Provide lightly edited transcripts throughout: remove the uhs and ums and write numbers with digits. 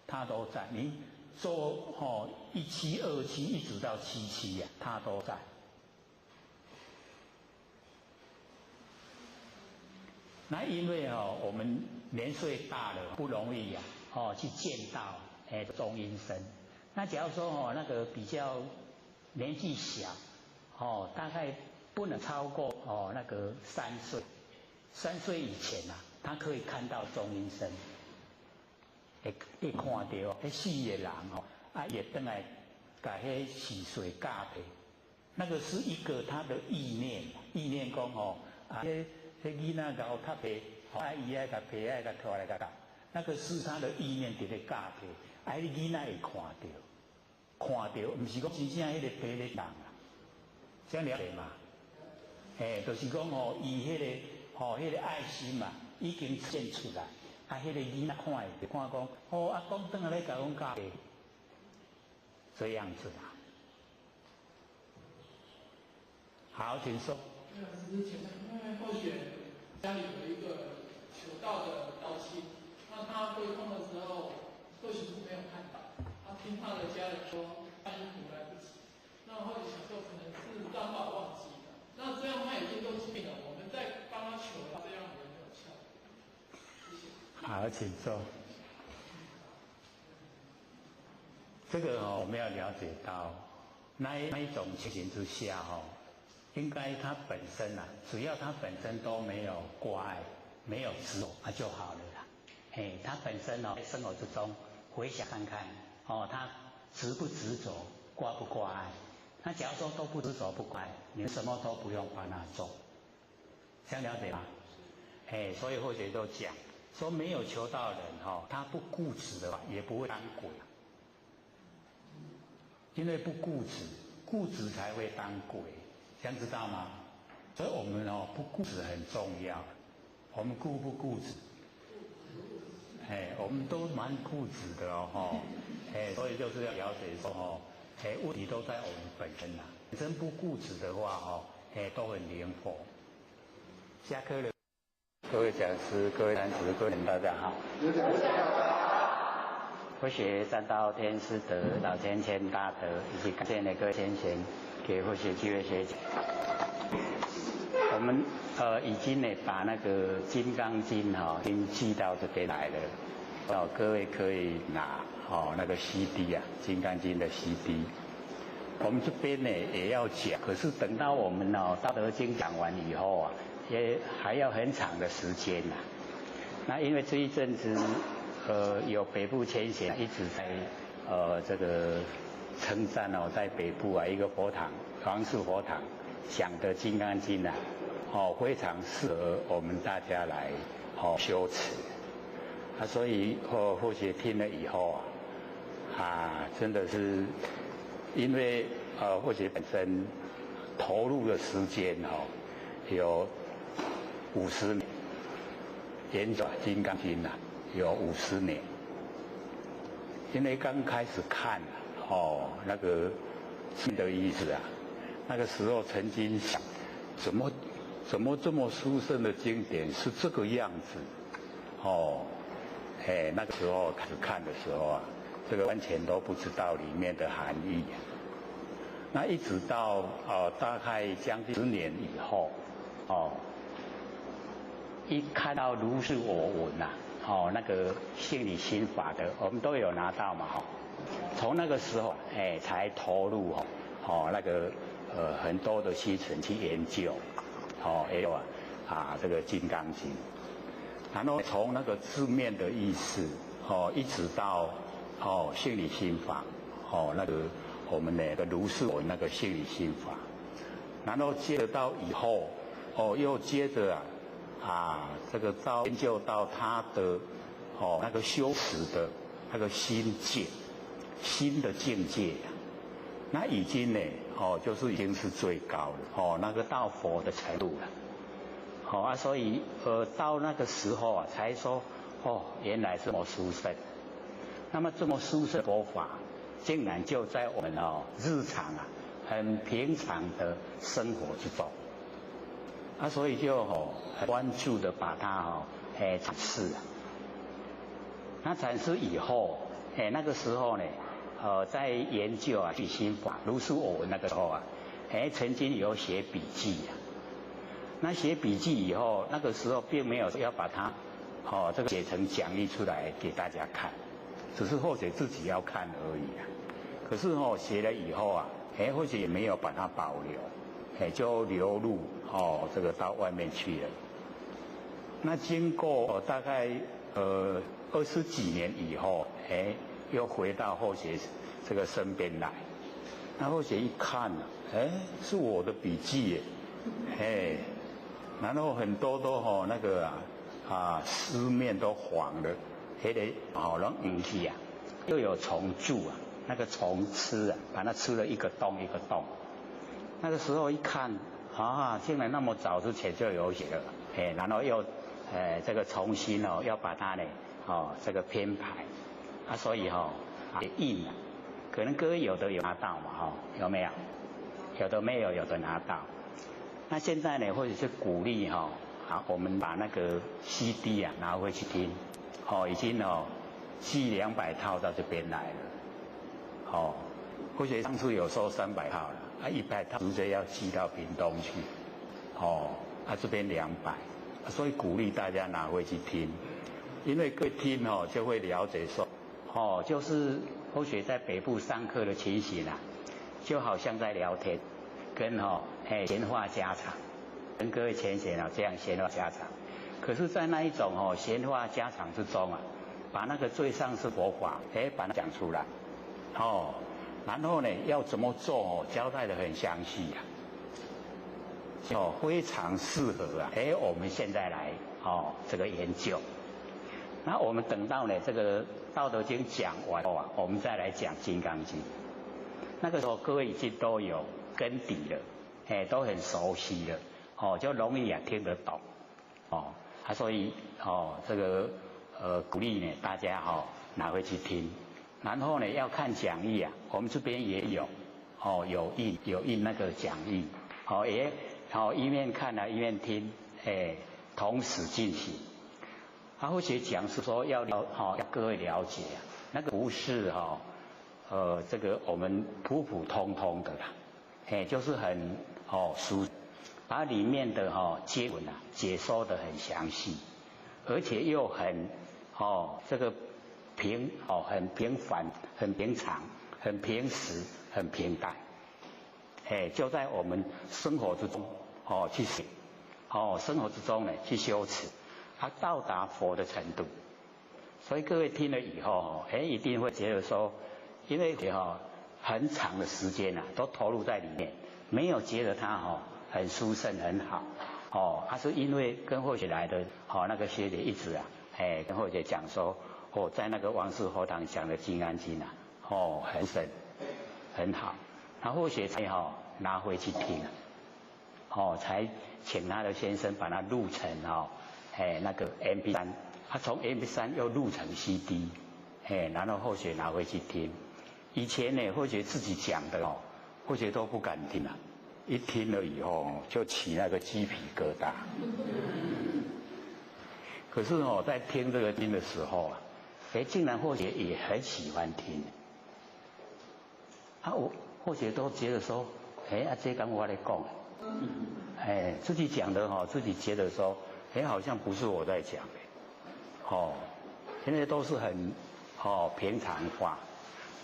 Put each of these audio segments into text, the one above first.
它都在。你做17、27一直到77呀，它都在。那因为我们年岁大了，不容易呀，去见到中阴身。那假如说那个比较年纪小，大概不能超过那个3岁，3岁以前啊，他可以看到中阴身，会看到那死的人也等来把那洗水加皮，那个是一个他的意念讲那囡仔搞较皮，伊爱甲皮爱甲拖来甲搞，那个是他的意念伫咧加皮，你囡仔会看到，唔是讲真正迄个皮咧动啊，这样了解嘛？就是讲伊迄个迄个爱心嘛，已经现出来，迄个囡仔看讲，阿公等下咧甲阮加皮，这样子啊。好，请说。只是简单，因为或许家里有一个求道的道亲，那他会痛的时候，或许是没有看到，他听他的家人说翻衣服来不及，那或者想说可能是刚好忘记了，那这样他已经都疾病了，我们再帮他求到，这样有没有效？谢谢。好，请说。这个我们要了解到，那一种情形之下应该他本身只要他本身都没有挂碍，没有执着就好了啦。他本身在生活之中回想看看他执不执着，挂不挂碍。那假如说都不执着不挂碍，你们什么都不用帮他做，这样了解吗？所以或者都讲说没有求道人他不固执的话，也不会当鬼，因为不固执，固执才会当鬼。这样知道吗？所以我们不固执很重要。我们固不固执？我们都蛮固执的所以就是要了解说问题都在我们本身啦。本身不固执的话都很灵活。下课了，各位讲师、各位坛子、各位人，大家好。佛学三道天师德，老千千大德，以及感谢的各位先贤。给佛学机会学讲，我们已经把那个《金刚经》已经寄到这边来了，各位可以拿那个 CD 啊，《金刚经》的 CD。我们这边呢也要讲，可是等到我们《道德经》讲完以后也还要很长的时间那因为这一阵子有北部千贤一直在这个。称赞在北部一个佛堂，黄氏佛堂讲的《金刚经》非常适合我们大家来修持所以或许听了以后真的是因为或许本身投入的时间有50年，研究《金刚经》有50年，因为刚开始看那个新的意思那个时候曾经想，怎么这么殊胜的经典是这个样子那个时候开始看的时候这个完全都不知道里面的含义那一直到大概将近10年以后一看到如是我闻那个性理心法的，我们都有拿到嘛从那个时候才投入那个很多的西存去研究也有这个《金刚经》，然后从那个字面的意思一直到性理心法那个我们那个如是我那个性理心法，然后接着到以后又接着这个研究到他的那个修持的那个心界。新的境界那已经呢就是已经是最高了那个到佛的程度了所以到那个时候才说原来这么殊胜。那么这么殊胜佛法竟然就在我们日常很平常的生活之中所以就很关注的把它阐释那阐释以后那个时候呢，在研究啊，去心法，如是我那个时候啊，曾经有写笔记啊。那写笔记以后，那个时候并没有要把它，这个写成讲义出来给大家看，只是或许自己要看而已啊。可是写了以后啊，或许也没有把它保留，就流入这个到外面去了。那经过大概20几年以后，又回到后学这个身边来。那后学一看呢，是我的笔记耶，然后很多都那个丝面都黄了，那个拢引起啊，又有虫蛀啊，那个虫吃啊，把它吃了一个洞一个洞。那个时候一看竟然那么早之前就有写了，然后又这个重新要把它呢这个编排所以也印了。可能各位有的有拿到嘛有没有？有的没有，有的拿到。那现在呢，或者是鼓励我们把那个 CD 拿回去听，已经寄200套到这边来了，或许上次有收300套了，100套直接要寄到屏东去，这边200，所以鼓励大家拿回去听，因为各位听就会了解说，就是或许在北部上课的情形啊，就好像在聊天，跟闲话家常，跟各位前贤这样闲话家常。可是，在那一种闲话家常之中啊，把那个最上师佛法把它讲出来，然后呢要怎么做交代得很详细非常适合我们现在来这个研究。那我们等到呢这个《道德经》讲完后我们再来讲《金刚经》。那个时候各位已经都有根底了，都很熟悉了，就容易听得懂，所以这个鼓励呢大家拿回去听，然后呢要看讲义我们这边也有，有印那个讲义，也一面看一面听，同时进行。或许讲是说要各位了解那个不是这个我们普普通通的啦，就是很书，把里面的经文解说得很详细，而且又很这个很平凡、很平常、很平实、很平淡，就在我们生活之中去写，生活之中呢去修持，到达佛的程度。所以各位听了以后一定会觉得说，因为很长的时间都投入在里面，没有觉得它很殊胜很好，是因为跟慧姐来的那个学姐一直跟慧姐讲说，在那个王氏佛堂讲的《金刚经》很深很好，然后慧姐才拿回去听才请他的先生把它录成那个 MP3， 他从 MP3 又录成 CD， 然后慧姐拿回去听。以前呢，慧姐自己讲的慧姐都不敢听一听了以后就起那个鸡皮疙瘩。可是在听这个经的时候竟然慧姐也很喜欢听。慧姐都觉得说，这刚我来讲，自己讲的自己觉得说，好像不是我在讲现在都是很平常化。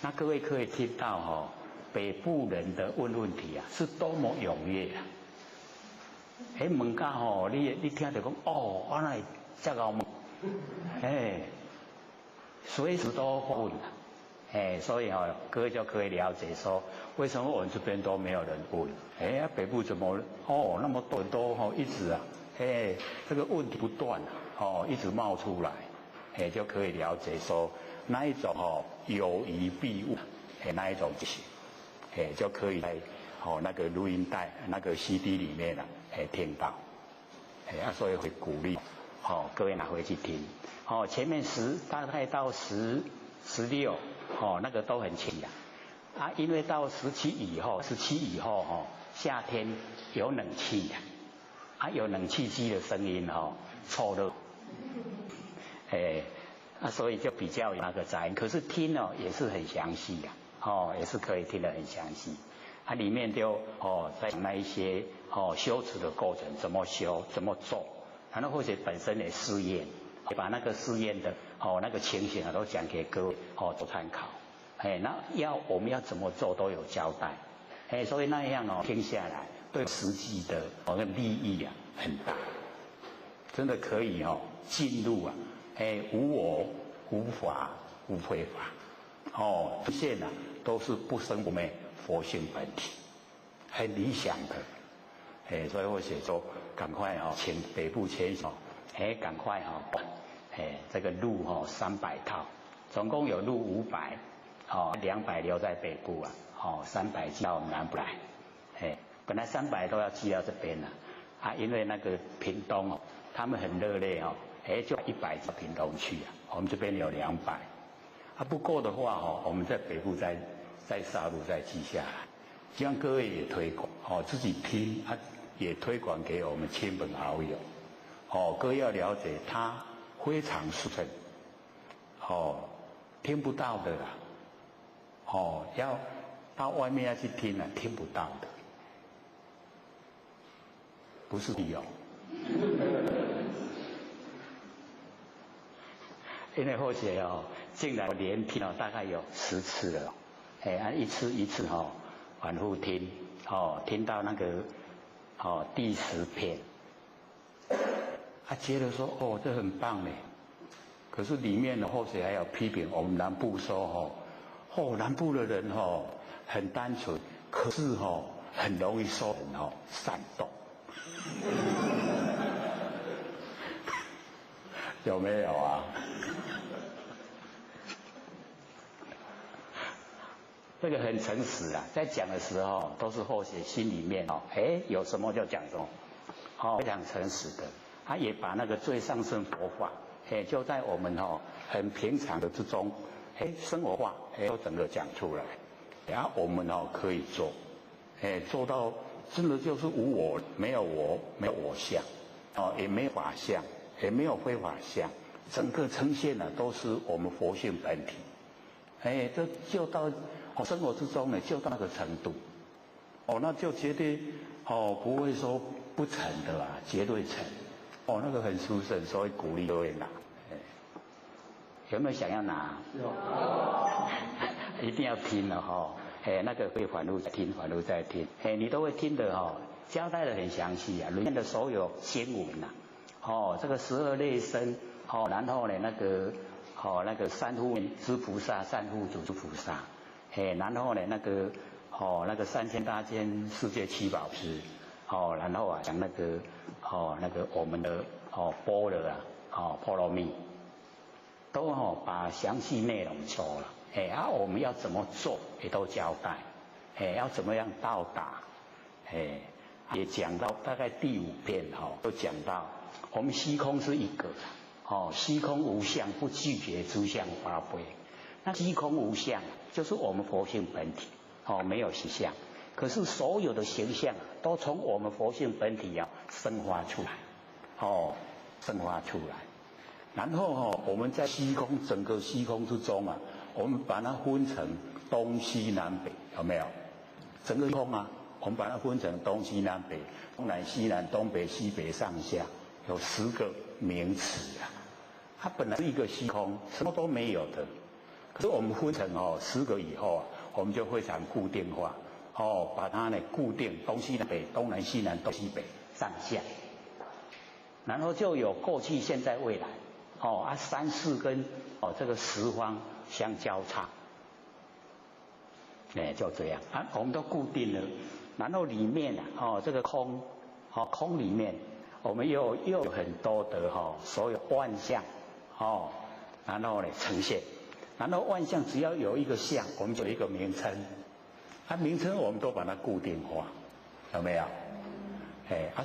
那各位可以听到北部人的问题是多么踊跃问到你听到讲原来这个问，随时都问所以各位就可以了解说，为什么我们这边都没有人问？北部怎么那么多人都一直这个问题不断一直冒出来，就可以了解说那一种有疑必问那一种情形，就可以在那个录音带那个 CD 里面听到，所以会鼓励各位拿回去听，前面大概到16那个都很轻因为到17以后夏天有冷气有冷气机的声音凑热，所以就比较有那个杂音，可是听哦也是很详细呀，也是可以听得很详细。里面就在讲那一些修持的过程，怎么修，怎么做，然后或者本身的试验，也把那个试验的那个情形都讲给各位做参考。那我们要怎么做都有交代。所以那样听下来，对实际的利益很大，真的可以进入无我、无法、无非法，这些都是不生不灭佛性本体，很理想的。所以我写说，赶快请北部迁徙，赶快这个路300套，总共有路500，200留在北部300寄到南部来。本来300都要寄到这边了，因为那个屏东他们很热烈就100到屏东去我们这边有200，不够的话我们在北部再杀戮再寄下来，这样各位也推广自己听也推广给我们亲朋好友各位要了解它非常殊胜听不到的啦要到外面要去听听不到的，不是有。因为或者竟然连听大概有10次了，一次一次反复听，听到那个第10篇，觉得说这很棒呢。可是里面或者还有批评我们南部说南部的人很单纯，可是很容易受人煽动。有没有啊？这个很诚实在讲的时候都是或许心里面有什么就讲什么，非常诚实的。他也把那个最上乘佛法就在我们很平常的之中生活化都整个讲出来，然后我们可以做，做到真的就是无我，没有我，没有我相，也没有法相，也没有非法相，整个呈现都是我们佛性本体。这就到生活之中就到那个程度，那就绝对不会说不成的绝对成，那个很殊胜，所以鼓励各位拿。有没有想要拿？一定要听了那个会反复再听，反复再听，你都会听的交代的很详细里面的所有经文这个12类生然后呢那个三护之菩萨，三护主之菩萨，然后呢那个3000大千世界七宝师，然后讲那个我们的般若波罗蜜，都把详细内容说了，我们要怎么做也都交代，要怎么样到达，也讲到大概第5篇都讲到我们虚空是一个。虚空无相，不拒绝诸相发挥。那虚空无相就是我们佛性本体，没有形象。可是所有的形象都从我们佛性本体生发出来，生发出来。然后我们在虚空整个虚空之中我们把它分成东西南北，有没有？整个虚空我们把它分成东西南北、东南西南、东北西北上下，有10个名词它本来是一个虚空，什么都没有的。可是我们分成10个以后我们就非常固定化，把它固定东西南北、东南西南、东西北上下，然后就有过去、现在、未来，3、4跟这个10方相交叉，就这样我们都固定了。然后里面这个空，空里面我们又有很多的所有万象。然后呈现，然后万象只要有一个相，我们就有一个名称，名称我们都把它固定化，有没有？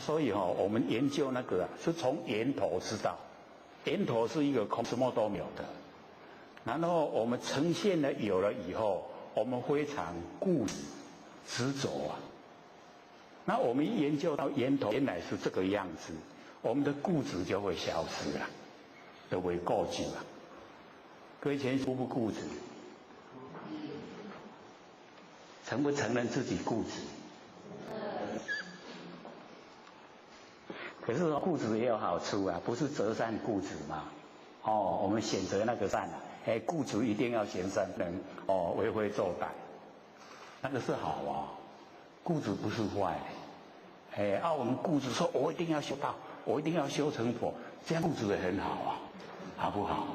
所以我们研究那个是从源头知道，源头是一个空，什么都没有的。然后我们呈现了有了以后，我们非常固执执着那我们一研究到源头原来是这个样子，我们的固执就会消失了。就会固执各位前固不固执？承不承认自己固执？可是固执也有好处啊，不是择善固执嘛。我们选择那个善啊，固执一定要行善，能为非作歹，那个是好啊。固执不是坏，我们固执说我一定要修道，我一定要修成佛，这样固执也很好啊，好不好？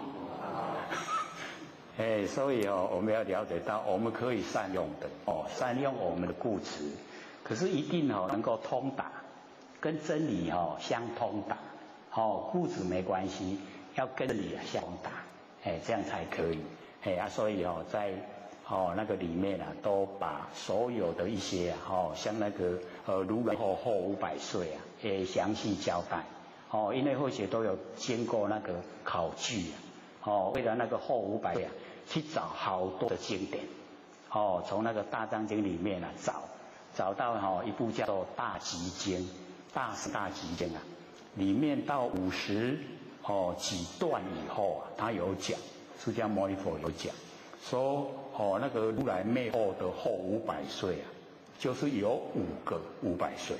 所以我们要了解到，我们可以善用的善用我们的固执，可是一定能够通达，跟真理相通达，固执没关系，要跟真理相达，这样才可以，所以在那个里面啊，都把所有的一些像那个如来后500岁啊，也详细交代，因为后学都有经过那个考据啊，为了那个后500岁啊，去找好多的经典，从那个大藏经里面啊找到一部叫做大集经，大集经啊，里面到50几段以后啊，他有讲，释迦牟尼佛有讲，说那个如来灭后的后500岁啊，就是有5个500岁，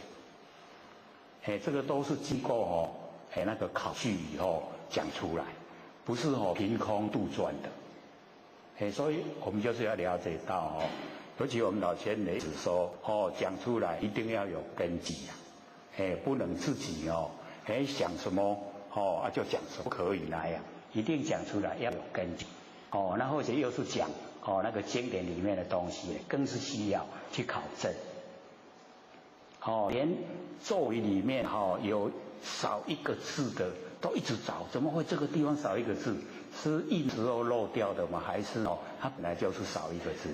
这个都是经过那个考据以后讲出来，不是凭空杜撰的，所以我们就是要了解到尤其我们老前辈只说讲出来一定要有根基啊，不能自己想什么就讲什么，不可以那样，一定讲出来要有根基，那或者又是讲那个经典里面的东西，更是需要去考证，连咒语里面有少一个字的都一直找，怎么会这个地方少一个字？是印时候漏掉的吗？还是它本来就是少一个字？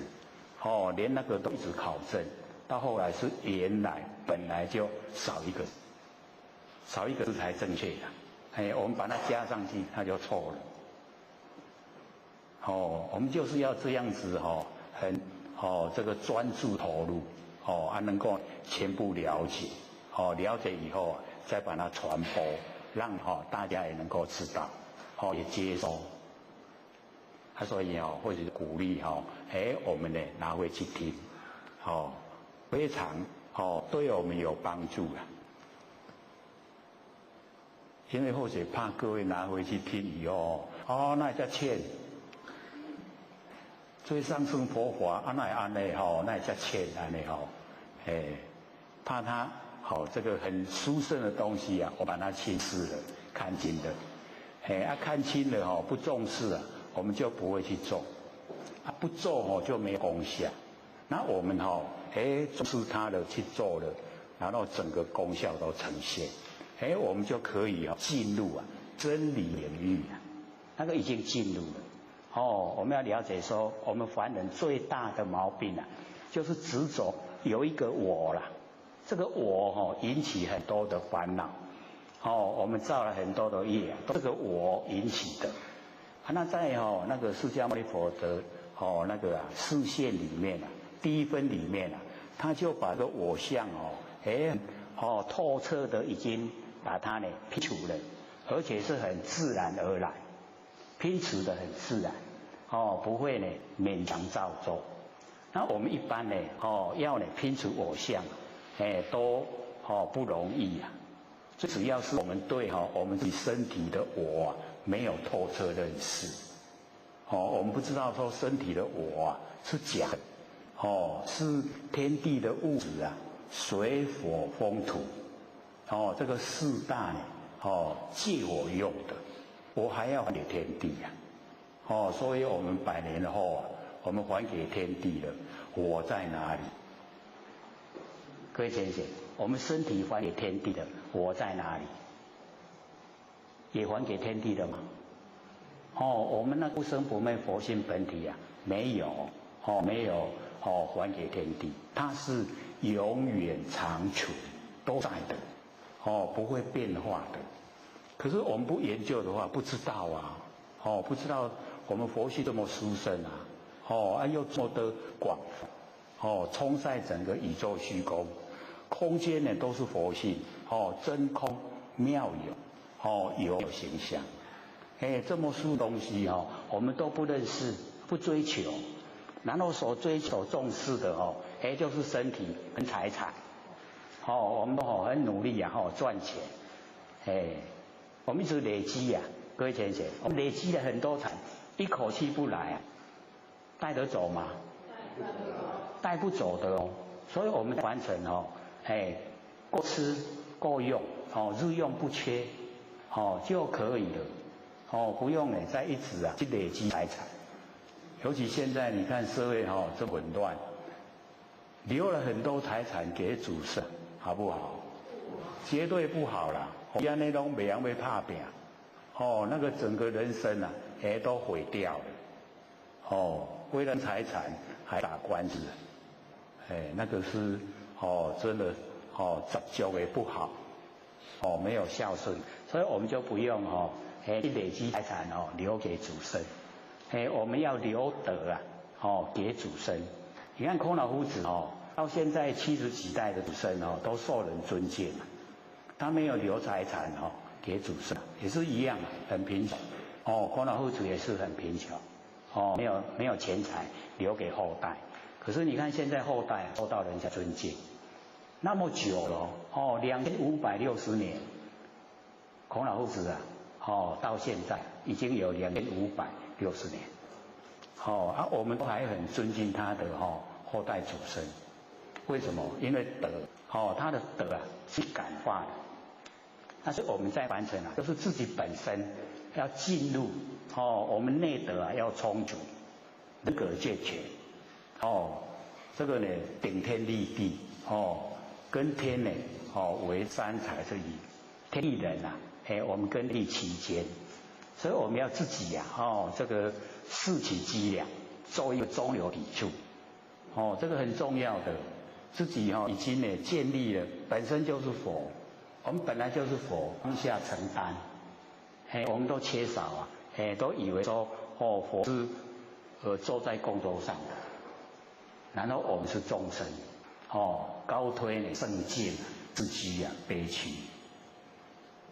连那个都一直考证，到后来是原来本来就少一个字才正确的，我们把它加上去，它就错了。我们就是要这样子很这个专注投入能够全部了解，了解以后再把它传播，让大家也能够知道，也接收。所以或者是鼓励我们呢拿回去听，非常对我们有帮助了。因为或许怕各位拿回去听以后那叫欠。所以上乘佛法那也安内那也叫欠安内怕他这个很殊胜的东西啊，我把它轻视了，看清了，看清了不重视我们就不会去做，不做就没功效。那我们重视它了，去做了，然后整个功效都呈现，我们就可以进入真理领域那个已经进入了。我们要了解说，我们凡人最大的毛病就是执着有一个我啦，这个我引起很多的烦恼，我们造了很多的业，这个我引起的。那在那个释迦牟尼佛的那个示现里面第一分里面他就把这个我相透彻的已经把它呢摒除了，而且是很自然而然，摒除的很自然，不会呢勉强造作。那我们一般呢要呢摒除我相都不容易最主要是我们对我们自己身体的我没有透彻认识，我们不知道说身体的我是假的，是天地的物质水火风土，这个四大呢借我用的，我还要还给天地所以我们100年后我们还给天地了，我在哪里？各位先生，我们身体还给天地的，我在哪里？也还给天地的吗？我们那不生不灭佛性本体没有没有还给天地，它是永远长存都在的不会变化的。可是我们不研究的话不知道不知道我们佛性这么殊胜又这么的广泛充塞整个宇宙虚空，空间呢都是佛性真空妙有有形象这么殊东西哦，我们都不认识，不追求，然后所追求重视的哦，就是身体跟财产，我们都很努力啊，赚钱，我们一直累积啊，各位先生，我们累积了很多财，一口气不来啊，带得走吗？带不走的哦，所以我们完成哦，够吃够用，日用不缺，就可以了，不用呢再一直去累积财产。尤其现在你看社会这么混乱，留了很多财产给祖孙，好不好？绝对不好啦！现在那种每样被怕病，那个整个人生啊，都毁掉了，为了财产还打官司，那个是真的杂交也不好，没有孝顺，所以我们就不用去累积财产留给祖孙，我们要留德啊，给祖孙。你看孔老夫子到现在70几代的祖孙都受人尊敬，他没有留财产给祖孙，也是一样很贫穷，孔老夫子也是很贫穷，没有钱财留给后代。可是你看现在后代受到人家尊敬，那么久了2560年，孔老夫子到现在已经有2560年，我们都还很尊敬他的后代祖孙。为什么？因为德，他的德是感化的。但是我们在完成就是自己本身要进入我们内德要充足，人格健全，这个呢顶天立地，跟天呢为三才是以天地人我们跟地齐间，所以我们要自己这个视其机量，做一个中流砥柱，这个很重要的。自己已经呢建立了，本身就是佛，我们本来就是佛，当下承担，我们都缺少都以为说佛是坐在供桌上的，然后我们是众生，高推呢圣境，自居悲屈，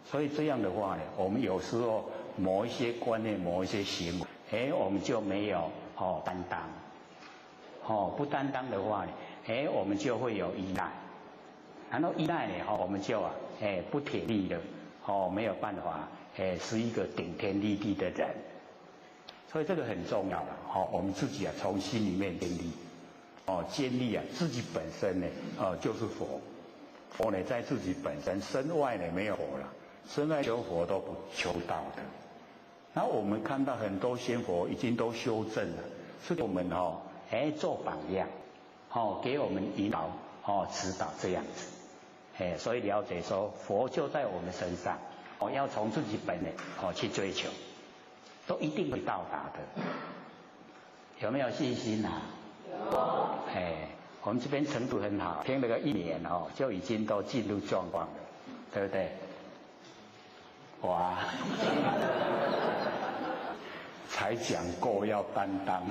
所以这样的话呢，我们有时候某一些观念、某一些行为，我们就没有担当，不担当的话呢，我们就会有依赖，然后依赖呢，我们就不铁力的，没有办法，是一个顶天立地的人，所以这个很重要了，我们自己从心里面建立自己本身呢，就是佛，佛呢在自己本身，身外呢没有佛了，身外求佛都不求道的。然后我们看到很多仙佛已经都修正了，是给我们做榜样。给我们引导，指导这样子，所以了解说佛就在我们身上，要从自己本人去追求，都一定会到达的。有没有信心啊？有。我们这边程度很好，听了个1年就已经都进入状况了，对不对？哇！才讲过要担当。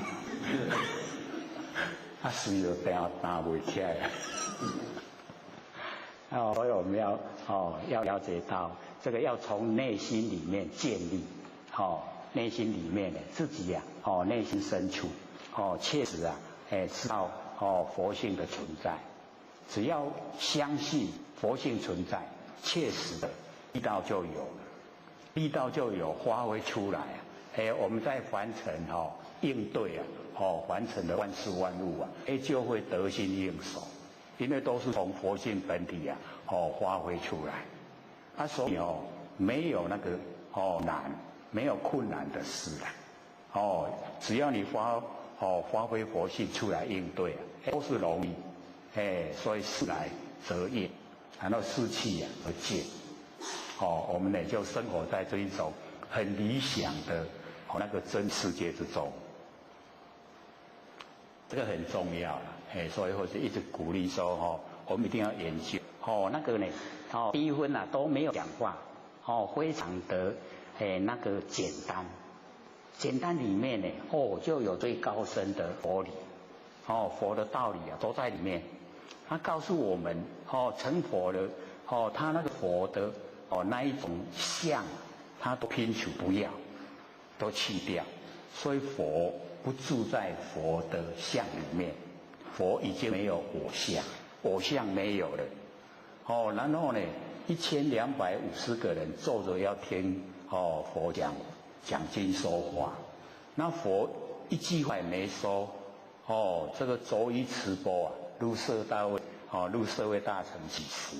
水就担不起来，所以我们要了解到，这个要从内心里面建立，内心里面的自己内心深处，确实知道佛性的存在，只要相信佛性存在，确实的力道就有了，力道就有发挥出来，我们在凡尘应对凡尘的万事万物就会得心应手，因为都是从佛性本体发挥出来，所以没有那个难，没有困难的事只要你发挥佛性出来应对都是容易，所以事来则应，然后事去而见，我们呢就生活在这一种很理想的那个真世界之中。这个很重要了，所以或是一直鼓励说我们一定要研究那个呢第一分都没有讲话非常的那个简单，简单里面呢就有最高深的佛理，佛的道理都在里面，他告诉我们成佛的他那个佛的那一种相他都拼求不要，都去掉，所以佛不住在佛的相里面，佛已经没有我相，我相没有了。然后呢，1250个人坐着要听佛讲经说法，那佛一句话也没说，这个周瑜持钵啊，入社会大成几时，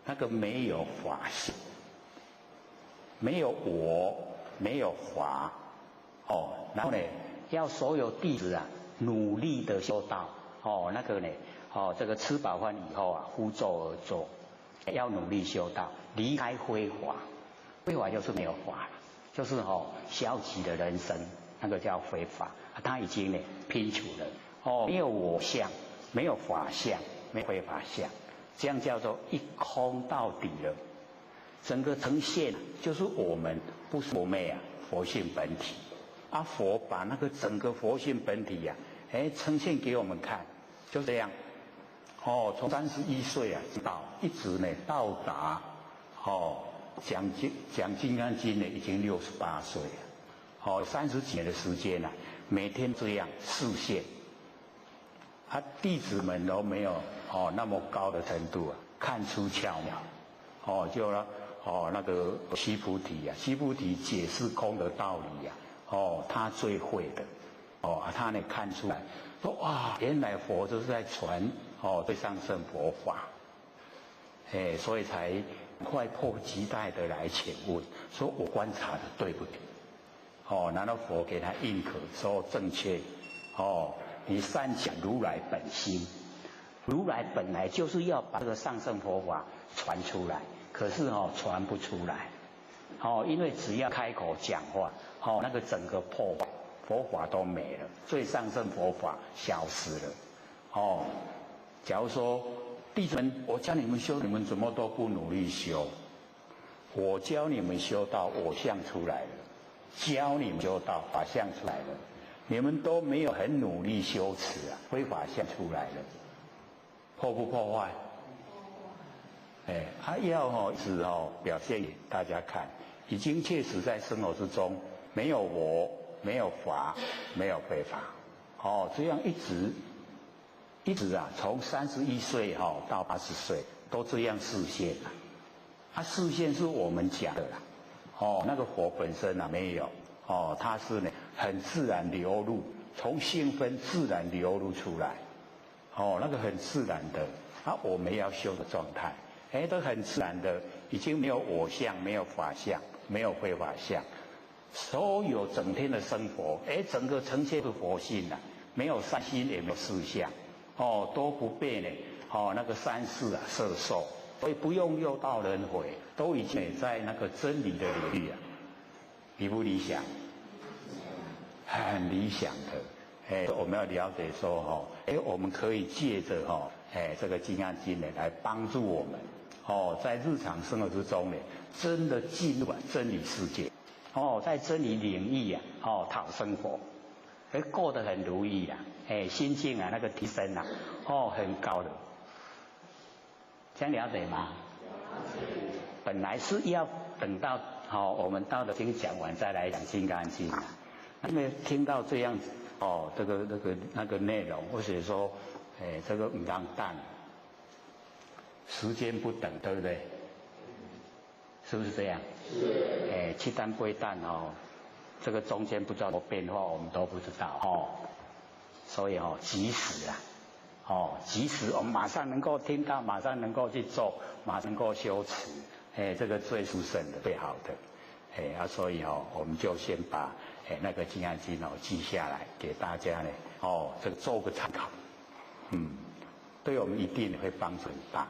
那个没有法性，没有我，没有法，然后呢，要所有弟子啊努力的修道，那个呢，这个吃饱饭以后啊，呼咒而坐，要努力修道，离开非法，非法就是没有法，就是消极的人生，那个叫非法，他已经呢拼除了，没有我相，没有法相，没有非法相，这样叫做一空到底了。整个呈现就是我们不是我妹啊，佛性本体啊，佛把那个整个佛性本体呀，呈现给我们看，就这样。从31岁啊一直呢到达讲金刚经呢已经68岁了，30几年的时间啊，每天这样示现，弟子们都没有那么高的程度啊，看出巧妙，就那个须菩提啊，须菩提解释空的道理啊，他最会的，他呢看出来说哇，原来佛就是在传对上圣佛法，所以才快迫急待的来请问，说我观察的对不对？难道佛给他认可说正确？你善讲如来本心，如来本来就是要把这个上圣佛法传出来，可是传不出来，因为只要开口讲话，那个整个破坏佛法都没了，最上圣佛法消失了，假如说弟子们，我教你们修，你们怎么都不努力修？我教你们修到我相出来了，教你们修到法相出来了，你们都没有很努力修持啊，非法相出来了，破不破坏？要一直表现给大家看，已经确实在生活之中没有我，没有法，没有非法，这样一直啊，从31岁到80岁都这样示现了。示现是我们讲的啦，那个佛本身啊没有，它是呢很自然流露，从性分自然流露出来，那个很自然的，我们要修的状态，都很自然的，已经没有我相，没有法相，没有非法相，所有整天的生活，整个呈现的佛性啊，没有善心，也没有事相。都不被呢，那个三世啊摄受，所以不用六道轮回，都已经在那个真理的领域啊，理不理想？很理想的，我们要了解说我们可以借着这个金刚经呢来帮助我们，在日常生活之中呢，真的进入真理世界，在真理领域啊，讨生活。过得很如意啊，心境啊那个提升啊，很高的，这样了解吗？本来是要等到我们道德经讲完再来讲金刚经啊，因为听到这样子那个内容，或者说这个唔当淡，时间不等，对不对？是不是这样？是。七担八担这个中间不知道什么变化，我们都不知道所以及时啊，及时我们马上能够听到，马上能够去做，马上能够修持，这个最殊胜的、最好的，所以我们就先把那个金刚经记下来，给大家呢这个做个参考，对我们一定会帮助很大。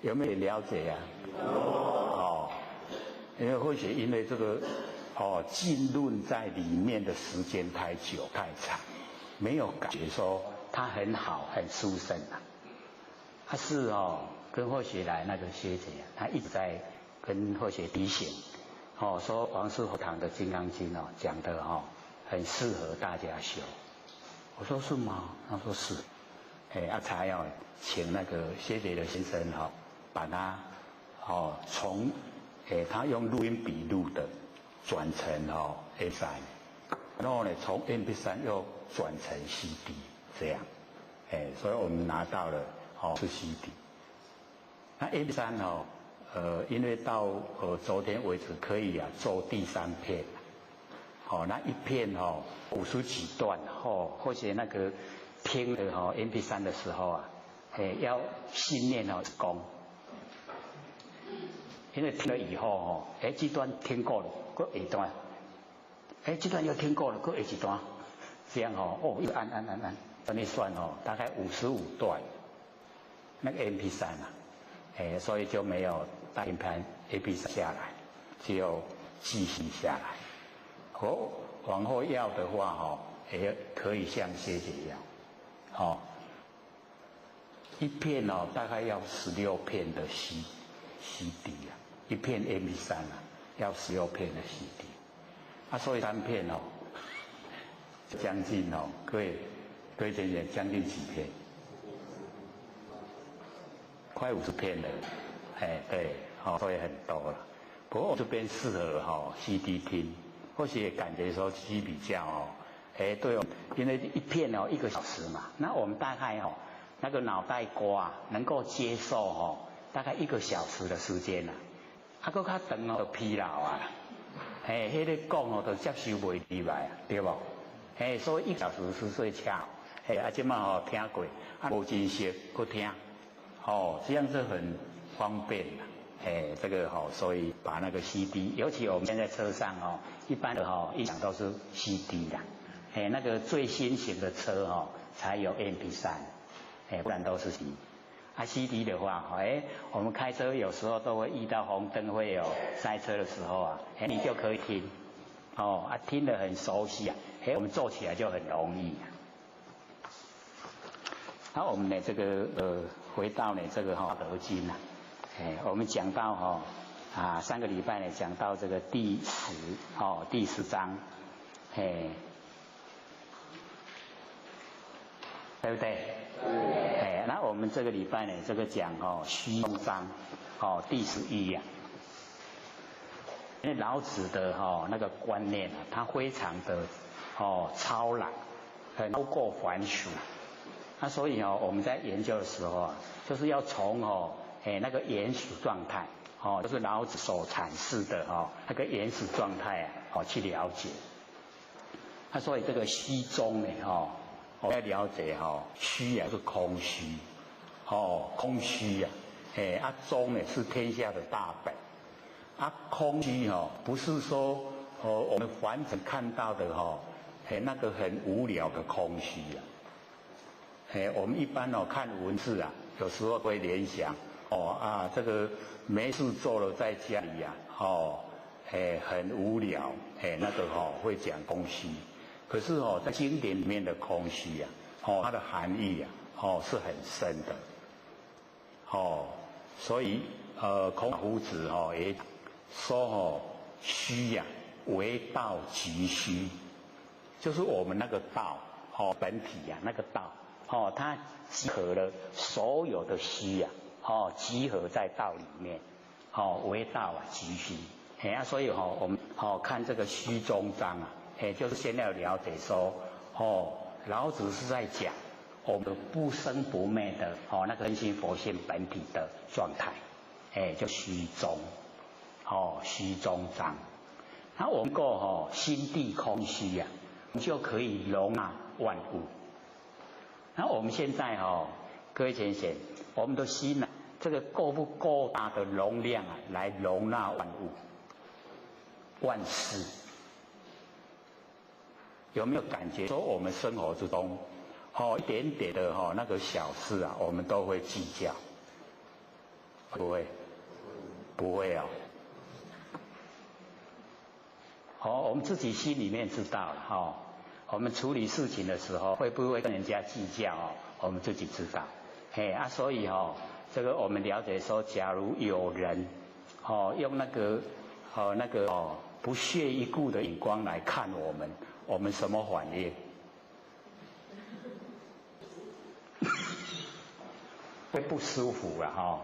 有没有了解呀？因为或许因为这个浸润在里面的时间太久太长，没有感觉说它很好很殊胜啊。他是跟或许来那个学姐他一直在跟或许提醒说王师佛堂的金刚经讲的很适合大家修。我说是吗？他说是。才要请那个学姐的先生把它从他用录音笔录的转成MP3，然后呢从 MP3又转成 CD 这样，所以我们拿到了是 CD。那 MP3因为到昨天为止可以做第3片，那一片50几段或者那个听的MP3的时候要训练功，因为听了以后这段听过了，过下段，这段又听过了，过下一段，这样一按，你算大概55段，那个 MP3所以就没有大音盘 MP3 下来，只有记忆下来。往后要的话也可以像谢姐一样，一片大概要16片的 CD 一片 MP3 要16片的 CD，所以3片将近各位姐姐将近几片？快50片了，对，所以很多了。不过我这边适合CD 听，或许也感觉说 CD 比较对因为一片1个小时嘛，那我们大概那个脑袋瓜能够接受大概1个小时的时间搁较长就疲劳迄个讲就接受袂入来，对不？所以1小时是最恰。即马听过，无真实搁听。这样是很方便的，这个所以把那个 CD， 尤其我们现在车上一般的音响都是 CD 的，那个最新型的车才有 MP3，不然都是 CD。CD 的话，我们开车有时候都会遇到红灯，会有塞车的时候你就可以听，听得很熟悉我们做起来就很容易。我们的这个回到这个德经我们讲到上个礼拜呢讲到这个第10章，对不对？那我们这个礼拜呢这个讲虚中章第11因为老子的那个观念他非常的超然，很超过凡俗。所以我们在研究的时候就是要从那个原始状态就是老子所阐释的那个原始状态去了解。所以这个虚中呢我们要了解虚是空虚，空虚中呢是天下的大本，空虚不是说我们凡人看到的那个很无聊的空虚我们一般看文字有时候会联想这个没事做了在家里很无聊那个会讲空虚。可是在经典里面的空虚它的含义是很深的所以孔夫子也说虚为道即虚，就是我们那个道本体那个道它集合了所有的虚集合在道里面为道即虚所以我们看这个虚中章就是先要了解说老子是在讲我们不生不灭的那个真心佛性本体的状态就虚中虚中章。那我们够心地空虚就可以容纳万物。那我们现在各位贤贤，我们的心这个够不够大的容量来容纳万物万事？有没有感觉说我们生活之中一点点的那个小事我们都会计较？不会？不会我们自己心里面知道了我们处理事情的时候会不会跟人家计较我们自己知道所以这个我们了解说，假如有人用那个不屑一顾的眼光来看我们什么反应？会不舒服了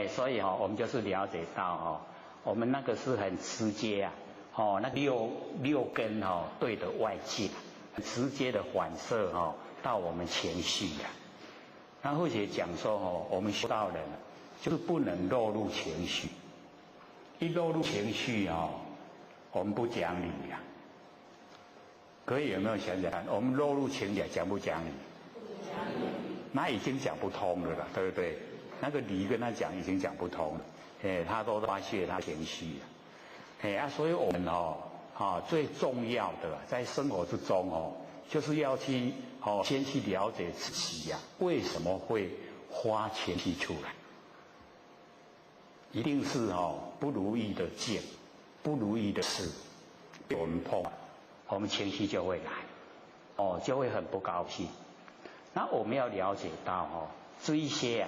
所以我们就是了解到我们那个是很直接啊，那六根对的外界，直接的反射到我们情绪啊。那或者讲说我们修道人就是不能落入情绪，一落入情绪我们不讲理呀。各位有没有想想看，我们落入情理讲不讲理？不讲理，那已经讲不通了啦，对不对？那个理跟他讲已经讲不通了，他都发泄他情绪所以我们最重要的在生活之中就是要去先去了解自己呀，为什么会发情绪出来？一定是不如意的境，不如意的事被我们碰，我们情绪就会来，就会很不高兴。那我们要了解到这一些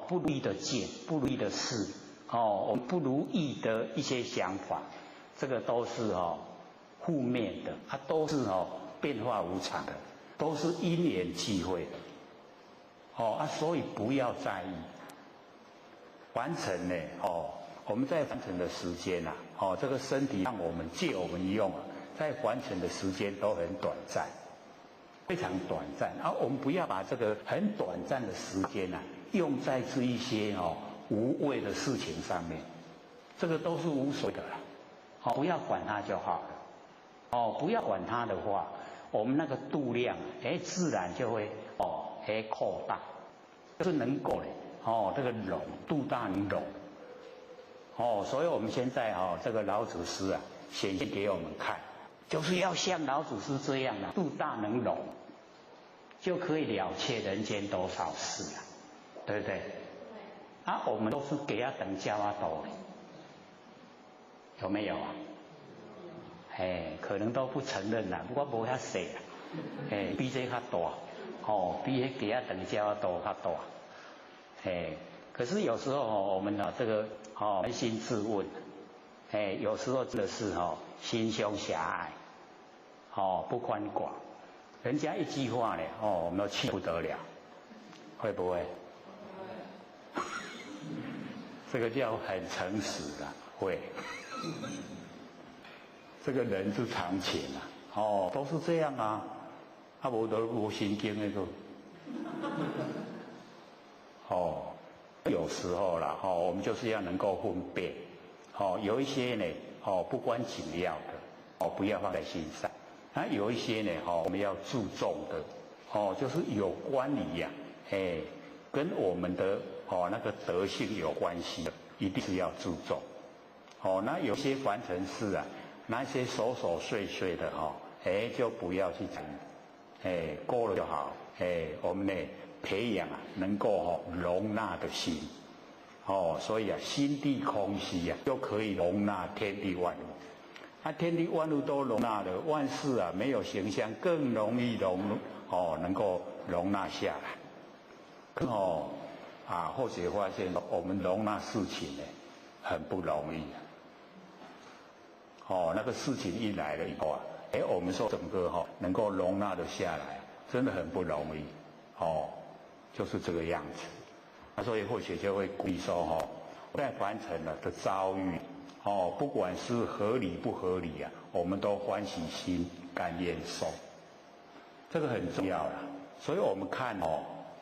不如意的境、不如意的事，我们不如意的一些想法，这个都是负面的，它都是变化无常的，都是因缘际会的，所以不要在意。完成呢，我们在完成的时间这个身体让我们借我们用在完成的时间都很短暂，非常短暂。我们不要把这个很短暂的时间用在这一些无谓的事情上面，这个都是无所谓的了，不要管它就好了。不要管它的话，我们那个度量自然就会扩大，就是能够这个容度大能容所以我们现在这个老祖师显现给我们看，就是要像老祖师这样度大能容，就可以了却人间多少事对不对？我们都是给他等教多有没有可能都不承认啦，不过没遐细比这较大比迄给他等教多较大。可是有时候我们这个扪心自问，有时候真的是心胸狭隘，不宽广。人家一句话呢，我们都气不得了，会不会？这个叫很诚实的，会。这个人之常情都是这样无神经那个。有时候啦我们就是要能够分辨有一些呢不关紧要的不要放在心上，那有一些呢我们要注重的就是有关于跟我们的那个德性有关系的，一定是要注重那有些凡尘事那些琐琐碎碎的就不要去讲过了就好我们呢培养能够容纳的心所以心地空虚就可以容纳天地万物天地万物都容纳了，万事没有形象更容易能够容纳下来或许发现我们容纳事情很不容易那个事情一来了以后我们说整个能够容纳得下来真的很不容易就是这个样子所以或许就会鼓励说在凡尘的遭遇不管是合理不合理我们都欢喜心甘愿受，这个很重要啦。所以我们看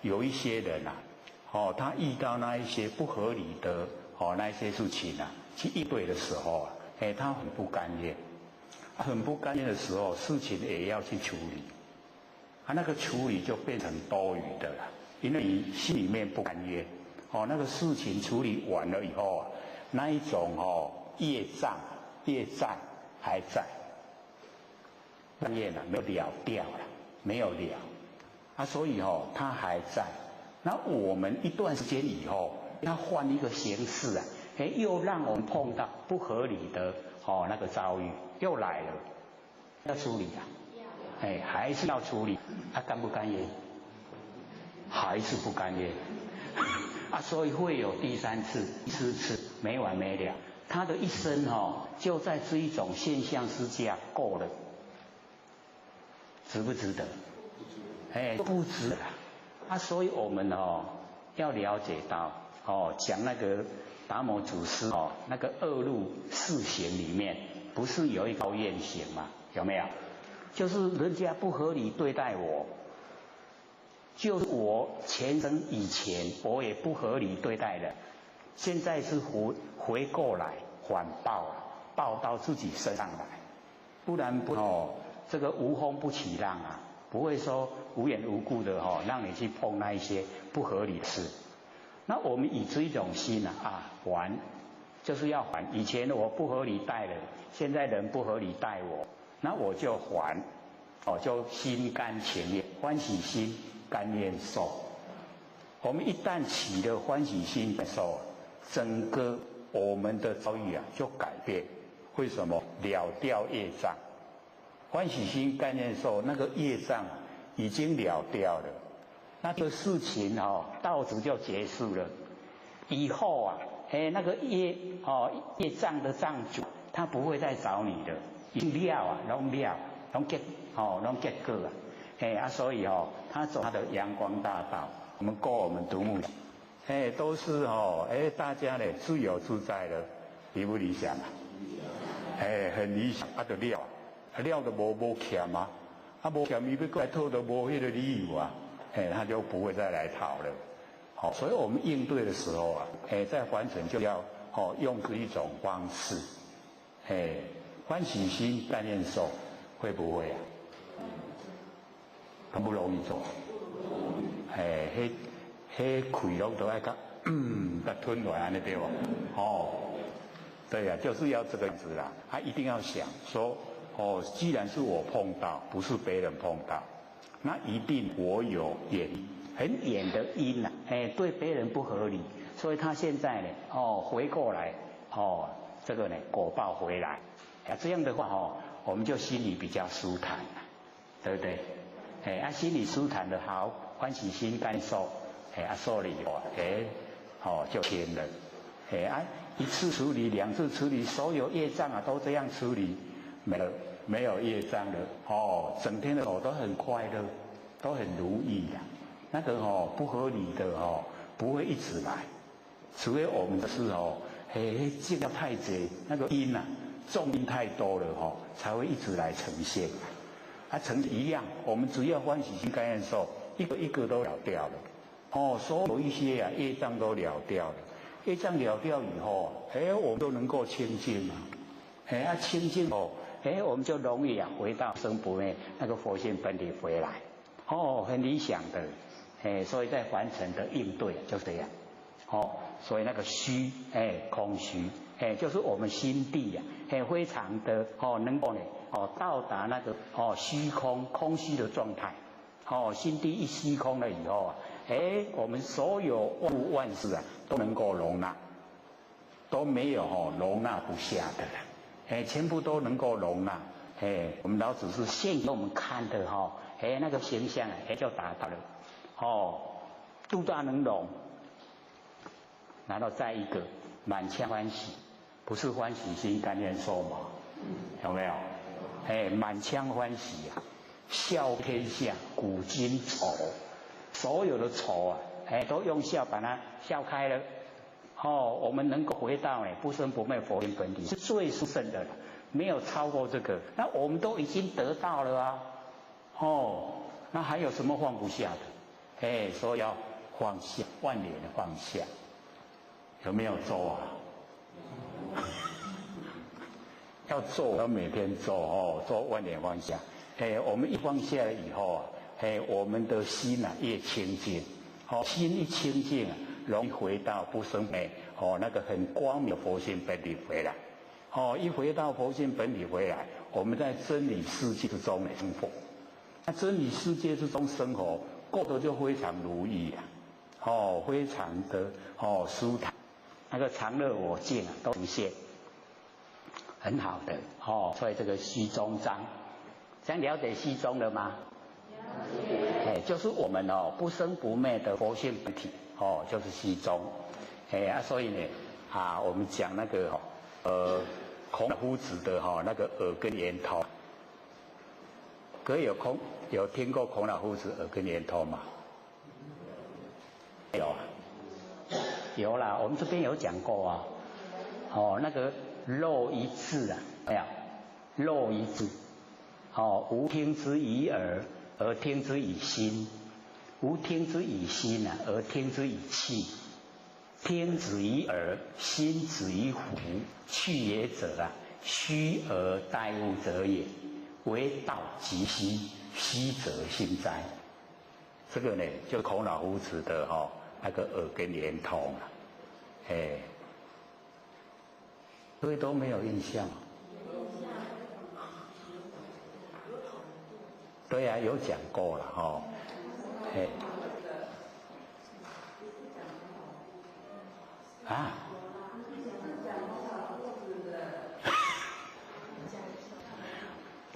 有一些人他遇到那一些不合理的那一些事情去应对的时候他很不甘愿，很不甘愿的时候事情也要去处理那个处理就变成多余的了，因为你心里面不甘愿那个事情处理完了以后那一种业障还在，甘愿没有了掉了，没有了所以它还在。那我们一段时间以后它换一个形式又让我们碰到不合理的那个遭遇又来了，要处理还是要处理甘不甘愿？还是不甘愿所以会有第三次、第四次，没完没了。他的一生就在这一种现象之下过了，值不值得？不值得所以我们要了解到讲那个达摩祖师那个恶入四行里面，不是有一个高厌行吗？有没有？就是人家不合理对待我，就是我前生以前我也不合理对待人，现在是回过来反报了，报到自己身上来，不然这个无风不起浪啊，不会说无缘无故的让你去碰那一些不合理的事。那我们以这一种心还，就是要还。以前我不合理待人，现在人不合理待我，那我就还，就心甘情愿，欢喜心甘愿受。我们一旦起了欢喜心受，整个我们的遭遇就改变。为什么？了掉业障，欢喜心甘愿受，那个业障已经了掉了。那个事情到此就结束了。以后那个业障的障主，他不会再找你的，已经了拢结果所以他走他的阳光大道，我们过我们独木都是大家呢自由自在的，理不理想啊？很理想，就了就无欠啊，无欠伊要过来讨都无迄个理由啊。他就不会再来讨了。所以我们应对的时候在还尘就要用这一种方式，欢喜心甘愿受，会不会啊？很不容易做。气拢都爱甲吞落安尼对吧？对呀，就是要这个样子啦。一定要想说既然是我碰到，不是别人碰到。那一定我有远很远的因对别人不合理，所以他现在呢回过来这个呢果报回来这样的话我们就心里比较舒坦，对不对？心里舒坦的好，欢喜心甘受受了以后就天了一次处理两次处理，所有业障都这样处理，没有业障的整天的都很快乐，都很如意的。那个不合理的不会一直来，除非我们是这个太贼，那个因重因太多了才会一直来呈现。成一样，我们只要欢喜心甘愿受，一个一个都了掉了所有一些业障都了掉了。业障了掉以后我们都能够清净清净我们就容易回到生不灭那个佛性本体回来很理想的所以在凡尘的应对就这样所以那个虚空虚就是我们心地非常的能够呢到达那个虚空空虚的状态心地一虚空了以后我们所有万物万事都能够容纳，都没有容纳不下的了全部都能够容纳我们老祖师现给我们看的那个形象就达到了度大能容，然后再一个满腔欢喜，不是欢喜心甘愿受吗？有没有满腔欢喜笑天下古今愁，所有的愁都用笑把它笑开了我们能够回到不生不灭佛性本体是最殊胜的了，没有超过这个，那我们都已经得到了那还有什么放不下的所以要放下，万年的放下，有没有做要做，要每天做做万年放下我们一放下了以后我们的心越清净心一清净容易回到不生不灭那个很光明的佛性本体回来一回到佛性本体回来，我们在真理世界之中生活，那真理世界之中生活过得就非常如意非常的舒坦，那个常乐我净都呈现很好的所以这个虚中章，这样了解虚中了吗？就是我们不生不灭的佛性本体就是虚中所以呢我们讲那个孔老夫子的那个耳根圆通，各位有听过孔老夫子耳根圆通吗？有有啦，我们这边有讲过啊。那个肉一致啊，没有，肉一致。无听之以耳，而听之以心；无听之以心啊，而听之以气。听之以耳，心之以胡。去也者啊，虚而待物者也。为道即虚，虚则心哉。这个呢，就孔老夫子的那个耳根圆通啊，各位都没有印象。对啊，有讲过了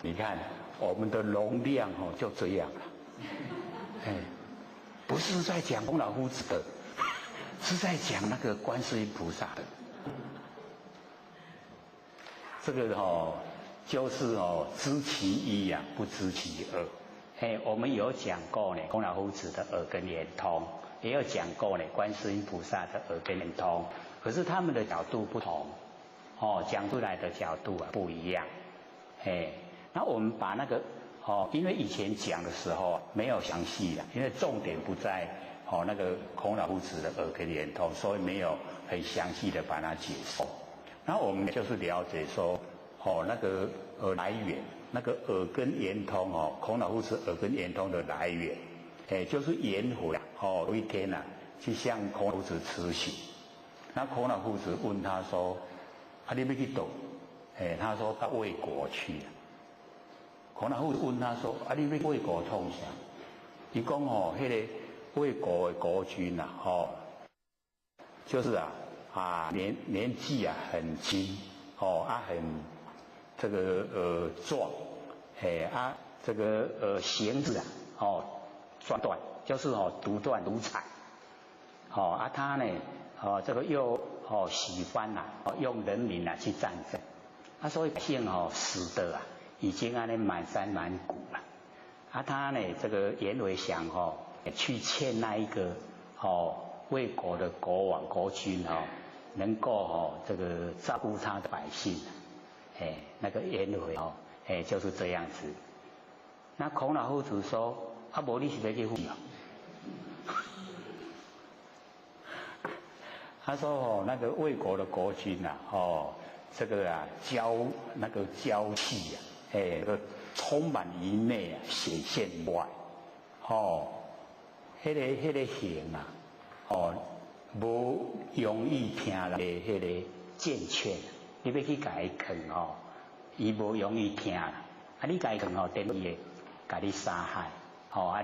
你看我们的容量就这样了，不是在讲孔老夫子的，是在讲那个观世音菩萨的。这个就是知其一呀，不知其二。我们有讲过呢，孔老夫子的耳根圆通，也有讲过呢，观世音菩萨的耳根圆通。可是他们的角度不同，讲出来的角度不一样。那我们把那个因为以前讲的时候没有详细的，因为重点不在那个孔老夫子的耳根圆通，所以没有很详细的把它解说。然后我们就是了解说，那个来源，那个耳根圆通孔老夫子耳根圆通的来源，就是颜回有一天去向孔老夫子辞行，那孔老夫子问他说：“你要去哪？”他说他魏国去。孔老夫子问他说：“你要魏国创啥？”他讲那个魏国的国君就是年纪很轻很这个壮这个形子短就是独断独裁他呢这个又喜欢用人民去战争所以百姓死的已经满山满谷了他呢这个颜回想去劝那一个魏国的国王国君能够这个照顾他的百姓，那个颜回就是这样子。那孔老夫子说：“无你是要去负？”他说：“那个魏国的国君这个娇气这个充满于内显现于外，那个形无容易听人的迄个健劝，你要去甲伊劝伊无容易听你甲伊劝等于会甲你杀害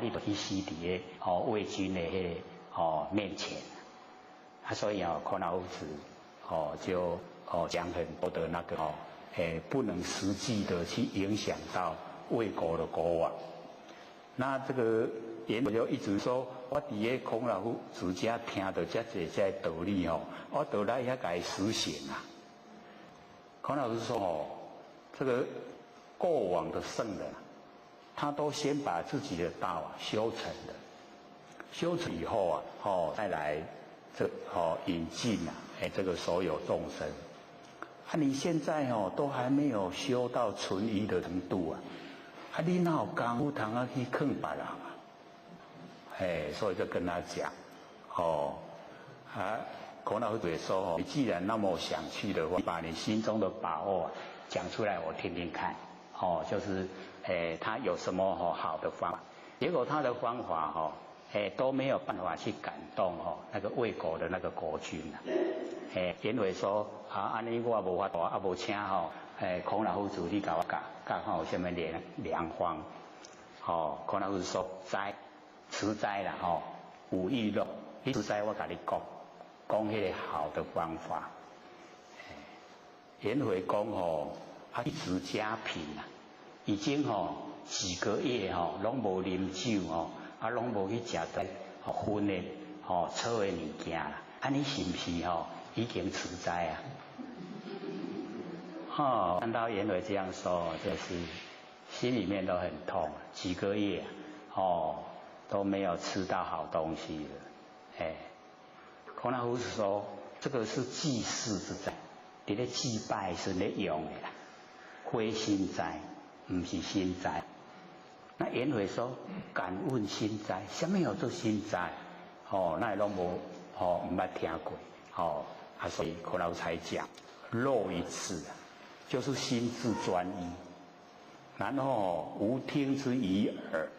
你就去死伫个魏军的迄个面前所以孔老夫子就讲很多的那个不能实际的去影响到魏国的国王。那这个颜回就一直说，我伫个孔老夫子家听到遮济这道理我就来遐甲伊实行孔老夫子说这个过往的圣人他都先把自己的道修成了，修成以后再来引进这个所有众生你现在都还没有修到纯一的程度你哪有功夫通去劝别人所以就跟他讲孔老夫子说你既然那么想去的话，你把你心中的把握讲出来我听听看就是他有什么好的方法。结果他的方法都没有办法去感动那个魏国的那个国君颜回说安尼我无法度无请孔老夫子你甲我教有什么良方孔老夫子说慈哉啦有意乐，你慈哉我甲你讲迄个好的方法。颜回讲一直家贫已经几个月拢无啉酒拢无去食的荤的臭的物件你是不是已经慈哉看到颜回这样说，就是心里面都很痛，几个月都没有吃到好东西了孔老夫子说，这个是祭祀之斋，你咧祭拜是咧用的啦，非心斋，不是心斋。那颜回说，敢问心斋，什么叫做心斋？那拢无唔捌听过，所以孔老才讲，漏一字啊，就是心智专一，然后无听之于耳，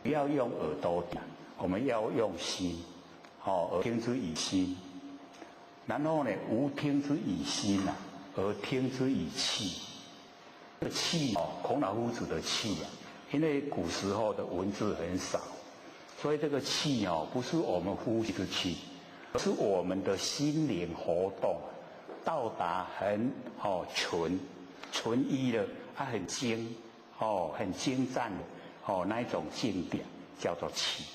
不要用耳朵讲，我们要用心，耳听之以心，然后呢，无听之以心啊，而听之以气。这个气孔老夫子的气啊，因为古时候的文字很少，所以这个气不是我们呼吸的气，而是我们的心灵活动到达很纯一了，很精很精湛的那一种境界，叫做气。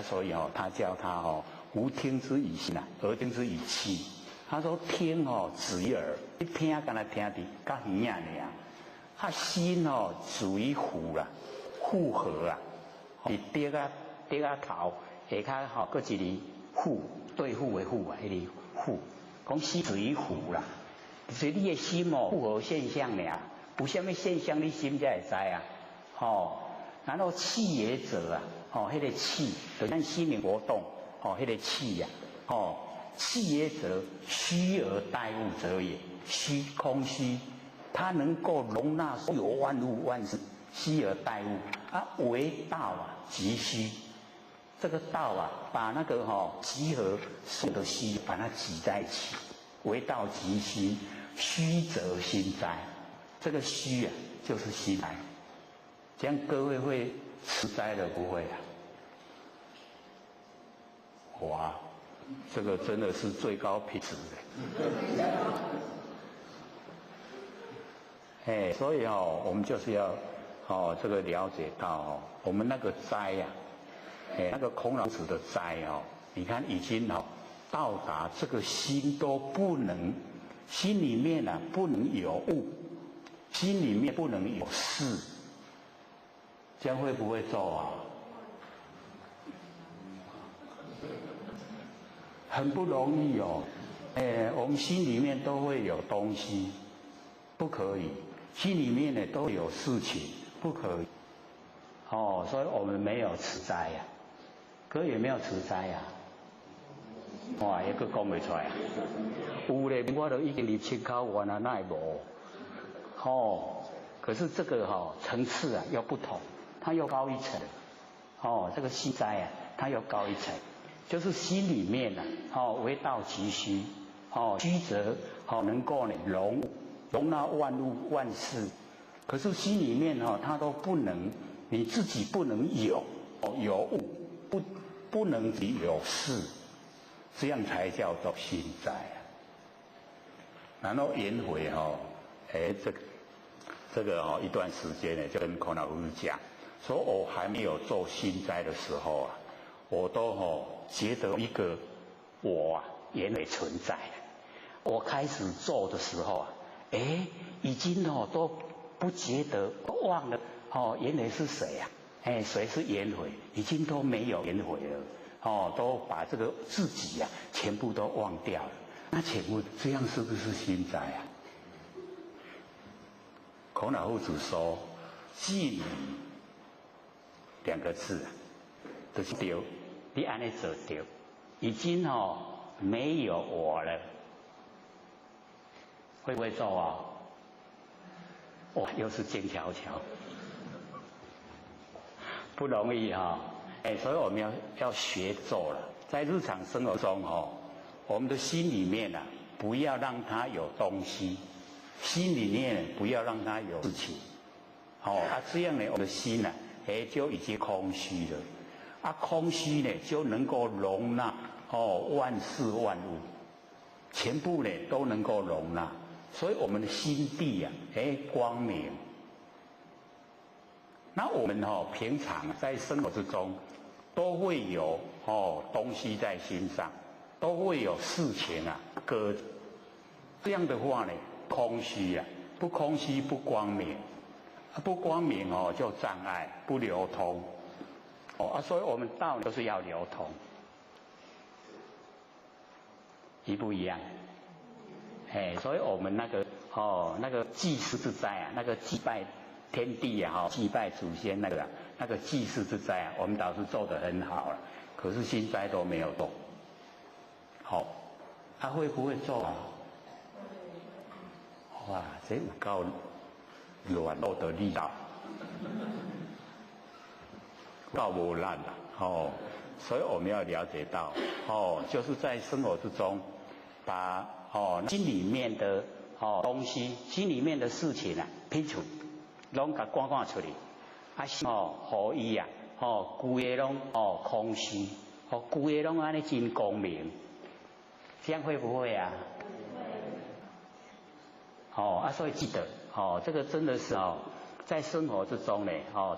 所以他叫他无听之以心啊，而听之以气。他说听止于耳，一听敢若听伫较耳仔尔，心止于腹啦，腹和啊，伫底啊头下骹搁一个腹，对腹的腹啊，迄个腹，讲心止于腹啦。所以你的心复合现象尔，有什么现象你心才会知啊？然后气也者啊，迄个气，就咱心灵活动，迄个气呀，气也者，虚而待物者也，虚空虚，它能够容纳所有万物万事，虚而待物，为道啊，即虚。这个道啊，把那个集合所有的虚，把它挤在一起，为道即虚，虚则心哉。这个虚啊，就是心斋。这样各位会持斋的不会啊？哇，这个真的是最高品质的。所以我们就是要这个了解到我们那个斋啊，那个孔老子的斋你看已经到达这个心都不能，心里面不能有物，心里面不能有事，这样会不会做啊？很不容易我们心里面都会有东西，不可以，心里面呢都有事情，不可以。所以我们没有持斋呀，各位有没有持斋呀？哇，一个讲不出来啊！有咧，我都已经入清口完了，那也无。可是这个层次啊又不同，它又高一层。这个心斋啊，它又高一层。就是心里面为道即虚，虚则能够呢容纳万物万事，可是心里面它都不能，你自己不能有物，不能有事，这样才叫做心斋啊。然后颜回这个一段时间呢，就跟孔老夫子讲，说我还没有做心斋的时候啊，我都觉得一个我颜回存在。我开始做的时候啊，已经都不觉得，忘了颜回是谁啊？谁是颜回？已经都没有颜回了，都把这个自己啊全部都忘掉了。那请问这样是不是心斋啊？孔老夫子说：“敬礼两个字，就是对。你按呢做对，已经没有我了，会不会做啊？哇，又是静悄悄，不容易所以我们要学做了。在日常生活中我们的心里面不要让它有东西，心里面不要让它有事情，这样呢，我们的心就已经空虚了。空虚呢就能够容纳万事万物，全部呢都能够容纳，所以我们的心地光明。那我们平常在生活之中都会有东西在心上，都会有事情搁这样的话呢，空虚不空虚不光明，不光明就障碍不流通。所以我们道就是要流通。一不一样？所以我们那个祭祀之灾啊，那个祭拜天地啊，祭拜祖先那个祭祀之灾啊，我们倒是做得很好了，可是新斋都没有做。好，他会不会做啊？哇，这有够软弱的力道，够无烂了所以我们要了解到就是在生活之中，把心里面的东西，心里面的事情啊，撇除，拢甲赶出去，互伊啊，规个拢空虚，规个拢安尼真光明，这样会不会啊？所以记得这个真的是在生活之中呢，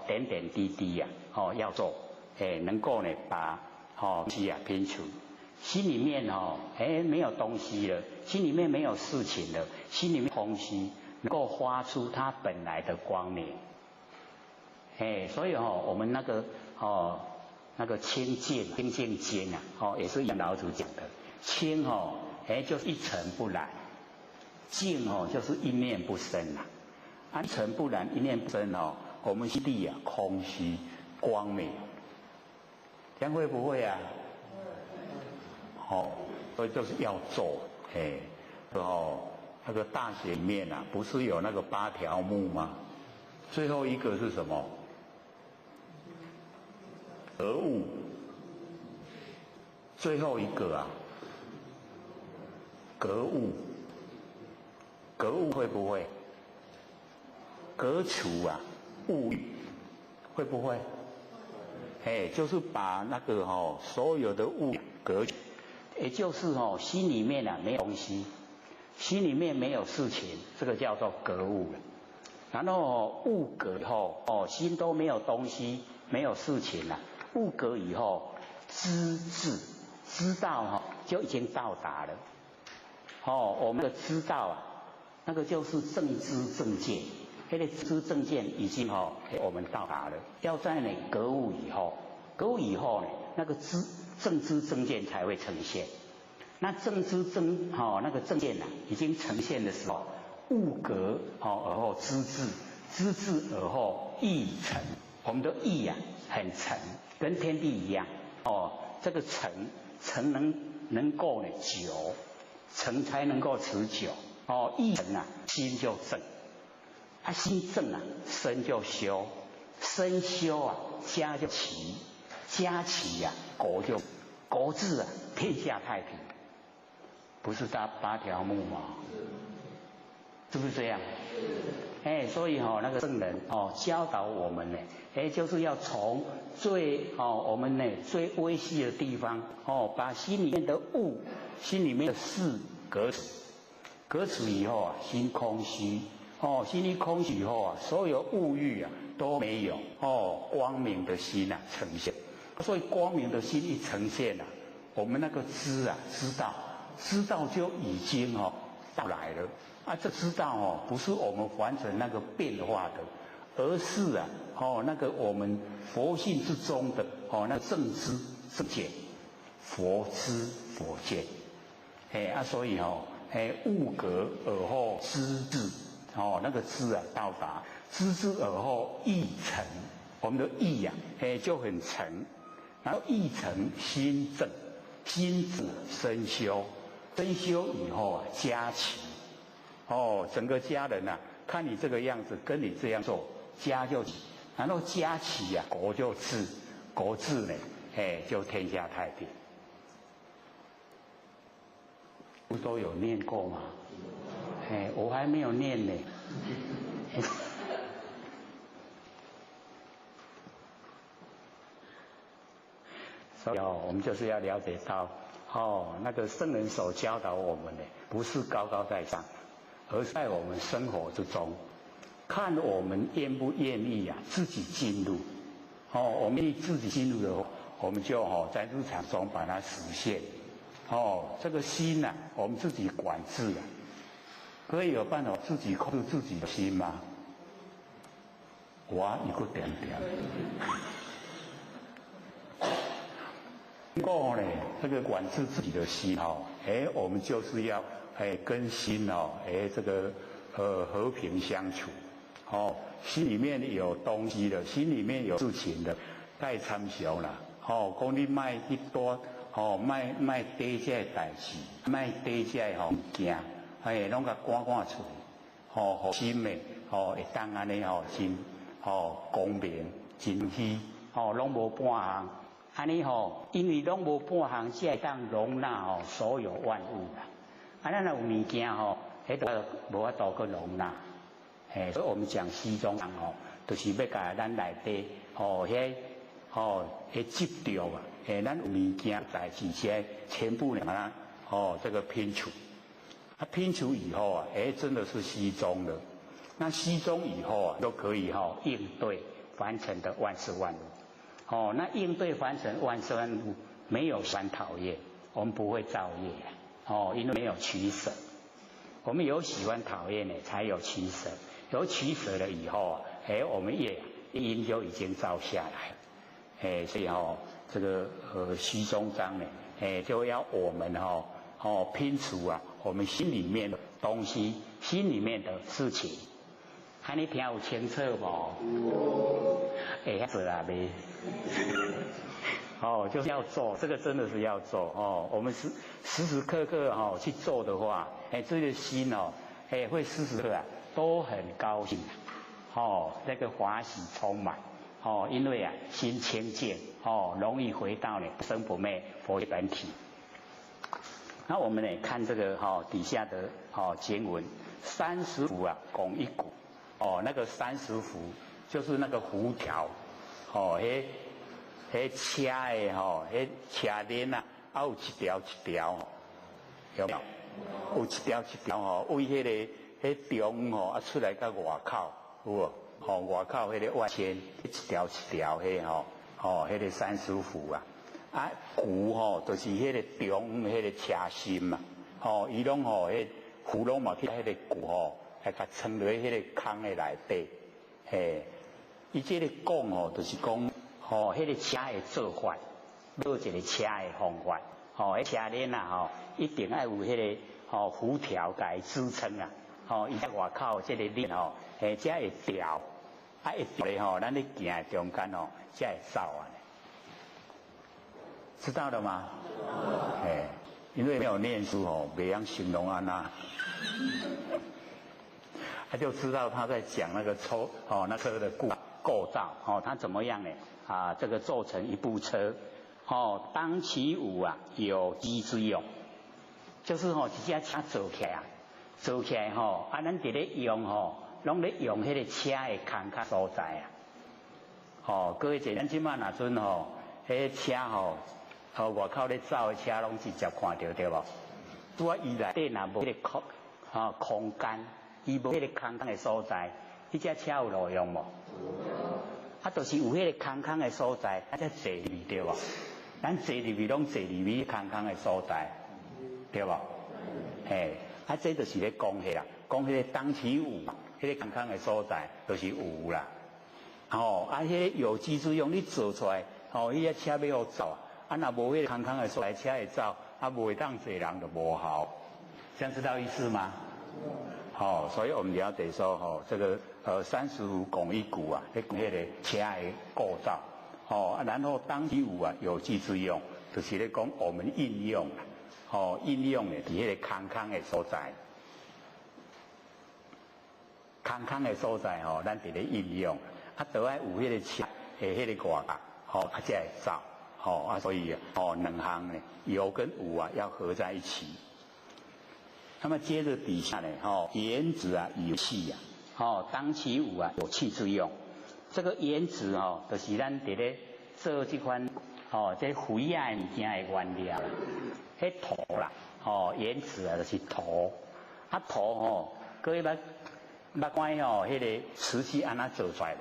点点滴滴呀，要做，能够呢把东西啊拼除，心里面没有东西了，心里面没有事情了，心里面空虚，能够发出它本来的光明。所以我们那个清净经啊，也是老祖讲的，清就是一尘不染。净就是一念不生啦，一尘不染，一念不生我们心地啊空虚光明，这样会不会啊？所以就是要做，那个大学里面啊，不是有那个8条目吗？最后一个是什么？格物。最后一个啊，格物。格物会不会？革除啊，物欲会不会？就是把那个所有的物革除，也就是心里面啊没有东西，心里面没有事情，这个叫做格物了。然后物革以后心都没有东西，没有事情了。物革以后，知至，知道就已经到达了。我们的知道啊。那个就是正知正见，那个知正见已经我们到达了。要在格物以后呢，那个正知正见才会呈现。那正知那个正见已经呈现的时候，物革而后知至，知至而后意诚。我们的意啊很诚，跟天地一样这个诚能够久，诚才能够持久。意诚啊，心就正，心正啊，身就修，身修啊，家就齐，家齐啊，国治啊，天下太平。不是8条目吗？是不是这样？所以那个圣人教导我们呢，就是要从我们呢最微细的地方把心里面的物、心里面的事革除。革除以后啊，心空虚心一空虚以后啊，所有物欲啊都没有光明的心啊呈现。所以光明的心一呈现啊，我们那个知道就已经到来了这知道不是我们完成那个变化的，而是啊那个我们佛性之中的那个正知正见，佛知佛见所以物革而后知至那个知啊到达，知至而后意诚，我们的意啊就很诚，然后意诚心正，心正身修，身修以后啊家齐整个家人啊看你这个样子，跟你这样做，家就齐，然后家齐啊国就治，国治呢就天下太平。不都有念过吗？我还没有念呢。所以我们就是要了解到那个圣人所教导我们的，不是高高在上，而是在我们生活之中，看我们愿不愿意啊自己进入。我们愿意自己进入的话，我们就在日常中把它实现。这个心啊，我们自己管制啊，可以有办法自己控制自己的心吗？我一个点点。不过呢，这个管制自己的心我们就是要跟心这个和平相处，心里面有东西的，心里面有事情的，该参详啦，讲你卖去多，卖底这代志，卖底这物件，拢甲赶出去，互心的，会当安尼真光明真虚，拢无半项。安尼因为拢无半项，才会当容纳所有万物啦。咱若有物件迄个无法度去容纳。所以我们讲西中藏就是要甲咱内底执着啊，咱有物件代志些全部把它这个拼除。拼除以后啊，真的是西中了。那西中以后啊，都可以应对凡尘的万事万物。那应对凡尘万事万物，没有喜欢讨厌，我们不会造业，因为没有取舍。我们有喜欢讨厌的，才有取舍。有取舍了以后啊，我们因就已经造下来，所以这个虚中章呢，就要我们拼除啊，我们心里面的东西，心里面的事情。你听有清楚无？做啊没？就是要做，这个真的是要做我们时时刻刻去做的话，这个心会时时刻都很高兴，那个欢喜充满，因为心清净，容易回到不生不灭佛本体。那我们看这个底下的经文，30幅拱一鼓，那个30幅就是那个辐条，迄车的迄车链啊，有一条一条，有没有？有一条一条为迄个中出来到外口，有无？外口迄个外圈一条一条迄个30幅鼓就是迄个中迄个车心嘛，伊拢迄鼓拢嘛去迄个鼓甲藏落迄个空的内底，伊这个讲就是讲迄个车的做法，做一个车的方法，迄车链一定要有迄个辐条甲伊支撑伊在外口这个链才会调，会调咧咱咧行的中间才会走知道了吗？因为没有念书袂晓形容安那，他就知道他在讲那个车那车的构造它怎么样呢？这个做成一部车当其无有机之用，就是一架车做起来咱伫咧用拢咧用迄个车的空壳所在各位姐，咱即摆若阵迄车外口咧走的车拢直接看到对无？拄伊内底若无迄个空间，伊无迄个空的所在，迄只车有路用无？就是有迄个空的所在，才坐入去对无？咱坐入去拢坐入去空的所在，对无？这就是咧讲迄啦，讲迄个当其有，迄个空的所在就是有啦。迄个有机之用，你做出来，迄只车要好走若无迄个空的所在，车会走，无会当坐人就无效。这样知道意思吗？所以我们了解说这个30幅拱一鼓迄个车的构造然后当其有机之用，就是咧讲我们应用应用咧伫迄个空的所在，空的所在咱伫咧应用都要有迄个车的迄个外壳才会走所以两项呢有跟无要合在一起。那么接着底下呢言子有气当其有气之用。这个言子就是咱伫咧做这款这肥的物件的原料，迄土啦言子就是土土各位捌看迄个瓷器安怎做出来无？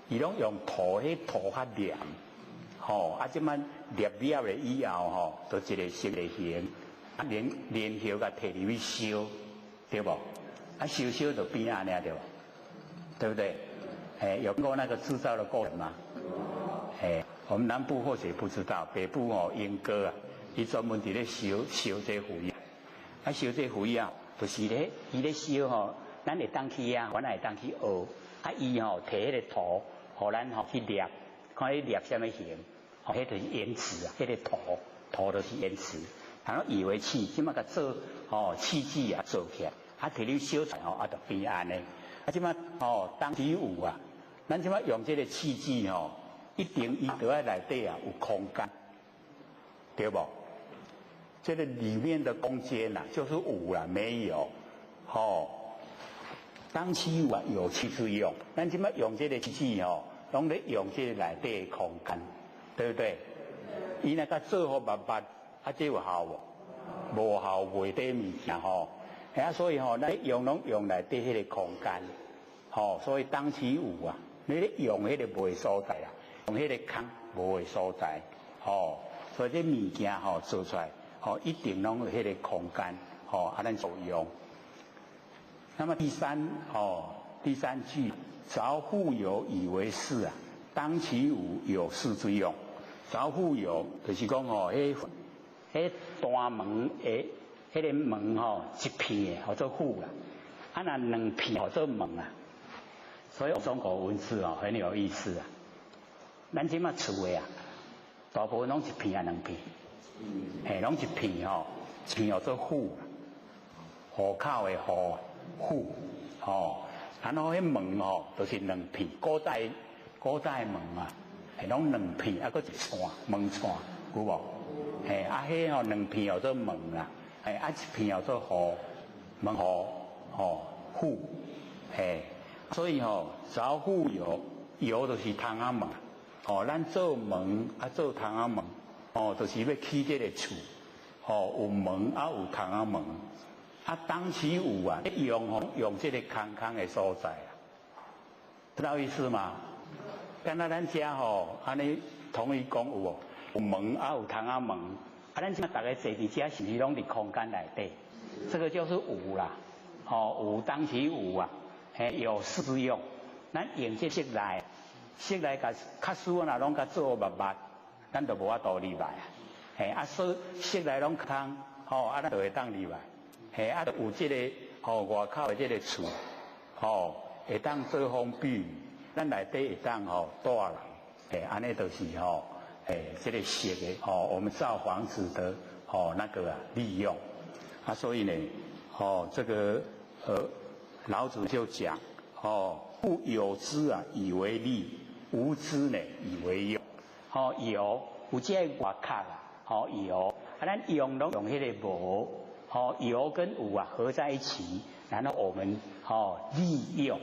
伊拢用土，迄土较黏即摆捏了了以后就一个成个形连叶甲摕入去烧，对不？烧就变安尼对不？对不对？有过那个制造的过程吗？我们南部或许不知道，北部莺歌伊专门伫咧烧这灰啊，啊烧这灰啊，就是咧伊咧烧吼，咱会当去啊，咱会当去学，啊伊吼摕迄个土，互咱吼去捏，看伊捏什么形，吼，迄就是岩瓷啊，迄个土就是岩瓷，然后以为器，即马甲做吼器具啊做起来，啊摕你烧出来吼，啊就变安尼，啊即马吼当时有啊，咱即马用这个器具吼，一定伊倒在内底啊有空间，对不？这个里面的空间呐、啊，就是有啦，没有，吼。当时有啊，有器具用，咱即马用这个器具吼，拢咧用这个内底的空间，对不对？伊那个做好密密，啊，这有效无？无效，袂得物件吼。啊，所以吼，咱用拢用内底迄个空间，吼，所以当时有啊，你咧用迄个袂所在啦，用迄个空无的所在，吼，所以这物件吼做出来，吼一定拢有迄个空间，吼，啊，咱所用。那么第三句，凿户有以为室啊，当其无有室之用。凿户有就是讲吼，迄大门诶，迄个门吼一片叫做户啦，啊那两片叫做门啊。所以中国文字哦很有意思啊。咱即马厝诶啊，大部分拢一片啊两片，拢一片吼，一片叫做户，户口诶户。户，然后迄门就是两片，古代门啊，系拢两片，啊，搁一串门串，有无？迄两片叫做门啊，啊一片叫做户，门户，户，所以凿户有就是窗仔门，咱做门啊做窗仔门，就是要起这个厝，有门啊有窗仔门。啊，当时有啊，用这个空的所在啊，知道意思吗？敢若咱遮安尼统一讲有无？有门啊，有窗仔门，啊，咱现在大家坐伫遮是不是拢伫空间内底？这个就是有啦，有当时有啊，有室用，咱用这室内甲较输啊，拢甲做密密，咱就无法度入来啊，所室内拢空，啊，咱就会当入来。啊，有这个外口的这个厝，会当做方便，咱内底会当住人，安尼就是这个式的我们造房子的那个利用，啊，所以呢，这个老子就讲，故有之啊以为利，无之呢以为用，有这个外壳啊，有，啊，咱用拢用迄个无。有跟无啊合在一起，然后我们利用，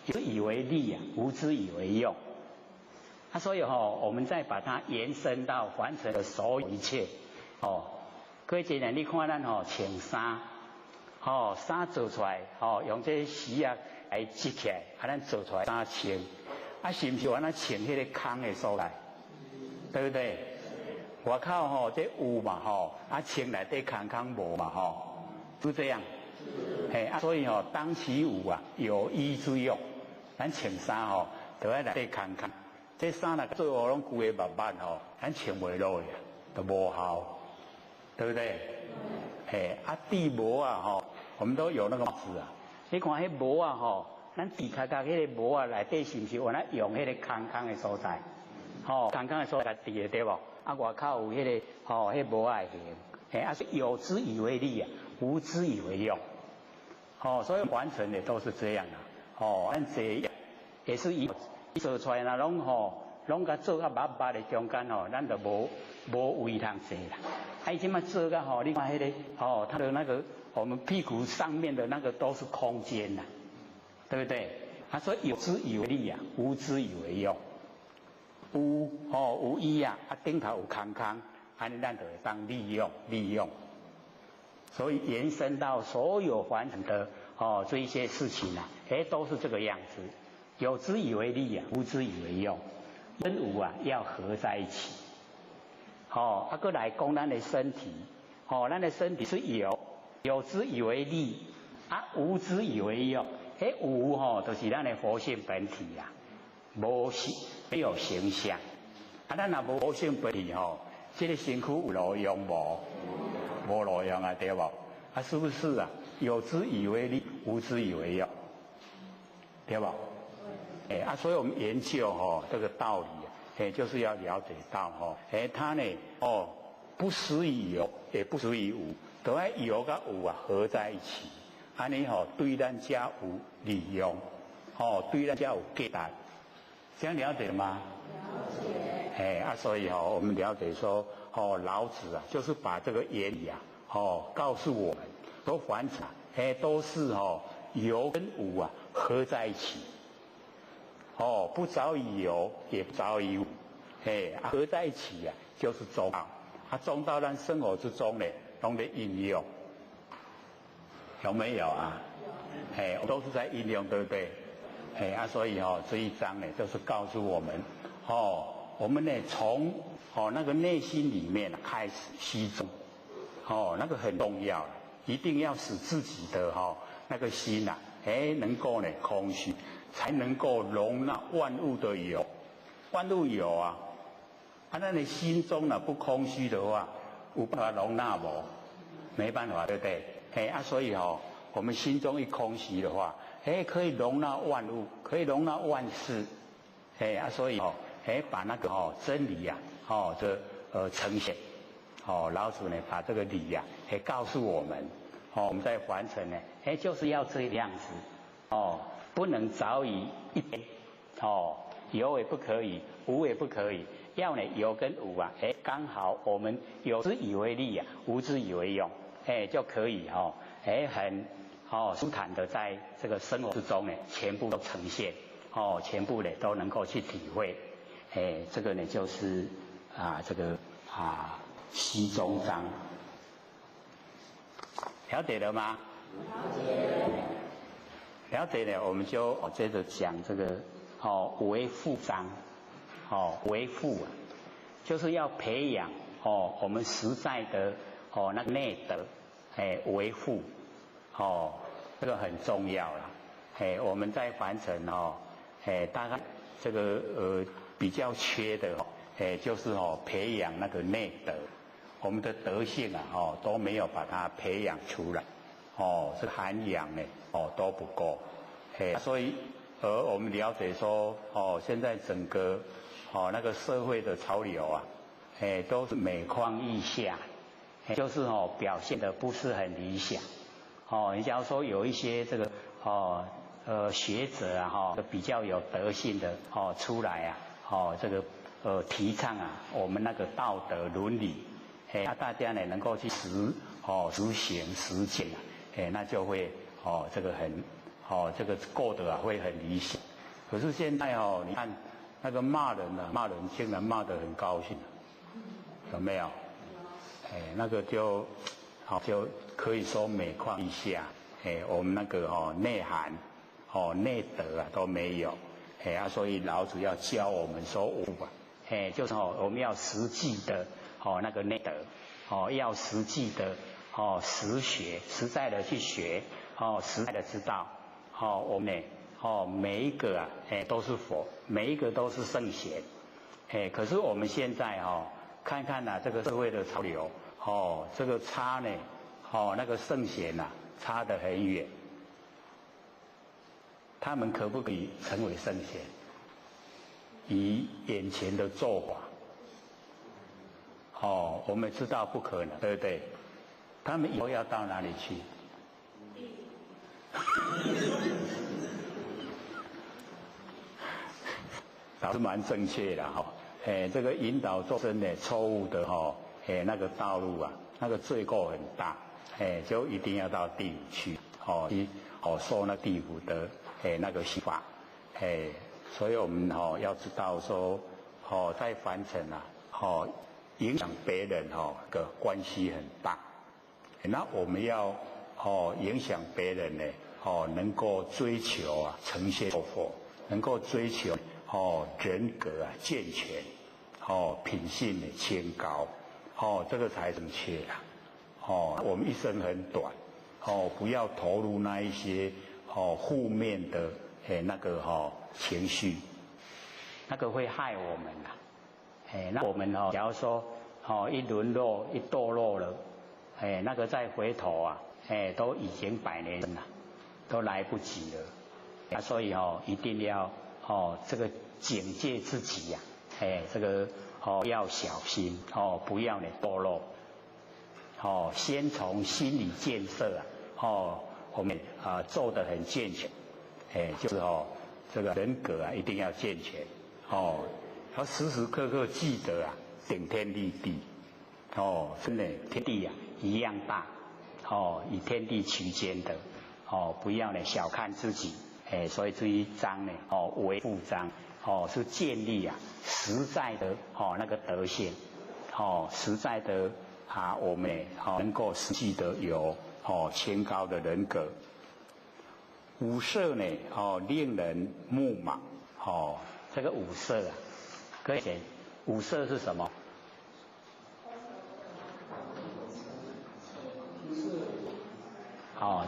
就是以为利啊，无之以为用。所以我们再把它延伸到完成的所有一切。各位姐妹，你看咱穿衫，衫做出来，用这丝啊来织起来，咱做出来衫穿，是不是我那穿迄个空的所在，对不对？外口这有嘛穿内底空无嘛就这样，所以当其有啊有衣之用，咱穿衫就在内底空，这衫若做好拢规个密密咱穿袂落去，就无效，对不对？地膜啊我们都有那个帽子啊，你看迄膜啊咱地卡卡迄个膜啊内底是不是有咱用迄个空的所在？空的所在地的对无？啊，外口有迄个迄无爱形，是有之以为利啊，无之以为用，所以完成的都是这样啊，咱这也是做出来啦，拢甲做甲密密的中间咱就无位通坐啦。伊即马做甲你看迄个它的那个我们屁股上面的那个都是空间呐，对不对？所以有之以为利啊，无之以为用。有衣啊，顶头有空，安尼咱就会当利用，所以延伸到所有完成的这一些事情啊，都是这个样子，有之以为利啊，无之以为用，跟无啊要合在一起。过来讲咱的身体，咱的身体是有之以为利，无之以为用。无就是咱的活性本体啦，没有形象。咱若无活性本体这个身躯有路用无？无路用啊，对不？啊，是不是啊？有之以为利，无之以为用，对不？所以我们研究这个道理就是要了解到它呢不施于有，也不施于无，都要有跟无合在一起，安尼对咱家有利用，对咱家有价值，这样了解吗？了解。所以我们了解说老子就是把这个原理告诉我们，说凡尘都是有跟无合在一起。不着于有，也不着于无，合在一起就是中道。中道咱生活之中呢，拢在应用，有没有啊？都是在应用，对不对？所以这一章呢，就是告诉我们，我们呢从那个内心里面开始吸收，那个很重要，一定要使自己的那个心能够呢空虚。才能够容纳万物的有，万物有那你心中不空虚的话，有办法容纳无？没办法，对不对？所以我们心中一空虚的话，可以容纳万物，可以容纳万事，所以把那个真理呈现，老子呢把这个理告诉我们，我们在凡尘呢，就是要这样子，不能着于一边，有也不可以，无也不可以，要呢有跟无刚好我们有之以为利无之以为用，就可以很舒坦的在这个生活之中呢，全部都呈现，全部呢都能够去体会，这个呢就是这个西中章，了解了吗？了解。了解呢，我们就接着讲这个为父章，为父就是要培养我们实在的那个内德，为父，这个很重要了。我们在凡尘大概这个比较缺的就是培养那个内德，我们的德性都没有把它培养出来。这涵养呢都不够，所以我们了解说现在整个那个社会的潮流都是每况愈下，就是表现的不是很理想。你假如说有一些这个学者比较有德性的出来这个提倡我们那个道德伦理，大家呢能够去实行实践那就会这个很这个过得会很理想。可是现在你看那个骂人竟然骂得很高兴，有没有？那个就可以说每况愈下，我们那个内涵内德都没有，所以老子要教我们说就是我们要实际的那个内德，要实际的实学，实在的去学，实在的知道，我们呢每一个都是佛，每一个都是圣贤，可是我们现在看看这个社会的潮流，这个差呢那个圣贤差得很远，他们可不可以成为圣贤？以眼前的做法，我们知道不可能，对不对？他们以后要到哪里去？倒是蛮正确的这个引导众生的错误的那个道路那个罪过很大，就一定要到地府去受那地府的那个刑罚，所以我们要知道说在凡尘影响别人的关系很大。那我们要影响别人呢能够追求成仙成佛，能够追求人格健全，品性的清高，这个才正确啦。我们一生很短，不要投入那一些负面的那个情绪，那个会害我们那我们假如说一沦落一堕落了，那个再回头啊，都已经100年了，都来不及了。所以一定要这个警戒自己呀，这个要小心不要呢堕落。先从心理建设我们做得很健全，就是这个人格一定要健全，要时时刻刻记得顶天立地，真的天地一样大，以天地取间的，不要呢小看自己，所以这一章呢为父章，是建立实在的那个德性，实在的我们能够实际的有清高的人格。五色呢令人目盲，这个五色各位写五色是什么？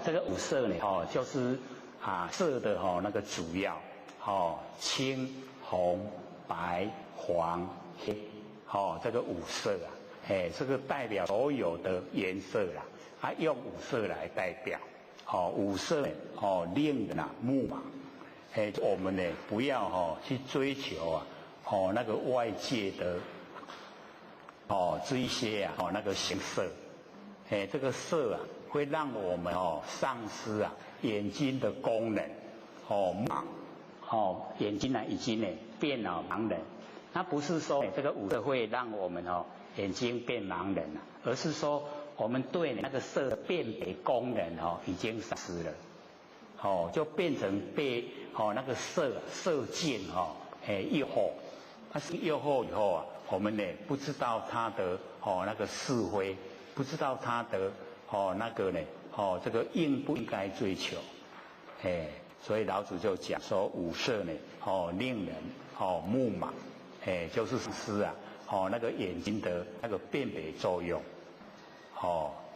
这个五色呢就是色的那个主要青红白黄黑，这个五色这个代表所有的颜色啦，用五色来代表。五色令人目盲，我们呢不要去追求那个外界的这一些那个形色，这个色会让我们丧失眼睛的功能，盲，眼睛已经呢变了盲人。那不是说这个五色会让我们眼睛变盲人了，而是说我们对那个色的辨别功能已经丧失了，就变成被那个色见诱惑，但是诱惑以后我们呢不知道它的那个是非，不知道它的那个呢这个应不应该追求，所以老子就讲说五色呢令人目盲，就是丧失那个眼睛的那个辨别作用。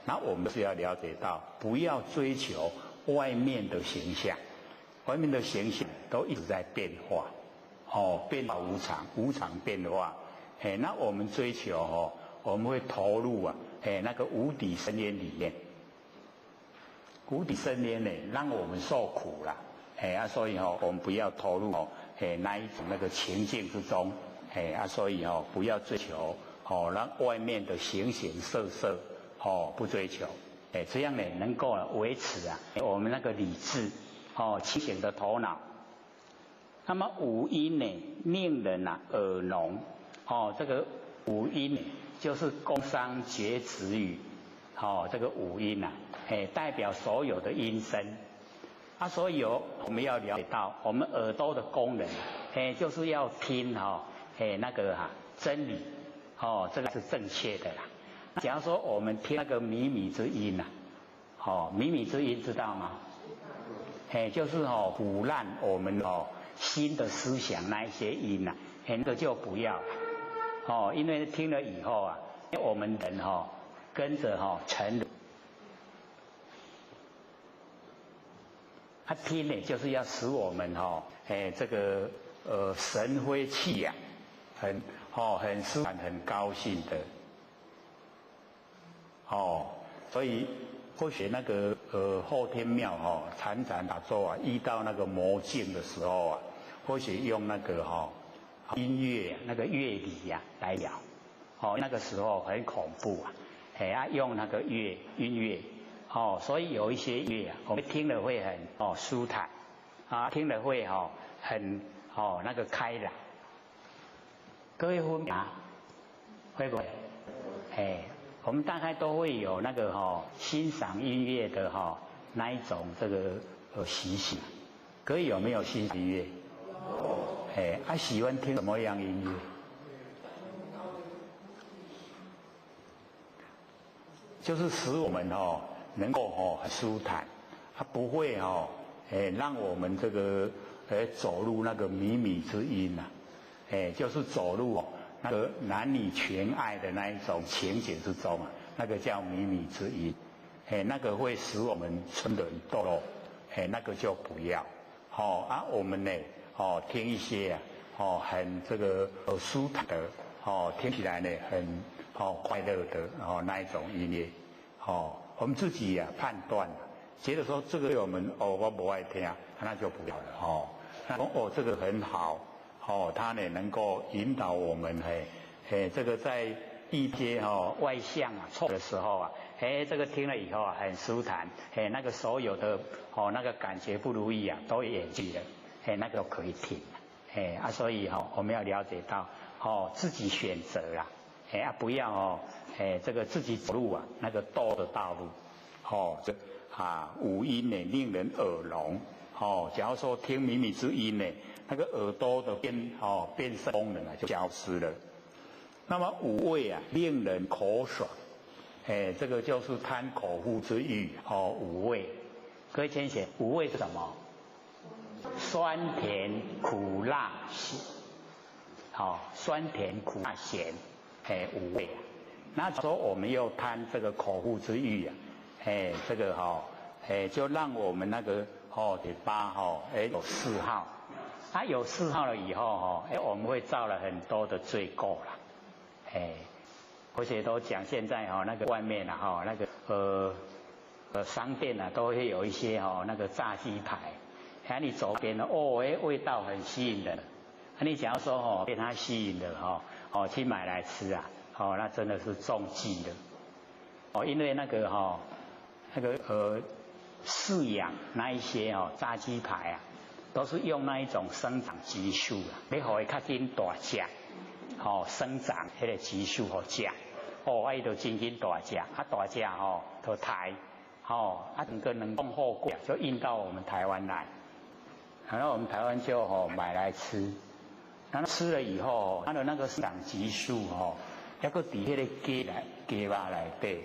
那我们是要了解到，不要追求外面的形象，外面的形象都一直在变化，变化无常，无常变化，那我们追求我们会投入那个无底深渊里面，无底深渊呢让我们受苦了，所以我们不要投入那一种那个情境之中，所以不要追求让外面的形形色色不追求，这样呢能够维持我们那个理智清醒的头脑。那么五音呢令人耳聋，这个五音就是工商角徵羽，这个五音代表所有的音声。所以我们要了解到，我们耳朵的功能就是要听那个真理，这个是正确的啦。假如说我们听那个靡靡之音靡靡之音知道吗？就是腐烂我们新的思想那一些音那个就不要因为听了以后我们人跟着沉沦。听呢就是要使我们这个神辉气扬，很舒坦很高兴的。所以或许那个后天庙常常打坐遇到那个魔境的时候或许用那个音乐那个乐理来聊，那个时候很恐怖用那个音乐所以有一些乐我们听了会很舒坦听了会很那个开朗。各位分别会不会？我们大概都会有那个欣赏音乐的那一种这个习性。各位有没有欣赏音乐？喜欢听什么样音乐？就是使我们能够很舒坦，它不会让我们这个走入那个靡靡之音就是走入那个男女情爱的那一种情景之中那个叫靡靡之音，那个会使我们沉沦堕落，那个就不要。我们呢听一些很这个舒坦的听起来呢很快乐的那一种音乐，我们自己判断，觉得说这个对我们我不爱听，那就不要了那这个很好，它呢能够引导我们这个在一些外向错的时候这个听了以后很舒坦，那个所有的那个感觉不如意都掩去了，那个可以停所以我们要了解到自己选择啦，不要这个自己走路那个多的道路，五音呢令人耳聋，假如说听靡靡之音呢，那个耳朵的辨识功能就消失了。那么五味令人口爽，这个就是贪口腹之欲五味。各位先写五味是什么？酸甜苦辣咸，酸甜苦辣咸，五味那说我们又贪这个口腹之欲这个就让我们那个嘴巴有嗜好，有嗜好了以后我们会造了很多的罪过了。而且都讲现在那个外面那个商店都会有一些那个炸鸡排，你走边了味道很吸引人，你假如说被它吸引了去买来吃那真的是中计了因为那个饲养那一些炸鸡排都是用那一种生长激素要让它较紧大只生长迄个激素吃伊就真紧大只大只就抬整个冷冻货柜就运到我们台湾来，然后我们台湾就买来吃，然后吃了以后它的那个生长激素要个底下的鸡巴来对，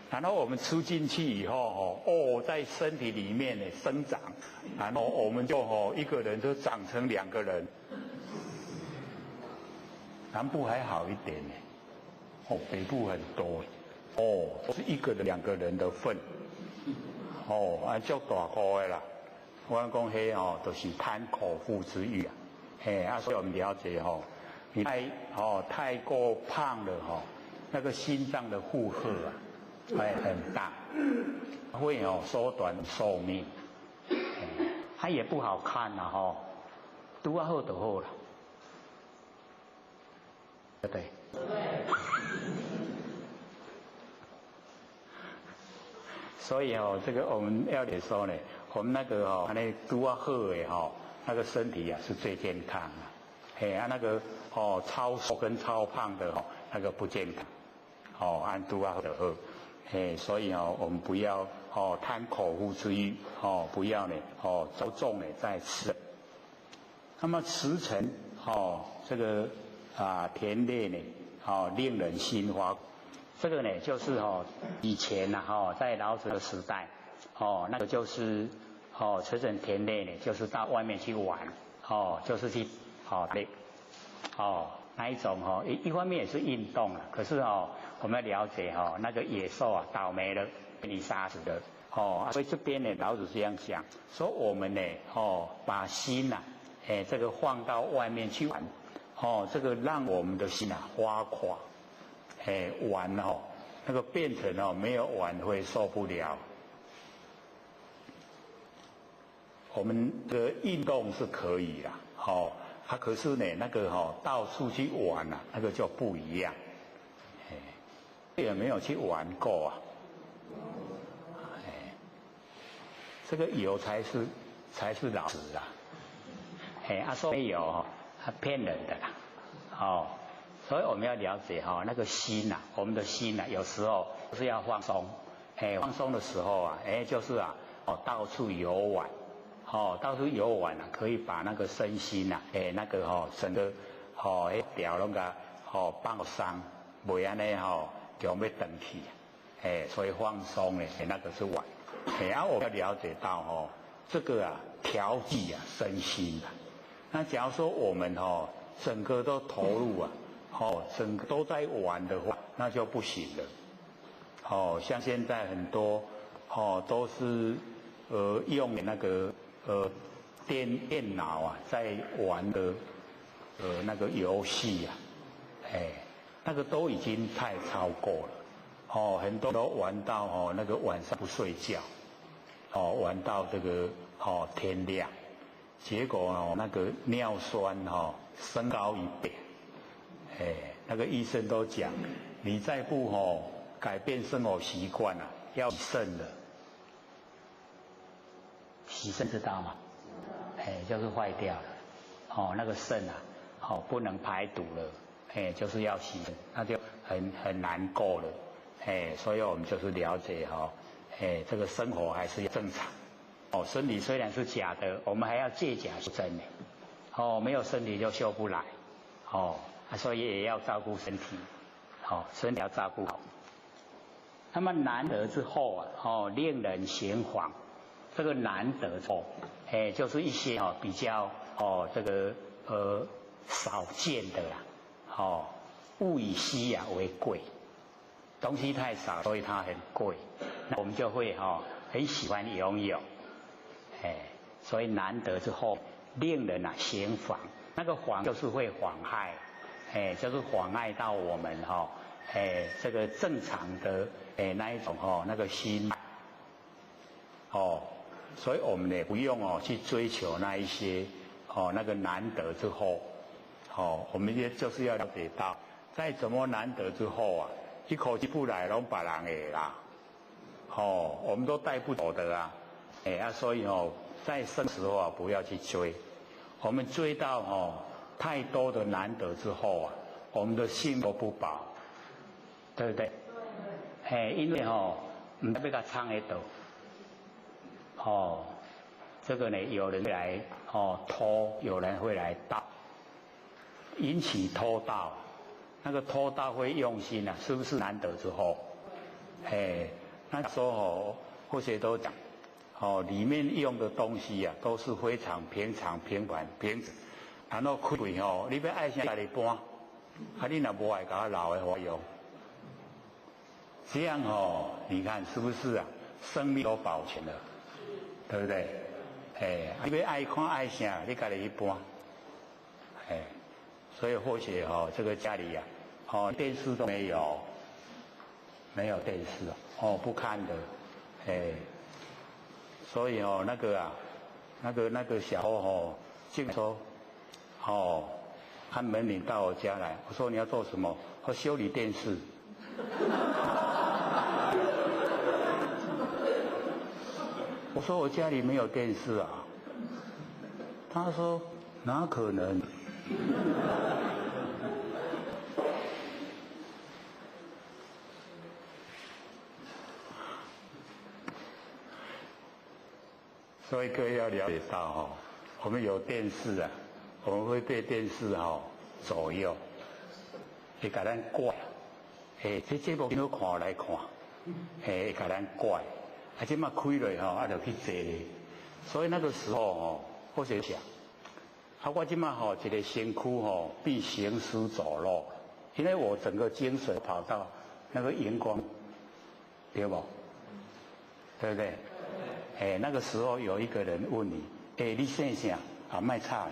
然后我们吃进去以后在身体里面呢生长，然后我们就一个人就长成2个人。南部还好一点呢，北部很多都是1个人2个人的份足大颗的啦。我讲迄就是贪口腹之欲所以我们了解你太过胖了那个心脏的负荷很大，会缩短寿命，它也不好看拄好就好了。对不对？所以这个我们要得说呢，我们那个那拄好的那个身体是最健康的，那个超瘦跟超胖的那个不健康，按拄好就好，所以我们不要贪口腹之欲，不要呢着重呢在吃。那么驰骋这个田猎呢令人心花，这个呢就是以前在老子的时代那个就是驰骋田猎呢就是到外面去玩就是去猎那一种一方面也是运动了，可是我们要了解那个野兽倒霉了被你杀死的所以这边呢老子这样想说我们呢把心这个放到外面去玩这个让我们的心花垮玩那个变成没有玩会受不了。我们的运动是可以啦可是呢那个到处去玩那个就不一样有没有去玩过这个有才是老实说没有骗人的啦所以我们要了解那个心我们的心有时候是要放松放松的时候就是到处游玩到处游玩可以把那个身心那个整个调那个放松，不然呢就要回去所以放松呢那个是玩我们要了解到这个调剂身心那假如说我们整个都投入整个都在玩的话那就不行了像现在很多都是用那个电脑在玩的那个游戏那个都已经太超过了。哦，很多都玩到哦那个晚上不睡觉，哦玩到这个哦天亮，结果哦那个尿酸哦升高1倍，那个医生都讲，你再不哦改变生活习惯啊，要洗肾了。洗肾知道吗？就是坏掉了，哦那个肾啊，哦不能排毒了，就是要洗肾，那就很难过了。所以我们就是了解哈，这个生活还是要正常。哦，身体虽然是假的，我们还要借假修真呢。哦，没有身体就修不来。哦，所以也要照顾身体。哦，身体要照顾好。那么难得之后啊，哦，令人行妨。这个难得之后，就是一些哦比较哦这个少见的啦。哦，物以稀呀为贵。东西太少，所以它很贵，那我们就会很喜欢拥有，所以难得之后，令人行妨，那个妨就是会妨害，就是妨碍到我们这个正常的那一种那个心，所以我们也不用去追求那一些那个难得之后，我们也就是要了解到，在怎么难得之后啊。一口气不来，拢别人的啦，我们都带不走的啊，所以在生时候不要去追，我们追到太多的难得之后啊，我们的心都不保，对不对？因为唔知要甲藏喺度，这个呢，有人会来偷，有人会来盗，引起偷盗。那个偷盗会用心啊，是不是难得之后？那时候或许都讲，里面用的东西啊，都是非常平常、平凡、平直。然后开会你要爱心家己搬，你若无爱甲老的花用，这样你看是不是啊？生命都保全了，对不对？你要爱看爱啥，你家己去搬，所以或许这个家里电视都没有，没有电视不看的，所以那个啊，那个小伙竟说，按门铃到我家来，我说你要做什么？我修理电视。我说我家里没有电视啊。他说哪可能？所以各位要了解到我们有电视啊，我们会被电视左右，会给咱怪，这节目你看来看，会给咱怪，这么开了就去坐咧，所以那个时候我就想，我这么一个身躯必行尸走肉，因为我整个精神跑到那个荧光，对不？对不对？那个时候有一个人问你，你姓啥？卖差了。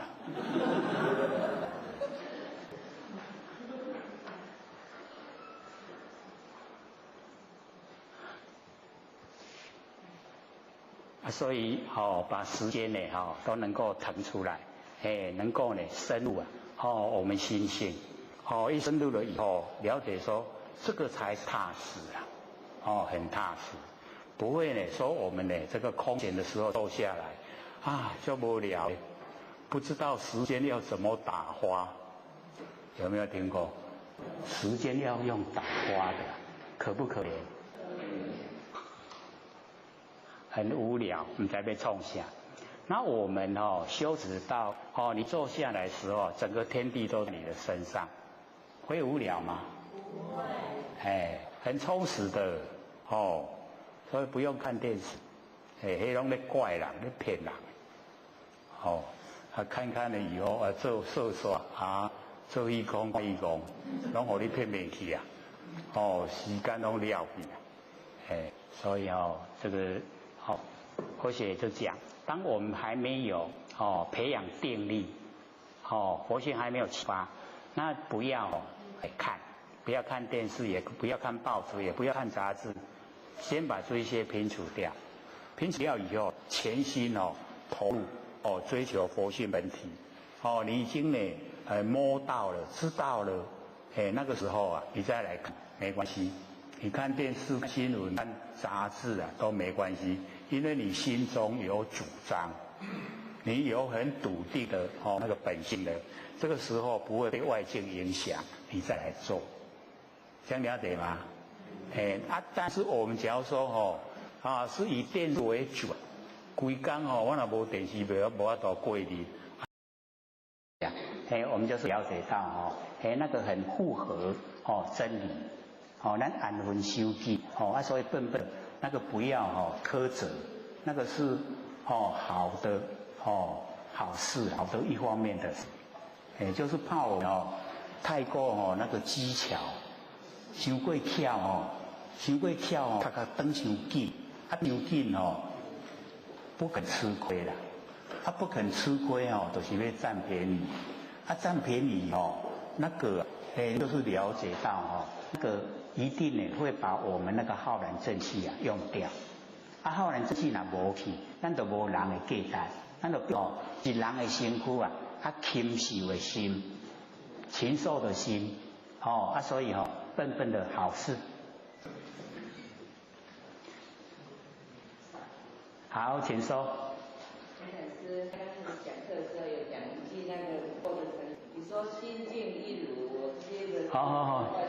所以把时间呢都能够腾出来，能够呢深入我们心性，一深入了以后，了解说这个才是踏实啊，很踏实。不会呢，说我们呢这个空闲的时候坐下来就无聊，不知道时间要怎么打发，有没有听过？时间要用打发的，可不可怜？很无聊，你才被冲下。那我们修持到你坐下来的时候，整个天地都在你的身上，会无聊吗？不会。很充实的所以不用看电视，迄拢咧怪人，咧骗人，看看了以后做色刷做义工，拢互你骗骗去啊，时间拢了去，所以这个或许就讲，当我们还没有培养定力，佛性还没有启发，那不要来看，不要看电视，也不要看报纸，也不要看杂志，先把这些摒除掉。摒除掉以后，全心投入追求佛性本体。你已经呢摸到了，知道了，那个时候啊，你再来看没关系。你看电视新闻、看杂志啊都没关系，因为你心中有主张，你有很笃定的那个本性的，这个时候不会被外境影响，你再来做，这样了解吗？但是我们假如说是以电视为主，规工我若无电视无法度过日。我们就是了解到那个很符合真理。咱安分守己所以笨笨那个不要苛责，那个是好的好事，好的一方面的，就是怕我们太过那个技巧，伤过跳伤过跳他个登伤紧，伤紧不肯吃亏啦，不肯吃亏就是要占便宜，占便宜那个就是了解到那个。一定呢会把我们那个浩然正气用掉，浩然正气若无去，咱就无人的价值，咱就是人的身躯禽兽的心，禽兽的心，所以笨笨的好事。好，请说。陈老师刚刚讲课的时候有讲一句那个过的成语，你说心静一如。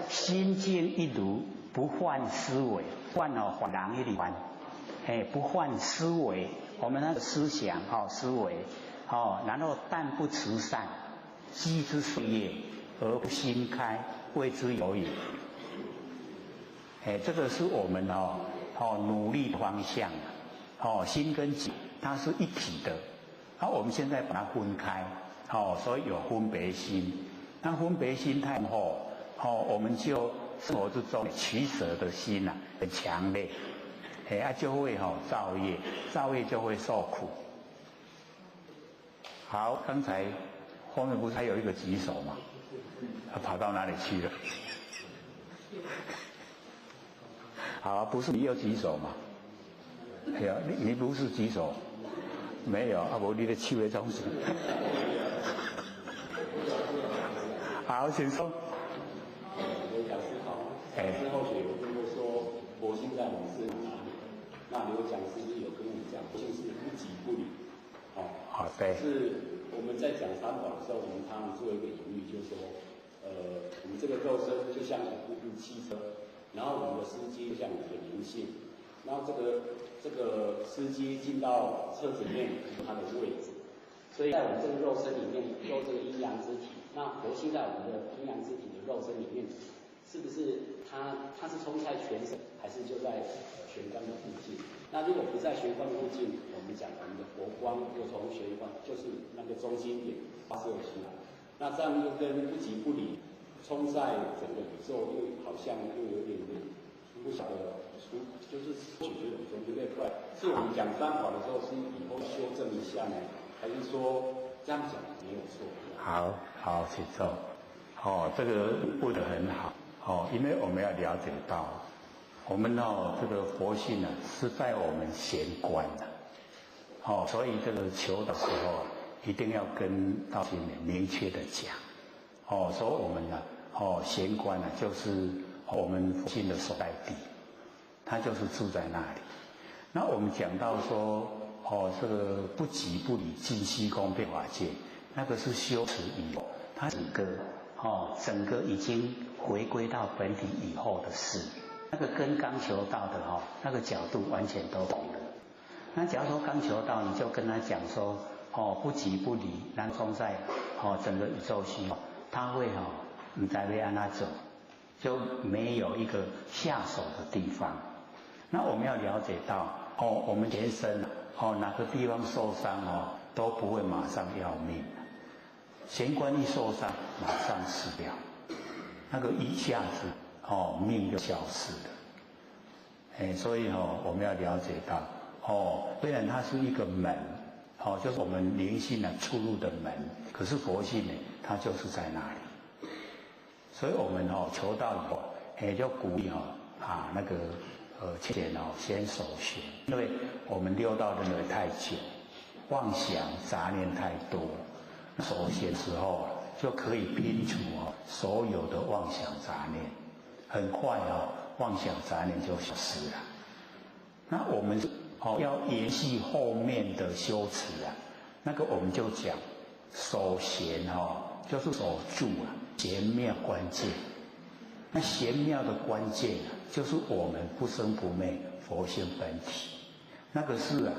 心静一如，不患思维，患人一里患，不患思维，我们那个思想思维，然后但不慈善，积之岁月而不心开，谓之有也。这个是我们努力的方向，心跟己它是一体的，我们现在把它分开，所以有分别心。那分别心太厚，我们就生活之中取舍的心很强烈，就会造业，造业就会受苦。好，刚才后面不是还有一个举手吗？他跑到哪里去了？好，不是你有举手吗？你不是举手，没有无你的手的东西。好，请说。刘讲师好，之后学有跟我说，佛性在我们身哪里？那刘讲师有跟我们讲，佛性是不即不离。好，对。是我们在讲三宝的时候，我们常常做一个隐喻，就是说，我们这个肉身就像一部汽车，然后我们的司机就像一个灵性，然后这个司机进到车子里面有它的位置，所以在我们这个肉身里面有这个阴阳之体。那佛性在我们的阴阳之体的肉身里面，是不是它是冲在全身，还是就在玄关的附近？那如果不在玄关附近，我们讲我们的佛光又从玄关就是那个中心点发射出来，那这样又跟不即不离，冲在整个宇宙又好像又有点不晓得就是取决于中间那块。是我们讲三宝的时候，是以后修正一下呢，还是说这样讲没有错？好，请坐。这个问得很好。因为我们要了解到，我们这个佛性是在我们玄关的。所以这个求的时候，一定要跟道心明确的讲。说我们玄关就是我们佛性的所在地，它就是住在那里。那我们讲到说，这个不即不离，尽虚空变法界。那个是修持以后，它整个已经回归到本体以后的事，那个跟刚求道的那个角度完全都同了。那假如说刚求道，你就跟他讲说不即不离，然后冲在整个宇宙虚，他会不知道要按哪走，就没有一个下手的地方。那我们要了解到我们全身哪个地方受伤都不会马上要命。玄关一受伤，马上死掉，那个一下子命就消失了。所以我们要了解到虽然它是一个门就是我们灵性出入的门，可是佛性它就是在那里。所以我们求道以后，就鼓励前先守闲，因为我们六道轮回太久，妄想杂念太多，守闲时候就可以摒除所有的妄想杂念，很快妄想杂念就消失了。那我们要延续后面的修持啊，那个我们就讲守闲就是守住闲妙关键。那玄妙的关键就是我们不生不灭佛性本体，那个是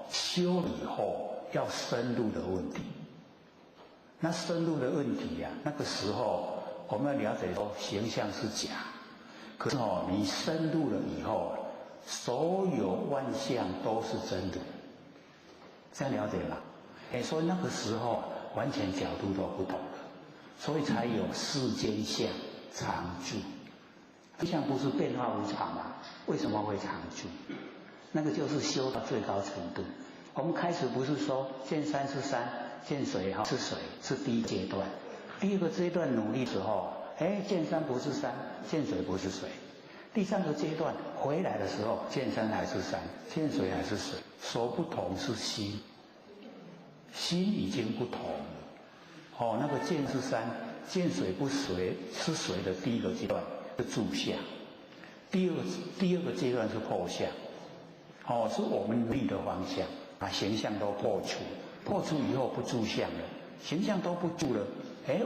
修以后要深入的问题。那深入的问题那个时候我们要了解说形象是假，可是你深入了以后，所有万象都是真的，这样了解吗？所以那个时候完全角度都不同了，所以才有世间相常住。相不是变化无常吗？为什么会常住？那个就是修到最高程度。我们开始不是说见山是山，见水是水，是第一阶段。第二个阶段努力之后，见山不是山，见水不是水。第三个阶段回来的时候，见山还是山，见水还是水，所不同是心，心已经不同了。那个见是山，见水不水是水的第一个阶段是住相，第二个阶段是破相，是我们努力的方向，把形象都破除，破除以后不住相了，形象都不住了，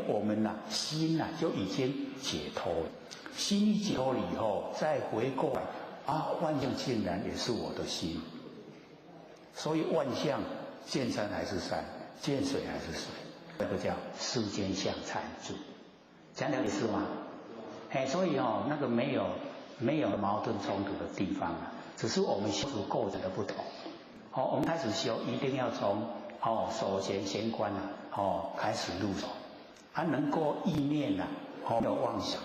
我们心就已经解脱了。心一解脱了以后，再回过来万象竟然也是我的心，所以万象见山还是山，见水还是水，那个叫世间相常住，这样了解是吗？所以那个没有矛盾冲突的地方只是我们修持构成的不同。我们开始修一定要从守闲闲观开始入手，能够意念没有妄想，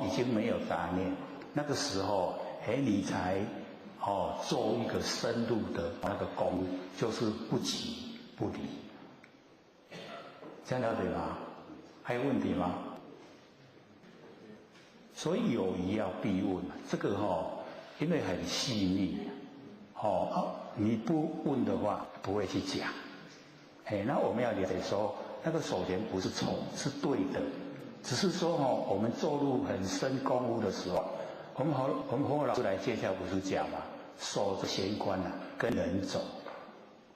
已经没有杂念，那个时候你才做一个深入的那个功，就是不急不离，这样了解吗？还有问题吗？所以有疑要必问，这个因为很细腻，你不问的话不会去讲。那我们要了解说，那个守闲不是错，是对的，只是说我们做入很深功夫的时候，我们和老师来介绍不是讲嘛，守着闲观跟人走，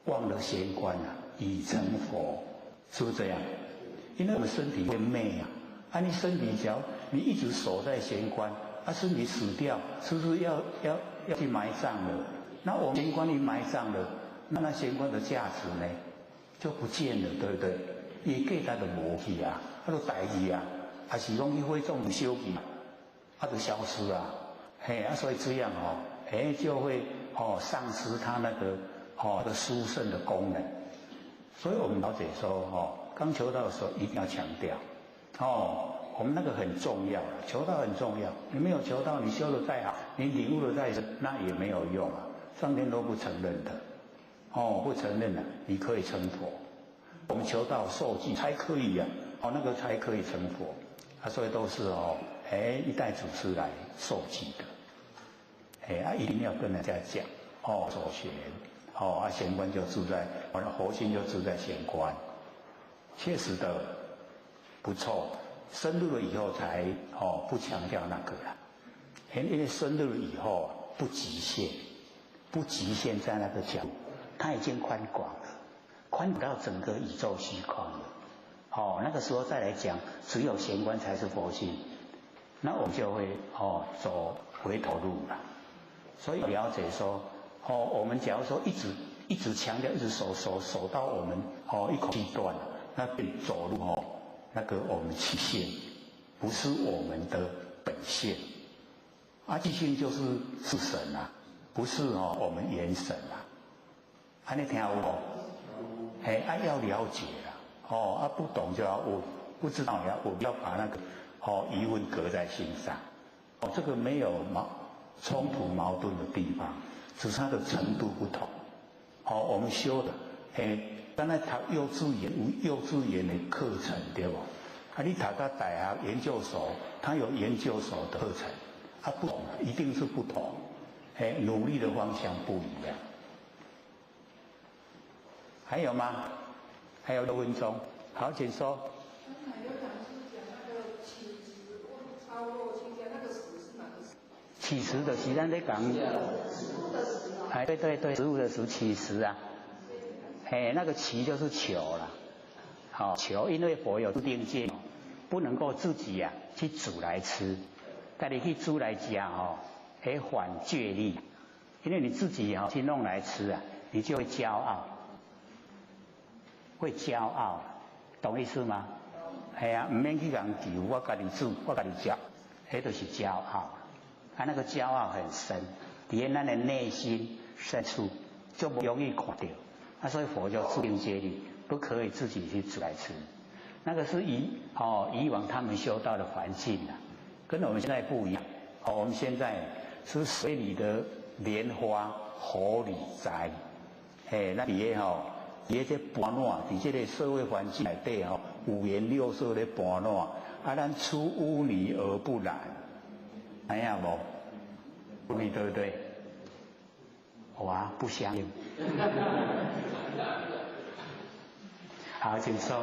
忘了闲观已成佛，是不是这样？因为我们身体会昧你身体只要你一直守在闲观，身体死掉，是不是要去埋葬了？那我们闲观一埋葬了，那闲观的价值呢就不见了，对不对？也给它的无去就代志还是讲去火种烧去就消失所以这样就会丧失它那个殊胜的功能。所以我们了解说刚求道的时候一定要强调我们那个很重要，求道很重要。你没有求道，你修得再好，你领悟得再深，那也没有用上天都不承认的不承认你可以成佛。我们求道受记才可以那个才可以成佛所以都是一代祖师来受记的一定要跟人家讲守闲闲观就住在活心就住在闲观，确实的不错。深入了以后才不强调那个了，因为深入了以后不极限，不极限在那个角度，它已经宽广了，宽广到整个宇宙虚空了。那个时候再来讲，只有闲观才是佛性，那我们就会走回头路了。所以了解说我们假如说一直强调，一直守到我们一口气断了，那便走路那个我们气性不是我们的本性气性就是神不是我们元神你听有要了解不懂就要问，不知道要问，要把那个疑问搁在心上这个没有冲突矛盾的地方，只是它的程度不同我们修的刚才读幼稚园的课程对不？啊，你读到大学研究所，他有研究所的课程，啊，不同，一定是不同，努力的方向不一样。还有吗？还有6分钟，好，请说。刚才有讲是讲那个起时超过期间，那个时是哪个时？起时的时，咱在讲。食物的食哦。哎，对对对，食物的食起时啊。那个起就是求了。好，求，因为佛有自定界，不能够自己去煮来吃，但你去煮来吃反觉力，因为你自己去弄来吃你就会骄傲，会骄傲，懂意思吗？唔免去人求，我家己煮，我家己食，那就是骄傲，那个骄傲很深，在咱的内心深处就不容易看到，所以佛就自定界力。不可以自己去煮来吃，那个是以往他们修道的环境跟我们现在不一样。我们现在是水里的莲花、火里栽，那底下这搬烂，在这个社会环境内底五颜六色的搬烂，咱出污泥而不染，哎呀无？对不对？哇，不相应。好，请说。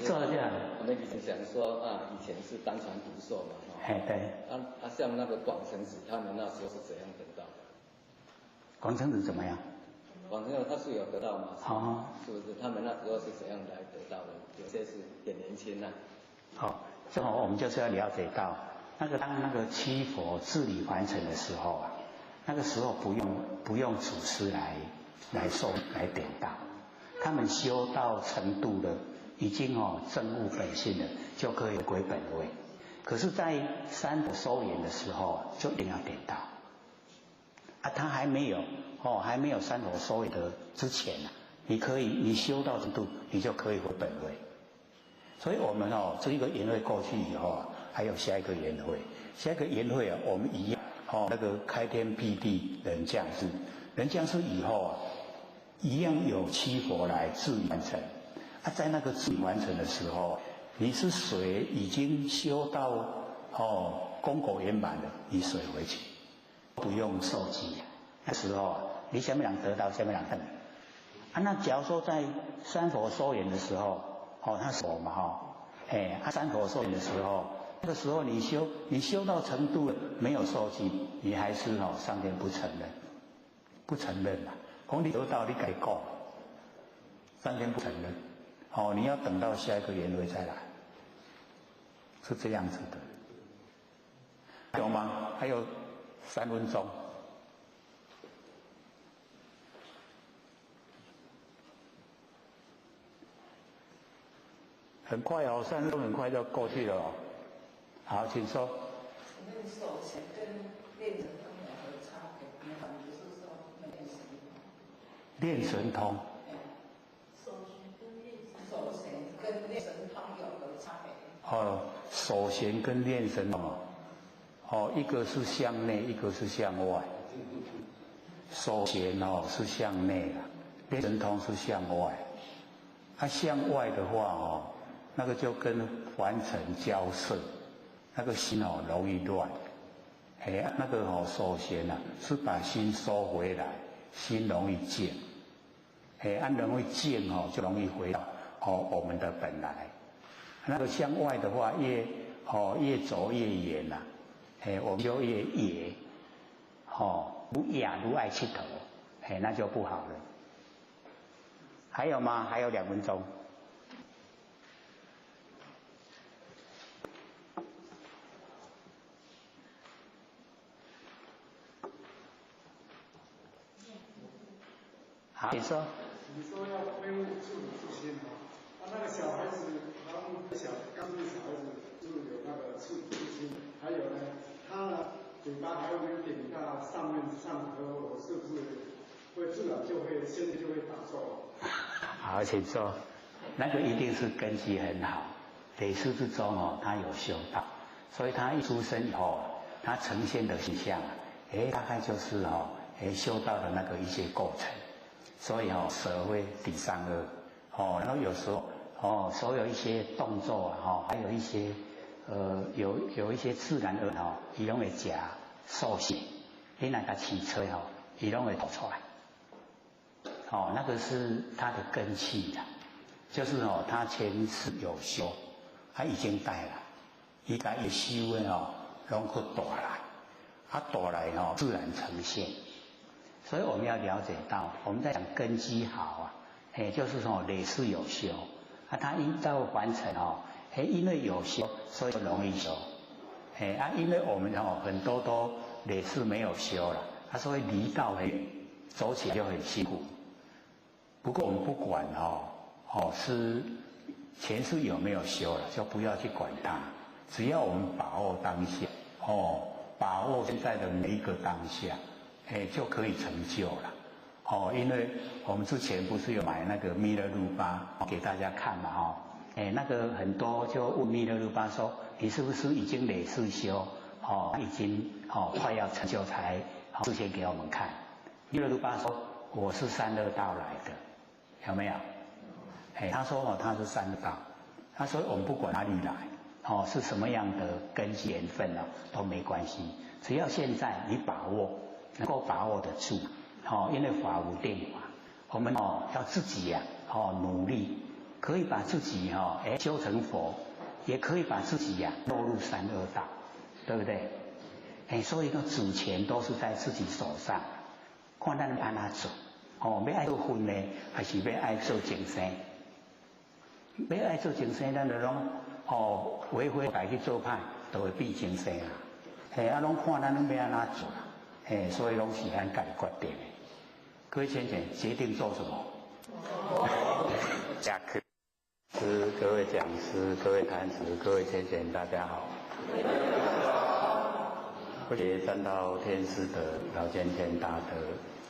坐这样。我们以前想说以前是单传独授嘛，对。像那个广成子他们那时候是怎样得到的？广成子怎么样？广成子他是有得到嘛？是不是？他们那时候是怎样来得到的？有些是很年轻这我们就是要了解到，当那个七佛自理完成的时候那个时候不用祖师来点到。他们修到程度了，已经证悟本性了，就可以归本位。可是，在三佛收敛的时候就一定要点到。他还没有三佛收敛的之前你修到程度，你就可以回本位。所以我们这一个缘会过去以后还有下一个缘会，下一个缘会我们一样那个开天辟地人降世，人降世以后一样有七佛来自完成。在那个自完成的时候，你是水已经修到功果圆满了，你水回去，不用受记。那时候你什么人得到，什么人等。那假如说在三佛收敛的时候，他佛嘛三佛收敛的时候，那个时候你修到程度了，没有受记，你还是上天不承认讲你得到你该讲，上天不承认，你要等到下一个缘会再来，是这样子的，有吗？还有3分钟，很快3分钟很快就过去了好，请说。那个手型跟练神通有何差别？你反正就是说练神通。练神通。手型跟练神通有何差别？手弦跟练神通一个是向内，一个是向外。手弦是向内的，练神通是向外。向外的话那个就跟凡尘交涉，那个心容易乱。那个手弦是把心收回来，心容易静。容易静就容易回到我们的本来。那个向外的话，越走越远我们就越野，如雅如爱气头，那就不好了。还有吗？还有2分钟。好，你说。你说要恢复自主自心那个小孩子，刚入小孩子就有那个自主自心，还有呢，他嘴巴还会点到上颌，我是不是会自然现在就会打坐？好，请说。那个一定是根基很好，累世之中他有修道，所以他一出生以后，他呈现的形象大概就是修道的那个一些构成。所以舍非第三恶然后有时候所有一些动作啊，还有一些有一些自然而然伊拢会食素食，你那个起吹伊拢会吐出来。那个是它的根气啦，就是他前世有修，他已经带了，伊甲伊修的拢去大来，大来自然呈现。所以我们要了解到，我们在讲根基好就是说累世有修，他依照完成因为有修，所以容易修，因为我们很多都累世没有修了，所以离道很远，走起来就很辛苦。不过我们不管是前世有没有修了，就不要去管它，只要我们把握当下，把握现在的每一个当下，就可以成就了。因为我们之前不是有买那个弥勒รู巴给大家看嘛，那个很多就问弥勒รู巴说，你是不是已经累世修，已经快要成就才示现给我们看？弥勒รู巴说，我是三恶道来的。有没有？他说他是三恶道，他说我们不管哪里来，是什么样的根基缘分都没关系，只要现在你把握，能够把握得住，因为法无定法，我们要自己努力，可以把自己修成佛，也可以把自己落入三恶道，对不对？所以呢，主权都是在自己手上，看咱按哪做。要爱做分呢，还是要爱做精生？要爱做精生，咱就拢为非家去做歹，就会变精生啦。拢看咱拢要安怎做，所以拢是咱家己决定的。各位先生，决定做什么？下课。各位讲师、各位坛子、各位先生，大家好。谢谢三道天师的老先贤大德。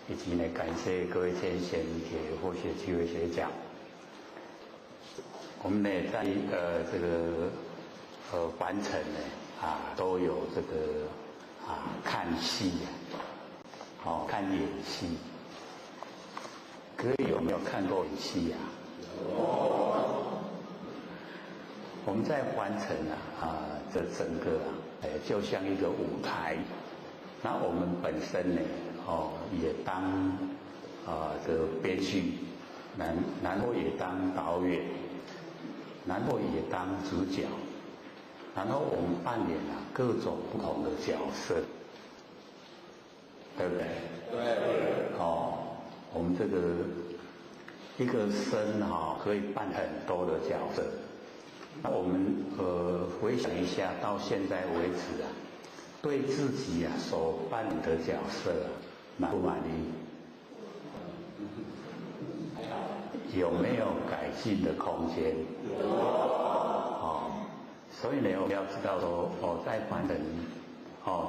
以及呢，感谢各位先贤给获学机会学讲。我们呢，在这个完成呢都有这个看戏看演戏。各位有没有看过演戏呀？我们在完成这整个就像一个舞台，那我们本身呢也当这个编剧，然后也当导演，然后也当主角，然后我们扮演各种不同的角色，对不对？对。我们这个一个生可以扮很多的角色。那我们回想一下，到现在为止对自己所扮演的角色满不满意？有没有改进的空间？所以呢，我们要知道说，在扮演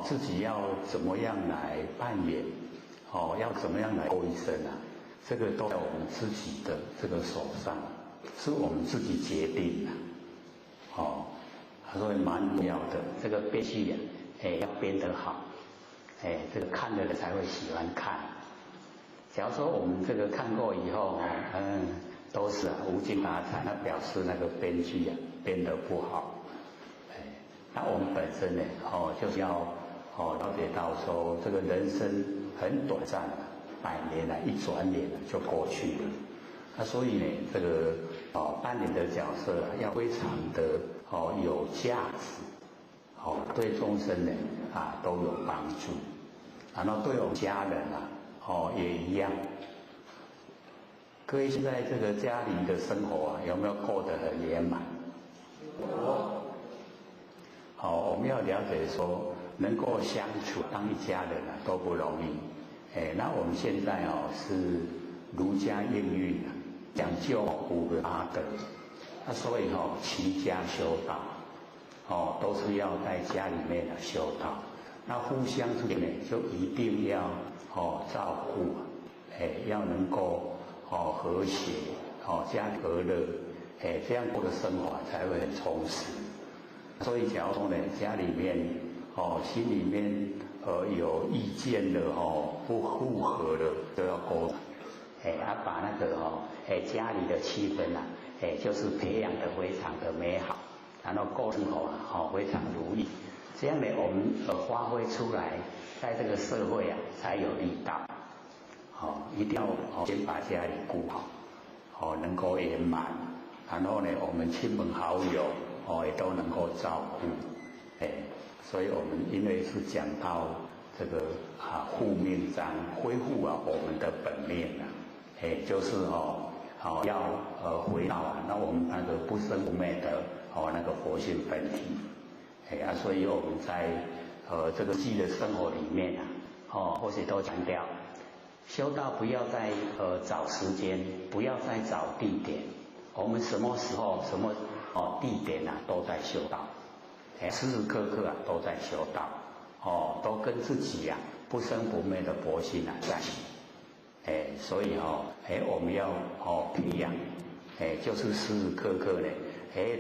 自己要怎么样来扮演，要怎么样来过一生这个都在我们自己的这个手上，是我们自己决定的。所以蛮重要的。这个编剧要编得好，这个看的人才会喜欢看。假如说我们这个看过以后都是无精打采，那表示那个编剧编得不好。那我们本身呢就是要了解到说，这个人生很短暂100年一转眼就过去了。那所以呢，这个扮演的角色要非常的有价值，对众生呢都有帮助，然后对我们家人也一样。各位现在这个家里的生活有没有过得很圆满？我们要了解说，能够相处当一家人都不容易。那我们现在是儒家应运讲究5个阿德，那所以齐家修道，都是要在家里面修道。那互相之间呢，就一定要照顾，要能够和谐，家和乐，这样过的生活才会很充实。所以假如说呢，家里面心里面有意见的不符合的，都要沟通。把那个家里的气氛啊，就是培养得非常的美好，然后过生活非常如意，这样呢我们发挥出来，在这个社会啊才有力道。一定要先把家里顾好，能够圆满，然后呢我们亲朋好友也都能够照顾，所以我们因为是讲到这个护命章，恢复我们的本命啊，就是要回到那我们那个不生不灭的那个活性本体，所以我们在这个自己的生活里面啊，或许都强调，修道不要再找时间，不要再找地点，我们什么时候什么地点啊都在修道，时时刻刻啊都在修道，都跟自己啊不生不灭的佛性啊在一起。所以我们要培养，就是时时刻刻呢，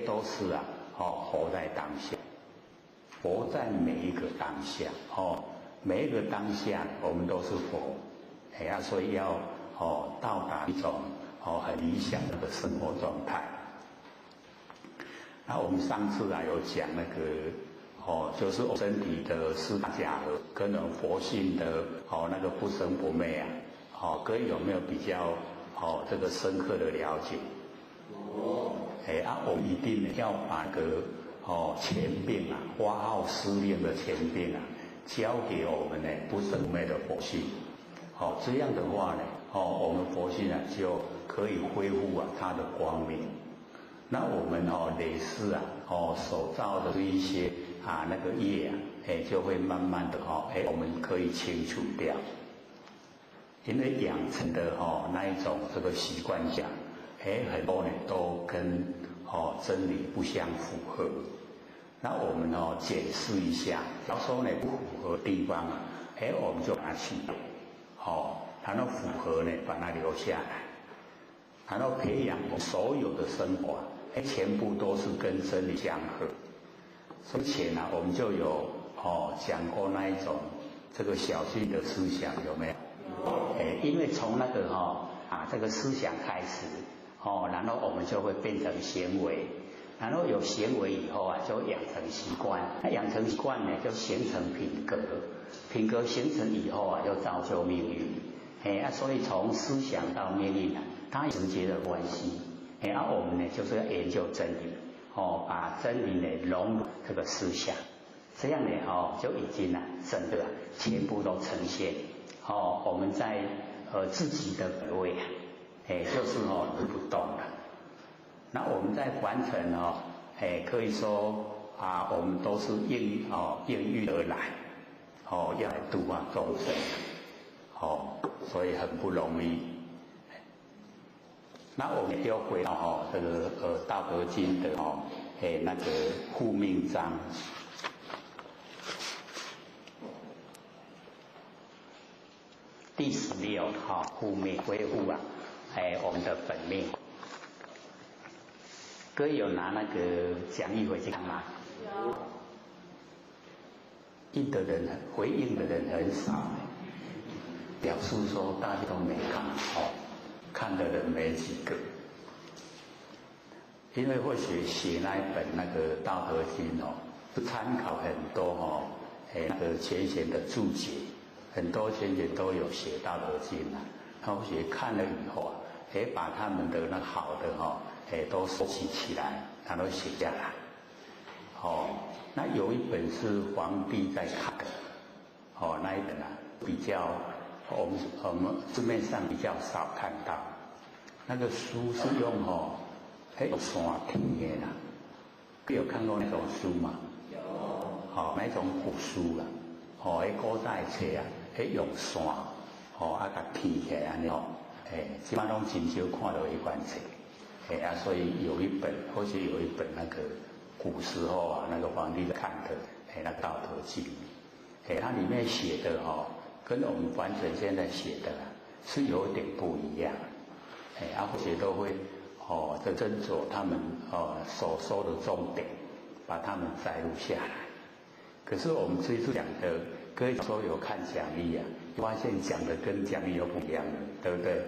都是啊，活在当下，活在每一个当下，每一个当下我们都是佛，所以要到达一种很理想的生活状态。那我们上次啊有讲那个就是身体的四大假合跟佛性的那个不生不灭啊。各位有没有比较这个深刻的了解？我们一定要把个前病啊，发号施令的前病啊，交给我们呢不生不灭的佛性。这样的话呢，我们佛性啊就可以恢复啊它的光明。那我们累世啊所造的一些那个业啊，就会慢慢的我们可以清除掉。因为养成的那一种这个习惯下，很多呢都跟真理不相符合。那我们检视一下，要说呢不符合的地方啊，我们就把它去掉，然后符合呢把它留下来，然后培养所有的生活，全部都是跟真理相合。之前呢我们就有讲过那一种这个小径的思想有没有？因为从那个这个思想开始，然后我们就会变成行为，然后有行为以后啊，就养成习惯，那养成习惯呢，就形成品格，品格形成以后啊，就造就命运，所以从思想到命运啊，它有直接的关系，我们呢就是要研究真理，把真理呢融入这个思想，这样呢就已经真的全部都呈现。我们在自己的本位啊，就是不动了。那我们在凡尘可以说我们都是应运而来，要来度化众生，所以很不容易。那我们又回到这个《道德经》的那个护命章。第16护命恢复啊，我们的本命。各位有拿那个讲义回去看吗？有。印的人回应的人很少，表示说大家都没看，看的人没几个。因为或许写那一本那个《道德经》是参考很多那个前贤的注解。很多前贤都有写《道德经》他或许看了以后把他们的那好的都收集起来，他都写下来。那有一本是皇帝在看的，那一本比较我们市面上比较少看到。那个书是用有线体的啦，有看过那种书吗？有。那种古书啦，古代册啊。用线，甲拼起来安尼基本上拢真少看到一款册，所以有一本，或许有一本那个古时候那个皇帝看的，那《道德经》，它里面写的跟我们凡尘现在写的是有点不一样，或许都会这斟酌他们所说的重点，把它们摘录下来。可是我们这次讲的。各位说有看讲义发现讲的跟讲义又不一样了，对不对？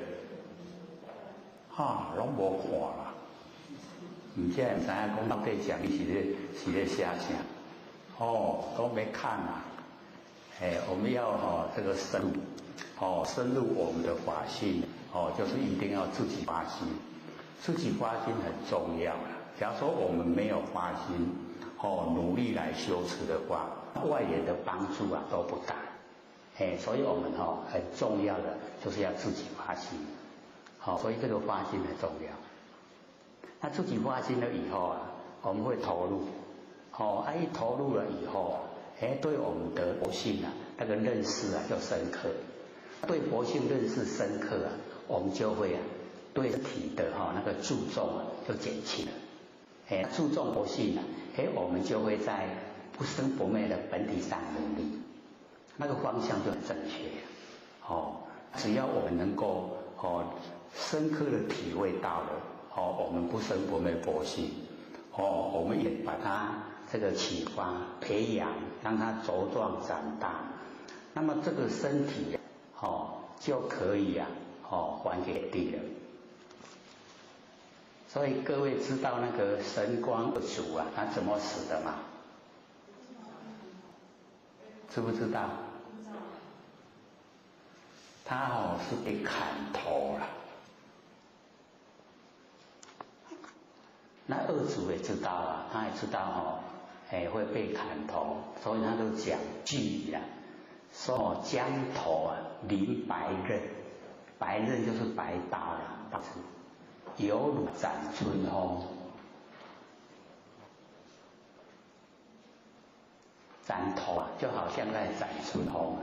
拢无看啦。唔知唔知影讲到底讲伊是咧写啥？讲要看啊，我们要这个深入我们的法性，就是一定要自己发心，自己发心很重要啦。假如说我们没有发心，努力来修持的话，外缘的帮助啊都不大。所以我们很重要的就是要自己发心，所以这个发心很重要。那自己发心了以后啊，我们会投入，一投入了以后啊，对我们的佛性啊，那个认识啊就深刻。对佛性认识深刻啊，我们就会对体的那个注重啊就减轻了。注重佛性啊，我们就会在不生不灭的本体上努力，那个方向就很正确。只要我们能够深刻的体会到了。我们不生不灭佛性，我们也把它这个启发、培养，让它茁壮长大。那么这个身体，就可以还给地了。所以各位知道那个神光二祖啊，他怎么死的吗？知不知道？他是被砍头了。那二祖也知道啊，他也知道会被砍头，所以他都讲句啊，说将头啊临白刃，白刃就是白刀啦，犹如斩春风。斩头啊，就好像在斩春风啊。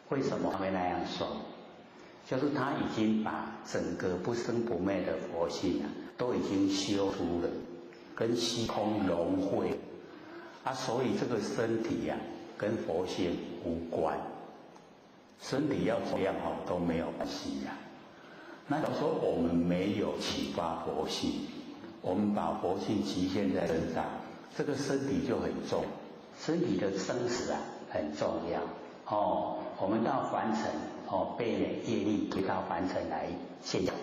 为什么会那样说？就是他已经把整个不生不灭的佛性啊，都已经修出了，跟虚空融汇啊，所以这个身体啊，跟佛性无关，身体要怎么样都没有关系呀。那假如说我们没有启发佛性，我们把佛性局限在身上，这个身体就很重，身体的生死啊很重要。我们到凡尘被业力推到凡尘来现象，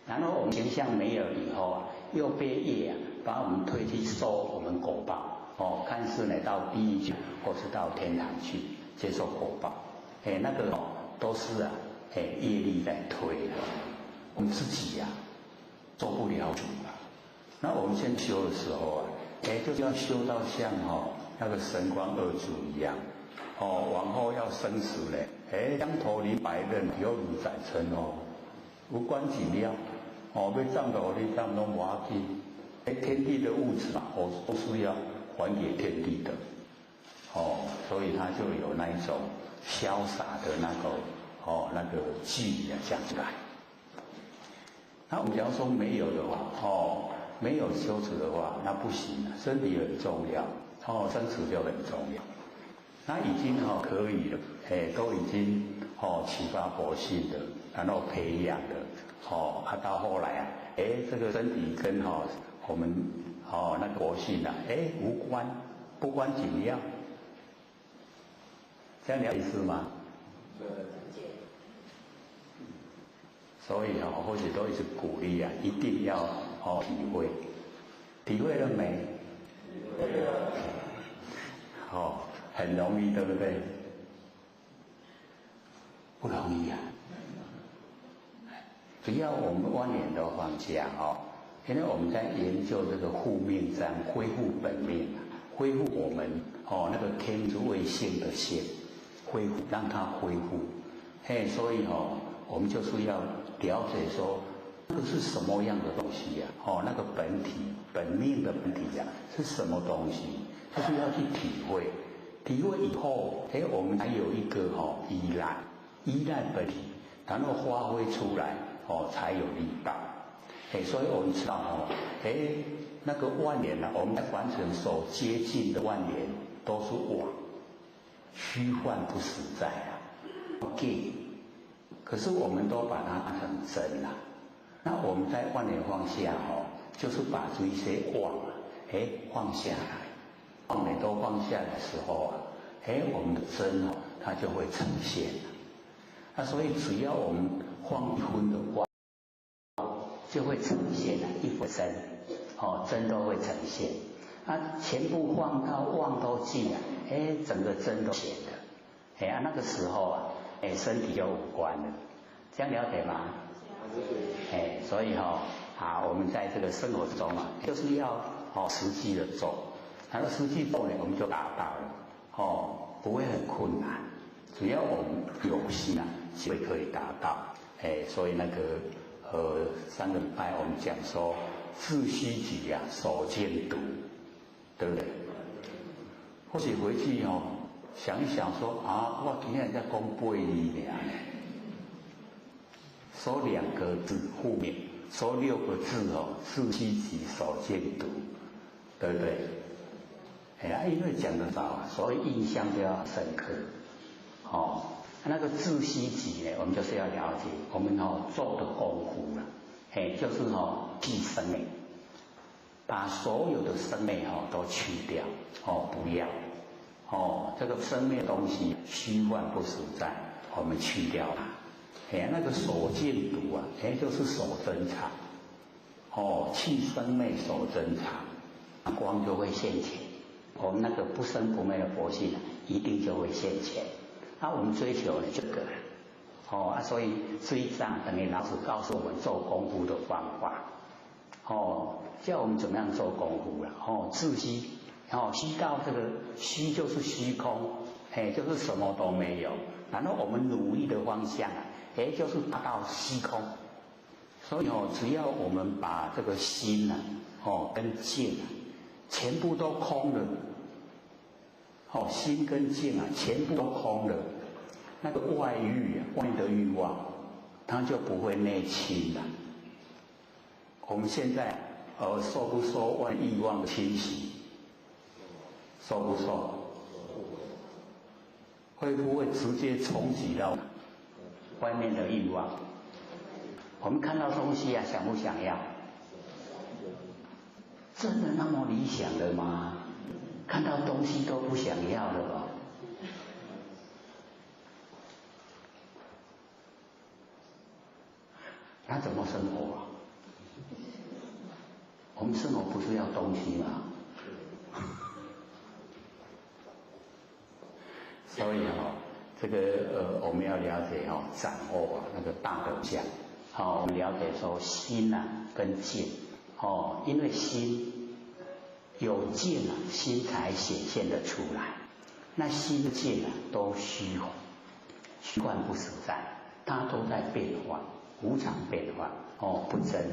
然后我们形象没有以后啊，又被业啊把我们推去受我们果报，看是到地狱去，或是到天堂去接受果报，那个都是业力在推的，我们自己呀做不了主啊。那我们先修的时候啊，就是要修到像那个神光二祖一样。往后要生死嘞，将头临白刃，犹如斩春风，无关紧要。要葬到你葬拢无要紧。天地的物质啊，都是要还给天地的。所以他就有那一种潇洒的那个句啊讲出来。那我们假如说没有的话，没有修持的话，那不行，身体很重要，生死就很重要。那已经可以了，都已经启发佛性的，然后培养的，到后来啊，这个身体跟我们那个佛性啊，无关，不关紧要，这样了解吗？所以或许都一直鼓励啊，一定要体会，体会了没？体会了。很容易，对不对？不容易啊！只要我们万念都放下因为我们在研究这个护命章，恢复本命，恢复我们那个天之谓性的性，恢复让它恢复。所以我们就是要了解说，那个是什么样的东西呀？那个本体、本命的本体呀，是什么东西？就是要去体会。体会以后，我们还有一个依赖本体，然后发挥出来，才有力道。所以我们知道那个万年啊，我们在凡尘所接近的万年都是妄，虚幻不实在啊，给。可是我们都把它当成真了。那我们在万年放下就是把这一些妄放下来。妄念都放下的时候啊，我们的真它就会呈现了。所以只要我们放一分的妄，就会呈现了一分真，真都会呈现。全部放到妄都尽了，整个真都显了，那个时候身体就无关了，这样了解吗？所以我们在这个生活中就是要实际的做，然后实际做呢，我们就达到了，不会很困难，只要我们有心就会可以达到，所以那个上个礼拜我们讲说自虚己所见独，对不对？或许回去想一想说我今天在讲8字呢，说2个字负面，说6个字自虚己所见独，对不对？因为讲得早所以印象就要深刻。那个自虚己呢，我们就是要了解我们做的功夫就是寄生命，把所有的生命都去掉，不要这个生命的东西虚幻不实在，我们去掉它。那个所见独就是所珍藏，去生灭所珍藏，光就会现前。我们那个不生不灭的佛性一定就会现前。我们追求的这个所以这一章等于老师告诉我们做功夫的方法，叫我们怎么样做功夫了。自虚，虚到这个虚就是虚空，就是什么都没有。然后我们努力的方向就是达到虚空。所以只要我们把这个心跟境全部都空了，心跟境全部都空了，那个外欲外面的欲望，它就不会内侵了。我们现在受不受外欲望的侵袭？受不受？会不会直接冲击到外面的欲望？我们看到东西想不想要？真的那么理想的吗？看到东西都不想要了那怎么生活我们生活不是要东西吗？所以这个我们要了解掌握那个大德相。我们了解说心跟境，因为心有境心才显现得出来。那心境都虚幻，虚幻不实在，它都在变化，无常变化，不真。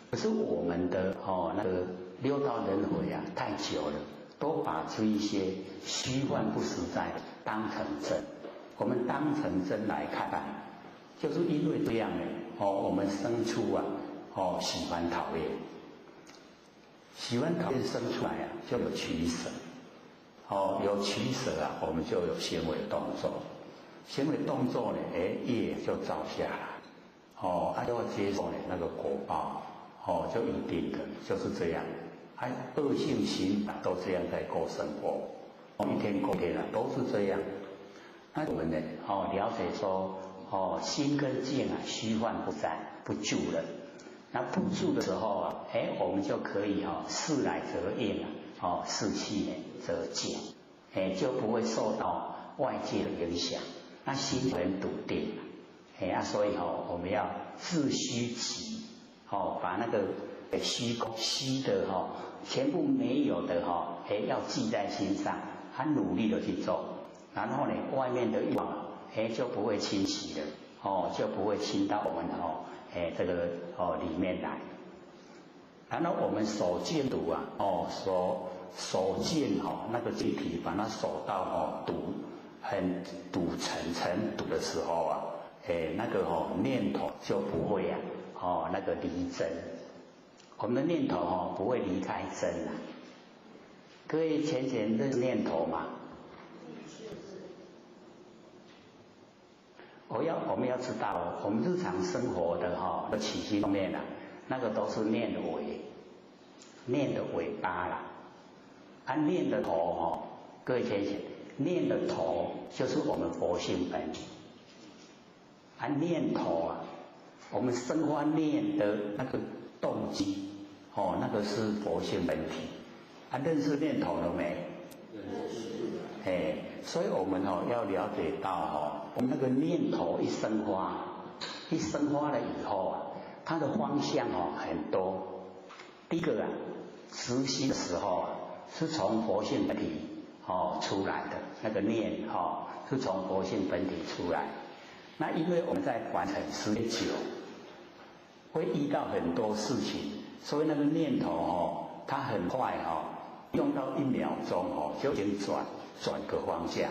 可是我们的那个六道轮回太久了，都把这一些虚幻不实在当成真。我们当成真来看待，就是因为这样我们生出喜欢讨厌，喜欢讨厌生出来就有取舍，有取舍我们就有行为动作，行为动作呢业就造下来，就要接受那个果报，就一定的就是这样，恶性循环都这样在过生活，一天过天都是这样。那我们呢了解说心跟境虚幻不在，不住了。那不住的时候我们就可以事来则应事去呢则静，就不会受到外界的影响，那心很笃定所以我们要自虚己，把那个虚空虚的全部没有的要记在心上，努力的去做，然后呢外面的欲望就不会侵袭了，就不会侵到我们这个里面来。然后我们手见毒手见那个气体把它手到毒很堵成毒的时候那个念头就不会那个离真，我们的念头不会离开真各位浅认念头嘛？我们要知道我们日常生活的起心动念那个都是念的尾巴啦。念的头各位浅念的头就是我们佛性本体。念头我们生发念的那个动机，那个是佛性本体。认识念头了没？所以我们要了解到我们那个念头一生发了以后它的方向很多。第一个实习的时候是从佛性本体出来的，那个念是从佛性本体出来。那因为我们在完成时间久，会遇到很多事情，所以那个念头它很快用到1秒钟就已经转个方向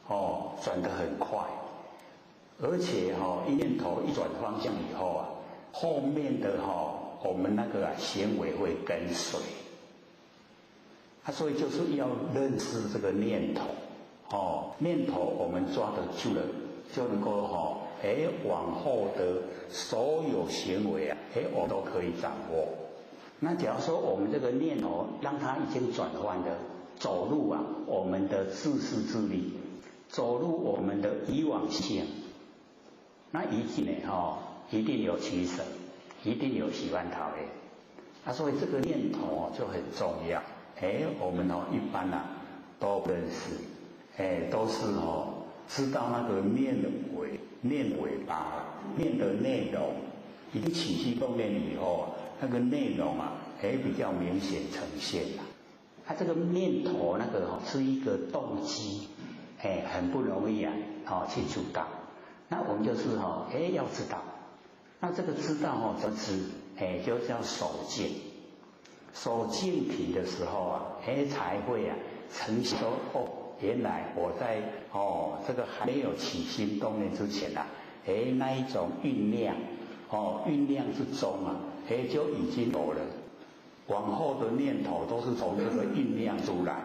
了，转得很快。而且一念头一转方向以后后面的我们那个行为会跟随。所以就是要认识这个念头，念头我们抓得住了，就能够往后的所有行为我都可以掌握。那假如说我们这个念头让它已经转换了，走入我们的自私自利，走入我们的以往性，那一定一定有取舍，一定有喜欢讨厌。所以这个念头就很重要。我们一般都不认识，都是知道那个念尾巴，念的内容已经起心动念以后那个内容比较明显呈现了。这个念头那个是一个动机，很不容易去主导。那我们就是要知道，那这个知道怎么知？就叫守静。守静体的时候才会呈现说原来我在这个还没有起心动念之前那一种酝酿酝酿之中就已经有了。往后的念头都是从这个酝酿出来。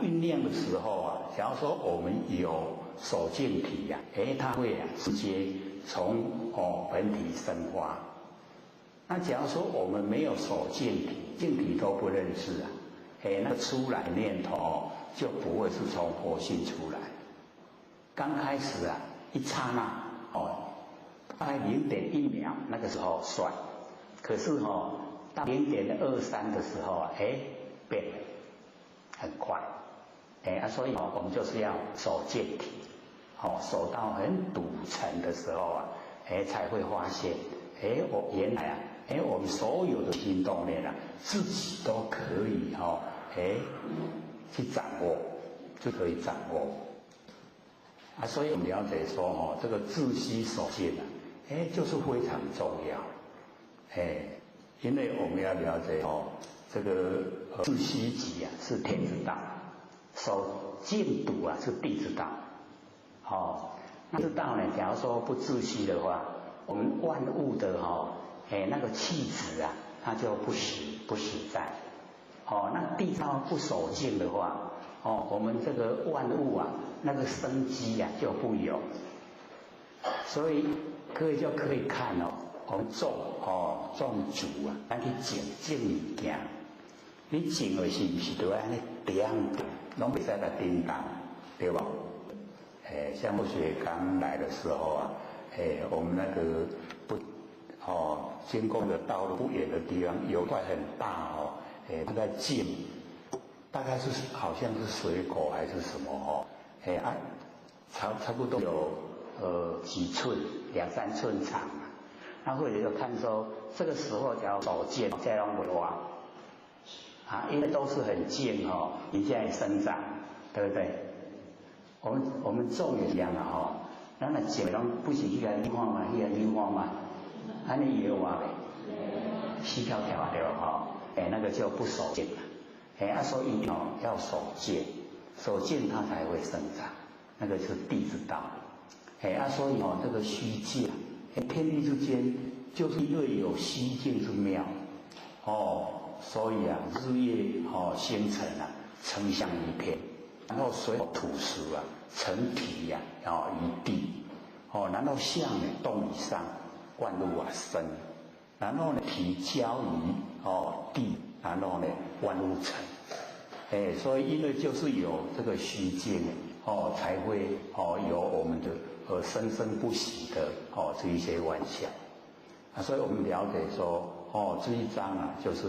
酝酿的时候假如说我们有守静体它会直接从本体生发。那假如说我们没有守静体，静体都不认识那出来念头就不会是从佛性出来。刚开始一刹那大概0.1秒那个时候算，可是到0.23的时候变了，很快。所以我们就是要守静体，守到很笃沉的时候才会发现我原来我们所有的心动念自己都可以去掌握，就可以掌握。所以我们了解说这个自息守静就是非常重要。因为我们要了解这个自息即是天之道，守静笃是地之道。那知道呢，假如说不自息的话，我们万物的那个气质它就不实在。那地上不守静的话，我们这个万物那个生机就不有。所以各位就可以看我们种树咱去种物件，你种的是不是都安尼点拢袂使来叮当，对吧？像我学刚来的时候我们那个经过的道路不远的地方有一块很大它在种，大概是好像是水果还是什么差不多有几寸2-3寸长。那或者就看说这个时候假如守静再让我挖因为都是很静你现在生长，对不对？我们种也一样咱那种拢不是去绿化嘛，去绿化嘛，安尼也有挖呗，细条条对吧？那个就不守静了。所以要守静，守静它才会生长，那个是地之道。所以这个虚静天地之间就是因为有虚静之妙所以日月星辰成相一片，然后水土石成体一地然后相动以上，万物生，然后体交于地，然后万物成。所以因为就是有这个虚静才会有我们的生生不息的这一些万象。所以我们了解说这一章就是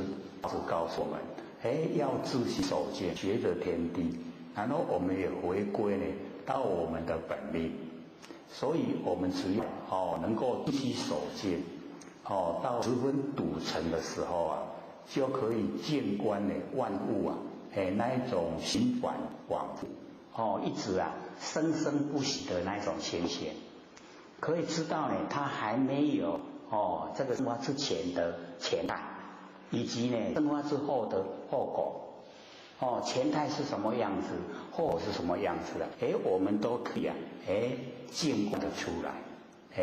告诉我们，要自己守戒，学着天地，然后我们也回归呢到我们的本命。所以我们只要能够自己守戒，到十分笃诚的时候就可以见观呢万物那一种循环往复一直生生不息的那一种情形，可以知道呢它还没有这个生化之前的前态，以及呢生化之后的后果。前态是什么样子，后果是什么样子的，我们都可以见过得出来。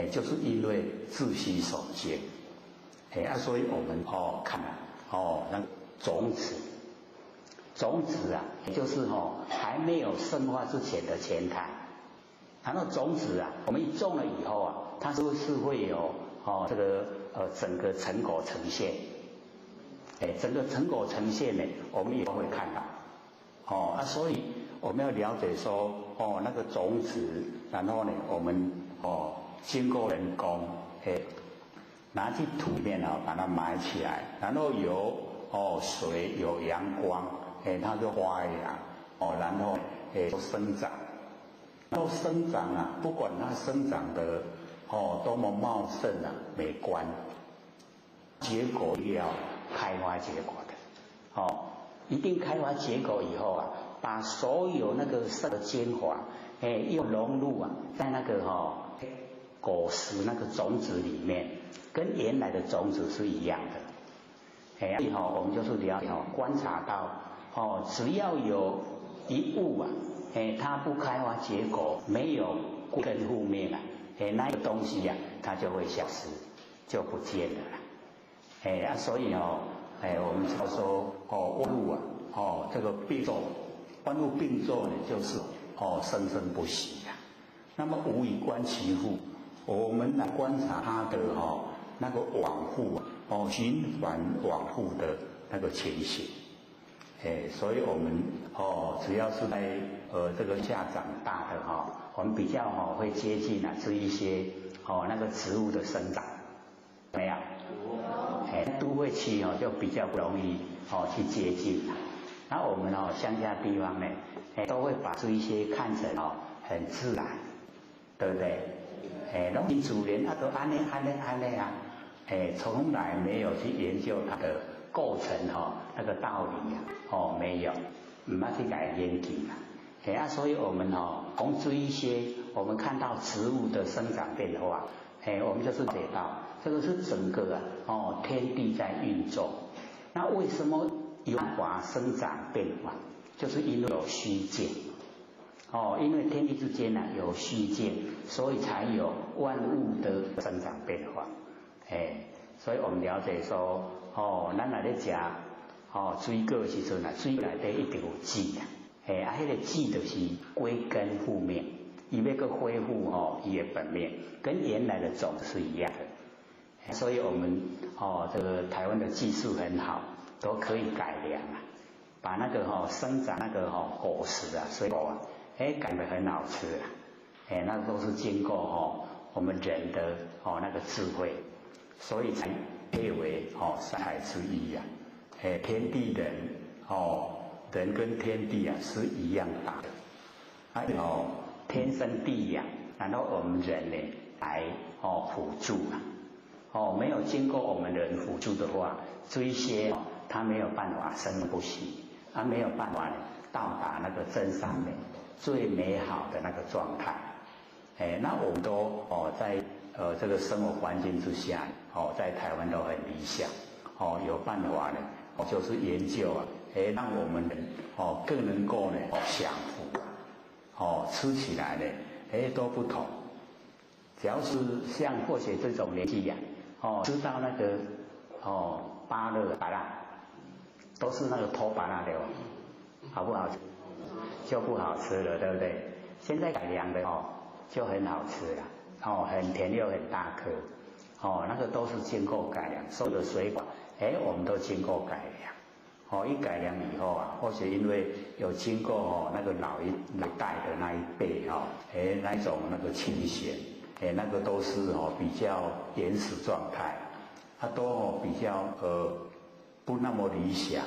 就是因为自己守戒。所以我们看那个种子也就是还没有生化之前的前态。然后种子我们一种了以后它是不是会有这个整个成果呈现？整个成果呈现呢，我们也会看到。所以我们要了解说那个种子，然后呢我们经过人工拿去土里面把它埋起来，然后有水有阳光它就发芽然后就生长。然后生长不管它生长的多么茂盛美观，结果要开花结果的一定开花结果以后把所有那个色的精华又融入在那个果实那个种子里面，跟原来的种子是一样的。所以我们就是了解观察到只要有一物它不开花结果，没有根复命那个东西它就会消失，就不见了所以我们常说万物这个并作，万物并作呢就是生生不息那么无以观其复，我们来观察它的那个往复循环往复的那个情形。所以我们只要是在这个下长大的我们比较会接近这一些那个植物的生长，没有？都会区就比较不容易去接近然后我们乡下地方呢都会把这一些看成很自然，对不对？农民主人都安内从来没有去研究它的构成那个道理没有，不要去给它研究所以我们从这一些我们看到植物的生长变化我们就是了解到这个是整个天地在运作。那为什么有办法生长变化？就是因为有虚境因为天地之间有虚境，所以才有万物的生长变化所以我们了解说咱来咧食水果的时阵水内底一定有籽迄个籽就是归根复命，伊要个恢复伊的本命，跟原来的种是一样的所以我们这个台湾的技术很好，都可以改良把那个生长那个果实水果改得很好吃那都是经过我们人的那个智慧，所以才列为三海之一天地人人跟天地是一样大的天生地养，然后我们人呢来辅助没有经过我们人辅助的话，这一些它没有办法生不息，它没有办法到达那个真善美最美好的那个状态那我们都在这个生活环境之下在台湾都很理想有办法呢就是研究让我们更能够呢享福吃起来呢都不同。只要是像或许这种年纪知道那个芭乐芭乐都是那个脱芭乐的好不好吃？就不好吃了，对不对？现在改良的就很好吃了很甜又很大颗那个都是经过改良，所有的水果我们都经过改良一改良以后啊，或许因为有经过那个老一代的那一辈那一种那个清闲，那个都是比较原始状态，它都比较不那么理想，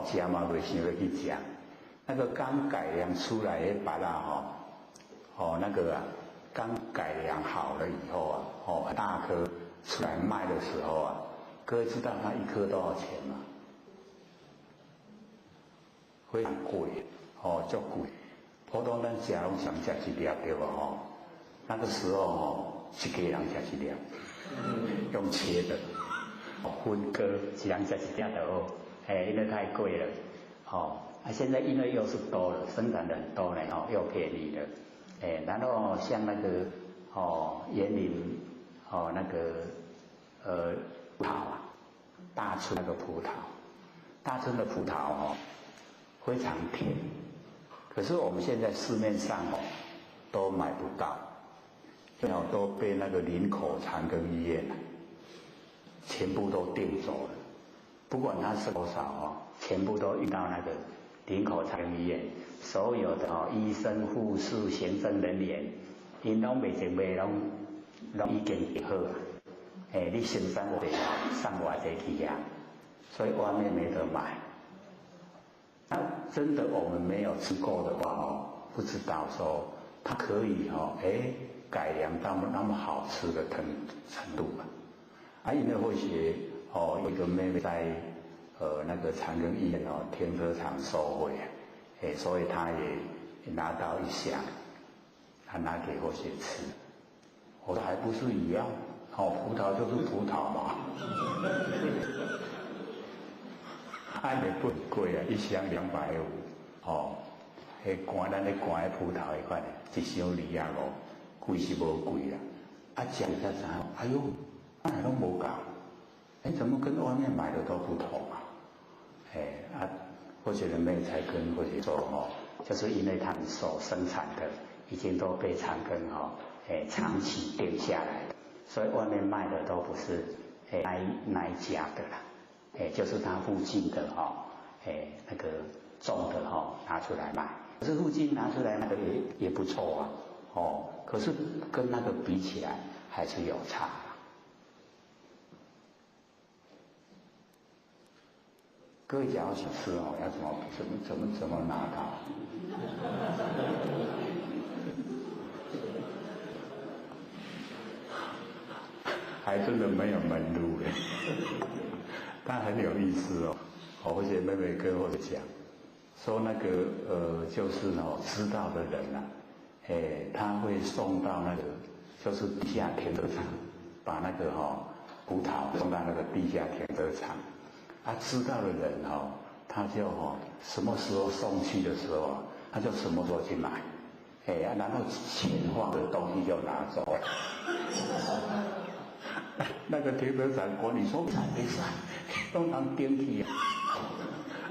吃嘛袂想要去吃。那个刚改良出来的芭乐那个啊，刚改良好了以后啊，很大颗出来卖的时候啊，各位知道它一颗多少钱吗？非常贵，足贵。普通咱吃拢想吃一粒对无那个时候一家人吃一粒，用切的，分割一人吃一粒就好，因为太贵了，现在因为又是多了，生产的很多了又便宜了，然后像那个园林那个葡萄啊，大村那个葡萄，大村的葡萄非常甜，可是我们现在市面上都买不到，都被那个林口长庚医院全部都订走了，不管它是多少全部都运到那个林口长庚医院，所有的医生、护士、行政人员，因拢袂前卖拢已经订好了，你生产得上外地去呀，所以外面没得买。那真的我们没有吃过的话不知道说它可以改良到那么好吃的程度嘛。因为或许有一个妹妹在那个长庚医院停车场收回所以她也拿到一箱，她拿给或许吃。我说还不是一样，葡萄就是葡萄嘛。也不贵啊，一箱250，寒咱咧寒的葡萄迄款一箱2啊5，贵是无贵啦。吃才知道，哎呦，哪拢无共，怎么跟外面买的都不同啊？或许人们才跟或许说就是因为他们所生产的已经都被长庚长期定下来了，所以外面卖的都不是那一家的啦。就是他附近的那个种的拿出来卖，可是附近拿出来那个也不错可是跟那个比起来还是有差。各位假如想吃要怎么拿它？还真的没有门路但很有意思而且妹妹跟我讲，说那个就是知道的人他会送到那个就是地下停车场，把那个葡萄送到那个地下停车场，知道的人他就什么时候送去的时候他就什么时候去买，然后钱花的东西就拿走了。那个停车场管理说没事，都当电梯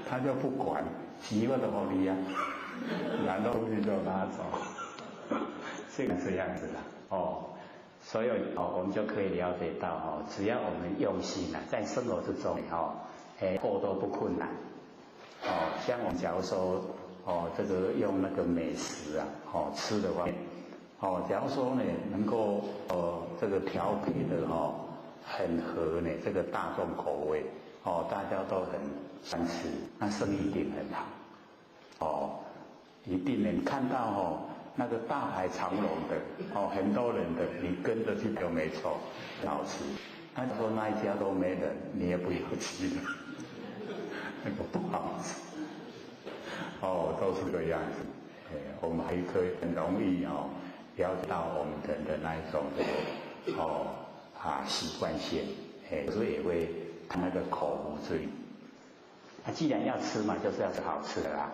他就不管，习惯的好利然后东西就拿走，这个这样子的所以我们就可以了解到只要我们用心在生活之中过都不困难像我们假如说这个用那个美食吃的话假如说呢能够这个调配的很合呢这个大众口味大家都很喜欢吃，那生意一定很好一定能看到那个大排长龙的很多人的，你跟着去就没错，很好吃。那说那一家都没人，你也不要去了，那个不好吃都是这个样子。我们还可以很容易了解到我们人的那一种习惯性，所以也会看那个口福之欲。既然要吃嘛，就是要吃好吃的啦，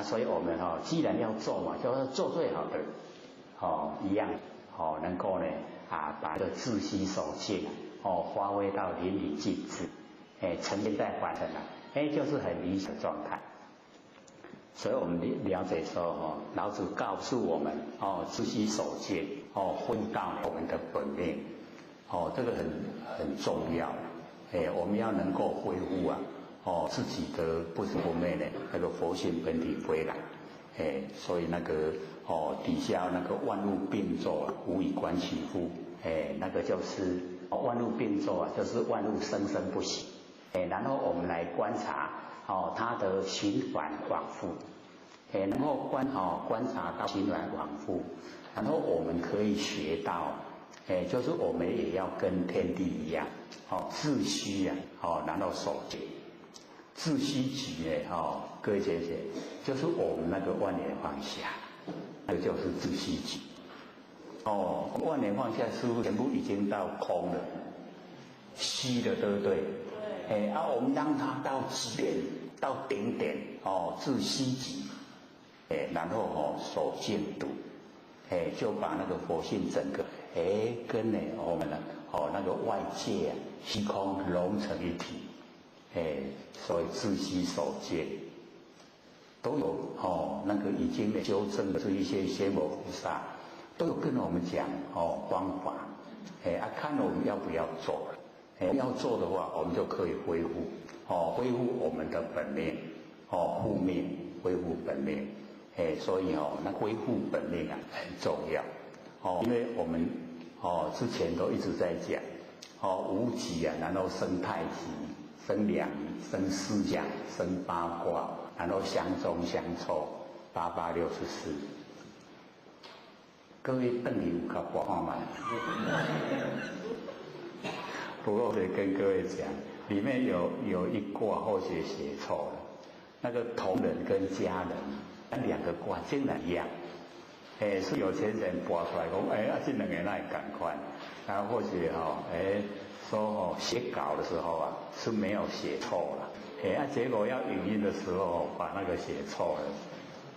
所以我们既然要做嘛，就要做最好的，一样能够呢把这个自虚守静发挥到淋漓尽致，沉浸在凡尘就是很理想的状态。所以我们了解说老子告诉我们自虚守静回到我们的本命这个很重要我们要能够恢复自己的不生不灭的那个佛性本体回来，所以那个底下那个万物并作，无以观其父，那个就是万物并作就是万物生生不息，然后我们来观察它的循环往复，然后观察到循环往复，然后我们可以学到，就是我们也要跟天地一样，自虚然后守节。自虚极各位姐姐，就是我们那个万年放下，那个就是自虚极。万年放下师父全部已经到空了，虚的，对不对？对。我们让它到极点，到顶点，自虚极，然后守净土，就把那个佛性整个，跟我们的那个外界虚空融成一体。所以自虚守戒都有那个已经修正的这一些仙佛菩萨都有跟我们讲方法，看我们要不要做了，要做的话我们就可以恢复我们的本命护命，恢复本命，所以那恢复本命很重要因为我们之前都一直在讲无极然后生太极。生两仪，生四象，生八卦，然后相冲相凑，8864。各位邓理有较博看嘛？不过我得跟各位讲，里面有一卦或许写错了，那个同人跟家人那两个卦竟然一样。是有钱人拔出来讲，这两个那赶快，然后或许说写稿的时候是没有写错了，结果要影印的时候把那个写错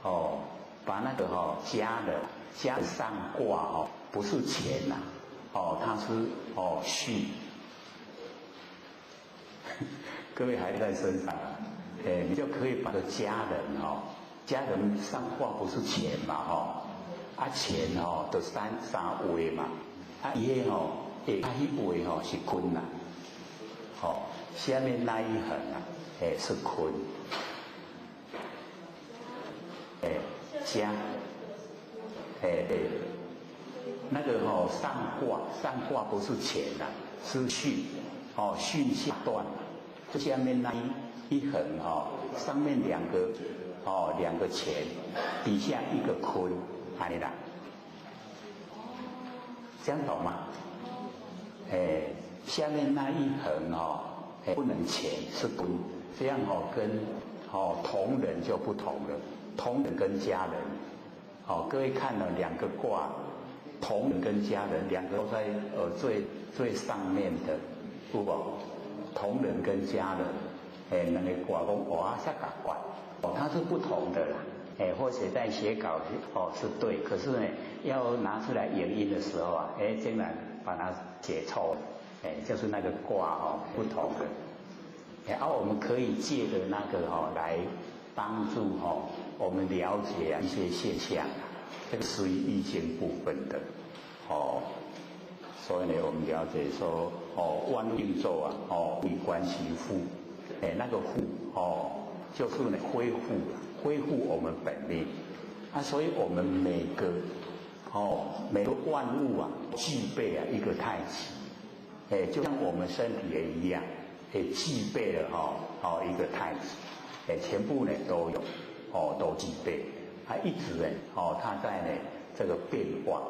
了，把那个加的上卦不是钱呐，它是序，各位还在身上你就可以把个家人上卦不是钱嘛钱就三位嘛，伊迄位是坤啦，下面那一横是坤，加，那个上卦不是乾啦，是巽，巽下断了，这下面那一横上面两个乾，底下一个坤，安尼啦，这样懂吗？下面那一横不能乾是坤，这样跟同人就不同了。同人跟家人，各位看了两个卦，同人跟家人两个都在最上面的，有无？同人跟家人，那个卦讲下甲卦，它是不同的啦。或者在写稿是对，可是呢，要拿出来影印的时候竟然把它写错了，就是那个卦不同的，我们可以借着那个来帮助我们了解一些现象，这个属于易经部分的所以呢，我们了解说万物运作以观其父，那个父就是呢恢复我们本命所以我们每个万物具备一个太极，就像我们身体也一样，具备了一个太极，全部呢都有都具备，一直呢它在呢这个变化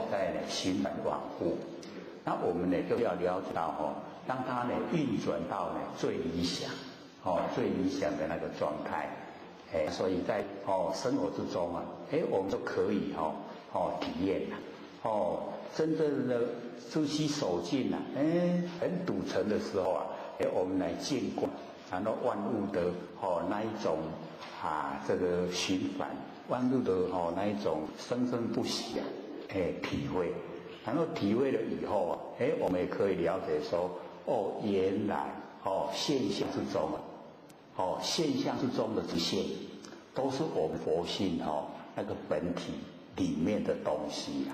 在呢循环往复，那我们呢就要了解到让它呢运转到呢最理想的那个状态。所以在生活之中我们就可以体验真正的自虚守静很堵城的时候我们来见过，然后万物的那一种这个循环，万物的那一种生生不息体会，然后体会了以后我们也可以了解说原来现象之中现象之中的这些都是我们佛性那个本体里面的东西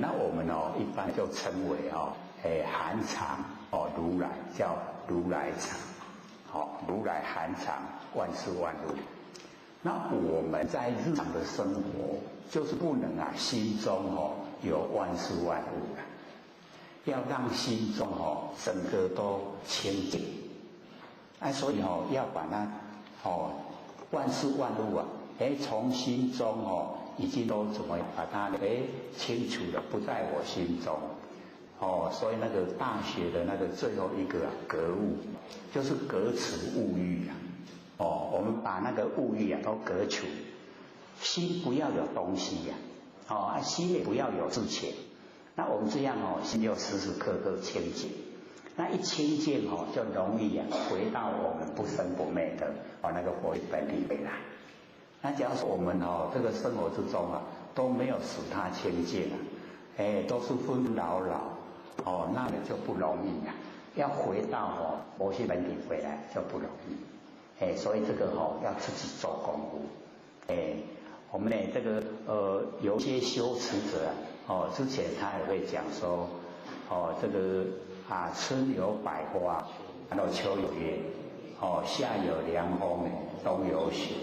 那我们一般就称为含藏如来，叫如来藏如来含藏万事万物。那我们在日常的生活，就是不能心中有万事万物要让心中整个都清净。所以要把它万事万物从心中已经都怎么把它清除了，不在我心中。所以那个大学的那个最后一个格物，就是革除物欲我们把那个物欲都革除，心不要有东西心也不要有事情。那我们这样心就时时刻刻清净。那一清净就容易回到我们不生不灭的那个佛本体回来。那假如说我们这个生活之中都没有使它清净都是纷纷扰扰那就不容易要回到佛性本体回来就不容易所以这个要自己做功夫我们这个有些修持者之前他也会讲说这个春有百花，然后秋有月夏有凉风冬有雪，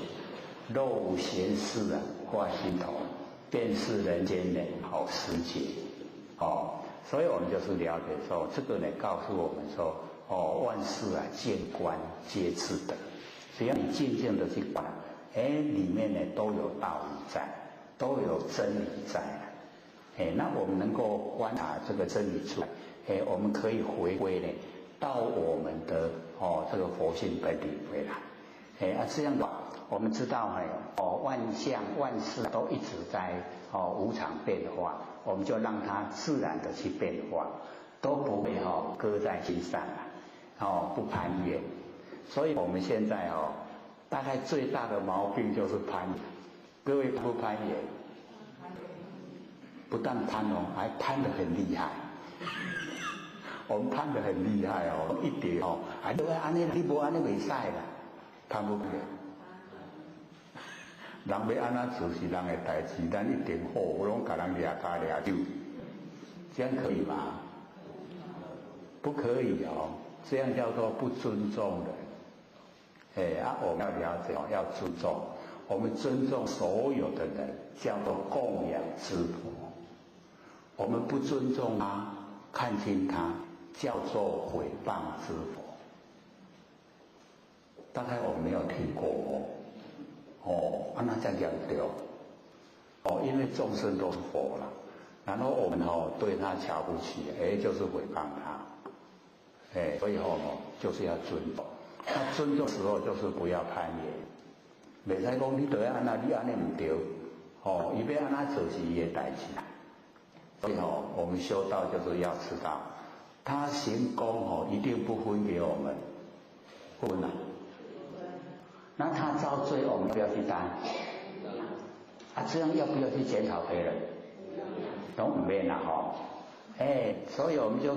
若无闲事挂心头，便是人间好时节所以我们就是了解说，这个告诉我们说万事见观皆自得。只要你静静的去观里面都有道理在，都有真理在那我们能够观察这个真理出来我们可以回归到我们的这个佛性本体回来这样的话我们知道万象万事都一直在无常变化，我们就让它自然的去变化，都不会搁在心上不攀缘。所以我们现在大概最大的毛病就是攀缘。各位不攀缘？不但攀还攀得很厉害。我们攀得很厉害一点你说安尼你无安尼袂使啦，攀不了。人要安怎做是人的代志，咱一定好，我拢甲人抓骹抓手，这样可以吗？不可以这样叫做不尊重人。我们要了解要尊重，我们尊重所有的人，叫做供养之佛。我们不尊重他，看轻他，叫做毁谤之佛。大概我没有听过那这样讲对因为众生都是佛了，然后我们对他瞧不起就是毁谤他所以就是要尊重。那尊重的时候就是不要攀缘，袂使讲你对安那你安尼唔对伊要安那做是伊的代志。所以我们修道就是要知道，他行功一定不分给我们，不分那他遭罪，我们不要去担这样要不要去检讨别人？都唔免啦所以我们就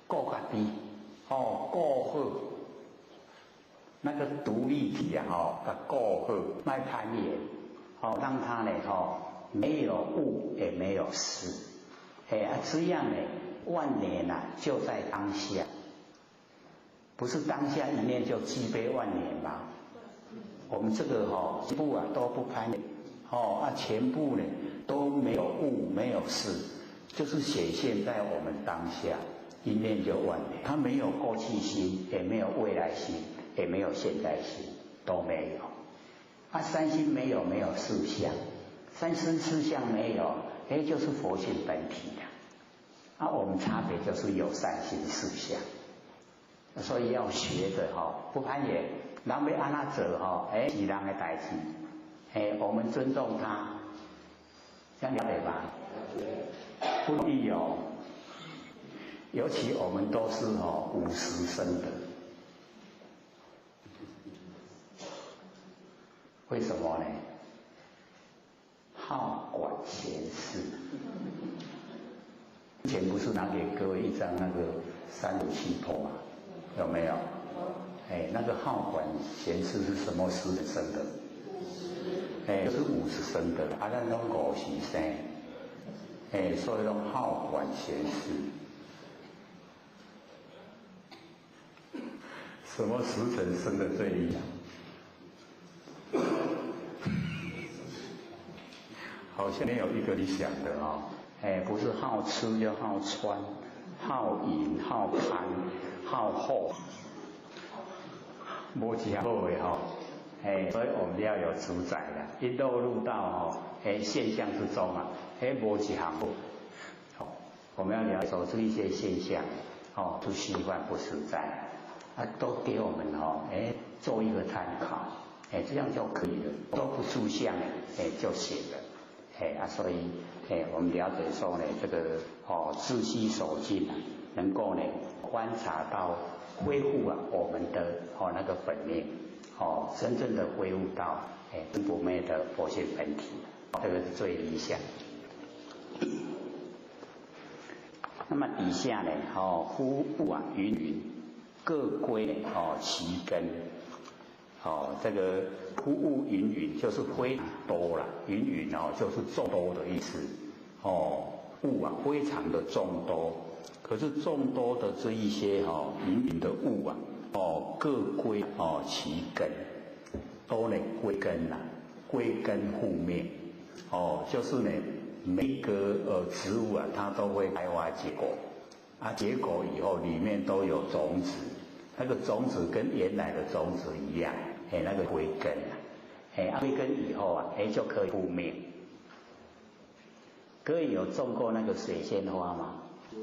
顾家己顾好那个独立体顾好，卖攀缘让他没有物也没有事这样万年就在当下，不是当下一念就积悲万年吗？我们这个全部都不攀缘全部都没有物没有事，就是显现在我们当下，一念就万年。它没有过去心，也没有未来心，也没有现在心，都没有三心没有四相，三身四相没有就是佛性本体我们差别就是有三心四相。所以要学着不攀缘，人要安怎做是人的代志我们尊重他，这样了解吧？不容易尤其我们都是50生的，为什么呢？好管闲事。之前不是拿给各位一张那个357坡吗？有没有？那个好管闲事是什么时生的？就是50生的，咱拢50生，所以拢好管闲事。什么时辰生的最厉害？好像没有一个理想的哦。不是好吃就好穿，好饮好贪好后，没一项好的吼。所以我们要有主宰的，一落入到现象之中啊，没一项好。我们要了解说这一些现象，不虚幻不实在，都给我们做一个参考，这样就可以了，都不出相就行了，所以我们了解说呢，这个自虚守静能够呢观察到恢复我们的那个本命，真正的恢复到真不灭的佛性本体，这个是最理想。那么底下呢，夫物云云，各归其根。这个夫物云云就是非常多了，云云就是众多的意思。物非常的众多，可是众多的这一些云云的物各归其根，都呢归根归根复灭。就是呢。每一个植物它都会开花结果，结果以后里面都有种子，那个种子跟原来的种子一样，那个归根归根以后就可以复灭。各位有种过那个水仙花吗？有。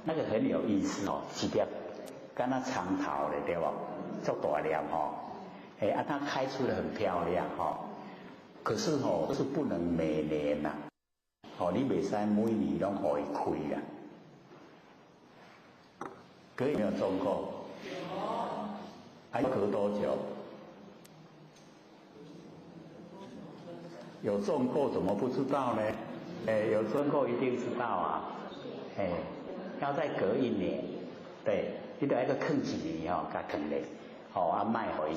那个很有意思一粒跟它长桃的对吧？做大粒它开出的很漂亮可是就是不能每年你袂使每年拢互伊开啦。各位有没有种过？有。要隔多久？有种过怎么不知道呢？有种过一定知道要再隔1年，对，你得一个坑几年甲坑咧，卖互伊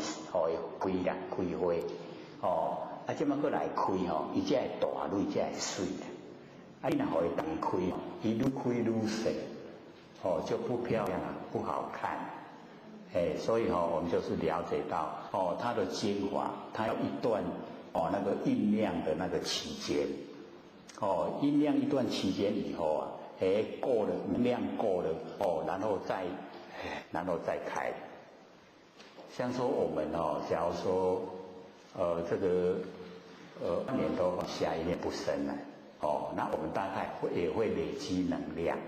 开啦，开花，这么过来开伊才会大蕊，才会水的。你若互伊当开伊愈开愈细，就不漂亮不好看。所以我们就是了解到它的精华，它有一段那个酝酿的那个期间，酝酿一段期间以后够了，能量够了然后再开。像说我们假如说这个半年都下一年不生了。那我们大概也会累积能量，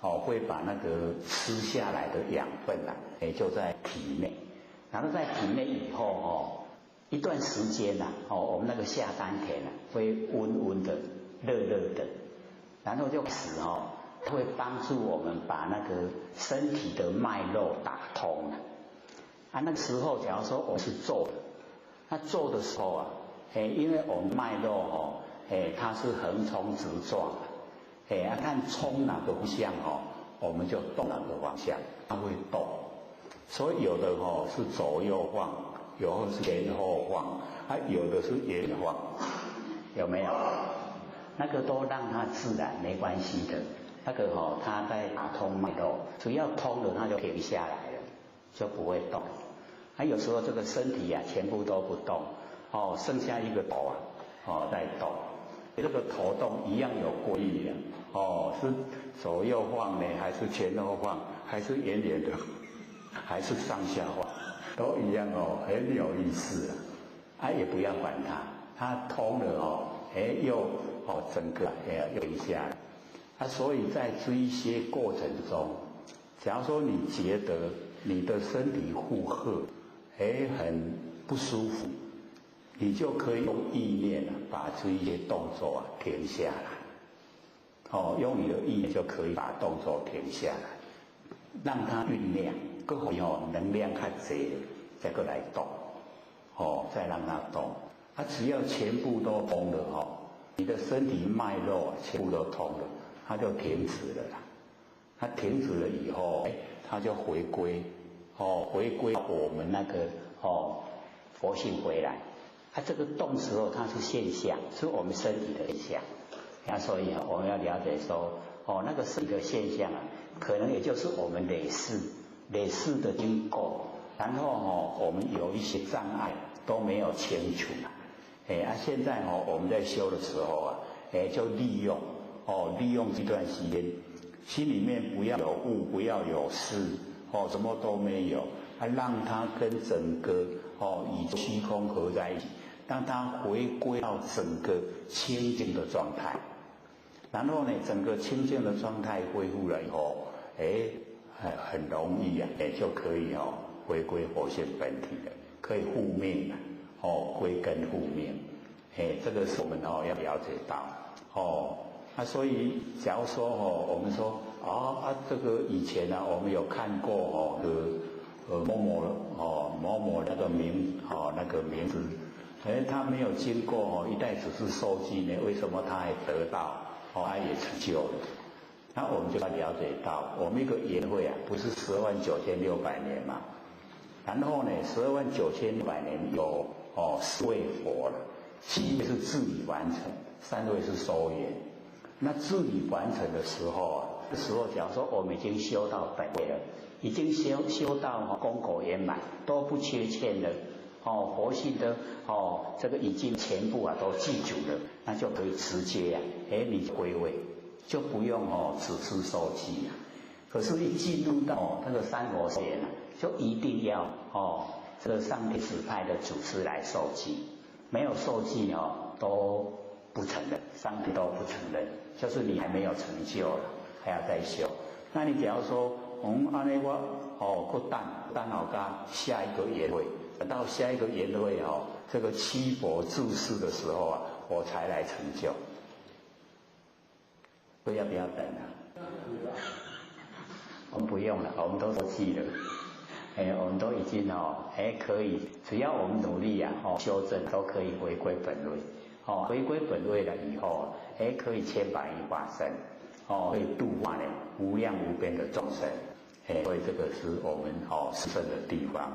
会把那个吃下来的养分就在体内，然后在体内以后一段时间我们那个下丹田会温温的、热热的，然后就开始它会帮助我们把那个身体的脉络打通那个时候假如说我们是做的，那做的时候因为我们脉络它是横冲直撞看冲哪个方向我们就动哪个方向，它会动。所以有的是左右晃，有的是前后晃，有的是沿晃，有没有？那个都让它自然没关系的。那个它在打通脉络，只要通了它就停下来了，就不会动。有时候这个身体全部都不动剩下一个头在动。这个头动一样有规律是左右晃呢，还是前后晃，还是圆圆的，还是上下晃，都一样很有意思也不要管它通了又整个又一下所以在这一些过程中，假如说你觉得你的身体负荷很不舒服，你就可以用意念把这一些动作停下来，用你的意念就可以把动作停下来，让它酝酿，各位能量较济再过来动，再让它动，只要全部都通了你的身体脉络全部都通了，它就停止了啦。它停止了以后，它就回归我们那个佛性回来。这个动时候它是现象，是我们身体的现象。所以我们要了解说，那个身体的现象可能也就是我们累世累世的经过，然后我们有一些障碍都没有清除了，现在我们在修的时候啊，就利用这段时间，心里面不要有物，不要有事，什么都没有，让它跟整个宇宙虚空合在一起，让它回归到整个清净的状态。然后呢，整个清净的状态恢复了以后，很容易啊，就可以回归佛性本体了，可以复命了，归根复命，这个是我们要了解到所以假如说我们说这个以前呢，我们有看过某某那个名字，他没有经过一代祖师受记呢，为什么他还得到？他也成就了。那我们就要了解到，我们一个圆会啊，不是129600年嘛？然后呢，129600年有10位佛了，7位是自理完成，3位是收圆。那自理完成的时候啊，这时候假如说我们已经修到本位了，已经修到功果圆满，都不缺欠了。佛性的这个已经全部都记住了，那就可以直接你归位，就不用祖师受记了。可是，一进入到那个三佛前就一定要这个上天指派的祖师来受记，没有受记都不承认，上天都不承认，就是你还没有成就了，还要再修。那你假如说安尼我等好到下一个圆会。等到下一个圆会这个七佛注释的时候啊，我才来成就。所以要不要等啊？我们不用了，我们都受记了。我们都已经可以，只要我们努力修正，都可以回归本位。回归本位了以后，可以千百亿化身，可以度化无量无边的众生。所以这个是我们殊胜的地方，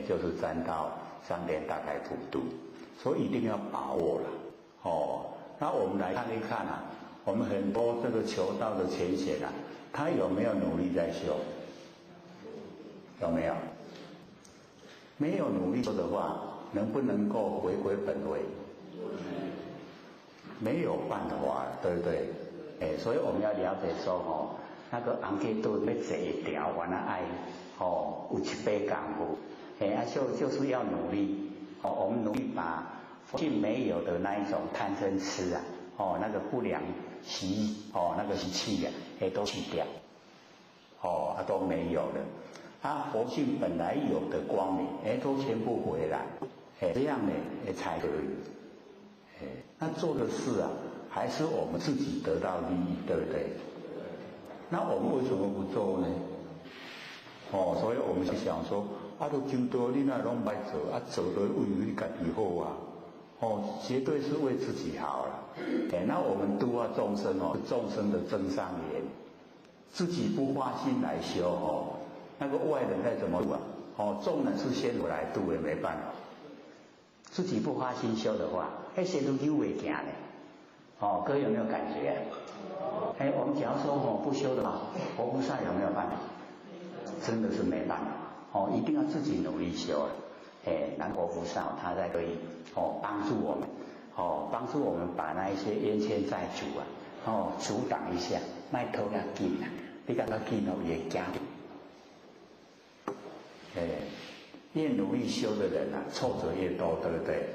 就是沾到上天大开普度，所以一定要把握了。那我们来看一看我们很多这个求道的前贤他有没有努力在修？有没有？没有努力修的话，能不能够回归本位？没有办法，对不对？所以我们要了解说那个红旗都要坐一条，原来爱有700功夫，就是要努力我们努力把佛性没有的那一种贪嗔痴那个不良习那个习气都去掉都没有了佛性本来有的光明都全部回来这样呢才可以那做的事还是我们自己得到利益，对不对？那我们为什么不做呢？所以我们就想说都真多你那拢不做做的为你自己好绝对是为自己好了。那我们度化众生众生的增上缘，自己不花心来修那个外人再怎么度众人是先我来度也没办法。自己不花心修的话，谁都丢未行呢。各位有没有感觉？我们假如说不修的话，佛菩萨有没有办法？真的是没办法一定要自己努力修了。南佛菩萨他才可以帮助我们帮助我们把那一些冤亲债主阻挡一下，卖偷那紧你感觉紧也惊越努力修的人挫折越多，对不对？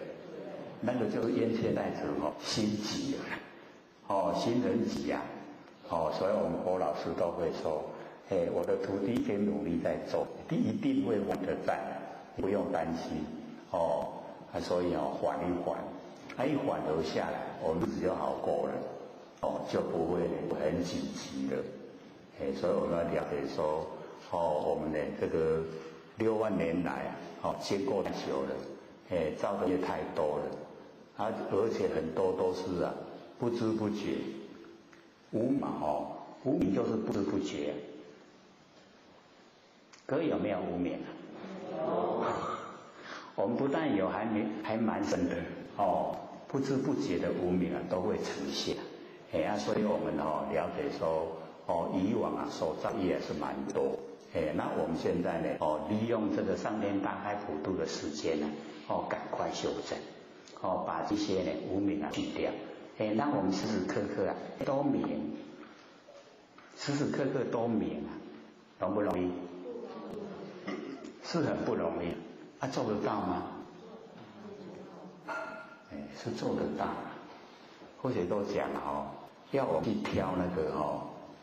那个就是冤亲债主心急了心很急所以我们佛老师都会说我的徒弟一边努力在做，一定会还得债，不用担心所以缓一缓一缓留下来，我们日子就好过了就不会很紧急了所以我们要了解说我们的这个6万年来经过太久了造的业太多了而且很多都是不知不觉无明就是不知不觉。各位有没有无明我们不但有，还蛮深的不知不觉的无明都会呈现所以我们了解说以往受造业是蛮多那我们现在呢，利用这个上天大开普度的时间呢，赶快修正，把这些呢无明去掉，让我们时时刻刻都明，时时刻刻都明容不容易？是很不容易，做得到吗？是做得到。或者都讲要我们去挑那个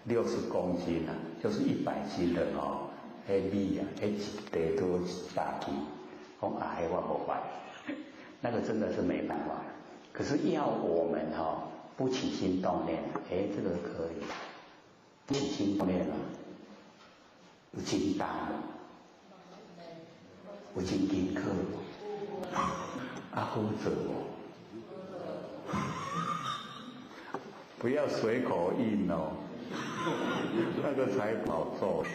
60公斤就是100斤的米一都大斤，我没办法，那个真的是没办法。可是要我们不起心动念，这个可以，不起心动念有真大吗？有真紧刻好做不要随口应那个才不好做。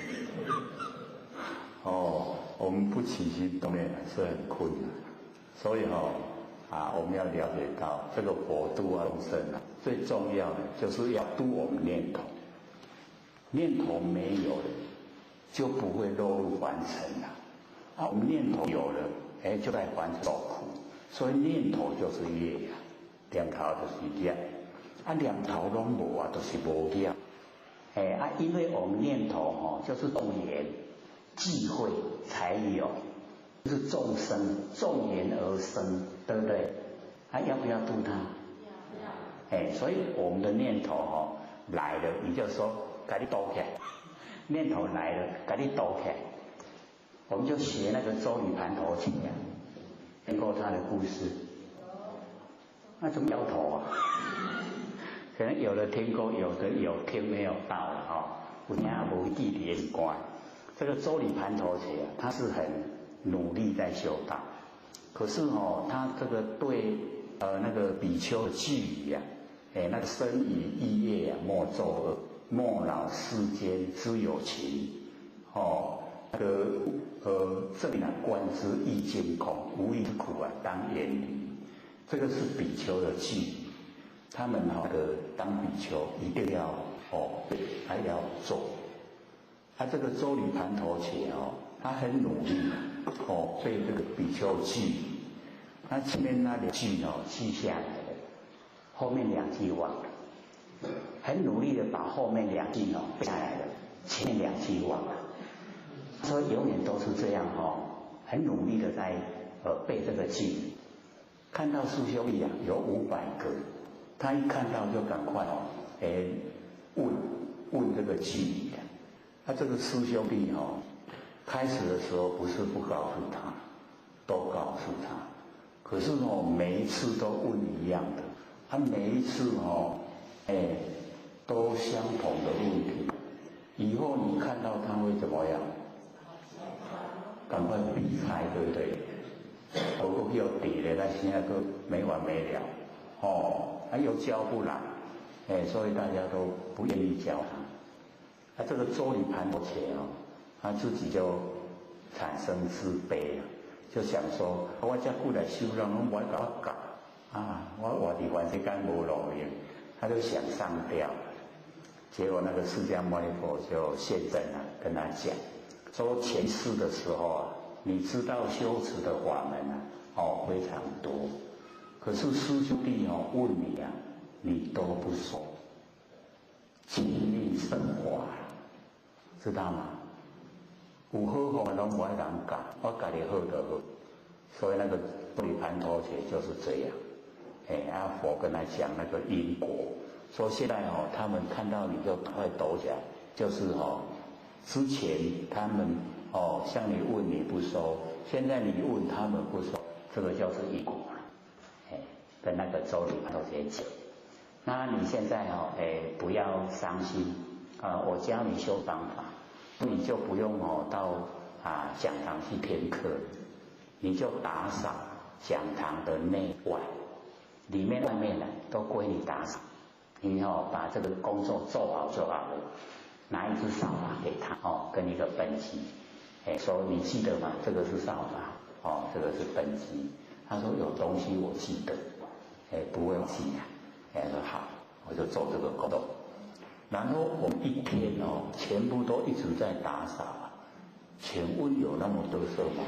我们不起心动念是很困难，所以我们要了解到这个佛度众生最重要的就是要度我们念头，念头没有了就不会落入凡尘了。我们念头有了，就在凡尘受苦，所以念头就是业两头就是业。两头拢无就是无业。因为我们念头就是众言忌讳才有，就是众生众言而生，对不对？要不要度它？要。所以我们的念头来了，你就说给你躲起来。念头来了，给你躲起来。我们就学那个周瑜盘头起听过他的故事？那怎么摇头可能有的听过，有的有听没有到了有听无记也很乖。这个周礼盘头起他是很努力在修道，可是他这个对那个比丘的寄语那个身语意业莫作恶，莫恼世间之有情那个正观之意见空，无一苦当远离。这个是比丘的寄语。他们当比丘一定要还要做。这个周礼盘头且他很努力背这个比丘记，那前面那2句记下来了，后面2句忘了，很努力的把后面2句背下来了，前面2句忘了。所以永远都是这样很努力的在背这个记。看到师兄弟有500个。他一看到就赶快问这个记忆的。这个师兄弟开始的时候不是不告诉他，都告诉他，可是每一次都问一样的，每一次都相同的问题。以后你看到他会怎么样？赶快避开，对不对？不过又底了，那现在都没完没了又教不来，所以大家都不愿意教他。这个周礼盘头且他自己就产生自卑了，就想说我这久来修人拢不爱甲我教我活伫凡世间无路用，他就想上吊。结果那个释迦牟尼佛就现身跟他讲说，前世的时候你知道修持的法门非常多，可是师兄弟问你你都不说，精力升华，知道吗？有好法拢不爱人教，我家己好就好。所以那个周礼盘头且就是这样。佛跟他讲那个因果，说现在他们看到你就赶快躲起来，就是之前他们向你问你不说，现在你问他们不说，这个就是因果。跟那个周礼盘头且讲。那你现在不要伤心我教你修方法，你就不用到讲堂去听课，你就打扫讲堂的内外，里面外面都归你打扫。你把这个工作做好就好了，拿一支扫把给他跟一个本机，说你记得吗？这个是扫把这个是本机。他说有东西我记得，不会记说好，我就做这个工作。然后我们一天全部都一直在打扫请问有那么多色吗？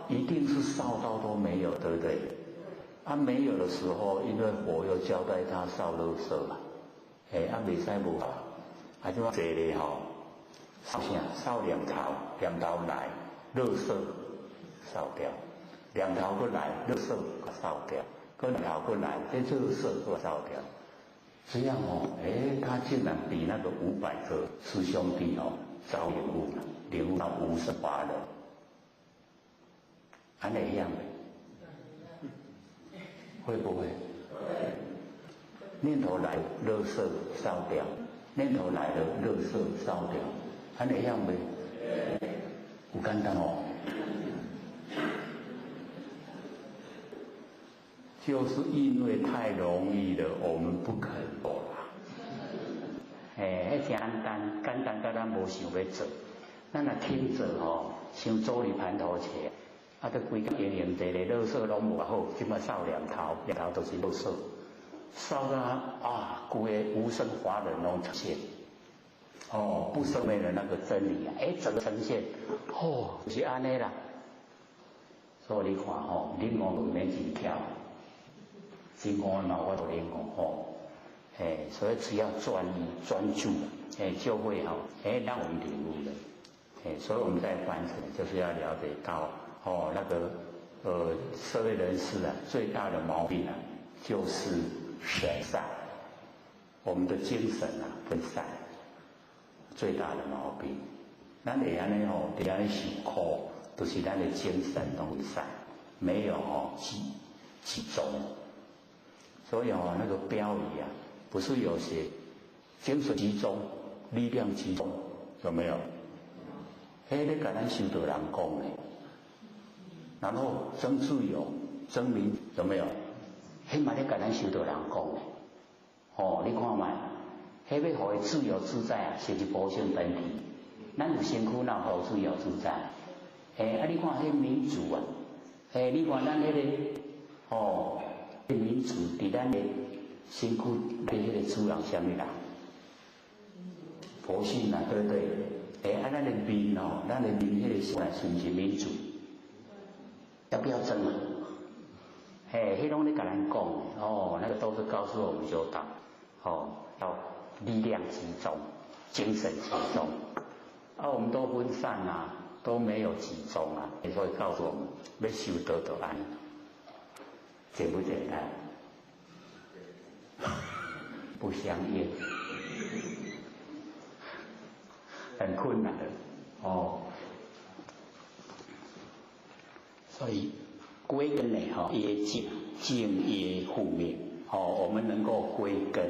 一定是烧到都没有，对不对？啊，没有的时候，因为佛又交代他烧垃圾嘛，袂使无啊，就坐咧吼，烧啥？烧两头，两头来，垃圾烧掉，两头过来，垃圾烧掉，过两头过来，垃圾都烧掉。这样他竟然比那个500个师兄弟早领悟了，领悟到58人，还哪样的？会不会？念头来，垃圾烧掉；念头来了，垃圾烧掉，还哪样呗？不简单哦。就是因为太容易了，我们不肯做啦。简单，简单到咱无想要做，咱若听做像做哩盘头车，都规个营营地咧，垃圾拢无好，即摆扫两头都是垃圾，扫到规个无生法忍拢呈现，不生灭的那个真理整个呈现，就是安尼啦。所以你看领悟就免真巧。真空脑我都练过所以只要专注就会让我们领悟了所以我们在凡尘就是要了解到那个社会人士最大的毛病就是神散，我们的精神分散，最大的毛病。咱会安尼伫安尼受苦，就是咱的精神都会散，没有集中。所以那个标语不是有写精神集中、力量集中，有没有？你跟咱修道人讲的，然后争自由、争民，有没有？迄嘛咧跟咱修道人讲的。你看卖，迄要互伊自由自在是一部性本体。咱有身躯哪互自由自在？你看迄民主你看咱迄个民主伫咱的身躯的迄个主人啥物人？佛性对不对？咱的民咱的民迄个是不是民主？要不要争啊？迄拢咧甲咱讲那个都是告诉我们修道要力量集中，精神集中。我们都分散都没有集中所以告诉我们要修道就安。简不简单？不相应，很困难的所以归根业净业护灭我们能够归根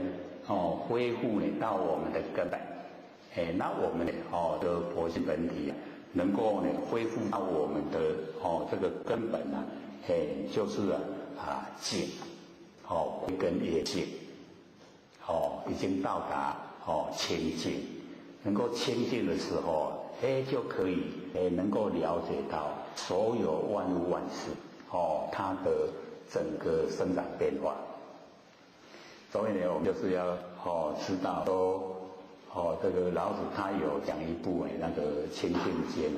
恢复到我们的根本那我们的佛性本体能够恢复到我们的这个根本就是净归根业净已经到达清净，能够清净的时候就可以能够了解到所有万物万事它的整个生长变化。所以我们就是要知道说这个老子他有讲一部那个清净经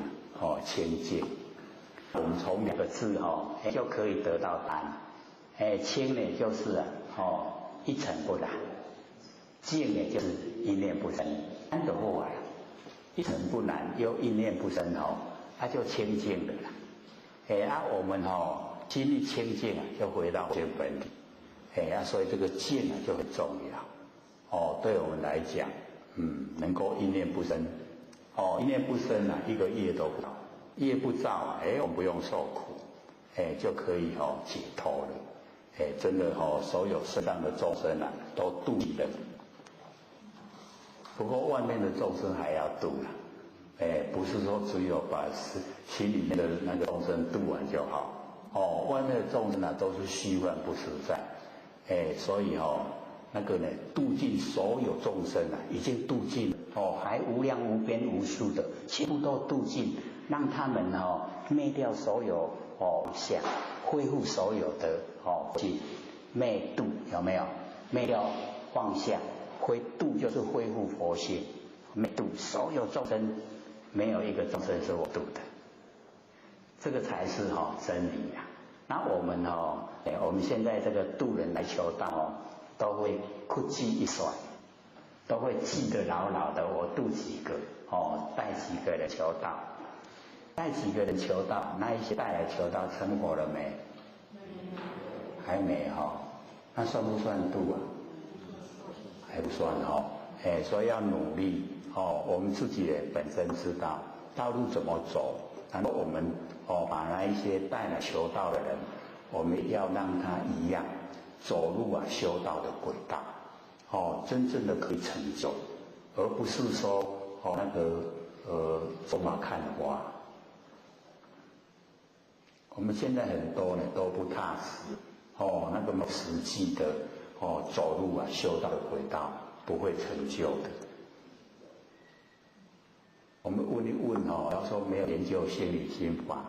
清净，我们从2个字就可以得到答案。清呢就是一尘不染，净呢就是一念不生，安得过来？一尘不染又一念不生就清净了啦。我们心一清净就回到原本体。所以这个净就很重要对我们来讲能够一念不生一念不生一个业都不造，业不造我们不用受苦就可以解脱了真的所有世上的众生都度了，不过外面的众生还要度啦不是说只有把心里面的那个众生度完就好外面的众生都是虚幻不实在所以那个度尽所有众生已经度尽了还无量无边无数的全部都度尽，让他们灭掉所有想，恢复所有的灭度，有没有？灭掉妄想，度就是恢复佛性，灭度所有众生没有一个众生是我度的，这个才是真理啊。那我们我们现在这个度人来求道都会哭记一算，都会记得牢牢的，我度几个带几个人求道，带几个人求道，那一些带来求道成佛了没？还没那算不算度啊？还不算所以要努力我们自己也本身知道道路怎么走，然后我们把那一些带来求道的人，我们要让他一样走入修道的轨道真正的可以成就，而不是说那个走马看花。我们现在很多呢都不踏实那个实际的走入修道的轨道，不会成就的。我们问一问要说没有研究心理心法，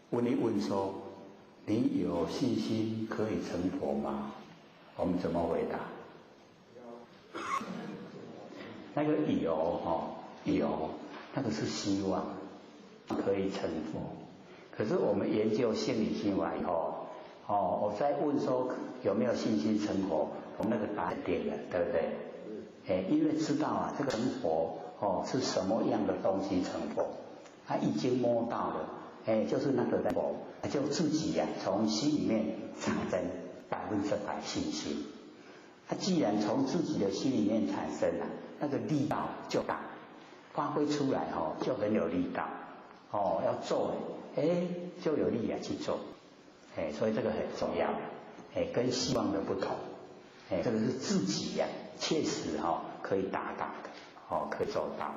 问一问说你有信心可以成佛吗？我们怎么回答？那个有那个是希望可以成佛。可是我们研究心理心法以后我再问说有没有信心成佛，我们那个答案定了，对不对？因为知道这个成佛是什么样的东西成佛，他已经摸到了，就是那个佛，就自己从心里面产生100%信心。他既然从自己的心里面产生了，那个力道就大，发挥出来就很有力道要做就有力去做。所以这个很重要，跟希望的不同，这个是自己切实可以达到的，可以做到，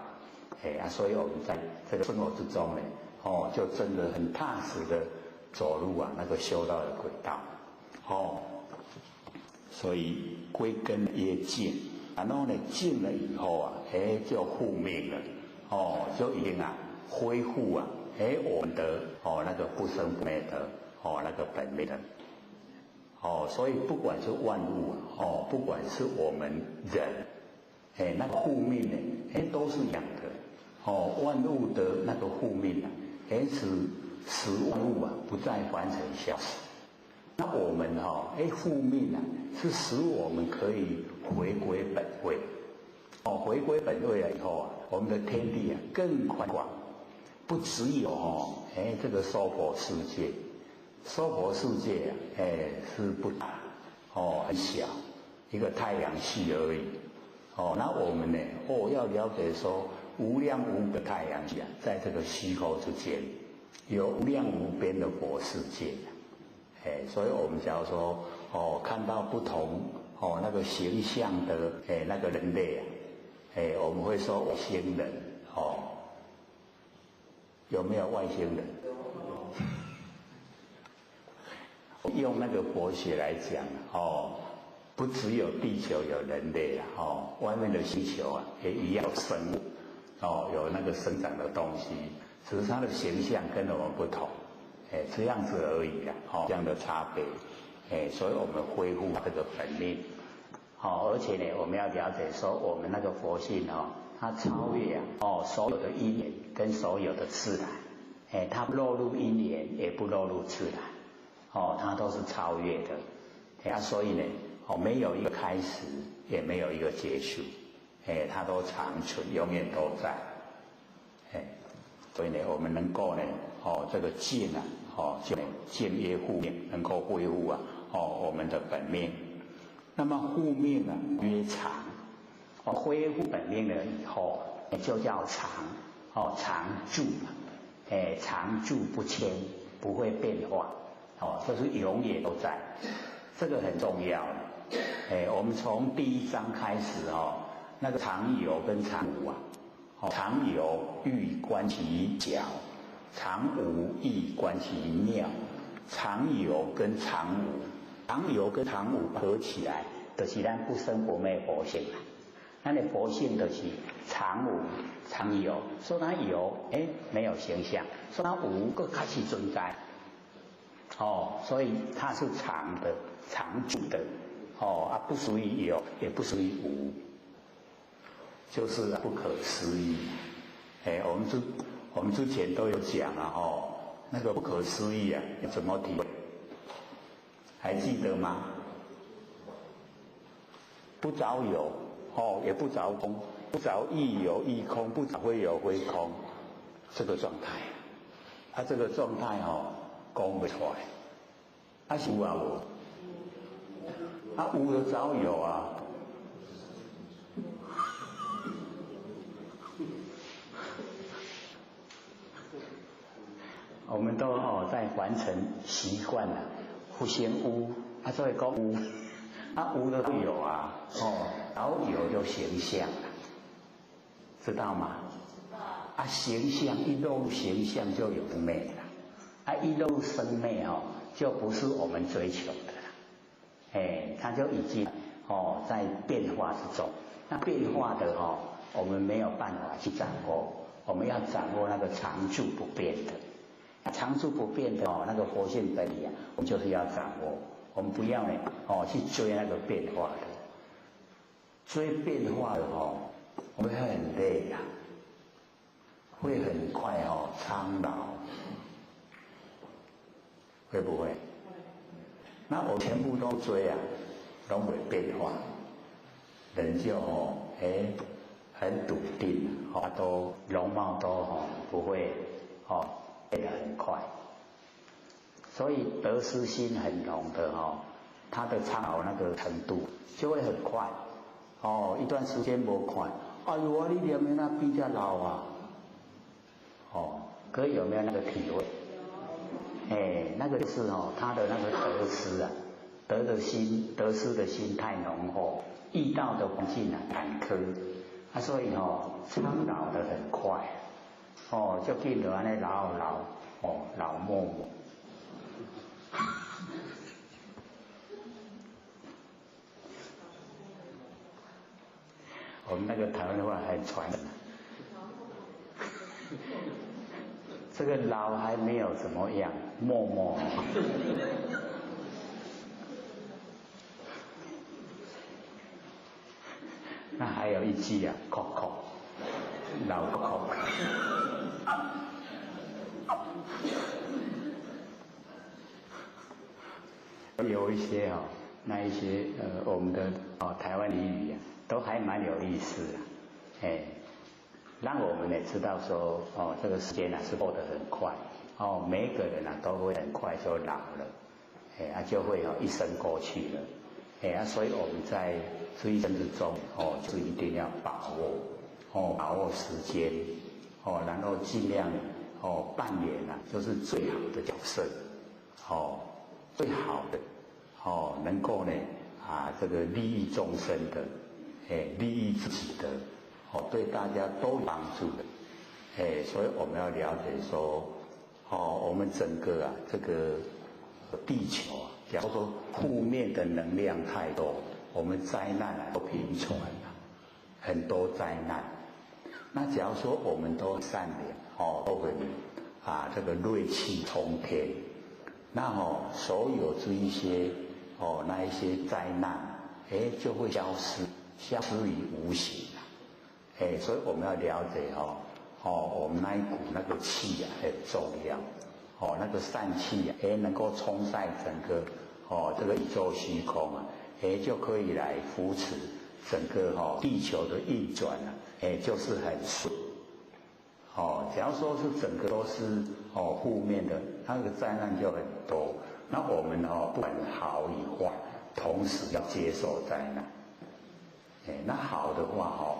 所以我们在这个生活之中呢，就真的很踏实的走入那个修道的轨道，所以归根业净，然后呢净了以后就复命了，就已经恢复我们的那个不生不灭的那个本命的所以不管是万物不管是我们人那个护命呢都是一样的万物的那个护命使万物不再凡尘消失。那我们护命是使我们可以回归本位回归本位了以后我们的天地更宽广，不只有这个娑婆世界。娑婆世界是不大很小，一个太阳系而已那我们呢要了解说无量无个太阳系在这个虚空之间有无量无边的佛世界所以我们假如说看到不同那个形象的那个人类我们会说外星人有没有外星人？用那个佛学来讲不只有地球有人类外面的星球也一样有生物有那个生长的东西，只是它的形象跟我们不同这样子而已这样的差别所以我们恢复这个本命而且呢我们要了解说我们那个佛性它超越所有的因缘跟所有的自然它不落入因缘也不落入自然它都是超越的所以呢没有一个开始也没有一个结束它都长存永远都在所以呢我们能够呢这个净就净业护命能够恢复我们的本命。那么护命曰常恢复本命了以后就叫常常住常住不迁，不会变化这是永远都在，这个很重要我们从第1章开始那个常有跟常无常有欲观其小，常无亦观其妙。常有跟常无，常有跟常无合起来就是咱不生不灭佛性咱的佛性就是常无常有，说它有没有形象，说它无更开始存在所以它是常的常住的不属于有也不属于无，就是不可思议我们之前都有讲啊，那个不可思议啊，怎么体会？还记得吗？不着有，也不着空，不着亦有亦空，不着非有非空，这个状态，这个状态讲不出来，是有啊无？有就着有啊。我们都在完成习惯了，不先有，所以讲有，有的都有啊，然后有就形象了，知道吗？形象一露形象就有美了，一露生美就不是我们追求的了，它就已经在变化之中，那变化的我们没有办法去掌握，我们要掌握那个常住不变的。常住不变的那个活性本理我们就是要掌握，我们不要呢去追那个变化的，追变化的我们会很累啊，会很快苍老，会不会？那我全部都追啊，都没变化，人就很笃定，都容貌都不会变得很快，所以得失心很浓的他的苍老那个程度就会很快，一段时间没看，哎呦你念的那比较老啊，可有没有那个体会？那个就是他的那个得失啊，得失的心太浓厚，遇到的环境坎坷，所以苍老的很快。就见到安尼老默默。我们那个台湾话很传统，这个老还没有怎么样，默默。那还有一句啊，口口，老口。有一些那一些我们的台湾俚语啊，都还蛮有意思的，让我们也知道说这个时间是过得很快，每一个人都会很快就老了，就会一生过去了，所以我们在这一生之中就一定要把握时间，然后尽量扮演就是最好的角色，最好的能够呢这个利益众生的，利益自己的，对大家都有帮助的，所以我们要了解说，我们整个这个地球假如说负面的能量太多，我们灾难都频传很多灾难。那假如说我们都善良，都很这个锐气冲天，那所有这一些那一些灾难就会消失于无形所以我们要了解我们那一股那个气很重要，那个善气能够冲晒整个这个宇宙虚空就可以来扶持整个地球的运转就是很顺。假如说是整个都是负面的，那个灾难就很多。那我们不管好与坏，同时要接受灾难。那好的话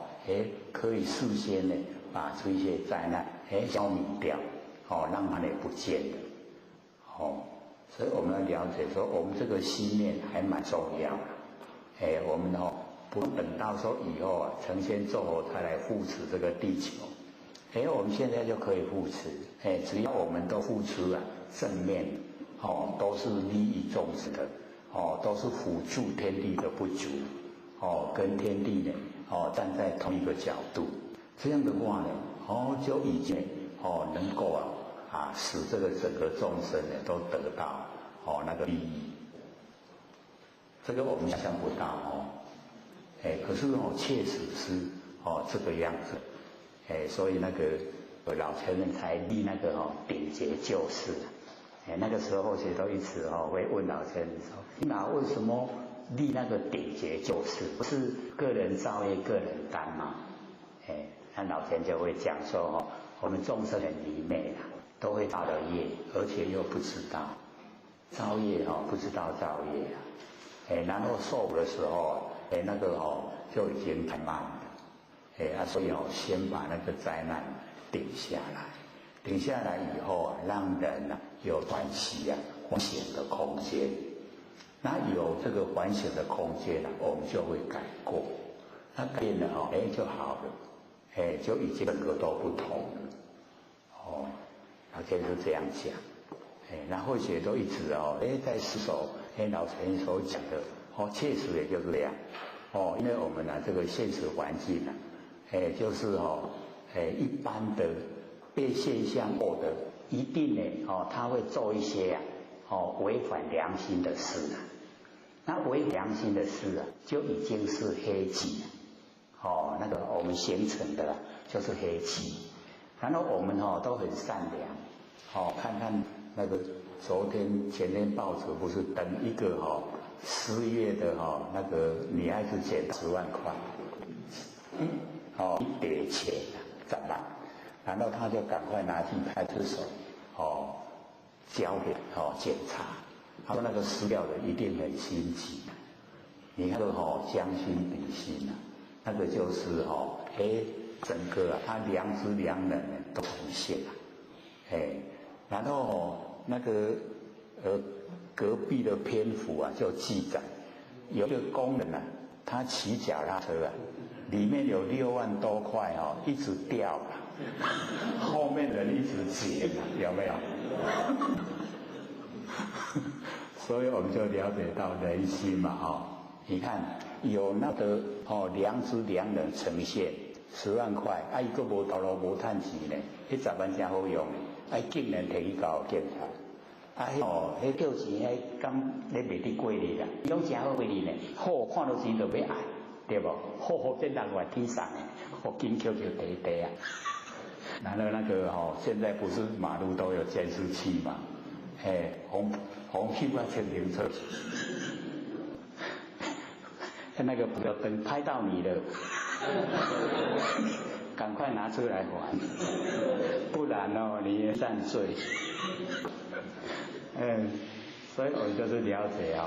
可以事先呢把这一些灾难消弭掉，让它不见了。所以我们要了解说，我们这个心念还蛮重要的。我们不用等到说以后成仙作佛才来护持这个地球。我们现在就可以护持，只要我们都付出正面，都是利益众生的，都是辅助天地的不足，跟天地呢，站在同一个角度，这样的话呢，就已经能够使这个整个众生呢都得到那个利益。这个我们想象不到可是确实是这个样子。所以那个老前人才立那个顶节救世。那个时候其实都一直会问老前人说，那为什么立那个顶节救世？不是个人造业个人担吗？那老前就会讲说我们众生很愚昧啦，都会造了业，而且又不知道造业不知道造业然后受苦的时候那个就已经太慢了所以先把那个灾难顶下来，顶下来以后让人有反息反省的空间。那有这个反省的空间我们就会改过，那改变了就好了，就已经整个都不同了老先生这样讲，然后也都一直在思索老前所讲的确实也就是这样因为我们这个现实环境就是一般的被现象的一定他会做一些违反良心的事那违反良心的事就已经是黑气那个我们形成的就是黑气。然后我们都很善良看看那个昨天前天报纸不是登一个失业的那个女孩子捡10万块一叠钱10万，然后他就赶快拿去派出所交给检查。他说那个失掉的一定很心急，你看将心比心那个就是整个他良知良能都呈现然后那个隔壁的篇幅就记载有一个工人他骑脚踏车里面有6万多块一直掉后面人一直捡有没有所以我们就了解到人心嘛你看有那个良知良能呈现10万块他个无投入无赚钱呢那10万真好用竟然摕去搞检查那叫钱刚你卖得贵哩啦拢真好贵哩呢好看到钱就要爱对不好这人外天上金球地然后那个现在不是马路都有监视器嘛红屁股前停车那个不要灯拍到你了赶快拿出来还不然你也犯罪所以我们就是了解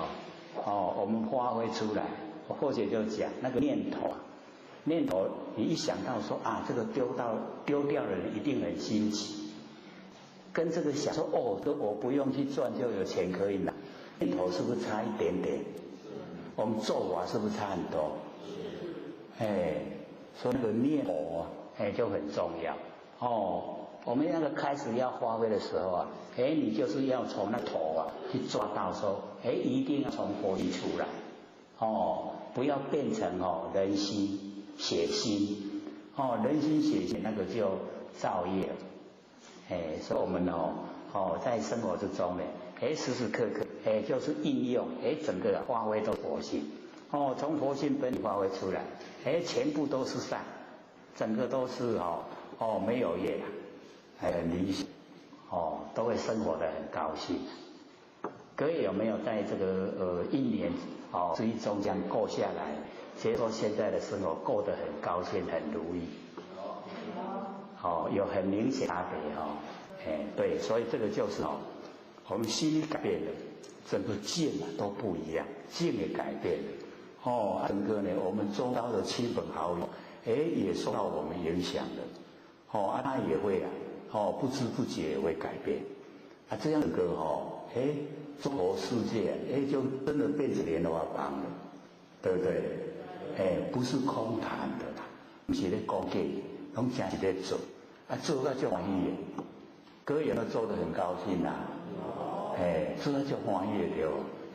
我们发挥出来或者就讲那个念头你一想到说这个丢掉的人一定很心急，跟这个想说我不用去赚就有钱可以拿，念头是不是差一点点？我们做法是不是差很多？所以那个念头就很重要我们那个开始要发挥的时候你就是要从那头去抓到说一定要从佛理出来不要变成人心血心人心血心那个就造业了所以我们在生活之中呢时时刻刻就是应用整个发挥到佛性从佛性本体发挥出来全部都是善，整个都是没有业很理想都会生活得很高兴。各位有没有在这个1年之中这样过下来，结果现在的生活过得很高兴很如意有很明显差别对，所以这个就是我们心改变了，整个境都不一样，境也改变了整个呢我们周遭的亲朋好友也受到我们影响了他也会不知不觉也会改变这样个中国世界就真的变成莲花帮了，对不对不是空谈的啦，不是在讲给拢真是在做做到就欢喜的，各位有没有做得很高兴做到就欢喜的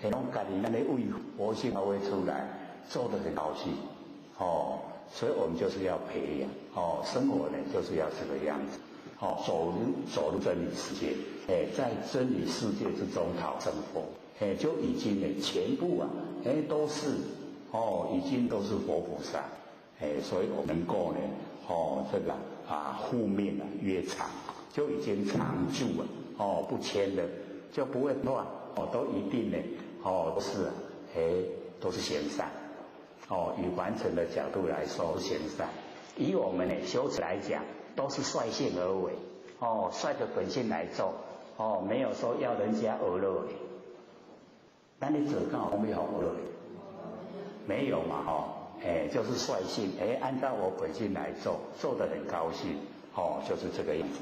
对拢家己咱咧为佛性发挥出来，做得很高兴所以我们就是要培养生活呢就是要这个样子走入真理世界在真理世界之中讨生活就已经呢全部都是已经都是佛菩萨所以我们能够呢这个护命越长，就已经常住了不迁的，就不会乱都一定呢都是行善以完成的角度来说行善。以我们呢修持来讲，都是率性而为率着本性来做没有说要人家娱乐的。那你只看我没有娱乐的，没有嘛就是率性按照我本性来做，做得很高兴就是这个样子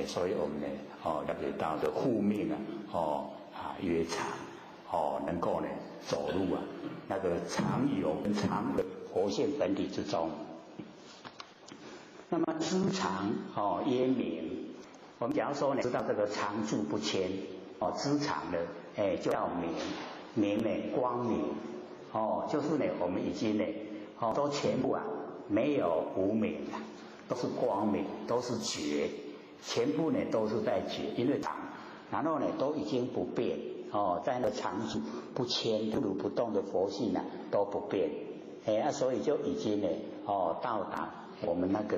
所以我们呢了解到的护命越长能够呢走入那个常有跟常的活现本体之中。那么知常曰明，我们假如说呢知道这个常住不迁知常的就叫明，明呢光明就是呢我们已经呢都全部没有无明都是光明，都是觉，全部呢都是在觉，因为常，然后呢都已经不变在那个常住不迁不如不动的佛性都不变所以就已经呢到达我们那个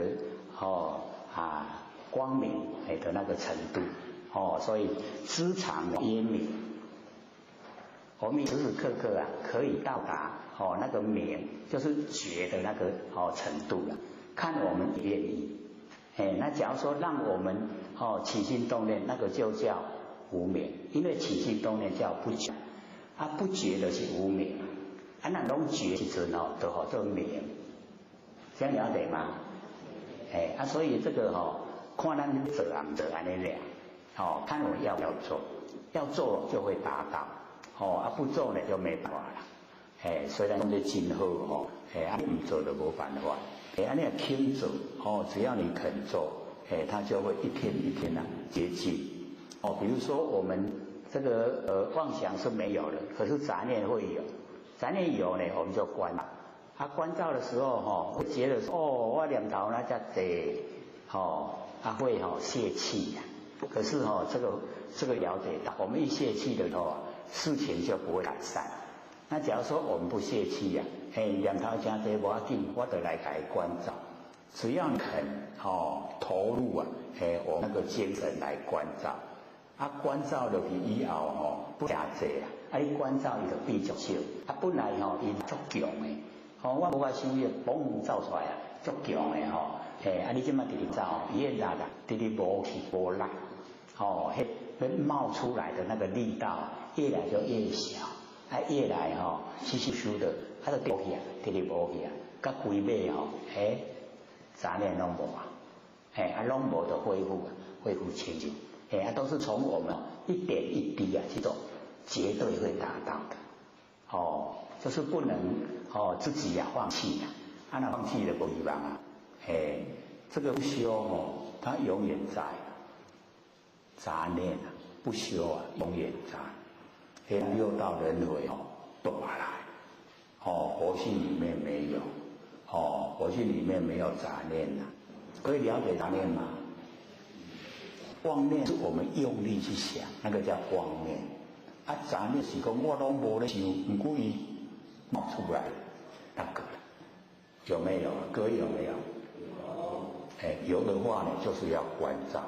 光明的那个程度所以知常曰明，我们时时刻刻可以到达那个明，就是觉的那个程度看我们愿意那假如说让我们起心动念，那个就叫无明，因为起心动念叫不觉不觉的是无明那拢觉其实都好做明，这样了解吗所以这个看咱做人做安尼看我要不要做，要做就会达到不做呢就没办法了虽然讲得真好不做就没办法你也肯做只要你肯做它就会一天一天接近比如说我们这个妄想是没有的，可是杂念会有，杂念有呢我们就关了关照的时候会觉得说我念头那叫贼会泄气可是这个了解到，我们一泄气的时候事情就不会改善。那假如说我们不泄气念头真多没要紧，我就来给它关照，只要你肯投入我那个精神来关照关照落去以后不假济你关照伊就变足少本来伊足强的我无法想伊嘣走出来足强的你即摆直直走伊的力直直无去无力冒出来的那个力道越来就越小越来稀稀疏的就掉去直直无去到规尾杂念拢无拢无就恢复清净都是从我们一点一滴这种绝对会达到的就是不能自己放弃那放弃了不希望这个不修它永远在杂念不修永远在六道轮回断来佛性里面没有佛性里面没有杂念可以了解杂念吗？妄念是我们用力去想，那个叫妄念杂念是讲我拢无咧想，不过伊冒出来那个有没有？各位有没有？有的话呢就是要关照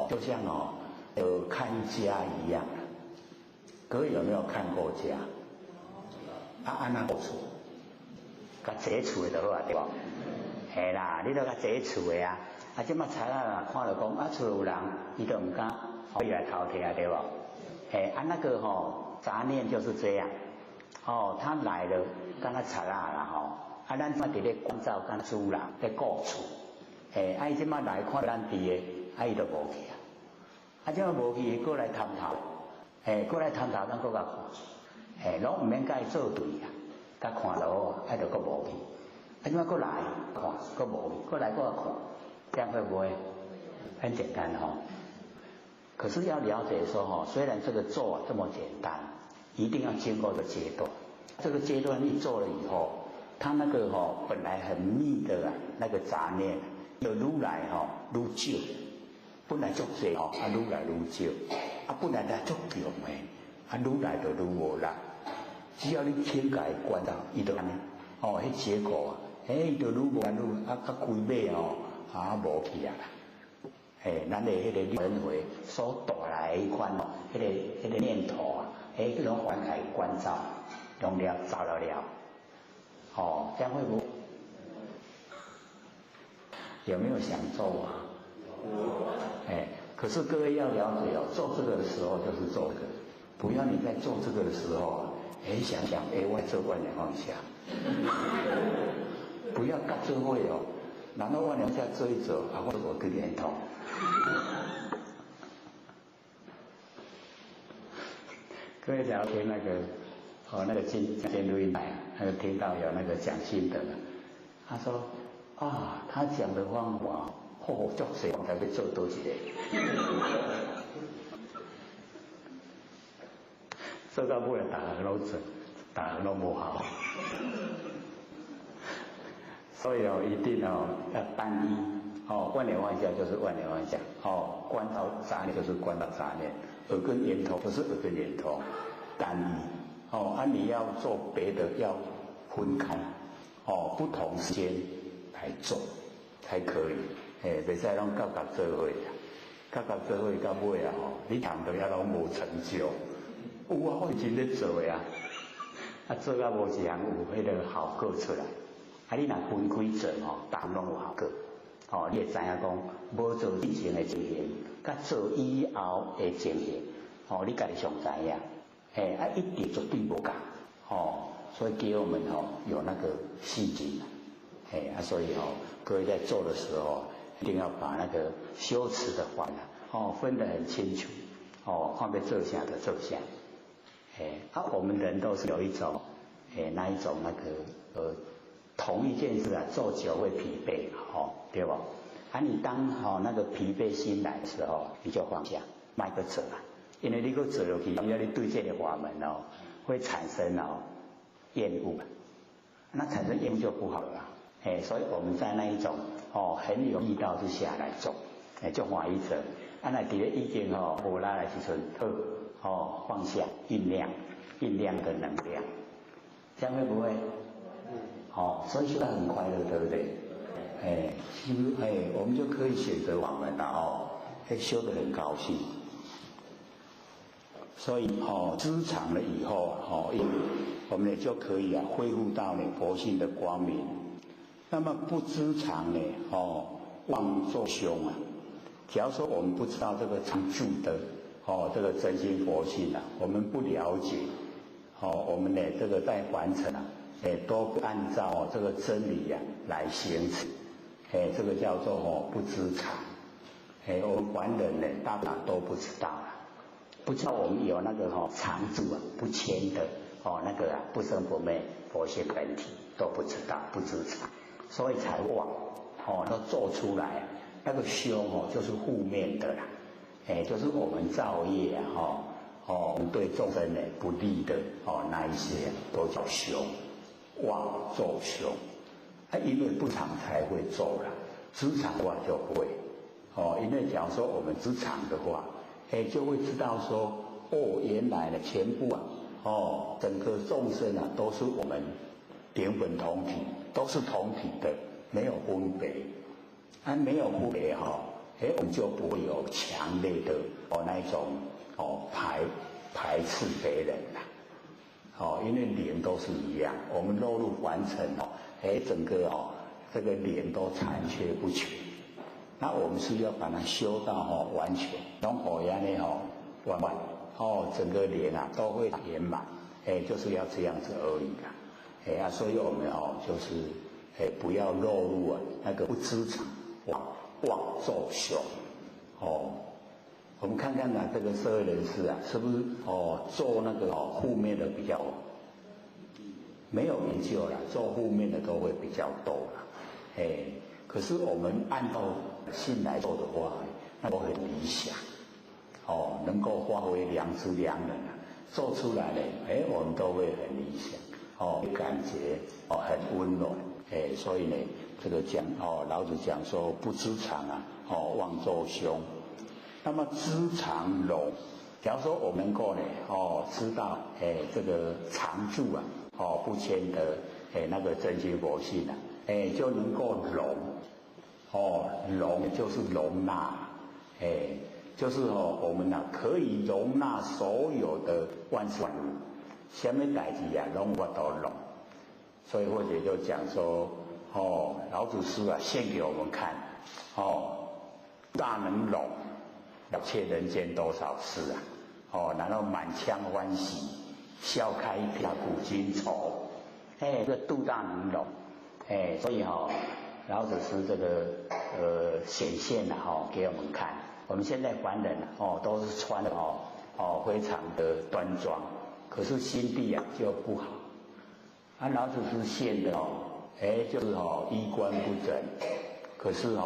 就像看家一样各位有没有看过家按那个厝甲坐厝的就好对吧嘿啦你都甲坐厝的这摆财看到讲厝有人伊就唔敢伊来偷听对吧那个杂念就是这样他来了跟他财啦咱怎伫咧关照跟主人在顾厝伊即摆来看咱伫的伊就无去即摆无去过来探头过来探头咱搁甲看拢毋免甲伊做对甲看落就搁无去即摆搁来看搁无去搁来搁看这样会不会很简单可是要了解说虽然这个做这么简单一定要经过一个阶段这个阶段一做了以后他那个本来很密的那个杂念就愈来愈少本来足多愈来愈少本来来足强的愈来就愈无力只要你肯甲伊关照伊就安尼迄结果伊就愈无力较规尾无去啊。咱的迄个轮回所带来迄款哦，迄个念头啊，迄种还开关照，用了照了，这样会不会？有没有想做啊？可是各位要了解哦，做这个的时候就是做这个，不要你在做这个的时候想我做万年放下，不要搞这会哦，然后万年下做一做，我跟念头。各位只要听那个那个监录音台，那个听到有那个讲心得的，他说他讲的方法，足谁才要做多一个，做到尾大家都做，大家都不好，所以一定要单一万年万象就是万年万象，观到杂念就是观到杂念。耳根圆通不是耳根圆通，单一你要做别的要分开不同时间来做才可以，袂使拢搞做伙啊，搞做伙到尾啊你谈到也拢无成就，有我是真咧做的做到无一项有迄个效果出来，你若分开做当拢有效果，你会知影讲无做之前的情形。甲做以后的情形，你家己上知影，一定绝对无共，所以给我们有那个细节，所以各位在做的时候，一定要把那个修持的话分得很清楚，看要做啥就做啥，我们人都是有一种，那一种那个同一件事做久会疲惫，对吧？你当那个疲惫心来的时候，你就放下，卖个做啊，因为你个做下去，因为你对这个法门会产生厌恶，那产生厌恶就不好了，所以我们在那一种很有力道之下来做，就欢喜做，那伫咧意见无拉来时阵，放下酝酿的能量，这样会不会？所以修得很快乐，对不对？我们就可以选择法门了修得很高兴。所以知常了以后我们也就可以恢复到佛性的光明。那么不知常呢妄作凶假如说我们不知道这个常住的这个真心佛性我们不了解我们呢这个在凡尘都不按照这个真理来行持。这个叫做不知常，我们凡人呢，大家都不知道不知道我们有那个常住不迁的那个不生不灭佛性本体都不知道，不知常，所以才妄都做出来那个凶就是负面的啦，就是我们造业我们对众生呢不利的那一些都叫凶，妄作凶。因为不常才会做啦，知常的话就不会因为假如说我们知常的话就会知道说原来呢全部整个众生都是我们平等同体，都是同体的，没有分别没有分别我们就不会有强烈的那一种排斥别人啦因为脸都是一样，我们落入凡尘整个这个脸都残缺不全，那我们是要把它修到完全，拢好样的完完整个脸都会圆满，就是要这样子而已啦，所以我们就是不要落入那个不知常妄作凶我们看看这个社会人士是不是做那个负面的比较没有研究啦，做负面的都会比较多啦。可是我们按照心来做的话，那都很理想。能够发挥良知良能做出来呢，我们都会很理想。感觉很温暖。所以呢，这个讲老子讲说不知常妄作凶。那么知常容，假如说我们能够呢知道这个常住不迁的那个真心佛性就能够容容就是容纳，就是我们可以容纳所有的万事万物，什么代志啊，拢我都容。所以或者就讲说，老祖师啊，献给我们看，大能容，了却人间多少事啊，然后满腔欢喜，笑开一片古今愁，这度大能容，所以老祖师这个显现了给我们看。我们现在凡人都是穿的非常的端庄，可是心地就不好。老祖师现的就是衣冠不整，可是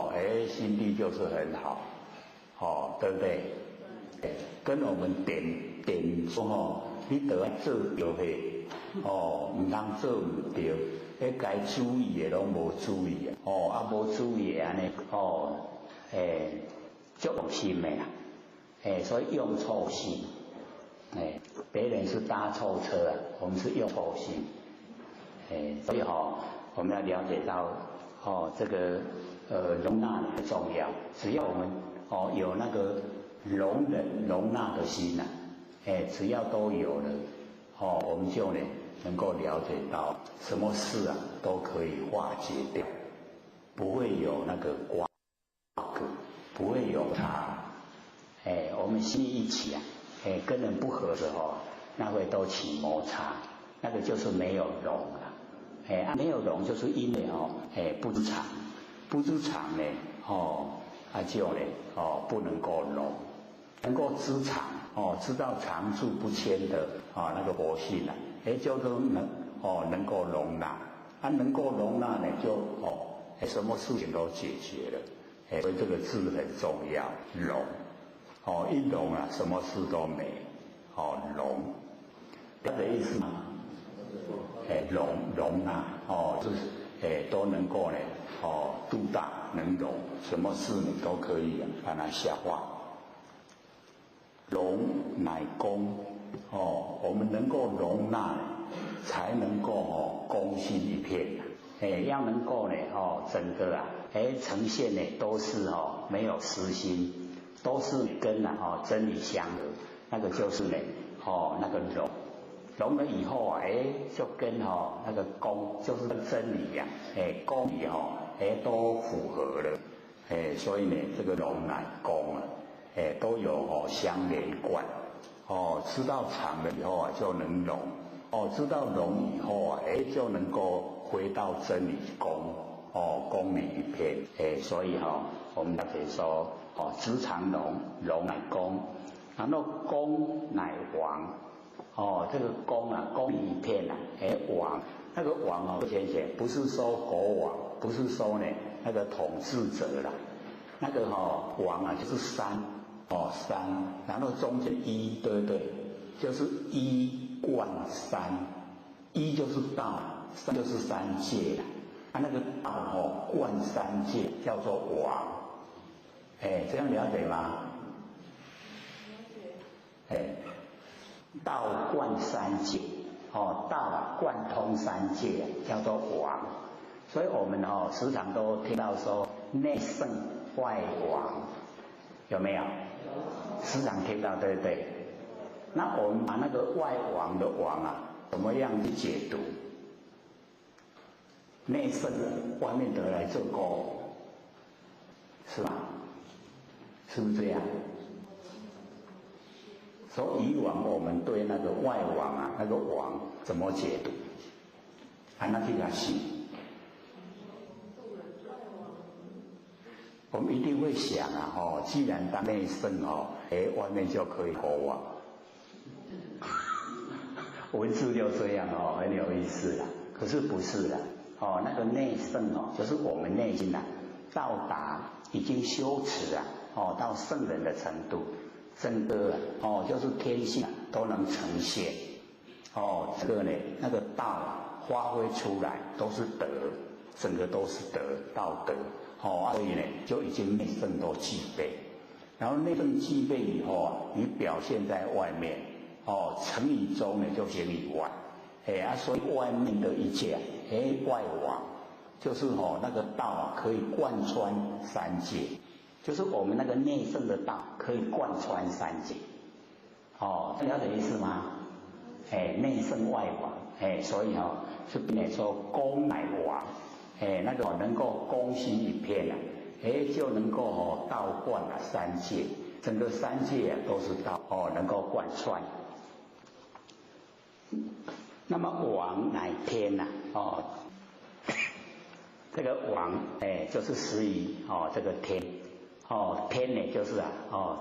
心地就是很好，对不对？跟我们点说你得做就会唔通做唔对，该注意的拢无注意无注意的安尼就用心的啦，所以用错心，别人是搭错车我们是用错心，所以我们要了解到这个容纳很重要，只要我们有那个容忍容纳的心只要都有了我们就能够了解到什么事都可以化解掉，不会有那个瓜葛，不会有差，我们心一起跟人不合的那会都起摩擦，那个就是没有容了，没有容就是因为不知常，不知常呢就不能够容，能够知常知道常处不迁的那个活性就都能够容纳，能够容纳呢就什么事情都解决了，所以这个字很重要，容一容什么事都没，容，这个意思吗？容纳就是都能够度大能容，什么事你都可以把它消化。容乃公我们能够容纳才能够公心一片要能够整个呈现都是没有私心，都是跟真理相合，那个就是那个容了以后就跟那个公就是真理公理都符合了，所以这个容乃公都有相连贯，知道常了以后就能容，知道容以后就能够回到真理公理一片，所以我们可以说知常容，容乃公，然后公乃王，这个公公理一片王，那个王不是说国王，不是说那个统治者啦，那个王就是山。山，然后中间一，对不对？就是一贯山，一就是道，山就是三界那个道贯三界叫做王，这样了解吗？道贯三界，道贯通三界叫做王，所以我们时常都听到说内圣外王，有没有？时常听到，对不对？那我们把那个外王的王怎么样去解读？内圣外面得来做工，是吧？是不是这样？所以以往我们对那个外王那个王怎么解读？那这个是，我们一定会想既然当内圣外面就可以国王，文字就这样很有意思啦。可是不是啦，那个内圣就是我们内心到达已经修持到圣人的程度，整个就是天性都能呈现，这个那个道发挥出来都是德，整个都是德，道德。所以就已经内圣都具备，然后内圣具备以后你表现在外面，成以中就显以外，所以外面的一切外王就是那个道啊，可以贯穿三界，就是我们那个内圣的道可以贯穿三界。了解意思吗？内圣外王，所以是变说公乃王，那个能够公心一片啊，就能够道贯了三界，整个三界啊都是道能够贯穿。那么王乃天呐，这个王就是始于这个天，天呢就是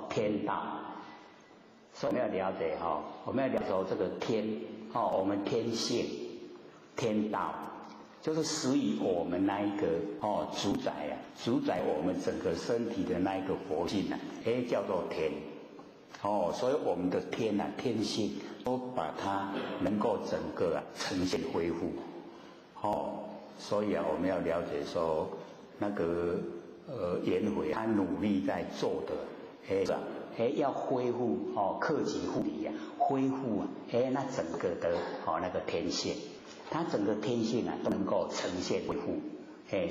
天道。所以我们要了解我们要了解说这个天我们天性天道就是始于我们那一个主宰我们整个身体的那一个佛性啊，叫做天。所以我们的天天性都把它能够整个呈现恢复。所以我们要了解说那个颜回他努力在做的要恢复克己复礼恢复那整个的那个天性，它整个天性都能够呈现恢复，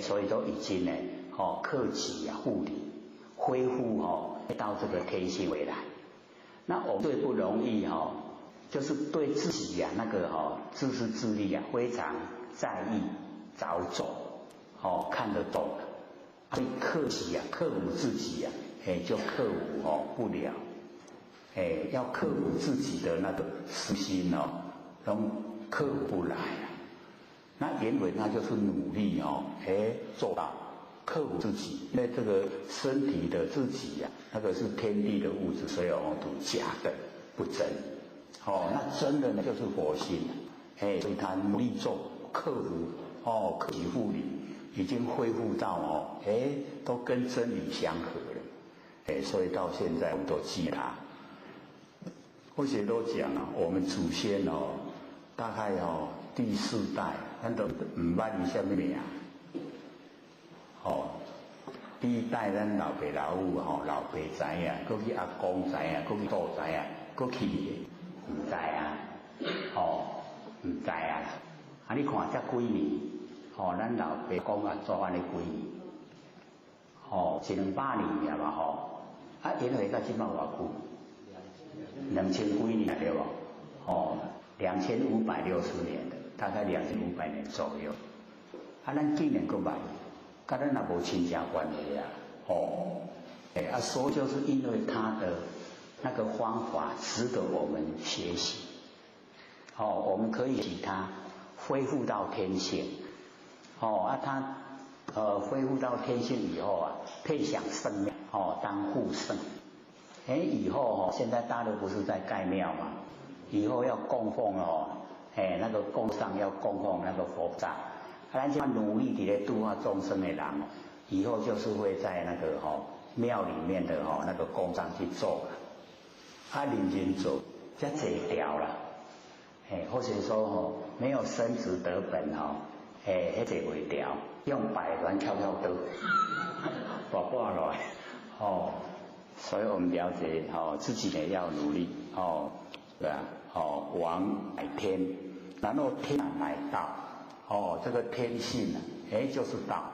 所以都已经呢克己复礼，恢复到这个天性回来。那我们最不容易就是对自己那个自私自利非常在意着重看得懂，所以克己克服自己就克服不了，要克服自己的那个私心都克服不来那颜回他就是努力做到克服自己，因为这个身体的自己那个是天地的物质，所以都假的不真。那真的呢就是佛性所以他努力做克服克己复礼，已经恢复到都跟真理相合了。所以到现在我们都记他。或许都讲我们祖先大概第4代，咱都唔捌伊什么名。第1代咱老爸老母老爸知影，搁去阿公知影，搁去祖知影，搁去唔知唔知你看这几年咱老爸讲做安尼几年100年嘛因为到今嘛偌久，2000几年对不？2560年的，大概2500年左右。咱今年搁捌，跟咱也无亲情关系所以就是因为他的那个方法值得我们学习。我们可以以它恢复到天性。他恢复到天性以后配享圣庙当护圣。以后现在大陆不是在盖庙嘛？以后要供奉那个供上要供奉那个佛像。咱这努力在度化众生的人，以后就是会在那个庙里面的那个供上去做，认真做，才坐掉了。或者说没有升职得本那坐袂掉，用百团跳跳刀，挂落来所以我们了解自己呢要努力对啊王乃天，然后天乃道这个天性就是道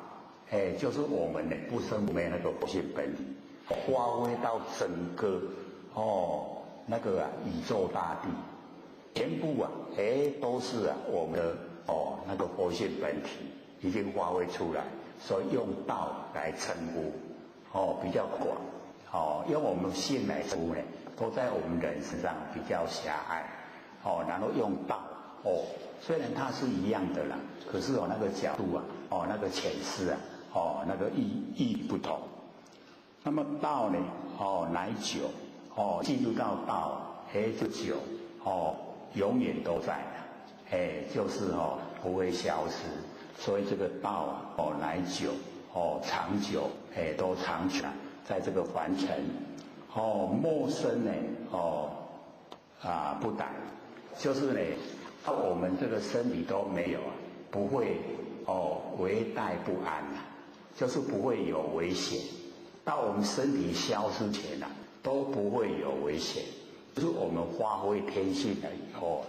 就是我们的不生不灭那个佛性本体，发挥到整个那个宇宙大地，全部都是我们的那个佛性本体已经发挥出来，所以用道来称呼比较广用我们性来称呼呢，都在我们人身上比较狭隘然后用道虽然它是一样的啦，可是那个角度那个诠释那个意义不同。那么道呢乃久进入到道就久永远都在就是不会消失，所以这个道乃久长久都长久在这个凡尘陌生呢不歹，就是呢我们这个身体都没有不会危殆不安就是不会有危险，到我们身体消失前都不会有危险，就是我们发挥天性了以后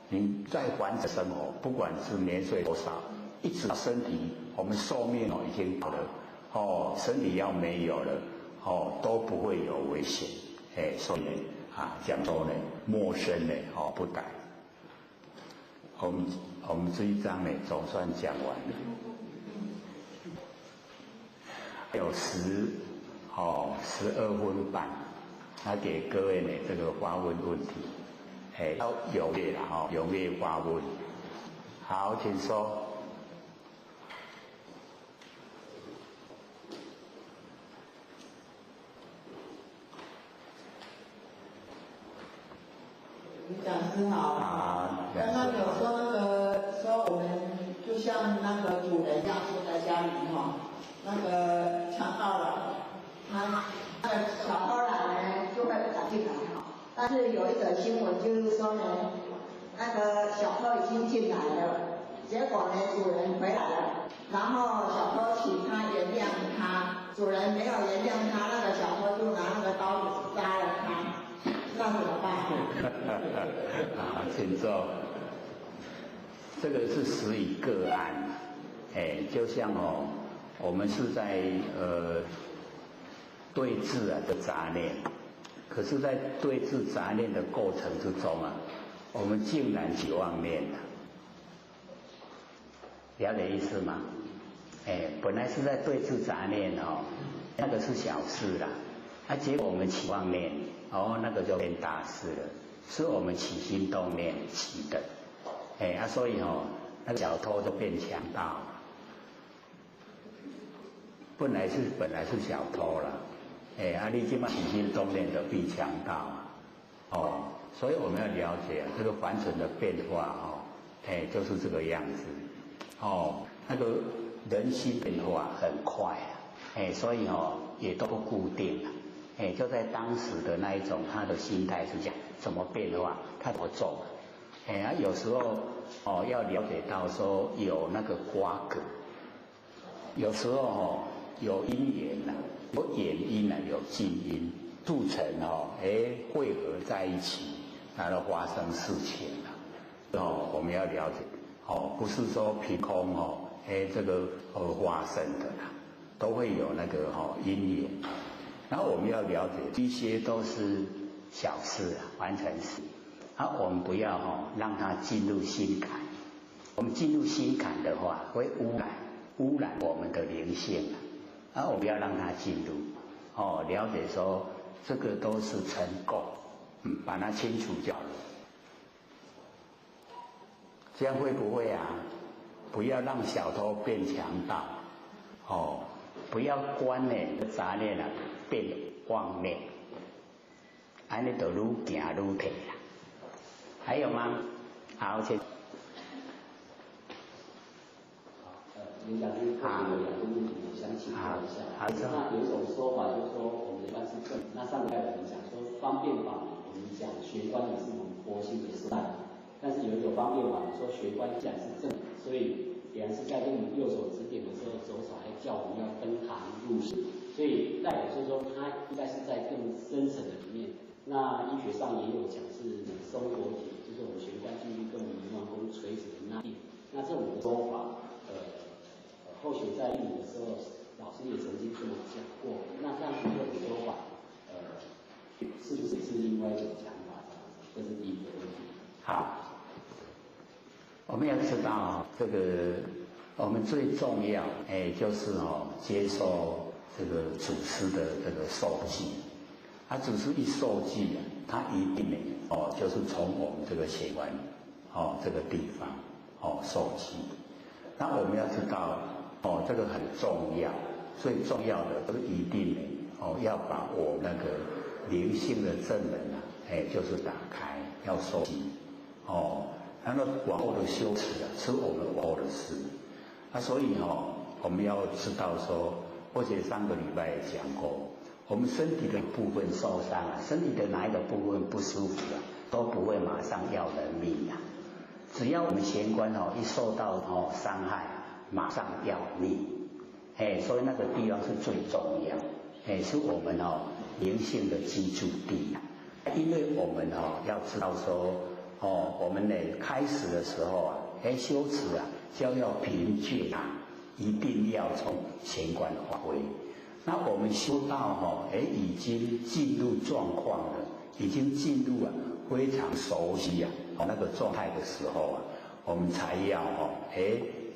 你在凡尘生活，不管是年岁多少一直到身体我们寿命已经到了，身体要没有了，都不会有危险。所以呢，讲说呢，陌生呢，不改。我们这一章呢，总算讲完了。有12分半，给各位呢这个发问问题，要踊跃啦，踊跃发问。好，请说。讲师好，刚刚有说我们就像那个主人一样住在家里那个强盗了，他那个小偷来呢就会打进来但是有一则新闻就是说呢，那个小偷已经进来了，结果呢主人回来了，然后小偷请他原谅他，主人没有原谅他，那个小偷就拿那个刀子扎了他，那怎么办？请坐。这个是实以个案，就像我们是在对治的杂念，可是，在对治杂念的过程之中我们竟然起妄念了，了解意思吗？本来是在对治杂念那个是小事啦，结果我们起妄念，那个就变大事了，是我们起心动念起的。所以那个小偷就变强盗，本来是小偷了，你今嘛起心动念就变强盗所以我们要了解这个凡尘的变化就是这个样子那个人心变化很快所以也都不固定了，就在当时的那一种他的心态是这样，怎么变化他怎么做。有时候要了解到说有那个瓜葛，有时候有因缘有远因有近因，促成汇合在一起，然后发生事情我们要了解不是说凭空这个发生的啦，都会有那个因缘。然后我们要了解一些都是小事完成时。我们不要让它进入心坎，我们进入心坎的话会污染我们的灵性我们要让它进入了解说这个都是尘垢，把它清除掉了，这样会不会不要让小偷变强盗不要观念杂念变妄念，安尼就愈行愈退啦。还有吗？好，请。林讲师，有2个问题，我想请教一下。那有一种说法就是说，我们的观是正。那上礼拜我们讲说方便法，我们讲学观也是我们佛性的时代，但是有一种方便法说学观既然是正，所以两是在跟我们右手指点的时候，左手还叫我们要登堂入室，所以代表就是说它应该是在更深层的里面。那医学上也有讲是松果体，就是我们玄关进去跟我们冥王宫垂直的那地。那这种说法，后学在印尼的时候，老师也曾经这么讲过。那这样子这种说法，是不是另外一种讲法？这是第一个问题。好，我们要知道这个，我们最重要就是接受这个祖师的这个授记。祖师一授记他一定就是从我们这个显观这个地方授记。那我们要知道这个很重要，最重要的就是一定要把我那个灵性的正门就是打开，要授记然后往后的修持是我们往后的事。所以我们要知道说，而且上个礼拜也讲过。我们身体的部分受伤身体的哪一个部分不舒服都不会马上要人命只要我们玄关一受到伤害，马上要命所以那个地方是最重要是我们灵性的居住地因为我们要知道说我们呢开始的时候修持就要凭借它，一定要从玄关发挥。那我们修到已经进入状况了，已经进入非常熟悉那个状态的时候我们才要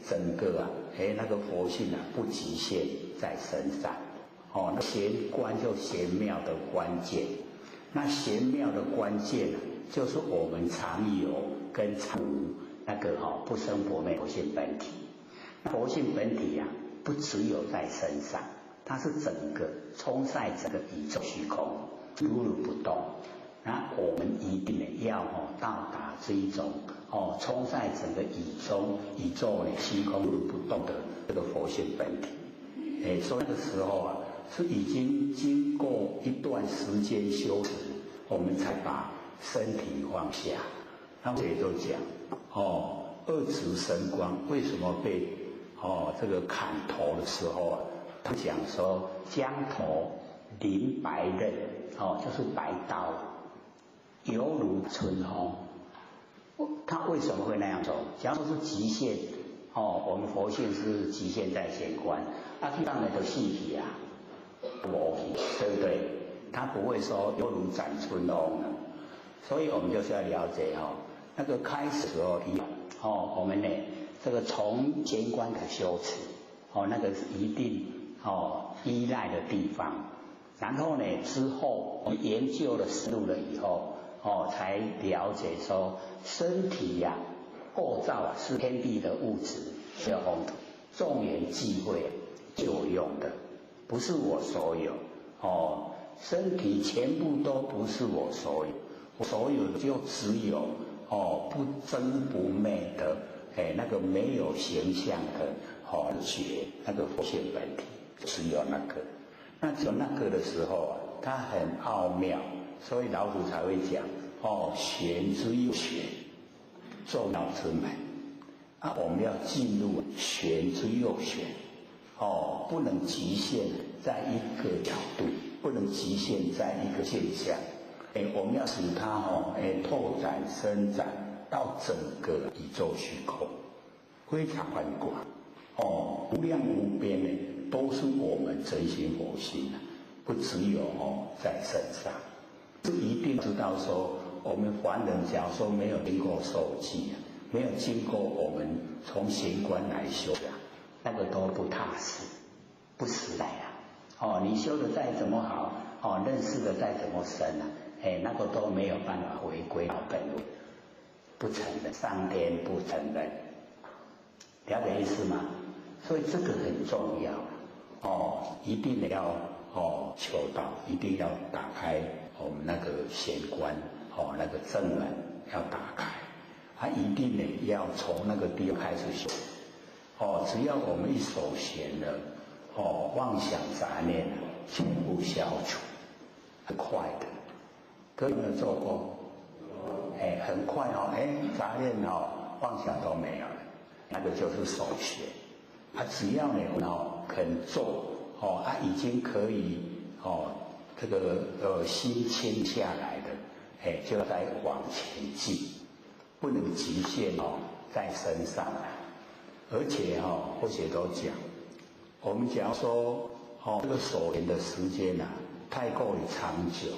整个那个佛性不局限在身上那玄关就玄妙的关键。那玄妙的关键就是我们常有跟常无那个不生不灭佛性本体。佛性本体不只有在身上，它是整个充塞整个宇宙虚空，如如不动。那我们一定要到达这一种充塞整个宇宙虚空如如不动的这个佛性本体。所以那个时候是已经经过一段时间修持，我们才把身体放下。那我也都讲二指神光为什么被这个砍头的时候他讲说将头临白刃就是白刀，犹如春风。他为什么会那样做？假如说是极限我们佛性是极限在玄关，去当然的细体无体，对不对？他不会说犹如斩春风所以我们就是要了解那个开始的时候我们这个从玄关的修持那个是一定依赖的地方。然后之后我们研究了深入了以后才了解说身体构造是天地的物质，是众缘际会就有用的，不是我所有身体全部都不是我所有，我所有的就只有不增不灭的那个没有形象的觉，那个佛性本体只有那个。那只有那个的时候它很奥妙，所以老祖才会讲玄之又玄，重要之门。我们要进入玄之又玄不能局限在一个角度，不能局限在一个现象我们要使它拓展伸展到整个宇宙虚空，非常宽广无量无边都是我们真心佛性不只有在身上。就一定知道说我们凡人假如说没有经过受记没有经过我们从玄关来修那个都不踏实不实在你修的再怎么好认识的再怎么深那个都没有办法回归到本位，不承认，上天不承认，了解意思吗？所以这个很重要一定要求道，一定要打开我们那个玄关那个正门要打开一定要从那个地方开始修只要我们一守玄了妄想杂念全部消除，很快的。各位有没有做过？很快杂念妄想都没有了，那个就是守玄只要肯做已经可以这个心轻下来的就在往前进，不能局限在身上而且或许都讲我们假如说这个守玄的时间太过于长久，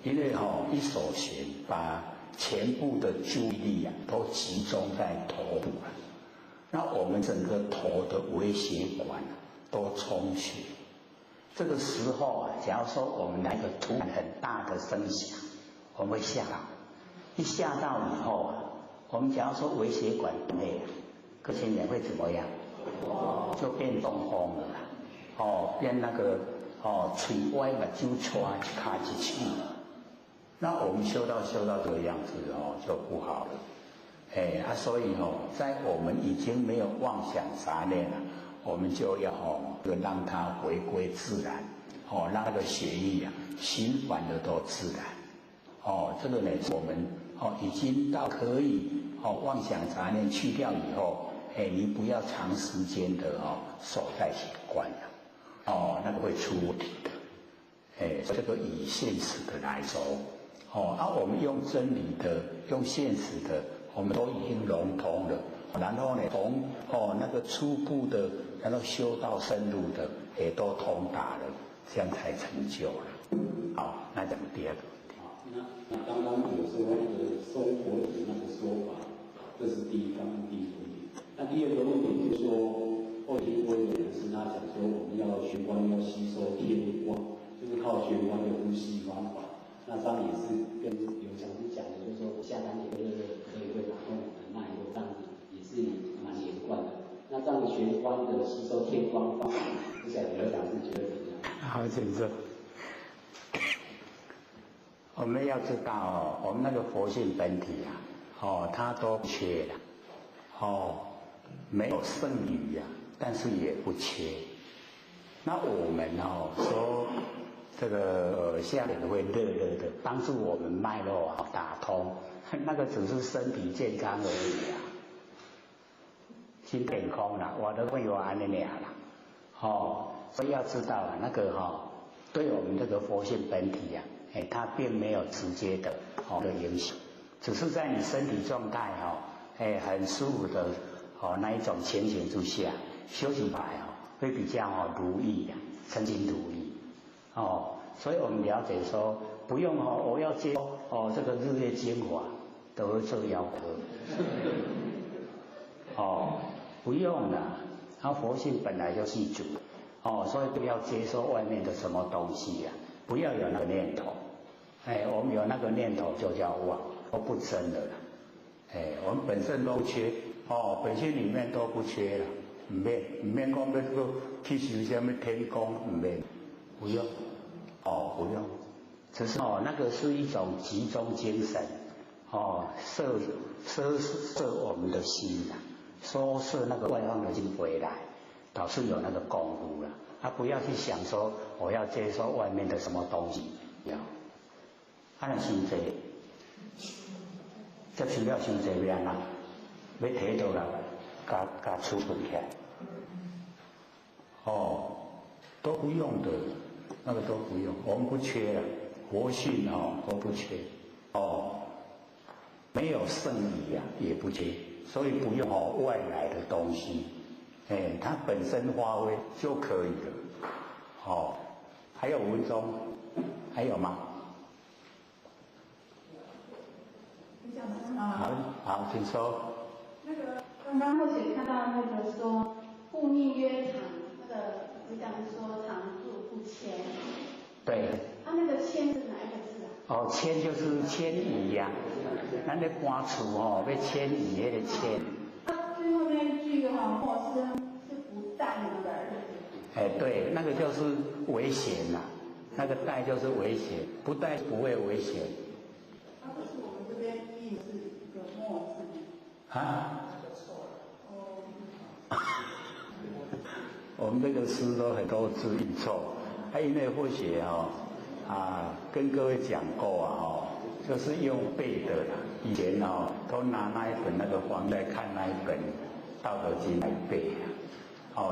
因为一守玄把全部的注意力都集中在头部那我们整个头的微血管都充血。这个时候假如说我们来个突然很大的声响，我们会吓到，一吓到以后我们假如说微血管内各些人会怎么样？就变中风了变那个嘴歪把揪抓一卡一气。那我们修到这个样子就不好了所以在我们已经没有妄想杂念了，我们就要让它回归自然让那个血液循环的都自然这个我们已经到可以妄想杂念去掉以后你不要长时间的守在玄关那个会出问题的这个以现实的来说我们用真理的用现实的我们都已经融通了然后呢，从那个初步的，然后修到深入的，也都通达了，这样才成就了。好，那讲第二个。那刚刚有说那个收佛子那个说法，这是第一个问题。那第二个问题就是说，后天归元是他讲说我们要玄关要吸收天光，就是靠玄关的呼吸方法。那上面也是跟有讲师讲的，就是说我下丹田可以打通我的脉络，这样子也是蛮连贯的。那这样的玄关的吸收天光方法，不晓得有讲师觉得怎么样？好，请说。我们要知道我们那个佛性本体啊，它都缺了，没有剩余但是也不缺。那我们说这个下脸会热热的，帮助我们脉络打通，那个只是身体健康而已心健康啦，我都会有安尼俩啦，所以要知道那个对我们这个佛性本体它并没有直接的影响，只是在你身体状态很舒服的那一种情形之下，修行起来会比较如意身心如意所以我们了解说，不用我要接这个日月精华得这要科不用了，佛性本来就是主所以不要接受外面的什么东西不要有那个念头。我们有那个念头就叫妄，都不真的了。我们本身都缺，本性里面都不缺了，唔免讲要去修什么天宫，唔免，不用，不用，只是那个是一种集中精神，摄我们的心收摄那个外方的心回来，倒是有那个功夫了。不要去想说我要接受外面的什么东西，要。咱伤济，接受了伤济要安怎？要摕到啦，甲储存起来。都不用的，那个都不用，我们不缺了，活性都不缺。没有剩余也不缺，所以不用外来的东西，它本身发挥就可以了。还有文中，还有吗？好，请说。那个刚刚慧姐看到那个说复命曰常，那个你讲是说常住不迁。对。那个迁是哪一个字迁就是迁移咱咧搬厝要迁移那个迁。最后那一句或是不带的。对，那个就是危险那个带就是危险，不带不会危险。可是我们这边译是一个墨字。我们这个诗都很多字印错，因为或许跟各位讲过就是用背的以前都拿那一本那个黄在看那一本《道德经》来背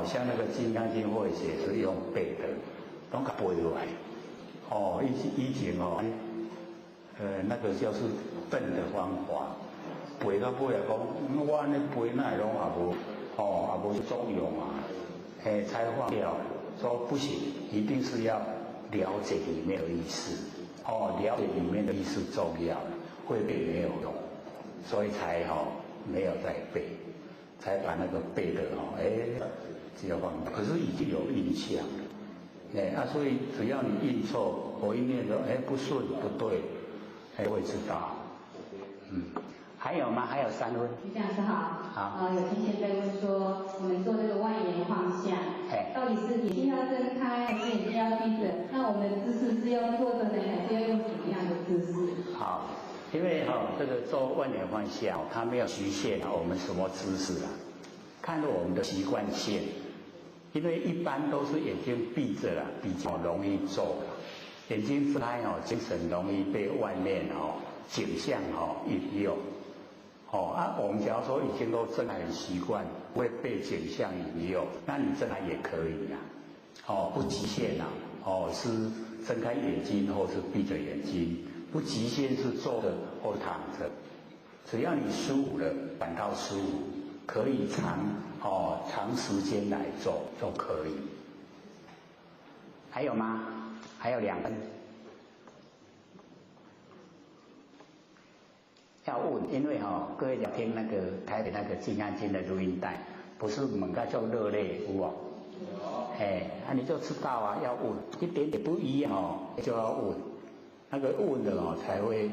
像那个《金刚经》或者是用背的，都给背下来。以前那个就是笨的方法，背到背来讲，我安尼背那拢也无作用才放掉。说不行，一定是要了解里面的意思。了解里面的意思重要，会背没有用，所以才没有再背，才把那个背的只要放。可是已经有印象了，所以只要你印错，我一念说不顺不对，会知道。还有吗？还有3问。徐讲师好。有同学在问说，我们做这个外眼晃向，到底是眼睛要睁开，还是眼睛要闭着？那我们的姿势是要坐着呢，还是要用什么样的姿势？好，因为这个做外眼晃向，它没有局限我们什么姿势看着我们的习惯性。因为一般都是眼睛闭着比较容易做眼睛睁开精神容易被外面景象引诱。我们假如说已经都睁开很习惯，不会被景象引诱，那你睁开也可以不极限是睁开眼睛或是闭着眼睛，不极限是坐着或躺着，只要你舒服了，感到舒服，可以长时间来做都可以。还有吗？还有2分。要问，因为各位要听那个台北那个静安经的录音带，不是猛个就热泪有哦。你就知道啊，要问一点点不一样就要问，那个问的才会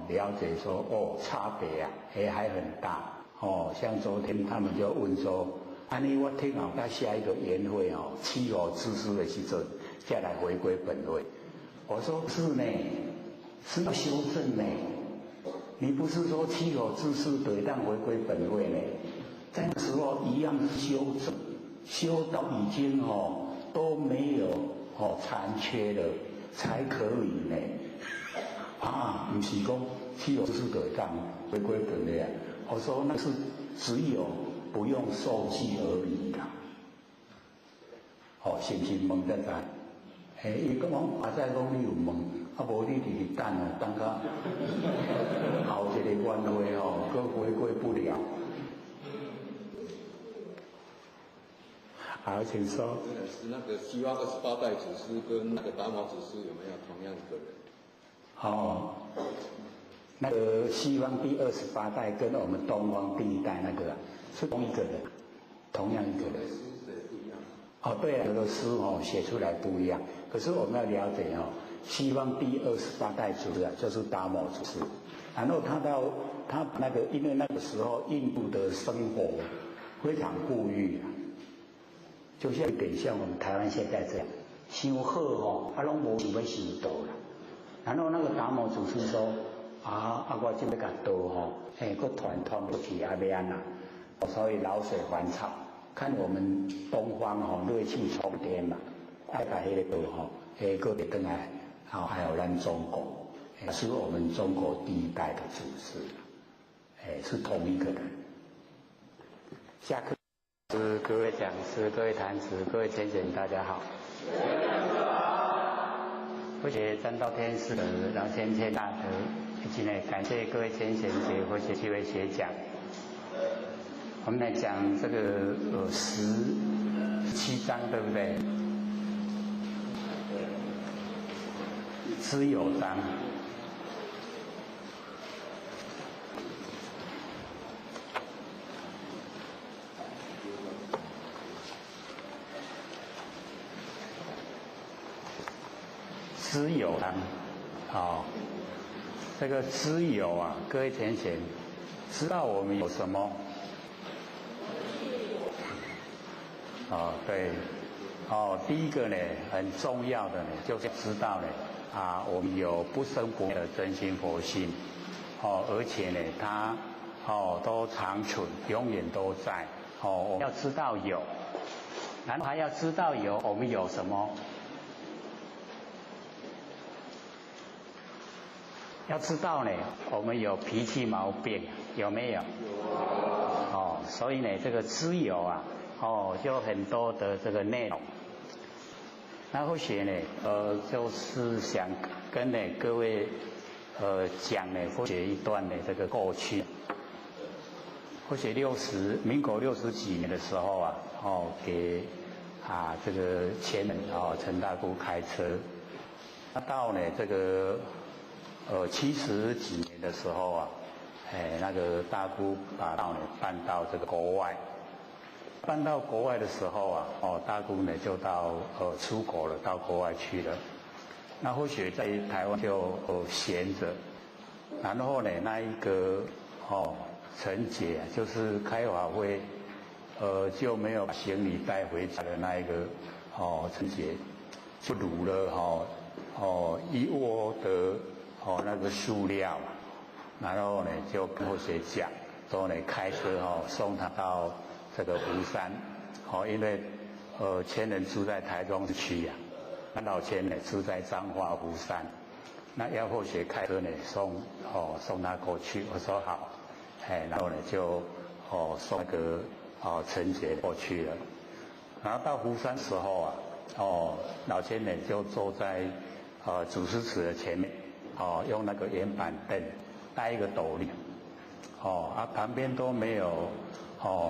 了解说差别啊还很大像昨天他们就问说，我听到下一个研会7号知识的时阵，再来回归本位。我说是呢，是要修正呢。你不是说7号知识得当回归本位呢？在那时候一样是修正。修到已经都没有残缺了，才可以呢。不是讲7号知识得当回归本位啊。我说那是只有不用受记而已啦。是不是问得在？伊讲再讲你有问，无你伫等等到后一个院会佫回归不了。好，请说。是那个西方28代祖师跟那个达摩祖师有没有同样一个人？那个西方第28代跟我们东方第1代那个是同一个人，同样一个人。对啊，有的诗写出来不一样。可是我们要了解西方第28代祖师就是达摩祖师，然后他那个因为那个时候印度的生活非常富裕啊。就像有点像我们台湾现在这样，想好拢无想要想到啦。然后那个达摩祖师说，我这要甲道佫团不起要安啦，所以老水还草。看我们东方锐气冲天嘛，爱把迄个道佫会转来，还有咱中国，是我们中国第1代的祖师，是同一个人。下课。各位讲师、各位坛子、各位浅显，大家好。或许占道天师的老先生大德，以及呢感谢各位浅显姐或者几位学讲。我们来讲这个17章，对不对？知有章。知有章，这个知有啊，各位浅显，知道我们有什么？对，第一个呢，很重要的呢，就是知道呢，我们有不生不灭的真心佛性，而且呢，它都长存，永远都在，我们要知道有，然后还要知道有，我们有什么？要知道呢，我们有脾气毛病，有没有？所以呢，这个知有啊，就很多的这个内容。那或许呢，就是想跟呢各位讲呢，或许一段呢这个过去，或许民国60几年的时候啊，给这个前人陈大姑开车，到呢这个70几年的时候啊，那个大姑把道呢搬到这个国外，搬到国外的时候啊，大姑呢就到出国了，到国外去了。那或许在台湾就闲着，然后呢那一个陈姐就是开法会，就没有把行李带回家的那一个陈姐，就卤了一窝的那个塑料，然后呢就跟或许讲，说呢开车送他到这个湖山，因为前人住在台中区呀，那老前呢住在彰化湖山，那要或许开车呢送他过去，我说好，然后呢就送那个陈姐过去了，然后到湖山时候啊，老前呢就坐在主持池的前面，用那个圆板凳带一个斗笠，旁边都没有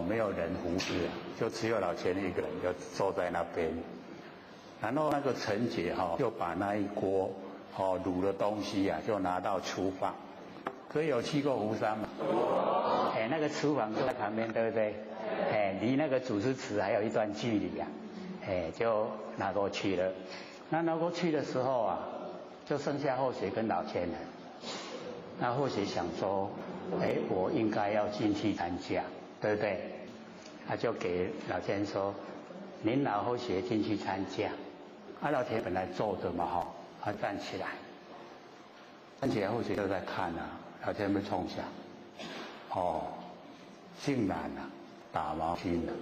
没有人服侍啊，就只有老千一个人就坐在那边。然后那个陈姐就把那一锅卤的东西啊，就拿到厨房。各位有去过福山吗？那个厨房就在旁边，对不对？离那个主持池还有一段距离啊。就拿过去了。那拿过去的时候啊，就剩下后学跟老千了。那后学想说，我应该要进去参加，对不对？他就给老千说，您老后学进去参加。老千本来坐着嘛他站起来，站起来后学就在看啊，老千被冲下，竟然打毛巾了。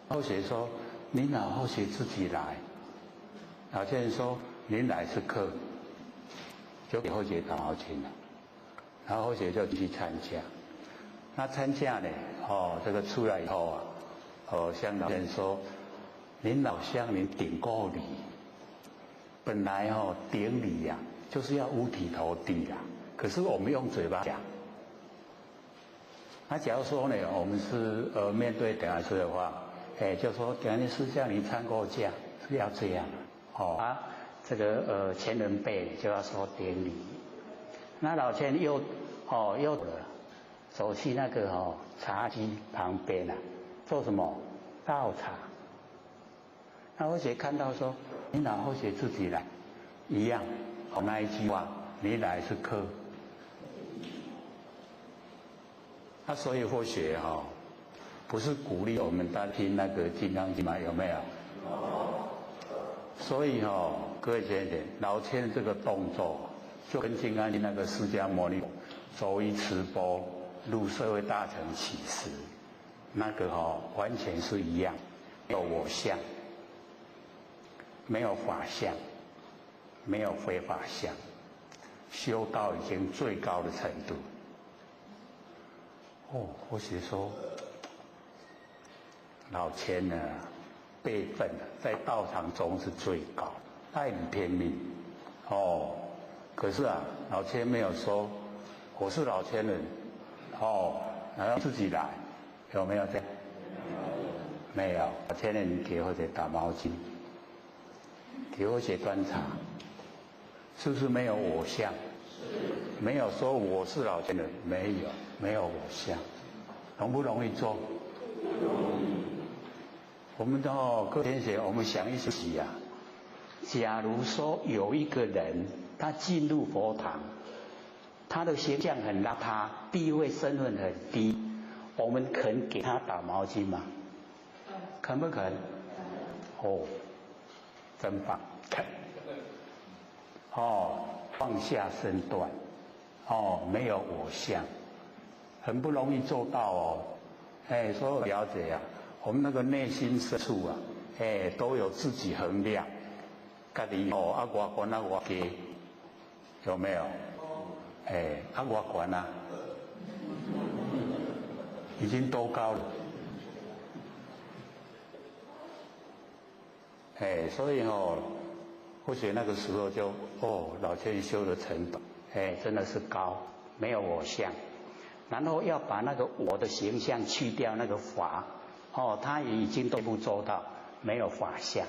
后学说，您老后学自己来。老千说，您来是客。就给后学打毛巾了，然后后学就去参加。那参加呢？这个出来以后啊，向老千说，您老乡您顶过礼，本来顶礼呀，就是要五体投地啦。可是我们用嘴巴讲。那假如说呢，我们是面对等下师的话，就说等下师向你参过驾，是要这样这个前人辈就要说典礼。那老千又走去那个茶几旁边做什么？倒茶。那后学看到说，你老后学自己来，一样那一句话，你来是客。所以后学不是鼓励我们大家听那个《金刚经》吗？有没有？所以各位学姐，老千这个动作就跟《金刚经》那个释迦牟尼走一持钵入社会大乘起时，那个完全是一样，没有我相，没有法相，没有非法相，修到已经最高的程度。或许说老千呢辈分在道场中是最高，他很拼命可是老千没有说我是老千人然后自己来，有没有这样？没有。老千人给或者打毛巾，给或者端茶，是不是没有我相？没有说我是老千人，没有我相，容不容易做？我们各位同学，我们想一想假如说有一个人他进入佛堂，他的形象很邋遢，地位身份很低，我们肯给他打毛巾吗？肯不肯？真棒，肯。放下身段，没有我相，很不容易做到所有了解我们那个内心深处都有自己衡量，家己我悬我低，有没有？我悬已经多高了？所以或许那个时候就老千修的程度真的是高，没有我相，然后要把那个我的形象去掉，那个法他也已经都不做到，没有法相，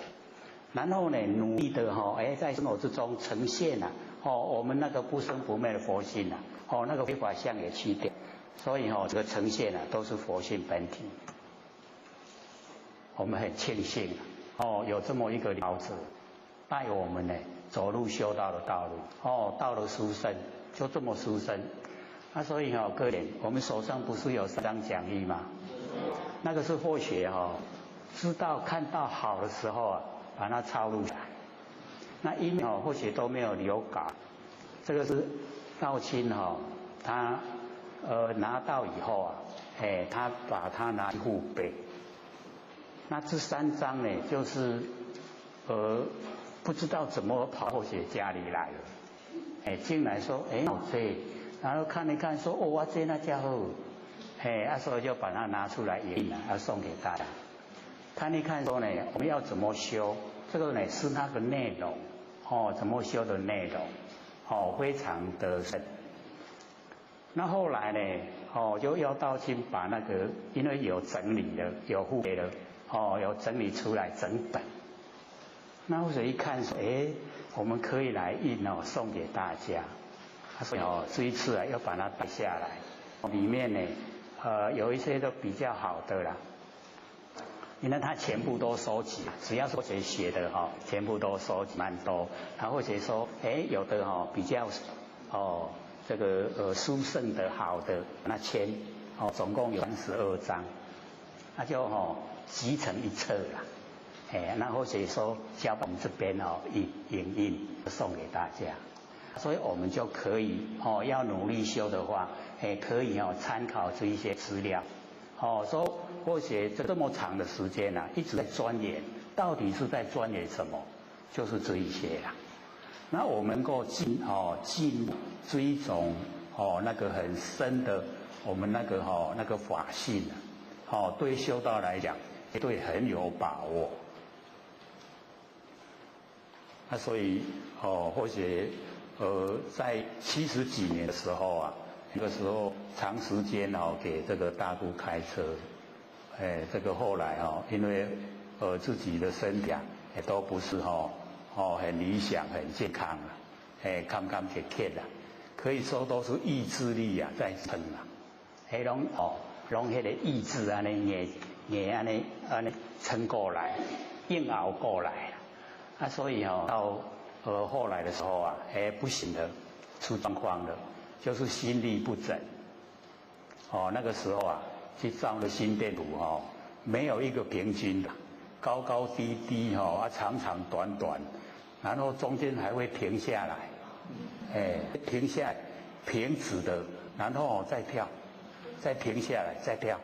然后呢努力的在生活之中呈现我们那个不生不灭的佛性那个非法相也去掉，所以这个呈现都是佛性本体。我们很庆幸有这么一个老子带我们走入修道的道路到了殊胜，就这么殊胜。所以各位，我们手上不是有3张讲义吗？那个是或学知道看到好的时候把它抄录下来。那因为或许都没有留稿，这个是道清他拿到以后他把它拿去护背。那这3张呢，就是不知道怎么跑或学家里来了，竟然说这，然后看一看说哇这那家伙，所以就把它拿出来演印了，要送给大家。看一看说呢，我们要怎么修？这个呢是那个内容怎么修的内容非常的深。那后来呢，就要道清把那个，因为有整理了，有复配了，有整理出来整本。那或者一看说，我们可以来印送给大家。他说这一次要把它带下来，里面呢，有一些都比较好的啦。因为他全部都收集，只要是谁写的全部都收集蛮多。然后或者说，有的比较这个殊胜的好的那签总共有32张，那就集成一册啦。那或者说交我们这边影印送给大家，所以我们就可以要努力修的话，可以参考这一些资料。说或许这么长的时间一直在钻研，到底是在钻研什么？就是这一些啦。那我们能够进入这一种那个很深的我们那个法性对修道来讲，对很有把握。那所以或许在70几年的时候那个时候长时间给这个大姑开车，这个后来因为自己的身体也都不是很理想很健康了，坎坎坷坷啦，可以说都是意志力在撑啦，拢迄个意志安尼安尼撑过来，硬熬过来所以到后来的时候不行了，出状况了。就是心律不整，那个时候去照了心电图没有一个平均的，高高低低长长短短，然后中间还会停下来，停下来，平直的，然后再跳，再停下来，再跳。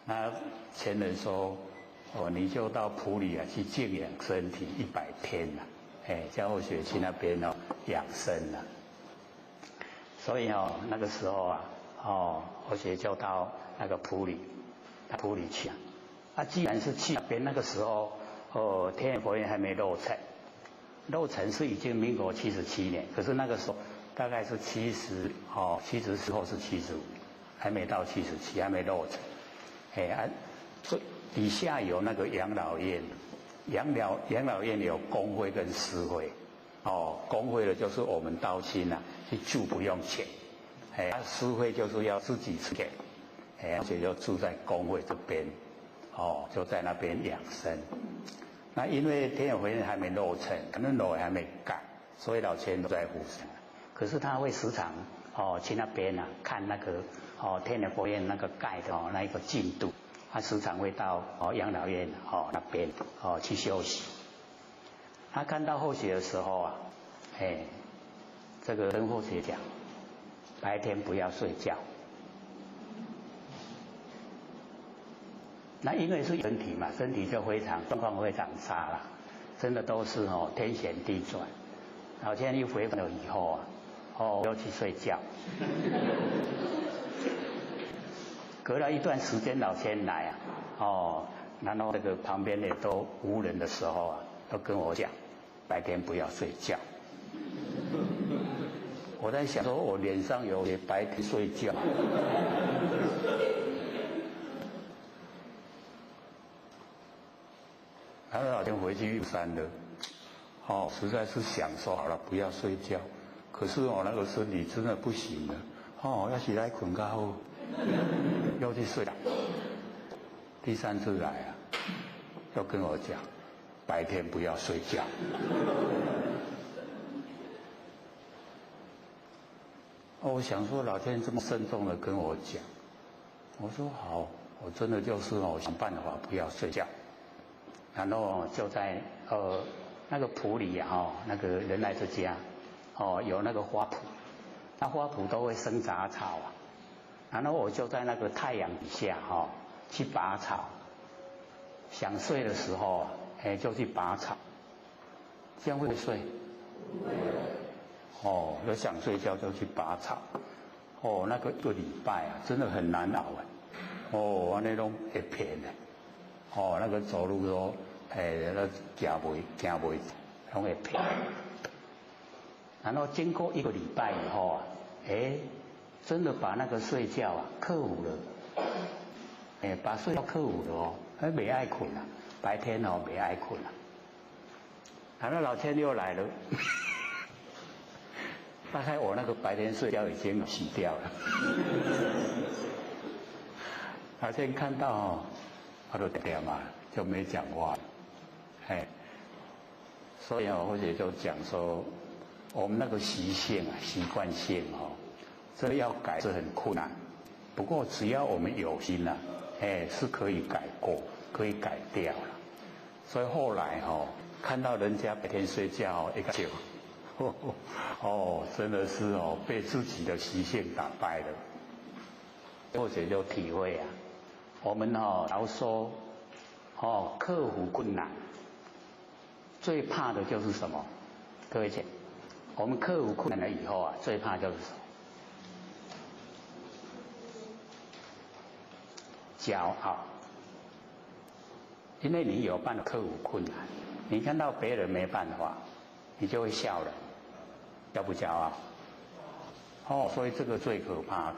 那前人说，你就到埔里去静养身体100天了。教后学去那边养生了，所以那个时候我学就到那个埔里去既然是去那边，那个时候天眼佛院还没落成是已经民国77年，可是那个时候大概是70后是75，还没到77，还没落成。所以底下有那个养老院。养老院有公会跟私会，公会的就是我们道亲去住不用钱，私会就是要自己出钱，所以就住在公会这边，就在那边养生。那因为天眼佛院还没落成，可能楼还没盖，所以老千都在湖上。可是他会时常去那边看那个天眼佛院那个盖的那一个进度。他时常会到养老院那边去休息。他看到后学的时候这个跟后学讲，白天不要睡觉。那因为是身体嘛，身体就状况非常差了，真的都是天旋地转。老千一回了以后要去睡觉。隔了一段时间，老千来然后这个旁边也都无人的时候都跟我讲，白天不要睡觉。我在想说，我脸上有白天睡觉。然后老天回去玉山了，实在是想说好了，不要睡觉。可是那个身体真的不行了，要起来困觉好。又去睡了。第3次来又跟我讲，白天不要睡觉。我想说老天这么慎重的跟我讲，我说好，我真的就是想办法不要睡觉。然后就在那个埔里那个仁爱之家有那个花圃，那花圃都会生杂草然后我就在那个太阳底下去拔草，想睡的时候就去拔草，这样会睡？有想睡觉就去拔草，那个1个礼拜真的很难熬我那种会偏那个走路都那行不拢会偏。然后经过1个礼拜以后啊，真的把那个睡觉啊克服了，把睡觉克服了哦，没爱困了，白天哦没爱困了。然后老千又来了，大概我那个白天睡觉已经洗掉了。老千看到哦，他都点嘛，就没讲话，所以哦，或者就讲说，我们那个习性啊、习惯性哦，这要改是很困难。不过只要我们有心呐，是可以改过，可以改掉了。所以后来哦，看到人家白天睡觉一个就，真的是哦，被自己的习性打败了。或者就体会啊，我们要说克服困难。最怕的就是什么？各位姐，我们克服困难了以后啊，最怕就是什么？骄傲。因为你有办法克服困难，你看到别人没办法，你就会笑了，骄不骄傲？所以这个最可怕的。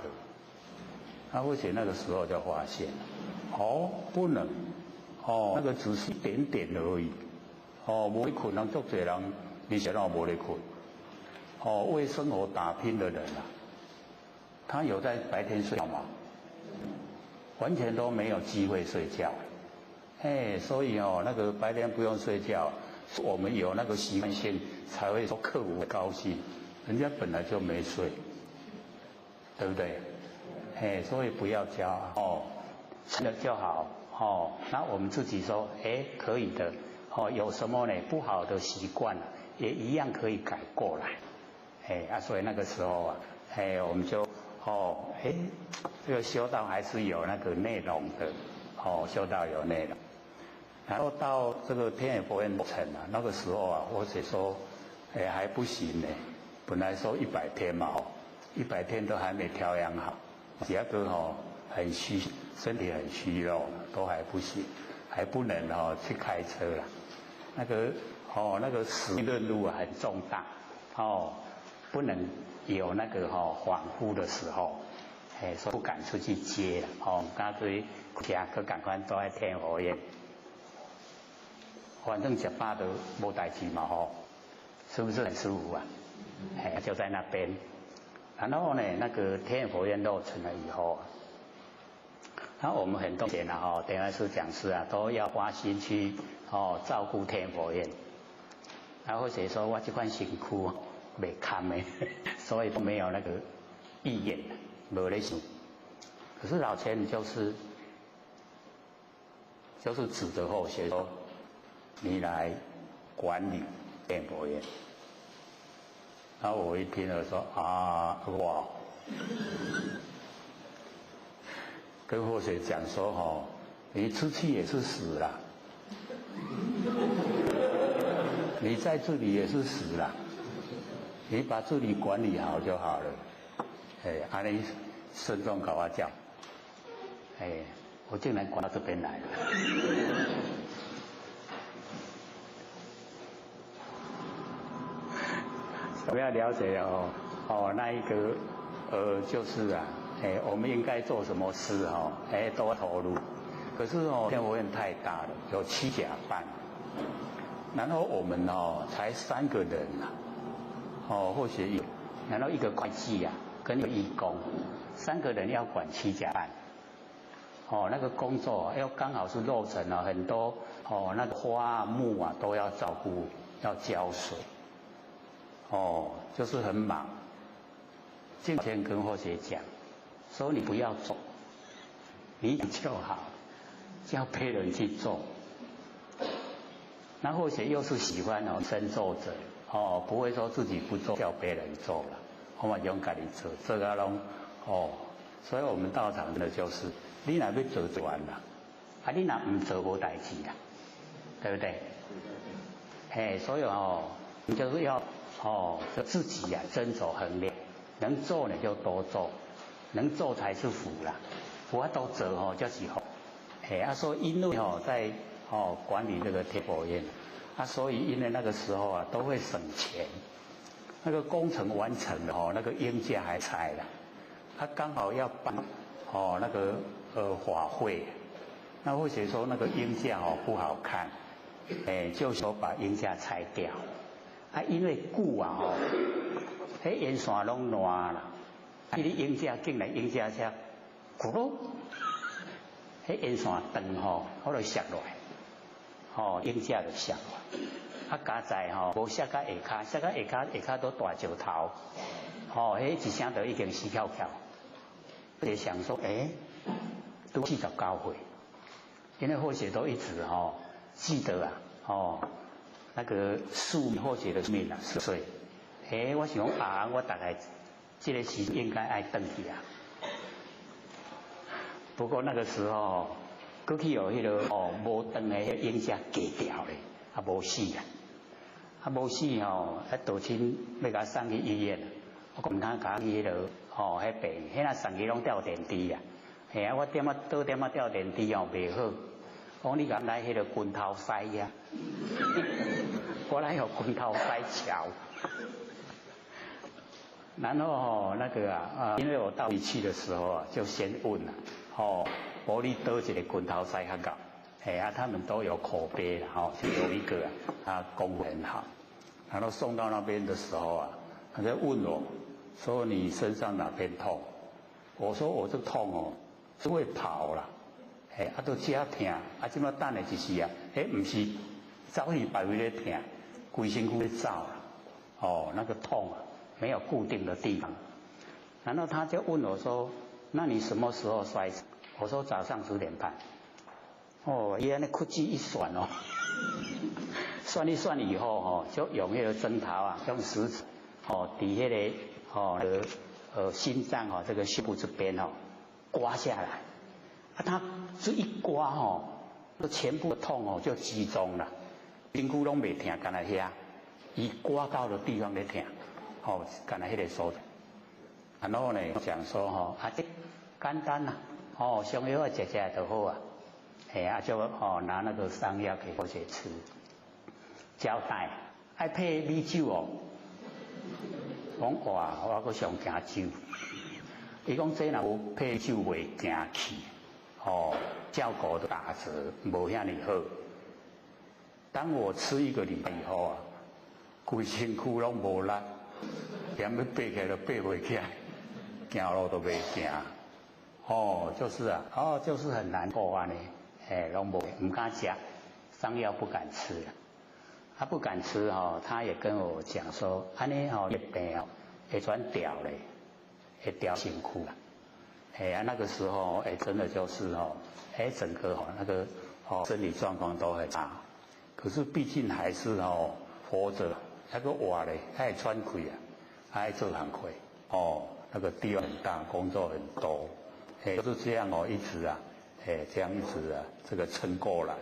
而且那个时候就发现了，不能，那个只是一点点而已。没困人，足多人你想到没得困。为生活打拼的人啊，他有在白天睡觉吗？完全都没有机会睡觉。所以那个白天不用睡觉，我们有那个习惯性才会说克服高兴。人家本来就没睡，对不对？所以不要骄傲，成了就好。那我们自己说，可以的。有什么呢？不好的习惯也一样可以改过来。所以那个时候啊，我们就这个修道还是有那个内容的。修道有内容。然后到这个天野佛院城啊，那个时候啊，我只说，还不行呢。本来说100天嘛，100天都还没调养好，牙哥很虚，身体很虚弱，都还不行，还不能去开车了。那个使命任务很重大，不能有那个恍惚的时候，所以不敢出去接了。干脆家去赶快都在天佛院，反正吃饱都没代志嘛，是不是很舒服啊？就在那边。然后呢，那个天佛院落成了以后，然后我们很多钱啊，等下是讲师啊，都要花心去照顾天佛院。然后谁说我这款辛苦没堪的，所以都没有那个意愿，没在想。可是老钱就是指着后学说，你来管理天佛院。然后我一听了说哇，跟后学讲说你出去也是死了，你在这里也是死了，你把这里管理好就好了。安尼慎重搞我讲，我竟然管到这边来了。我们要了解那一个就是啊，我们应该做什么事都投入。可是天佛院太大了，有7甲半，然后我们才3个人或许有，然后1个会计啊，跟1个义工，3个人要管7甲半。那个工作要刚好是落成了，很多那个花木啊都要照顾，要浇水。就是很忙。今天跟或姐讲，说你不要做，你就好，叫别人去做。那或姐又是喜欢身作则，不会说自己不做，叫别人做了，我们勇敢地做，这个拢所以我们道场的就是，你若要做就完了，你若唔做无代志啦，对不对？所以你就是要就自己斟酌衡量，能做呢就多做，能做才是福啦。福都做就是福。所以因为在管理这个天佛院，所以因为那个时候都会省钱，那个工程完成了哦，那个鹰架还拆了，他刚好要办哦那个法会，那或者说那个鹰架哦不好看，就说把鹰架拆掉，啊因为旧啊哦，迄烟线拢烂啦，迄个鹰架竟然鹰架车，咕噜，迄烟线断吼，我就摔落来，吼鹰架就摔落来。啊，加在吼，无摔到下骹，摔到下骹都大石头，吼，迄一声就已经死翘翘。我就想说，都49岁，因为或许都一直吼记得啊，那个或许的命啊，10岁。我想我大概这个时应该爱回去啊。不过那个时候，过去有迄个无断的迄鹰架割掉咧，啊无死啊。啊，无死吼，倒亲要甲送去医院，我唔通甲去迄落迄病，迄若送去拢吊电梯啊，我倒点吊电梯哦袂好，讲你敢来迄个拳头塞呀，我来有拳头塞桥，然后那个因为我到仪器的时候啊，就先问了，我你倒一个拳头塞较高。他们都有口碑了，就有一个他功夫很好，然后送到那边的时候啊，他就问我，说你身上哪边痛？我说我这痛哦，是会跑啦，都加痛，这么等的就是啊，不是，早已摆位咧痛，规身躯咧走啦，那个痛啊，没有固定的地方。然后他就问我说，那你什么时候摔死？我说早上10点半。伊安尼屈指一算哦，算一算以后就用迄个针头啊，用食指伫迄个心脏这个胸部这边刮下来，他这一刮全部的痛就集中了，身躯拢袂痛，干那遐，伊刮到的地方咧痛，干那迄个所在。然后呢，讲说这简单啦，上药食就好啊。就拿那个伤药给我姐吃，交代爱配米酒哦，讲哇，我阁上惊酒，伊讲这若有配酒袂惊气，效果都打折，无遐尼好。当我吃1个礼拜以后啊，规身躯拢无力，连要爬起来都爬袂起来，行路都袂行，就是啊，就是很难过啊呢。拢唔敢吃，伤药不敢吃了。他不敢吃他也跟我讲说，安尼这病会转掉嘞，会掉身躯啦。那个时候真的就是整个那个身体状况都很差。可是毕竟还是活着，那个活嘞，他也喘气啊，他还做行亏那个地方很大，工作很多，就是这样一直啊。这样一直这个撑过来。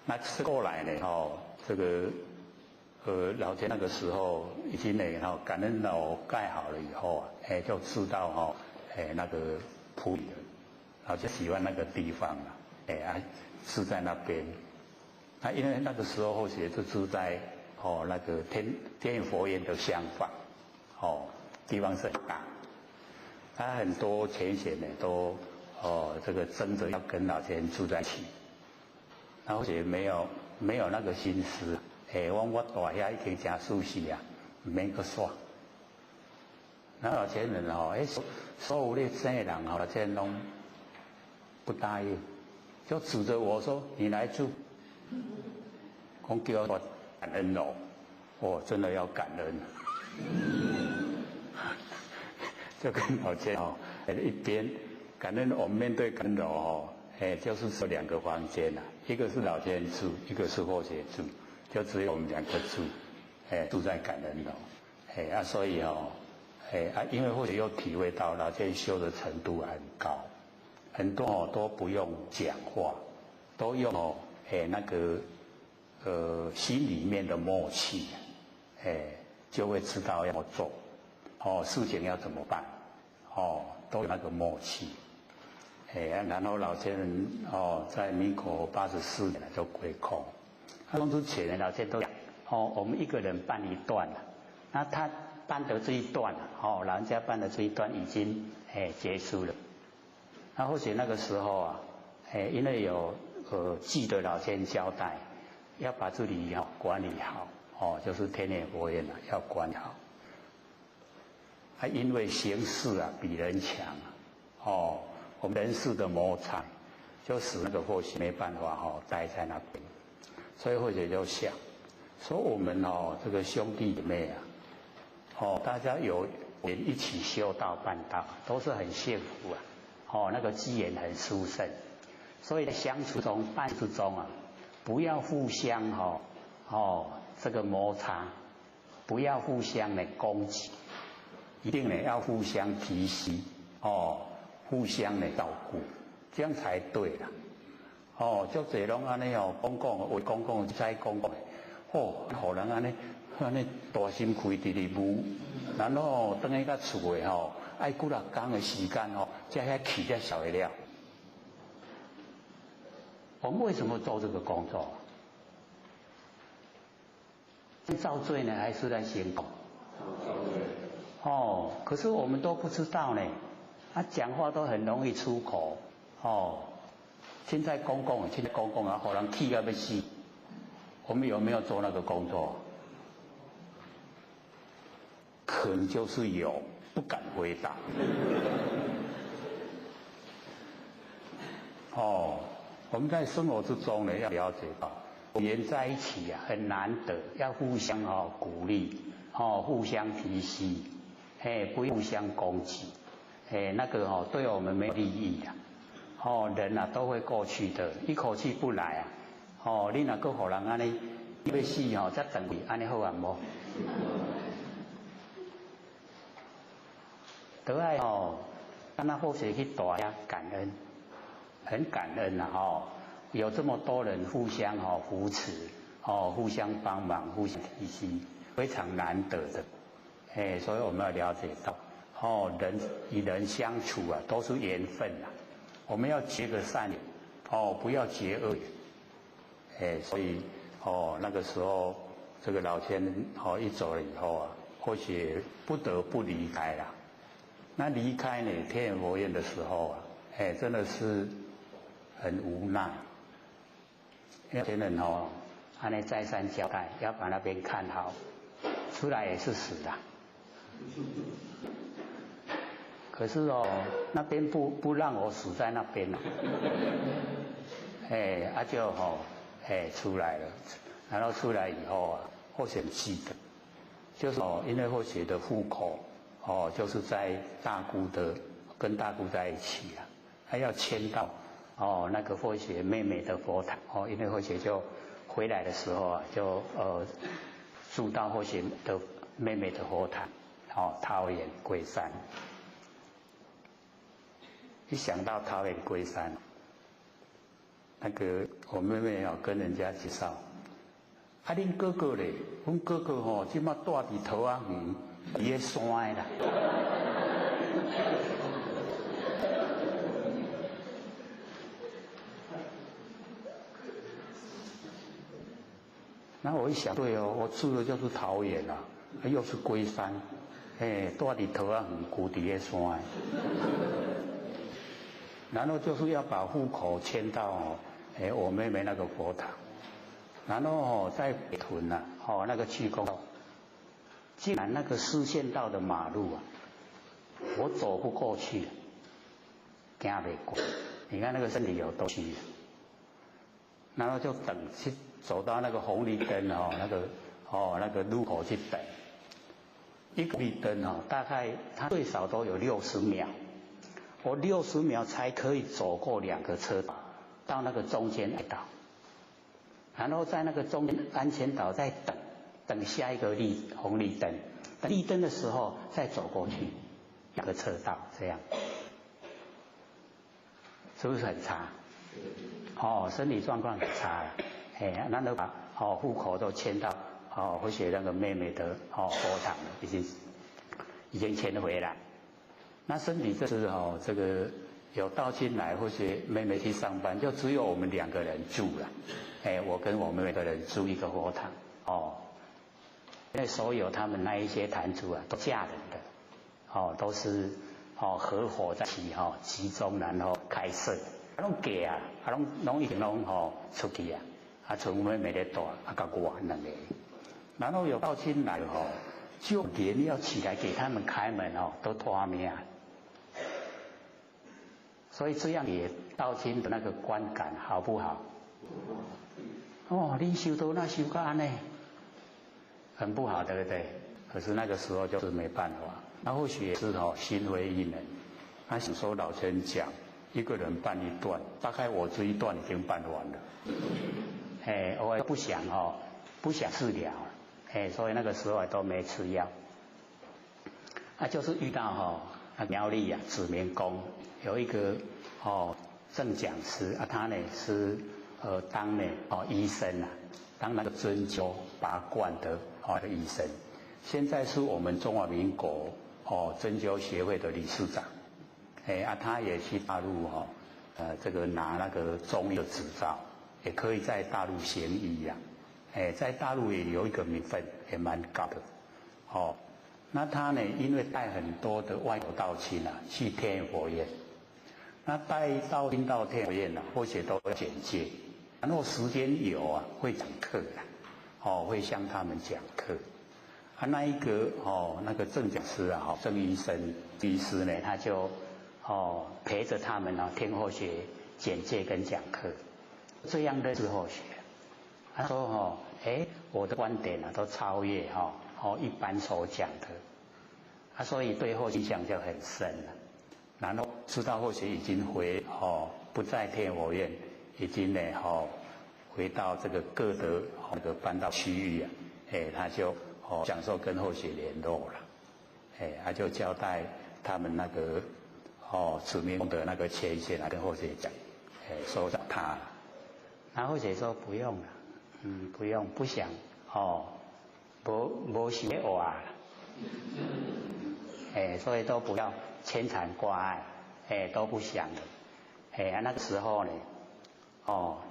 那撑过来呢，这个老天那个时候已经呢，感恩楼盖好了以后就知道那个埔里了，然后就喜欢那个地方了，是在那边。那因为那个时候或许就住在那个天眼佛院的厢房，地方是很大，他很多前贤呢都。这个争着要跟老天住在一起，然后也没有那个心思，我大遐已经真舒适啊，唔免去耍。那老前人所有咧生的人老前拢不答应，就指着我说：“你来住。”讲叫我感恩哦，我真的要感恩，就跟老前一边。感恩我们面对感恩楼就是说2个房间啦，一个是老天住，一个是或姐住，就只有我们2个住，住在感恩楼，所以因为或者又体会到老天修的程度很高，很多都不用讲话，都用那个心里面的默契，就会知道要做，事情要怎么办，都有那个默契。然后老前人在民国84年就归空。他之前呢，老前都讲我们一个人办一段了，那他办的这一段老人家办的这一段已经结束了。那或许那个时候啊，因为有记得老先交代，要把这里管理好就是天野佛院要管好。因为形势比人强我们人事的摩擦，就使那个或许没办法待在那边，所以或许就想说我们这个兄弟姐妹大家有缘一起修道办道，都是很幸福那个机缘很殊胜，所以在相处中办事中不要互相这个摩擦，不要互相的攻击，一定要互相提携互相的照顾，这样才对啦。足侪拢安尼讲为讲再讲互人安尼大心开直直舞，然后等下到厝的爱几啊天的时间才遐气才消得了。我们为什么做这个工作？是造罪呢，还是在行动？可是我们都不知道呢。讲话都很容易出口现在公共互人气到要死。我们有没有做那个工作？可能就是有，不敢回答。我们在生活之中呢，要了解到人在一起很难得，要互相鼓励互相提携，不互相攻击，那个对我们没有利益人都会过去的，一口气不来你若搁互人安尼要死才等去，安尼好啊无？得爱让他或许去大家感恩，很感恩有这么多人互相扶持互相帮忙，互相提携，非常难得的所以我们要了解到人与人相处都是缘分我们要结个善缘不要结恶缘所以那个时候这个老先一走了以后或许不得不离开了。那离开呢天眼佛院的时候真的是很无奈，因为前人安尼再三交代要把那边看好，出来也是死的。可是那边不让我死在那边就出来了，然后出来以后或许记得，就是因为或许的户口就是在跟大姑在一起还要迁到那个或许妹妹的佛堂因为或许就回来的时候就住到或许的妹妹的佛堂桃园龟山。一想到桃园龟山，那个我妹妹跟人家介绍，恁哥哥咧，阮哥哥即马住伫桃仔园，伫个山的啦。然后我一想，对我住的就是桃园又是龟山，住伫桃仔园，住伫个山的。然后就是要把户口迁到我妹妹那个佛堂，然后在北屯那个区公所，竟然那个四线道的马路我走不过去，走不过。你看那个身体有多虚，然后就等去走到那个红绿灯那个路口去等，一个绿灯大概它最少都有60秒。我60秒才可以走过2个车道，到那个中间道，然后在那个中间安全岛再等下一个红绿灯，等绿灯的时候再走过去2个车道，这样是不是很差？身体状况很差了。然后把户口都迁到或许那个妹妹的佛堂了，已经迁回来。那身体就是这个有道亲来，或许妹妹去上班，就只有我们2个人住了。我跟我妹妹的人住一个佛堂因为所有他们那一些坛主啊，都嫁人的，都是合伙在一起集中然后开设，拢嫁啊，拢已经拢出去啊，剩我们没得大，甲我两个，然后有道亲来就连要起来给他们开门都拖命。所以这样也道亲的那个观感好不好？你修都那修个安呢，很不好，对不对？可是那个时候就是没办法。那或许也是心灰意冷。他想说老陈讲，一个人办一段，大概我这一段已经办完了。我不想治疗，所以那个时候都没吃药。就是遇到苗栗子明宫有一个正讲师他呢是当呢医生当那个针灸拔罐的医生，现在是我们中华民国针灸协会的理事长。他也去大陆这个拿那个中医的执照，也可以在大陆行医在大陆也有一个名分，也蛮高的。那他呢，因为带很多的外国道亲去天眼佛院，那带道亲到天眼佛院或许都会简介，然后时间有会讲课会向他们讲课。那一个那个正讲师郑医师呢，他就陪着他们听后学简介跟讲课，这样认识后学。他说我的观点都超越一般所讲的，所以对后学影响就很深了。然后知道后学已经不在天眼佛院，已经呢回到这个各德那个搬到区域他就享受跟后学联络了，他就交代他们那个子明宫的那个前线跟后学讲，说找他了。然后后学说不用了，不用，不想没想活了，所以都不要牵缠挂碍，都不想了。那个时候呢，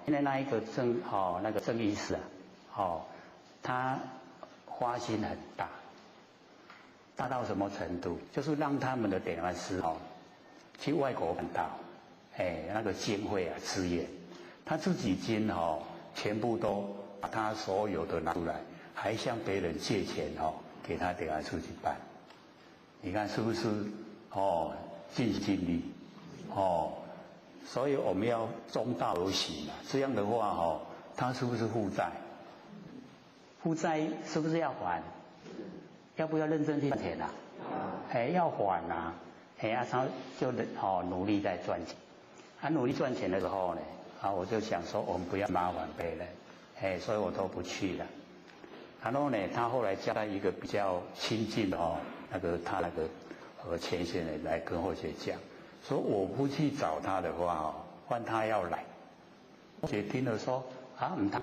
因为那一个那个郑医师他花心很大，大到什么程度？就是让他们的点完师去外国看到，那个经费资源，他自己金全部都把他所有的拿出来，还向别人借钱给他点完出去办。你看是不是尽心尽力所以我们要中道而行这样的话他是不是负债？负债是不是要还？要不要认真去赚钱要还他就努力在赚钱。努力赚钱的时候呢，我就想说我们不要麻烦别人，所以我都不去了。然后呢，他后来交代一个比较亲近的他那个前线人来跟后学讲，说我不去找他的话换他要来。后学听了说唔通，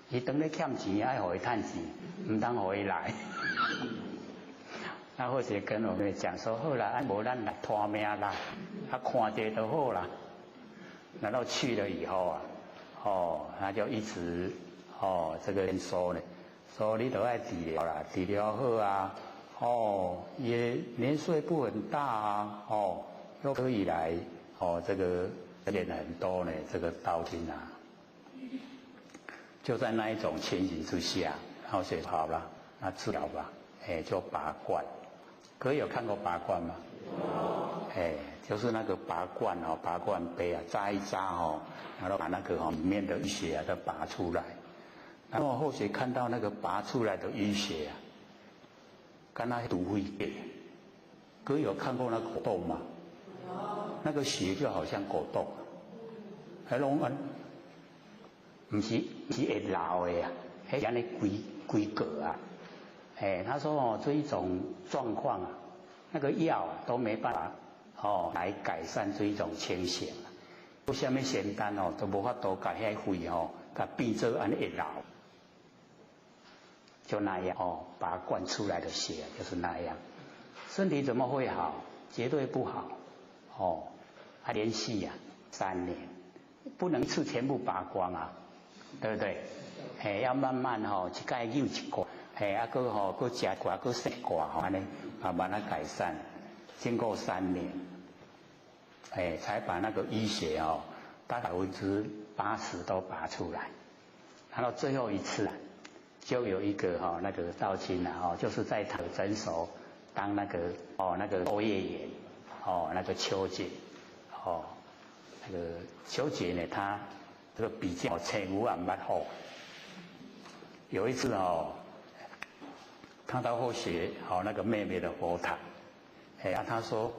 伊当咧欠钱爱互伊趁钱，唔通互伊来。那后学跟我们讲说，好啦，无咱来拖命啦，看这就好啦。然后去了以后他就一直这个人说呢，说你都爱治疗啦，治疗好也年岁不很大又可以来这个练很多呢这个道经就在那一种情形之下，然后学好了，那治疗吧，就拔罐。各位有看过拔罐吗？就是那个拔罐拔罐杯扎一扎然后把那个里面的淤血都拔出来。然后后学看到那个拔出来的淤血跟那毒肺。各位有看过那个狗洞吗？那个血就好像狗洞，不是会老的是这样的规格他说这一种状况那个药都没办法来改善这一种情形。有什么仙丹都无法度把那肺给变做安尼会老，就那样把它灌出来的血就是那样。身体怎么会好？绝对不好连续3年，不能一次全部拔光对不对？要慢慢一盖扭一挂，搁吃挂，搁食挂，安尼慢慢改善。经过3年，才把那个淤血大概80%都拔出来。然后最后一次就有一个那个道亲就是在他的诊所当那个作业员那个邱姐那个邱姐呢，她这个比较称呼也蛮好。有一次看到后学那个妹妹的佛堂，她说，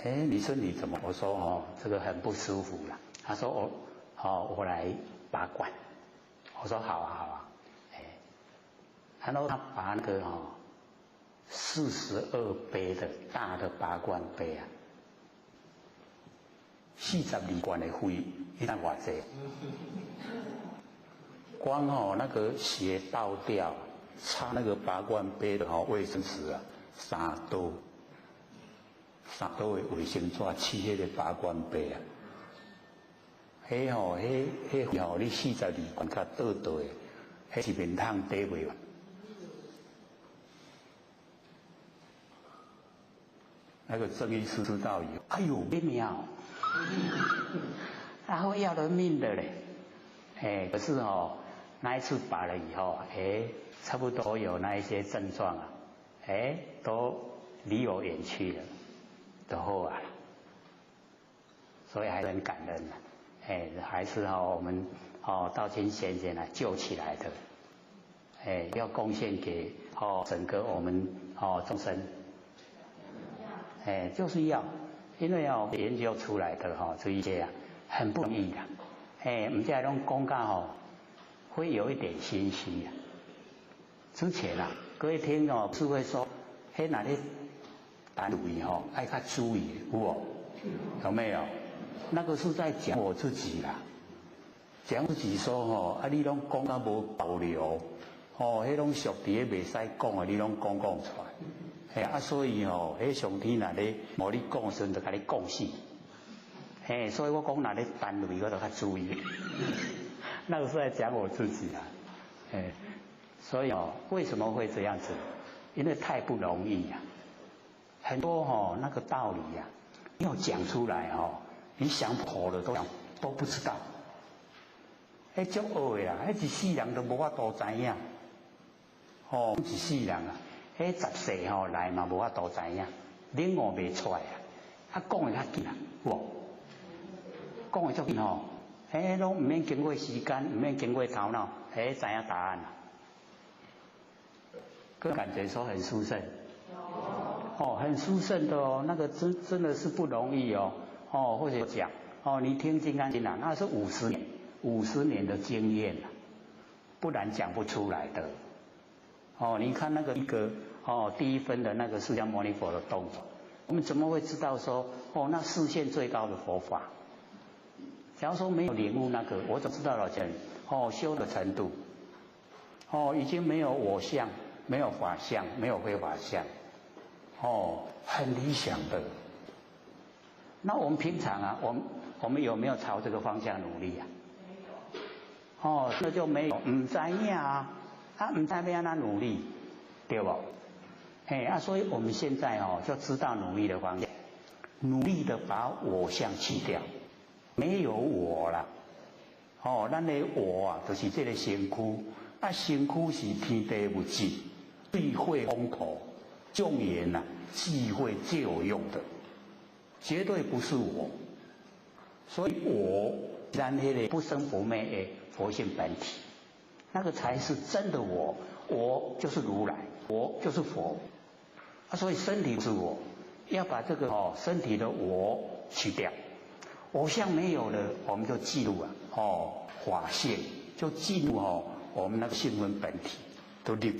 你身体怎么？我说这个很不舒服了。她说我来拔罐。我说好啊，然后他拔那个42杯的大的拔罐杯42罐的灰，你看偌济，光那个血倒掉，擦那个拔罐杯的卫生纸3兜的卫生纸刺迄个拔罐杯迄你42罐较倒的，迄是面汤底袂完。那个郑医师知道以后，哎呦，别妙，然后要人命的嘞，可是那一次拔了以后，差不多有那一些症状都离我远去了，都好啊，所以还是很感恩的。还是我们道清先生救起来的，要贡献给整个我们众生，就是要，因为研究出来的这一些很不容易的，唔知拢讲到会有一点心虚之前各位听是会说，哪里单位爱较注意，有没有？那个是在讲我自己啦，讲自己说你拢讲到无保留，迄拢属地袂使讲你拢讲出来，所以迄上天咧无你讲时就甲你讲死，所以我讲哪里单位我都较注意，那个是在讲我自己啦，所以为什么会这样子？因为太不容易很多那个道理要讲出来你想破了都不知道，很恶的一世人都无法度知影，一世人10世来嘛无法度知影，领悟袂出来讲会较紧讲会足紧拢唔免经过时间，唔免经过头脑，知影答案个感觉说很殊胜，很殊胜的那个真的是不容易或者讲你听金刚经那是50年的经验不然讲不出来的你看那个一个第一分的那个释迦牟尼佛的动作，我们怎么会知道说那视线最高的佛法？假如说没有领悟那个，我怎么知道了修的程度已经没有我相，没有法相，没有非法相很理想的。那我们平常我们有没有朝这个方向努力那就没有，唔知影唔知要安怎努力，对不？所以我们现在就知道努力的方向，努力的把我相去掉，没有我啦。咱的我就是这个身躯，身躯是天地物质，智慧风头，众言智慧皆有用的。绝对不是我，所以我然那个不生不灭的佛性本体，那个才是真的我。我就是如来，我就是佛所以身体不是我，要把这个身体的我去掉，我相没有了，我们就记录法性，就记录我们那个性分本体都入去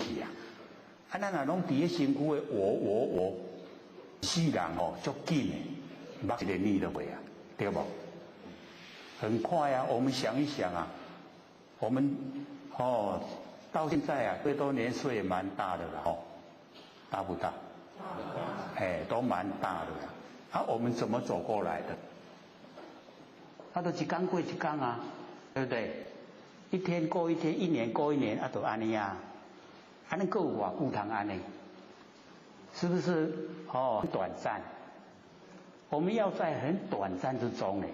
咱若拢伫个身躯的我，世人足紧的。目一个念就会对不？很快我们想一想我们到现在最多年岁也蛮大的了大不大？都蛮大的了。我们怎么走过来的？都一天过一天对不对？一天过一天，一年过一年，啊，都安尼啊，安尼够偌久通安尼，是不是？哦，短暂。我们要在很短暂之中呢，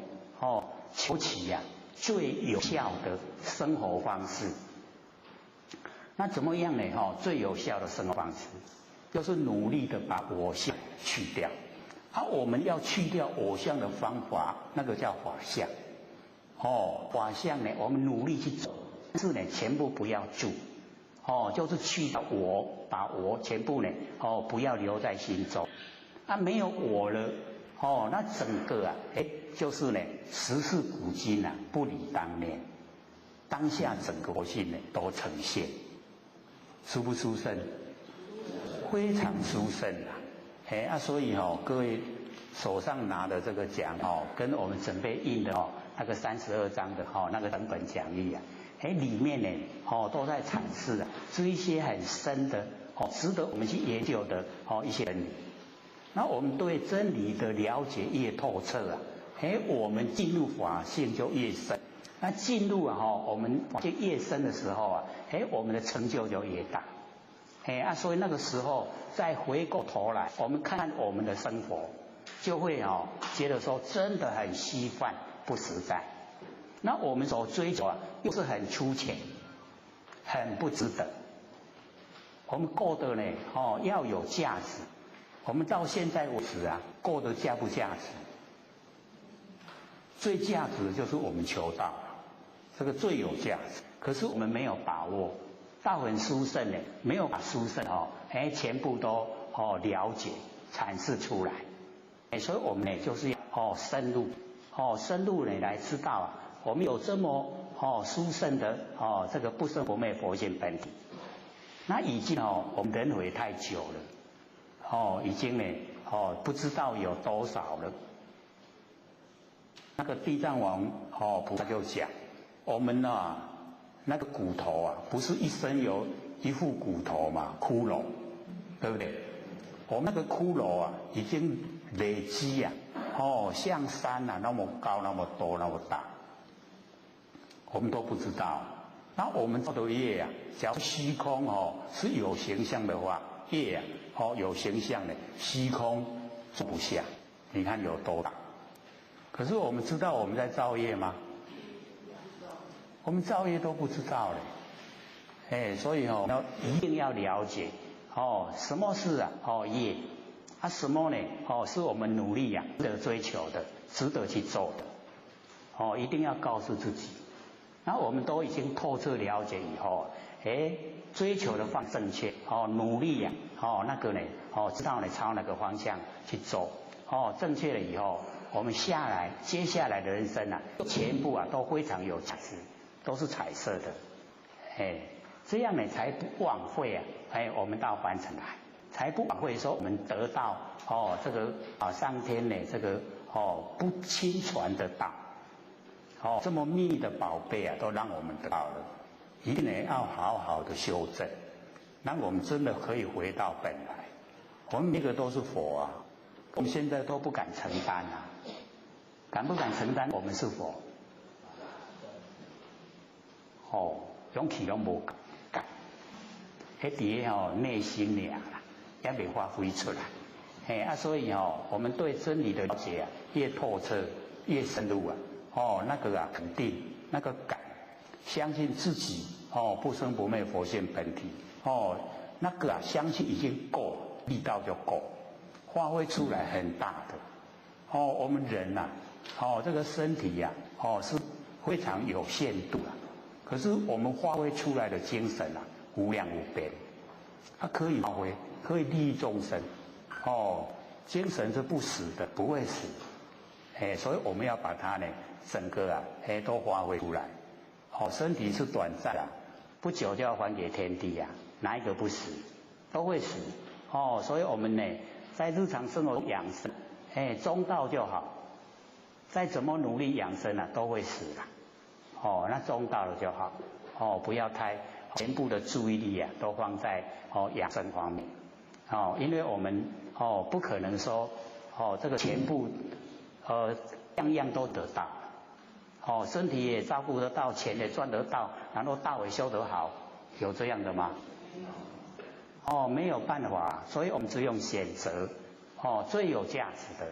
求取呀最有效的生活方式。那怎么样呢？最有效的生活方式，就是努力的把我相去掉。我们要去掉我相的方法，那个叫法相。法相呢，我们努力去做，但是呢，全部不要住。就是去掉我，把我全部呢，不要留在心中。没有我了。那整个就是呢，时事古今啊，不离当年，当下整个活性呢都呈现，殊不殊胜？非常殊胜啊！所以各位手上拿的这个奖跟我们准备印的那个32张的那个等本讲义啊，里面呢都在阐释啊，是一些很深的值得我们去研究的一些真理。那我们对真理的了解越透彻啊，我们进入法性就越深。那进入我们法性越深的时候啊，我们的成就就越大。所以那个时候再回过头来，我们看看我们的生活，就会觉得说真的很虚幻不实在。那我们所追求啊，又是很粗浅，很不值得。我们过得呢，要有价值。我们到现在为止啊，过得价不价值？最价值的就是我们求道，这个最有价值。可是我们没有把握，道很殊胜呢，没有把殊胜全部都了解阐释出来。所以我们呢就是要深入呢来知道啊，我们有这么殊胜的这个不生不灭佛性本体。那已经我们轮回太久了。已经呢，不知道有多少了。那个地藏王菩萨就讲，我们那个骨头啊，不是一生有一副骨头嘛，骷髅，对不对？我们那个骷髅啊，已经累积啊，像山啊那么高、那么多、那么大，我们都不知道。那我们造的业啊，假如虚空是有形象的话，业啊有形象的，虚空做不下，你看有多大？可是我们知道我们在造业吗？我们造业都不知道嘞。所以一定要了解什么是业什么呢是我们努力值得追求的，值得去做的一定要告诉自己。那我们都已经透彻了解以后，追求的方正确努力那个呢知道呢朝那个方向去走正确了以后，我们接下来的人生啊，全部都非常有价值，都是彩色的。这样呢才不枉费我们到凡尘来，才不枉费说我们得到这个上天呢这个不轻传的道这么秘密的宝贝都让我们得到了，一定呢要好好的修正，让我们真的可以回到本来。我们每个都是佛啊，我们现在都不敢承担啊，敢不敢承担我们是佛？勇气都无敢，迄伫内心尔啦，也未发挥出来。所以我们对真理的了解啊，越透彻越深入啊，那个肯定，那个敢，相信自己不生不灭佛性本体那个相信已经够了，力道就够，发挥出来很大的我们人这个身体是非常有限度可是我们发挥出来的精神无量无边，它可以发挥，可以利益众生精神是不死的，不会死所以我们要把它呢整个都发挥出来身体是短暂不久就要还给天地哪一个不死？都会死所以我们呢在日常生活养生中道就好，再怎么努力养生都会死那中道了就好不要太全部的注意力都放在养生方面因为我们不可能说这个全部样样都得到哦，身体也照顾得到，钱也赚得到，然后道也修得好，有这样的吗？哦，没有办法，所以我们只用选择，哦，最有价值的。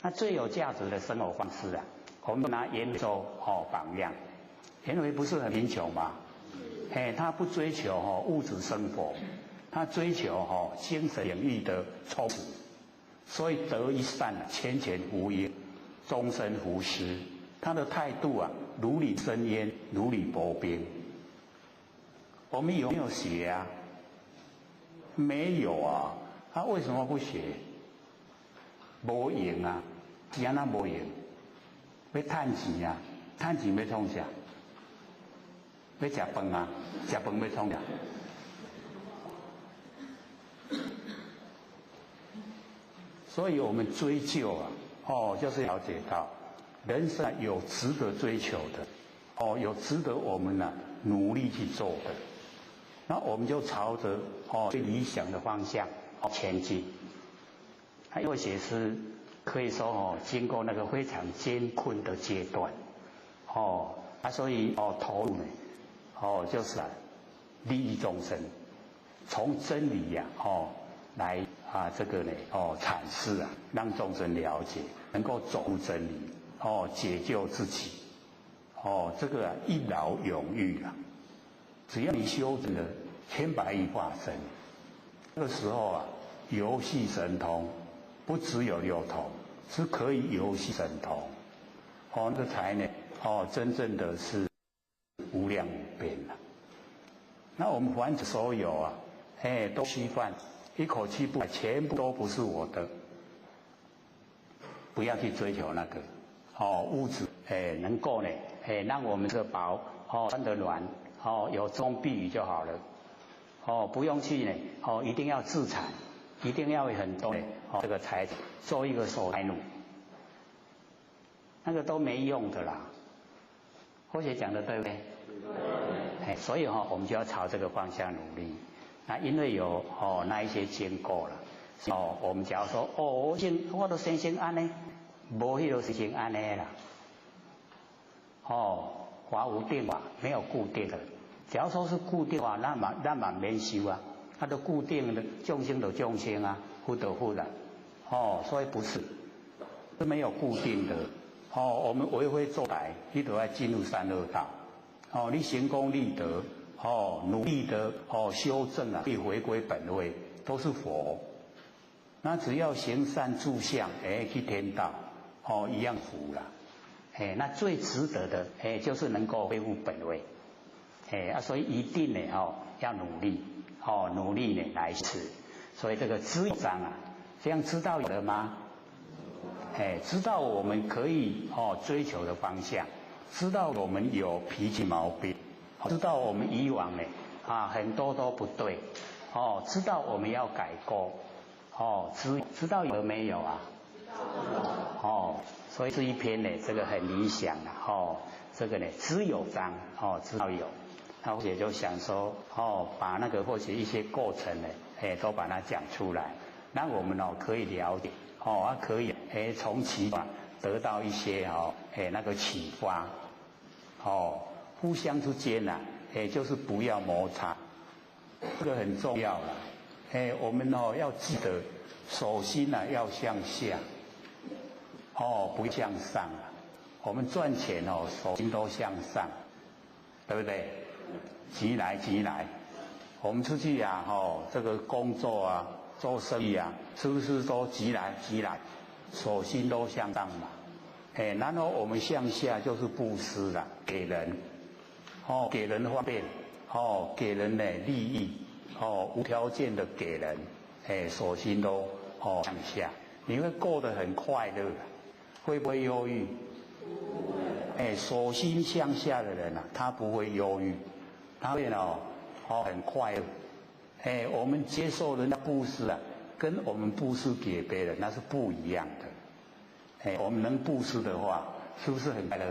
那最有价值的生活方式啊，我们拿颜回做榜样。颜回不是很贫穷吗？他不追求物质生活，他追求精神领域的充足，所以得一善千钱无忧，终身无失。他的态度啊，如履深渊，如履薄冰。我们有没有学啊？没有啊，他为什么不学？没用啊，是安那没用？要赚钱啊，赚钱要创啥？要吃饭啊，吃饭要创啥？所以我们追究啊，就是了解到人生有值得追求的，有值得我们努力去做的。那我们就朝着最理想的方向前进。因为写诗可以说经过那个非常艰困的阶段，所以投入呢，就是利益众生，从真理来这个呢阐释让众生了解，能够走入真理，解救自己，这个一劳永逸啊。只要你修这个千百亿化身，这个时候游戏神通不只有六通，是可以游戏神通，那才呢真正的是无量无边了。那我们凡所有都虚幻，一口气不全部都不是我的，不要去追求那个物质能够呢让我们这个饱穿得暖有遮避雨就好了不用去呢一定要自产，一定要有很多这个财做一个守财奴，那个都没用的啦。或许讲的对不对？所以我们就要朝这个方向努力。那因为有那一些经过了我们假如说我都先安呢，无迄个先安呢啦。法无定法，没有固定的。假如说是固定法，那么免修啊，它都固定的，众生的众生啊，福的福的，所以不是没有固定的。我们为非作歹，你都要进入三恶道。你行功立德，努力的修正可以回归本位，都是佛。那只要行善住相，去天道，一样福了。那最值得的就是能够恢复本位，所以一定呢要努力，努力呢来吃。所以这个知有章这样知道有了吗？知道我们可以追求的方向，知道我们有脾气毛病，知道我们以往呢很多都不对，知道我们要改过，知道有没有啊？所以这一篇呢，这个很理想这个呢知有章知道有，那我也就想说把那个或许一些过程呢都把它讲出来，让我们可以了解可以从其中得到一些那个启发互相之间就是不要摩擦，这个很重要了。我们要记得，手心要向下，不向上了。我们赚钱手心都向上，对不对？急来急来，我们出去这个工作做生意是不是都急来急来？手心都向上嘛。然后我们向下就是布施了，给人，给人方便，给人的利益，无条件的给人，手心都向下，你会过得很快乐，会不会忧郁？手心向下的人他不会忧郁，他会很快乐。我们接受人家布施跟我们布施给别人那是不一样的。我们能布施的话，是不是很快乐？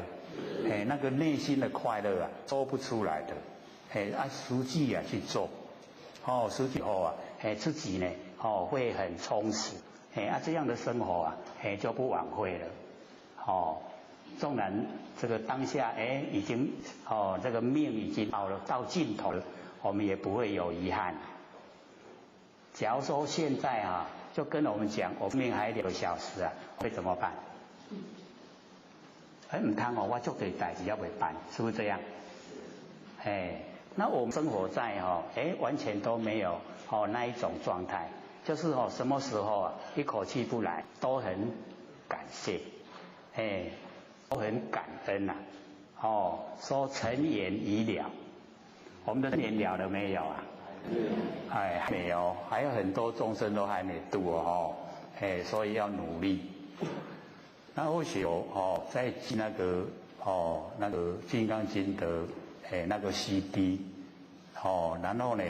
那个内心的快乐说不出来的。实际去做，实际后自己呢会很充实。这样的生活就不枉费了。纵然这个当下已经这个命已经到尽头了，我们也不会有遗憾。假如说现在就跟我们讲，我命还2个小时会怎么办？唔通我做对代志要未办，是不是这样？那我们生活在完全都没有那一种状态，就是什么时候一口气不来都很感谢，都很感恩呐。说尘缘已了，我们的尘缘了了没有啊？还没有，还有很多众生都还没度所以要努力。那或许在那个《金刚经》的那个 CD， 然后呢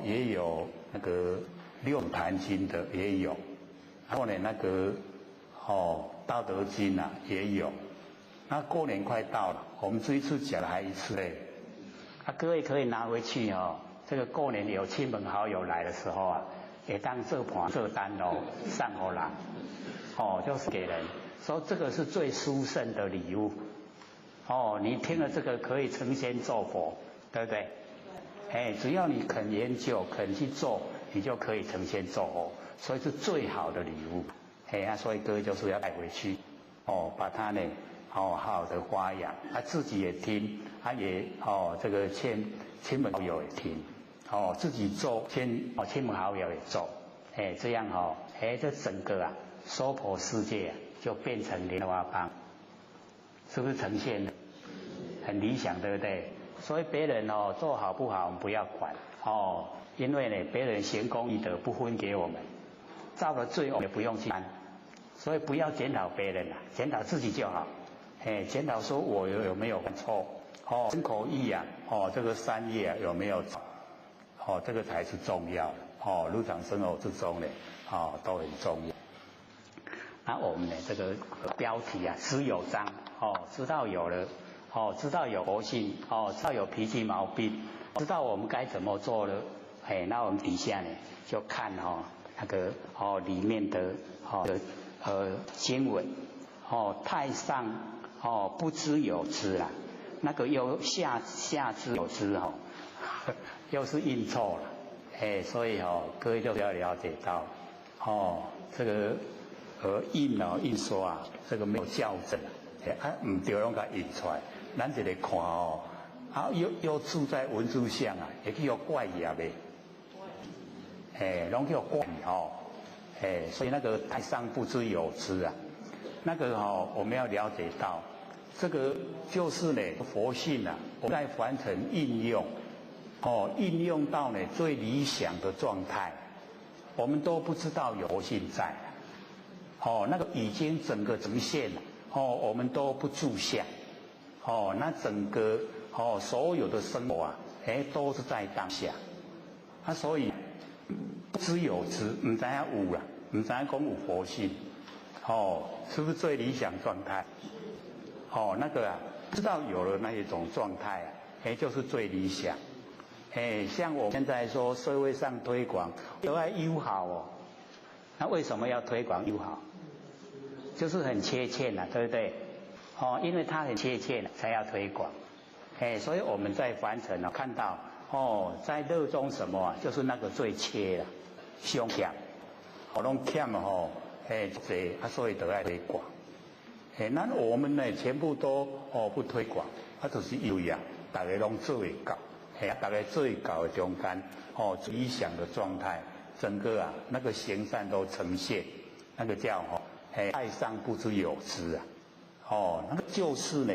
也有那个六坛经的也有，然后呢那个道德经也有。那过年快到了，我们这一次讲了还一次各位可以拿回去这个过年有亲朋好友来的时候也当这盘这单上给人就是给人说这个是最殊胜的礼物你听了这个可以成仙做佛，对不对？只要你肯研究肯去做，你就可以成仙做佛，所以是最好的礼物。所以各位就是要带回去把它呢好好的发扬，自己也听，也这个亲朋好友也听，自己做亲朋好友也做，这样这整个娑婆世界就变成莲花帮，是不是呈现了？很理想，对不对？所以别人做好不好我们不要管因为呢别人行功益德不分给我们，造了罪我们也不用去担，所以不要检讨别人检讨自己就好。检讨说我有没有犯错身口意这个三业有没有这个才是重要的日常生活之中呢都很重要。那我们呢这个标题知有章知道有了知道有佛性知道有脾气毛病，知道我们该怎么做了那我们底下呢就看那个里面的经文太上不知有之那个又下知有之又是印错了所以各位就要了解到这个印说这个没有校正唔对拢甲印出来，咱一个看又住在文字上会去有怪异呗拢叫怪异所以那个太上不知有之那个我们要了解到这个就是呢佛性我们在凡尘应用应用到呢最理想的状态，我们都不知道有佛性在那个已经整个呈现了我们都不住相那整个所有的生活都是在当下所以不知有之唔知影有啦，唔知影讲有佛性是不是最理想状态那个知道有了那一种状态就是最理想像我们现在说社会上推广都要友好那为什么要推广友好？就是很缺欠对不对因为它很缺欠才要推广所以我们在凡尘看到在热衷什么就是那个最缺凶欠拢欠所以都要推广那我们呢全部都不推广就是因为大家拢做会到大家做会到的中间理想的状态整个那个行善都呈现，那个叫太上不知有之那个就是呢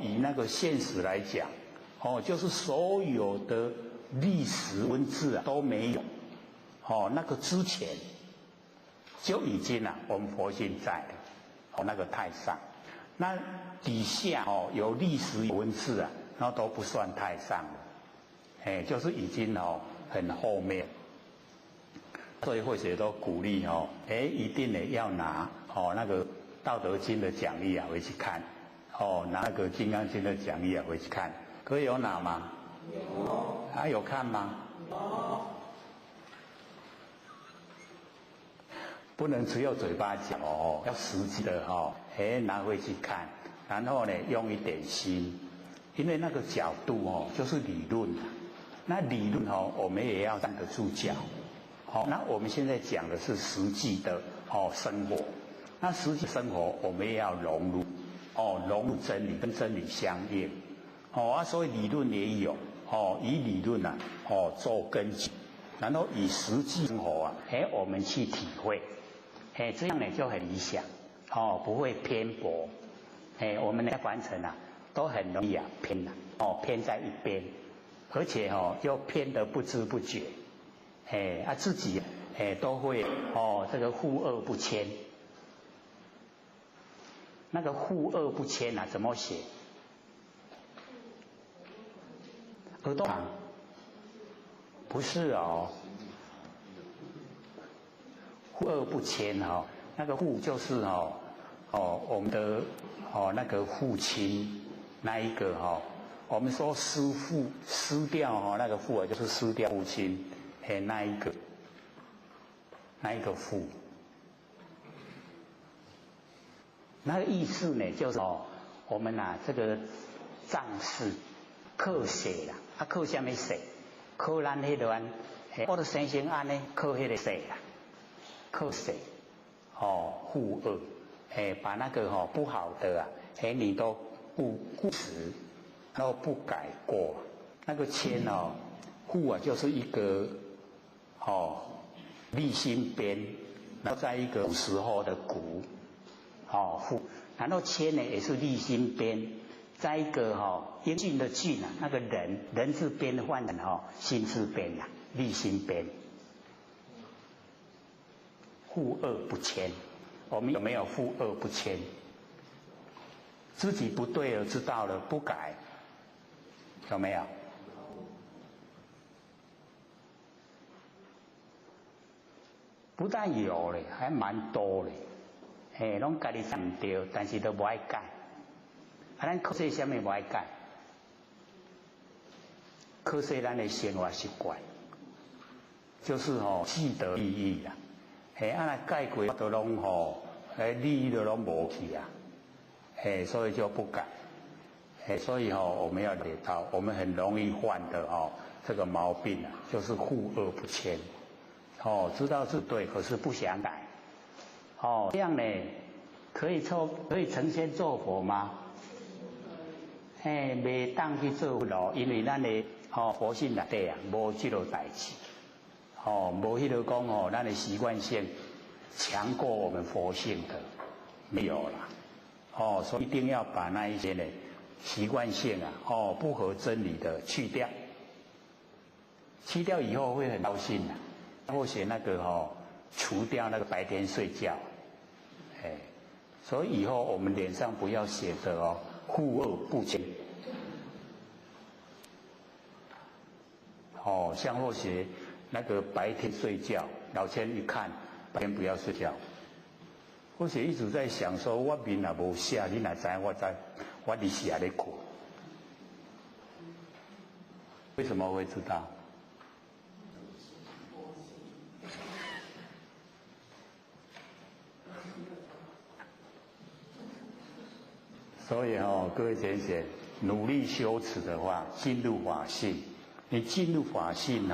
以那个现实来讲就是所有的历史文字都没有那个之前就已经我们佛性在那个太上，那底下有历史文字那都不算太上了就是已经很后面，所以会学都鼓励一定呢要拿那个道德经的讲义回去看拿那个金刚经的讲义回去看，各位有拿吗？有有看吗？有不能只有嘴巴讲哦，要实际的哦，拿回去看，然后呢用一点心，因为那个角度哦就是理论，那理论哦我们也要站得住脚，那我们现在讲的是实际的生活，那实际生活我们也要融入，融入真理，跟真理相应，所以理论也有，以理论做根基，然后以实际生活我们去体会。这样呢就很理想，不会偏颇，我们的完成都很容易偏偏在一边，而且又偏得不知不觉，自己都会这个护恶不迁，那个护恶不迁怎么写？耳朵旁？不是哦。护恶不迁那个护就是我们的那个父亲那一个我们说失父失掉那个父就是失掉父亲那一个父，那个意思呢就是我们这个仗势克谁啦，克什么谁？克咱迄个我的生生安呢，克迄个谁啦？克谁？护恶，把那个不好的你都不持，然后不改过。那个迁护就是一个立心边，然后在一个古时候的古护，然后迁呢也是立心边，在一个英俊的俊那个人字边换成心字边立心边。护恶不迁，我们有没有护恶不迁？自己不对了，知道了不改，有没有？不但有嘞，还蛮多嘞。拢家己知唔对，但是都不爱改。咱可惜什么不爱改？可惜咱的生活习惯，就是既得利益啦。来改过都拢利益都拢无去所以就不改。所以我们要了解到，我们很容易患的这个毛病就是护恶不迁。知道是对，可是不想改。这样呢，可以成仙做佛吗？袂当去做咯，因为咱的佛性内底无这个代志。无迄个讲咱的习惯性强过我们佛性的，没有啦。所以一定要把那一些呢习惯性不合真理的去掉。去掉以后会很高兴或写那个除掉那个白天睡觉。所以以后我们脸上不要写着护恶不迁。像或写那个白天睡觉，老千一看，白天不要睡觉。或者一直在想说，我面也无写，你哪知我伫写咧困？为什么会知道？所以各位贤贤，努力修持的话，进入法性。你进入法性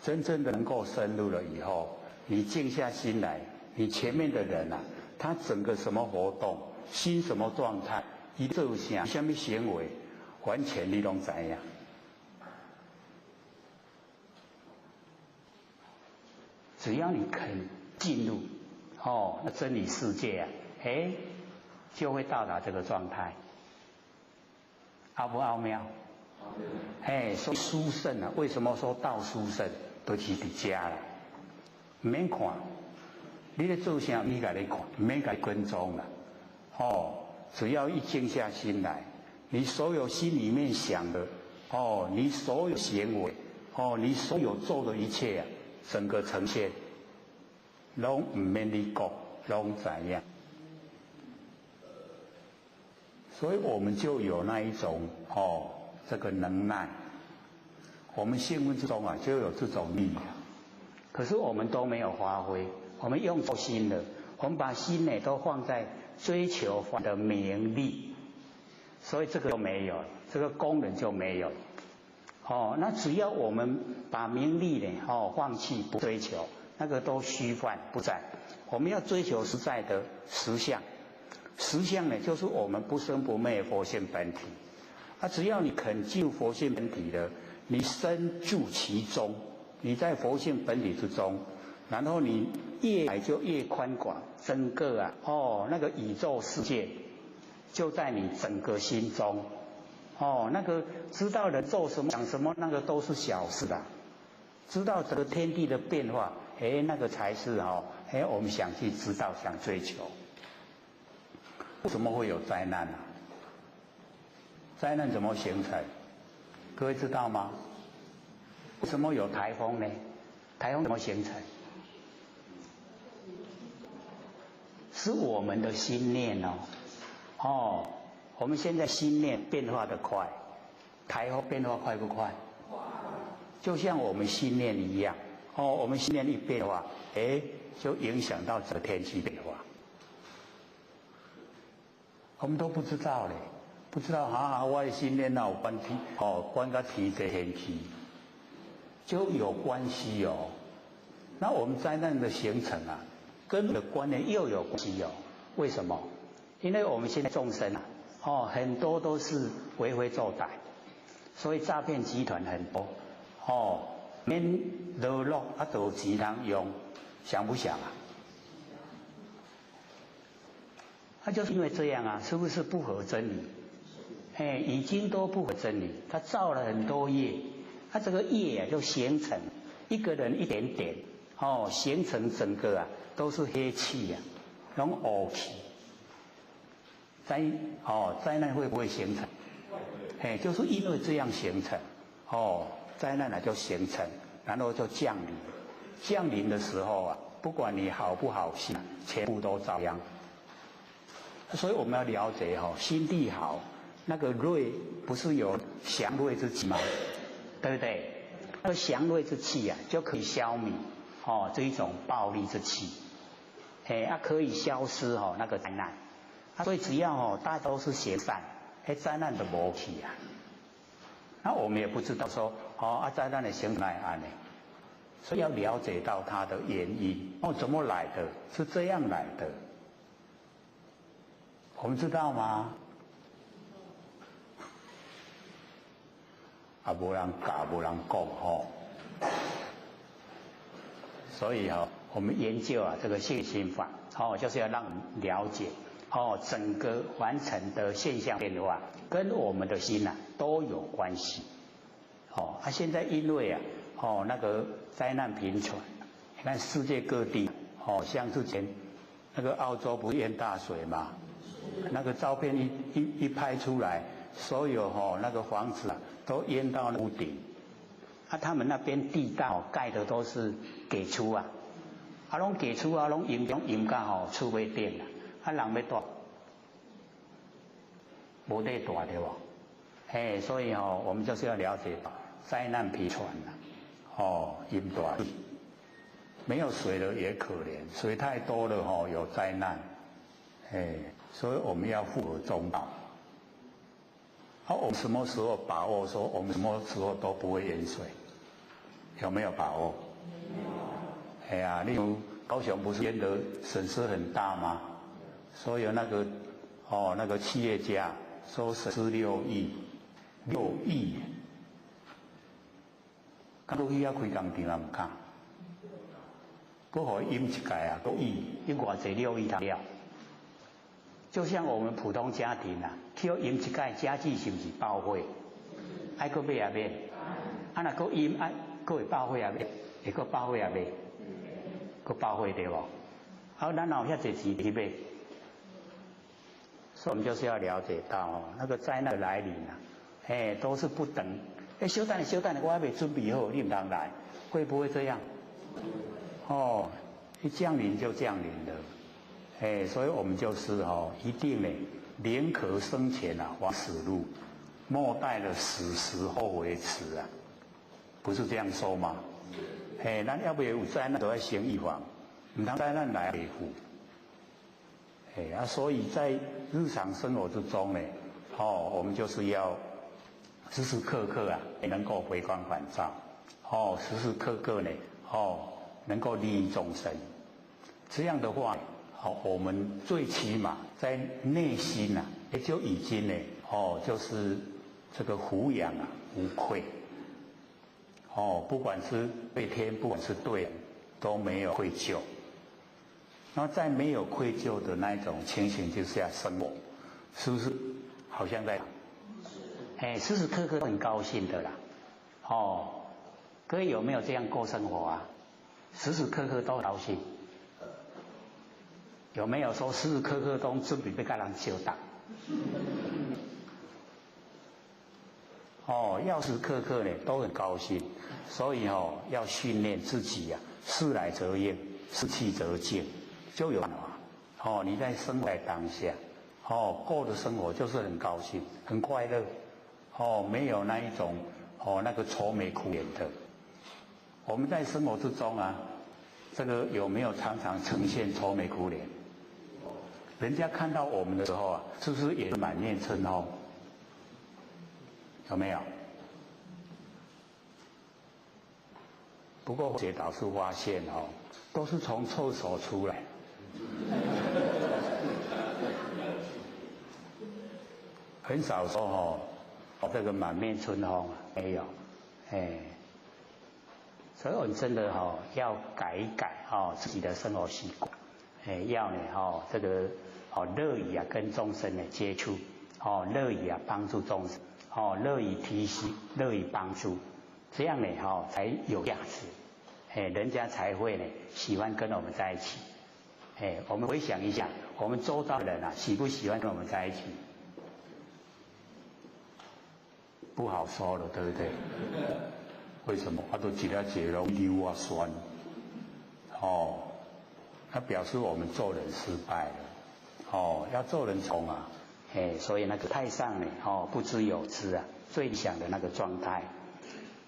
真正的能够深入了以后，你静下心来，你前面的人他整个什么活动，心什么状态，伊做啥，什么行为，完全你拢知影。只要你肯进入那真理世界就会到达这个状态，奥不奥妙？所以殊胜为什么说道殊胜？都是伫家啦，唔免看，你咧做啥，你家咧看，唔免家跟踪啦。只要一静下心来，你所有心里面想的，你所有行为，你所有做的一切整个呈现，拢唔免你讲，拢怎样？所以我们就有那一种这个能耐，我们幸运之中就有这种力量。可是我们都没有发挥，我们用错心了，我们把心呢都放在追求的名利，所以这个就没有，这个功能就没有。那只要我们把名利呢放弃不追求，那个都虚幻不在。我们要追求实在的实相，实相呢就是我们不生不灭佛性本体。只要你肯进入佛性本体的，你身住其中，你在佛性本体之中，然后你越来就越宽广，整个那个宇宙世界就在你整个心中。那个知道人做什么想什么，那个都是小事啦。知道这个天地的变化，那个才是我们想去知道，想追求。为什么会有灾难啊？灾难怎么形成？各位知道吗？为什么有台风呢？台风怎么形成？是我们的心念我们现在心念变化的快，台风变化快不快？就像我们心念一样，我们心念一变化，就影响到这天气变化。我们都不知道嘞，不知道我的心念有关天，关跟天气就有关系哦。那我们灾难的形成跟的观念又有关系哦。为什么？因为我们现在众生很多都是为非作歹，所以诈骗集团很多免落落都有钱通用，想不想就是因为这样是不是不合真理？已经都不合真理，他造了很多业，他这个业就形成一个人一点点形成整个都是黑气拢黑气。灾难会不会形成？就是因为这样形成灾难就形成，然后就降临。降临的时候不管你好不好心，全部都遭殃。所以我们要了解心地好，那个锐不是有祥锐之气吗？对不对？那个祥锐之气就可以消弭这一种暴力之气，可以消失那个灾难。所以只要大家都是行善，灾难就没去那我们也不知道说灾难的形成安呢，所以要了解到它的原因怎么来的，是这样来的。我们知道吗？没人教，没人讲所以我们研究这个信心法就是要让你了解整个完成的现象变化跟我们的心都有关系。现在因为那个灾难频传，你看世界各地像之前那个澳洲不是淹大水嘛，那个照片一拍出来，所有那个房子都淹到屋顶。他们那边地道盖的都是给出拢给出拢淹到厝尾顶人要住无地住对不？所以我们就是要了解灾难频传淹大地，没有水了也可怜，水太多了有灾难。所以我们要符合中道。我们什么时候把握说我们什么时候都不会淹水？有没有把握？没有。例如高雄不是淹得损失很大吗？所以那个那个企业家说损失6亿，6亿。刚都去要开工厂唔看，佫予淹一届6亿，淹偌济6亿了。就像我们普通家庭去淹一届家具是不是报废？爱佫买买，若佫淹佫会报废会佫报废买，佫报废对无？咱哪有遐济钱去买？所以我们就是要了解到那个灾难的来临都是不等。小等下，我还没准备好，你唔通来，会不会这样？一降临就降临了。所以我们就是一定宁可生前往死路，莫待了死时后为迟不是这样说吗？咱要不有灾难都要先预防，唔通灾难来维护。所以在日常生活之中呢，我们就是要时时刻刻啊，能够回光返照，时时刻刻呢，能够利益众生。这样的话，我们最起码在内心啊，也就已经呢，就是这个抚养啊无愧。不管是对天，不管是对人，都没有愧疚。那在没有愧疚的那一种情形之下生活，是不是好像在？时时刻刻都很高兴的啦。各位有没有这样过生活啊？时时刻刻都高兴。有没有说时时刻刻都准备要跟人相打？要时刻刻呢都很高兴，所以要训练自己啊，事来则应，事去则静，就有办法。你在生活在当下，过的生活就是很高兴，很快乐，没有那一种那个愁眉苦脸的。我们在生活之中啊，这个有没有常常呈现愁眉苦脸？人家看到我们的时候啊，是不是也是满面春风？有没有？不过学导师发现都是从厕所出来，很少说这个满面春风没有，所以我们真的要改一改自己的生活习惯，要呢这个乐于啊跟众生呢接触，乐于啊帮助众生。乐于提携，乐于帮助，这样呢，才有价值，人家才会呢喜欢跟我们在一起，我们回想一下，我们周遭的人啊，喜不喜欢跟我们在一起？不好说了，对不对？为什么？他都几条节了，溜啊酸，那表示我们做人失败了，要做人从啊。所以那个太上呢，不知有之啊，最理想的那个状态。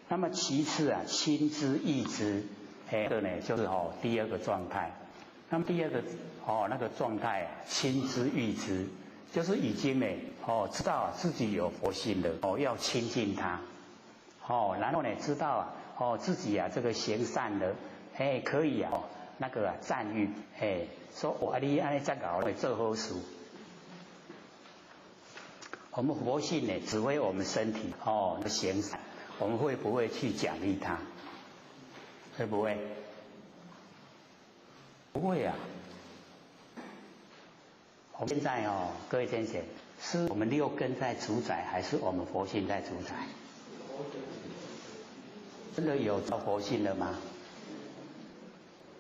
那么其次啊，亲之义之，这个呢就是第二个状态。那么第二个那个状态啊，亲之义之，就是已经呢知道自己有佛性了，要亲近他，然后呢知道自己啊这个行善的，可以啊那个赞誉，说你安尼这样会做好事。我们佛性呢，只为我们身体行善，我们会不会去奖励他？会不会？不会啊。我们现在各位先生，是我们六根在主宰，还是我们佛性在主宰？真的有到佛性了吗？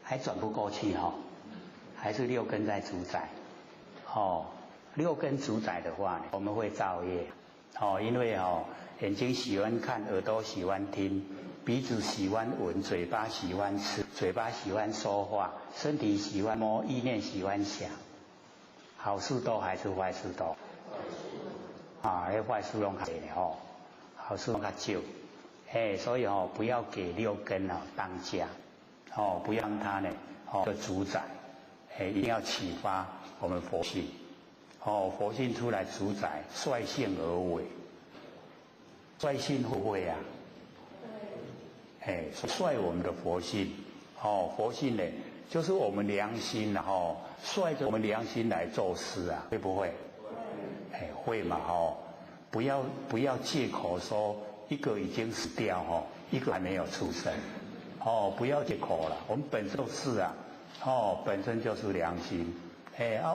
还转不过去还是六根在主宰？六根主宰的话，我们会造业，因为眼睛喜欢看，耳朵喜欢听，鼻子喜欢闻，嘴巴喜欢吃，嘴巴喜欢说话，身体喜欢摸，意念喜欢想，好事多还是坏事多？坏事拢较多好事拢较少，所以不要给六根当家，不要让它呢的主宰，一定要启发我们佛性。佛性出来主宰，率性而为，率性会不会啊？率我们的佛性，佛性呢，就是我们良心率着我们良心来做事啊，会不会？会嘛不要借口说一个已经死掉一个还没有出生，不要借口了，我们本身就是啊，本身就是良心。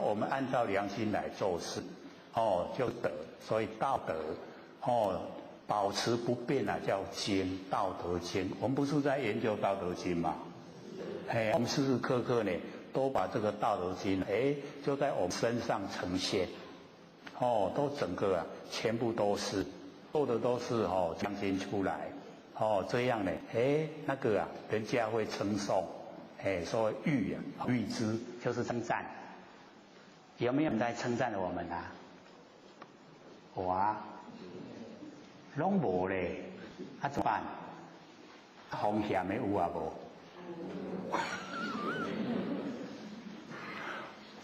我们按照良心来做事，就德，所以道德，保持不变啊，叫经，道德经。我们不是在研究道德经嘛？我们时时刻刻呢，都把这个道德经，就在我们身上呈现，都整个啊，全部都是，做的都是将经出来，这样呢，那个啊，人家会称颂，说誉啊，誉之就是称赞。有没有人在称赞我们啊？拢无咧，怎么办？风险的有啊无？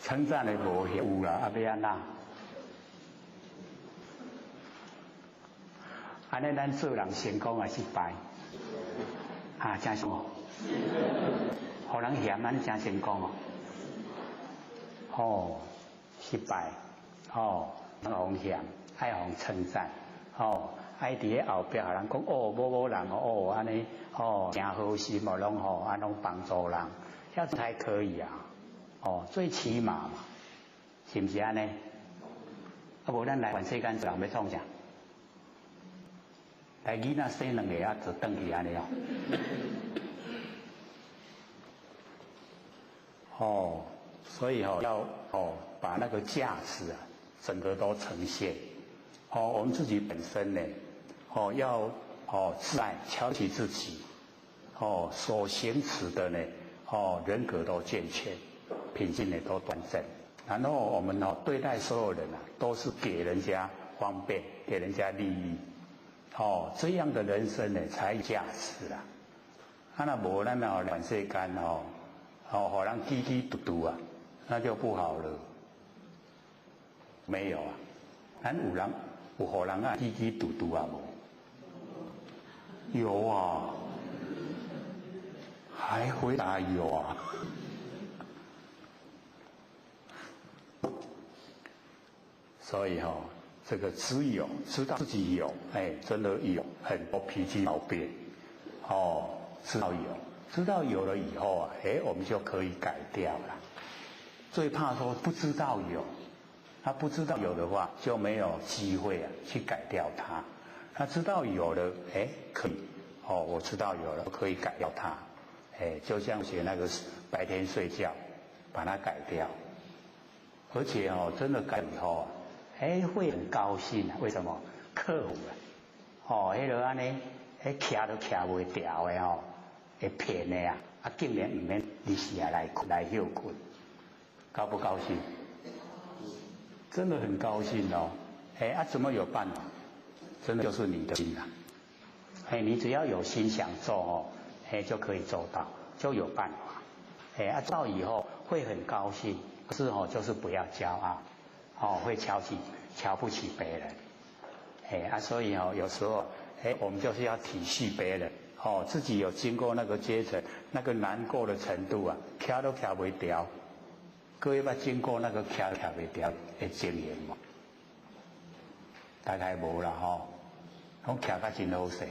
称赞的无有啦，啊要安怎？安尼咱做人成功还失败？啊，真成功，互人嫌咱真成功哦。哦，失败，哦，互嫌，爱互称赞，哦，爱伫咧后壁互人讲哦，某人哦，安尼哦，真好心哦，拢吼啊拢帮助人，遐才可以啊。哦，最起码嘛，是毋是安尼？啊，无咱来全世间做人要创啥？来囡仔生两个啊，就转去安尼哦。哦，所以要把那个价值啊，整个都呈现。我们自己本身呢，要自爱，瞧起自己，所行持的呢，人格都健全，品性呢都端正。然后我们对待所有人啊，都是给人家方便，给人家利益。这样的人生呢才有价值啦。那无咱全世间互人滴滴嘟嘟啊，那就不好了。没有啊，咱有人有互人啊滴滴嘟嘟啊无？有啊，还回答有啊。所以这个只有知道自己有，真的有很多脾气毛病，知道有了以后啊，我们就可以改掉了。最怕说不知道有，他不知道有的话就没有机会啊去改掉它。他知道有了，可以，我知道有了可以改掉它，就像学那个白天睡觉，把它改掉，而且真的改以后啊。会很高兴啊？为什么？克服啊！迄个安尼，徛都徛袂掉的会骗的啊！竟然唔免日时啊来休困，高不高兴？真的很高兴哦！怎么有办法？真的就是你的心啊！你只要有心想做就可以做到，就有办法。到以后会很高兴，可是就是不要骄傲。会瞧不起别人，所以有时候我们就是要体恤别人，自己有经过那个阶层，那个难过的程度啊，徛都徛袂掉，各位捌经过那个徛袂掉的经验吗？大概无啦拢徛甲真好势。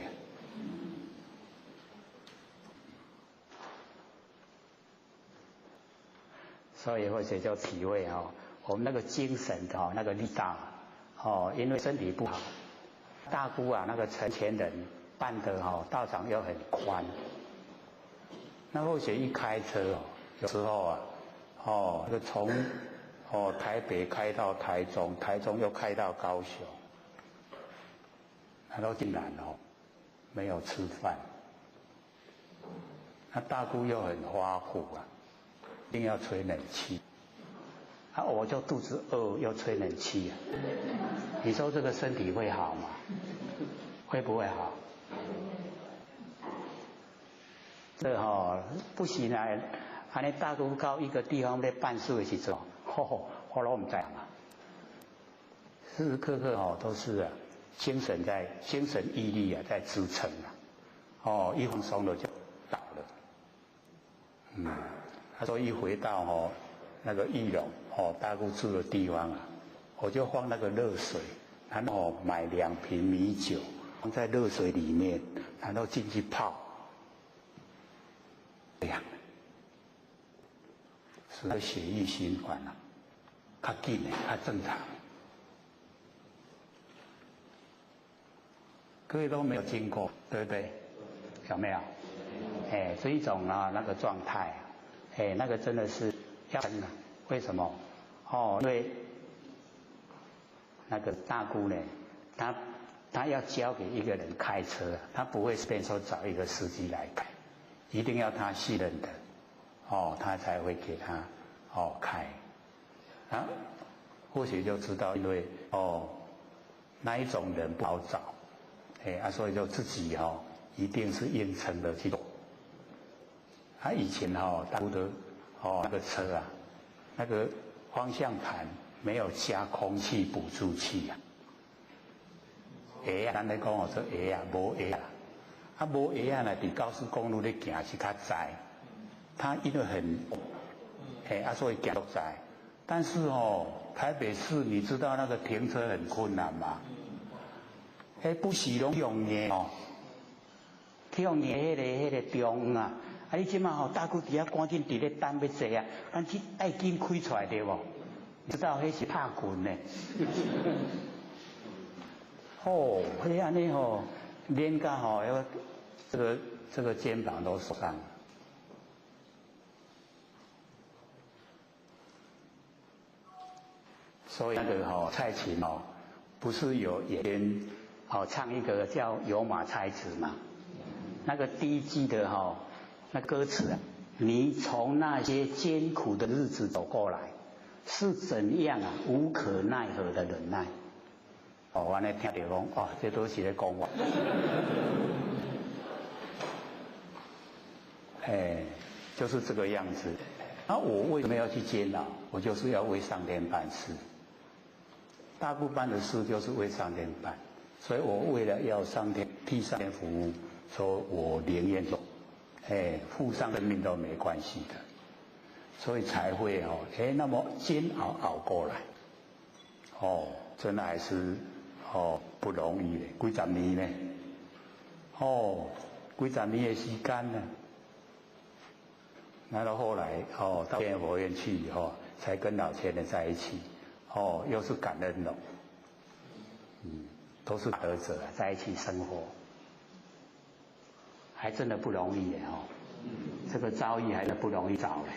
所以或者就体会我们那个精神的那个力大，因为身体不好，大姑啊那个成前人办的道场又很宽，那或许一开车有时候啊，就从台北开到台中，台中又开到高雄，那都竟然没有吃饭，那大姑又很花虎啊，一定要吹冷气。我就肚子饿，又吹冷气啊！你说这个身体会好吗？会不会好？这不行啊！安尼大姑到一个地方在办事的时阵，我都唔知啊。时时刻刻都是精神毅力在支撑啊！一放松了就倒了。他说一回到那个义隆大姑住的地方啊，我就放那个热水，然后买2瓶米酒放在热水里面，然后进去泡，这样，使得血液循环啊较紧的较正常。各位都没有经过，对不对？有没有？这一种那个状态，那个真的是要真的。为什么？因为那个大姑呢，她要交给一个人开车，她不会随便说找一个司机来开，一定要他信任的，他才会给他开。或许就知道，因为那一种人不好找，所以就自己一定是硬撑的去做。他以前大陆的那个车啊，那个方向盘没有加空气补助器啊。鞋啊，咱咧讲说鞋啊，无鞋啊，无鞋啊，伫高速公路咧行是较窄，它因为很，所以行都窄。但是台北市你知道那个停车很困难嘛？不是拢用硬用硬迄个中啊，你即马大姑底下赶紧伫咧等要坐啊，咱去爱紧开出来对无？你知道迄是拍拳呢。迄安尼连甲这个肩膀都受伤。所以那个蔡琴不是有演唱一个叫《有马才子》嘛？那个第一季的那歌词啊，你从那些艰苦的日子走过来，是怎样啊无可奈何的忍耐。我安尼听到讲，这都是在讲我。就是这个样子。那我为什么要去监牢？我就是要为上天办事。大部分的事就是为上天办，所以我为了要替上天服务，所以我宁愿走，付上生命都没关系的，所以才会那么煎熬过来，真的还是不容易嘞，几十年呢，几十年的时间呢，然后后来到天佛院去以后，才跟老前人在一起。又是感恩了，都是得者在一起生活，还真的不容易耶这个遭遇还是不容易找嘞。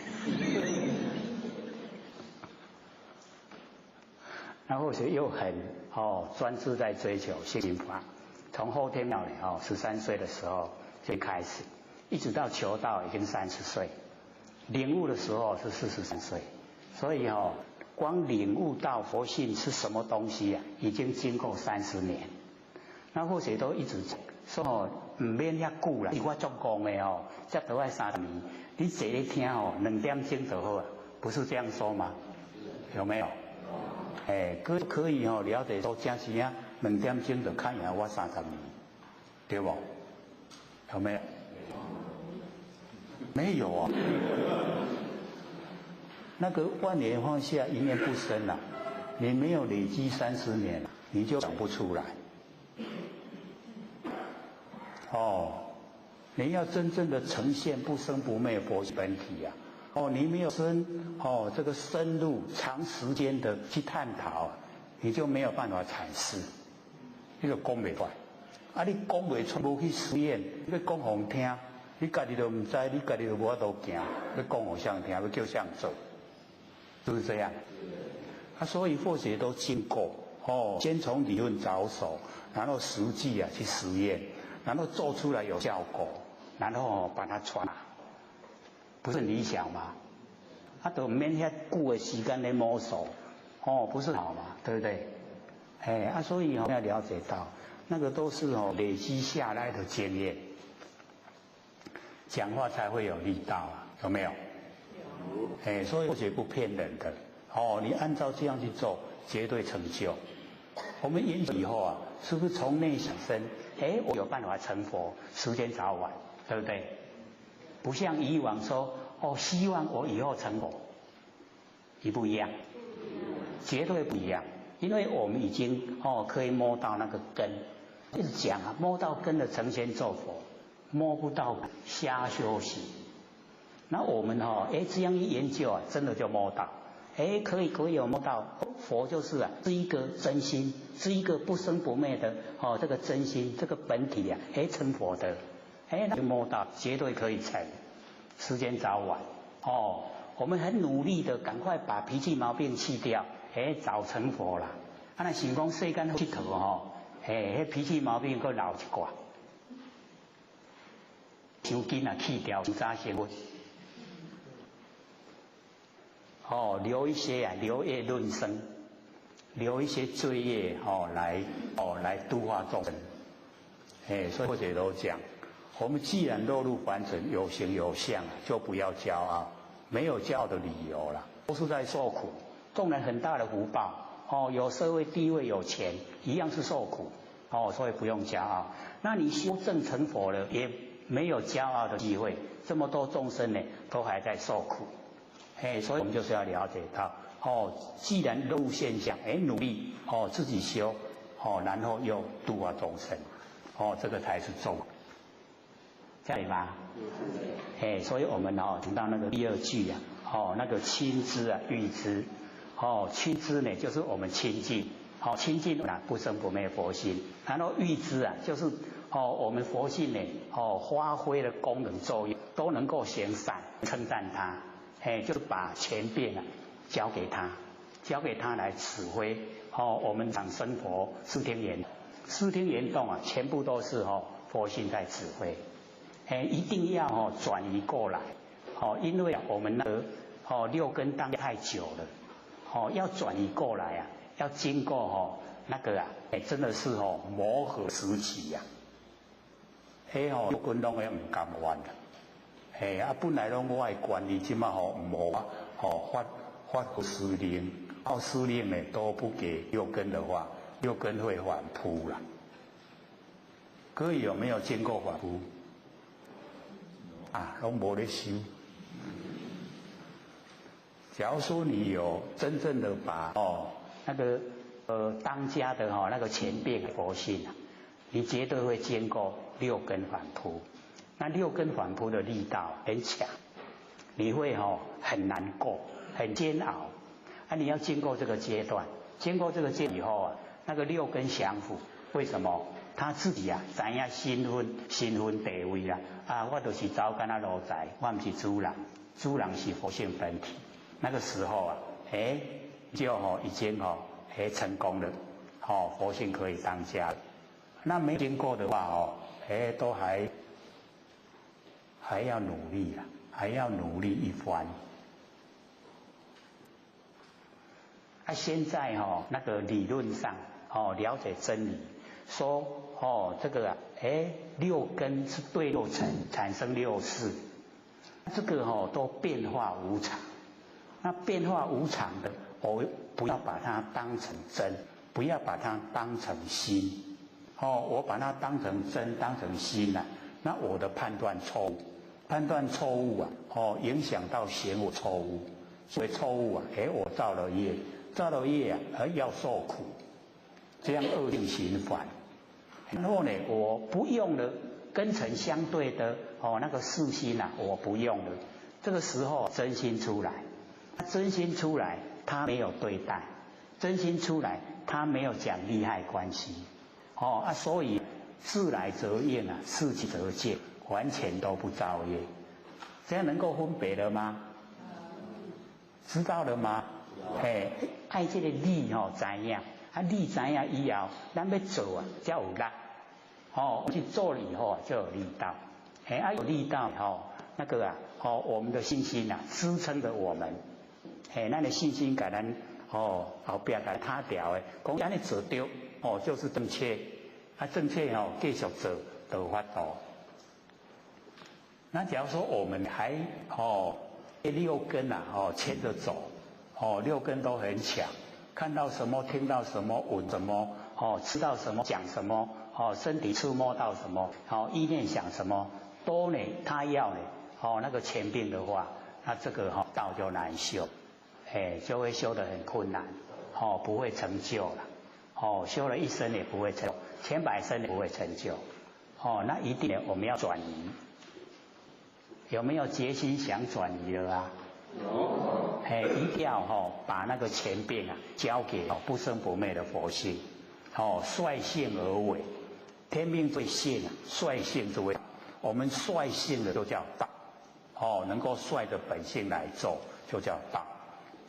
然后又很专注在追求心法，从后天庙里13岁的时候就开始，一直到求道已经30岁，领悟的时候是43岁，所以光领悟到佛性是什么东西啊，已经经过30年。那或许都一直讲说唔免遐久啦，我足讲的才得爱30年，你坐咧听2点钟就好啊，不是这样说吗？有没有？可以了解说真是啊，2点钟就看赢我30年，对不？有没有？没有啊。那个万年放下，一念不生啊，你没有累积30年，你就讲不出来。你要真正的呈现不生不灭佛本体啊，你没有这个深入长时间的去探讨，你就没有办法阐释，你就讲不出来。你讲不出，无去实验，你要讲互听，你家己都唔知，你家己都无法度行，要讲互相听，要叫相做。是不是这样？所以或许都经过先从理论着手，然后实际去实验，然后做出来有效果，然后把它传，不是很理想吗？都免遐久的时间来摸索，不是好吗？对不对？所以要了解到，那个都是累积下来的经验，讲话才会有力道啊，有没有？所以或许不骗人的你按照这样去做，绝对成就。我们因以后啊，是不是从内想生？我有办法成佛，时间早晚，对不对？不像以往说希望我以后成佛，不一样，绝对不一样。因为我们已经可以摸到那个根，一直讲啊，摸到根的成仙做佛，摸不到瞎修行。那我们这样一研究啊，真的就摸到，可以有摸到佛就是是一个真心，是一个不生不灭的这个真心，这个本体啊，成佛的，那就摸到，绝对可以成，时间早晚我们很努力的赶快把脾气毛病去掉，早成佛啦。那想讲世间好佚佗脾气毛病佫留一挂，伤紧啊去掉，伤早生活。留一些留业论生，留一些罪业来度化众生。所以或者都讲，我们既然落入凡尘，有形有相，就不要骄傲，没有骄傲的理由了，都是在受苦。纵然很大的福报，有社会地位有钱，一样是受苦，所以不用骄傲。那你修正成佛了，也没有骄傲的机会。这么多众生呢，都还在受苦，所以我们就是要了解到，既然落入现象，努力自己修，然后又度化众生，这个才是重。这样吗？所以我们听到那个第二句啊，那个亲之啊，欲之，亲之呢，就是我们亲近，亲近不生不灭佛性，然后欲之啊，就是我们佛性呢，发挥的功能作用都能够行善，称赞他，就是把权柄啊交给他来指挥，我们讲生活视听缘动啊，全部都是佛性在指挥。一定要转移过来，因为我们那个六根当太久了，要转移过来啊，要经过那个啊，真的是磨合时期呀，六根拢会唔甘愿啦，本来拢我的管理，即马唔好发个司令，司令呢都不给六根的话，六根会反扑啦。各位有没有经过反扑？拢无咧修。假如说你有真正的把那个当家的那个前辈佛性啊，你绝对会经过六根反扑。那六根反扑的力道很强，你会很难过，很煎熬。你要经过这个阶段，经过这个阶段以后啊，那个六根降伏，为什么？他自己啊，知影身份地位啦，我就是走干那路仔，我不是主人，主人是佛性本体。那个时候啊，就已经成功了，佛性可以当家了。那没经过的话都还要努力啦，还要努力一番。现在那个理论上了解真理。说这个啊，六根是对六尘产生六识，这个都变化无常。那变化无常的，我不要把它当成真，不要把它当成心。我把它当成真，当成心啊，那我的判断错误啊，影响到行为错误，所以错误啊，我造了业啊，而要受苦，这样恶性循环。然后呢，我不用了根尘相对的那个四心啊，我不用了。这个时候真心出来，真心出来，他没有对待，真心出来，他没有讲利害关系，所以事来则应啊，事去则见，完全都不造业。这样能够分别了吗？知道了吗？爱这个理知影。你知影以后，咱要做啊，才有力。去做了以后就有力道。有力道以后，那个啊，我们的信心啊，支撑着我们。咱的信心给咱后壁给他调的，讲安尼做对，就是正确。正确继续做就法度。那假如说我们还六根啊牵着走，六根都很强。看到什么，听到什么，闻什么，吃到什么，讲什么，身体触摸到什么，意念想什么，都呢，他要呢，那个前病的话，那这个道就难修，就会修得很困难，不会成就了，修了一生也不会成就，千百生也不会成就，那一定我们要转移，有没有决心想转移了啊？一定要把那个前边啊交给不生不灭的佛性，率性而为，天命最性啊，率性之为，我们率性的就叫道，能够率着本性来做就叫道。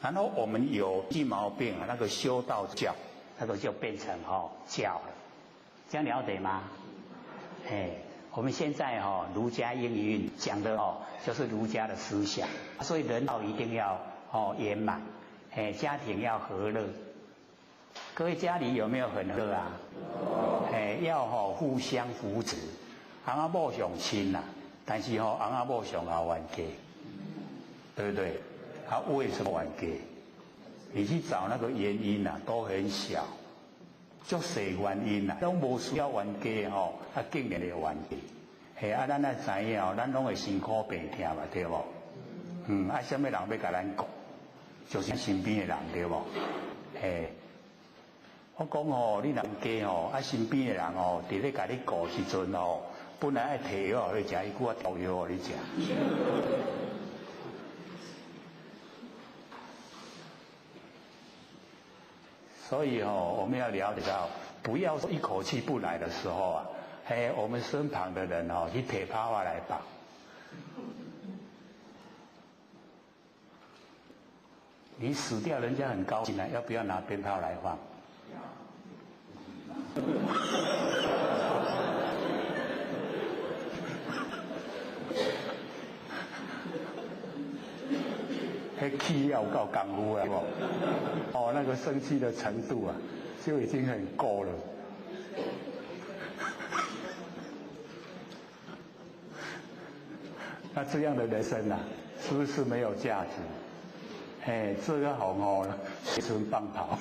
然后我们有一毛病啊，那个修道教，那个就变成教了，这样了解吗？我们现在儒家应运讲的就是儒家的思想，所以人道一定要圆满，家庭要和乐。各位家里有没有很和乐啊？要互相扶持，翁仔某上亲啦，但是翁仔某上好冤家，对不对？为什么冤家？你去找那个原因都很小，足细原因拢无需要冤家竟然会冤家。咱也知影咱拢会辛苦病痛嘛，对无？什么人要甲咱顾？就是身边的人，对无？我讲你人家身边的人伫咧甲你顾时阵本来爱摕药互你食，伊搁调药互你食。所以我们要了解到，不要说一口气不来的时候我们身旁的人去摕泡泡来绑。你死掉，人家很高兴要不要拿鞭炮来放？迄气要够功夫啊！那个生气的程度就已经很够了。那这样的人生是不是没有价值？这个红随身放跑。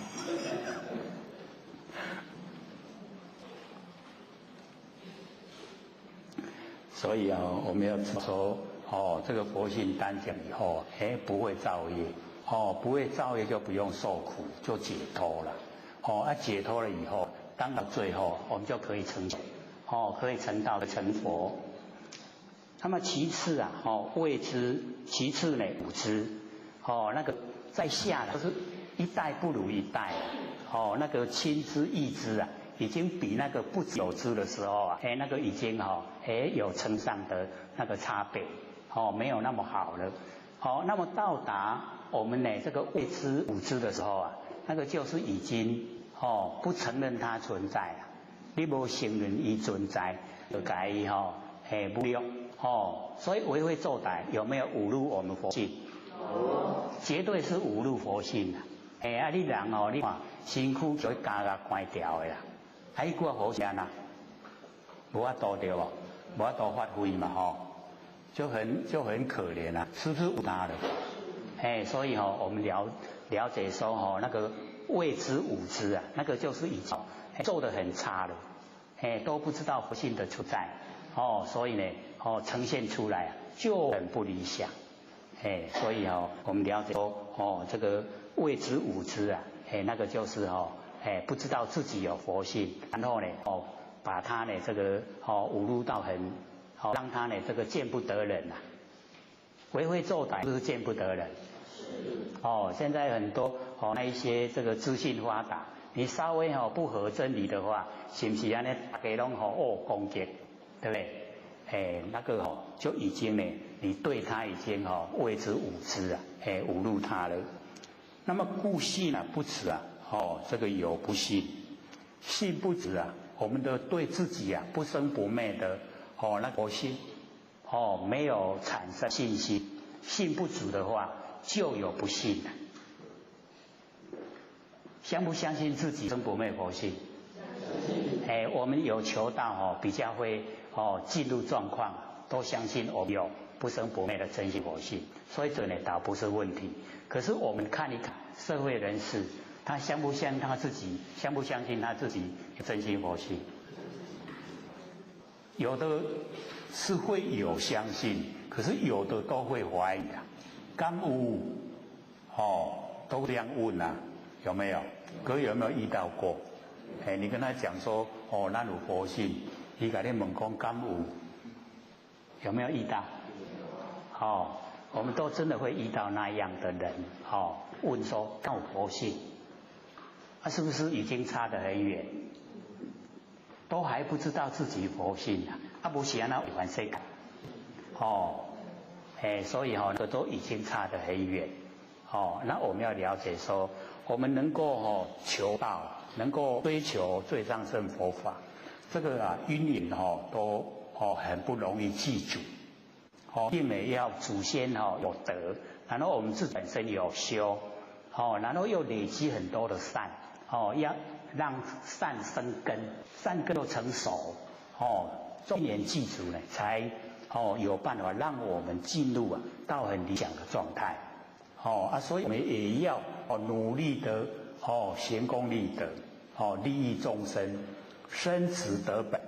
所以我们要说这个佛性单讲以后，不会造业，不会造业就不用受苦，就解脱了，解脱了以后，当到最后我们就可以成佛，可以成道的成佛。那么其次谓之，其次呢五支，那个在下的就是一代不如一代，那个亲支义支已经比那个不久支的时候那个已经有称上的那个差别。没有那么好了。那么到达我们呢这个未知无知的时候那个就是已经不承认它存在了。你不承认它存在，就该不用所以为非作歹有没有侮辱我们佛性？绝对是侮辱佛性你人你看辛苦就会加关掉的啦，伊个好些无法度对无？无法度发挥嘛就很可怜是不是无他的？所以我们了解说那个未知无知那个就是已经做得很差了，都不知道佛性的存在所以呢呈现出来就很不理想，所以我们了解说这个未知无知那个就是不知道自己有佛性，然后呢把他呢这个侮辱到很让他呢这个见不得人为非作歹就是见不得人。现在很多那一些这个资讯发达，你稍微不合真理的话，是不是安尼大家拢攻击，对不对？那个就已经呢，你对他已经谓之无知侮辱他了。那么故信不止这个有不信，信不止我们的对自己不生不灭的那个佛性没有产生信心，信不足的话就有不信相不相信自己生不灭佛性？我们有求道比较会进入状况，都相信我们有不生不灭的真心佛性，所以这呢倒不是问题。可是我们看一看社会人士，他相不相信他自己真心佛性？有的是会有相信，可是有的都会怀疑敢有都这样问有没有？各位有没有遇到过？你跟他讲说咱有佛性，他跟你问讲敢有没有遇到？我们都真的会遇到那样的人问说敢有佛性是不是已经差得很远？都还不知道自己佛性不是那违反世界所以这都已经差得很远那我们要了解说，我们能够求道，能够追求最上乘佛法，这个因缘都很不容易记住因为要祖先有德，然后我们自己本身有修然后又累积很多的善要让善生根，善根又成熟中年记住呢，才有办法让我们进入到很理想的状态。所以我们也要努力的行功立德，利益众生，生慈得本，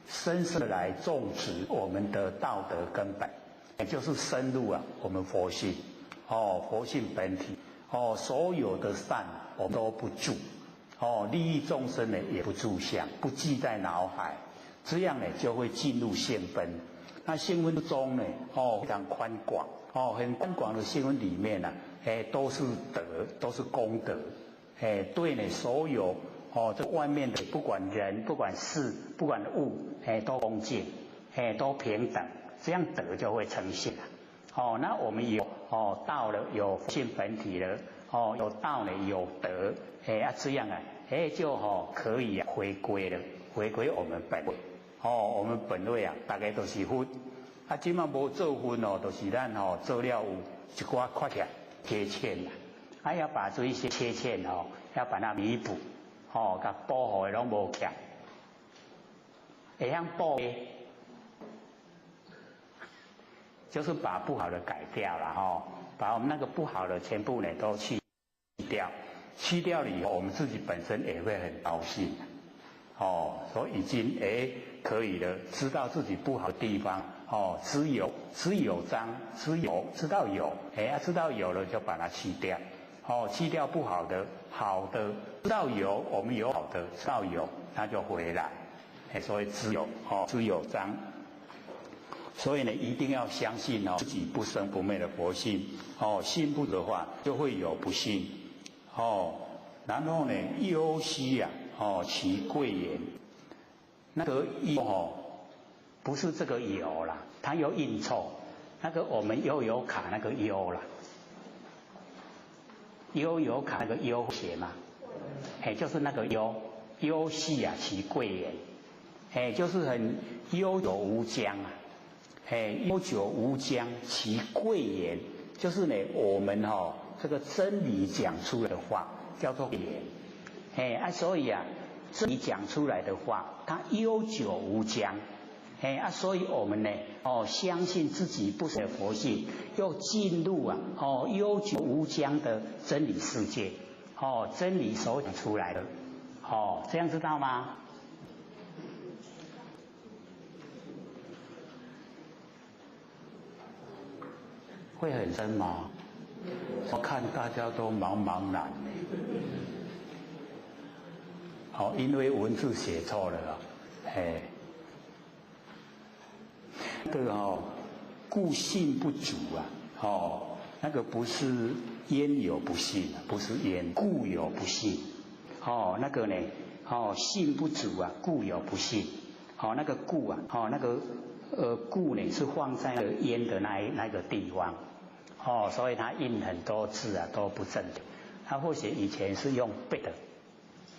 深深的来种植我们的道德根本，也就是深入我们佛性，佛性本体，所有的善我们都不住，利益众生呢也不住相，不记在脑海，这样呢就会进入性分。那性分中呢，非常宽广，很宽广的性分里面呢，都是德，都是功德，对呢所有这外面的不管人、不管事、不管物，都恭敬，都平等，这样德就会呈现了。那我们有道了，有佛性本体了，有道呢，有德，这样就可以回归了，回归我们本位。我们本位大概都是分，今嘛无做分都是咱做了有一寡缺欠缺啦，要把这一些缺陷要把它弥补，甲保护的拢无欠，会晓补的，就是把不好的改掉了把我们那个不好的全部呢都去掉，去掉了以后，我们自己本身也会很高兴。所以已经可以了，知道自己不好的地方，知有章，知道有，知道有了就把它去掉，去掉不好的，好的知道有，我们有好的知道有，那就回来，所以知有章。所以呢，一定要相信自己不生不灭的佛性，信不的话就会有不信，然后呢，忧惜其贵言，那个忧不是这个有啦，它有印凑，那个我们悠游卡那个忧啦，悠游卡那个忧写嘛，就是那个忧惜其贵言，就是很悠久无疆悠久无疆其贵言，就是呢我们这个真理讲出来的话叫做言。所以真理讲出来的话，它悠久无疆，所以我们呢，相信自己不是佛性，又进入悠久无疆的真理世界，真理所讲出来的，这样知道吗？会很深吗？我看大家都茫茫然。因为文字写错了这个故信不足那个不是焉有不信，不是焉，故有不信，那个呢信不足故有不信，那个故那个故呢是放在那个焉的那个地方，所以它印很多字都不正确，它或许以前是用背的。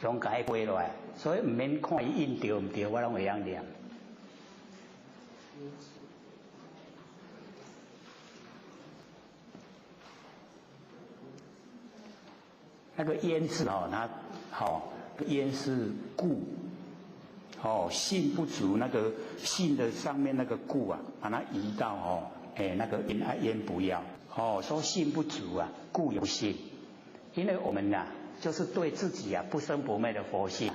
用改背落来，所以唔免看伊印对唔对，我拢会晓念。那个焉字它焉是故，信不足，那个信的上面那个故把它移到那个焉不要，说信不足故有信，因为我们就是对自己不生不灭的佛性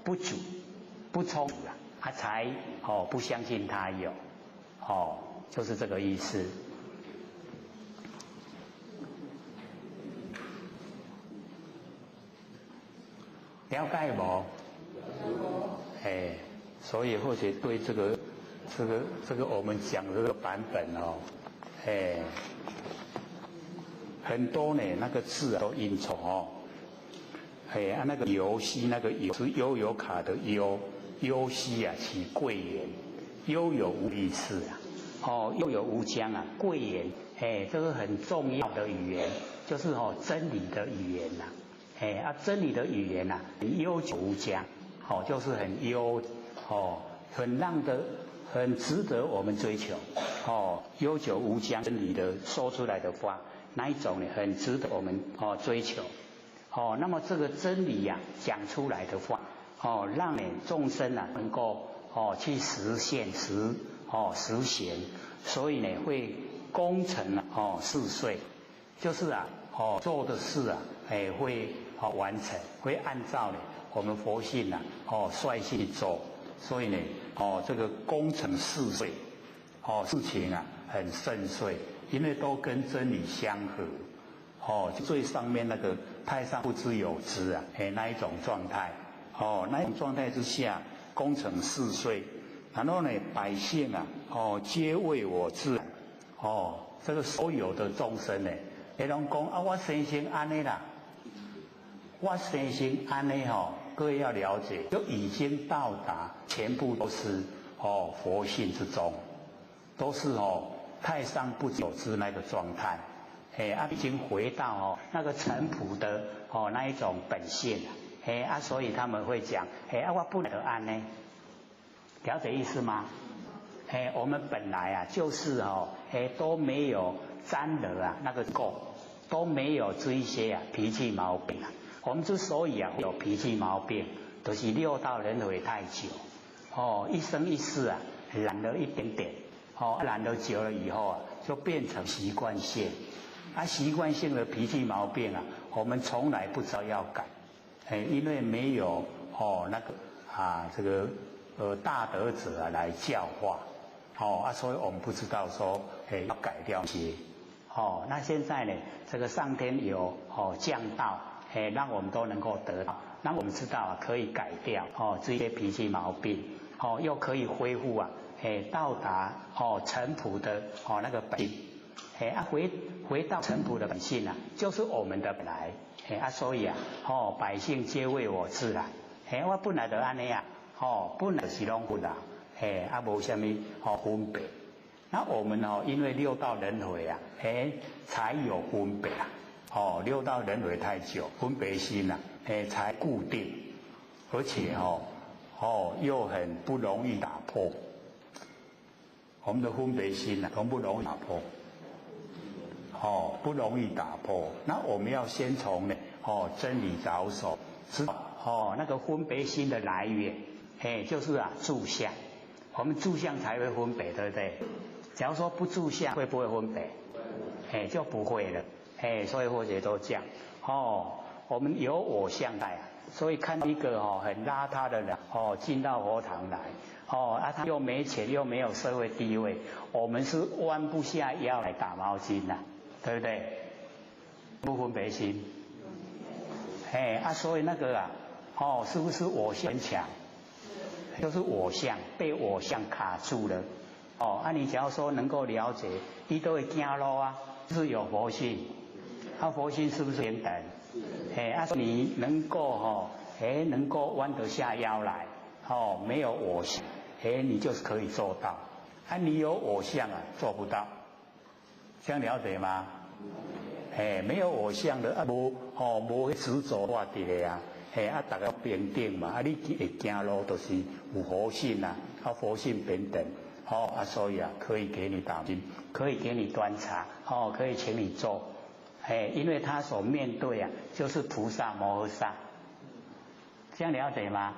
不足不充足才不相信他有就是这个意思。了解无？所以或许对这个我们讲的这个版本很多呢那个字都印错那个游戏那个游是悠游卡的忧惜其贵言，悠有无意思悠有无疆贵言这是很重要的语言，就是真理的语言真理的语言很悠久无疆就是很很值得我们追求悠久无疆真理的说出来的话，那一种呢很值得我们追求那么这个真理讲出来的话让众生能够去实现实行，所以呢会功成事遂，就是做的事会完成，会按照呢我们佛性率性去做，所以呢这个功成事遂，事情很顺遂，因为都跟真理相合，最上面那个太上不知有之那一种状态，那一种状态之下功成事遂，然后呢百姓皆为我治，这个所有的众生呢，会拢讲我生性安尼啦，我生性安尼各位要了解，就已经到达全部都是佛性之中，都是太上不知有之那个状态，已经回到那个尘朴的那一种本性，所以他们会讲，我不得安呢，了解意思吗？我们本来就是都没有沾了那个垢，都没有这一些脾气毛病我们之所以有脾气毛病，都是六道轮回太久，一生一世染了一点点，染了久了以后就变成习惯性，习惯性的脾气毛病我们从来不知道要改，因为没有那个这个大德者来教化，所以我们不知道说要改掉一些，那现在呢，这个上天有降道，让我们都能够得到，让我们知道可以改掉这些脾气毛病，又可以恢复到达尘朴的那个本性，回到尘朴的本性就是我们的本来，所以百姓皆为我治啦，我本来就安尼本来是拢不啦，无什么分别。那我们因为六道轮回才有分别六道轮回太久，分别心才固定，而且又很不容易打破。我们的分别心很不容易打破，不容易打破。那我们要先从真理着手，知道那个分别心的来源，就是住相。我们住相才会分别，对不对？假如说不住相，会不会分别？就不会了。所以或者都讲我们有我相在所以看一个很邋遢的人进到佛堂来他又没钱又没有社会地位，我们是弯不下腰来打毛巾对不对？不分别心，所以那个是不是我相很强？就是我相被我相卡住了你只要说能够了解，你都会走路就是有佛性，佛性是不是平等？你能够能够弯得下腰来没有我相你就是可以做到你有我相做不到，这样了解吗？没有我相的无执着话题的大家平等嘛你会走路都是有佛性佛性平等所以可以给你打金，可以给你端茶可以请你做因为他所面对就是菩萨摩诃萨，这样了解吗？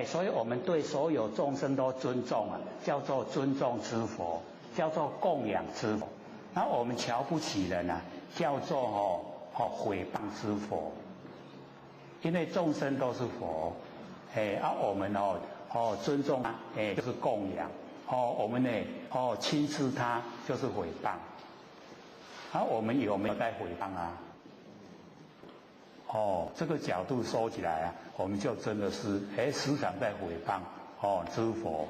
所以我们对所有众生都尊重叫做尊重之佛，叫做供养之佛。那我们瞧不起人叫做毁谤之佛。因为众生都是佛我们尊重就是供养我们呢轻视他就是毁谤我们有没有在毁谤这个角度说起来我们就真的是时常在毁谤知佛。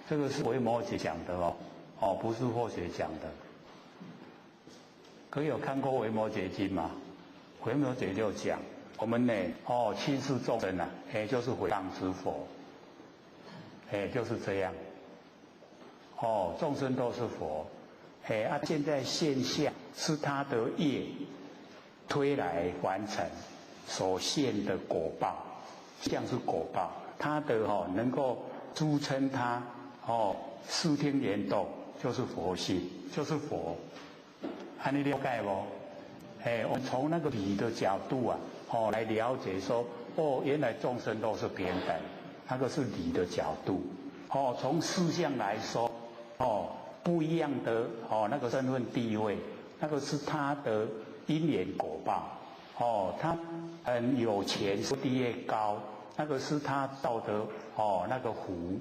这个是维摩诘讲的不是或学讲的。可有看过维摩诘经吗？维摩诘就讲我们呢轻视众生就是毁谤知佛，就是这样众生都是佛现在现象是他的业推来完成所现的果报，像是果报，他的能够支撑他视听联动就是佛性，就是佛。你了解不？我们从那个理的角度来了解说原来众生都是平等那个是理的角度。哦，从事项来说，哦，不一样的哦那个身份地位，那个是他的因缘果报。哦，他很有钱，收地越高，那个是他造的哦那个福。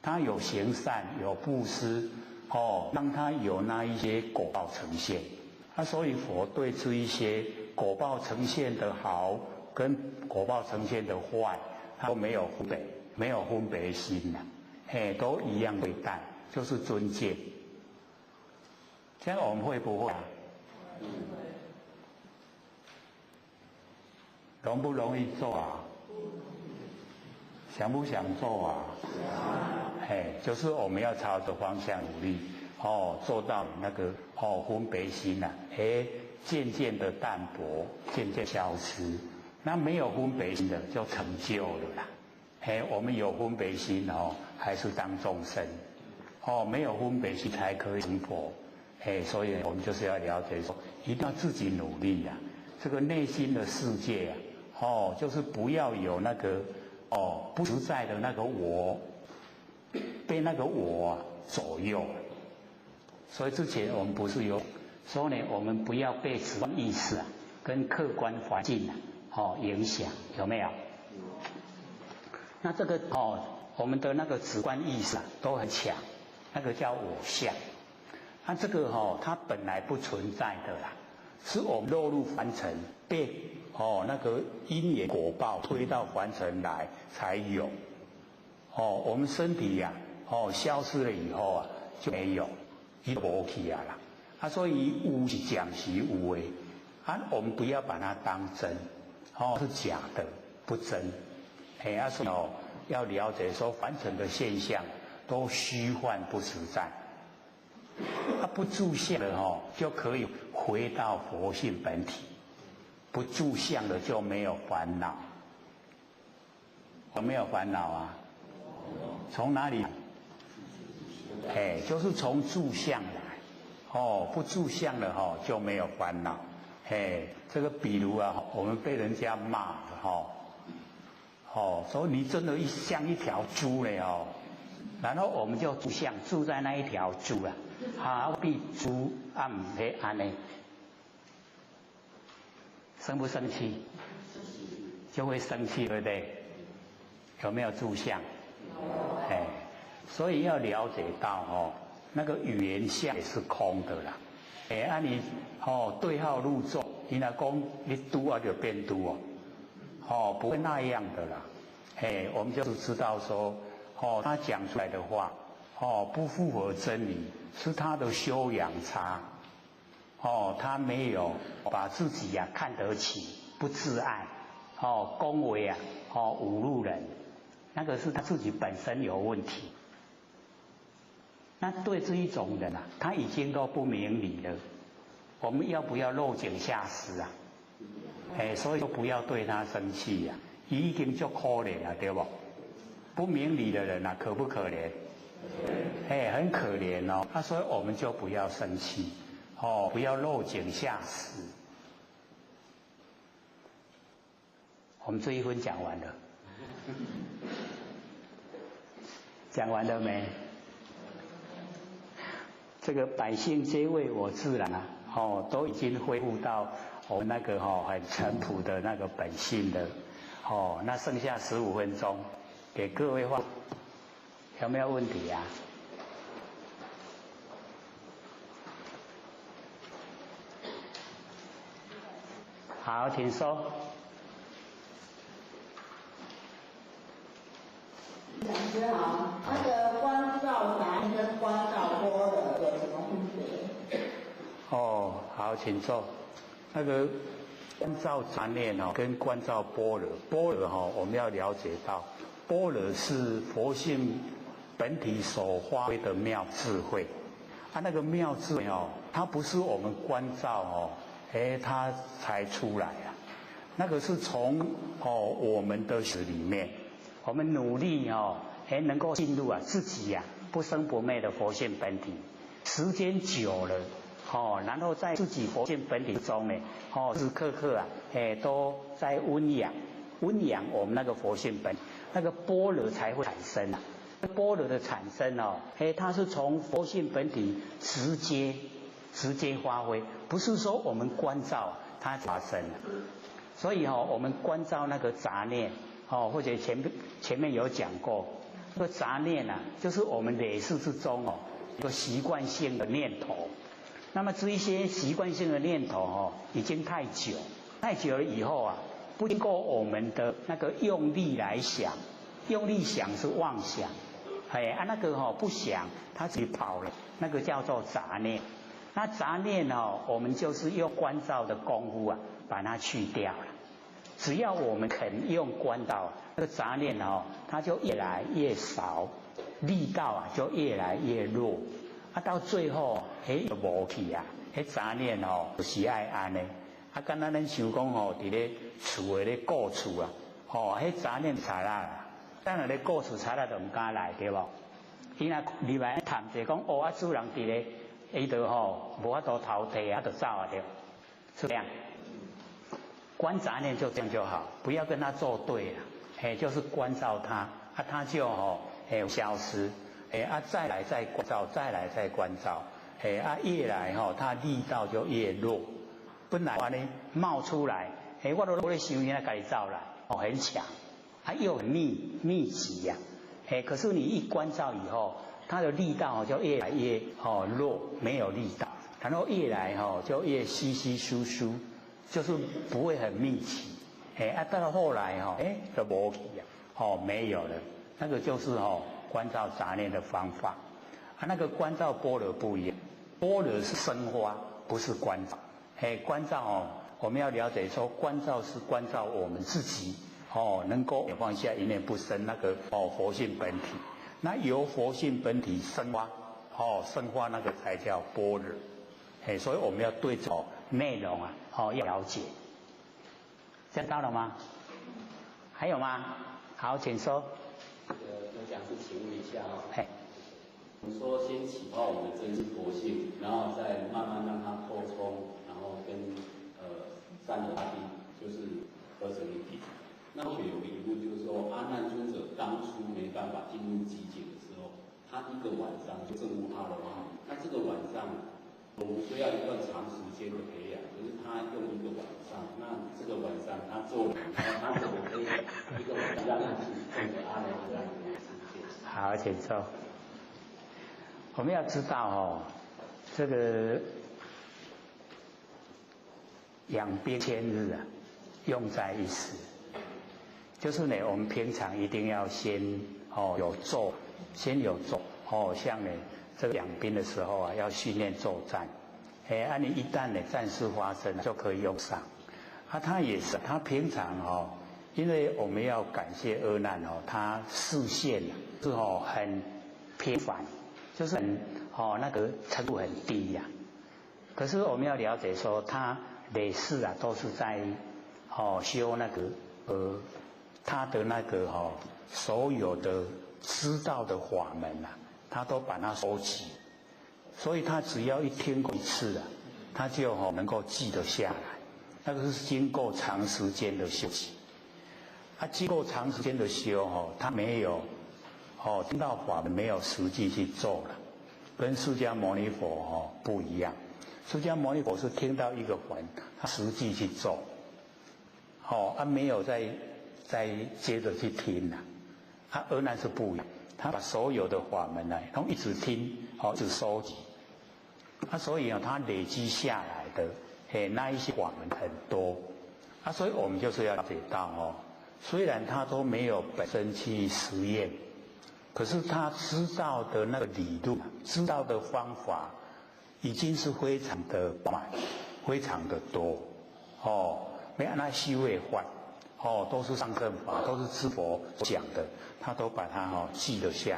他有行善，有布施，哦，让他有那一些果报呈现。所以佛对这一些果报呈现的好跟果报呈现的坏，他都没有分别心呐，都一样对待，就是尊敬。这样我们会不会啊？容不容易做啊？想不想做啊？就是我们要朝着方向努力，哦，做到那个哦分别心呐，渐渐的淡薄，渐渐消失。那没有分别心的就成就了啦。我们有分别心哦，还是当众生，哦，没有分别心才可以成佛。所以我们就是要了解说，一定要自己努力呀。这个内心的世界啊，哦，就是不要有那个哦不实在的那个我。被那个我左右，所以之前我们不是有说呢，我们不要被主观意识啊跟客观环境影响，有没有？那这个我们的那个主观意识都很强，那个叫我相。那这个它本来不存在的啦，是我们落入凡尘，被那个因缘果报推到凡尘来才有。我们身体呀，消失了以后啊，就没有，它无去啊啦。所以有是讲是有的，我们不要把它当真，是假的，不真。所以要了解说，凡尘的现象都虚幻不实在。不住相的就可以回到佛性本体，不住相的就没有烦恼。有没有烦恼啊？从哪里？就是从住相来。不住相了就没有烦恼。这个比如啊，我们被人家骂了说你真的像一条猪嘞然后我们就住相，住在那一条猪啊，好比猪唔会安呢，生不生气？就会生气，对不对？有没有住相？所以要了解到那个语言相也是空的啦。你对号入座，你若讲你拄就变拄不会那样的啦。我们就是知道说他讲出来的话不符合真理，是他的修养差。他没有把自己看得起，不自爱恭维侮辱人，那个是他自己本身有问题。那对这一种人他已经都不明理了，我们要不要落井下石啊？所以就不要对他生气啊，已经就可怜了，对不？不明理的人可不可怜？很可怜所以我们就不要生气不要落井下石。我们这一分讲完了，讲完了没？这个百姓皆为我自然都已经恢复到我们那个很淳朴的那个本性的那剩下15分钟给各位话，有没有问题啊？好，请说。讲师好，那个观照杂念跟观照般若有什么分别？好，请坐。那个观照杂念跟观照般若，般若我们要了解到，般若是佛性本体所发挥的妙智慧。那个妙智慧它不是我们观照它才出来啊，那个是从我们的史里面。我们努力能够进入自己不生不灭的佛性本体，时间久了然后在自己佛性本体中呢时时刻刻都在温养我们那个佛性本体，那个般若才会产生啊。般若的产生哦，它是从佛性本体直接发挥，不是说我们观照它发生了。所以我们观照那个杂念或者前面有讲过，这个杂念啊，就是我们累世之中一个习惯性的念头。那么这一些习惯性的念头已经太久了以后啊，不经过我们的那个用力来想，用力想是妄想，那个不想，它自己跑了，那个叫做杂念。那杂念我们就是用观照的功夫啊，把它去掉了。只要我们肯用观照，那个杂念它就越来越少，力道就越来越弱。到最后就无去啊，杂念就是爱安呢。敢若咱想讲伫咧厝诶咧顾厝啊，杂念查啦，咱若咧顾厝查啦就唔敢来对无？伊若入来谈者讲主人伫咧，伊就无法度逃退就走对，是这样。观杂念就这样就好，不要跟他作对了，就是观照他，他就消失。再来再关照，再来再关照，越来它力道就越弱。本来呢冒出来，我都在想现在该照来，很强，又很密集呀，可是你一关照以后，它的力道就越来越弱，没有力道，然后越来就越稀稀疏疏，就是不会很密集，到了后来就没去了，没有了，那个就是观照杂念的方法，那个观照般若不一样，般若是生花，不是观照。观照我们要了解说，观照是观照我们自己能够放下一念不生那个佛性本体，那由佛性本体生花，生花那个才叫般若。所以我们要对这内容要了解，这样到了吗？还有吗？好，请说。我想是请问一下我们说先启发我们的真实佛性，然后再慢慢让它扩充，然后跟三德大地就是合成一体。那我有个疑问，就是说阿难尊者当初没办法进入寂静的时候，他一个晚上就证悟阿罗汉。那这个晚上我们需要一段长时间的培养，可是他用一个晚上，那这个晚上他做，然后他怎么可以一个晚上让自己证得阿罗汉？好，请坐。我们要知道这个养兵千日啊，用在一时。就是呢，我们平常一定要先有坐，先有坐像呢这个养兵的时候啊，要训练作战。你一旦呢战事发生就可以用上。他也是，他平常因为我们要感谢阿难他示现是很平凡。就是那个程度很低呀，可是我们要了解说，他累世啊都是在修那个他的那个所有的知道的法门啊，他都把它收集，所以他只要一听过一次啊，他就能够记得下来。那个是经过长时间的修习，经过长时间的修他没有。听到法门没有实际去做了，跟释迦牟尼佛不一样。释迦牟尼佛是听到一个法门，他实际去做，没有再接着去听了。阿难是不一样，他把所有的法门呢，都一直听，一直收集。所以他累积下来的那一些法门很多。所以我们就是要了解到虽然他都没有本身去实验。可是他知道的那个理论，知道的方法，已经是非常的满，非常的多，没按那修为法，都是上乘法，都是知佛讲的，他都把它记了下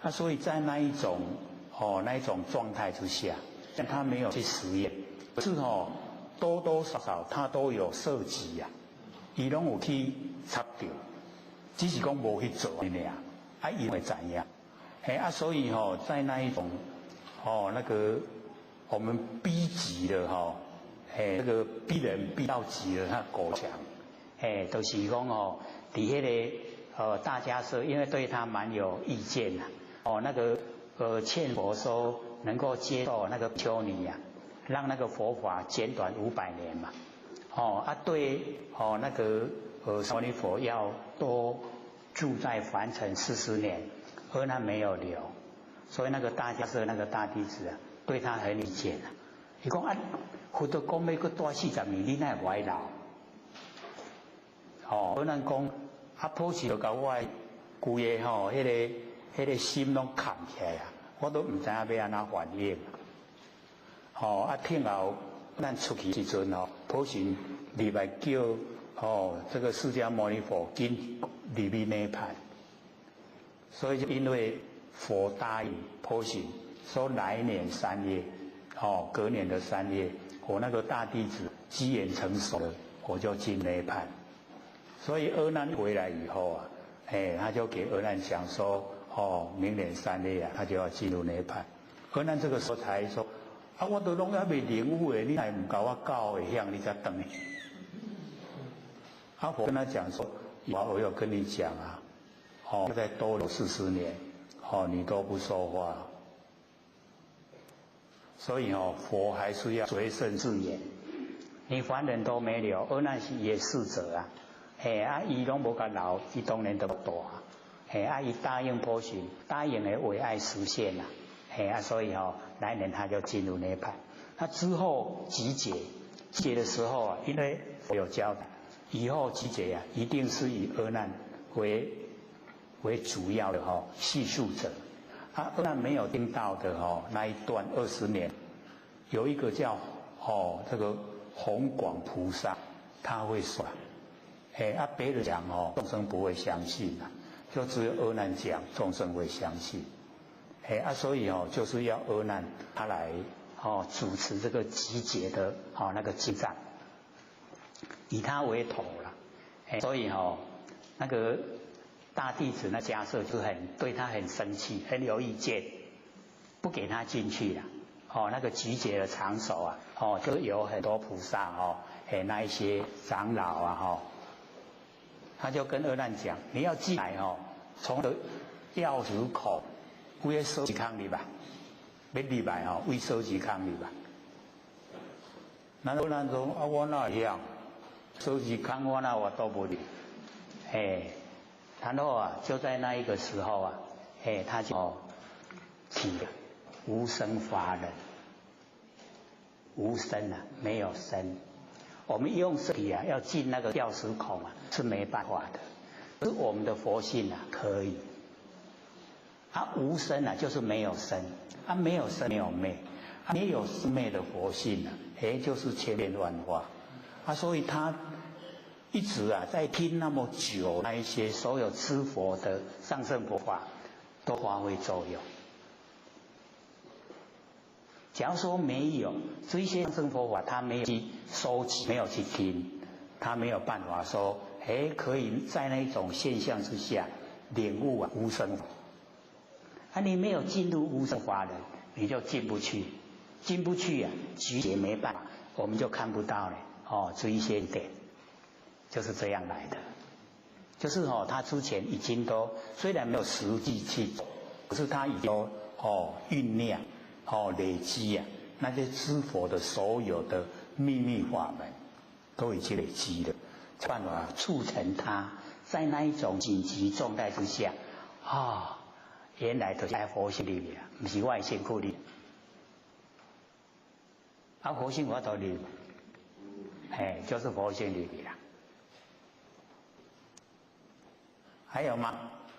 来。所以在那一种状态之下，但他没有去实验，可是多多少少他都有涉及呀，伊拢有去插到，只是讲无去做而已。伊会怎样？所以在那一种那个我们逼急了那个逼人逼到急了，他狗强，都是讲伫迄个大家是因为对他蛮有意见的，劝佛说能够接受那个丘尼呀，让那个佛法减短500年嘛，对舍利佛要多住在凡尘40年，阿难没有留，所以那个大迦叶那个大弟子啊，对他很意见啊。伊讲佛陀讲要搁多40年，你哪会老？阿难讲普时就甲我规个迄个心拢扛起来啊，我都唔知影要安怎反应。听后咱出去时阵普时入来叫这个释迦牟尼佛紧入去涅槃，所以就因为佛答应普时说来年3月，隔年的3月，我那个大弟子机缘成熟了，我就进涅槃。所以阿难回来以后啊，他就给阿难讲说，明年3月啊，他就要进入涅槃。阿难这个时候才说，我都拢还未领悟诶，你还唔教我教会向你才等诶。佛跟他讲说，我有跟你讲啊，再多了40年，你都不说话，所以佛还是要随顺自然。你凡人都没留，阿难也是者啊。伊拢无甲留，伊当然都大。伊答应普贤，答应的为爱实现啦。所以来年他就进入涅槃。那之后集结的时候啊，因为佛有交代，以后集结啊，一定是以阿难为主要的叙述者。阿难没有听到的那一段20年，有一个叫这个弘广菩萨，他会说。别人讲众生不会相信啊，就只有阿难讲，众生会相信。所以就是要阿难他来主持这个集结的那个进藏，以他为头了。所以那个大弟子那迦叶就对他很生气，很有意见，不给他进去了。那个集结的场所啊，就有很多菩萨那一些长老啊他就跟阿难讲，你要进来从钥匙口为收集康里吧，要入来为收集康里吧。那阿难说我哪样收集康我那我都不理。然后就在那一个时候啊，他就起了无生法忍，无生没有生。我们用身体要进那个钥匙孔是没办法的，可是我们的佛性可以。无生就是没有生，没有生没有灭，没有生灭的佛性就是千变万化所以他一直在听那么久，那一些所有知佛的上乘佛法都发挥作用。假如说没有这些上乘佛法，他没有去收集，没有去听，他没有办法说可以在那种现象之下领悟无生法。你没有进入无生法的，你就进不去，集结没办法，我们就看不到了这一些点就是这样来的。就是他之前已经都虽然没有实际去做，可是他已经酝酿累积那些知佛的所有的秘密法门都已经累积了，办法促成他在那一种紧急状态之下原来就是佛性里面不是外性苦力佛性我都理就是佛性里面还有吗？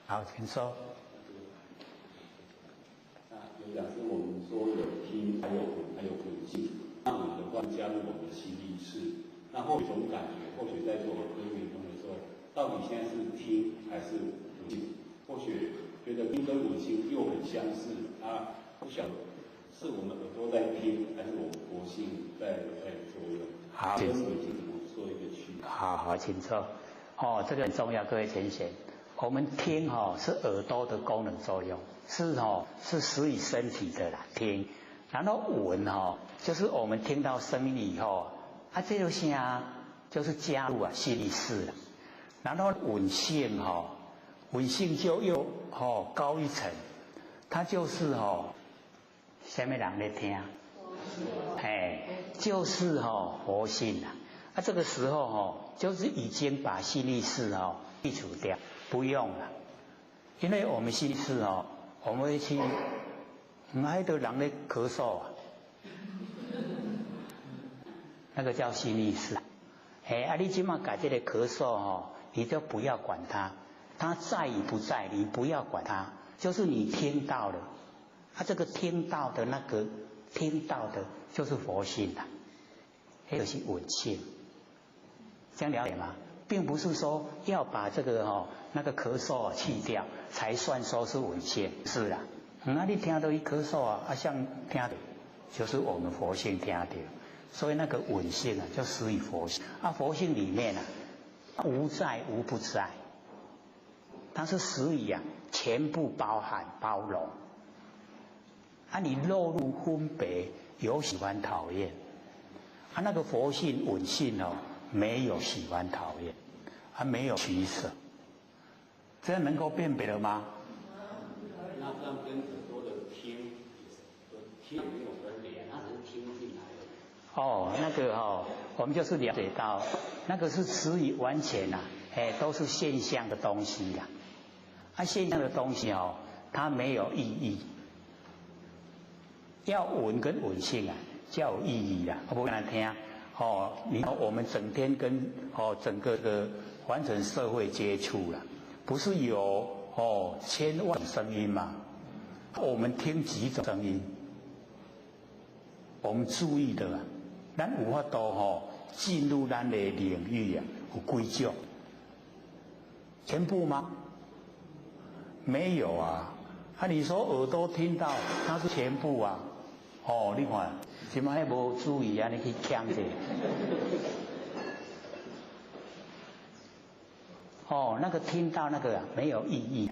好，请说。有讲是我们说有听，还有混性，那我们的话加入我们的心意识，那或许种感觉，或许在做科学中的时候，到底现在是听还是混性？或许觉得听跟混性又很相似不晓得是我们耳朵在听，还是我们佛性在作用？好，跟混性怎么做一个区别？好，请说。这个很重要，各位浅显。我们听是耳朵的功能作用，是属于身体的听，然后闻就是我们听到声音以后这个声就是加入心意识了，然后闻性稳性就又高一层，它就是什么人在听？就是佛性啊。啊，这个时候就是已经把心意识剔除掉，不用了，因为我们心意识我们会去，那个人在咳嗽啊，那个叫心意识。你今嘛改这个咳嗽你就不要管它，它在与不在，你不要管它，就是你听到了，这个听到的那个听到的就是佛性的，就是稳性。这样了解吗？并不是说要把这个那个咳嗽去掉，才算说是稳性，是啦。那你听到一咳嗽像听到，就是我们佛性听到，所以那个稳性就属于佛性。佛性里面无在无不在，它是属于全部包含包容。你落入分别，有喜欢讨厌，那个佛性稳性没有喜欢讨厌，没有取舍，这样能够辨别了吗？那这样跟很多的听没有分别，它只是听进来的。那个我们就是了解到，那个是词语完全都是现象的东西呀。现象的东西它没有意义，要稳跟稳性较有意义啦。我不跟他听。你看我们整天跟整个的完整社会接触了，不是有千万种声音吗？我们听几种声音，我们注意的咱有法度进入咱的领域有几种？全部吗？没有啊！你说耳朵听到，它是全部啊？你看。现在无注意你去抢者。那个听到那个没有意义，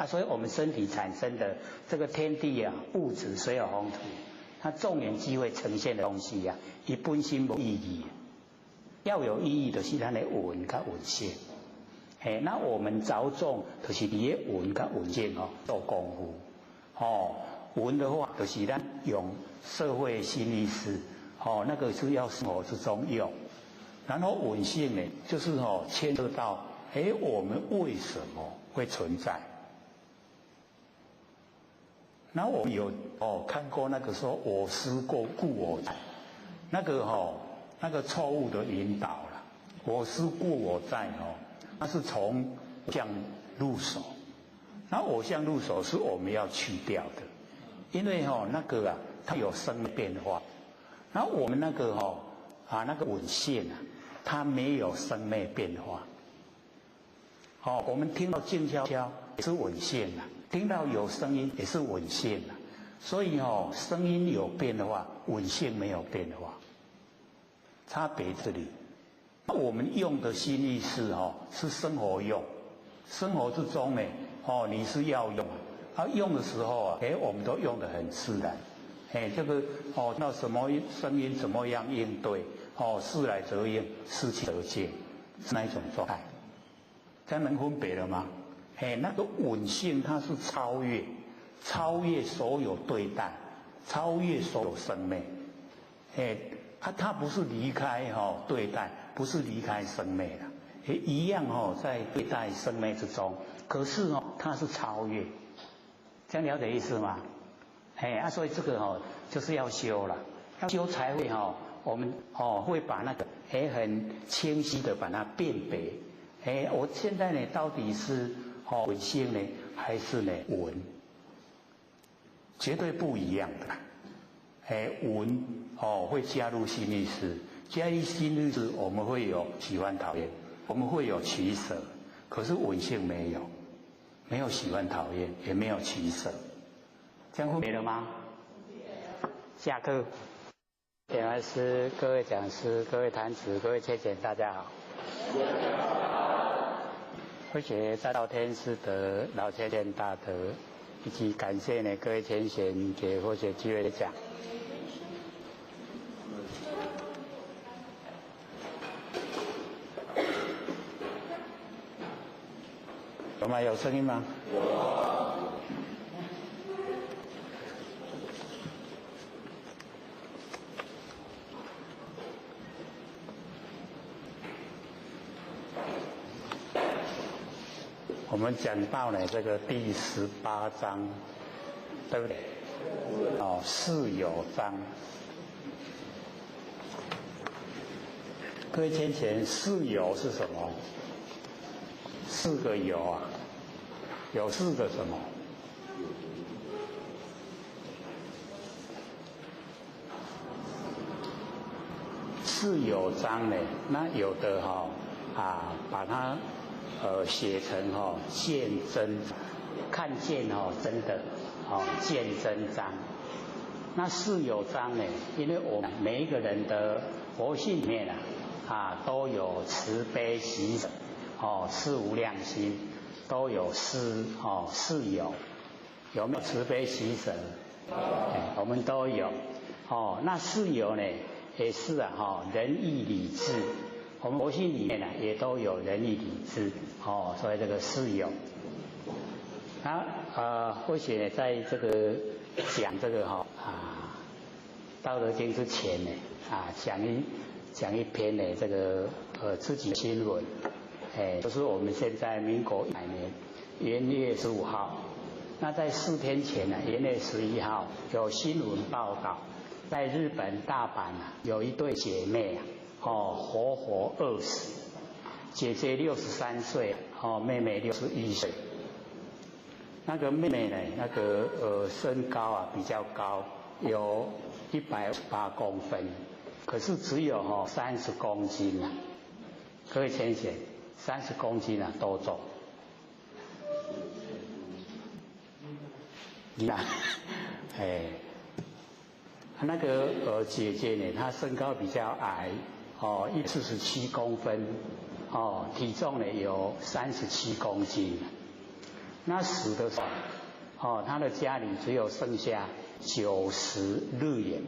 所以我们身体产生的这个天地物质水火风土，它众缘机会呈现的东西它本身无意义，要有意义就是咱的稳跟稳性。那我们着重就是伫个稳跟稳性做功夫。稳的话就是咱用社会心意识，那个是要生活之中用。然后稳性呢，就是牵涉到，我们为什么会存在？然后我们有看过那个说我思故我在，那个错误的引导了。我思故我在那是从偶像入手，那偶像入手是我们要去掉的。因为那个它有生命变化，然后我们那个那个稳性它没有生命变化。我们听到静悄悄也是稳性听到有声音也是稳性所以声音有变化，稳性没有变化，差别这里。我们用的心意识是生活用，生活之中呢你是要用。用的时候我们都用得很自然，这个那什么声音怎么样应对，事来则应，事去则见，是那一种状态，这样能分别了吗？那个稳性它是超越所有对待，超越所有生命，它不是离开对待，不是离开生命了，一样在对待生命之中，可是它是超越。这样了解意思吗？所以这个就是要修了，要修才会我们会把那个很清晰的把它辨别。我现在呢到底是稳性呢还是呢稳？绝对不一样的。稳会加入心意识，加入心意识我们会有喜欢讨厌，我们会有取舍，可是稳性没有。没有喜欢讨厌，也没有取舍，这样分别了吗？下课。点完师、各位讲师、各位坛子、各位切简，大家好。谢谢大道天师德、老切简大德，以及感谢呢各位前贤给佛学机会的讲。有吗？有声音吗？我们讲到呢这个第18章，对不对？哦，四有章。各位先前四有是什么？4个有啊，有4个什么？四有章呢？那有的把它写成见真，看见真的见真章。那四有章呢？因为我们每一个人的佛性里面都有慈悲喜舍四无量心，都有四有。有没有慈悲喜舍？我们都有。那四有呢，也是仁义礼智。我们佛性里面也都有仁义礼智所以这个四有。或许呢，在这个讲这个道德经之前呢讲一篇呢这个自己新闻，就是我们现在民国100年元月15号，那在4天前呢，元月11号有新闻报道，在日本大阪有一对姐妹活活饿死，姐姐63岁，妹妹61岁。那个妹妹呢，那个身高比较高，有128公分，可是只有30公斤各位先生，30公斤多重？你看，那个姐姐呢，她身高比较矮，147公分，体重呢有37公斤。那死的时候，她的家里只有剩下90日元，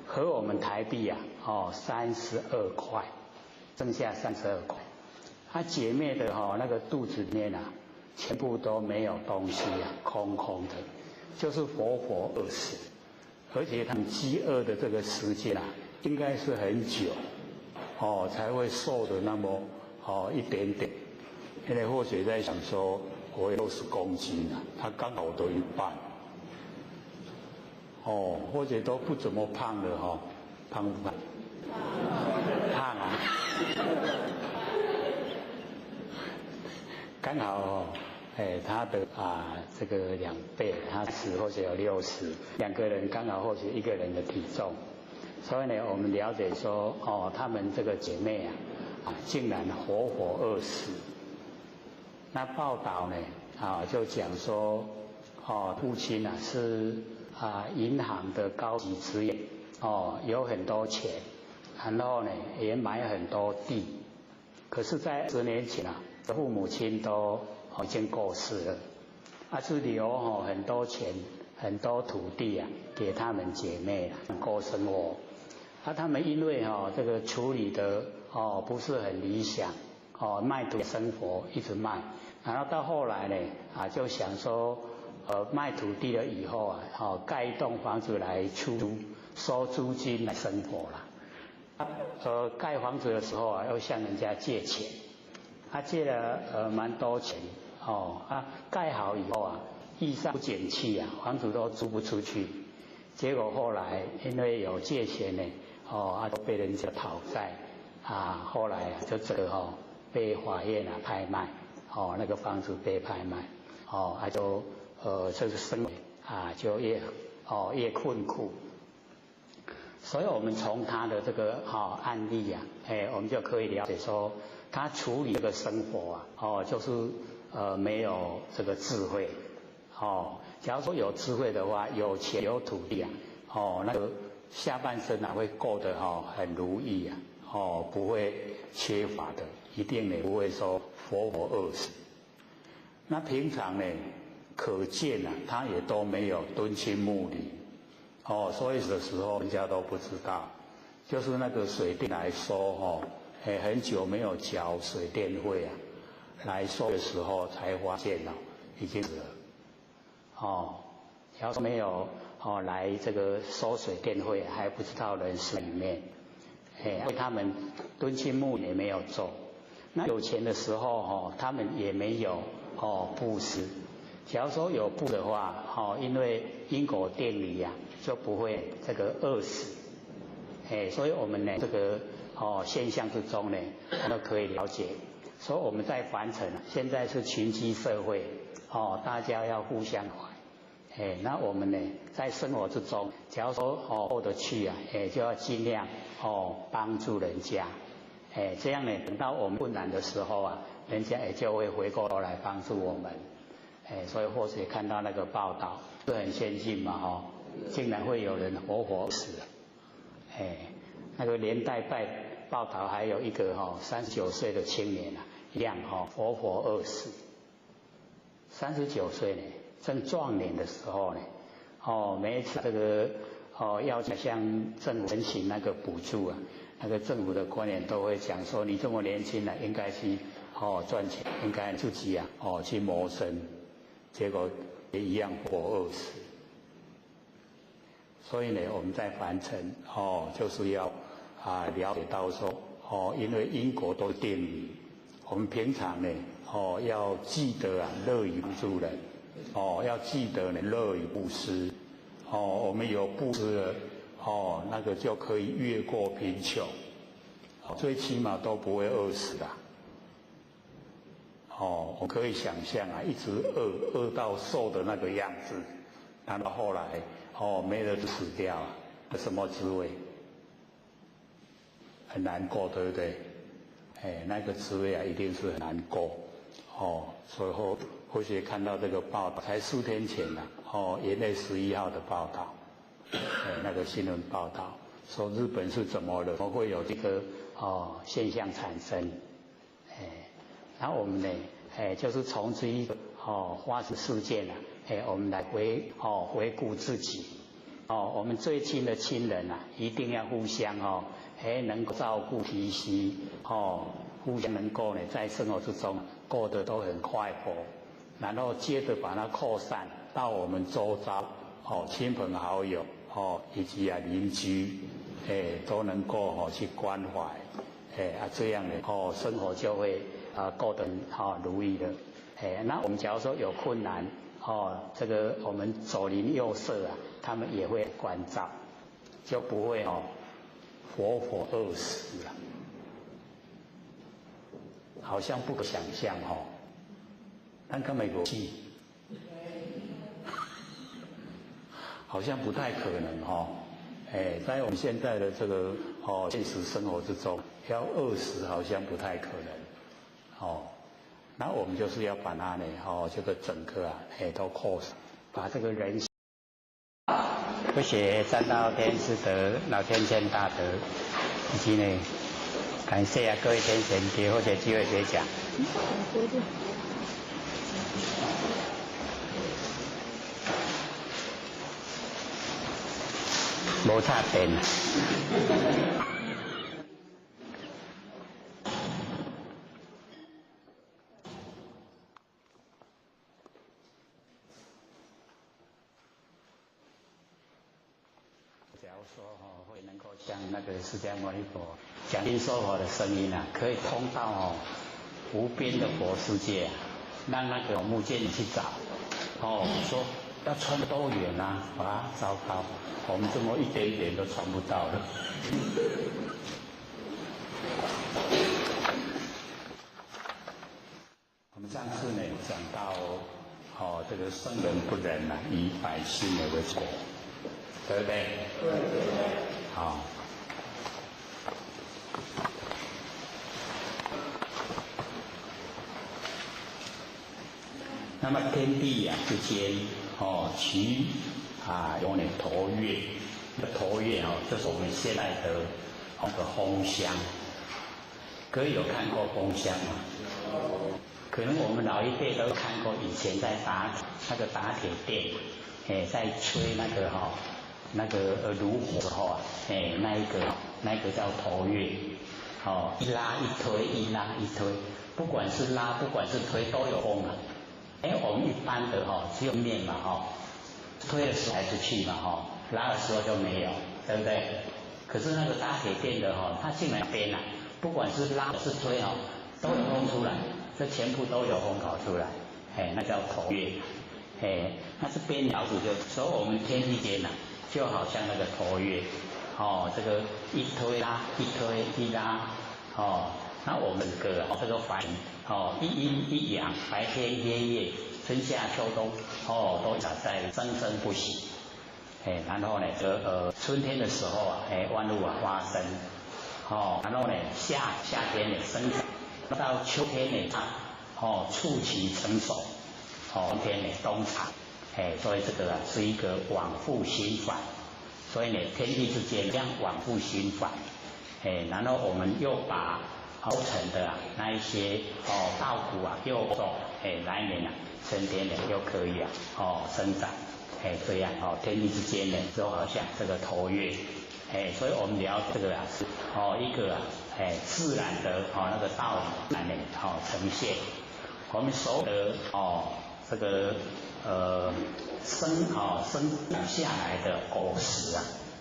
和我们台币32块，剩下32块。她姐妹的那个肚子里面全部都没有东西空空的，就是活活饿死。而且他们饥饿的这个时间应该是很久，才会瘦的那么一点点。因为或许在想说，我有60公斤他刚好都一半。或者都不怎么胖的胖不胖？胖刚好他的这个2倍，他10或者有60，两个人刚好或许一个人的体重。所以呢，我们了解说他们这个姐妹竟然活活饿死。那报道呢就讲说父亲是银行的高级职员有很多钱，然后呢也买很多地，可是在10年前父母亲都已经过世了，是留很多钱很多土地给他们姐妹过生活。他们因为这个处理的不是很理想，卖土生活一直卖，然后到后来呢就想说卖土地了以后盖一栋房子来出租，收租金来生活了。盖房子的时候要向人家借钱，借了蛮多钱盖好以后地上不景气房子都租不出去。结果后来因为有借钱呢都被人家讨债后来就这个被法院拍卖那个房子被拍卖就这个生活就越困苦。所以我们从他的这个案例我们就可以了解说，他处理这个生活就是没有这个智慧假如说有智慧的话，有钱有土地那个下半生会过得很如意不会缺乏的，一定也不会说活活饿死。那平常呢，可见他也都没有敦亲睦邻所以的时候人家都不知道。就是那个水电来说很久没有缴水电费来收的时候才发现已经死了。假如没有来这个收水电费，还不知道人死里面。因为他们敦亲睦也没有做，那有钱的时候他们也没有布施。假如说有布的话，因为因果定理就不会这个饿死。所以我们呢这个现象之中呢，都可以了解。所以我们在凡尘现在是群居社会，大家要互相怀。那我们呢在生活之中，假如说过得去就要尽量帮助人家。这样呢，等到我们困难的时候人家也就会回过头来帮助我们。所以或许看到那个报道，是很先进嘛，竟然会有人活活死了。那个连带报道还有一个39岁的青年一样活活饿死。39岁呢，正壮年的时候呢，每一次这个要向政府申请那个补助那个政府的官员都会讲说，你这么年轻应该去赚钱，应该自己去谋生，结果也一样活饿死。所以呢，我们在凡尘就是要了解到说因为因果都定理，我们平常呢要记得乐于帮助人，要记得呢乐于布施，我们有布施了那个就可以越过贫穷，最起码都不会饿死啦。我可以想象一直饿到瘦的那个样子，然后后来没了就死掉了，什么滋味？很难过，对不对？那个滋味一定是很难过。所以或许看到这个报道，才4天前元月11号的报道，那个新闻报道说日本是怎么了，怎么会有这个现象产生？然后我们呢，就是从这一个发生事件我们来回顾自己。我们最亲的亲人一定要互相能够照顾提携，互相能够呢在生活之中过得都很快活，然后接着把它扩散到我们周遭，亲朋好友，以及邻居，都能够去关怀，这样呢生活就会过得如意了。那我们假如说有困难，这个我们左邻右舍他们也会关照，就不会活活饿死了。好像不可想象但根本有戏，好像不太可能在我们现在的这个现实生活之中，要饿死好像不太可能那我们就是要把它呢这个整个都扩散，把这个人不写三道天师德、老天仙大德，以及呢感谢各位天贤给或者机会学讲。无插电。假如说会能够像那个释迦牟尼佛讲经说法的声音可以通到无边的佛世界让那个目犍连去找说要传多远糟糕，我们这么一点一点都传不到了。我们上次呢讲到这个圣人不仁以百姓为果，对不对？对。好。那么天地之间其有点头月，头月就是我们现在的那个风箱。各位有看过风箱吗？可能我们老一辈都看过，以前在那个打铁店，在吹那个炉火的时候那一个叫头月，一拉一推，一拉一推，不管是拉，不管是推都有风啊。我们一般的只有面嘛推的时候还是去嘛拉的时候就没有，对不对？可是那个打铁店的它进来边啊，不管是拉是推都有风出来，这全部都有风跑出来，那叫头乐。那这边老子就说我们天地间就好像那个头乐，这个一推拉，一推一拉，那我们这个凡一阴一阳，白天黑夜，春夏秋冬，都长在生生不息。然后呢，春天的时候万物发生，然后呢，夏天呢生长，到秋天呢触其成熟，冬天呢冬藏，所以这个是一个往复循环，所以呢，天地之间这样往复循环，然后我们又把合成的那一些稻谷又种，来年春天呢又可以生长。这样天地之间呢，就好像这个头乐，所以我们了解这个是一个自然的那个道理来呈现。我们所有的这个生长下来的果实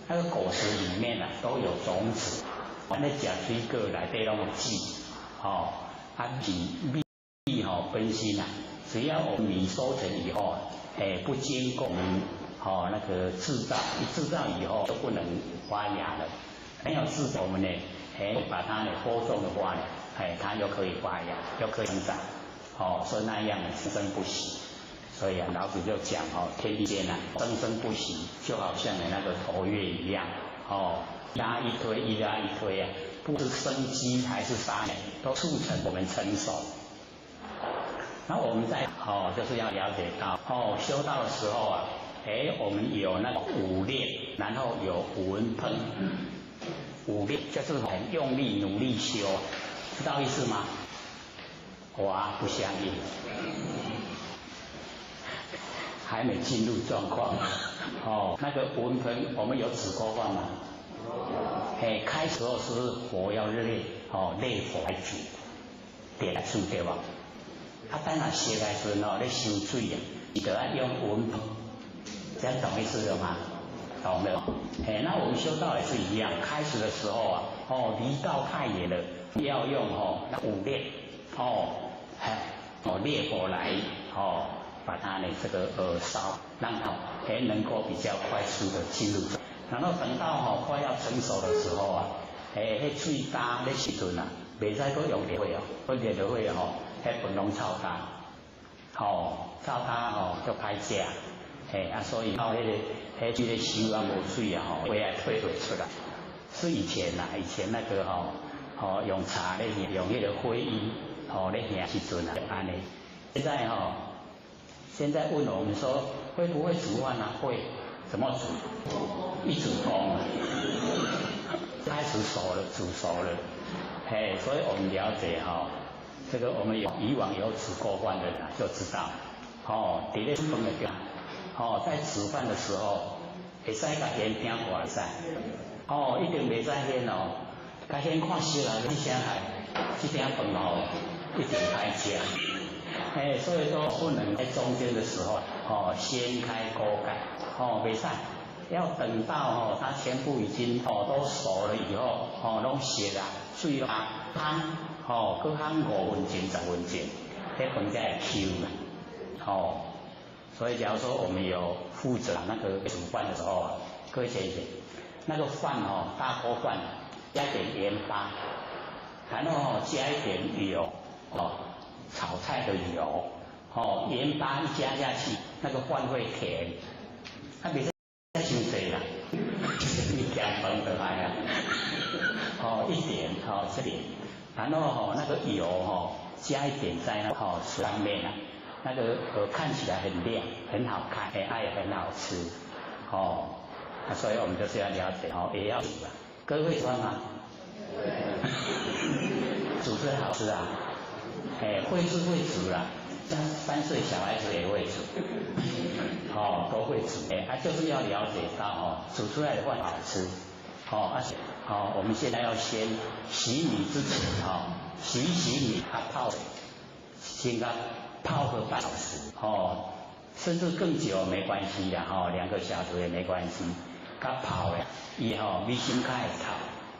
那个果实里面都有种子，那甲水果来对拢有籽，米分心只要我们米收成以后不经过我们那个制造，一制造以后就不能发芽了。没有制造我们呢，把它呢播种的话呢，它又可以发芽，又可以生长，所以那样生生不息。所以老子就讲天地间生生不息，就好像那个头乐一样，拉一推一拉一推不是生机还是啥呢，都促成我们成熟。那我们在就是要了解到修道的时候我们有那个五练，然后有文喷。五练就是很用力努力修，知道意思吗？我不相信，还没进入状况。那个文喷我们有指过话吗？开始后是火要热，烈火来煮，点来煮对吧？等下烧来时咧收水你就要用温盆，这样懂意思了吗？懂了。那我们修道也是一样，开始的时候离道太远了，要用那五烈烈火来把它呢这个烧，让它能够比较快速的进入。然后等到快要成熟的时候迄水干的时阵袂使搁用热火热热火迄盆拢臭干，臭干就歹食，所以到迄个烧无水火也推不出来。是以前那个用茶咧用迄个灰衣咧行时阵安尼。现在问我们说会不会煮饭会，怎么煮？一煮通，开始熟了，煮熟了，所以我们了解这个我们以往有煮过饭的人就知道，在咧饭的地方，在煮饭的时候，会使甲烟点过来噻，一定袂使烟甲烟看烧来你啥这点饭一定歹食，所以说不能在中间的时候掀开锅盖，袂使。要等到它全部已经都熟了以后拢熟水拢烘搁烘5分钟10分钟，迄饭才会 Q 嘛。所以假如说我们有负责那个煮饭的时候各位先生，那个饭大锅饭加点盐巴，然后加一点油炒菜的油盐巴一加下去，那个饭会甜，它比太伤济啦，一点饭就来啦，一点这点，然后那个油加一点在那上面那个看起来很亮，很好看，也很好吃，所以我们就是要了解也要煮各位会煮吗？煮最好吃会是会煮啦。像3岁小孩子也会煮，都会煮，就是要了解到煮出来的饭好吃，我们现在要先洗米之前洗米，泡，先泡个半小时甚至更久没关系的2个小时也没关系。泡的以后米心较会透，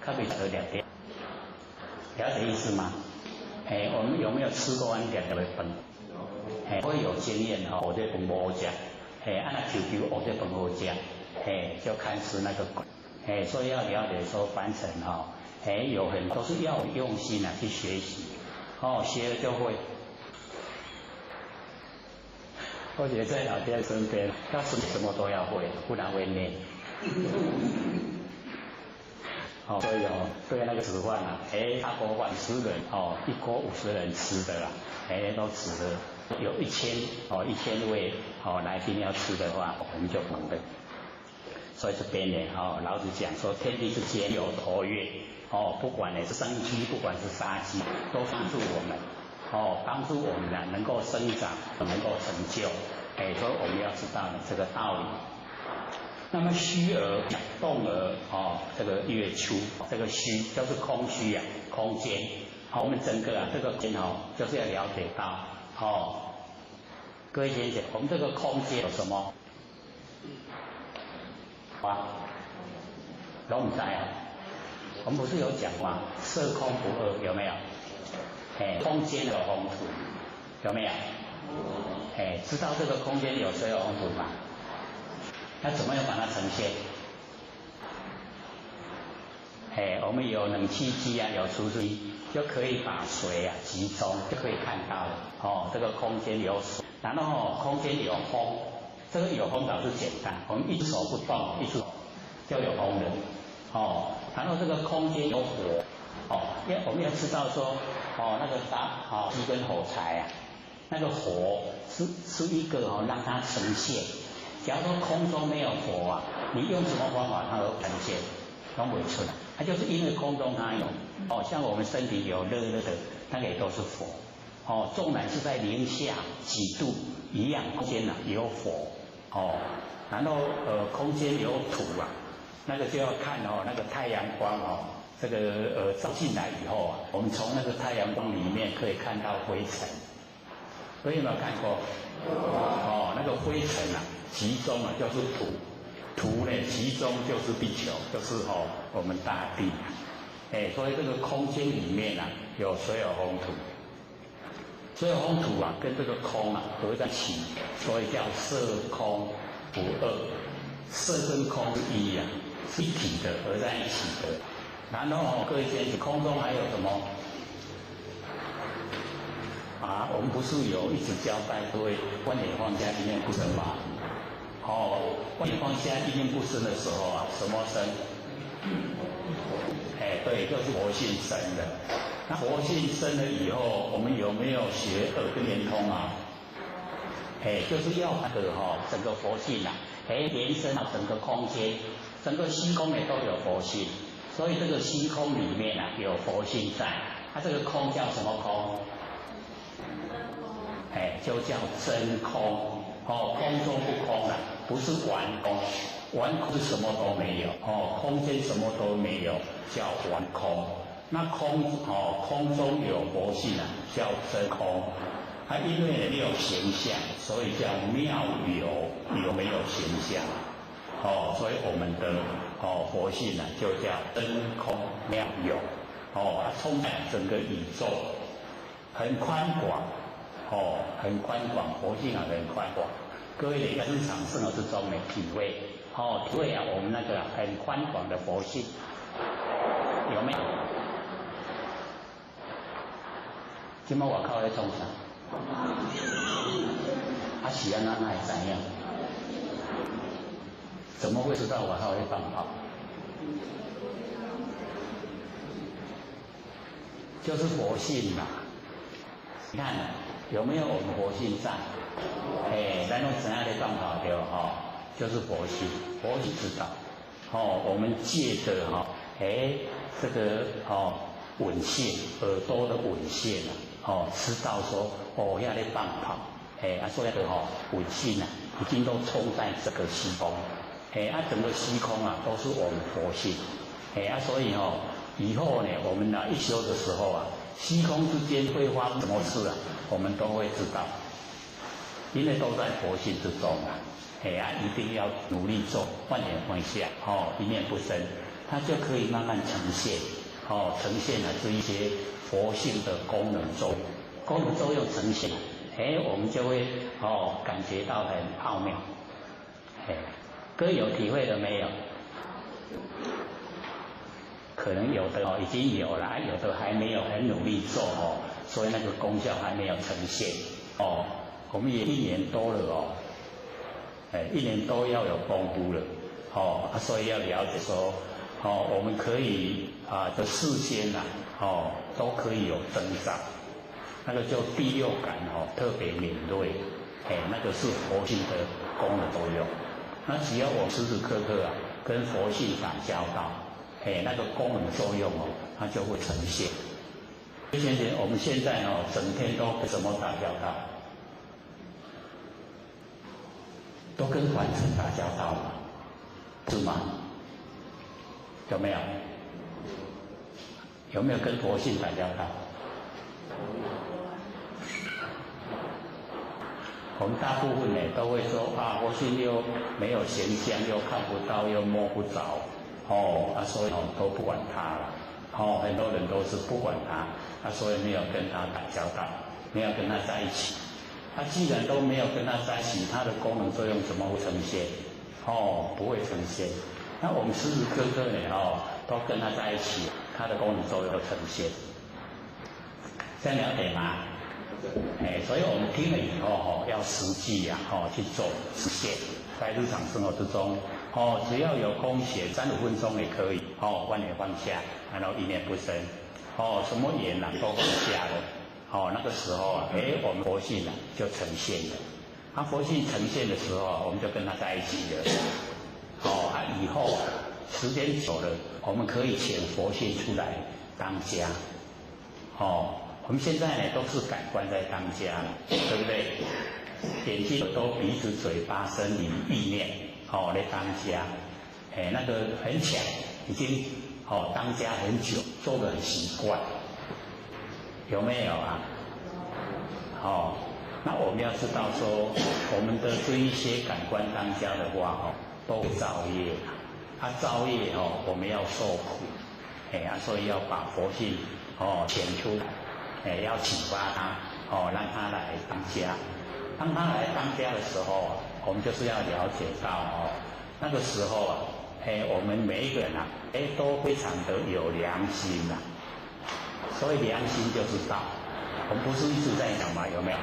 较袂得了点，了解意思吗？我们有没有吃过1点的饭？我有经验我这饭不好吃，按那球我这饭好吃，就看是那个所以要了解说凡尘有很多都是要用心去学习，学了就会。或者在老爹身边，他什么都要会，不然会累。所以对那个吃饭大锅饭10人1锅50人吃的啦，都吃的有1000位来宾要吃的话，我们就懂的。所以这边呢老子讲说天地之间有橐越不管是生机，不管是杀机，都帮助我们帮助我们能够生长，能够成就所以我们要知道这个道理。那么虚而动而这个月出，这个虚就是空虚空间我们整个这个间就是要了解到各位先生，我们这个空间有什么都不知我们不是有讲吗？色空不二，有没有？空间有风土，有没有？知道这个空间有水有风土吗？那怎么样把它呈现？我们有冷气机有除湿机，就可以把水集中，就可以看到了这个空间有水，然后空间有风，这个有风倒是简单，我们一只手不动，一只手就有风了然后这个空间有火因为我们要知道说那个打鸡跟火柴那个火是一个让它呈现。假如说空中没有火你用什么方法它都呈现，都不会出来。它就是因为空中它有像我们身体有热的，那个也都是火纵然是在零下几度一样，空间有火然后空间有土那个就要看那个太阳光这个照进来以后我们从那个太阳光里面可以看到灰尘。各位有没有看过？那个灰尘集中就是土，土呢集中就是地球，就是我们大地所以这个空间里面有水有风土，水有风土跟这个空合在一起，所以叫色空不二。色跟空一是一体的，合在一起的。然后各位先生，空中还有什么我们不是有一直交代各位观点放下一念不生吗？观点放下一念不生的时候什么生？对，就是活性生的。那活性生了以后，我们有没有学耳根圆通就是要那个整个活性延伸到整个空间，整个虚空也都有活性，所以这个虚空里面有活性在。它这个空叫什么空？就叫真空空中不空不是完空，完空是什么都没有空间什么都没有，叫完空。那空中有活性叫真空。因为没有形象，所以叫妙有没有形象所以我们的活性就叫真空妙有充满整个宇宙，很宽广很宽广，活性很宽广。各位在日常生活之中体会体会我们那个很宽广的活性，有没有？今麦外口在创啥？是啊，那会知影？怎么会知道外口在放炮？就是活性嘛。你看有没有我们活性在？咱都知影在放炮对就是活性，活性知道。我们借着这个吻线，耳朵的吻线知道说要在放炮，所以吻线已经都充在整个虚空，整个虚空都是我们活性，所以以后呢，我们一修的时候虚空之间会发生什么事我们都会知道，因为都在佛性之中一定要努力做，万念放下，一念不生，它就可以慢慢呈现，呈现了这一些佛性的功能作用，功能作用呈现，我们就会感觉到很奥妙，各位有体会了没有？可能有的已经有了，有的还没有很努力做所以那个功效还没有呈现我们也1年多了1年多要有功夫了所以要了解说我们可以的事先都可以有增长，那个就第6感特别敏锐那个是佛性的功能作用。那只要我时时刻刻跟佛性打交道那个功能作用它就会呈现。我们现在整天都跟什么打交道？都跟凡尘打交道嘛，是吗？有没有？有没有跟佛性打交道？我们大部分呢都会说佛性又没有形象，又看不到，又摸不着所以都不管它了很多人都是不管它所以没有跟它打交道，没有跟它在一起。既然都没有跟它在一起，它的功能作用怎么会呈现？不会呈现。那我们时时刻刻呢都跟它在一起，它的功能作用会呈现。这样了解吗？所以我们听了以后要实际去做实现，在日常生活之中只要有空闲3-5分钟也可以万念放下，然后一念不生什么缘都放下了那个时候我们佛性就呈现了。佛性呈现的时候我们就跟他在一起了以后时间久了，我们可以请佛性出来当家我们现在呢都是感官在当家了，对不对？眼睛、耳朵、鼻子、嘴巴、身体、意念来当家那个很强，已经当家很久，做得很习惯，有没有那我们要知道说，我们的这一些感官当家的话都会造业造业我们要受苦所以要把佛性显出要启发他让他来当家。当他来当家的时候我们就是要了解到那个时候我们每一个人都非常的有良心所以良心就是道。我们不是一直在讲吗？有没有？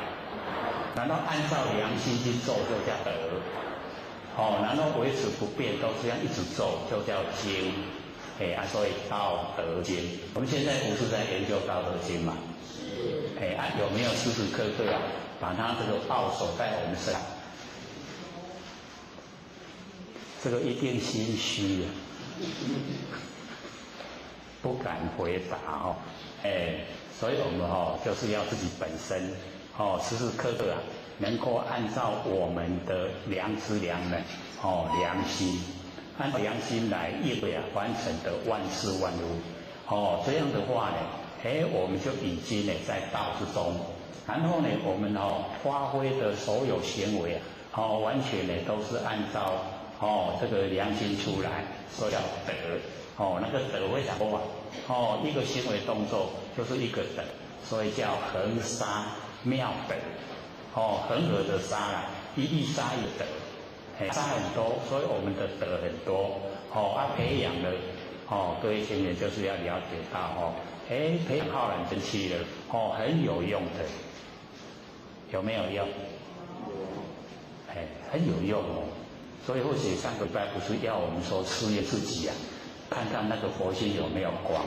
难道按照良心去做就叫德难道维持不变都这样一直做就叫经所以道德经。我们现在不是在研究道德经吗？有没有时时刻刻把它这个抱守在我们身上？这个一定心虚不敢回答所以我们就是要自己本身时时刻刻能够按照我们的良知良能良心，按良心来应对完成的万事万物这样的话呢我们就已经在道之中，然后呢我们发挥的所有行为完全都是按照这个良心出来，所以叫德那个德非常多一个行为动作就是一个德，所以叫恒沙妙德恒河的沙一粒沙一德沙很多，所以我们的德很多培养了各位学员就是要了解到培养浩然正气了很有用的，有没有用？很有用所以或许上个礼拜不是要我们说试验自己看看那个佛性有没有光。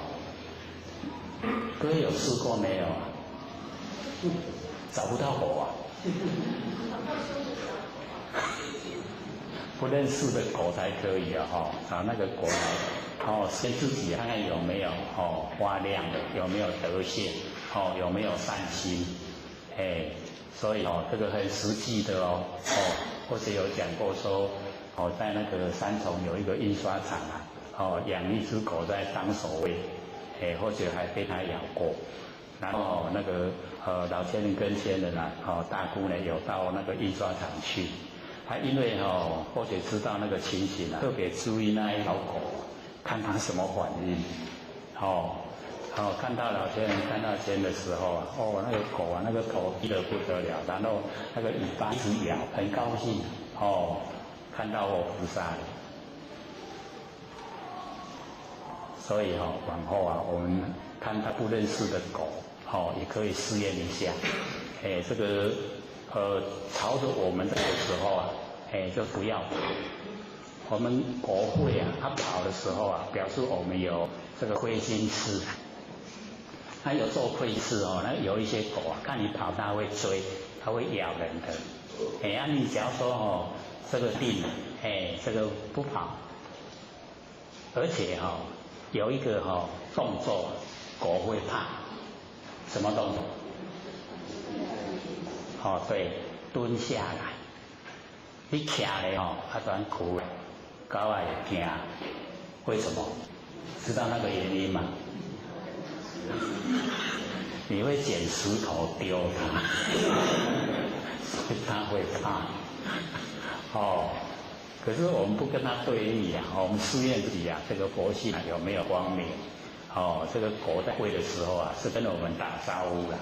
各位有试过没有找不到火不认识的狗才可以找那个狗来先自己看看有没有发亮的，有没有德性有没有善心所以这个很实际的或者有讲过说在那个三重有一个印刷厂养一只狗在当守卫，或者还被它咬过。然后那个老先生跟先生啊，大姑呢有到那个印刷厂去，他因为或者知道那个情形啊，特别注意那一条狗，看它什么反应，看到老先生看到先的时候啊，那个狗啊那个头低得不得了，然后那个尾巴一直摇，很高兴，看到我菩萨了。所以往后啊，我们看他不认识的狗，也可以试验一下。这个朝着我们这个时候啊，就不要跑。我们狗会啊，它跑的时候啊，表示我们有这个灰心思。它有做窥视那有一些狗啊，看你跑它会追，它会咬人的。你只要说这个定，这个不跑，而且有一个动作，狗会怕，什么动作？对，蹲下来。你徛咧它转哭，狗也会惊。为什么？知道那个原因吗？你会捡石头丢它，所以它会怕。可是我们不跟它对立啊，我们试验自己啊，这个佛性有没有光明？这个狗在会的时候啊，是跟我们打招呼了，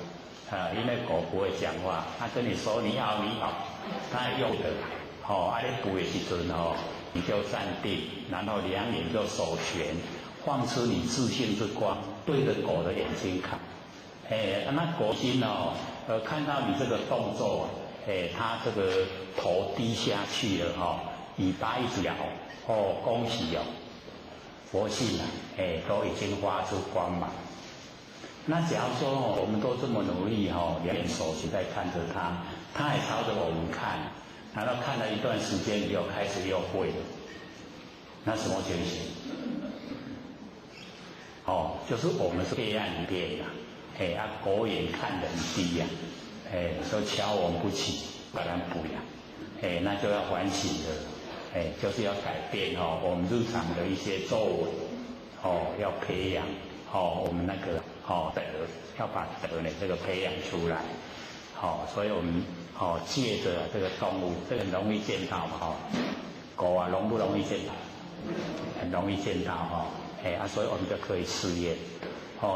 因为狗不会讲话，它跟你说你好你好，它用的，你不会去蹲你就站定，然后两眼就手旋，放出你自信之光，对着狗的眼睛看，那狗心看到你这个动作，它这个头低下去了尾巴一直摇，恭喜佛性都已经发出光芒。那假如说我们都这么努力两眼手去在看着它，它也朝着我们看，然后看了一段时间以后开始又会了，那什么情形？就是我们是黑暗里面的，狗眼看人低呀，说瞧我们不起，把人补呀，那就要反省了，就是要改变我们日常的一些作为，要培养我们那个德，要把德呢这个培养出来，所以我们借着这个动物，这个很容易见到狗啊容不容易见到？很容易见到所以我们就可以试验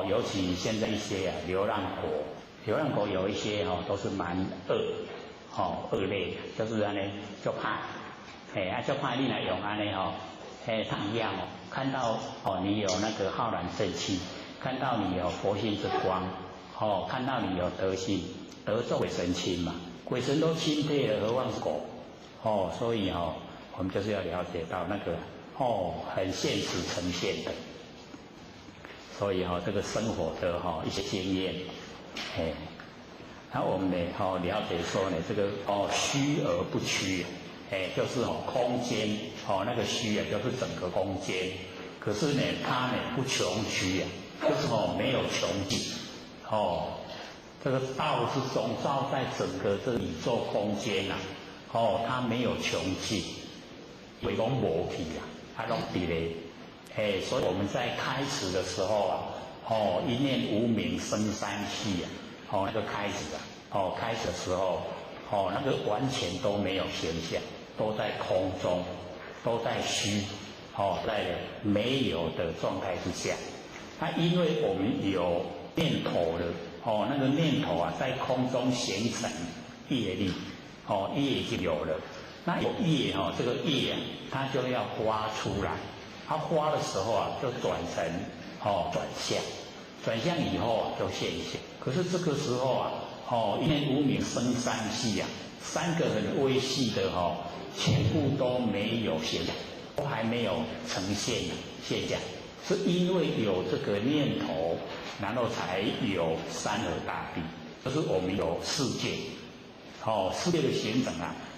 尤其现在一些流浪狗有一些都是蛮恶类，就是安尼就怕，就怕你来用安尼它一样看到你有那个浩然正气，看到你有佛性之光，看到你有德性，德做鬼神亲嘛，鬼神都钦佩了，何况是狗所以我们就是要了解到那个很现实呈现的，所以这个生活的一些经验，那我们呢了解说呢这个虚而不屈，就是空间那个虚啊就是整个空间，可是呢它呢不穷虚就是没有穷尽这个道之中照在整个这个宇宙空间它没有穷尽，为讲无去它拢伫咧，所以我们在开始的时候一念无明生三气那个开始开始的时候那个完全都没有形象，都在空中，都在虚在没有的状态之下。那因为我们有念头了那个念头在空中形成业力业已经有了，那有业这个业它就要发出来，它发的时候就转成转向，转向以后就现象。可是这个时候一念无明生三气三个很微细的全部都没有现象，都还没有呈现现象，是因为有这个念头，然后才有山河大地，就是我们有世界世界的形成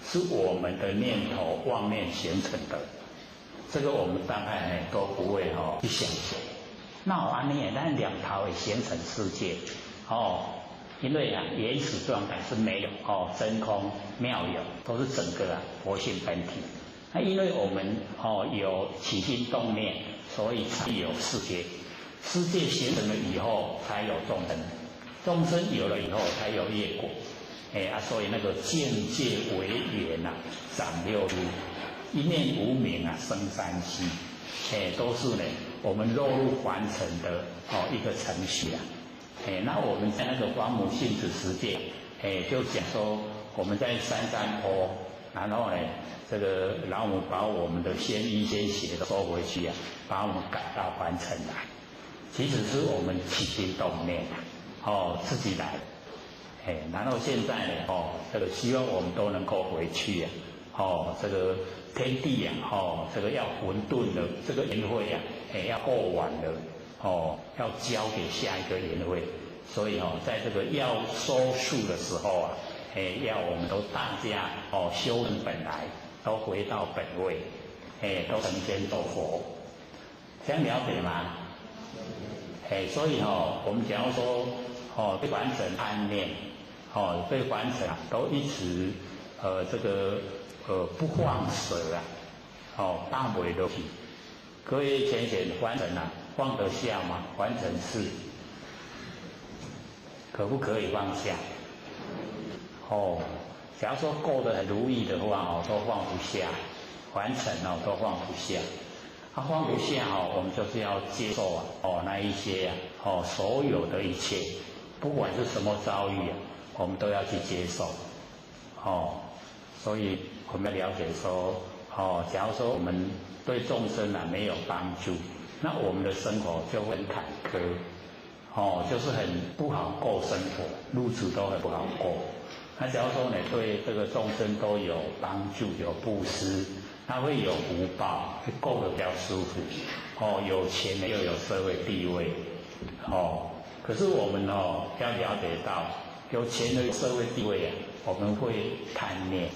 是我们的念头妄念形成的，这个我们大概都不会去想象。那安尼咱两头会形成世界因为原始状态是没有真空妙有，都是整个佛性本体。那因为我们有起心动念，所以才有世界。世界形成了以后，才有众生，众生有了以后，才有业果。所以那个境界为缘呐，长六路，一念无明啊，生三息，都是呢我们落入凡尘的一个程序啊。那我们在那个光母性子实践，就讲说我们在山坡，然后呢，这个老母把我们的先因先邪都收回去啊，把我们赶到凡尘来。其实是我们起心动念自己来的。然后现在呢，这个希望我们都能够回去啊，这个天地啊，这个要混沌的这个缘会啊，要过完了，要交给下一个缘会。所以在这个要收束的时候啊，要我们都大家修正本来，都回到本位，都成仙做佛，这样了解吗？所以我们假如说对凡尘贪念，对凡尘啊都一直这个不放舍啊，放不落去。各位浅显凡尘啊，放得下吗？凡尘事可不可以放下？假如说过得很如意的话都放不下，凡尘都放不下。放不下我们就是要接受那一些所有的一切，不管是什么遭遇我们都要去接受。所以我们要了解说，假如说我们对众生没有帮助，那我们的生活就会很坎坷，就是很不好过生活，日子都很不好过。那假如说对这个众生都有帮助，有布施，他会有福报，会过得比较舒服。有钱又有社会地位。可是我们要了解到，有钱的社会地位我们会贪念。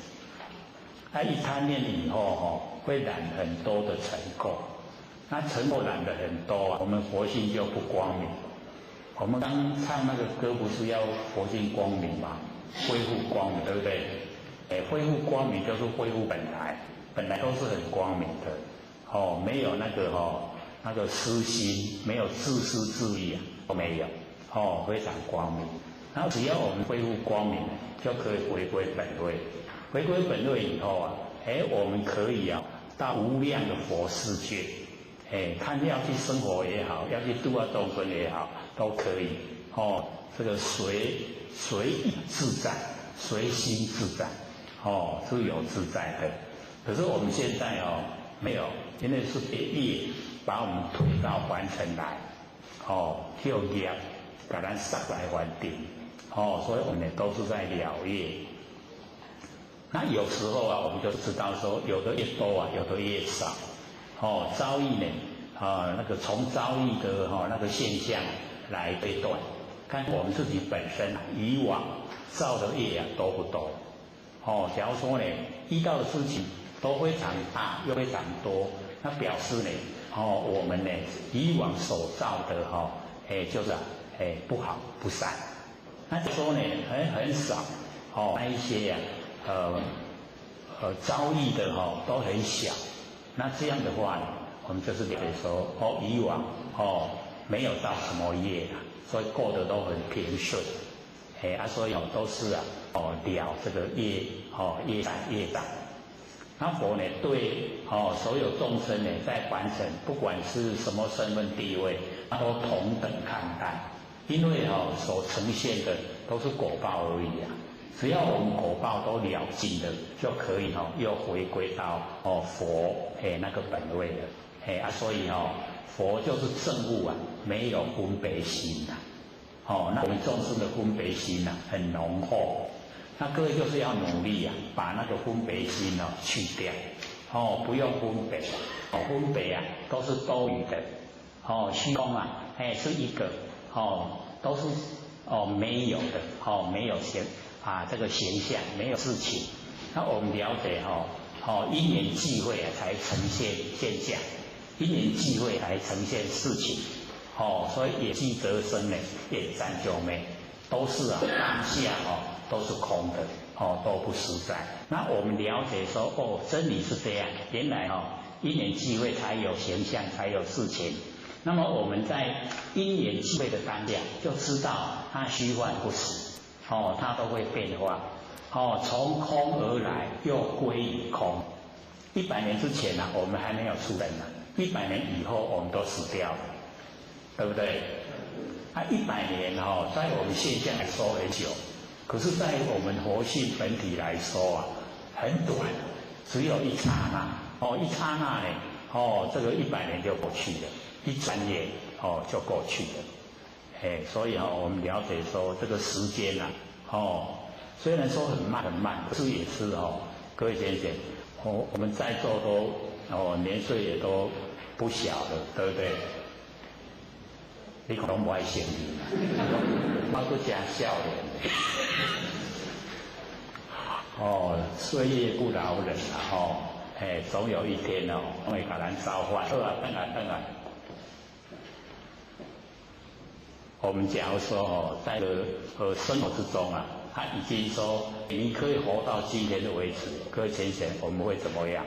一贪念以后会染很多的尘垢。那尘垢染的很多我们佛性就不光明。我们刚唱那个歌不是要佛性光明吗？恢复光明，对不对？恢复光明就是恢复本来，本来都是很光明的，没有那个私心，没有自私自利都没有，非常光明。然后只要我们恢复光明，就可以回归本位。回归本位以后我们可以到无量的佛世界，看要去生活也好，要去度化众生也好，都可以。这个随意自在，随心自在，自由自在的。可是我们现在没有，因为是被业把我们推到凡尘来，跳业，把咱塞来凡地，所以我们都是在了业。那有时候我们就知道说，有的越多有的越少，遭遇呢，那个从遭遇的那个现象来推断。看我们自己本身以往造的业多不多？假如说遇到的事情都非常大又非常多，那表示我们以往所造的就是不好不善。那说很少那一些遭遇的都很小。那这样的话我们就是可以说以往没有造什么业所以过得都很平顺，所以都是了这个业障。那佛对所有众生在凡尘，不管是什么身份地位，都同等看待，因为所呈现的都是果报而已只要我们果报都了尽了，就可以又回归到佛那个本位了，所以佛就是证悟没有分别心那我们众生的分别心很浓厚。那各位就是要努力把那个分别心去掉，不用分别，分别都是多余的，虚空是一个，都是没有的，没有这个形象，没有事情。那我们了解因缘际会才呈现现象，因缘际会才呈现事情，所以业即得生业暂就灭，都是当下都是空的，都不实在。那我们了解说真理是这样，原来因缘际会才有形象，才有事情。那么我们在因缘际会的当下，就知道它虚幻不实，它都会变化，从空而来又归于空。100年之前呢，我们还没有出生呢，100年以后我们都死掉了，对不对？100年在我们现象来说很久，可是在我们活性本体来说啊，很短，只有一刹那，一刹那呢，这个100年就过去了，一转眼就过去了，所以我们了解说这个时间啊，虽然说很慢很慢，可是也是各位先生，我们在座都年岁也都不小了，对不对？你可能不爱生你，包括加笑脸。岁月不饶人啊，总有一天会把人召唤。等啊。我们假如说在生活之中啊，他已经说你可以活到今天的为止，各位先生，我们会怎么样？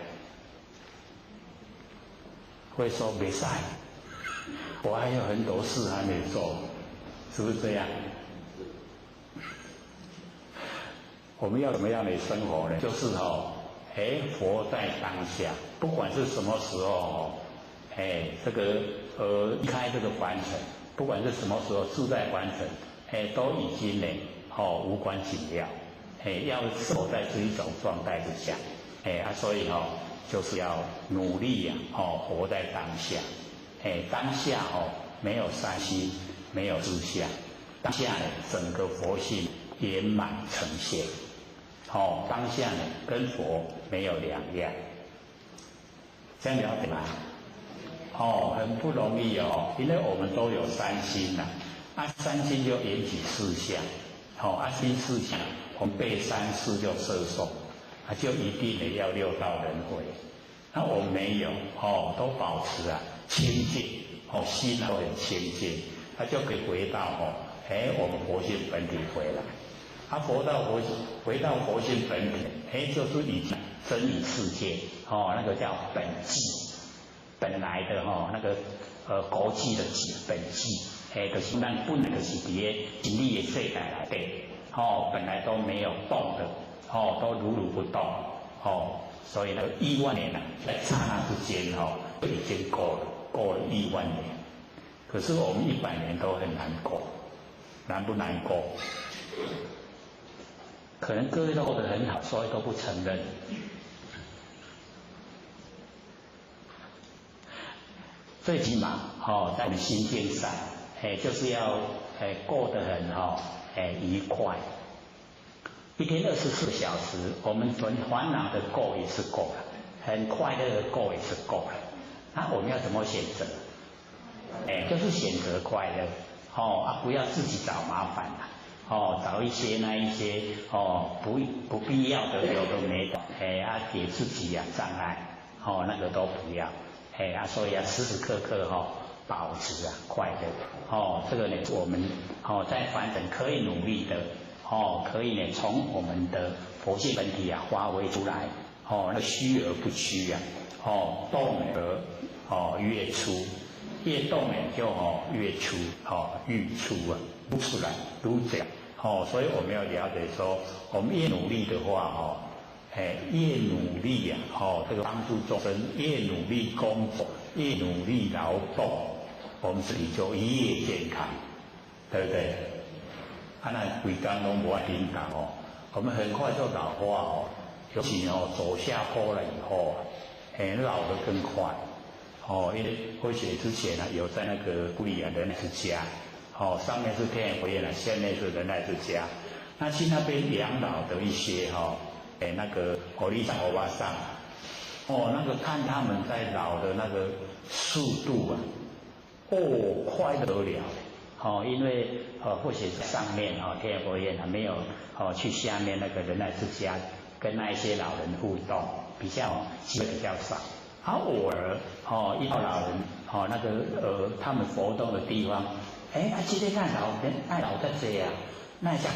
会说没事，我还有很多事还没做，是不是这样？我们要怎么样的生活呢？就是活在当下，不管是什么时候这个离开这个凡尘，不管是什么时候自在凡尘，都已经呢无关紧要，要生活在这一种状态之下，所以就是要努力活在当下，当下没有三心，没有志向，当下呢整个佛性圆满呈现，当下呢跟佛没有两样，这样了解吗？很不容易因为我们都有三心三心就引起四相，心四相，我们背三世就摄受，就一定得要六道轮回。那我们没有都保持清净，心都很清净，它就可以回到我们佛性本体回来。回到佛性本体，就是已经真理世界，那个叫本际，本来的那个国际的本际，就是咱本来就是伫个真理的世界内底，本来都没有动的，都如如不动，所以呢1万年在刹那之间就已经过了1万年。可是我们100年都很难过，难不难过？可能各位都过得很好，所以都不承认。最起码在我们心境上，就是要过得很愉快。一天24小时，我们很烦恼的过也是过了，很快乐的过也是过了。那我们要怎么选择？就是选择快乐，不要自己找麻烦找一些那一些不必要的有的没的，给自己障碍，那个都不要，所以时时刻刻保持快乐，这个呢我们在凡尘可以努力的，可以呢从我们的佛性本体发挥出来，那虚而不虚动而越出，越动呢就越出，愈出不出来如这样。所以我们要了解说，我们越努力的话越努力这个帮助众生，越努力工作，越努力劳动，我们身体就越健康，对不对？那规天都无颠倒我们很快就老化尤其走下坡了以后老得更快因为或许之前有在那个古里人之家。上面是天佛院下面是仁爱之家。那去那边养老的一些那个欧里长欧巴桑，那个看他们在老的那个速度快得了。因为或许上面天佛院没有去下面那个仁爱之家跟那一些老人互动，机会比较少。偶尔一到老人那个他们活动的地方。这个爱老得济那是，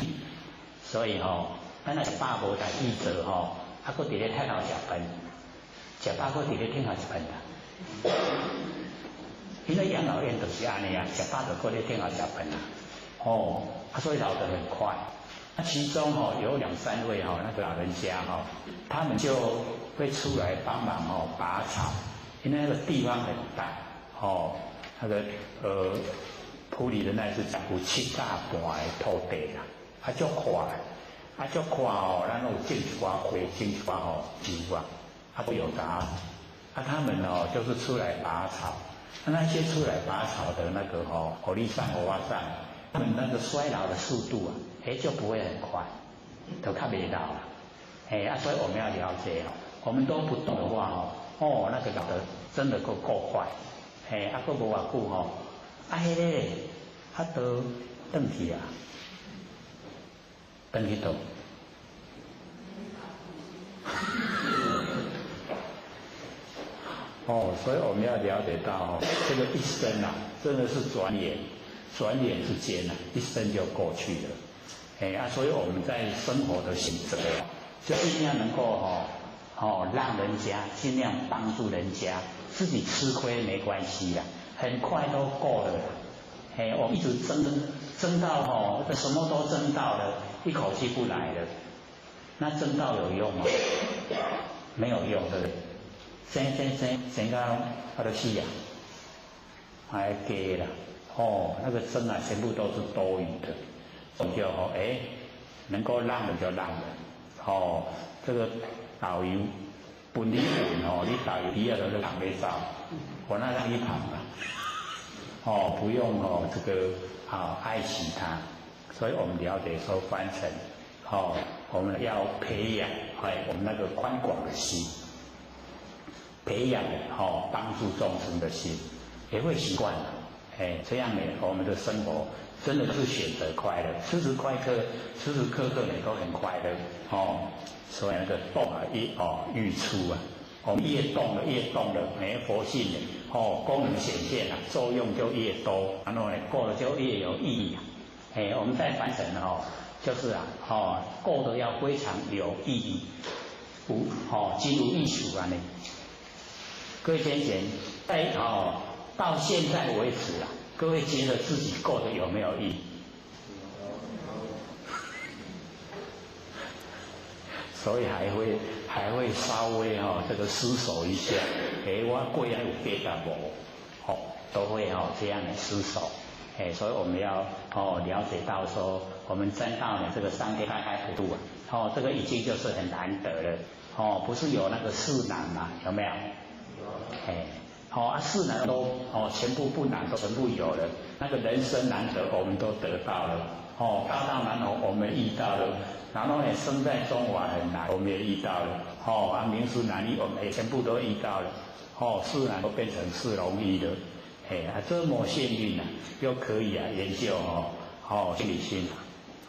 所以咱那是爸无代记者佫伫咧太老小班，食饱个伫咧听下一盆啦。因为养老院就是安尼啊，食饱就过咧听下一盆啦。哦，所以老得很快。其中有2、3位那个老人家他们就会出来帮忙拔草，因为那个地方很大那个埔里的那是讲有7大半的土地啦，足快，足快咱有种一寡花，种一寡树啊，不有杂，他们就是出来拔草，那些出来拔草的那个火力上火花上，他们那个衰老的速度啊，就不会很快，都较袂老啦，所以我们要了解我们都不动的话那个老的真的够快，佫无偌久迄个都转去啊，转去倒。所以我们要了解到这个一生啊，真的是转眼之间啊，一生就过去了。所以我们在生活的选择就一定要能够让人家尽量帮助人家，自己吃亏没关系啦，很快都过了。我们一直争到什么都争到了，一口气不来了，那争到有用吗？没有用，对不对？生到他的气呀，还给了那个争啊，全部都是多余的。我们就能够让人就让人，这个导游本你问你导游第二个就人没找，我那让一旁了，不用这个爱惜它，所以我们了解说翻成我们要培养我们那个宽广的心。培养帮助众生的心，也会习惯了。这样呢，我们的生活真的是选择快乐，时时刻刻呢都很快乐。所以那个动欲出啊，我们越动了，佛性呢，功能显现啊，作用就越多，然后呢，过得就越有意义啊。我们在凡尘就是过得要非常有意义，真有意思啊呢。各位先生，到现在为止啊，各位觉得自己过得有没有意义？所以还会稍微这个思索一下，我过得有对达无？都会这样的思索。所以我们要了解到说，我们真到了这个上天开普渡啊，这个已经就是很难得了。不是有那个4难嘛？有没有？4难都全部不难都全部有了，那个人生难得我们都得到了，高道难我们遇到了，然后呢生在中华很难我们也遇到了，名师难易我们也全部都遇到了，4难都变成4容易了，这么幸运啊，又可以研究心理心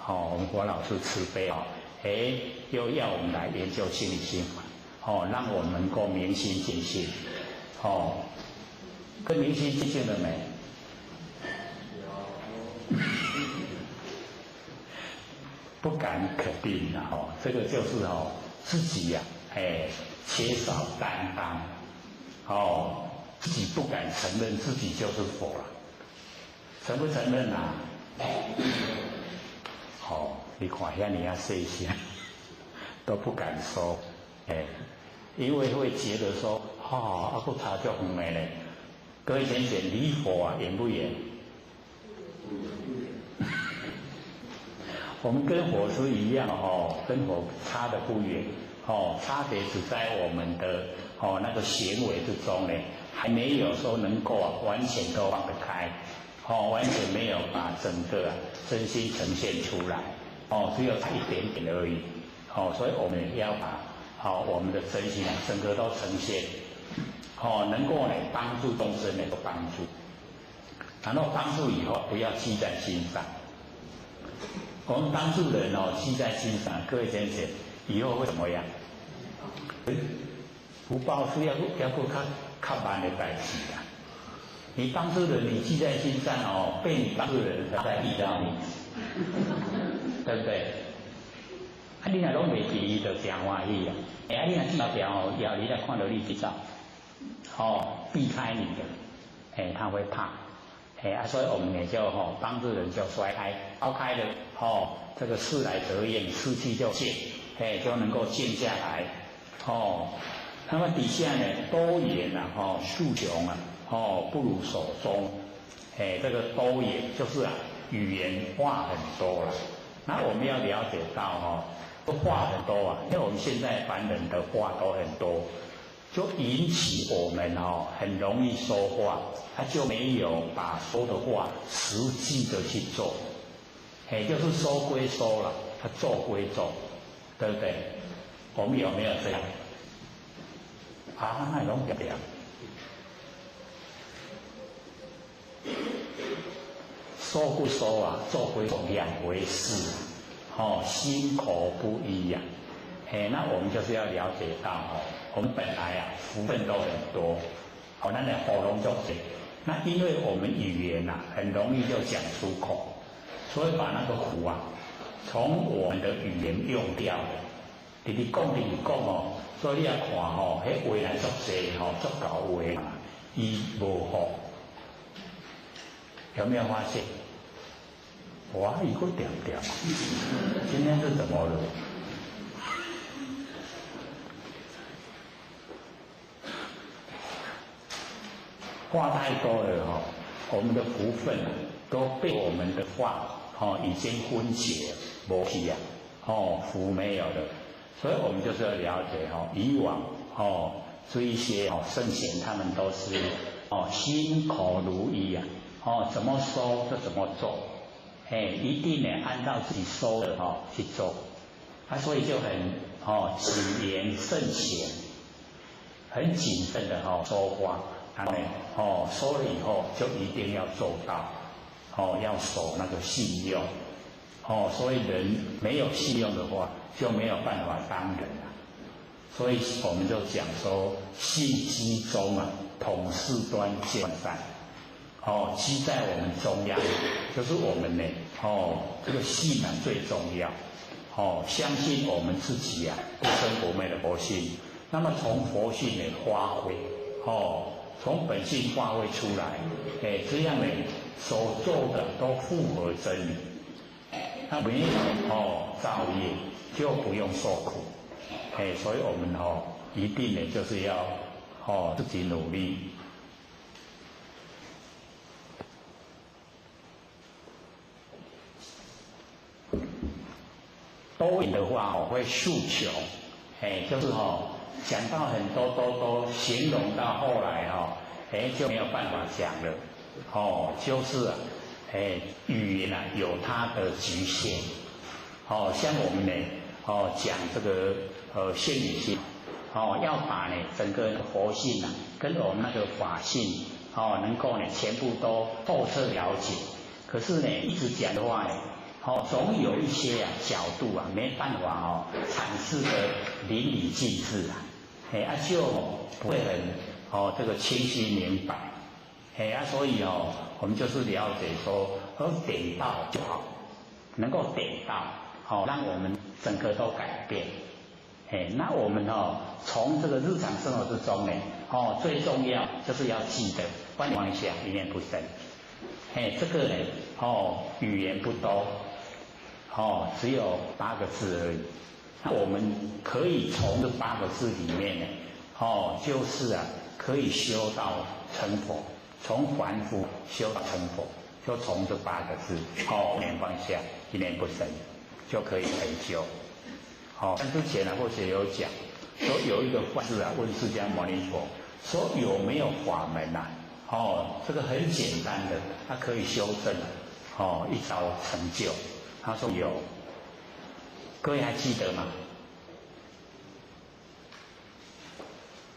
法，我们郭老师慈悲又要我们来研究心理心法，让我们能够明心见性。跟明心见性了没？不敢肯定啊！这个就是自己呀，缺少担当，自己不敢承认自己就是佛了，承不承认啊？你看遐你要细心，都不敢说，因为会觉得说。不差就远的嘞，各位先生，离佛远不远？我们跟佛是一样跟佛差得不远差别只在我们的那个行为之中呢，还没有说能够完全都放得开完全没有把整个真心呈现出来只有差一点点而已所以我们要把我们的真心整个都呈现。能够呢帮助众生能够帮助，然后帮助以后不要记在心上。我们帮助人记在心上，各位先生，以后会怎么样？福报是要较慢的代志啊。你帮助人，你记在心上被你帮助的人才遇到你，对不对？啊，你若拢袂记，伊就真欢喜啊。啊，你若记条条后你来看到你去走，避开你的，他会怕。所以我们也就帮助人就甩开、抛开了这个事来则应，事去就静，就能够静下来。那么底下呢，多言啊，数穷啊，不如手中。这个多言就是语言话很多了。那我们要了解到话很多啊，因为我们现在凡人的话都很多，就引起我们很容易说话，他就没有把说的话实际的去做，就是说归说了，他做归做，对不对？我们有没有这样？那拢不了。说不说啊，做归做两回事，心口不一呀。那我们就是要了解到我们本来福分都很多，那你喉咙就紧。那因为我们语言很容易就讲出口，所以把那个福从我们的语言用掉了。你讲所以你要看迄话来作济足够话伊无好，有没有发现？哇，一个点点，今天是怎么了？话太多了我们的福分都被我们的话已经分解没去啊，福没有了。所以我们就是要了解以往这一些圣贤他们都是心口如一啊，怎么说就怎么做，一定呢按照自己说的去做，所以就很谨言慎行，很谨慎的说话，说了以后就一定要做到，要守那个信用，所以人没有信用的话就没有办法当人了。所以我们就讲说，信机中统事端见善，机在我们中央，就是我们呢，这个信最重要，相信我们自己不生不灭的佛性，那么从佛性的发挥，从本性发挥出来，这样呢所做的都符合真理，那没有造业就不用受苦，所以我们一定呢就是要自己努力。多言的话会诉求，就是讲到很多都形容到后来就没有办法讲了，就是语言有它的局限，像我们呢讲这个心理性，要把呢整个佛性跟我们那个法性能够呢全部都透彻了解，可是呢一直讲的话呢总有一些角度没办法阐释的淋漓尽致就不会很这个清晰明白，所以我们就是了解说点到就好，能够点到让我们整个都改变，那我们从这个日常生活之中呢最重要就是要记得观望一下一念不生，这个呢语言不多，只有8个字而已。那我们可以从这8个字里面呢，就是可以修到成佛，从凡夫修到成佛，就从这8个字，一念放下，一念不生，就可以成就。像之前或许有讲，说有一个法师问释迦牟尼佛，说有没有法门这个很简单的，它可以修正一朝成就。他说有，各位还记得吗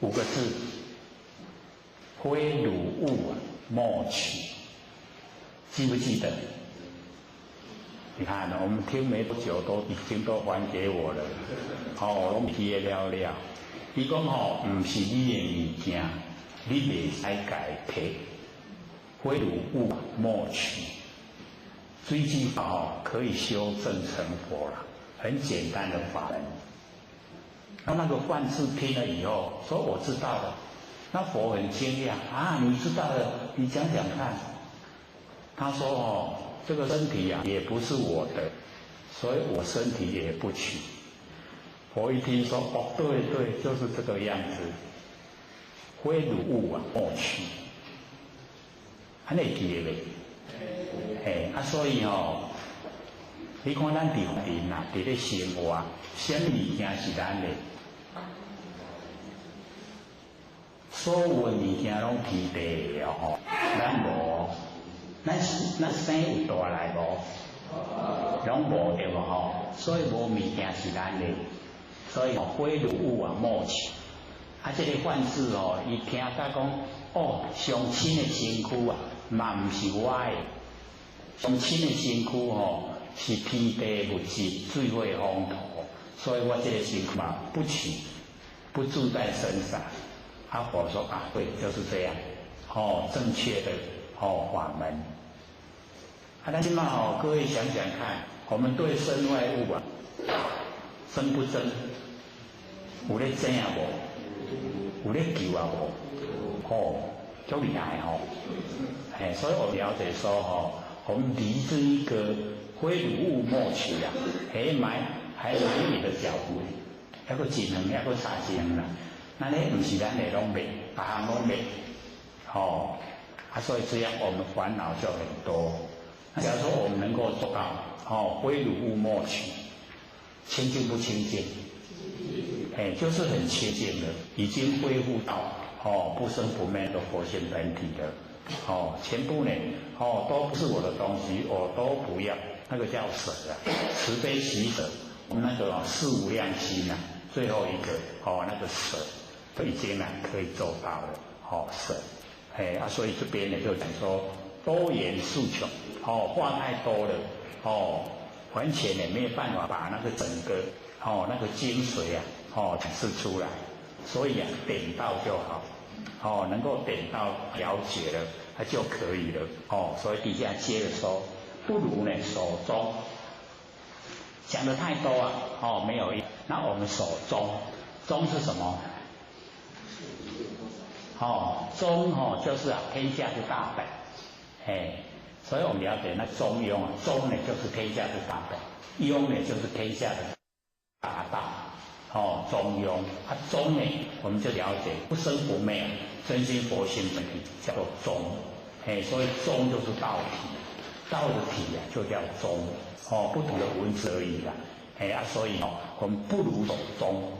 ？5个字，挥汝物莫取，记不记得？你看，我们听没多久都已经都还给我了，拢记得了了。伊讲唔是你的物件，你袂使改配，挥汝物莫取。追机法可以修正成佛了，很简单的法门。那个幻智听了以后说我知道了，那佛很惊讶啊，你知道了，你讲讲看。他说这个身体也不是我的，所以我身体也不取。佛一听说对，就是这个样子，非汝物莫取，安尼记嘞。所以你看咱伫人啊，伫咧生活，什么物件是咱的？所有物件拢天地的哦，咱无，咱生有带来无？拢无对无吼？所以无物件是咱的，所以非汝物莫取。这个幻智伊听甲讲，上亲的身躯嘛毋是我的，上亲的身躯是天地物质、水火风土，所以我这个身躯嘛不取，不住在身上。佛说对，就是这样，正确的法门。那现在各位想想看，我们对身外物真不真？有咧真啊无？有咧救啊无？就厉害所以我了解说我们离这一个非汝物莫取还蛮你的脚步，还个技能，还个差劲啦。那咧不是咱的拢袂，别项拢袂，所以这样我们烦恼就很多。假如说我们能够做到非汝物莫取，清净不清净？就是很清净的，已经恢复到不生不灭的佛性本体了。全部呢都不是我的东西，我都不要，那个叫舍慈悲喜舍，那个四无量心最后一个那个舍。已经可以做到了，舍，所以这边呢就讲说多言数穷，话太多了，完全也没有办法把那个整个那个精髓展示出来，所以点到就好，能够点到了解了，它就可以了，所以底下接着说，不如呢守中，讲的太多没有意义，那我们守中，中是什么？中就是天下之大本，所以我们了解那中庸中呢就是天下之大本，庸呢就是天下的大道，中庸中呢我们就了解不生不灭，真心佛性本体叫做中，所以中就是道体，道的体就叫中，不同的文字而已啦，所以我们不如守中，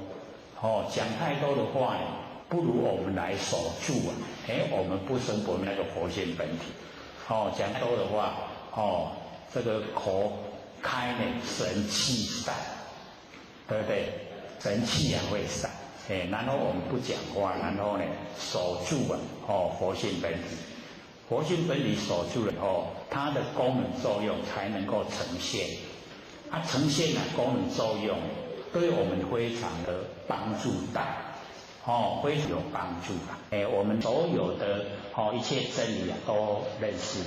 讲太多的话呢。不如我们来守住我们不生不灭那个佛性本体，讲多的话，这个口开呢，神气散，对不对？神气会散，然后我们不讲话，然后呢，守住佛性本体，佛性本体守住了以后，它的功能作用才能够呈现，呈现功能作用，对我们非常的帮助大。非常有帮助我们所有的一切真理都认识，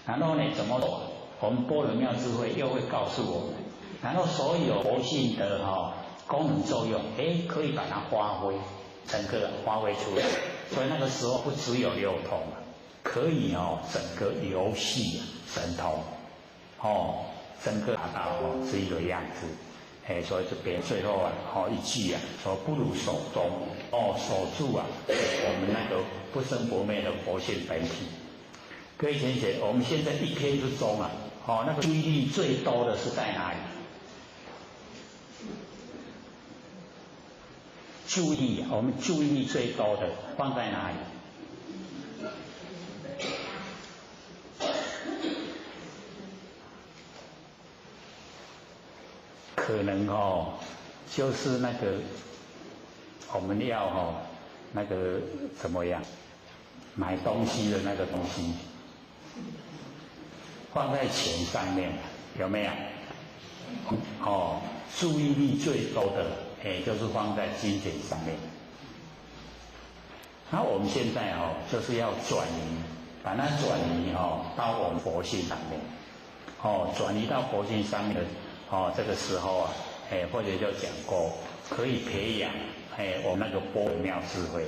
然后呢怎么做？我们般若妙智慧又会告诉我们，然后所有佛性的功能作用，可以把它发挥，整个发挥出来。所以那个时候不只有六通，可以整个游戏神通，整个达到这一个样子。所以这边最后一句说不如守中，守住我们那个不生不灭的佛性本体。各位同学，我们现在一天之中那个注意力最多的是在哪里？注意我们注意力最多的放在哪里？可能就是那个我们要那个怎么样买东西的那个东西放在钱上面，有没有？注意力最多的就是放在金钱上面。那我们现在就是要转移，把它转移到我们佛性上面，转移到佛性上面的这个时候或者就讲过，可以培养我们那个般若妙智慧。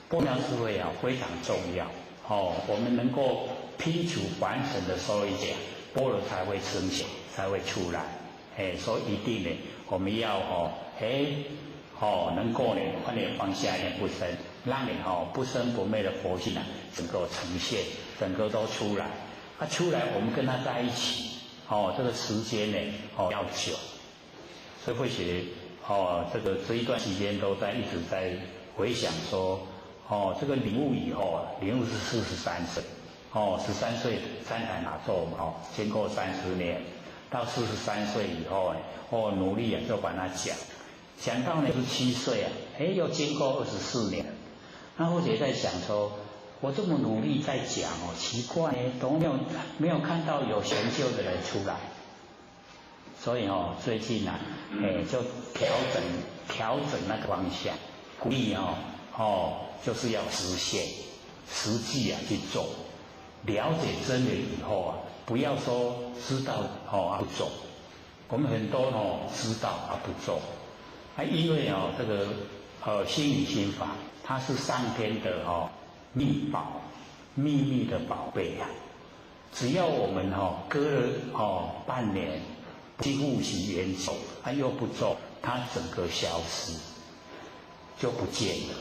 般若智慧啊非常重要我们能够拼除凡尘的时候一讲，般若才会呈现，才会出来。所以一定呢，我们要能够呢，观念放下一点不生，让你不生不灭的佛性整个呈现，整个都出来。出来我们跟他在一起，这个时间呢，要久。所以或许这一段期间都一直在回想说，这个领悟以后领悟是43岁，13岁参禅打坐经过30年，到43岁以后努力就把它讲到67岁又经过24年，那或者在想说，我这么努力在讲奇怪都没有看到有成就的人出来，所以最近就调整那个方向，鼓励就是要实现，实际去做，了解真理以后不要说知道不做，我们很多知道不做，因为这个心理心法它是上天的秘宝，秘密的宝贝只要我们隔了半年去复习研究，又不做，它整个消失就不见了。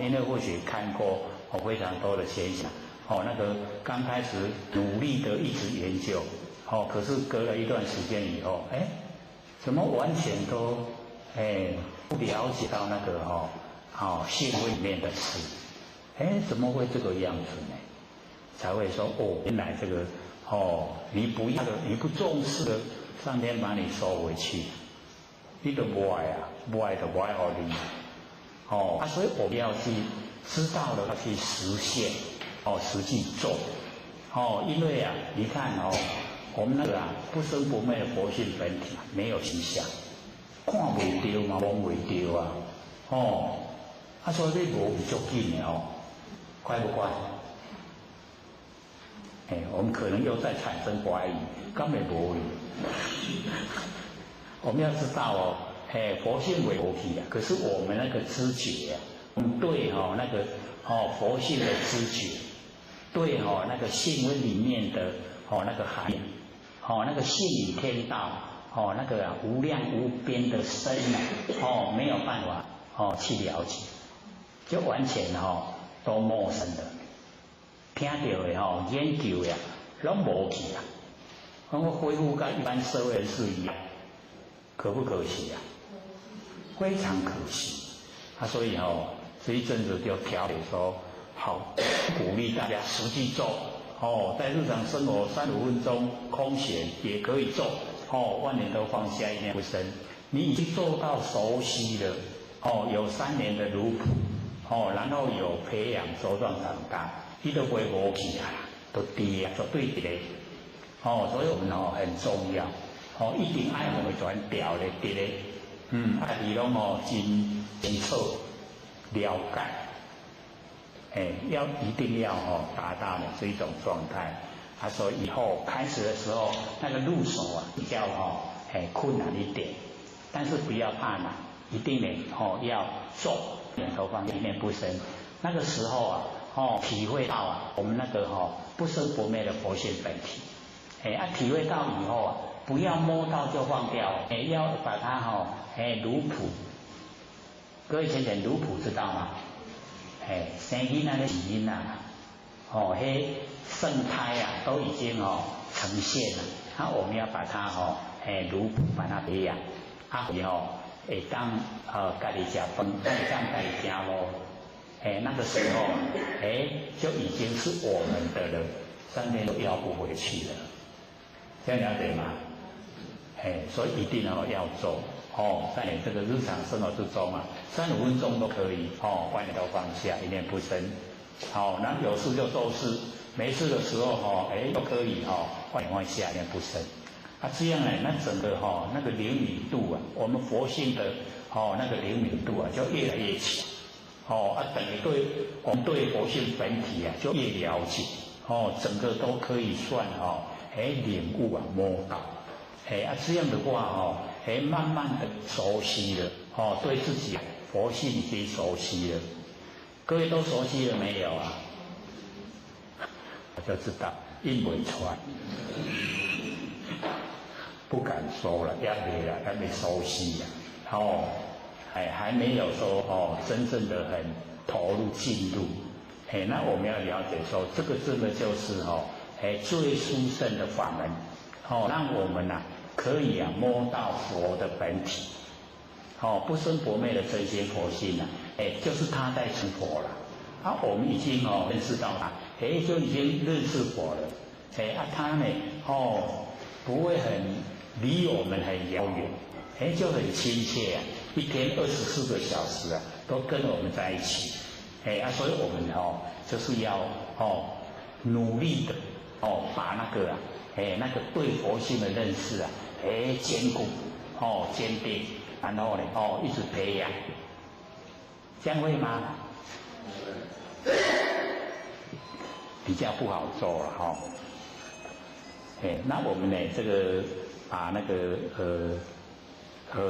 因为或许看过非常多的现象，那个刚开始努力的一直研究，可是隔了一段时间以后，怎么完全都不了解到那个信会里面的事，怎么会这个样子呢？才会说原来这个你不重视的，上天把你收回去，你都不爱不爱就不爱给你。所以我们要去知道了，要去实现，实际做，因为你看我们那个不生不灭的佛性本体没有形象，看不到嘛，摸不到所以这无足紧的快不快？我们可能又在产生怀疑，根本不会。我们要知道佛性为佛体可是我们那个知觉我们对那个佛性的知觉，对那个性温里面的那个含义，那个性与天道那个无量无边的深没有办法去了解，就完全都陌生的，听到的研究的拢无去我恢复跟一般社会人士一样，可不可惜非常可惜所以这一阵子就调理说好，鼓励大家实际做在日常生活35分钟空闲也可以做万年都放下，一念不生。你已经做到熟悉了有3年的儒谱然后有培养茁壮长大，你都不会无去都低绝对的所以我们很重要一定爱回转调的的嘞你拢真清楚了解一定要达到这种状态所以以后开始的时候那个入手比较困难一点，但是不要怕难，一定呢要做，念头放一念不生，那个时候体会到我们那个不生不灭的佛性本体体会到以后不要摸到就放掉要把它如谱。各位浅浅如谱知道吗？生囡仔的起因生胎都已经呈现了，我们要把它如谱把它培养以后会当家己吃饭，会当家己行路那个时候就已经是我们的了，上天都要不回去了，这样了解吗？所以一定要做在你这个日常生活之中35分钟都可以万念都放下，一念不生那有事就做事，没事的时候都可以万念放下，一念不生这样那整个那个灵敏度我们佛性的那个灵敏度就越来越强等于我们对佛性本体就越了解整个都可以算领悟摸到这样的话慢慢的熟悉了对自己佛性已经熟悉了。各位都熟悉了没有啊？我就知道印不出来，不敢说了，也没熟悉呀。还没有说真正的很投入进入。那我们要了解说，这个真的就是最殊胜的法门，让我们可以摸到佛的本体，不生不灭的真心佛性就是他在成佛了。我们已经认识到他，就已经认识佛了。他呢不会很离我们很遥远，就很亲切一天24个小时都跟我们在一起。所以我们就是要努力的把那个对佛性的认识坚固坚定，然后呢一直培养，这样会吗？比较不好做了那我们呢这个把那个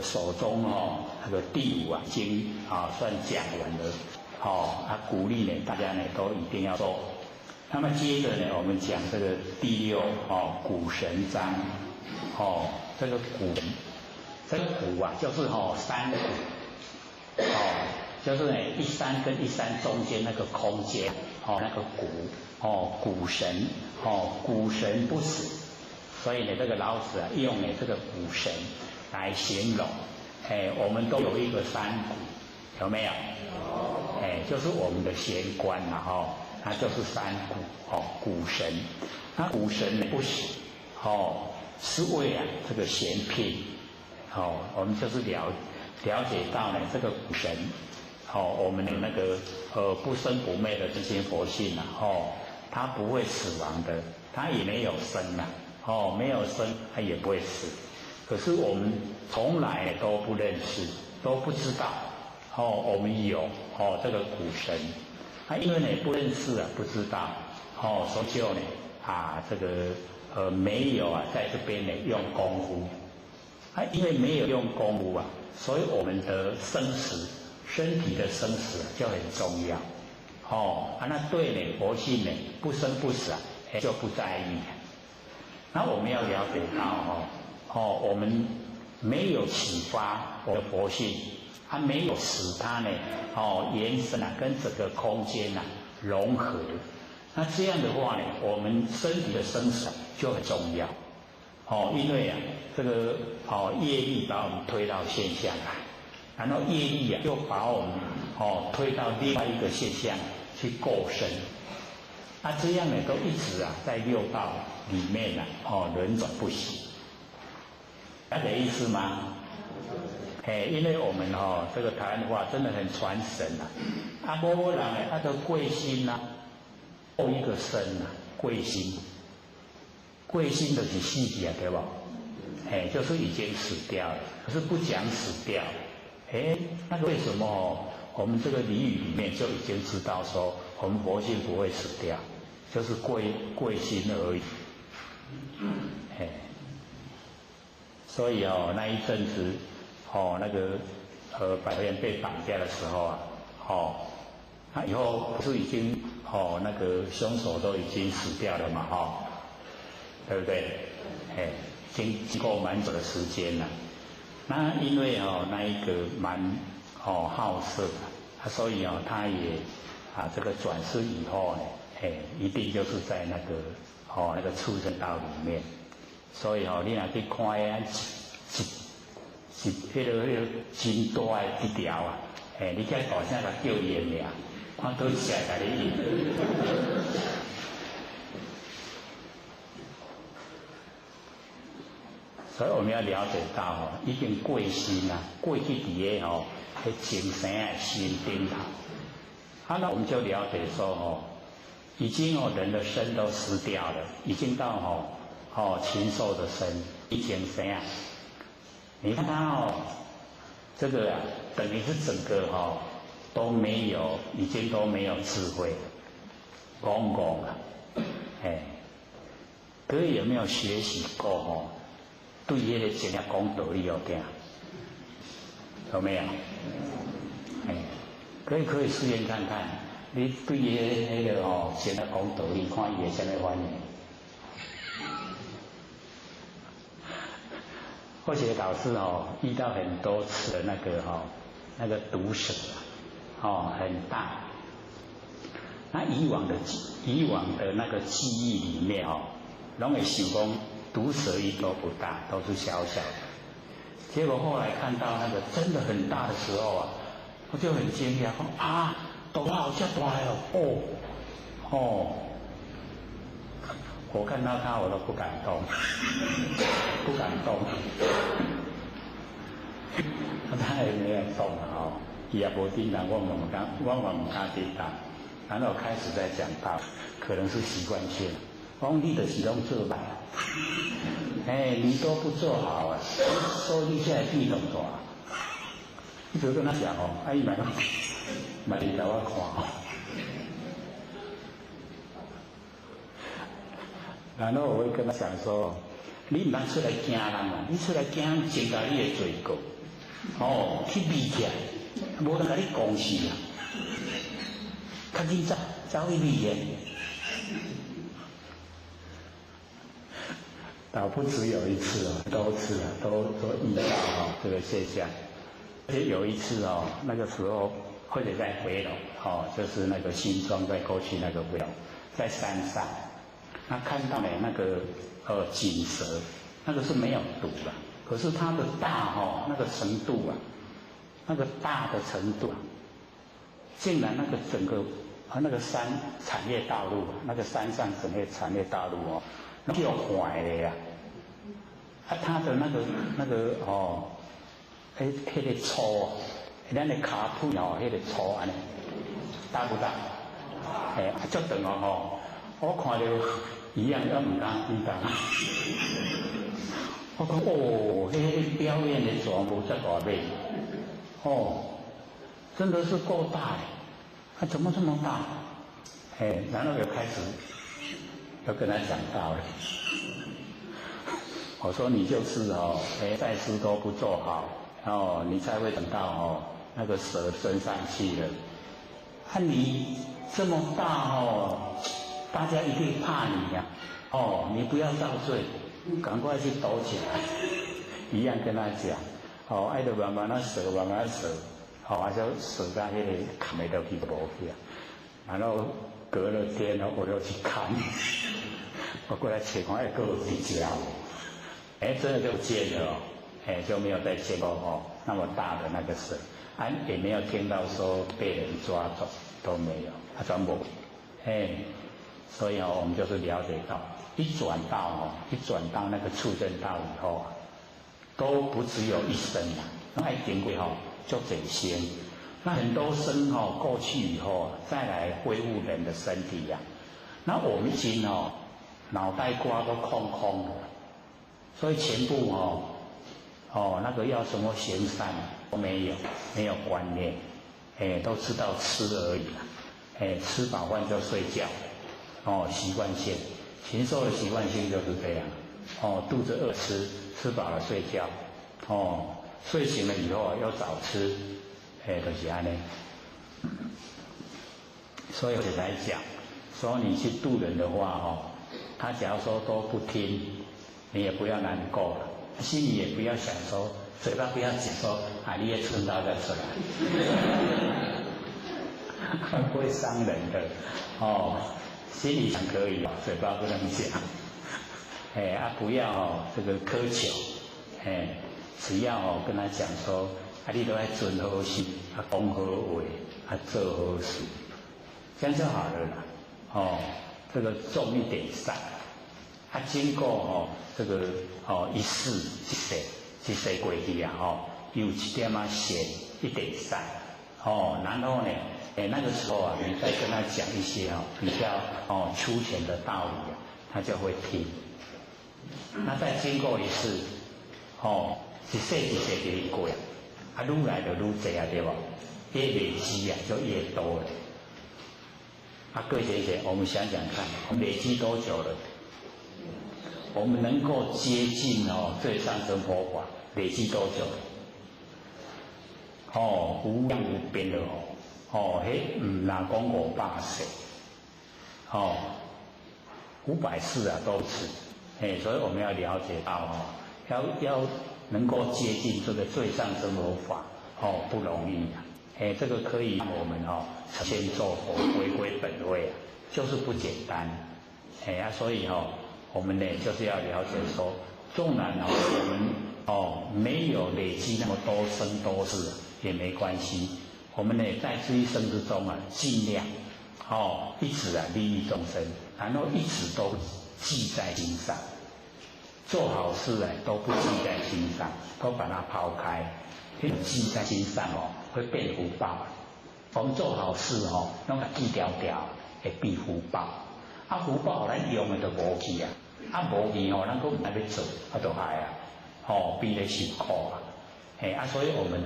手中那个第5经算讲完了鼓励呢大家呢都一定要做。那么接着呢我们讲这个第6鼓神章这个鼓就是三鼓就是呢一山跟一山中间那个空间那个鼓鼓神鼓神不死，所以呢这个老子用呢这个鼓神来形容我们都有一个山鼓，有没有？就是我们的贤官它就是山鼓鼓神。那鼓神呢不死是为这个贤聘我们就是了解到呢这个鼓神我们的那个不生不灭的真心佛性它不会死亡的，它也没有生没有生它也不会死。可是我们从来都不认识，都不知道我们有这个鼓神因为呢不认识不知道所以就呢这个没有在这边呢用功夫因为没有用功夫所以我们的生死身体的生死就很重要那对呢佛性呢不生不死就不在意。那我们要了解到我们没有启发我的佛性没有使它呢延伸跟整个空间融合，那这样的话呢我们身体的生死就很重要因为这个业力把我们推到现象来，然后业力又把我们推到另外一个现象去构生，这样呢都一直在六道里面轮转不息，了解意思吗？因为我们这个台湾话真的很传神某人都贵心后一个生贵心，贵心就是死去对吧？就是已经死掉了，可是不讲死掉。那个为什么我们这个俚语里面就已经知道说我们佛性不会死掉，就是贵心而已。所以那一阵子那个百元被绑架的时候以后不是已经那个凶手都已经死掉了嘛对不对？已经经过蛮久的时间了。那因为那一个蛮好色所以他也这个转世以后呢一定就是在那个那个畜生道里面。所以你若去看迄个真大的一条你叫大声甲叫伊的名，看倒谁甲你应。所以我们要了解到已经过身过去伫个前生的心顶头。那我们就了解说已经人的身都失掉了，已经到禽兽的身，以前生你看他这个等于是整个都没有，已经都没有智慧了，公公各位有没有学习过对迄个前讲道理有惊，有没有？可以试验看看，你对迄个前讲道理，看伊会什么反应。或许老师遇到很多次的那个毒蛇很大。那以往的那个记忆里面拢会想讲毒蛇一都不大，都是小小的。结果后来看到那个真的很大的时候我就很惊讶，说毒好这大我看到它我都不敢动，不敢动。他也没有动伊也无叮当，我唔敢叮当。然后开始在讲到，可能是习惯性。讲你就是拢做歹，你都不做好所以现在地动大。你就跟他讲伊买给我看然后我会跟他讲说，你唔通出来惊人啊！你出来惊人，增加你的罪过。去避起来，无人甲你讲死啊！较紧走去避起。倒不只有一次多次都遇到这个现象。而且有一次那个时候或者在回龙就是那个新庄在过去那个回龙，在山上。他看到那个锦蛇，那个是没有毒的，可是它的大那个程度那个大的程度竟然那个整个那个山产业道路那个山上整个产业道路就有坏的呀。它的那个迄个粗咱的卡铺迄个粗安尼大不大？足长我看到一样都唔敢叮当。我讲迄表演的全部在大尾，真的是够大怎么这么大？然后就开始要跟他讲道理。我说你就是在事都不做好，你才会等到那个蛇升上去了。你这么大大家一定怕你呀！你不要遭罪，赶快去躲起来。一样跟他讲，爱就慢慢那蛇，慢慢蛇，就蛇在那里砍没到去不去啊。然后隔了天我就去看，我过来切看还够几条，真的就见了就没有再见过那么大的那个蛇，也没有听到说被人抓走，都没有，全部所以我们就是了解到，一转到那个畜生道以后都不只有一生爱经过就这些，那很多生过去以后再来恢复人的身体那我们已经脑袋瓜都空空了，所以全部那个要什么行善都没有观念，都知道吃而已吃饱饭就睡觉。习惯性，禽兽的习惯性就是这样。肚子饿吃饱了睡觉。睡醒了以后要早吃，就是安尼。所以我才讲，说你去渡人的话他假如说都不听，你也不要难过了，心里也不要想说，嘴巴不要讲说你也存到再出来，不会伤人的心里想可以嘴巴不能讲，不要这个苛求，只要跟他讲说，你都要做好事，讲好话，做好事，这样就好了啦。这个种一点善，经过这个一世一世过去有一点善，一点善，然后呢？那个时候你再跟他讲一些比较粗浅的道理他就会听。那再经过一次，一世给你过愈来就愈多对吧？越累积就越多了。各位姐姐，我们想想看，我们累积多久了？我们能够接近最上乘佛法，累积多久？无量无边的迄唔哪讲500岁，500世啊都是，所以我们要了解到要能够接近这个最上乘佛法，不容易啊，这个可以让我们先做佛回归本位啊，就是不简单，所以我们呢就是要了解说，纵然我们没有累积那么多生多世也没关系，我们呢在这一生之中啊，尽量一直利益众生，然后一直都记在心上，做好事都不记在心上，都把它抛开，因为记在心上会变福报。我们做好事弄个记条条会变福报，福报咱用的就无去啊，无去咱佫唔爱要做，就害啊，变得辛苦啊。所以我们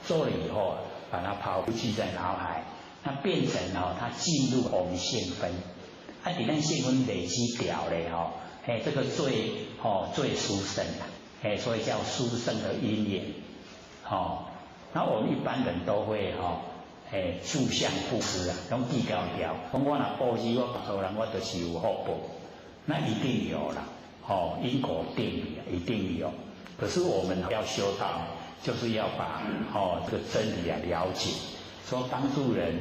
做了以后，把它抛弃在脑海，那变成它进入我们现分，伫咱现分累积掉咧这个最殊胜啊，所以叫殊胜的因缘，那我们一般人都会住相布施啊，用记条条，讲我若布施我帮助人，我就是有福报，那一定有啦，因果定理一定有。可是我们要修道，就是要把这个真理了解，说帮助人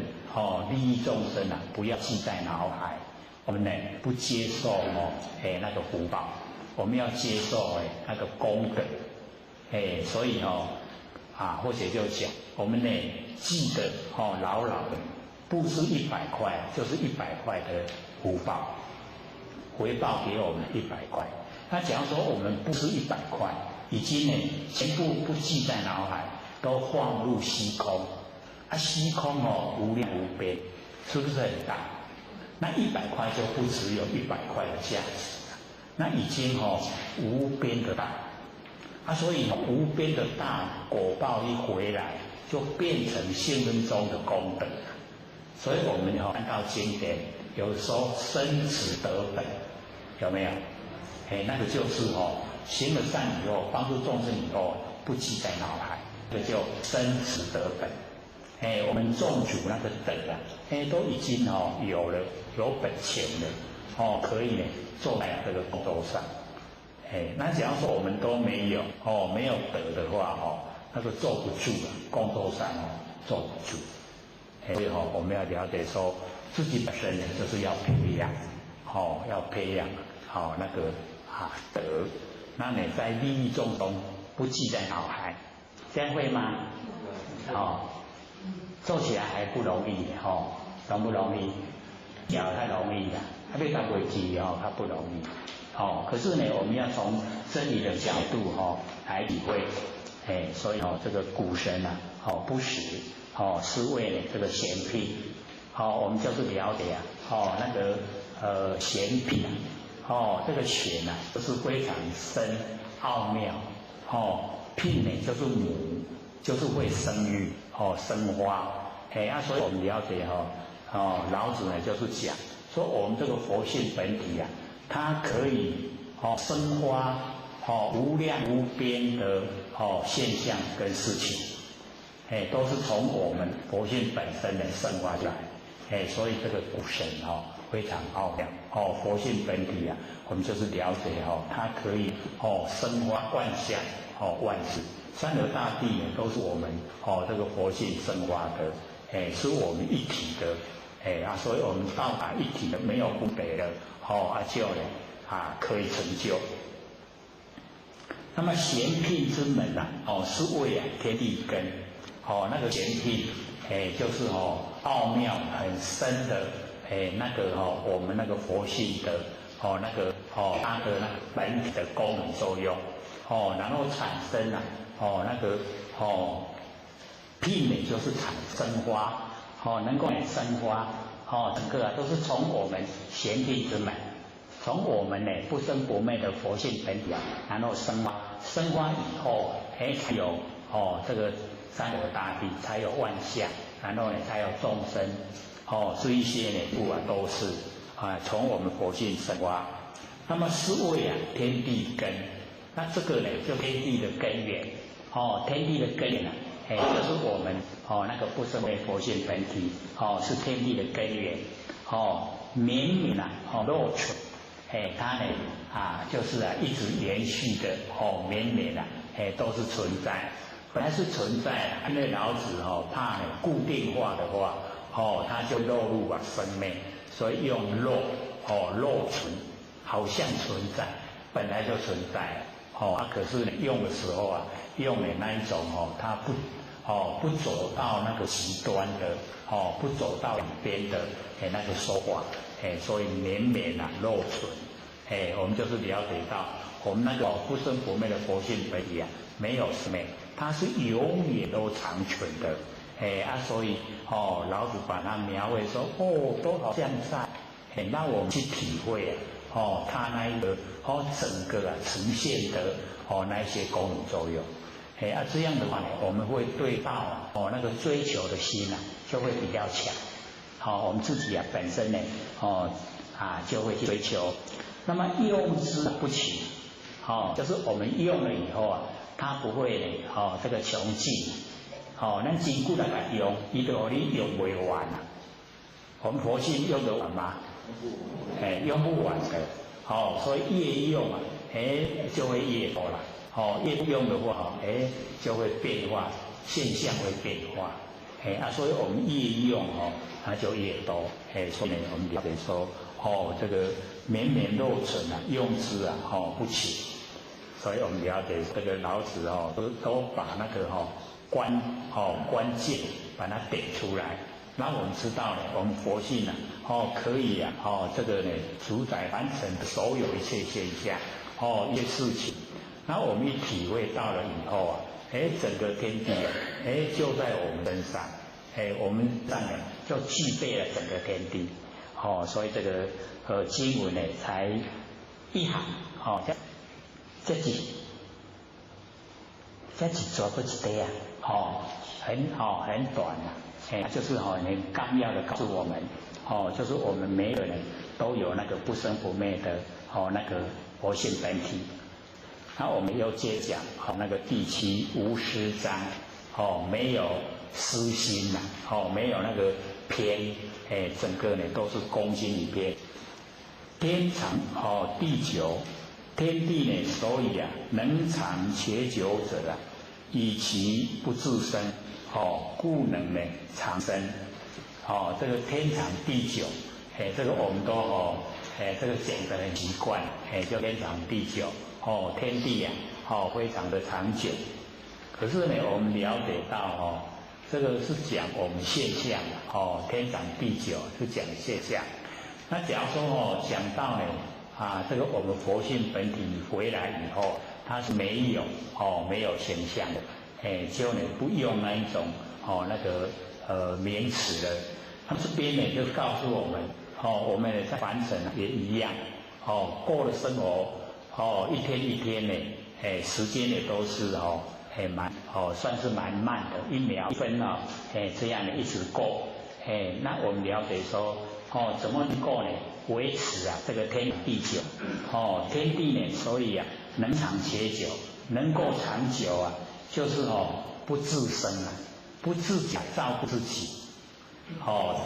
利益众生啊，不要记在脑海。我们呢不接受那个福报，我们要接受那个功德，所以或者就讲我们呢记得牢牢的，布施100块就是100块的福报，回报给我们100块。那假如说我们布施100块，已经呢全部不记在脑海，都放入虚空，虚空无量无边，是不是很大？那100块就不只有100块的价值，那已经无边的大，所以无边的大果报一回来，就变成现分中的功德。所以我们看到经典，有时候生死得本，有没有？那个就是行了善以后，帮助众生以后，不记在脑海，这就生死得本。我们众主那个等啊，都已经有本钱了，可以呢坐在这个功德上。那假如说我们都没有没有德的话那个坐不住啊，功德上坐不住。所以我们要了解说，自己本身呢就是要培养，要培养那个德。那你在利益众中不记在脑海，这样会吗？做起来还不容易容不容易？脚太容易了，要当危机较不容易。可是呢，我们要从真理的角度来体会，所以这个古神啊，不实是为了这个贤辟，我们就是了解那个贤辟这个贤啊，就是非常深奥妙，聘呢就是母，就是会生育生花，所以我们了解老子呢就是讲说我们这个佛性本体啊，它可以生花无量无边的现象跟事情，都是从我们佛性本身的生发出来，所以这个古神非常奥妙佛性本体啊，我们就是了解它可以生发万象万事，三德大地呢都是我们这个佛性生发的，是我们一体的。所以我们到达一体的，没有分别的，就呢可以成就。那么贤辟之门啊，是为天地根，那个贤辟，就是奥妙很深的，那个我们那个佛性的，那个它的那个本体的功能作用，然后产生那个辟呢，就是产生花。能够生花，整个都是从我们贤辟之门，从我们呢不生不灭的佛性本体然后生花，生花以后，才有这个三德大地，才有万象，然后呢才有众生，这一些呢不都是从我们佛性生花，那么是谓啊天地根，那这个呢就天地的根源，天地的根源就是我们那个不生灭佛性本体，是天地的根源，绵绵肉存，它呢就是一直延续的绵绵都是存在，本来是存在，因为老子怕固定化的话，它就落入生灭，所以用肉存，好像存在，本来就存在，可是呢用的时候用的那一种它不走到那个极端的，不走到两边的那个说法，所以绵绵肉存，我们就是了解到我们那个不生不灭的佛性本体没有生灭，它是永远都长存的，所以老子把它描绘说都好像在，让我们去体会它那一个整个呈现的那一些功能作用。这样的话呢，我们会对到那个追求的心就会比较强，我们自己本身呢就会去追求，那么用之不勤，就是我们用了以后它不会呢这个穷尽，咱真久来用，伊就你用不完我们佛性用得完吗？用不完的，所以越用就会越多了。越用的话，就会变化，现象会变化，所以我们越用它就越多，所以我们了解说，这个绵绵肉存用之不勤，所以我们了解这个老子都把那个关键把它点出来，那我们知道呢，我们佛性可以这个呢主宰完成所有一切现象，一些事情。然后我们一体会到了以后整个天地就在我们身上，我们上呢就具备了整个天地，所以这个经文呢才一行，这几做不一堆很短就是很纲要的告诉我们，就是我们每个人都有那个不生不灭的那个佛性本体。那我们又接讲那个第七无私章，没有私心没有那个偏，整个呢都是公心一片。天长地久，天地呢所以能长且久者以其不自生，故能呢长生。这个天长地久，这个我们都这个讲得很习惯，叫天长地久。天地非常的长久，可是呢，我们了解到这个是讲我们现象天长地久是讲现象。那假如说讲到呢这个我们佛性本体回来以后，它是没有形象的，就呢不用那一种那个名词了。那这边呢就告诉我们我们在凡尘也一样过了生活。一天一天呢，时间也都是算是蛮慢的，1秒1分这样的一直过，那我们了解说，怎么能够呢维持这个天地久，天地呢，所以能长且久，能够长久就是不自生不自己照顾自己，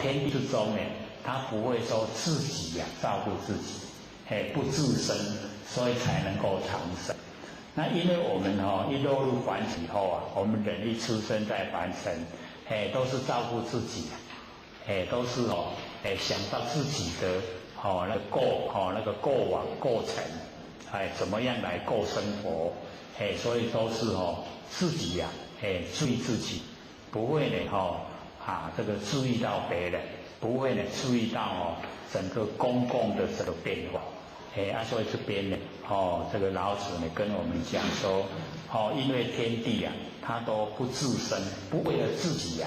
天地之中呢，它不会说自己照顾自己，不自生。所以才能够长生。那因为我们一落入凡体后我们人一出生在凡尘，都是照顾自己，都是想到自己的那个过往过程，怎么样来过生活，所以都是自己注意自己，不会呢这个注意到别人，不会呢注意到整个公共的这个变化。所以这边呢，这个老子呢跟我们讲说，因为天地它都不自生，不为了自己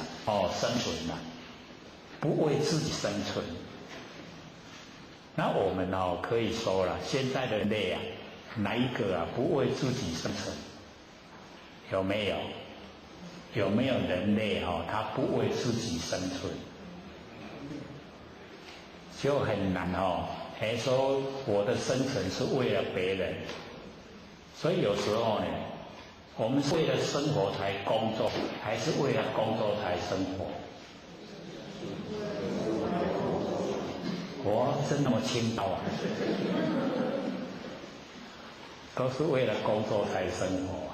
生存不为自己生存。那我们可以说了，现在的人类哪一个不为自己生存？有没有？有没有人类他不为自己生存？就很难说我的生存是为了别人，所以有时候呢，我们是为了生活才工作，还是为了工作才生活？我真那么清高啊？都是为了工作才生活啊。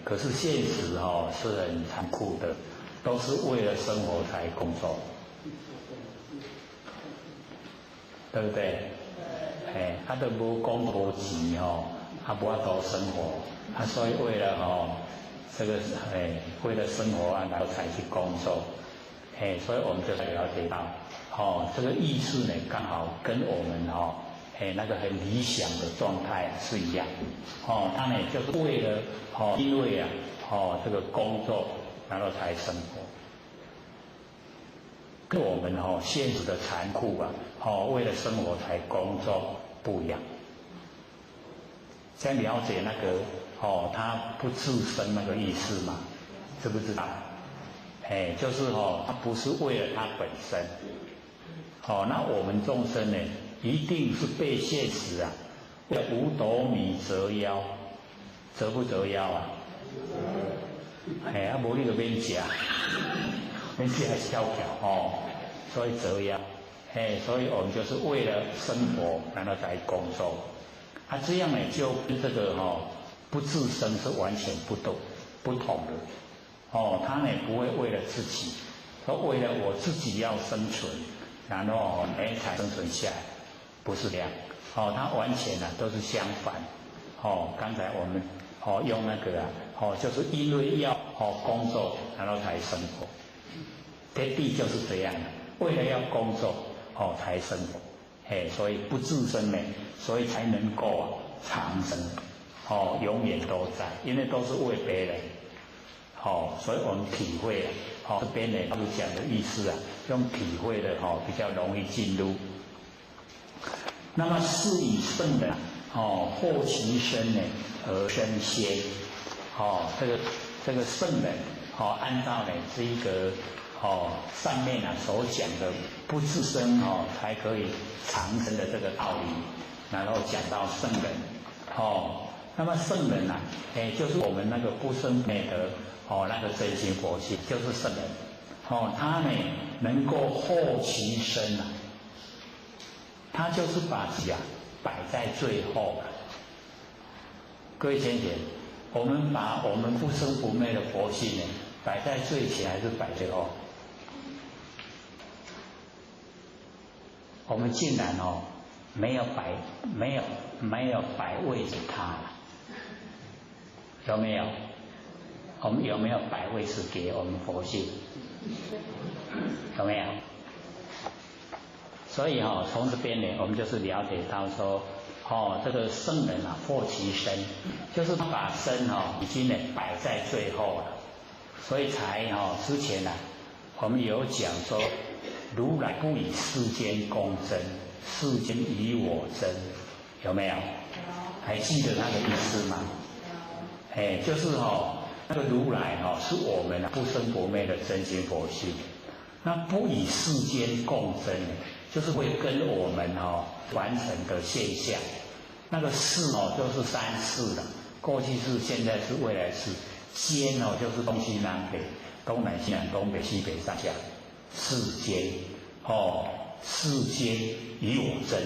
可是现实是很残酷的，都是为了生活才工作，对不对？都无工无钱无法度生活，所以为了这个为了生活然后才去工作，所以我们就来了解到，这个意识呢刚好跟我们那个很理想的状态是一样，他呢就是为了因为这个工作然后才生活，跟我们现实的残酷为了生活才工作不一样。先了解那个他不自生那个意思嘛，知不知道？就是他不是为了他本身，那我们众生呢，一定是被现实为了五斗米折腰，折不折腰啊？无你就免吃，免吃还跳跳所以折腰，所以我们就是为了生活，然后才工作。这样呢，就跟这个不自生是完全不同的。他呢不会为了自己，说为了我自己要生存，然后才生存下来，不是这样。他完全都是相反。刚才我们用那个就是因为要工作，然后才生活。天地就是这样，为了要工作才生活。所以不自生呢，所以才能够长生，永远都在，因为都是为别人，所以我们体会这边呢他们讲的意思用体会的比较容易进入。那么是以圣人后其身呢而身先，这个圣人按照呢这一个上面所讲的不自生才可以长生的这个道理，然后讲到圣人那么圣人就是我们那个不生不灭的那个真心佛性，就是圣人他呢能够后其身他就是把自己摆在最后各位先生，我们把我们不生不灭的佛性呢摆在最前还是摆最后？我们竟然没有摆位置它，有没有？我们有没有摆位置给我们佛性？有没有？所以从这边呢，我们就是了解到说，这个圣人获其身，就是他把身已经呢摆在最后了，所以才之前我们有讲说，如来不以世间公争，世间以我争，有没有？还记得那个意思吗？就是那个如来是我们不生不灭的真心佛性，那不以世间共争，就是会跟我们完成的现象。那个世就是三世的，过去世、现在是、未来世。间就是东西南北、东南西南、东北西北上下。世间世间以我争，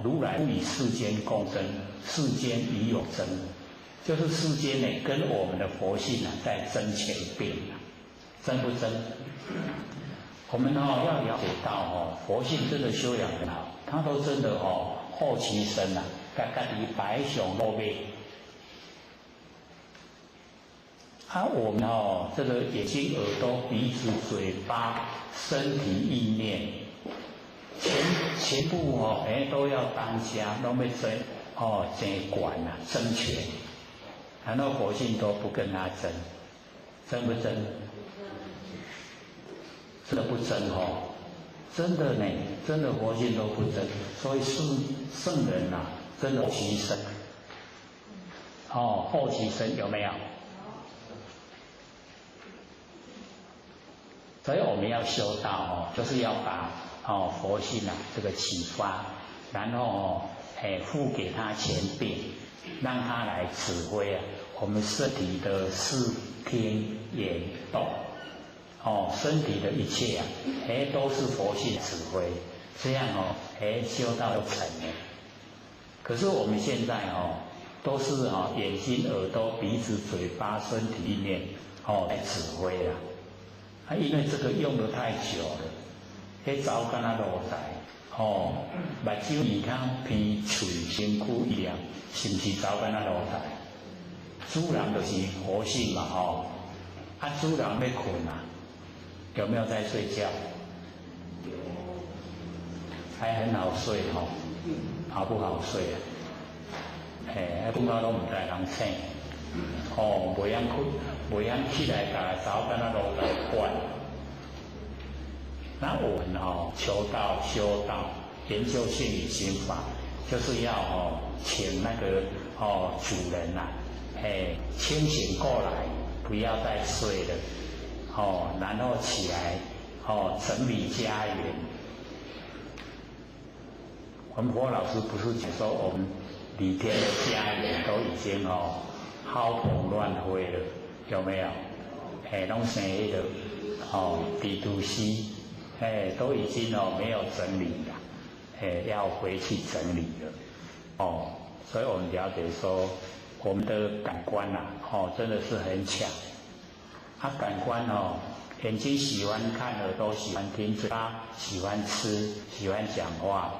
如来不以世间共争，世间以我争，就是世间呢跟我们的佛性在争前并争不争？我们要了解到佛性真的修养很好，他都真的后其身家己摆上露面。我们这个眼睛、耳朵、鼻子、嘴巴、身体、意念，全部都要当家，都要争管争权，然后佛性都不跟他争，争不争？真的不争真的呢，真的佛性都不争，所以圣人真的后其身，后其身有没有？所以我们要修道就是要把佛性啊这个启发，然后付给他钱币，让他来指挥啊我们身体的视听言动，身体的一切啊，都是佛性指挥，这样修道就成了。可是我们现在都是眼睛、耳朵、鼻子、嘴巴、身体里面来指挥啦。因为这个用得太久了，早干那落在目睭、耳孔、鼻、嘴、身躯一样，是不是早干那落在？主人就是佛性嘛主人要困啊，有没有在睡觉？还很好睡好不好睡啊？困到拢唔知人醒，袂晓困，袂晓起来，甲早干那落来管。那我们求道、修道、研究心理心法，就是要请那个主人呐，清醒过来，不要再睡了，然后起来整理家园。我们佛老师不是讲说我们里天的家园都已经薅蓬乱飞了，有没有？拢生迄个地都西，都已经没有整理了，要回去整理了。所以我们了解说，我们的感官真的是很强。感官眼睛喜欢看，耳朵喜欢听，嘴巴喜欢吃，喜欢讲话，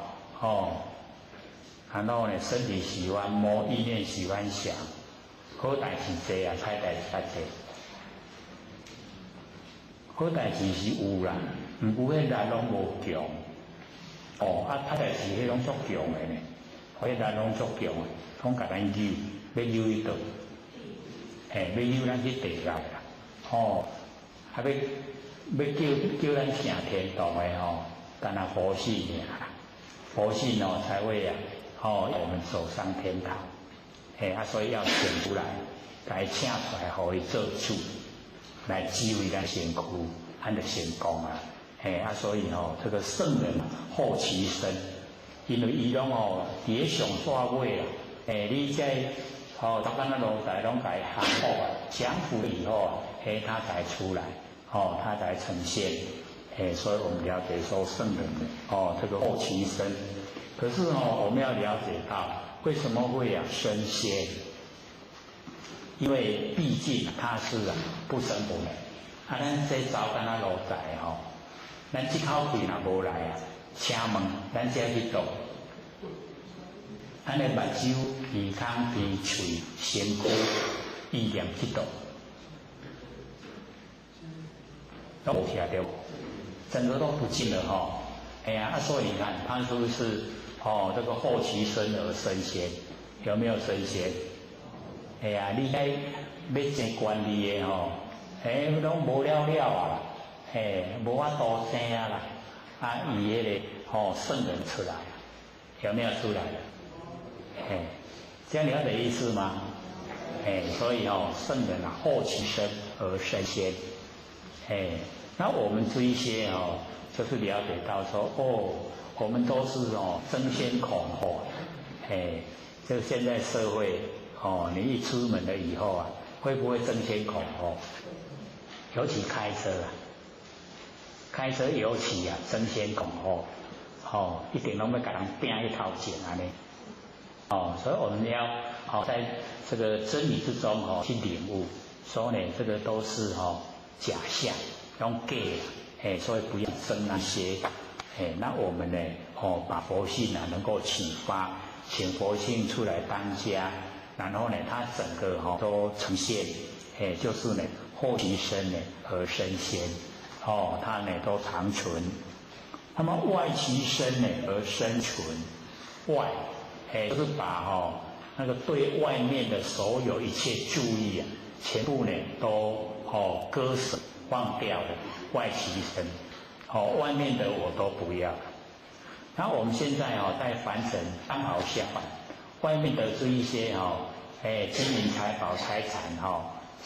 然后呢，身体喜欢摸，意念喜欢想，好代志多啊，歹代志较多。好代志是有啦，毋有迄力拢无强。歹代志迄拢足强的呢，迄力拢足强的，拢甲咱救，要救伊倒，要救咱去地界啦，要救咱成天堂的干那佛性尔啦，佛性才会我们走上天堂，所以要选出来，该请出来，互伊做主。来支维咱身躯，咱就成功啊！所以这个圣人后其身，因为伊拢伫咧上煞尾啦，你在早干那落台拢甲伊降服啊，降服以后他才出来，他才呈现，所以我们了解说圣人这个后其身，可是我们要了解到为什么会升仙。因为毕竟它是不生不灭，咱这早干那落在咱这口气若无来请问咱这去倒，咱的目睭、耳孔、鼻、嘴、身躯、意念去倒，都无听到，整个都不进了所以你看，他是不是这个后其身而升仙？有没有升仙？你要真管理的拢无了了啊，无法度生啦，伊迄个圣人出来，有没有出来了？这样了解意思吗？所以圣人后其身而升仙，那我们这一些就是了解到说，我们都是争先恐后，这现在社会。你一出门了以后会不会争先恐后？尤其开车开车尤其争先恐后，一定拢要给人拼一头前安尼。所以我们要在这个真理之中去领悟，所以呢，这个都是假象，用假所以不要争那些。那我们呢，把佛性能够启发，请佛性出来当家。然后呢，它整个都呈现，就是呢后其身呢而升仙，它呢都长存。那么外其身呢而生存，外，就是把那个对外面的所有一切注意全部呢都割舍忘掉了，外其身，外面的我都不要。那我们现在在凡尘刚好相反。外面的这一些金银财宝财产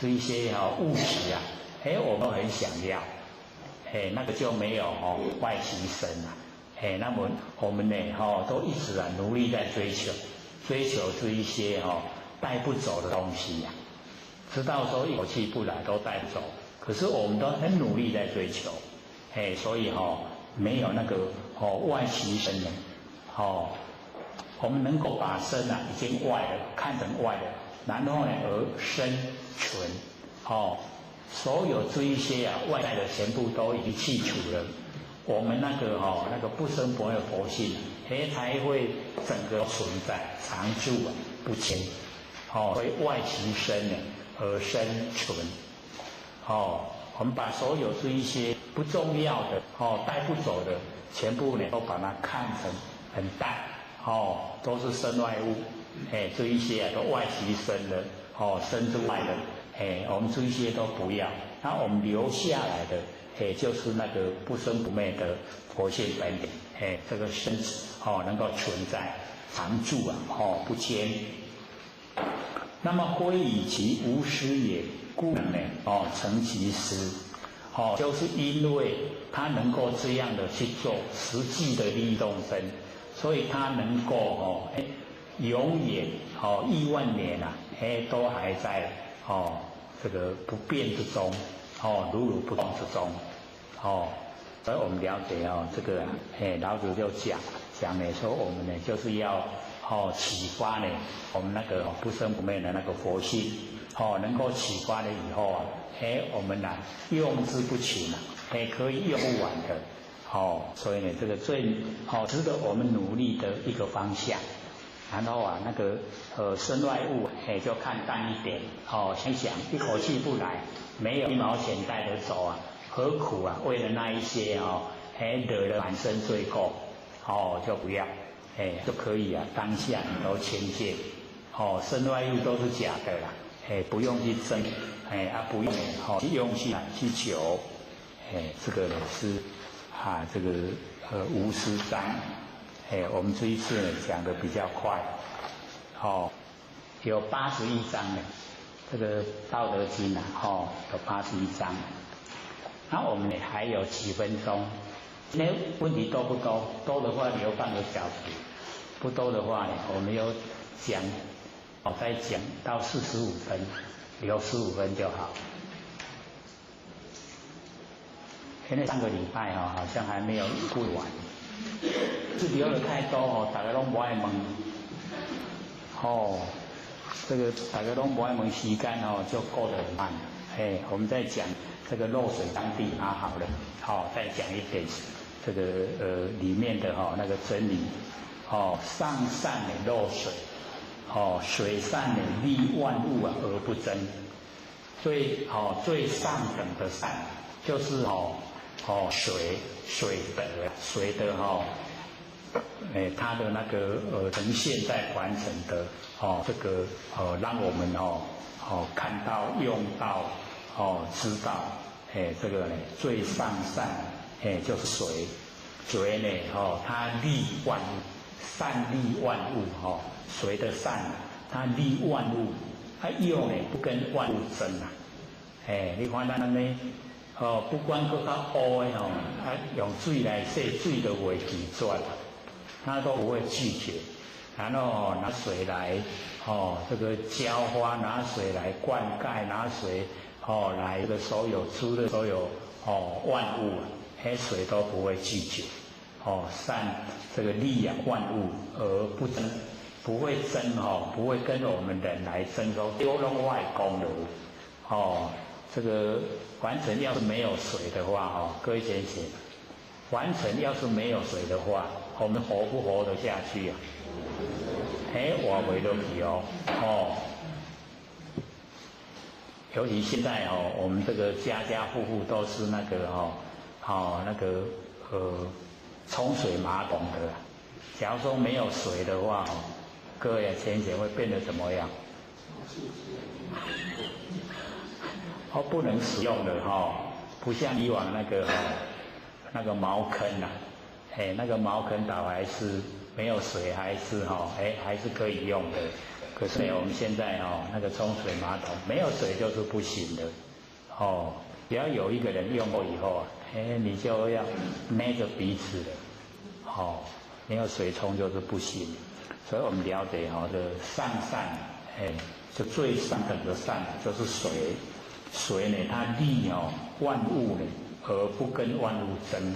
这一些物质我们很想要，那个就没有外其身那么我们呢都一直努力在追求这一些带不走的东西呀，知道说一口气不来都带不走，可是我们都很努力在追求，所以没有那个外其身呢，我们能够把身已经外了看成外了，然后呢而身存，所有这一些外在的全部都已经去除了，我们那个不生不灭的佛性，才会整个存在常住不迁，所以外其身呢而身存，我们把所有这一些不重要的带不走的，全部呢都把它看成很淡，都是身外物，这一些都外其身的，身之外的，我们这一些都不要，那我们留下来的，就是那个不生不灭的佛性本体，这个身子能够存在常住不迁。那么非以其无私也，故能呢成其私，就是因为他能够这样的去做实际的利益众生，所以他能够永远亿万年都还在这个不变之中，如如不动之中，所以我们了解这个老子就讲呢说我们呢就是要启发呢我们那个不生不灭的那个佛性，能够启发了以后我们用之不尽可以用不完的，所以呢这个最值得我们努力的一个方向。然后那个身外物就看淡一点，想想一口气不来，没有1毛钱带得走何苦为了那一些惹了满身罪垢，就不要，就可以当下你都谦戒，身外物都是假的啦，不用去争，不用用心去求，这个是这个无私章。我们这一次呢讲的比较快，有81章呢，这个《道德经》有81章。那我们呢还有几分钟，今天问题多不多？多的话留半个小时，不多的话呢，我们有讲，再讲到45分，留15分就好。因为上个礼拜好像还没有过完。是留的太多大家都不爱问，这个大家都不爱问时间就过得很慢。我们在讲这个漏水当地好了，再讲一点这个里面的那个真理，上善的漏水，水善的利万物而不争，最上等的善就是水的它的那个呈现在完成的这个让我们看到用到知道这个呢最上善就是水呢它利万物，善利万物水的善它利万物，它用呢不跟万物争你看咱呢不管搁较乌的用水来洗水的话拒绝，他都不会拒绝。然后拿水来这个浇花，拿水来灌溉，拿水来这个所有出的所有万物水都不会拒绝。善这个利养万物而不争，不会争不会跟我们人来争说丢弄外功能这个完成要是没有水的话各位先生，完成要是没有水的话，我们活不活得下去活不下去尤其现在我们这个家家户户都是那个那个冲水马桶的，假如说没有水的话各位先生会变得怎么样？不能使用的不像以往那个茅坑那个茅坑岛还是没有水，还是还是可以用的。可是我们现在那个冲水马桶没有水就是不行的只要有一个人用过以后你就要捏着鼻子的没有水冲就是不行。所以我们了解这上善，就最上等的善就是水。水呢，它利万物呢，而不跟万物争，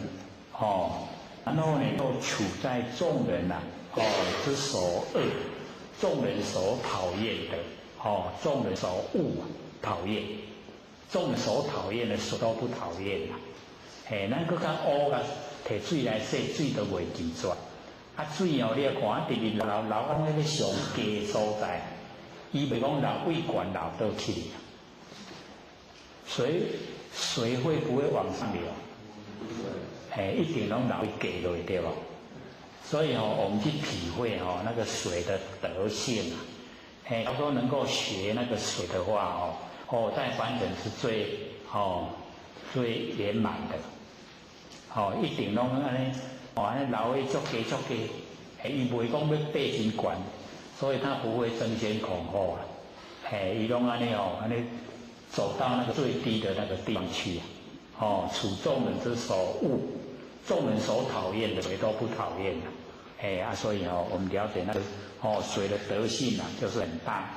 然后呢，又处在众人之所恶，众人所讨厌的，众人所恶讨厌，众人所讨厌的谁都不讨厌啦。咱搁较乌甲摕水来洗，水都袂记住。水你要看直直流到那个上低所在，伊袂讲流位悬流倒去。水会不会往上流？一定拢流给落对吧？所以我们去体会那个水的德性假如说能够学那个水的话在凡尘是最圆满的。一定拢安尼，安尼流的足加，伊袂讲要爬真悬，所以他不会争先恐后伊拢安尼安尼。走到那个最低的那个地方去处众人之所恶，众人所讨厌的谁都不讨厌所以我们了解那个水的德性就是很大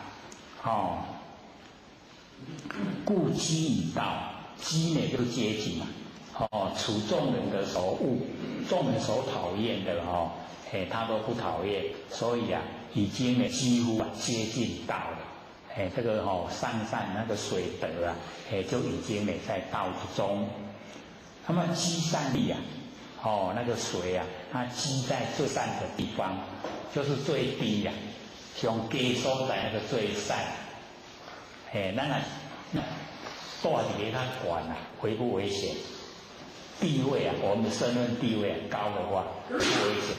故机以道，机呢就是接近处众人的所恶，众人所讨厌的他都不讨厌，所以已经呢几乎接近道了。这个上善那个水德就已经在道之中。那么积善力那个水它积在最善的地方，就是最低上低所在那个最善。咱住伫个较悬危不危险？地位我们的身份地位高的话不危险。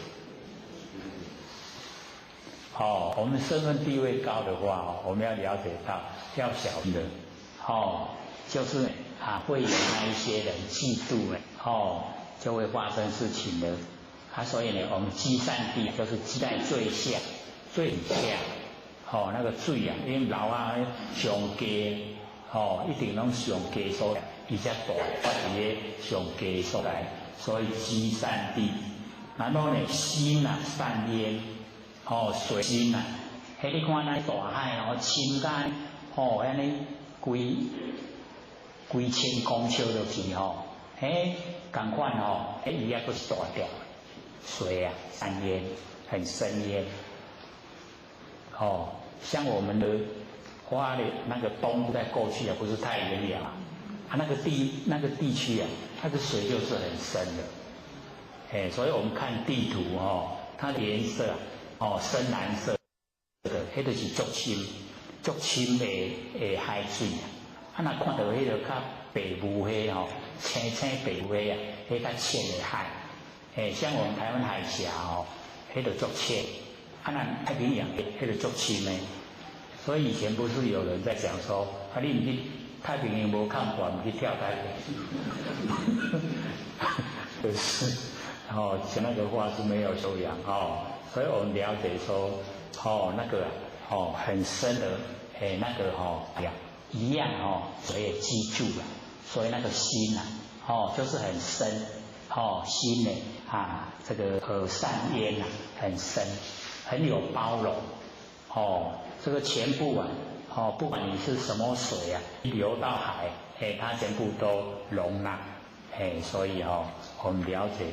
我们身份地位高的话我们要了解到要小心的就是会有那一些人嫉妒就会发生事情的所以呢，我们积善地就是积在最下最底下那个水因为流上低一定拢上低所在，而且大发伫个上低所在，所以积善地。然后呢，心善焉。水心你看那大海深甲安尼几千公尺落去同款伊还佫是大条水深渊很深渊像我们的花莲那个东部在过去不是太平洋那个地区那个水就是很深的所以我们看地图它的颜色深蓝色的，迄就是足深的海水若看到迄个较白雾迄青白雾迄迄较浅的海像我们台湾海峡迄个足浅咱太平洋迄个足深的。所以以前不是有人在讲说你唔去太平洋无看惯，唔去跳太平洋就是讲那个话是没有修养所以我们了解说那个很深的那个一样所以记住了，所以那个心就是很深心呢这个善渊很深，很有包容这个全部不管你是什么水流到海它全部都容纳所以我们了解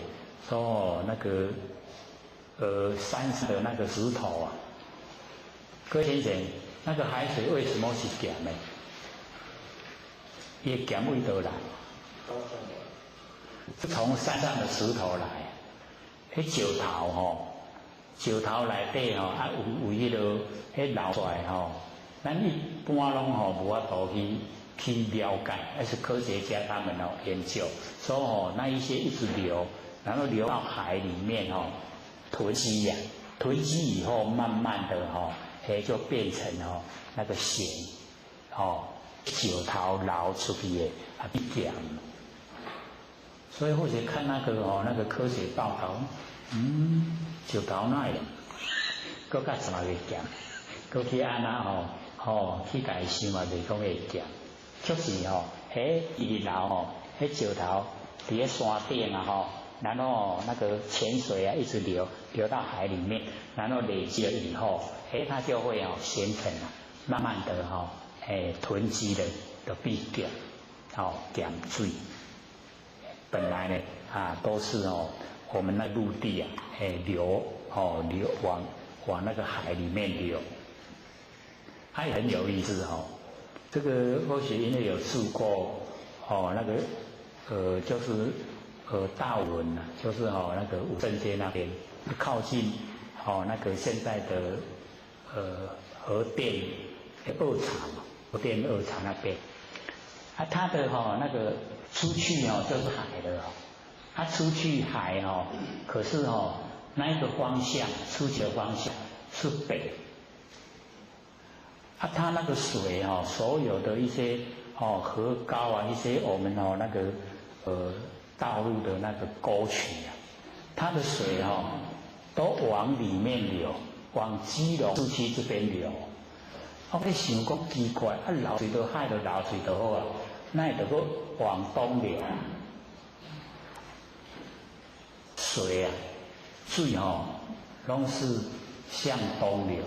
说那个山上的那个石头各位先生，那个海水为什么是咸的？也咸味道来，是从山上的石头来。迄石头内底有迄落迄流出来咱一般拢无法度去了解，那是科学家他们研究说那一些一直流，然后流到海里面囤积以后慢慢的就变成那个咸石头流出去的变咸。所以或者看那个科学报道石头那样佫较啥会咸，佫去安去家想嘛袂讲会咸，确实迄一流迄石头伫咧山顶然后那个泉水啊一直流到海里面，然后累积了以后，它就会形成慢慢的囤积的必掉，减水。本来呢都是我们那陆地流往那个海里面流，它也很有意思这个或许因为有住过那个就是大文就是那个武正街那边靠近那个现在的核电二厂，核电二厂那边它的那个出去就是海了它出去海可是那一个方向出去的方向是北它那个水所有的一些河高啊，一些我们那个道路的那个沟渠它的水都往里面流，往基隆市区这边流。我想讲奇怪，流水都海就流水就好那也得个往东流。水水拢是向东流。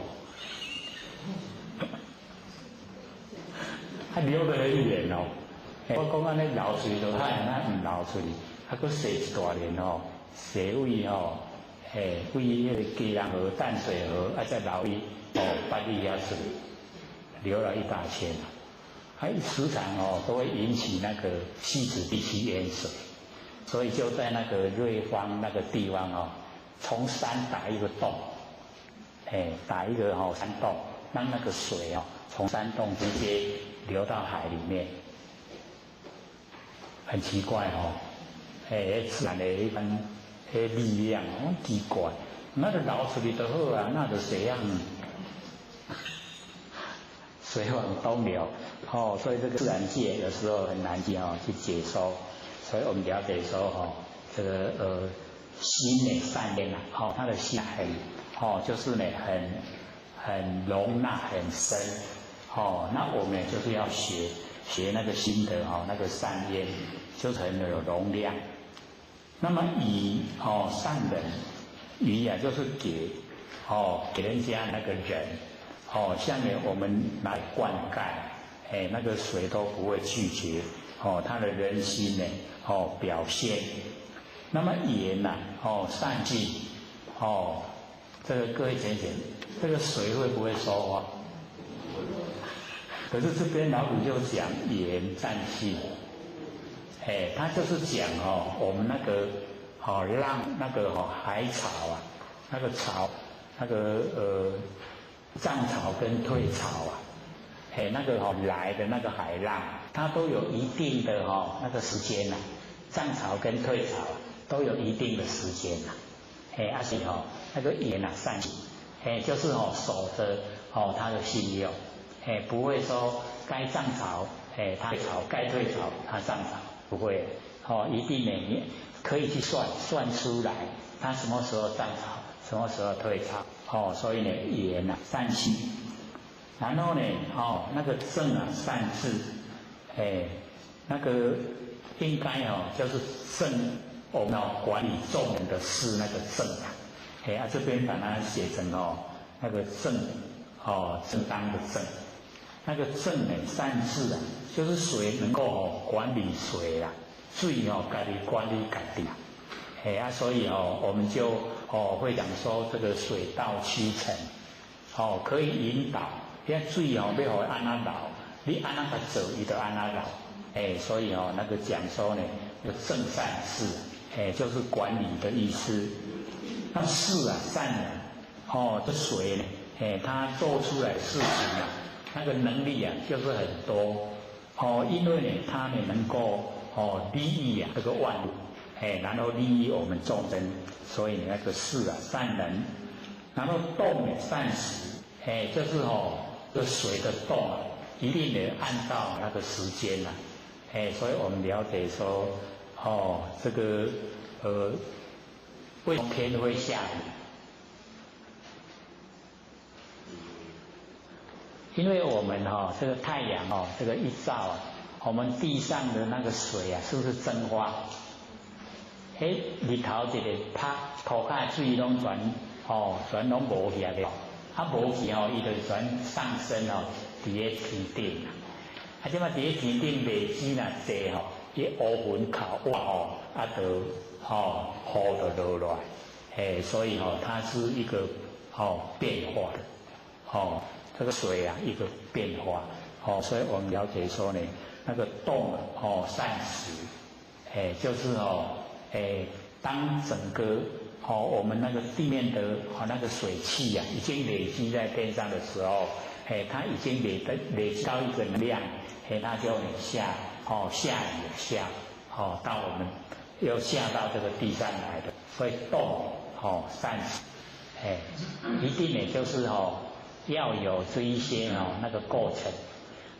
流得很远我讲安尼流水就海，咱唔流出去，佫洗一大年洗位为迄个基隆河、淡水河，再流去八里遐水，流了一大圈时常都会引起那个汐止地区淹水，所以就在那个瑞芳那个地方从山打一个洞，打一个山洞，让那个水从山洞直接流到海里面，很奇怪自然的一般力量，很奇怪，那就流出去就好那就这样，水往东流，所以这个自然界有时候很难去解说，所以我们了解说这个心的善念它的心就是呢很容纳很深。那我们就是要学那个心的那个善业，就是很有容量。那么以善人，以就是给人家那个人下面我们来灌溉，那个水都不会拒绝他的人心呢表现。那么言善句这个各位讲讲，这个水会不会说话？可是这边老祖就讲言善气，他就是讲我们那个让那个海草那个潮，那个涨潮跟退潮那个来的那个海浪，它都有一定的那个时间涨潮跟退潮都有一定的时间所以那个言善气，就是守着他的信用。不会说该涨潮，它退潮；该退潮，它涨潮，不会。一定呢，你可以去算出来，它什么时候涨潮，什么时候退潮。所以呢，言善气，然后呢，那个正善治，那个应该就是正，我们管理众人的事那个正这边把它写成那个正，正当的正。那个正呢，善治就是水能够管理水水家己管理家己所以我们就会讲说这个水到渠成可以引导，因为水要互安怎流，你安怎做，伊就安怎流所以那个讲说呢，正善治就是管理的意思。那事善人这水呢他做出来事情那个能力就是很多因为呢他呢能够利益这个万物然后利益我们众生，所以那个事善人，然后动善时就是这水的动一定得按照那个时间所以我们了解说这个为什么天会下雨？因为我们这个太阳这个一照我们地上的那个水是不是蒸发？迄日头一个拍，涂骹水拢全拢无去啊个，啊无去伊就全上升伫咧天顶啊，即摆伫咧天顶累积若济伊乌云靠哇就雨就落落来，所以它是一个变化的，这个水啊一个变化，所以我们了解说呢，那个动散时，就是当整个我们那个地面的那个水汽啊，已经累积在天上的时候，它已经累积到一个能量，它就下雨下，到我们又下到这个地上来的，所以动散时，一定也就是要有这一些那个过程。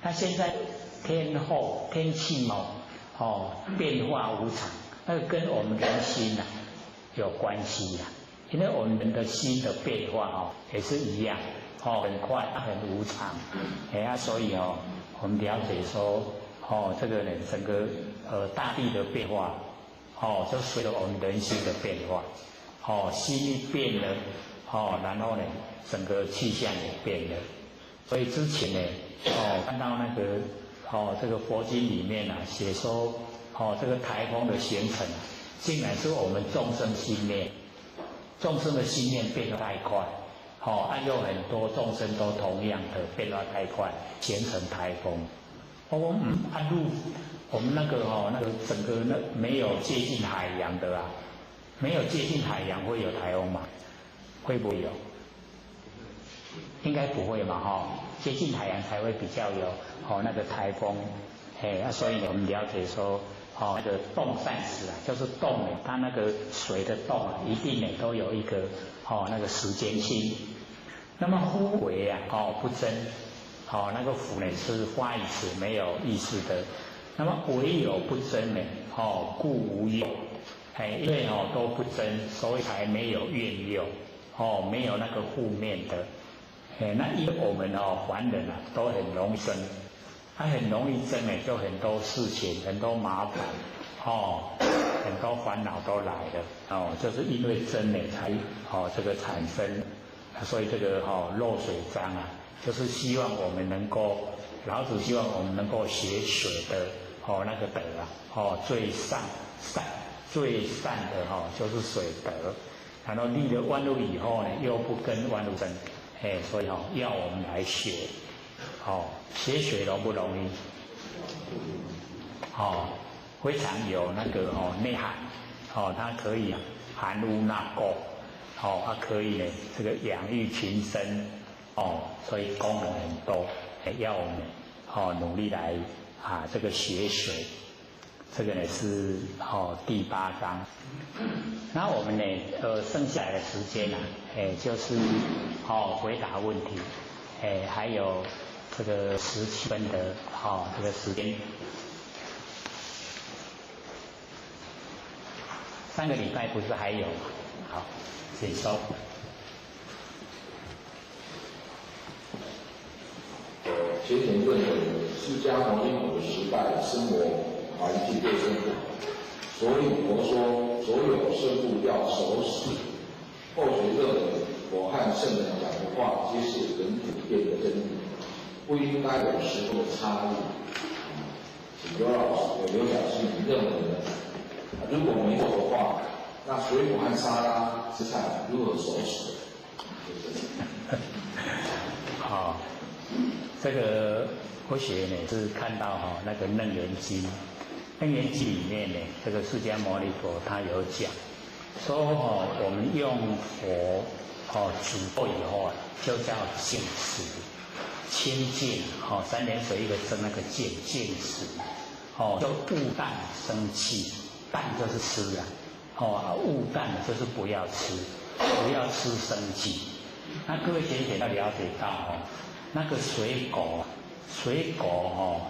那现在天气变化无常，那个跟我们人心有关系因为我们人的心的变化也是一样很快很无常，所以我们了解说这个呢整个大地的变化就随着我们人心的变化心一变了然后呢整个气象也变了，所以之前呢看到那个这个佛经里面写说这个台风的形成竟然是我们众生心念，众生的心念变得太快，有很多众生都同样的变得太快，形成台风。按路我们那个整个没有接近海洋的没有接近海洋会有台风吗？会不会有？应该不会嘛接近海洋才会比较有那个台风，所以我们了解说那个动散时就是动它那个水的动一定都有一个那个时间性。那么忽为不争，那个福呢是发语词没有意思的。那么唯有不争呢故无有，因为都不争，所以才没有怨尤，没有那个负面的。那因为我们凡人都很容易争，很容易争就很多事情很多麻烦很多烦恼都来了就是因为争才这个产生，所以这个漏水章就是希望我们能够，老子希望我们能够学水的那个德最善的就是水德，然后立了万物以后呢又不跟万物争，所以要我们来学，学水容不容易？非常有那个内涵，它可以含污纳垢，可以呢这个养育群生，所以功能很多，要我们努力来这个学水。这个呢是第8章。那我们呢剩下来的时间就是回答问题，还有这个17分的这个时间。上个礼拜不是还有吗？好，请收。前人认为释迦牟尼佛时代生活环境最辛苦，所以佛说所有生物要守死。后学认为佛和圣人讲的话皆是很普遍的真理，不应该有时候的差异。请刘老师你认为呢？如果没有的话，那水果和沙拉食材如何守死？好，这个佛学呢是看到那个《楞严经》，《楞严经》里面呢，这个释迦牟尼佛他有讲，说我们用佛煮过以后就叫净食，清净3点水一个生那个净食，就勿淡生气，淡就是吃勿淡就是不要吃，不要吃生气。那各位学姐要了解到那个水果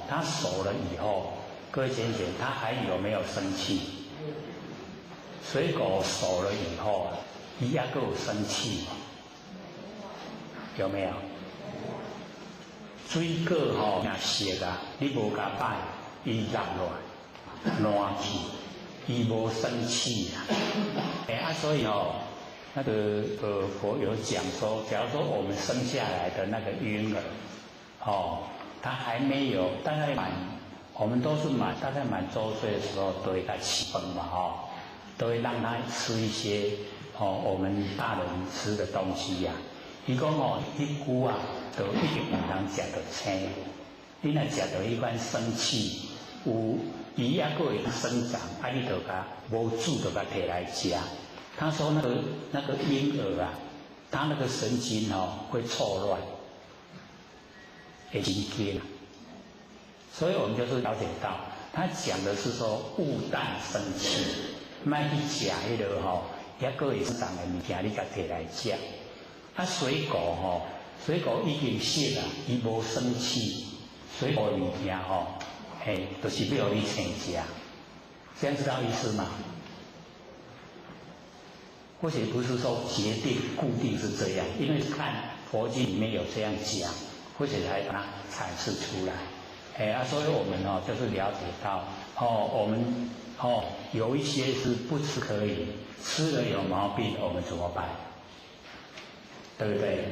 它熟了以后，各位学姐它还有没有生气？水果熟了以后一样够生气，有没有？水果若熟你无甲摆，伊热落来，烂去，伊无生气啊，所以那个佛有讲说，假如说我们生下来的那个婴儿，他还没有大概我们都是大概满周岁的时候都会给他起风嘛，都会让他吃一些我们大人吃的东西呀。伊讲迄句啊，就一定唔通食到青。你若食到迄款生气，伊还佫会生长，你就甲无煮就甲摕来食。他说那个婴儿啊，他那个神经会错乱，会神经。所以我们就是了解到，他讲的是说勿但生气，莫去食迄个还佫会生长的物件，你甲摕来食。水果水果已经熟啊，伊无生气，水果物件就是要你生食，这样知道意思吗？或许不是说决定固定是这样，因为看佛经里面有这样讲，或许才把它阐释出来。所以我们就是了解到我们有一些是不吃可以，吃了有毛病，我们怎么办？对不对？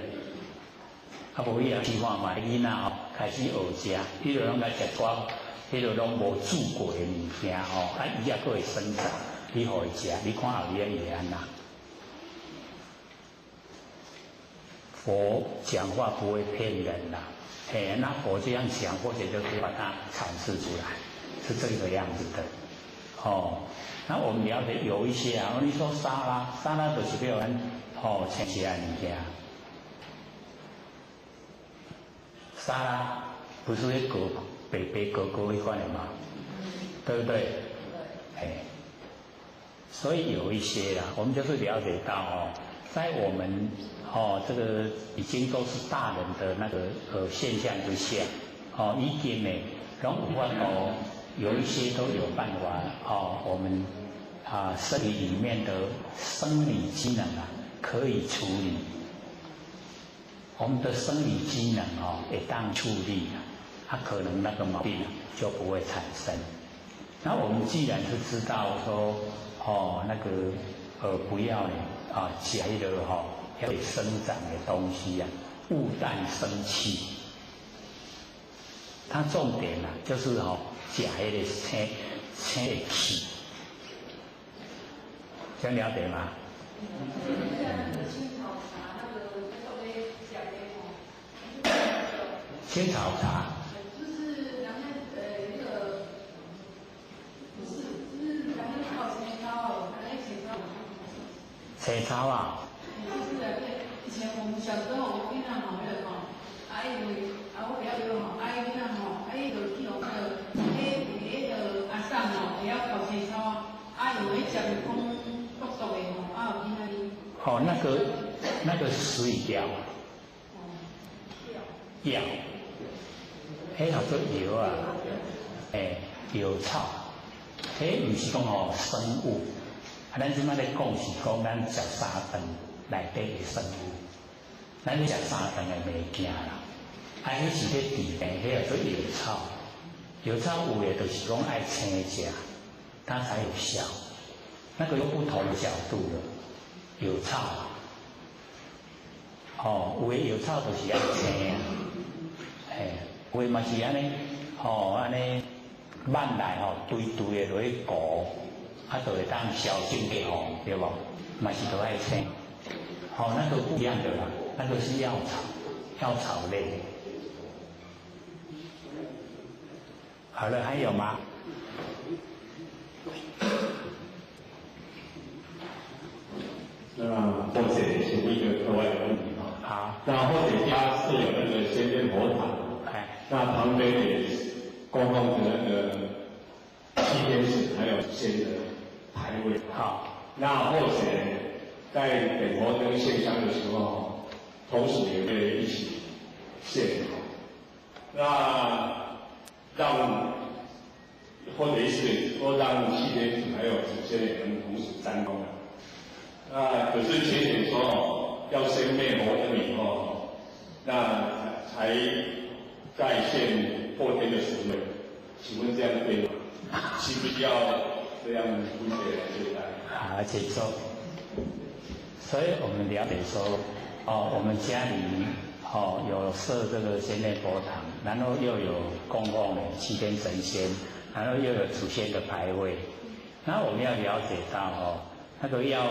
无伊也去看嘛，囡仔开始学食，伊就拢甲食光，迄个拢无煮过的物件伊也佫会生长，你互伊食，你看后日会安那？佛讲话不会骗人啦，那佛这样讲，或者就可以把它阐释出来，是这个样子的。那我们了解有一些你说沙拉就是要人生起来物件。沙拉不是那个白白勾勾一块的吗？对不对？所以有一些啦，我们就是了解到在我们这个已经都是大人的那个现象之下，已经呢，拢有法有一些都有办法我们身体里面的生理机能可以处理。我们的生理机能会当处理可能那个毛病就不会产生。那我们既然是知道说那个不要食迄个要生长的东西勿但生气。它重点就是食迄个生的气，这样了解吗？青草茶。就是咱们那个不是，就是咱们炒青草，咱那青草。青草啊？就是以前我们小时候，我经常那个因为我比较有伊经常伊就去那个个阿婶会晓炒青草有迄食讲毒毒的有去那里。那个水药。药。迄叫做药啊，药草，迄毋是讲生物，咱即摆咧讲是讲咱食三顿内底的生物，咱咧食三顿的物件啦，迄是咧治病，迄叫做药草，药草有的就是讲爱生食，它才有效，那个有不同的角度的药草，有的药草就是爱生啊，有的嘛是安尼，安尼蔓内堆堆的落去糊，就会当消症给对无？嘛是都爱青，那个不一样的啦，那个是药草类。好了，还有吗？那或者是一个课外的问题好，那或者家是有那个先天佛堂。那旁边也供奉的那个七天使，还有仙的牌位。好，那或者在点佛灯献香的时候，同时也会一起献。那或者是说让七天使还有祖先也能同时沾光。那可是前点说要先灭佛灯以后，那才在现破天的时位，请问这样对吗？需不需要这样分别来对待。好，请说。所以我们了解说，我们家里有设这个先天佛堂，然后又有供奉7天神仙，然后又有祖先的牌位。然后我们要了解到那个要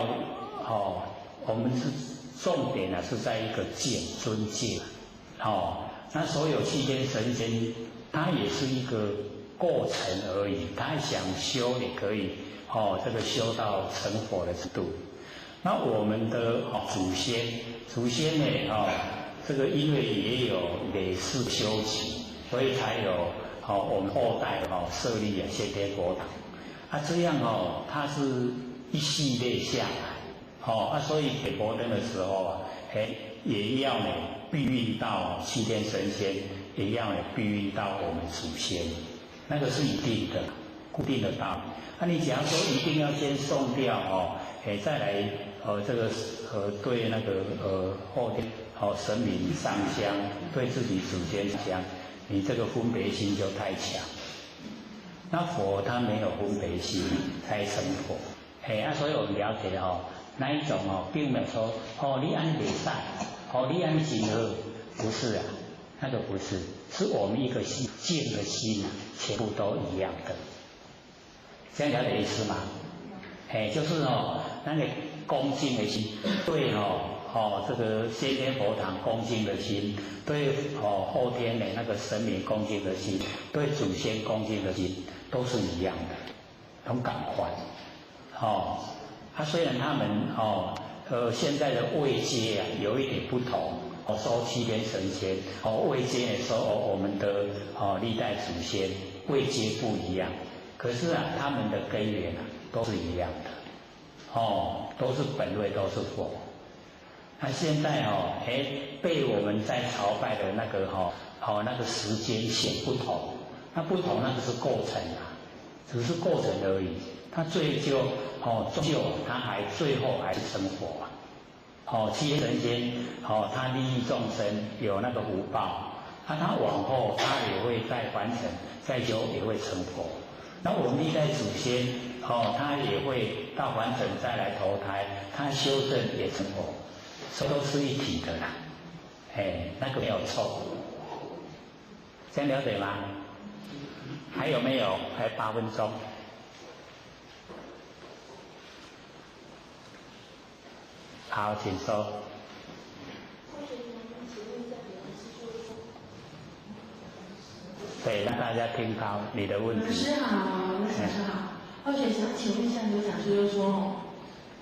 我们是重点是在一个戒尊戒。那所有7天神仙，它也是一个过程而已，他想修也可以，这个修到成佛的程度。那我们的祖先呢，这个因为也有累世修行，所以才有我们后代设立先天佛堂。这样它是一系列下来，所以给佛灯的时候也要呢庇荫到7天神仙，也要呢庇荫到我们祖先。那个是一定的，固定的道理。你假如说一定要先送掉再来这个对那个后天神明上香，对自己祖先香，你这个分别心就太强。那佛他没有分别心才成佛，所以我们了解那一种并没有说你安袂使，你安真好，不是啊。那个不是，是我们一个心静的心，全部都一样的。这样了解意思吗？就是那个恭敬的心，对这个先天佛堂恭敬的心，对后天的那个神明恭敬的心，对祖先恭敬的心，都是一样的，很感怀。虽然他们现在的位阶有一点不同。说7天神仙，位阶呢说我们的历代祖先位阶不一样，可是他们的根源都是一样的，都是本位都是佛。那现在被我们在朝拜的那个那个时间线不同，那不同那个是过程只是过程而已，它最终它最后还是成佛7天神仙，他利益众生有那个福报，他往后他也会再完成，再修也会成佛。那我们历代祖先，他也会到完整再来投胎，他修正也成佛，这都是一体的啦。那个没有错，这样了解吗？还有没有？还有8分钟。好，请说。对，让大家听到你的问题。老师好，老师好。或许想请问一下刘讲师，就是说，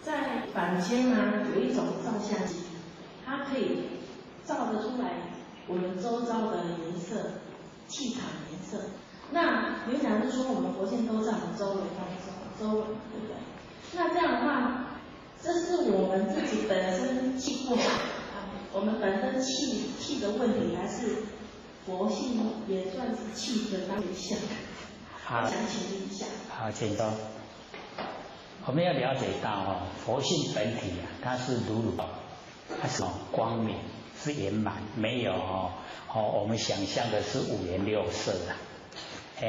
在坊间有一种照相机，它可以照得出来我们周遭的颜色、气场颜色。那刘讲师说，我们佛性都在我们周围当中，周围对不对？那这样的话，这是我们自己本身气不好，我们本身气的问题，还是佛性也算是气的当一项？我想请问一下。好，请说。我们要了解到佛性本体它是如如，它是光明，是圆满，没有我们想象的是5颜6色的。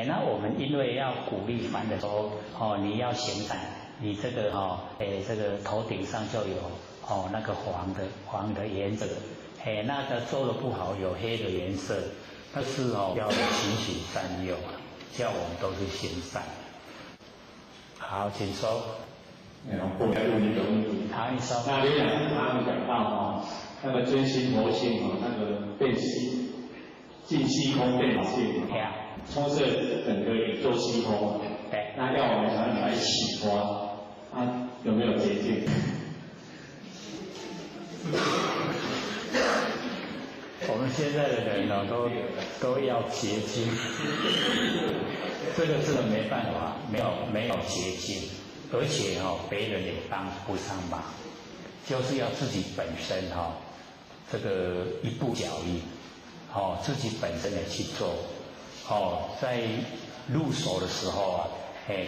那我们因为要鼓励凡人说你要行善。你这个这个头顶上就有那个黄的颜色，那个做的不好有黑的颜色，但是要循循善诱叫我们都是行善。好，请说。我来问一个问题。好，你说。那刘讲师刚刚讲到那个真心佛性那个变虚，尽虚空变性，充塞整个宇宙虚空。对。那要我们想来启发。有没有捷径？我们现在的人都要捷径，这个真的没办法，没有捷径，而且别人也帮不上忙，就是要自己本身这个一步脚印，自己本身的去做，在入手的时候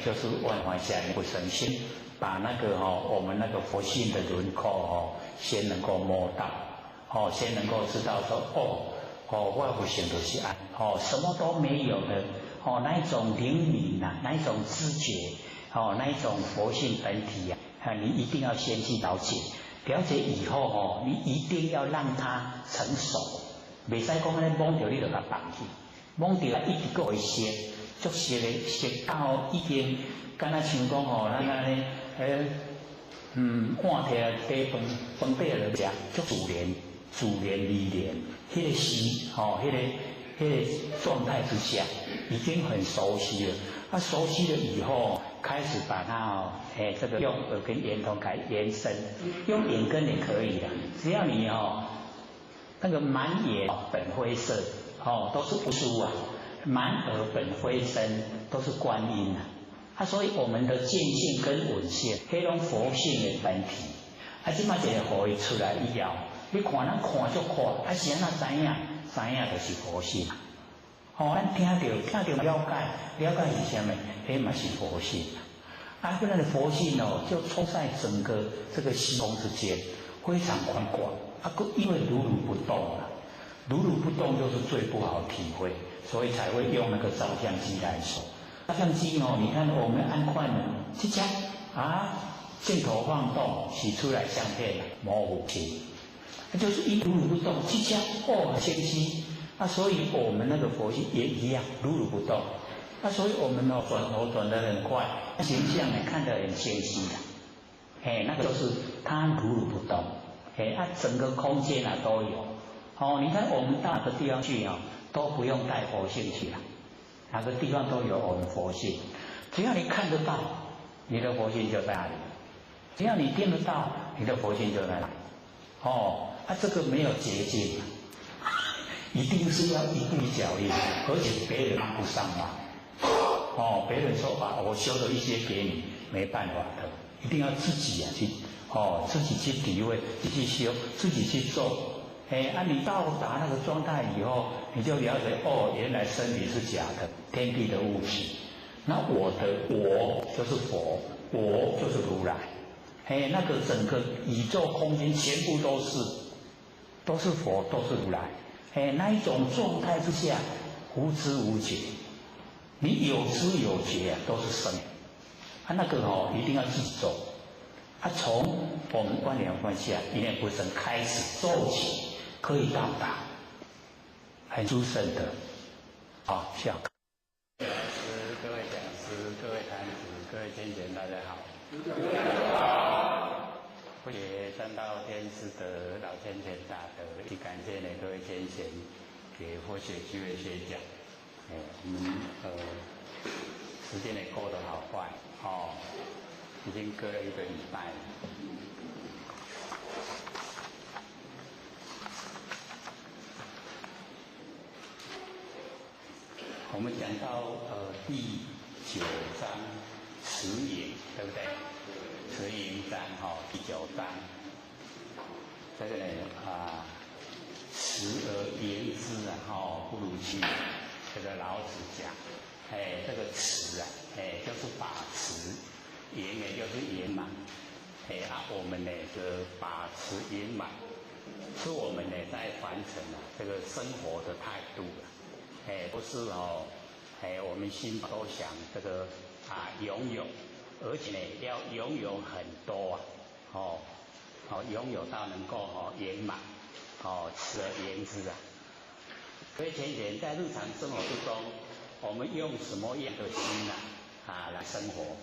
就是万法下不生心。把那个我们那个佛性的轮廓先能够摸到，先能够知道说我不行就是安，什么都没有的，那一种灵敏那一种知觉，那一种佛性本体你一定要先去了解，了解以后你一定要让它成熟，袂使讲咧摸到你就甲放弃，摸到一直个会熟，足熟咧，熟到已经，敢若像讲咱安尼碗摕来底饭底落食，足自然理念，迄个时迄个状态之下，已经很熟悉了。熟悉了以后，开始把它这个用耳根圆通改延伸，用眼根也可以的，只要你那个满眼本灰色都是无殊满耳本灰身都是观音所以我们的见性跟闻性，迄种佛性的本体，即马一个互伊出来以后，你看咱看就看，是安怎知影就是佛性。咱听到了解是啥物？迄嘛是佛性。不然的佛性就充在整个这个虚空之间，非常宽广。因为如如不动如如不动就是最不好体会，所以才会用那个照相机来说。照相机你看我们按快门，这家镜头放动，洗出来相片模糊清，就是一如如不动，这家很清晰。所以我们那个佛性也一样，如如不动。所以我们转头转得很快，形象看得很清晰那个就是它如如不动。整个空间都有。你看我们到哪个地方去都不用带佛性去了，哪个地方都有我们佛性。只要你看得到，你的佛性就在那里；只要你听得到，你的佛性就在那里。这个没有捷径。一定是要一步脚印，而且别人帮不上忙。别人说我修了一些给你，没办法的，一定要自己去自己去体会，自己修，自己去做。你到达那个状态以后，你就了解原来身体是假的，天地的物质。那我就是佛，我就是如来。那个整个宇宙空间全部都是佛，都是如来。那一种状态之下，无知无觉，你有知有觉都是生。那个一定要自己做。从我们观念观下，一念不生开始做起，可以到达很殊胜的。下课。各位讲师、各位坛子、各位先贤，大家好。不也三道天师德，老千贤大德，也感谢各位先贤给佛学机会学讲。我们时间也过得好快已经隔了1个礼拜了。我们讲到第9章持影，对不对？持影章第9章，这个呢持而言之不如去。这个老子讲，这个持就是把持，言也就是圆满，我们呢把持圆满，是我们呢在凡尘这个生活的态度不是我们心都想这个拥有，而且呢要拥有很多拥有到能够圆满持而言之所以先贤在日常生活之中，我们用什么样的心来生活？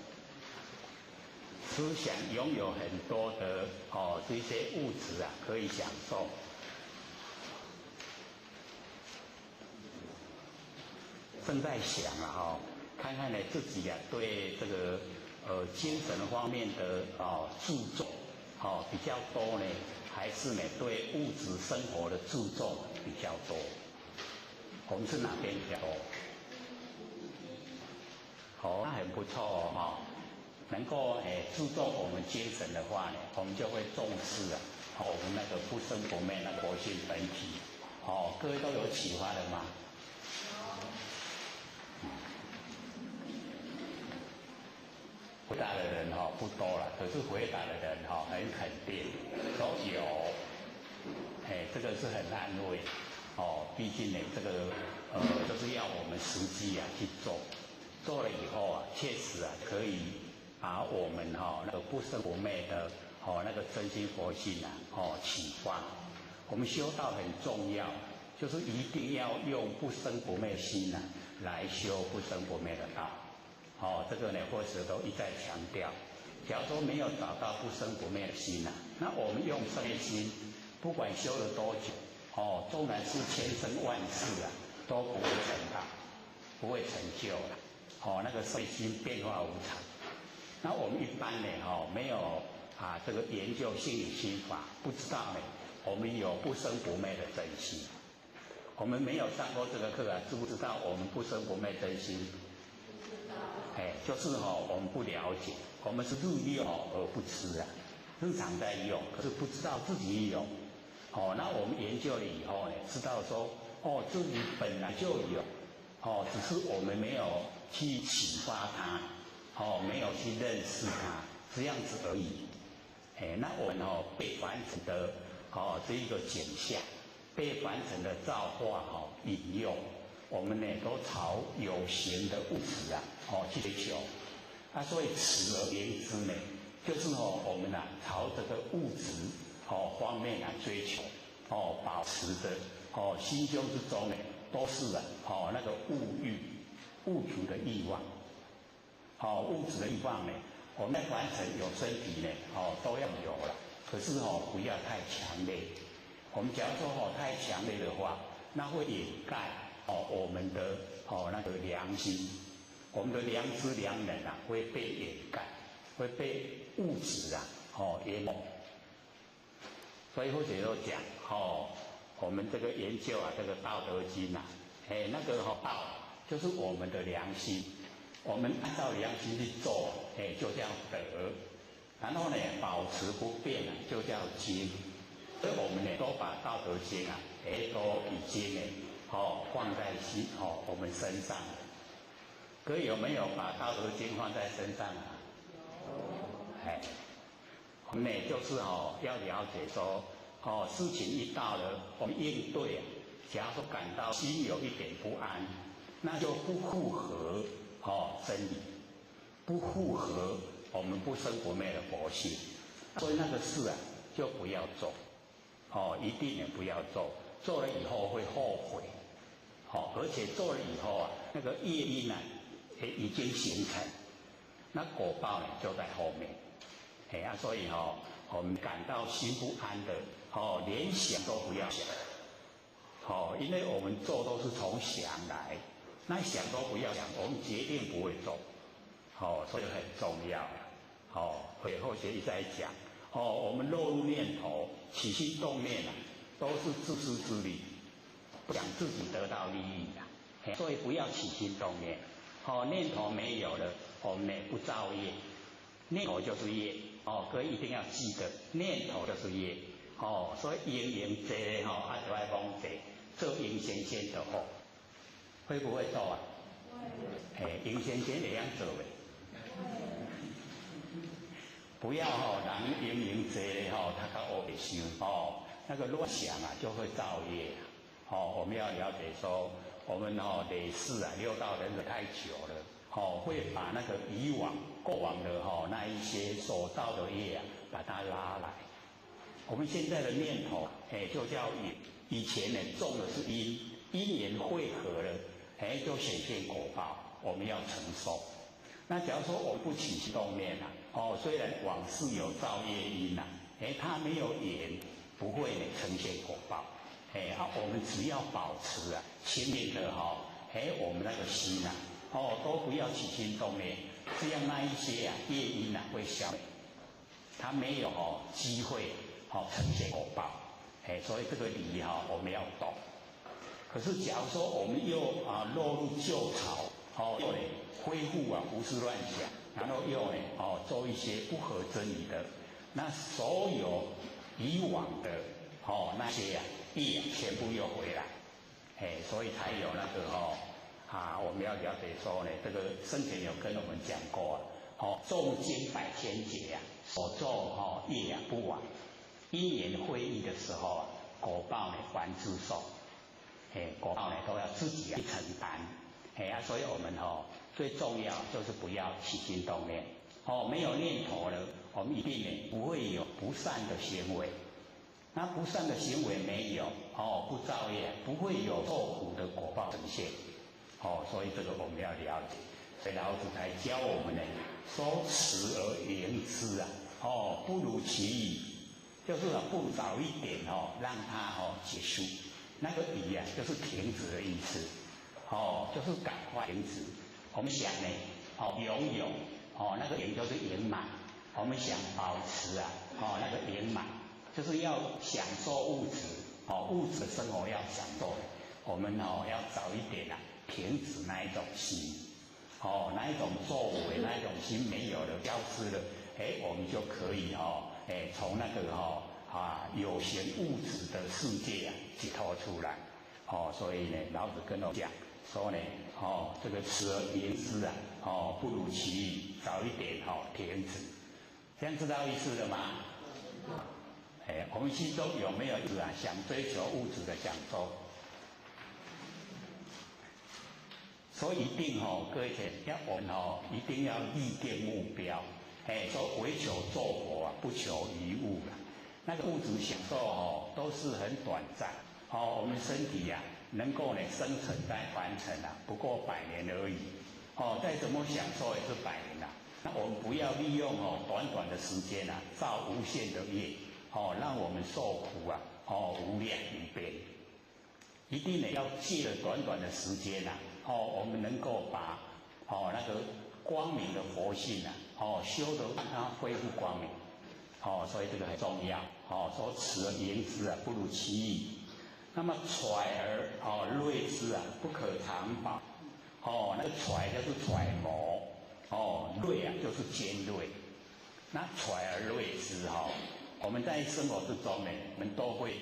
思想拥有很多的这些物质可以享受。正在想看看自己对这个精神方面的注重比较多呢，还是呢对物质生活的注重比较多？我们是哪边比较多？那很不错能够注重我们精神的话呢，我们就会重视我们那个不生不灭那个佛性本体。各位都有启发的吗？回答的人不多了，可是回答的人很肯定，说有，这个是很安慰毕竟呢这个就是要我们实际去做，做了以后确实可以把我们那个不生不灭的那个真心佛性启发。我们修道很重要，就是一定要用不生不灭心来修不生不灭的道。这个呢，或者都一再强调。假如说没有找到不生不灭的心那我们用生灭心，不管修了多久，纵然是千生万世都不会成道，不会成就了。那个生灭心变化无常。那我们一般呢，没有这个研究心理心法，不知道呢，我们有不生不灭的真心。我们没有上过这个课知不知道我们不生不灭真心？不知道。就是我们不了解，我们是日用而不知日常在用，可是不知道自己有。那我们研究了以后呢，知道说，自己本来就有，只是我们没有去启发它，没有去认识它，这样子而已。那我们被凡尘的这一个景象，被凡尘的造化引诱，我们呢都朝有形的物质去追求。所以此而言之呢，就是我们朝这个物质方面追求，保持着心胸之中呢都是那个物欲、物质的欲望。物质的欲望呢，我们凡尘有身体呢都要有了，可是不要太强烈。我们假如说太强烈的话，那会掩盖我们的那个良心，我们的良知良能会被掩盖，会被物质淹没。所以或者说讲我们这个研究这个《道德经》那个道就是我们的良心，我们按照良心去做就叫德，然后呢保持不变就叫精。所以我们呢都把《道德经》都已经呢放在心我们身上。各位有没有把《道德经》放在身上我们呢就是要了解说事情一到了，我们应对假如说感到心有一点不安，那就不符合真理，不符合我们不生不灭的佛性，所以那个事就不要做。一定也不要做，做了以后会后悔。而且做了以后那个业因已经形成，那果报呢就在后面。所以我们感到心不安的连想都不要想。因为我们做都是从想来，那想都不要想，我们决定不会做。所以很重要。会后学一再讲。我们落入念头、起心动念都是自私自利，不想自己得到利益所以不要起心动念。念头没有了，我们呢不造业，念头就是业。各位一定要记得，念头就是业。所以应做就要讲做，做应先先就好。会不会做会。应先先会样做的。不要人应做咧他较黑白想那个乱想就会造业我们要了解说，我们累世六道轮回太久了会把那个以往过往的那一些所造的业把它拉来。我们现在的念头就叫因，以前呢种的是因，因缘汇合了就显现果报，我们要承受。那假如说我们不起心动念虽然往事有造业因它没有缘，不会呈现果报。我们只要保持清明的我们那个心都不要起心动念，这样那一些业因会消灭，它没有机会呈现果报。所以这个理我们要懂。可是假如说我们又落入旧巢又恢复胡思乱想，然后又做一些不合真理的，那所有以往的那些业全部又回来。所以才有那个我们要了解说呢，这个生前有跟我们讲过众经百千劫所作业不亡，因缘会意的时候果报还自受。果报都要自己去承担。所以我们最重要就是不要起心动念。没有念头了，我们一定呢不会有不善的行为。那不善的行为没有，不造业，不会有受苦的果报呈现。所以这个我们要了解。所以老子才教我们呢，说持而言之啊，不如其已，就是不早一点让它结束。那个已啊，就是停止的意思，就是赶快停止。我们想呢，拥有，那个圆就是圆满。我们想保持啊，那个圆满，就是要享受物质，物质的生活要享受。我们要早一点啊，停止那一种心。那一种作为，那一种心没有了，消失了，我们就可以从那个有形物质的世界啊解脱出来。所以呢，老子跟我讲说呢，这个持而言之啊，不如其已，早一点停止。这样知道意思了吗？我们心中有没有一直想追求物质的享受？所以一定各位我们一定要立定目标，说唯求做佛啊，不求于物啦。那个物质享受都是很短暂，我们身体呀能够生成在凡尘啊，不过100年而已，再怎么享受也是100年啦。那我们不要利用短短的时间啊，造无限的业，让我们受苦啊，无量无边。一定要借着短短的时间啊，我们能够把那个光明的佛性啊，修得让它恢复光明，所以这个很重要。说持而言之啊，不如其已。那么揣而锐之啊，不可长保。那个揣就是揣摩，锐啊就是尖锐。那揣而锐之我们在生活之中呢，我们都会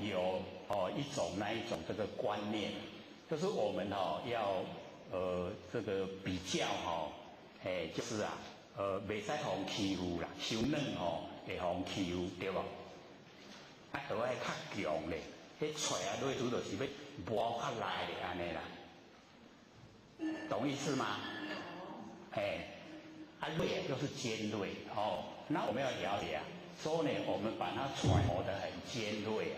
有那一种这个观念，就是我们要这个比较就是啊袂使互欺负啦，伤软会互欺负，对无？啊，就爱较强咧，迄揣啊锐之就是要磨较来咧安尼啦，懂意思吗？锐就是尖锐那我们要了解啊，说呢我们把它揣摩得很尖锐啊，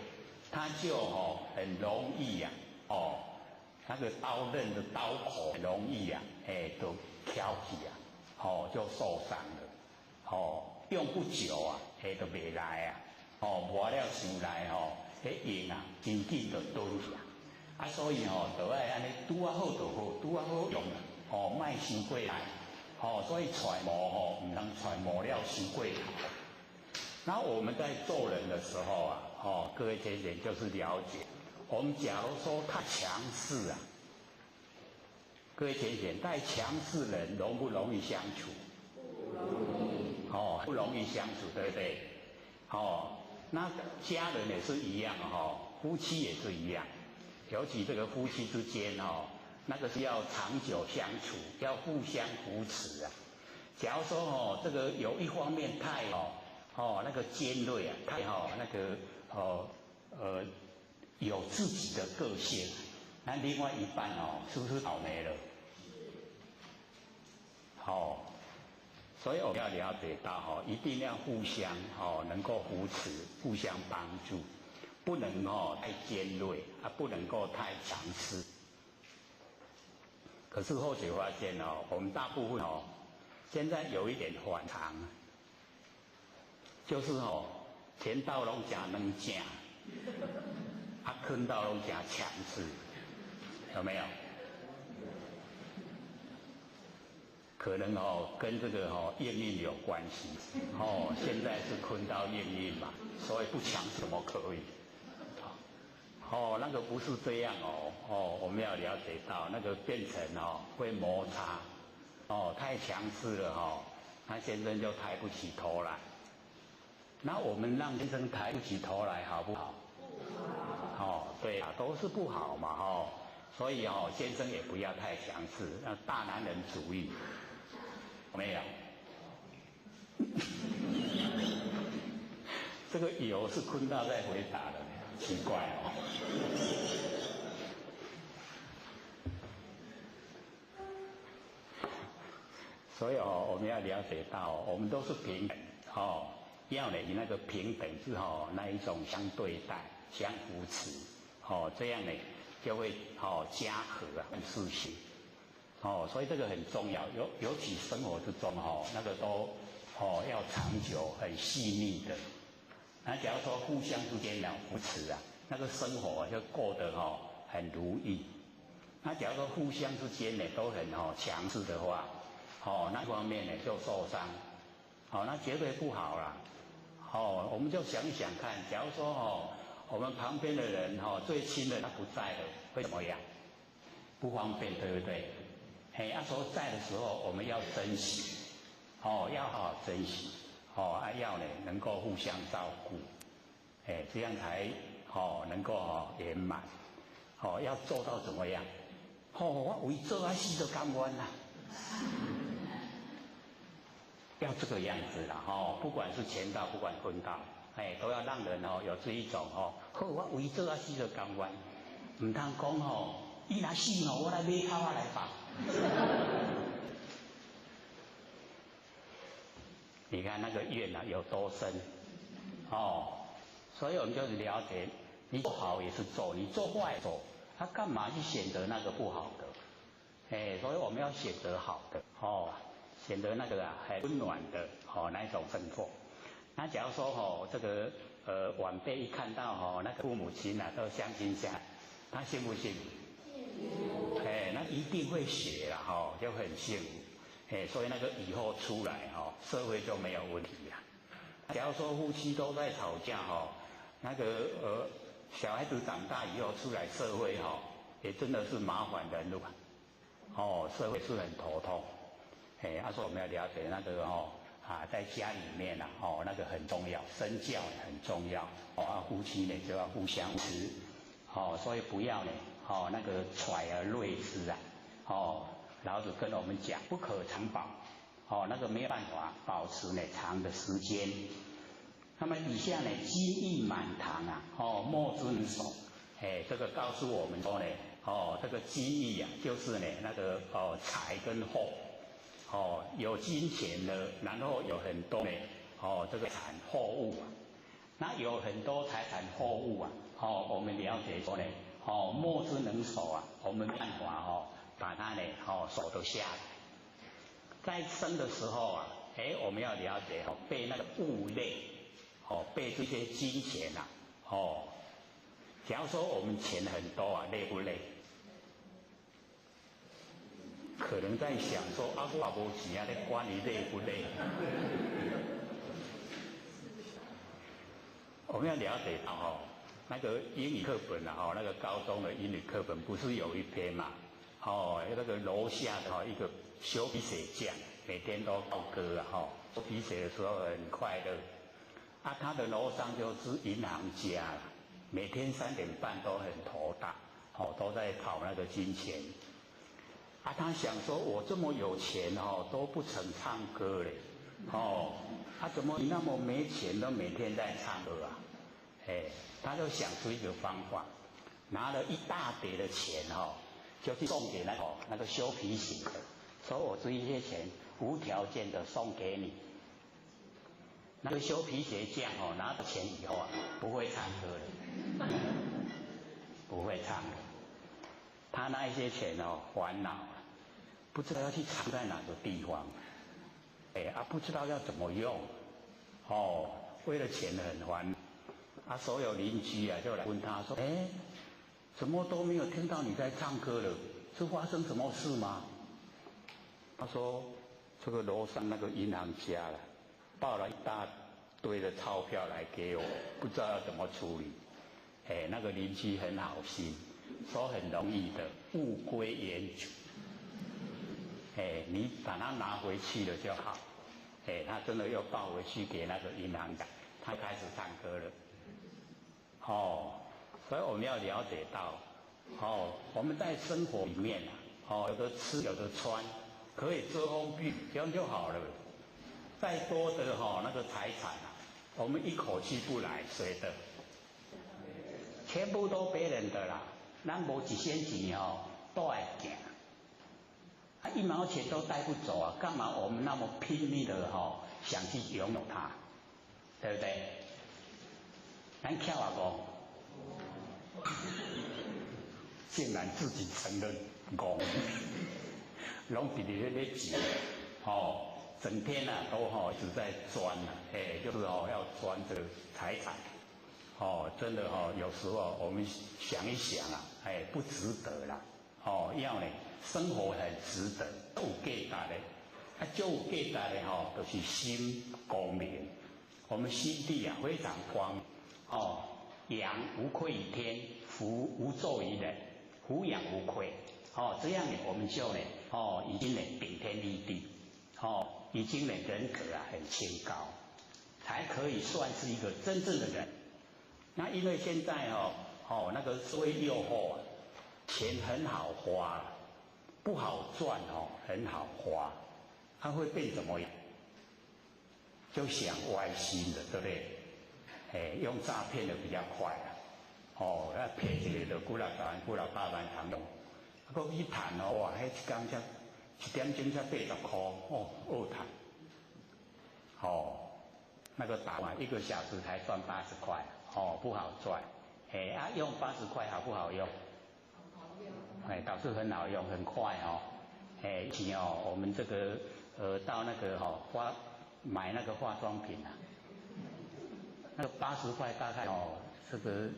它就很容易啊那个刀刃的刀口很容易啊就挑起啊就受伤了用不久啊就袂来啊磨了伤来迄硬啊真紧就钝去啊所以就爱安尼拄啊好就好，拄啊好用莫伤过来所以揣摩唔能揣摩了伤过头。那我们在做人的时候啊各位先生就是了解，我们假如说太强势啊，各位先生太强势人容不容易相处？不容易相处，对不对？那家人也是一样夫妻也是一样，尤其这个夫妻之间那个是要长久相处，要互相扶持啊。假如说这个有一方面太那个尖锐啊，太那个有自己的个性，那另外一半是不是倒霉了？所以我们要了解到一定要互相能够扶持，互相帮助，不能太尖锐啊，不能够太强势。可是后学发现我们大部分现在有一点反常，就是天道拢真软正，坤道拢真强势，有没有？可能跟这个应运有关系现在是坤道应运嘛，所以不强什么可以那个不是这样我们要了解到那个变成会摩擦太强势了那先生就抬不起头来。那我们让先生抬不起头来好不好？对啊，都是不好嘛所以先生也不要太强势，那大男人主义没有这个有是坤道在回答的，奇怪所以我们要了解到，我们都是平等，要呢以那个平等之后那一种相对待、相扶持，这样呢就会家和事情，所以这个很重要，尤其生活之中那个都要长久、很细腻的。那假如说互相之间要扶持啊，那个生活就过得很如意。那假如说互相之间呢都很强势的话，那方面呢就受伤，那绝对不好啦。我们就想想看，假如说我们旁边的人最亲的他不在了，会怎么样？不方便，对不对？说在的时候我们要珍惜，要好好珍惜，要呢能够互相照顾，这样才能够圆满。要做到怎么样？我为做啊死都甘愿啦。要这个样子啦，不管是前道，不管婚道，都要让人有这一种我为做啊死都甘愿，唔通讲伊若死我来买头来吧。你看那个愿有多深，所以我们就是了解，你做好也是做，你做坏也做，他干嘛去选择那个不好的？所以我们要选择好的，选择那个很温暖的那一种生活。那假如说这个晚辈一看到那个父母亲都相亲相爱，他信不信？那一定会学啦，就很幸福。所以那个以后出来社会就没有问题啦。假如说夫妻都在吵架那个小孩子长大以后出来社会也真的是麻烦人了。社会是很头痛。说我们要了解那个在家里面那个很重要，身教很重要。夫妻呢就要互相持。所以不要呢那个揣而锐之啊。老子跟我们讲，不可长保。那个没有办法保持呢长的时间。那么以下呢，金玉满堂啊，莫之能守。这个告诉我们说呢，这个金玉啊，就是呢那个财跟货。有金钱的，然后有很多呢，这个产货物啊，那有很多财产货物啊，我们了解说呢，莫之能守啊，我们没办法把它呢，守得下来。在生的时候啊，我们要了解被那个物累，被这些金钱啊，假如说我们钱很多啊，累不累？可能在想说我也没钱啊，你管你累不累？我们要了解到那个英语课本啊，那个高中的英语课本不是有一篇嘛？那个楼下的一个修皮鞋匠，每天都高歌啊，修皮鞋的时候很快乐。他的楼上就是银行家了，每天3点半都很头大，都在跑那个金钱。他想说，我这么有钱都不曾唱歌嘞，怎么你那么没钱都每天在唱歌啊？他就想出一个方法，拿了一大叠的钱就去送给那个修皮鞋的，说我这一些钱无条件的送给你。那个修皮鞋匠拿到钱以后啊，不会唱歌了，不会唱了。他那一些钱烦恼，不知道要去藏在哪个地方，不知道要怎么用，为了钱很烦恼。所有邻居就来问他说，怎么都没有听到你在唱歌了？是发生什么事吗？他说，这个楼上那个银行家了，报了一大堆的钞票来给我，不知道要怎么处理。那个邻居很好心，说很容易的，物归原主。你把它拿回去了就好。他真的又抱回去给那个银行家，他开始唱歌了。所以我们要了解到，我们在生活里面有的吃有的穿，可以遮风避雨，这样就好了。再多的那个财产我们一口气不来，谁的？全部都别人的啦。咱无一仙钱都爱行。1毛钱都带不走啊，干嘛我们那么拼命的想去拥有它，对不对？咱巧啊不？竟然自己承认戆，拢直直咧钱，整天啊都一直在钻啊，就是要钻这个财产，真的有时候我们想一想啊，不值得啦，要呢生活很值得，有价值的，就有价值的就是心光明，我们心地啊非常光明，养无愧于天，福无咒于人，福养无愧，这样呢我们就呢已经呢顶天立地，已经呢人格啊很清高，才可以算是一个真正的人。那因为现在那个社会诱惑啊，钱很好花，不好赚很好花，它会变怎么样？就想歪心的，对不对？用诈骗的比较快那骗一个就几六十万、几六百万通用，佮去谈哇，迄一工才1点钟才80块恶谈，那个打完1个小时才赚80块，不好赚，用80块好不好用？倒是很好用，很快以前我们这个到那个买那个化妆品啊，那个80块大概这个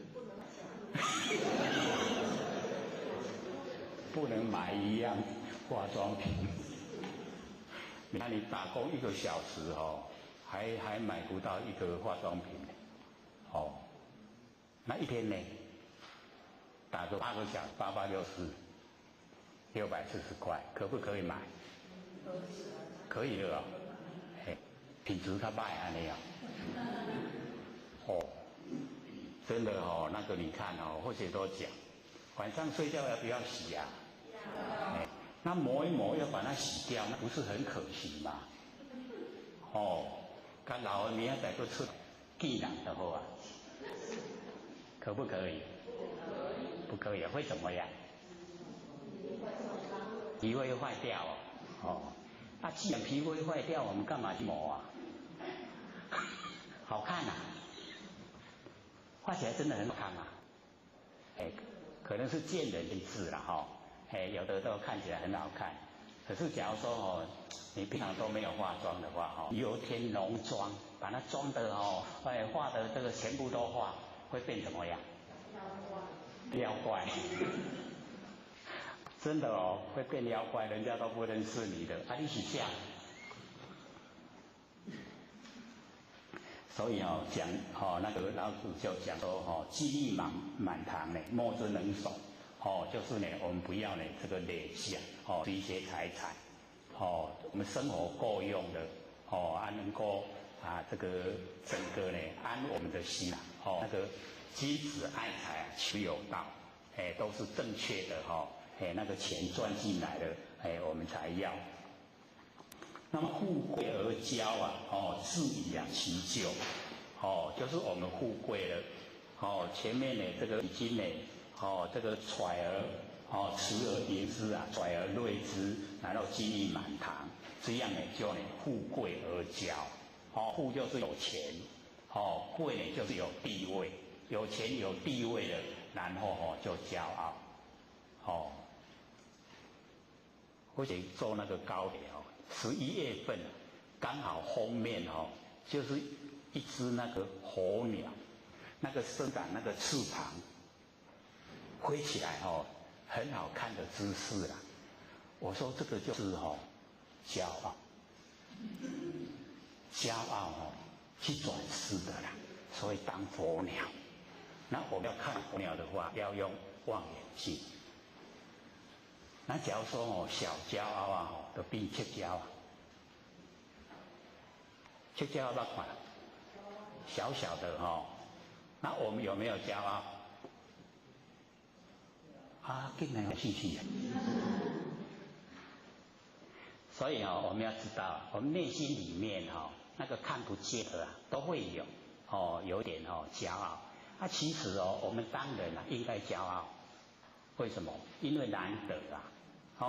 不能买一样化妆品。你看你打工1个小时还买不到1个化妆品那一天呢？打个8个小时，8864，640块，可不可以买？可以的品质较歹安尼真的那个你看或者都讲，晚上睡觉要不要洗啊？那磨一磨要把它洗掉，那不是很可惜吗？跟老人明仔载都出技能的好啊，可不可以？不可以，会怎么样？皮会坏掉既然皮会坏掉，我们干嘛去磨啊？好看啊，画起来真的很好看啊。可能是见仁见智啦有的都看起来很好看，可是假如说你平常都没有化妆的话有一天浓妆，把它装的画的这个全部都画，会变怎么样？妖怪，真的会变妖怪，人家都不认识你的，你是像。所以讲那个老子就讲说积力满堂呢，莫之能守。就是呢，我们不要呢这个累积这一些财产，我们生活够用的能够这个整个呢安我们的心那个君子爱财求有道，都是正确的那个钱赚进来的我们才要。那么富贵而骄自以其咎，就是我们富贵了前面呢这个已经呢这个揣而持而盈之揣而锐之，然后积力满堂，这样呢就呢富贵而骄。富就是有钱，贵呢就是有地位，有钱有地位的，然后就骄傲。或者做那个糕点11月份刚好封面就是一只那个候鸟，那个伸展那个翅膀飞起来很好看的姿势啦。我说这个就是骄傲，骄傲去转世的啦，所以当佛鸟。那我们要看佛鸟的话，要用望远镜。那假如说小骄傲就变切骄傲，切骄傲要看小小的那我们有没有骄傲？竟然有兴趣。所以我们要知道，我们内心里面那个看不见的都会有点骄傲。其实我们当人应该骄傲。为什么？因为难得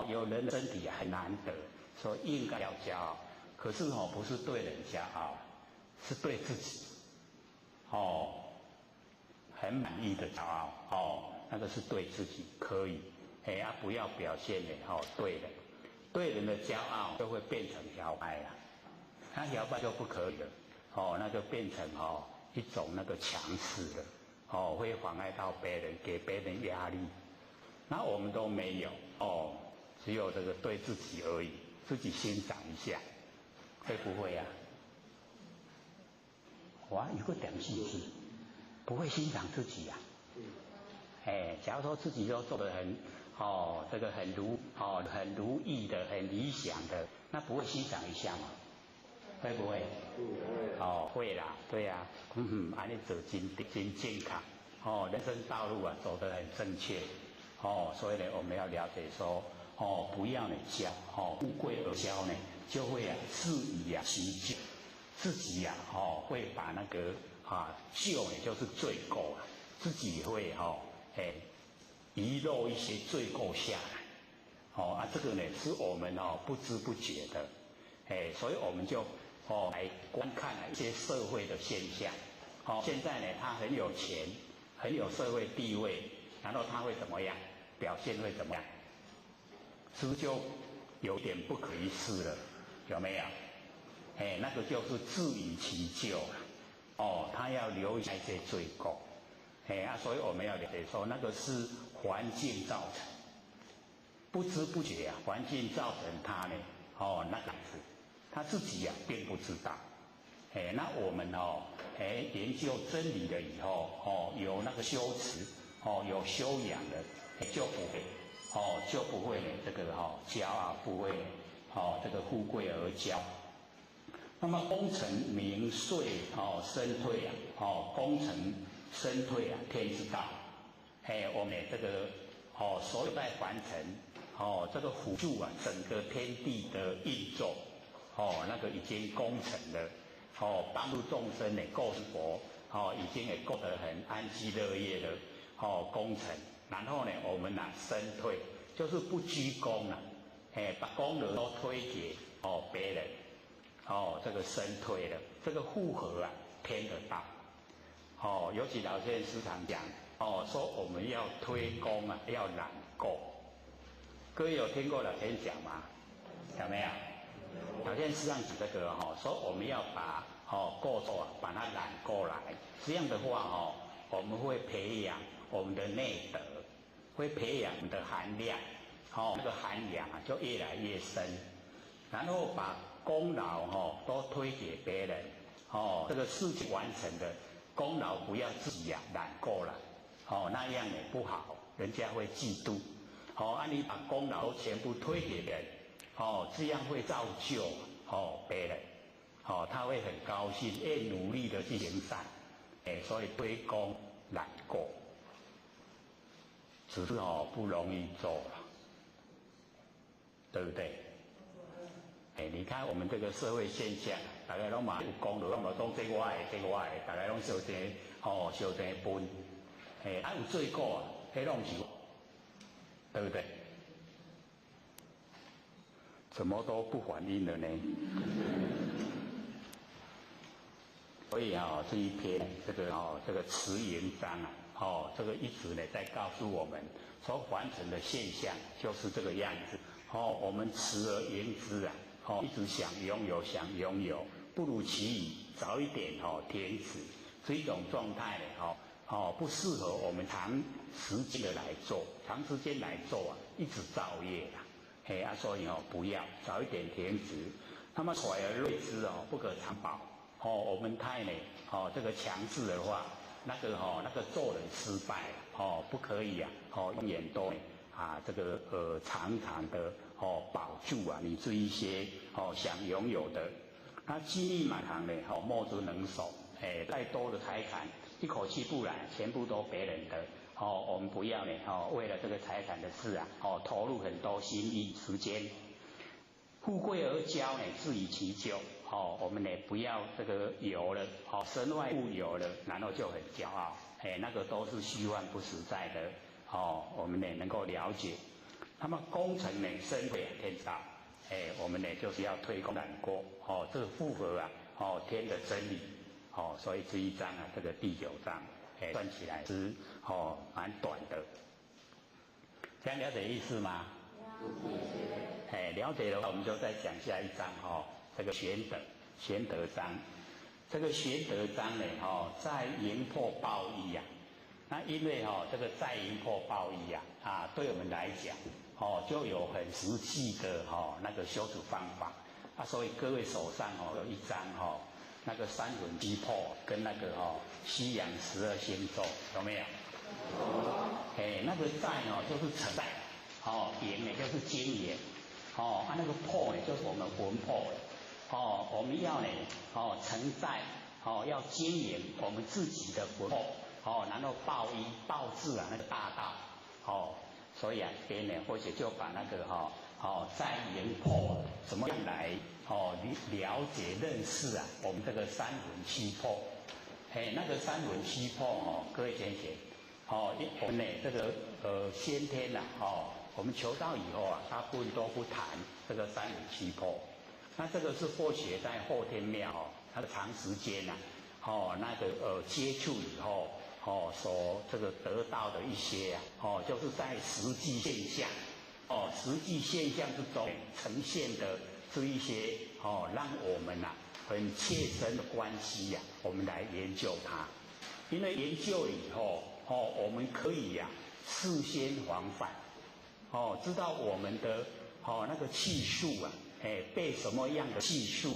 有人的身体很难得，所以应该要骄傲。可是不是对人骄傲，是对自己，很满意的骄傲，那个是对自己可以，不要表现的对人，对人的骄傲就会变成摇摆了，那摇摆就不可以了，那就变成一种那个强势了，会妨碍到别人，给别人压力。那我们都没有只有这个对自己而已，自己欣赏一下，会不会啊？有个点细致，不会欣赏自己呀。假如说自己都做得很这个很如意的、很理想的，那不会欣赏一下吗？会不会？会啦，对呀，安尼走真健康，人生道路走得很正确，所以呢，我们要了解说，不要呢骄，富贵而骄呢，就会自以其咎，自己会把那个咎呢就是罪过自己会遗漏一些罪过下来，这个呢是我们不知不觉的，所以我们就来观看一些社会的现象，现在呢他很有钱，很有社会地位，然后他会怎么样？表现会怎么样？是不是就有点不可一世了？有没有？那个就是自以其咎了，他要留下一些罪过，所以我们要了解说，那个是环境造成，不知不觉环境造成他呢，那样子，他自己并不知道，那我们研究真理了以后，有那个修持，有修养的，就不会呢这个骄傲，不会这个富贵而骄。那么功成名遂身退功成身退天之道，我们这个所有在凡尘这个辅助整个天地的运作，那个已经功成了，帮助众生呢过生活，已经也过得很安居乐业的功成。然后呢，我们身退，就是不居功了，把功劳都推给别人，这个身退了，这个复合天的道，尤其老先生时常讲，说我们要推功要揽过，各位有听过老先生讲吗？有没有？老先生时常举这个说我们要把过错把它揽过来，这样的话我们会培养我们的内德，会培养我们的含量，那个涵养就越来越深，然后把功劳都推给别人，这个事情完成的功劳不要自己揽过来，那样也不好，人家会嫉妒，你把功劳全部推给别人，这样会造就别人，他会很高兴，越努力的去行善，所以推功揽过，只是不容易做了，对不对？你看我们这个社会现象，大家拢嘛有功劳，拢嘛讲这我的，这我的，大家拢相争，相争分，有罪过迄拢是，对不对？怎么都不反应了呢？所以这一篇这个慈云章这个一直呢在告诉我们，所完成的现象就是这个样子。我们慈而盈之一直想拥有，不如其已，早一点停止，这一种状态呢不适合我们长时间的来做，长时间来做一直造业所以不要，早一点停止。那么揣而锐之不可长保。我们太呢这个强势的话，那个做人失败不可以永远都这个常常的保住你这一些想拥有的，那精力满堂呢莫之能守，太多的财产一口气不来，全部都别人的我们不要呢为了这个财产的事投入很多心力时间，富贵而骄呢自以其咎，我们呢不要这个有了身外物有了，然后就很骄傲，那个都是虚幻不实在的我们呢能够了解。那么工程呢，身为天道，我们呢就是要推功染过，这个符合天的真理，所以这一章啊，这个第9章，算起来是蛮短的。这样了解意思吗？了解的话，我们就再讲下一章这个玄德章。这个玄德章呢，在营破暴易啊。那因为这个在营破暴易啊，对我们来讲，就有很实际的那个修持方法啊，所以各位手上有一张那个三魂七魄跟那个西洋12星座，有没有？那个在就是承载，营呢就是经营，那个魄呢就是我们魂魄，我们要呢承载，要经营我们自己的魂魄，然后报治那个大道，所以啊，别人或许就把那个在营魄怎么样来了解认识啊，我们这个三魂七魄，那个三魂七魄各位先生。我们呢，这个先天我们求道以后啊，大部分都不谈这个三魂七魄。那这个是或许在后天庙它的长时间那个接触以后所这个得到的一些就是在实际现象实际现象之中呈现的这一些让我们很切身的关系我们来研究它。因为研究以后我们可以事先防范，知道我们的那个气数被什么样的气数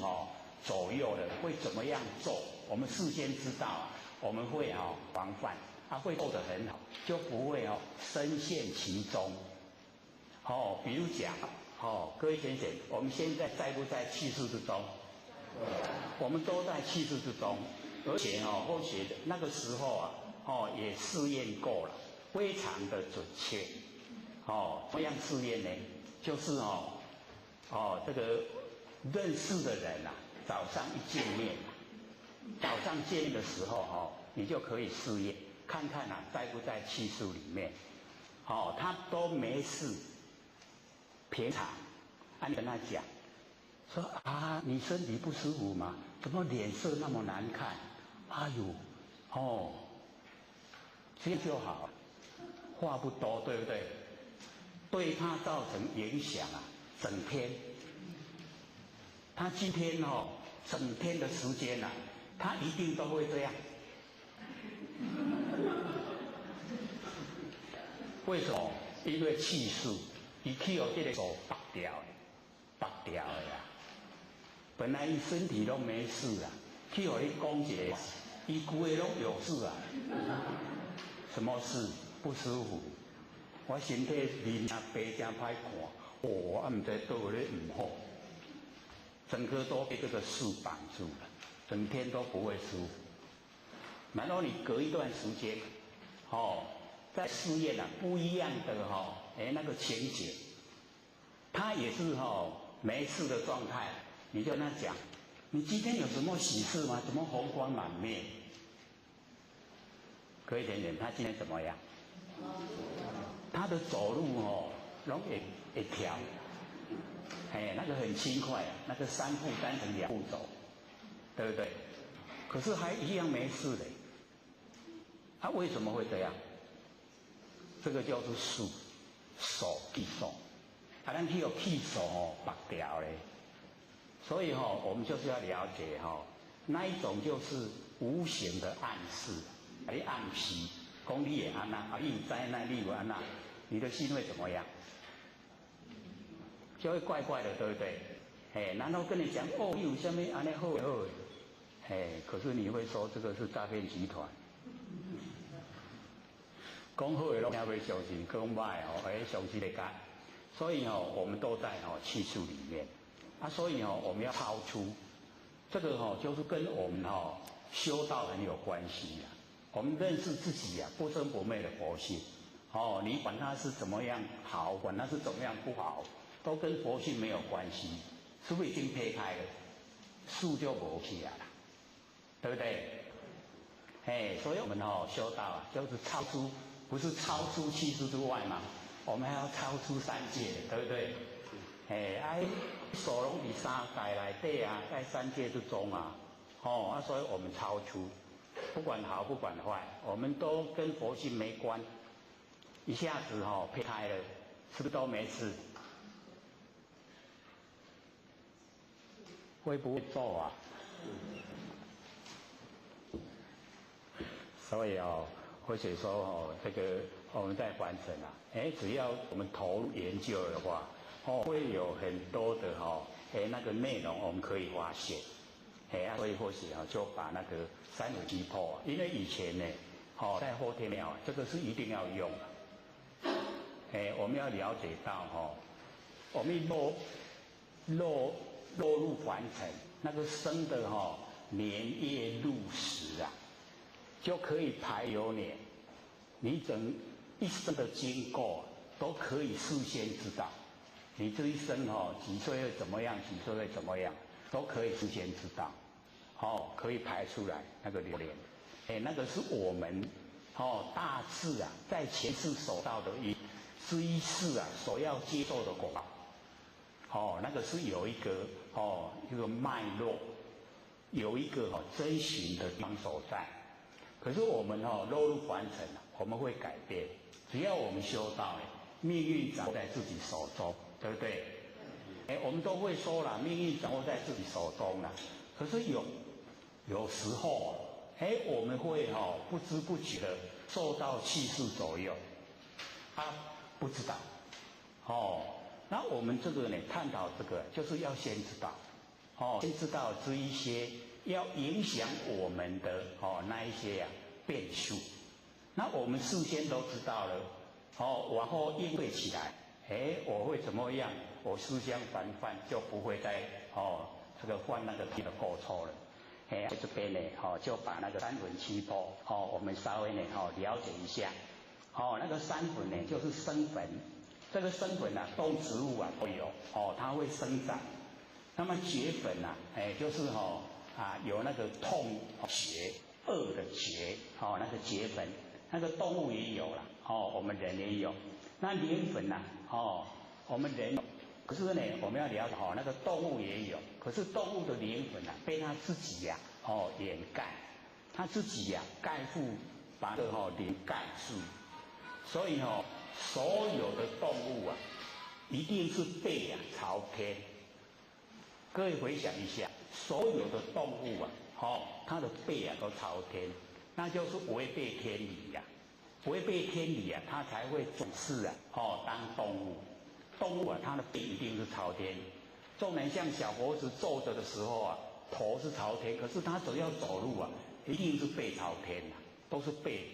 左右了，会怎么样做，我们事先知道，我们会防范，会做得很好，就不会深陷其中。比如讲各位先生，我们现在在不在气数之中？我们都在气数之中，而且或许那个时候也试验过了，非常的准确。怎么样试验呢？就是这个认识的人早上一见面，早上见面的时候你就可以试验，看看在不在气数里面。他都没事，平常，你跟他讲，说你身体不舒服吗？怎么脸色那么难看？哎呦，这样就好，话不多，对不对？对他造成影响整天。他今天整天的时间他一定都会这样。为什么？因为气数，伊去这个手拔掉的本来伊身体都没事去互你讲一个，伊规个拢有事什么事？不舒服。我身体面白真歹看，我唔知倒咧唔好，整个都被这个事绑住了，整天都不会舒服。然后你隔一段时间，在试验不一样的那个情景，他也是没事的状态，你就跟他讲，你今天有什么喜事吗？怎么红光满面？可以点点，他今天怎么样？他的走路拢会跳，那个很轻快那个3步单成2步走，对不对？可是还一样没事嘞。他为什么会这样？这个叫做手气数，咱去有气数拔掉嘞。所以我们就是要了解那一种就是无形的暗示，你暗示。讲你也安那，你有灾难，你有安那，你的心会怎么样？就会怪怪的，对不对？然后跟你讲你有什么安尼好的，可是你会说这个是诈骗集团。讲好的拢还未相信，讲歹相信得干。所以我们都在气数里面所以我们要超出这个就是跟我们修道很有关系我们认识自己不生不灭的佛性你管它是怎么样好，管它是怎么样不好，都跟佛性没有关系，是不是已经撇开了？树就没起来了，对不对？所以我们修道就是超出，不是超出气数之外嘛，我们还要超出3界，对不对？所拢伫3界内底啊，在3界之中啊，所以我们超出，不管好不管坏，我们都跟佛性没关，一下子撇开了，是不是都没事？会不会做啊？所以或者说这个我们在完成啊，只要我们投入研究的话，会有很多的那个内容我们可以发现，所以或许就把那个三轮击破，因为以前呢，在后天庙这个是一定要用的，我们要了解到我们落入凡尘，那个生的年月日时啊。就可以排流年，你整一生的经过都可以事先知道。你这一生几岁会怎么样，几岁会怎么样，都可以事先知道。可以排出来那个流年。那个是我们大致啊，在前世所到的这一世啊所要接受的果报。那个是有一个脉络，有一个遵循的地方所在。可是我们落入凡尘，我们会改变。只要我们修道，命运掌握在自己手中，对不对？我们都会说了，命运掌握在自己手中了。可是有时候，我们会不知不觉的受到气势左右，不知道。那我们这个呢，探讨这个就是要先知道，先知道这一些。要影响我们的那一些变数，那我们事先都知道了，往后应对起来，我会怎么样？我思想防范就不会再这个犯那个的过错了。在这边呢，就把那个3魂7魄，我们稍微呢了解一下。那个3魂呢，就是生魂，这个生魂啊，动植物啊都有，它会生长。那么结魂啊，就是有那个痛结、恶的结，那个结魂，那个动物也有了，我们人也有。那灵魂呐，我们人有，可是呢，我们要了解那个动物也有，可是动物的灵魂被它自己掩盖，它自己盖覆，把这个灵盖住，所以所有的动物啊，一定是背朝天。各位回想一下，所有的动物啊，它的背都朝天，那就是违背天理呀。违背天理啊，它才会总是当动物。动物啊，它的背一定是朝天。纵然像小猴子坐着的时候啊，头是朝天，可是它只要走路啊，一定是背朝天啊，都是背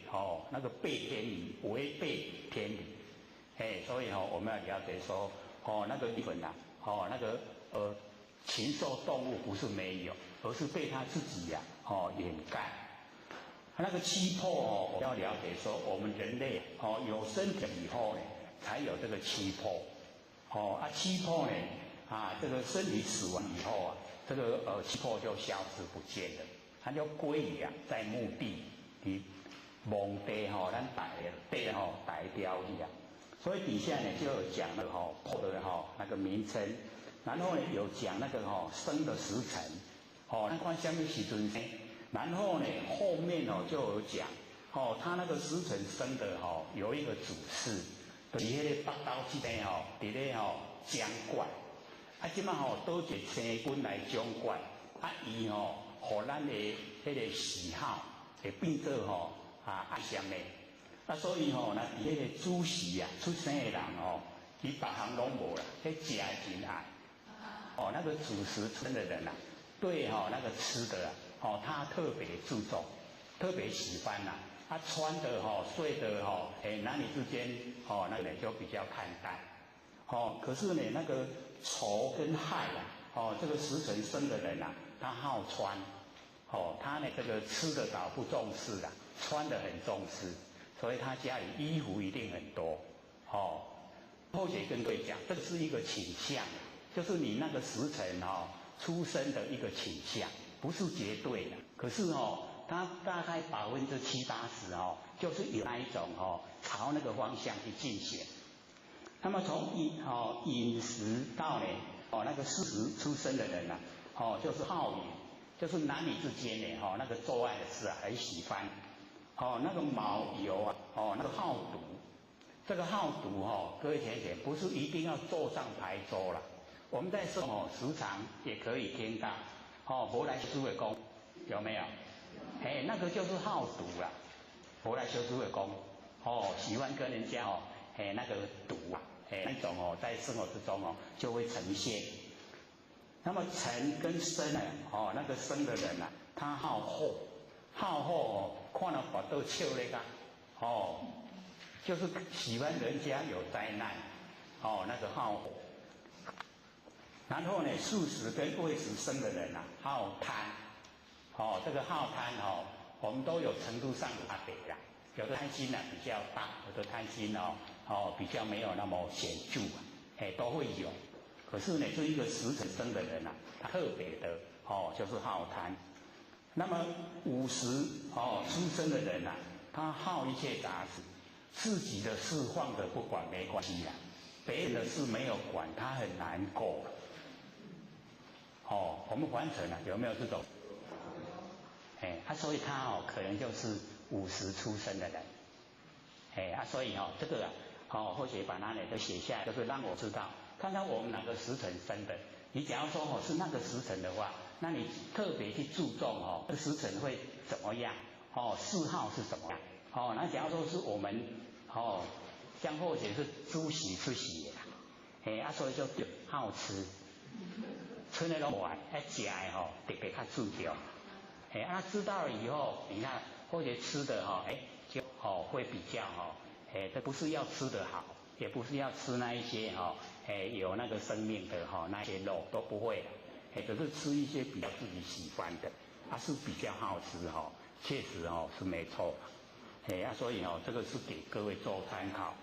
那个背天理，违背天理。所以我们要了解说，那个灵魂啊，那个禽兽动物不是没有，而是被它自己掩盖。那个7魄我们要了解说，我们人类有身体以后呢，才有这个7魄。7魄呢这个身体死亡以后啊，这个7魄就消失不见了，它就归于在墓地的墓地咱大雕一样。所以底下呢就有讲了魄的那个名称。然后呢，有讲那个生的时辰，那看下面时阵生。然后呢，后面就有讲，他那个时辰生的有一个主事，就是迄个北斗这边伫咧掌管，即马倒一星君来掌管，伊互咱的迄个喜好会变做爱相的，所以那迄个主席出生的人伊别行拢无啦，迄食的真爱。那个主食村的人对那个吃的他特别注重，特别喜欢他穿的睡的男女之间那个就比较看淡。可是呢，那个仇跟害这个时辰生的人他好穿，他呢这个吃的倒不重视穿的很重视，所以他家里衣服一定很多。后学跟各位讲，这是一个倾向。就是你那个时辰出生的一个倾向，不是绝对的。可是它大概70%-80%就是有那一种朝那个方向去进行。那么从饮食到呢那个40出生的人就是好饮，就是男女之间呢那个做爱的事很喜欢那个毛油那个好赌，这个好赌各位同学不是一定要坐上牌桌了，我们在生活时常也可以听到无来修的讲有没有？那个就是好赌啦，无来修的讲喜欢跟人家那个赌那种在生活之中就会呈现。那么辰跟申那个生的人他好货，看到法都笑那个就是喜欢人家有灾难那个好货。然后呢，素食跟未食生的人好贪这个好贪我们都有程度上的差别啦。有的贪心比较大，有的贪心比较没有那么显著都会有。可是呢，这一个时辰生的人他特别的就是好贪。那么午时出生的人他好一切杂事，自己的事放着不管没关系啦，别人的事没有管他很难过。我们凡尘有没有这种？所以他可能就是午时出生的人。所以这个或许把它都写下来，就是让我知道，看看我们哪个时辰生的。你假如说是那个时辰的话，那你特别去注重这时辰会怎么样嗜好是什么样那假如说是我们像或许是猪喜出喜的所以就好吃，春的拢玩吃的特别较注重知道了以后，你看或者吃的就会比较这不是要吃的好，也不是要吃那一些有那个生命的那些肉都不会的只是吃一些比较自己喜欢的是比较好吃确实是没错所以这个是给各位做参考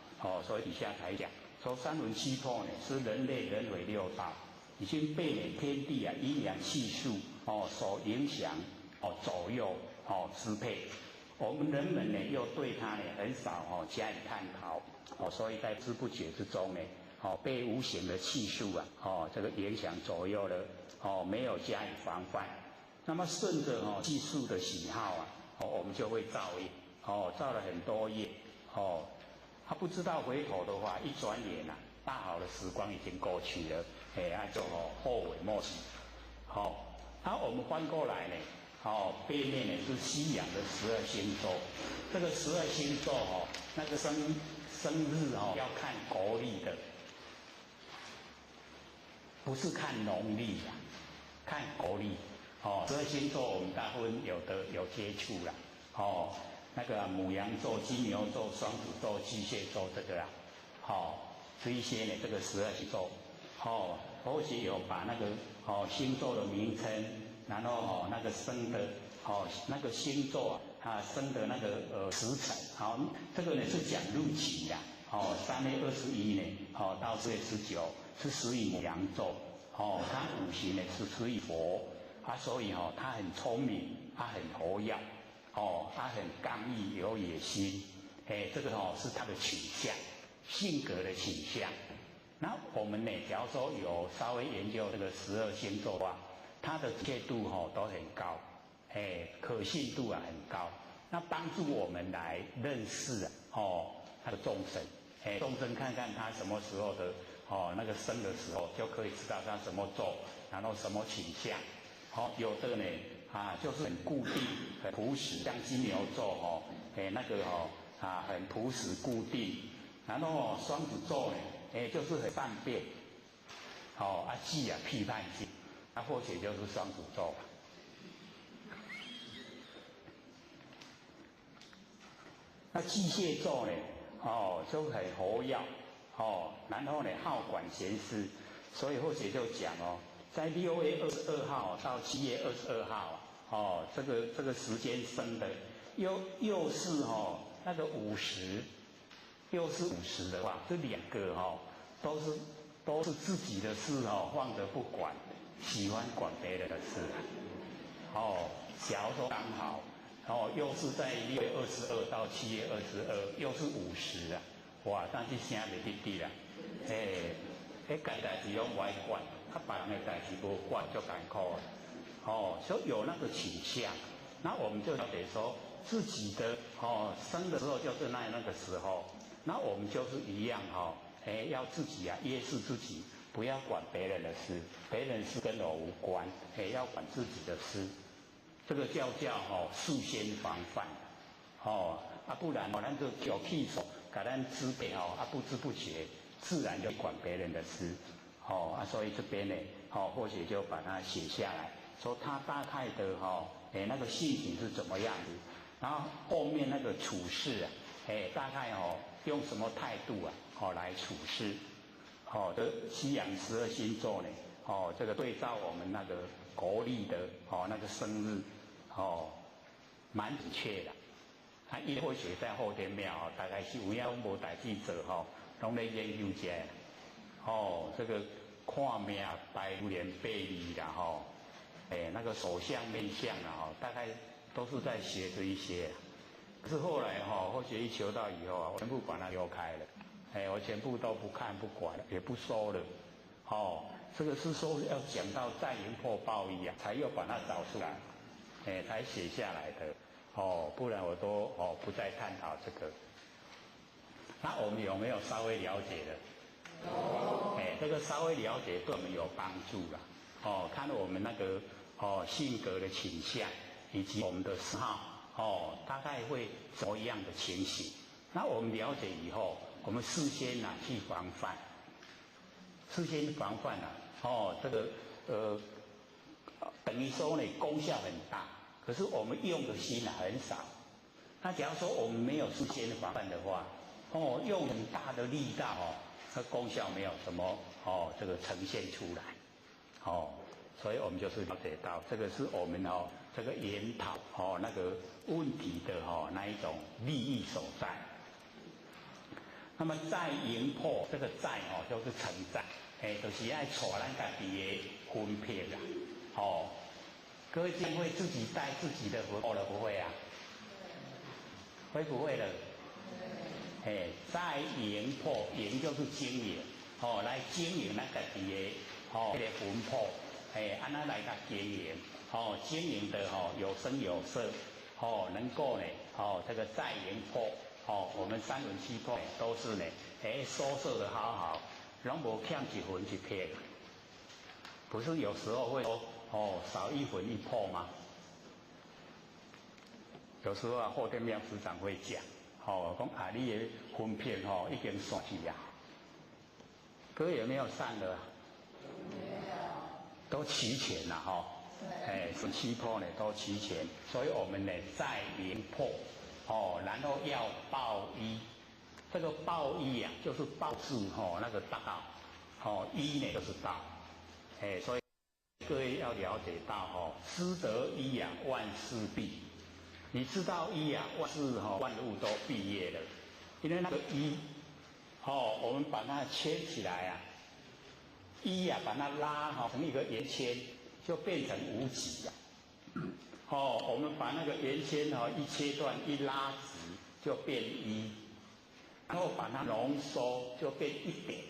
所以底下才讲说三轮七魄呢是人类人为六道，已经被天地阴阳气数所影响左右支配。我们人们呢又对它呢很少加以探讨所以在知不觉之中呢被无形的气数这个影响左右了没有加以防范。那么顺着气数的喜好我们就会造业造了很多业他不知道回头的话，一转眼大好的时光已经过去了就后悔莫及我们翻过来呢背面呢是西洋的12星座，这个12星座那个生日要看国历的，不是看农历看国历12星座我们大部分有接触啦那个牡羊座、金牛座、双子座、巨蟹座这个这一些呢这个12星座或许有把那个星座的名称，然后那个生的那个星座生的那个时辰这个呢是讲日期3月21呢到4月19是属于牡羊座它五行呢是属于火所以他很聪明，他很活跃他很刚毅有野心这个是他的倾向，性格的倾向。那我们呢假如说有稍微研究这个12星座的话，它的准确度都很高可信度很高，那帮助我们来认识那个众生众生看看他什么时候的那个生的时候就可以知道他什么座，然后什么倾向有的呢就是很固定很朴实，像金牛座那个很朴实固定，然后双子座呢就是很善变忌批判性或许就是双子座那巨蟹座呢就很活跃然后呢好管闲事，所以或许就讲在6月22号到7月22号这个时间生的又是那个50，又是50的话，这两个都是自己的事放着不管，喜欢管别人的事假如说刚好又是在6月22到7月22，又是50哇，但是现在没地了家代志拢不爱管，别人的代志无管就艰苦了。所以有那个倾向，那我们就了解说自己的生的时候就是那个时候，那我们就是一样要自己约束自己，不要管别人的事，别人事跟我无关，要管自己的事，这个叫事先防范。不然咱就有气手，给咱支配不知不觉自然就管别人的事，所以这边呢，或许就把它写下来，说他大概的那个性情是怎么样子，然后后面那个处事大概用什么态度来处事，这西洋12星座呢，这个对照我们那个国历的那个生日，蛮准确的。伊或许在后天庙大概是有影无代志做拢咧研究一下。这个看命白年8字啦那个手相面相大概都是在学这一些。可是后来或许一求到以后我全部把它丢开了，我全部都不看不管了，也不收了。这个是说要讲到在营破报一才又把它找出来，才写下来的。不然我都不再探讨这个。那我们有没有稍微了解的？有。这个稍微了解对我们有帮助了。看我们那个性格的倾向以及我们的嗜好，大概会怎么样的情形？那我们了解以后，我们事先去防范。事先防范这个等于说呢功效很大。可是我们用的心很少。那假如说我们没有事先防范的话，用很大的力道它功效没有什么这个呈现出来。所以我们就是了解到这个是我们这个研讨那个问题的那一种利益所在。那么在营破这个在就是承载，就是要带咱家己的分配啦。各位将会自己带自己的福报了不会啊？会不会了？在营破，营就是经营，来经营咱家己的这个魂魄，安那来甲经营，经营的有声有色，能够呢，这个在营破，我们3魂7魄都是呢，收摄的好好，拢无欠一魂一魄，不是有时候会说。少1魂1魄吗？有时候后天庙师长会讲，讲你的魂魄已经散去呀。各位有没有散的？没有，都齐全了魂7魄呢都齐全，所以我们呢在营破，然后要报一，这个报一就是报住那个道，一呢就是道，所以。各位要了解到知得一万事毕。你知道一万事万物都毕业了，因为那个一我们把它牵起来一把它拉成一个圆圈，就变成无极我们把那个圆圈一切断一拉直就变一，然后把它浓缩就变一点，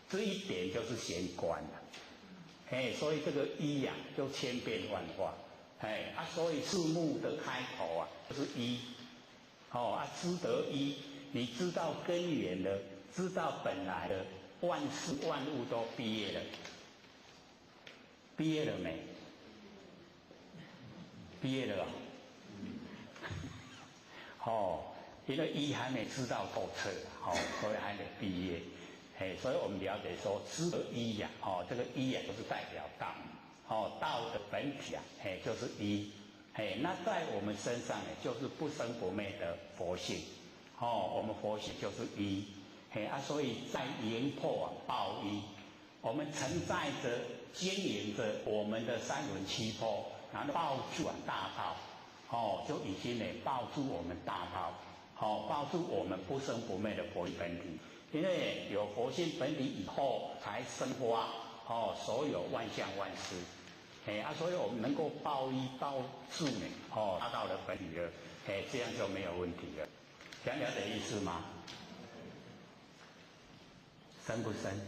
这一点就是玄关了。所以这个一就千变万化，所以树木的开头就是一，知得一，你知道根源了，知道本来的，万事万物都毕业了，毕业了没？毕业了因为一还没知道透彻所以还没毕业。所以我们了解说知得一这个一就是代表道，道的本体就是一，那在我们身上就是不生不灭的佛性，我们佛性就是一，所以在营破报一，我们承载着经营着我们的3魂7魄，然后抱住大道，就已经抱住我们大道，抱住我们不生不灭的佛性本体。因为有佛性本体以后，才生发所有万象万事，所以我们能够抱一抱住呢，达到了本体了，这样就没有问题了。想了解意思吗？深不深？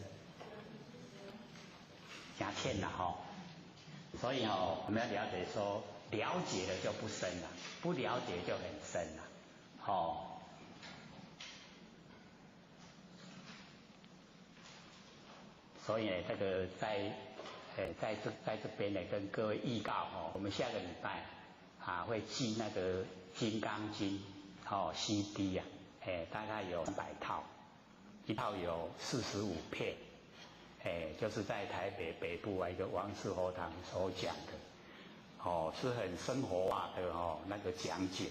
加欠了哈。所以我们要了解说，了解了就不深了，不了解就很深了。所以呢，这个在这边呢，跟各位预告我们下个礼拜会寄那个《金刚经》CD 大概有300套，一套有45片，就是在台北北部一个王氏佛堂所讲的，是很生活化的那个讲解，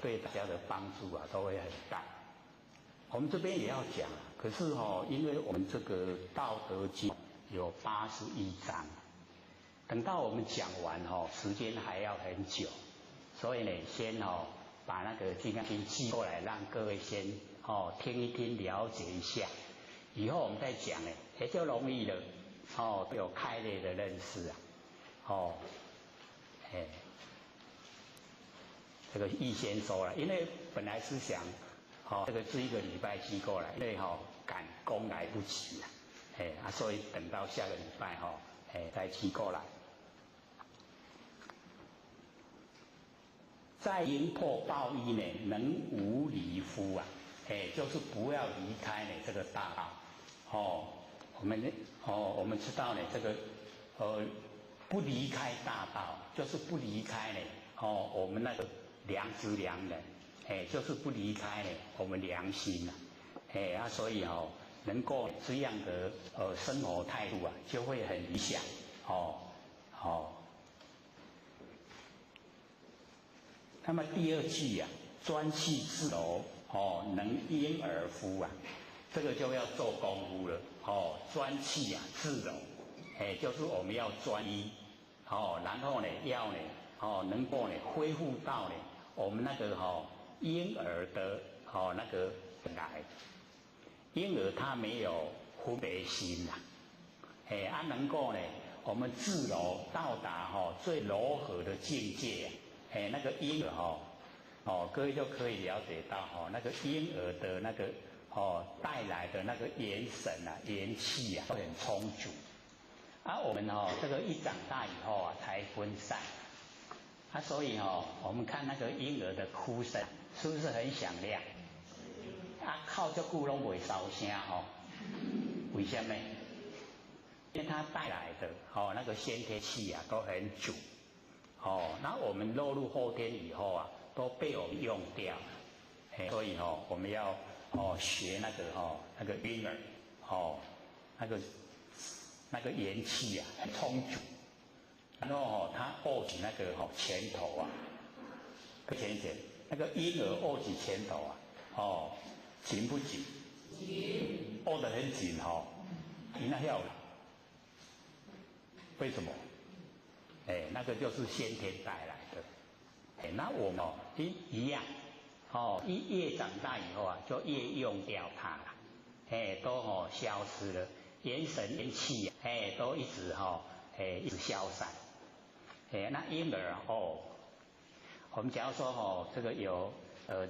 对大家的帮助都会很大。我们这边也要讲，可是因为我们这个《道德经》有81章，等到我们讲完时间还要很久，所以呢，先把那个《金刚经》寄过来，让各位先听一听，了解一下，以后我们再讲呢，也就容易了，有开列的认识这个预先说了，因为本来是想。这个是1个礼拜寄过来，因为赶工来不及了，所以等到下个礼拜再寄过来。在因破报依呢，能无离夫啊，就是不要离开呢这个大道。我们知道呢，这个不离开大道，就是不离开呢我们那个良知良人。就是不离开呢我们良心所以能够这样的生活态度就会很理想那么第2句专气自柔能婴儿夫这个就要做功夫了专气自柔就是我们要专一然后呢要呢能够呢恢复到呢我们那个婴儿的那个本来，婴儿他没有分别心能够呢，我们自柔到达最柔和的境界那个婴儿各位就可以了解到那个婴儿的那个带来的那个元神元气都很充足，我们这个一长大以后才分散。所以我们看那个婴儿的哭声，是不是很响亮？靠这久拢袂烧声为什么？因为它带来的那个先天气都很足那我们落入后天以后都被我们用掉所以我们要学那个婴儿那个元气很充足。然后他握起那个拳头浅浅，那个婴儿握起拳头紧不紧？紧，握得很紧你那要为什么？那个就是先天带来的。那我们一样越长大以后就越用掉它了，都消失了，元神元气都一直一直消散。那婴儿我们假如说这个有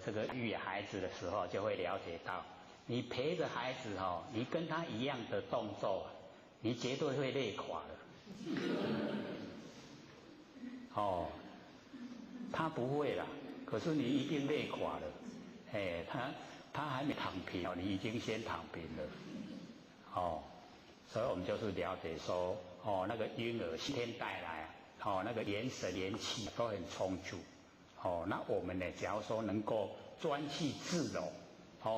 这个育孩子的时候，就会了解到，你陪着孩子你跟他一样的动作，你绝对会累垮了。他不会啦，可是你一定累垮了。他还没躺平你已经先躺平了。所以我们就是了解说那个婴儿先天带来那个元神元气都很充足那我们呢，假如说能够专气自柔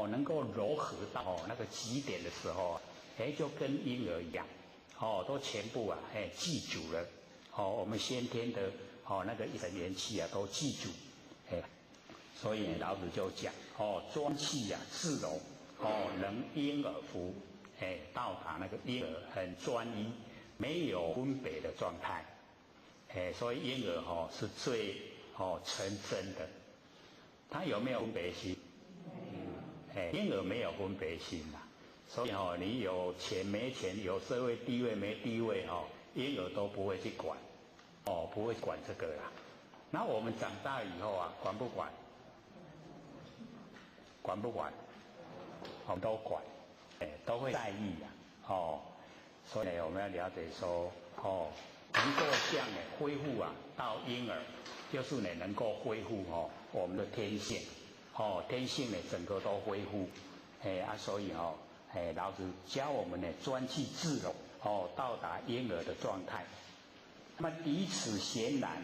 能够柔和到那个极点的时候就跟婴儿一样都全部记住了我们先天的那个元神元气都记住所以老子就讲专气自柔能婴儿夫到达那个婴儿很专一没有分别的状态所以婴儿是最纯真的。他有没有分别心？婴儿没有分别心所以你有钱没钱，有社会地位没地位婴儿都不会去管不会管这个啦。那我们长大以后管不管？管不管？我们都管都会在意所以呢，我们要了解说能够像呢恢复到婴儿，就是呢能够恢复我们的天性，天性呢整个都恢复，所以老子教我们呢专气自容，到达婴儿的状态。那么敌此贤难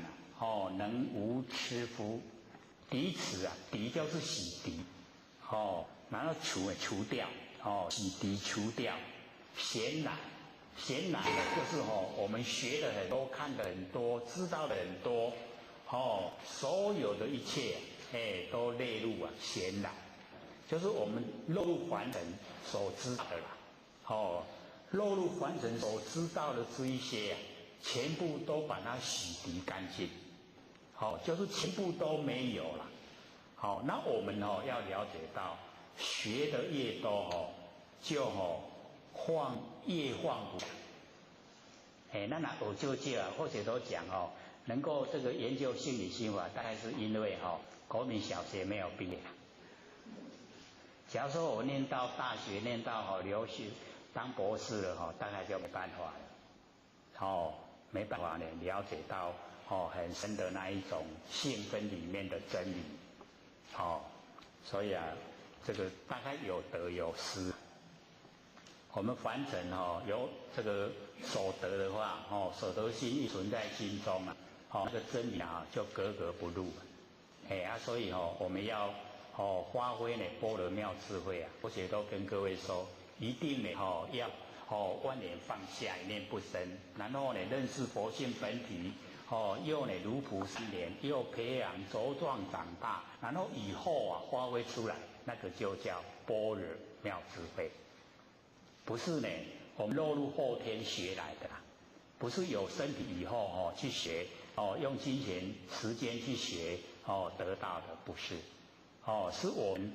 能无痴夫？敌此敌就是洗涤，然后除掉，洗涤除掉。贤难呢就是我们学的很多，看的很多，知道的很多，所有的一切都列入贤难，就是我们落入凡尘所知道的啦，落入凡尘所知道的这一些全部都把它洗涤干净，就是全部都没有了。那我们要了解到，学的越多就越放不下。那我就或者都讲能够这个研究心理心法，大概是因为国民小学没有毕业。假如说我念到大学，念到留学当博士了大概就没办法了，没办法呢了解到很深的那一种性分里面的真理，所以这个大概有得有失。我们凡尘有这个所得的话，所得心一存在心中那个真理就格格不入，所以我们要发挥呢般若妙智慧我也都跟各位说，一定呢要万年放下，一念不生，然后呢认识佛性本体，又呢如朴3年，又培养茁壮长大，然后以后发挥出来，那个就叫般若妙智慧。不是呢我们落入后天学来的啦，不是有身体以后去学用金钱时间去学得到的，不是是我们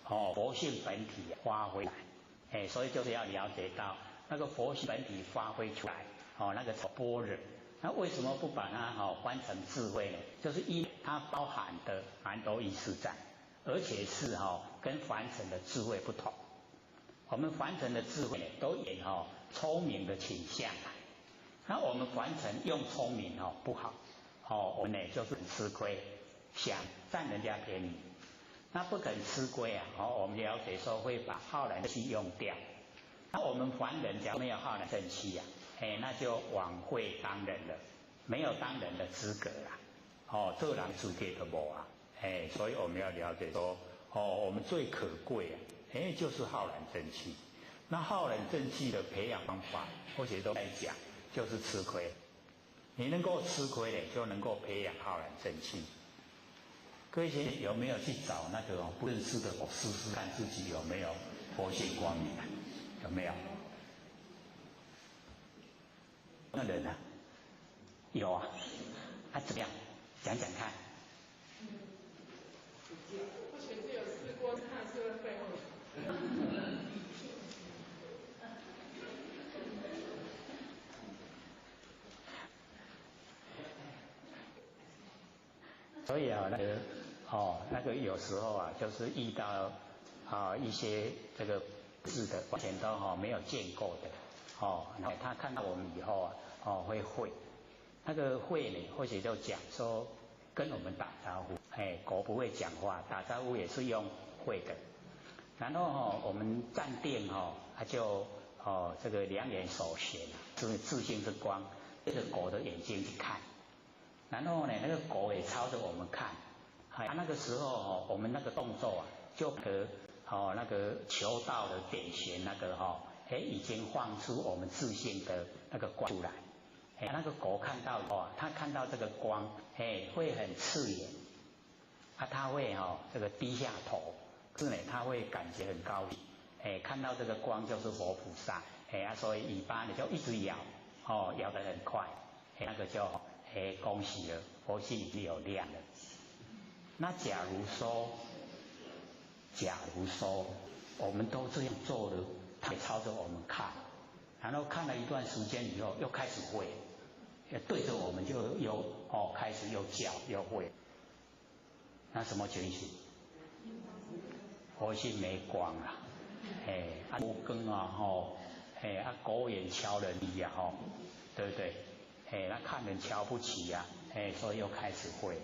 佛性本体发挥来，所以就是要了解到那个佛性本体发挥出来那个般若。那为什么不把它翻成智慧呢？就是因为它包含的蛮多意思在，而且是跟凡尘的智慧不同。我们凡尘的智慧都演聪明的倾向那我们凡尘用聪明不好，我们呢就是很吃亏，想占人家便宜，那不肯吃亏我们了解说会把浩然正气用掉。那我们凡人假如没有浩然正气那就枉费当人了，没有当人的资格啦，做人资格都没所以我们要了解说我们最可贵就是浩然正气。那浩然正气的培养方法，或者都来讲，就是吃亏。你能够吃亏的，就能够培养浩然正气。各位有没有去找那个不认识的试试看自己有没有佛性光明有没有？那人呢？有怎么样？讲讲看。我前次有试过，看是会废话。所以那个有时候就是遇到一些这个字的完全都没有见过的然后他看到我们以后会会那个会呢，或许就讲说跟我们打招呼，狗不会讲话，打招呼也是用会的。然后我们站定他就这个两眼手闲，就是自性之光，对着狗的眼睛去看。然后呢，那个狗也朝着我们看，那个时候我们那个动作就和那个求道的点弦那个已经放出我们自性的那个光出来。那个狗看到它看到这个光，会很刺眼，它会这个低下头，是呢，它会感觉很高兴，看到这个光就是佛菩萨，所以尾巴呢就一直摇，摇得很快，那个就恭喜了，佛性已经有亮了。那假如说我们都这样做了，他也朝着我们看，然后看了一段时间以后又开始会，对着我们就又开始又叫又会，那什么情形？佛性没光了，五更啊狗眼瞧人低啊对不对？那看人瞧不起啊，所以又开始会了。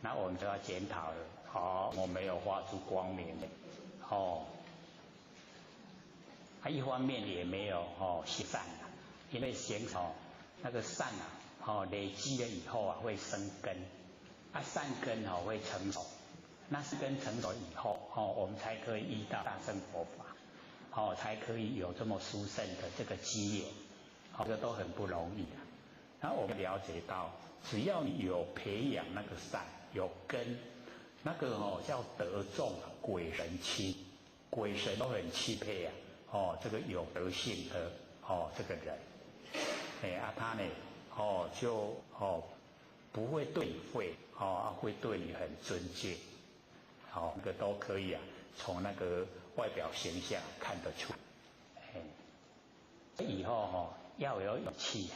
那我们就要检讨了，我没有发出光明的，一方面也没有行善啊，因为行那个善啊，累积了以后啊会生根，善根会成熟，那善根成熟以后我们才可以遇到大乘佛法，才可以有这么殊胜的这个机缘，这个都很不容易啊。那我们了解到，只要你有培养那个善，有根，那个叫德重鬼神亲，鬼神都很钦佩啊，这个有德性的这个人，他呢就不会对你废，会对你很尊敬，那个都可以从那个外表形象看得出。以后要有勇气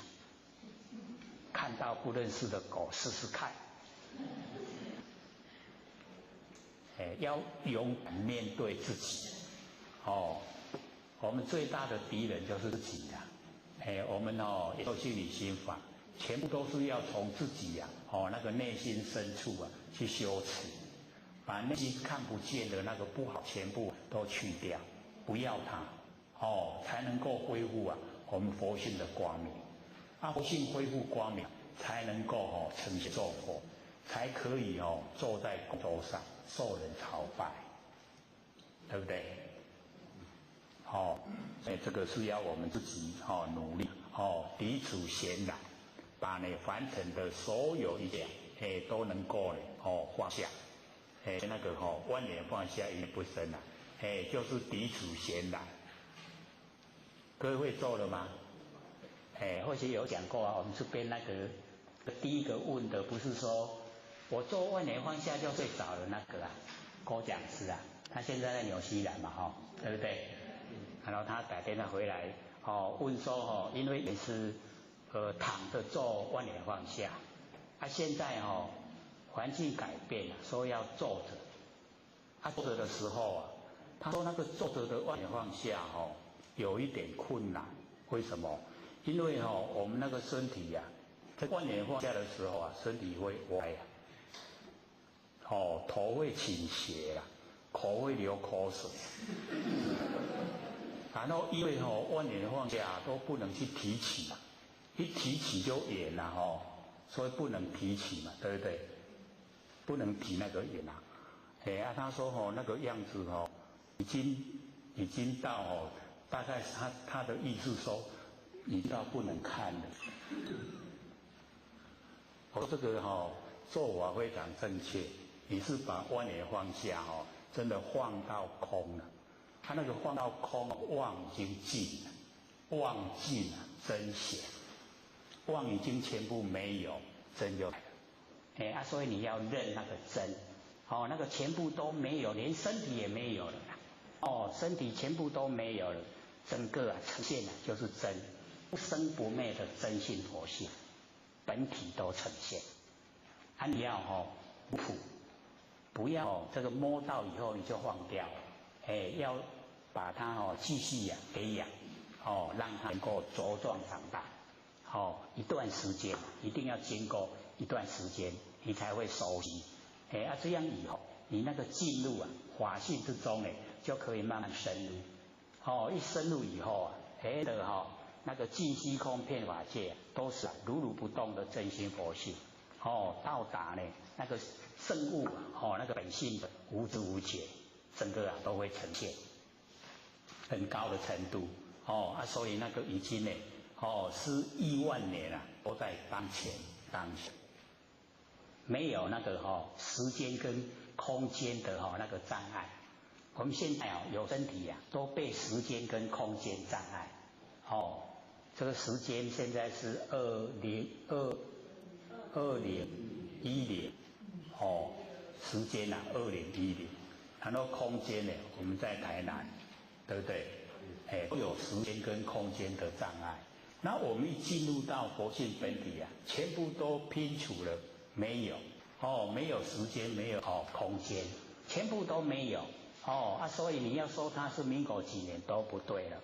看到不认识的狗试试看，要勇敢面对自己，我们最大的敌人就是自己我们修心理心法，全部都是要从自己那个内心深处去修持，把内心看不见的那个不好全部都去掉，不要它，才能够恢复我们佛性的光明。佛性恢复光明，才能够成就佛，才可以坐在供桌上受人朝拜，对不对？所以这个是要我们自己努力涤除闲染，把凡尘的所有一切都能够放下，那个万年放下一不生就是涤除闲染。各位会做了吗？或许有讲过我们这边那个第一个问的不是说我做万年放下就最早的那个郭讲师他现在在纽西兰嘛对不对？然后他改天他回来问说因为也是躺着做万年放下，现在环境改变了，说要坐着，坐着的时候他说那个坐着的万年放下有一点困难，为什么？因为我们那个身体在万年放下的时候身体会歪头会倾斜口会流口水，然后因为万年放下都不能去提起一提起就远了所以不能提起嘛，对不对？不能提那个远他说那个样子已经到大概他的意思说已经到不能看了。这个做法非常正确，你是把万年放下真的放到空了，他那个放到空，妄已经尽了，妄尽了真显，妄已经全部没有，真就来了。所以你要认那个真，那个全部都没有，连身体也没有了身体全部都没有了，整个呈现就是真，不生不灭的真性佛性，本体都呈现。你要不要这个摸到以后你就放掉，要把它继续给养，让它能够茁壮长大，一段时间一定要经过一段时间，你才会熟悉，这样以后你那个进入法性之中就可以慢慢深入，一深入以后那个尽虚空遍法界都是如如不动的真心佛性，到达那个圣物那个本性的无知无觉，整个都会呈现很高的程度，所以那个已经是亿万年都在当前当下，没有那个时间跟空间的那个障碍。我们现在有身体都被时间跟空间障碍，这个时间现在是2010，时间2010，然后空间我们在台南，对不对？都有时间跟空间的障碍。那我们一进入到佛性本体全部都拼除了，没有没有时间，没有空间，全部都没有所以你要说它是民国几年都不对了。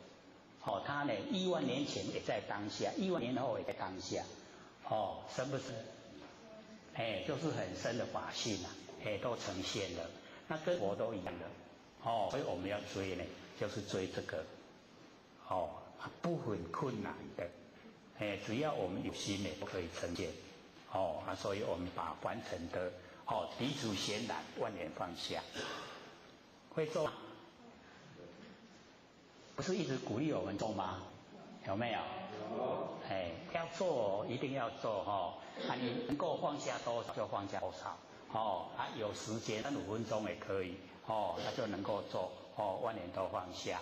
它呢1万年前也在当下，1万年后也在当下。是不是？就是很深的法性啊，都呈现了，那跟佛都一样的。所以我们要追呢，就是追这个。不很困难的。只要我们有心呢，都可以呈现。所以我们把完成的涤除闲懒，万年放下。会做吗？不是一直鼓励我们做吗？有没有？有。要做一定要做你能够放下多少就放下多少。有时间3-5分钟也可以。那就能够做。万年都放下。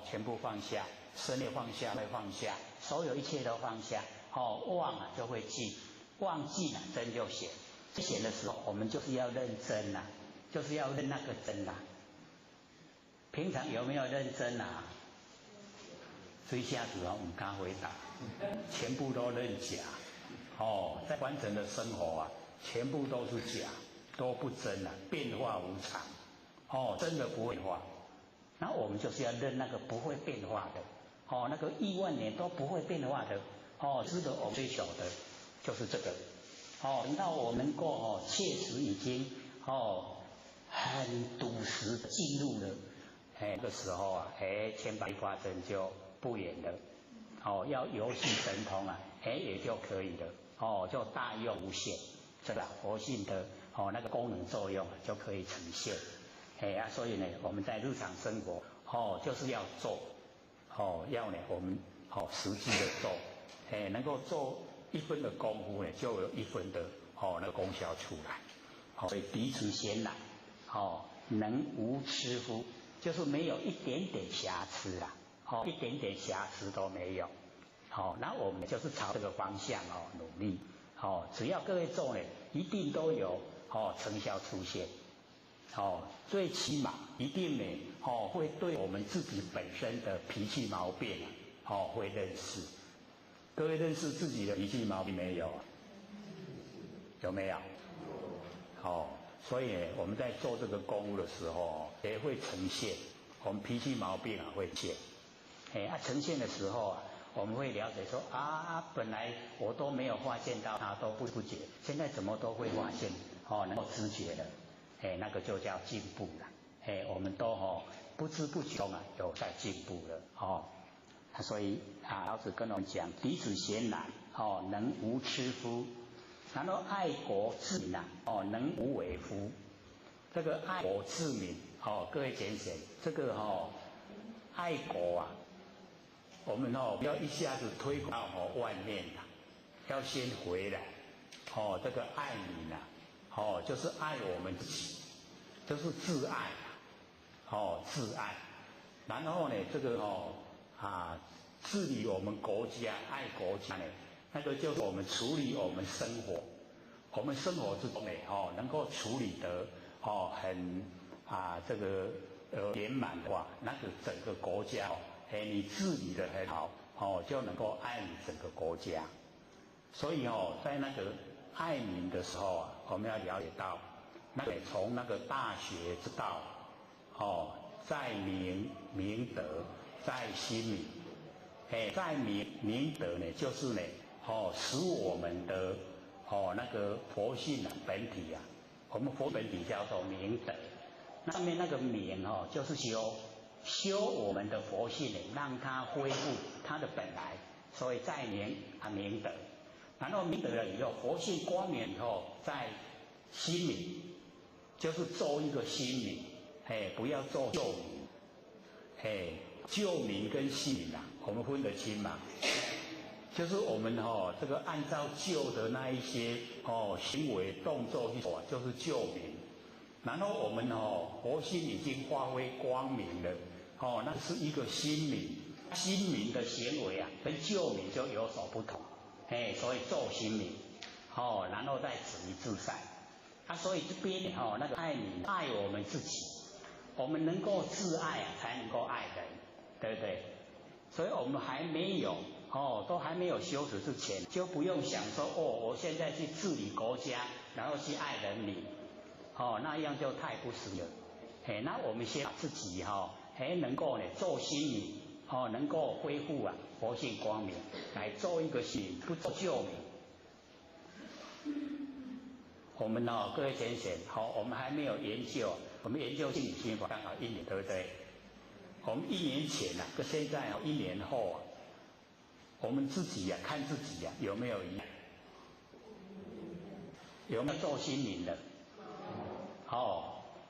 全部放下，身也放下，会放下，所有一切都放下。忘了就会记，忘记了真就显。显的时候，我们就是要认真啊，就是要认那个真啊。平常有没有认真啊？这一下子我们刚回答，全部都认假。在完整的生活全部都是假，都不真啊，变化无常。真的不会变化。那我们就是要认那个不会变化的。那个1万年都不会变化的。值得我们追求的就是这个。等到我能够切实已经很笃实的进入了那个时候千百发生就不远了。要游戏神通也就可以了。就大用无限，这个佛性的那个功能作用就可以呈现。所以呢，我们在日常生活就是要做。要呢我们实际的做。能够做1分的功夫呢，就有1分的那个功效出来。所以涤除闲懒，能无痴夫，就是没有一点点瑕疵啦。一点点瑕疵都没有。那我们就是朝这个方向努力。只要各位做呢，一定都有成效出现。最起码一定呢会对我们自己本身的脾气毛病会认识。各位认识自己的脾气毛病没有？有没有？所以我们在做这个功夫的时候也会呈现我们脾气毛病会现。呈现的时候我们会了解说本来我都没有发现到它，都不觉，现在怎么都会发现能够知觉了。那个就叫进步了。我们都不知不觉中有在进步了。所以老子跟我们讲，涤除闲懒能无痴夫，然后爱国治民能无为夫。这个爱国治民各位简选这个爱国我们不要一下子推广到外面要先回来。这个爱民就是爱我们自己，就是自爱。自爱。然后呢这个治理我们国家，爱国家呢，那个就是我们处理我们生活。我们生活之中呢能够处理得很这个圆满的话，那个整个国家你治理得很好就能够爱你整个国家。所以在那个爱民的时候我们要了解到，那个从那个大学之道在明明德，在亲民。在明德呢，就是呢使我们的那个佛性本体我们佛本体叫做明德。那上面那个明就是修我们的佛性让它恢复它的本来，所以在明德。然后明德了以后，佛性光明以后，再心明，就是做一个心明。不要做旧明。旧明跟新明我们分得清嘛？就是我们这个按照旧的那一些行为动作去做，就是旧明。然后我们佛性已经发挥光明了，那是一个新明。新明的行为跟旧明就有所不同。所以做新明，然后再止于至善。所以这边那个爱民，爱我们自己，我们能够自爱才能够爱人，对不对？所以我们还没有都还没有修持之前，就不用想说我现在去治理国家，然后去爱人民，那样就太不实了。那我们先把自己能够呢做心灵，能够恢复佛性光明，来做一个心灵，不做旧名。我们各位先生，我们还没有研究，我们研究心理心法刚好1年，对不对？我们1年前跟现在1年后我们自己看自己有没有一样？有没有做心灵的？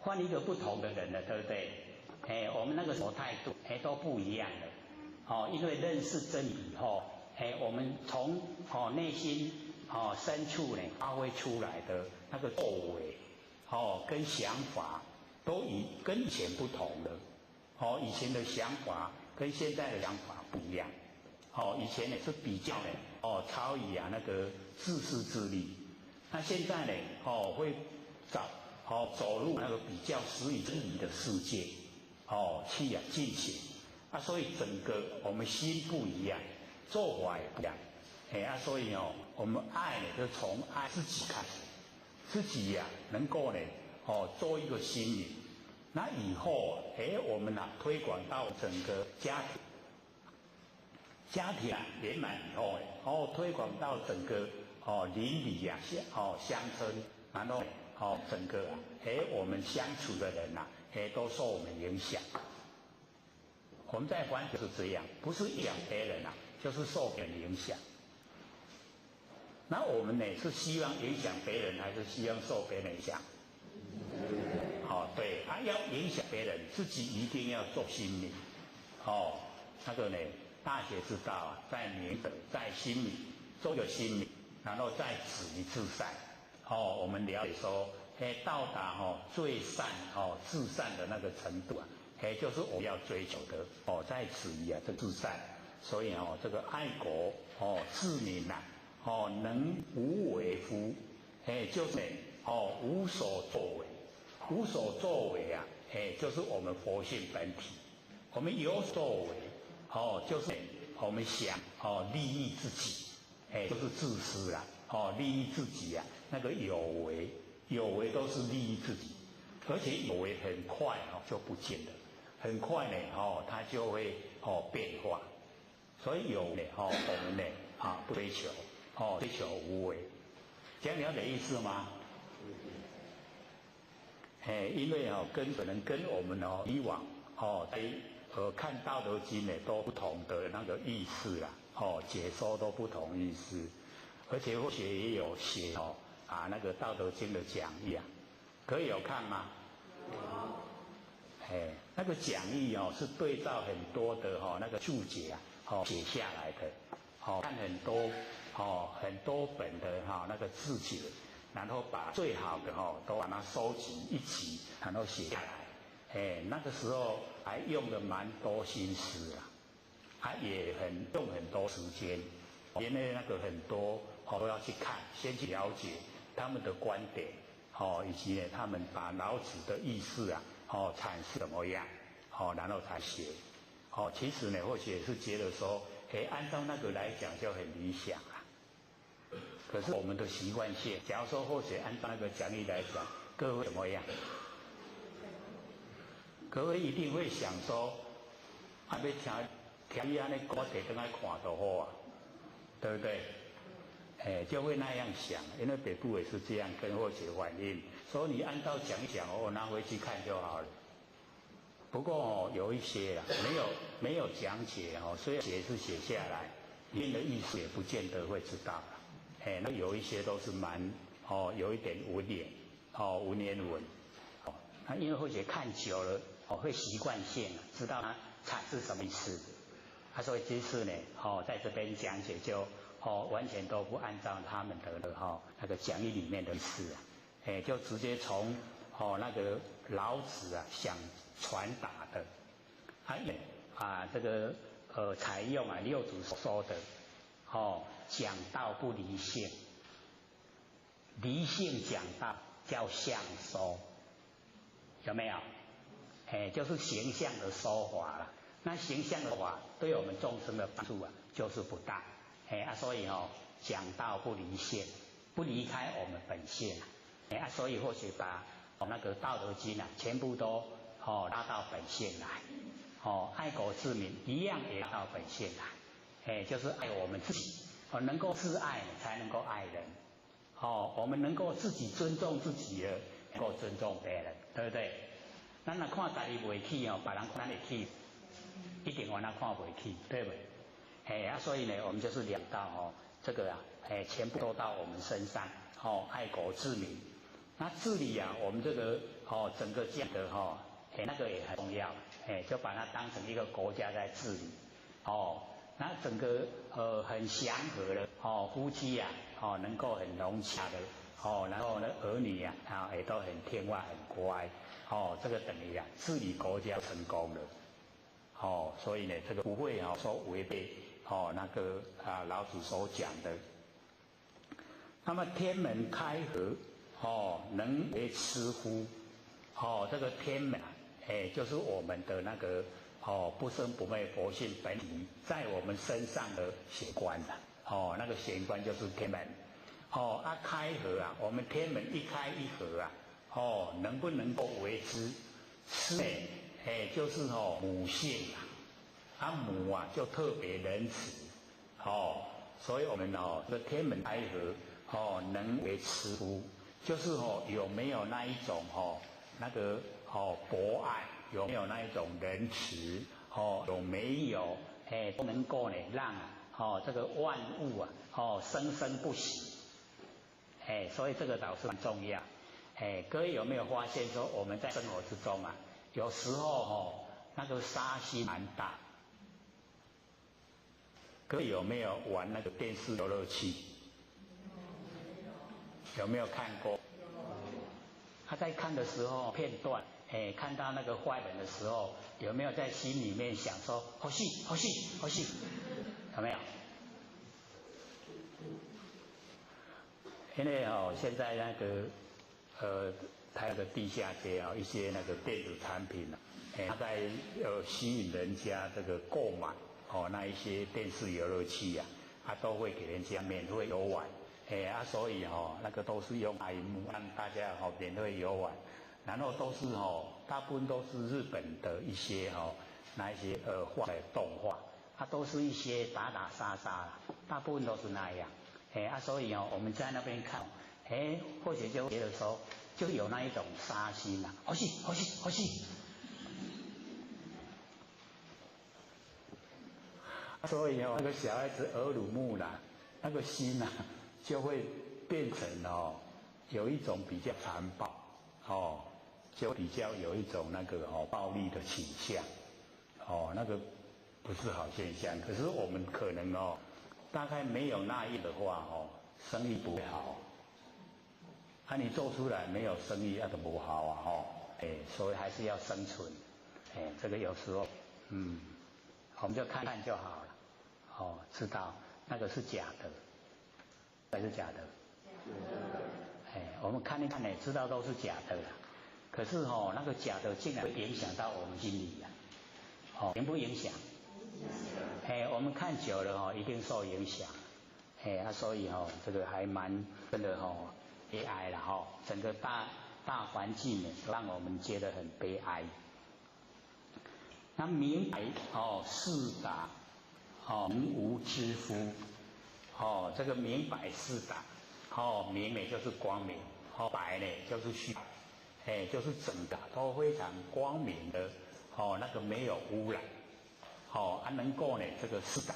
换一个不同的人了，对不对？我们那个什么态度都不一样了。因为认识真理以后，我们从内心深处呢发挥出来的那个作为，跟想法都跟以前不同了。以前的想法跟现在的想法不一样。以前呢是比较呢超以那个自私自利，那现在呢会走入那个比较实以真理的世界，去进行所以整个我们心不一样，做法也不一样，所以我们爱呢就从爱自己开始，自己能够呢做一个心灵，那以后我们推广到整个家庭圆满以后推广到整个邻里乡村，然后整个我们相处的人都受我们影响。我们在环就是这样，不是影响别人就是受别人影响。那我们呢是希望影响别人，还是希望受别人影响？对要影响别人，自己一定要做心理。那个呢，大学之道在明德，在心理，做个心理，然后再止于至善。我们了解说，到达最善至善的那个程度就是我们要追求的在止于这至善。所以这个爱国治民能无为乎？就是无所作为。无所作为就是我们佛性本体。我们有作为就是我们想利益自己，就是自私利益自己那个有为都是利益自己，而且有为很快就不见了，很快呢它就会变化。所以有呢我们呢不追求追求无为，这样了解意思吗？因为可能跟我们以往在看《道德经》呢都不同的那个意思解说都不同意思，而且或许也有写那个《道德经》的讲义可以有看吗？那个讲义是对照很多的那个注解写下来的，看很多本的那个注解，然后把最好的都把它收集一起，然后写下来。那个时候还用了蛮多心思也用很多时间，因为那个很多都要去看，先去了解他们的观点，以及呢他们把老子的意思阐释怎么样，然后才写。其实呢或许也是觉得说，按照那个来讲就很理想可是我们的习惯性，假如说或许按照那个讲义来讲，各位怎么样？各位一定会想说，要听伊安尼讲，我坐转来看就好对不对？就会那样想，因为北部也是这样跟或许反映，所以你按照讲一讲拿回去看就好了。不过有一些没有讲解虽然写是写下来，里面的意思也不见得会知道那有一些都是蛮有一点文言文言文那因为或许看久了会习惯性知道它阐释什么意思所以这次呢在这边讲解就完全都不按照他们的那个讲义里面的意思就直接从那个老子想传达的这个采用六祖所说的讲道不离性，离性讲道叫相收，有没有？就是形象的说法了。那形象的话，对我们众生的帮助就是不大。所以讲道不离性，不离开我们本性所以或许把那个《道德经》全部都拉到本性来，爱国治民一样也拉到本性来，就是爱我们自己，能够自爱才能够爱人，我们能够自己尊重自己了，能够尊重别人，对不对？咱若看家己袂起别人看咱会起，一定原来看袂起，对不对？所以呢，我们就是两道这个全部都到我们身上，爱国治民。那治理我们这个整个这样的那个也很重要，就把它当成一个国家在治理，那整个很祥和的夫妻能够很融洽的然后呢儿女也都很听话很乖，这个等于治理国家成功了，所以呢这个不会说违背那个老子所讲的。那么天门开合。能为痴乎？这个天门就是我们的那个不生不灭佛性本体在我们身上的显观的那个显观就是天门开合我们天门一开一合能不能够为之痴就是母性母就特别仁慈所以我们这天门开合能为痴乎？就是有没有那一种那个博爱，有没有那一种仁慈有没有都能够呢让这个万物生生不息，所以这个倒是很重要。各位有没有发现说我们在生活之中有时候那个杀心蛮大？各位有没有玩那个电视游乐器？有没有看过？他在看的时候片段，看到那个坏人的时候，有没有在心里面想说好戏好戏好戏？有没有？因为现在那个它的地下街一些那个电子产品大概吸引人家这个购买那一些电视游乐器它都会给人家免费游玩。所以那个都是用大荧幕让大家免费游玩，然后都是大部分都是日本的一些那一些画的动画，它都是一些打打杀杀，大部分都是那样，所以我们在那边看，或许就觉得说就有那一种杀心好戏好戏好戏，所以那个小孩子耳濡目染，那个心就会变成有一种比较残暴就比较有一种那个暴力的倾向那个不是好现象。可是我们可能大概没有那样的话生意不会好你做出来没有生意就不好所以还是要生存这个有时候我们就看看就好了知道那个是假的还是假的？我们看一看知道都是假的了。可是那个假的竟然会影响到我们心里影不影响？我们看久了一定受影响。所以这个还蛮真的悲哀了整个大环境让我们觉得很悲哀。那明白是达明无知夫。这个明白是达明呢就是光明白呢就是虚白就是整个都非常光明的那个没有污染能够呢这个是达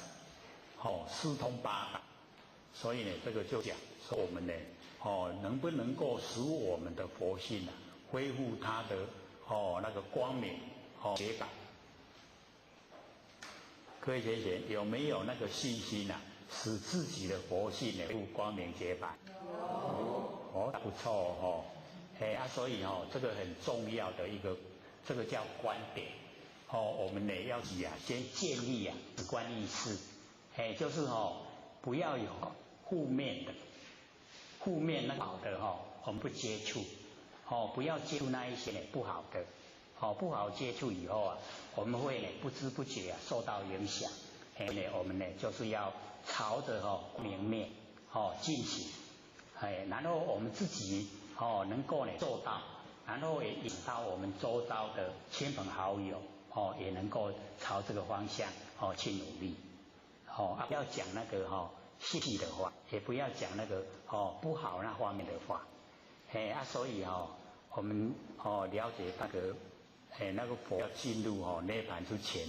四通八达。所以呢这个就讲说我们呢能不能够使我们的佛性恢复它的那个光明洁白。各位学员有没有那个信心使自己的佛性恢复光明洁白？不错所以这个很重要的一个，这个叫观点我们呢要先建立直观意识就是不要有负面那个好的我们不接触不要接触那一些不好的不好接触以后我们会不知不觉受到影响我们呢就是要朝着明面进行然后我们自己能够做到然后也引到我们周遭的亲朋好友也能够朝这个方向去努力不要讲那个细的话，也不要讲那个不好那方面的话，所以我们了解那个那个佛要进入涅槃之前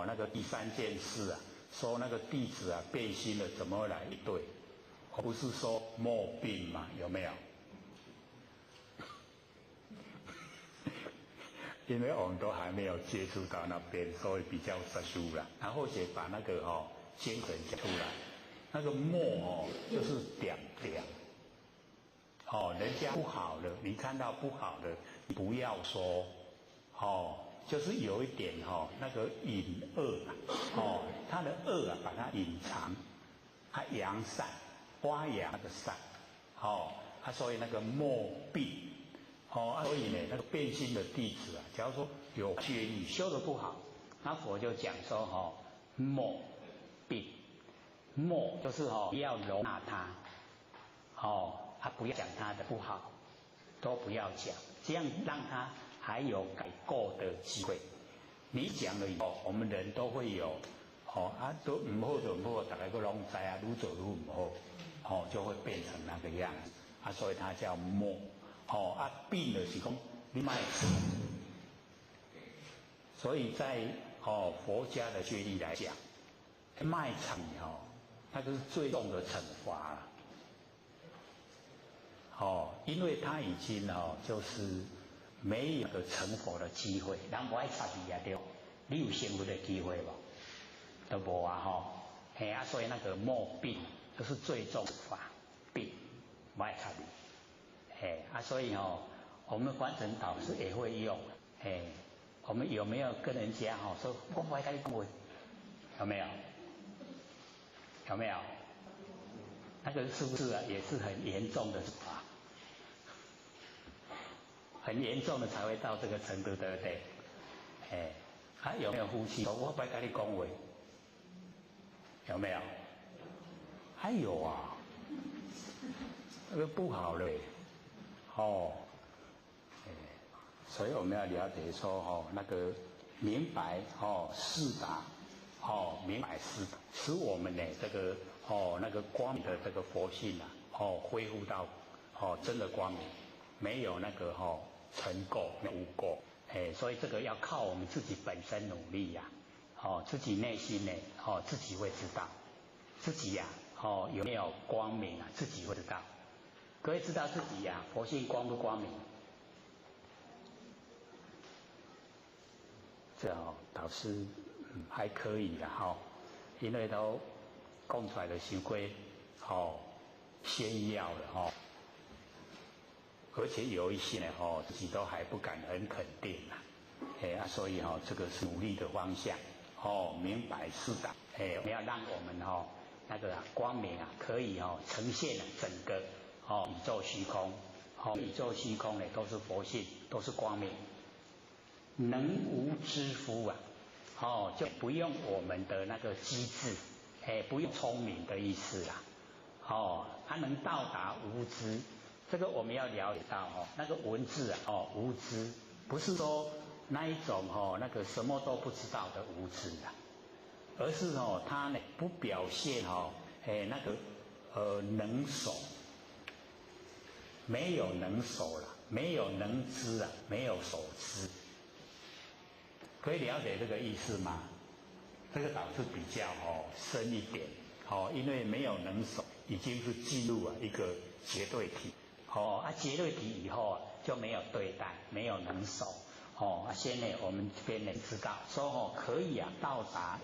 那个第3件事说那个弟子变心了怎么来对，不是说莫病嘛，有没有？因为我们都还没有接触到那边，所以比较生疏了。然后也把那个精神讲出来，那个默就是点点。人家不好的，你看到不好的，不要说就是有一点那个隐恶他的恶把它隐藏，它扬善，发扬那个善，所以那个默闭。所以呢，那个变心的弟子假如说有觉意修得不好，那佛就讲说默闭，默就是不要容纳他，不要讲他的不好，都不要讲，这样让他还有改过的机会。你讲了以后，我们人都会有都唔好就唔好，大家都拢知愈做愈唔好，就会变成那个样子所以它叫默。病就是讲你卖惨，所以在佛家的觉力来讲，卖惨那就是最重的惩罚了。因为他已经就是没有成佛的机会，人不爱插你对，你有成佛的机会不？都无所以那个默病就是最重罚，病不爱插你。所以我们观尘导师也会用，我们有没有跟人家说我不爱跟你讲话？有没有？有没有？那个是不是也是很严重的罚？很严重的才会到这个程度，对不对？有没有夫妻说我不爱跟你讲话？有没有？还有那个不好嘞。所以我们要了解说那个明白四达明白四达，使我们呢这个那个光明的这个佛性恢复到真的光明，没有那个尘垢污垢所以这个要靠我们自己本身努力自己内心呢自己会知道自己有没有光明自己会知道。各位知道自己佛性光不光明？这导师还可以啦因为都讲出来的行规炫耀了而且有一些呢自己都还不敢很肯定所以这个是努力的方向明白四达我们要让我们那个光明可以呈现整个宇宙虚空宇宙虚空呢都是佛性，都是光明，能无知夫就不用我们的那个机智不用聪明的意思它能到达无知。这个我们要了解到那个文字无知不是说那一种那个什么都不知道的无知而是它呢不表现那个能守，没有能守了，没有能知没有守知。可以了解这个意思吗？这个导致比较深一点因为没有能守，已经是进入一个绝对体绝对体以后就没有对待，没有能守现在我们这边呢知道说可以到达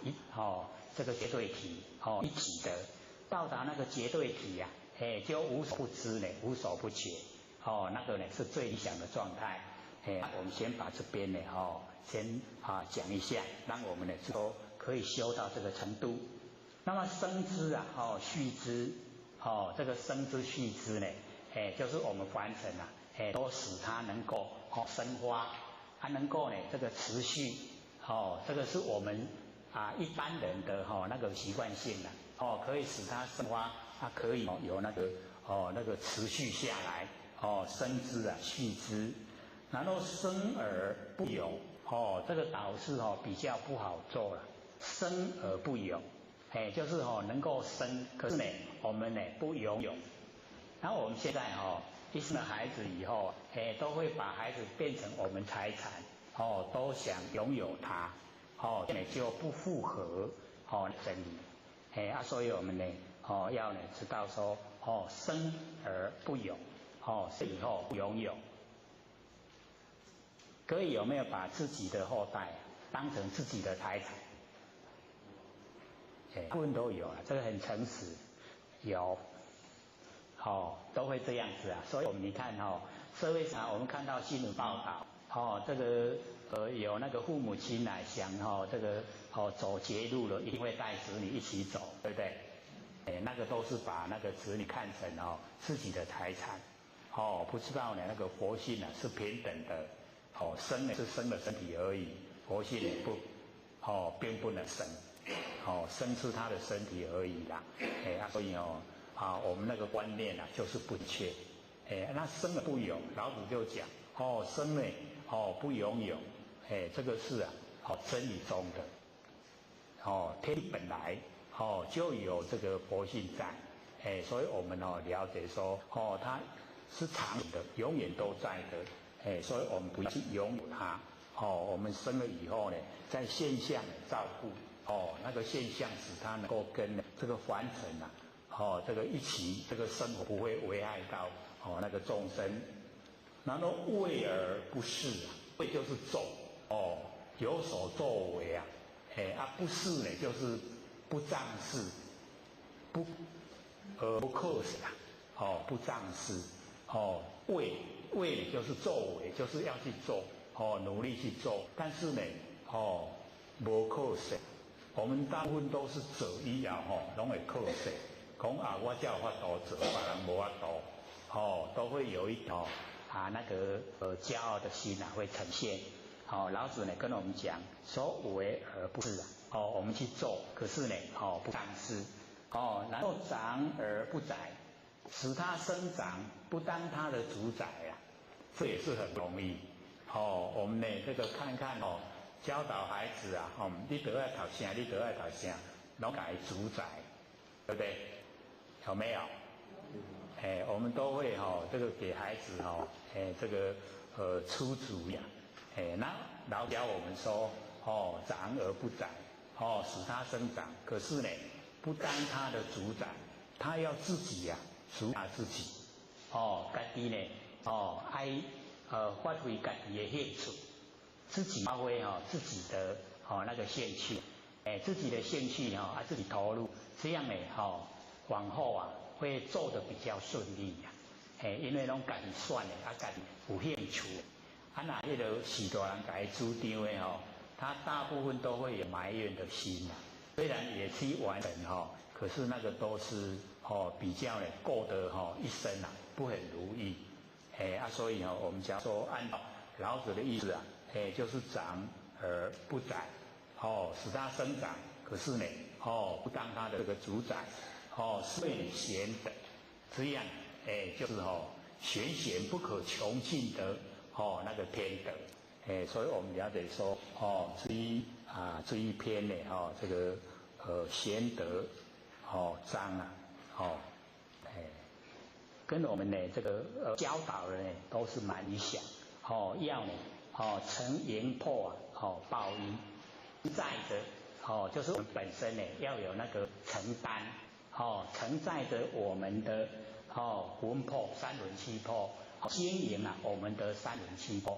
这个绝对体一体的，到达那个绝对体就无所不知呢，无所不觉那个呢是最理想的状态我们先把这边呢先讲一下，让我们呢都可以修到这个程度。那么生知续知这个生知续知呢就是我们凡尘都使它能够生花，它能够呢这个持续这个是我们一般人的那个习惯性可以使它生花，它可以有那个持续下来生知续知。然后生而不有，这个导师比较不好做了，生而不有，就是能够生，可是呢我们呢不拥有。然后我们现在一生了孩子以后，都会把孩子变成我们财产，都想拥有它，就不符合真理，所以我们呢要呢知道说，生而不有，是以后不拥有。各位有没有把自己的后代当成自己的财产？大部分都有啊，这个很诚实，有，都会这样子啊。所以我们你看社会上我们看到新闻报道，这个有那个父母亲来想这个走捷路了，一定会带子女一起走，对不对？那个都是把那个子女看成自己的财产，不知道呢那个佛性呢是平等的。生呢是生了身体而已，佛性也并不能生，生是他的身体而已啦，所以我们那个观念就是不确，那生了不有，老子就讲，生呢不拥有，这个是真理中的，天地本来就有这个佛性在，所以我们了解说，它是长远的，永远都在的。所以我们不去拥有它，我们生了以后呢，在现象照顾，那个现象使它能够跟这个凡尘这个一起，这个生活不会危害到那个众生。然后为而不恃，为就是做，有所作为啊，不恃呢就是不仗势，不克死啊，不仗势，为就是作为，就是要去做，努力去做。但是呢，无靠势。我们大部分都是做以后，拢会靠势。讲我才有法度做，别人无法度，都会有一那个骄傲的心会呈现。老子呢跟我们讲，所为而不恃我们去做，可是呢，不仗势，然后长而不宰。使它生长，不当它的主宰啊，这也是很容易。我们呢这个看看教导孩子啊，你得爱读啥，你得爱读啥，拢改主宰，对不对？有没有？我们都会这个给孩子这个出主意啊，那老教我们说长而不宰，使它生长，可是呢不当它的主宰，它要自己呀。主打自己，家己呢，爱发挥家己的兴趣，自己发挥自己的那个兴趣，自己的兴趣自己投入，这样呢往后会做得比较顺利因为拢家己选的，家己有兴趣，那迄个许多人家主张的他大部分都会有埋怨的心虽然也去完成可是那个都是比较呢过得一生不很如意，所以我们讲说按老子的意思就是长而不宰，使它生长，可是呢不当它的这个主宰，遂贤德，这样就是贤不可穷尽的那个天德，所以我们了解说这一篇呢这个贤德章跟我们呢这个教导的呢都是蛮理想，要呢承言破报应，载着就是我们本身呢要有那个承担，承载着我们的魂魄三轮七魄，经营我们的三轮七魄，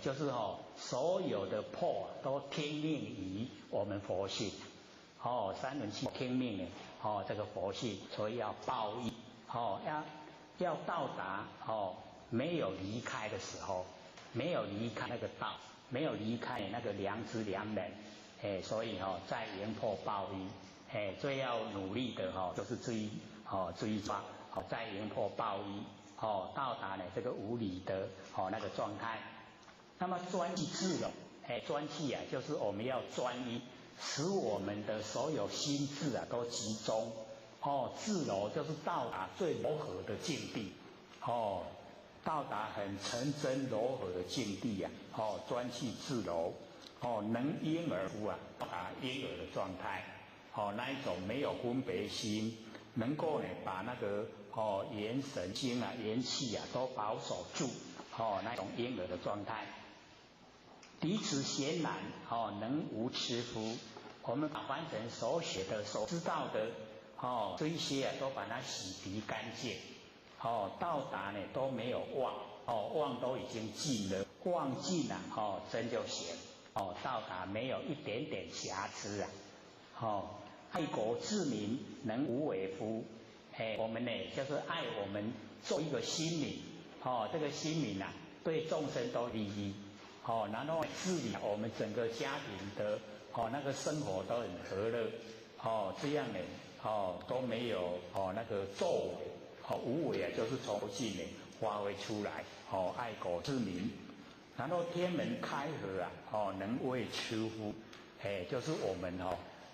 就是所有的魄都听命于我们佛性。三轮七听命呢，这个佛性，所以要报应，要到达没有离开的时候，没有离开那个道，没有离开那个良知良能，所以在言破报应，最要努力的就是追抓，在言破报应，到达呢这个无理的那个状态。那么专一自柔，专气就是我们要专一。使我们的所有心智都集中，自柔就是到达最柔和的境地，到达很纯真柔和的境地啊，专气自柔，能婴儿乎啊，到达婴儿的状态，那一种没有分别心，能够呢把那个元神精啊、元气啊都保守住，那种婴儿的状态。彼此显然，能无痴夫。我们把凡人所学的、所知道的，这一些啊，都把它洗涤干净，到达呢都没有妄，妄都已经尽了，妄尽了，真就显，到达没有一点点瑕疵啊，爱国治民，能无为夫。我们呢就是爱我们做一个心民，这个心民啊，对众生都利益。然后治理我们整个家庭的那个生活都很和乐，这样呢都没有那个作为，无为啊就是从心呢发挥出来，爱国治民，然后天门开合啊，能为出夫，就是我们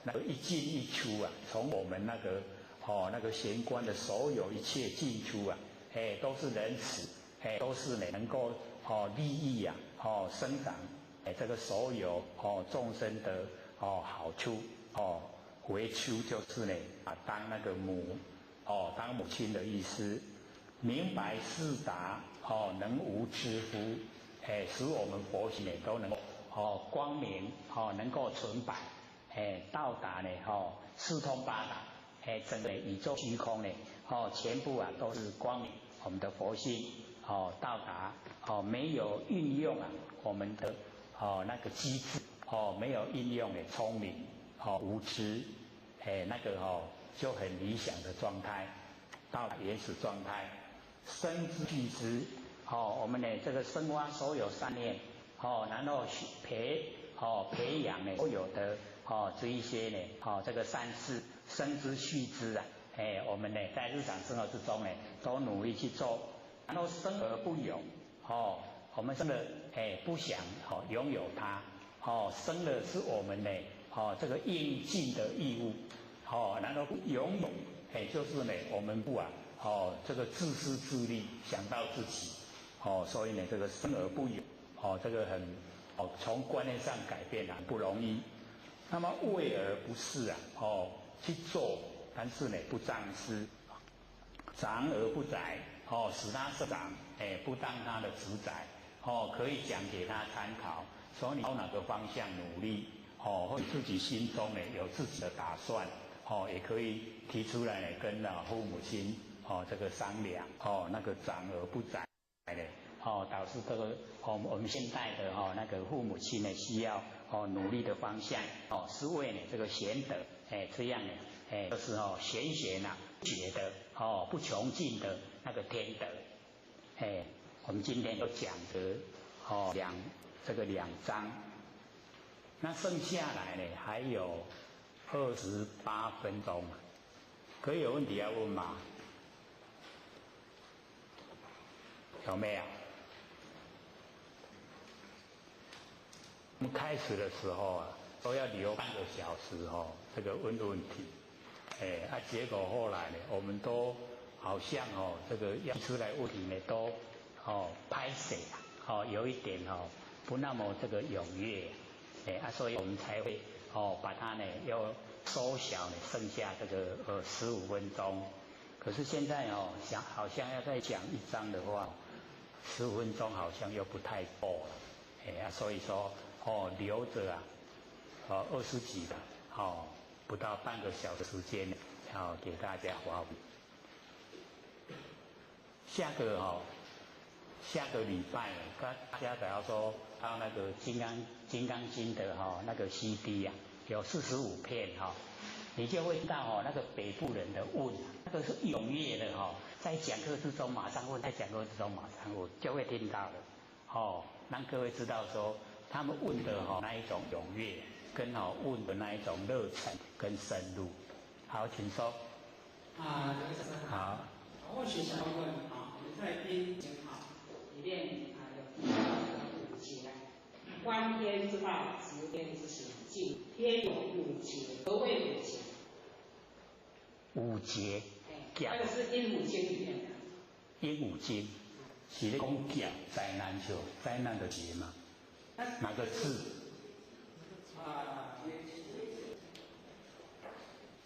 那个一进一出啊，从我们那个玄关的所有一切进出啊，都是仁慈，都是呢能够利益啊。生长这个所有众生的好处为出就是呢当那个母当母亲的意思，明白四达能无知夫，使我们佛性呢都能光明能够纯白，到达呢四通八达，整个宇宙虚空呢全部啊都是光明，我们的佛性到达没有运用啊我们的那个机智没有运用的聪明无知，那个就很理想的状态，到原始状态，生之具之我们呢这个生发所有善念然后培养呢所有的这一些呢这个善事生之蓄之啊，我们呢在日常生活之中呢都努力去做。然后生而不有，我们生了不想拥有它，生了是我们呢这个应尽的义务，然后不拥有，就是呢我们不这个自私自利，想到自己，所以呢这个生而不有，这个很从观念上改变很不容易。那么为而不恃去做，但是呢不仗势，长而不宰。使他生长，不当他的主宰，可以讲给他参考，说你朝哪个方向努力，或自己心中呢有自己的打算，也可以提出来呢跟父母亲这个商量，那个长而不宰呢，导致这个我们现代的那个父母亲呢需要努力的方向，是为呢这个贤德，这样呢，就是贤贤啊觉的不穷尽的那个天德，我们今天都讲的这个2章，那剩下来呢还有28分钟，可以有问题要问吗？有没有？我们开始的时候都要留半个小时这个问问题，结果后来呢，我们都好像这个要提出来问题呢都拍摄有一点不那么这个踊跃，所以我们才会把它呢要缩小呢，剩下这个15分钟。可是现在好像要再讲一章的话，15分钟好像又不太够了，所以说留着20几的不到半个小时时间给大家发挥。下个礼拜大家假如说到那个金刚经的那个 CD 有45片你就会知道那个北部人的问，那个是踊跃的在讲课之中马上问，在讲课之中马上问，就会听到的让各位知道说他们问的那一种踊跃，跟问的那一种热忱跟深入。好，请说。好。我学校问我们在第1节里面有提到5节，观天之道，执天之行，敬天有5节，何谓5节？5节，那个是《阴武经》里面的。阴武经，是咧讲劫灾难就灾难的劫嘛？哪个字？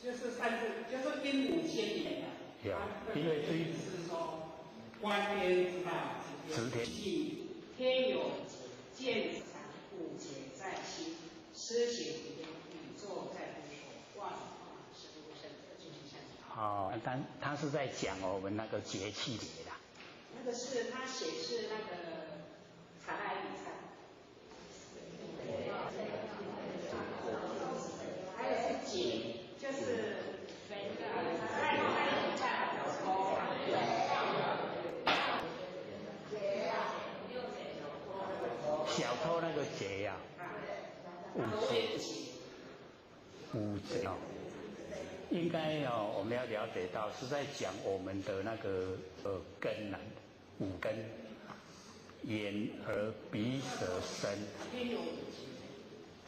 就是三字，就是阴5000年的。有，因为对是说观天之大，直天即天有子，见子产，故且在心，思行宇宙在乎所，万化生无生，这就是像这样。哦，但他是在讲我们那个节气节啦。那个是他写是那个查拉比菜，还有是节，就是小偷那个节呀，五节哦，应该哦，我们要了解到是在讲我们的那个根呐，五根，眼耳鼻舌身。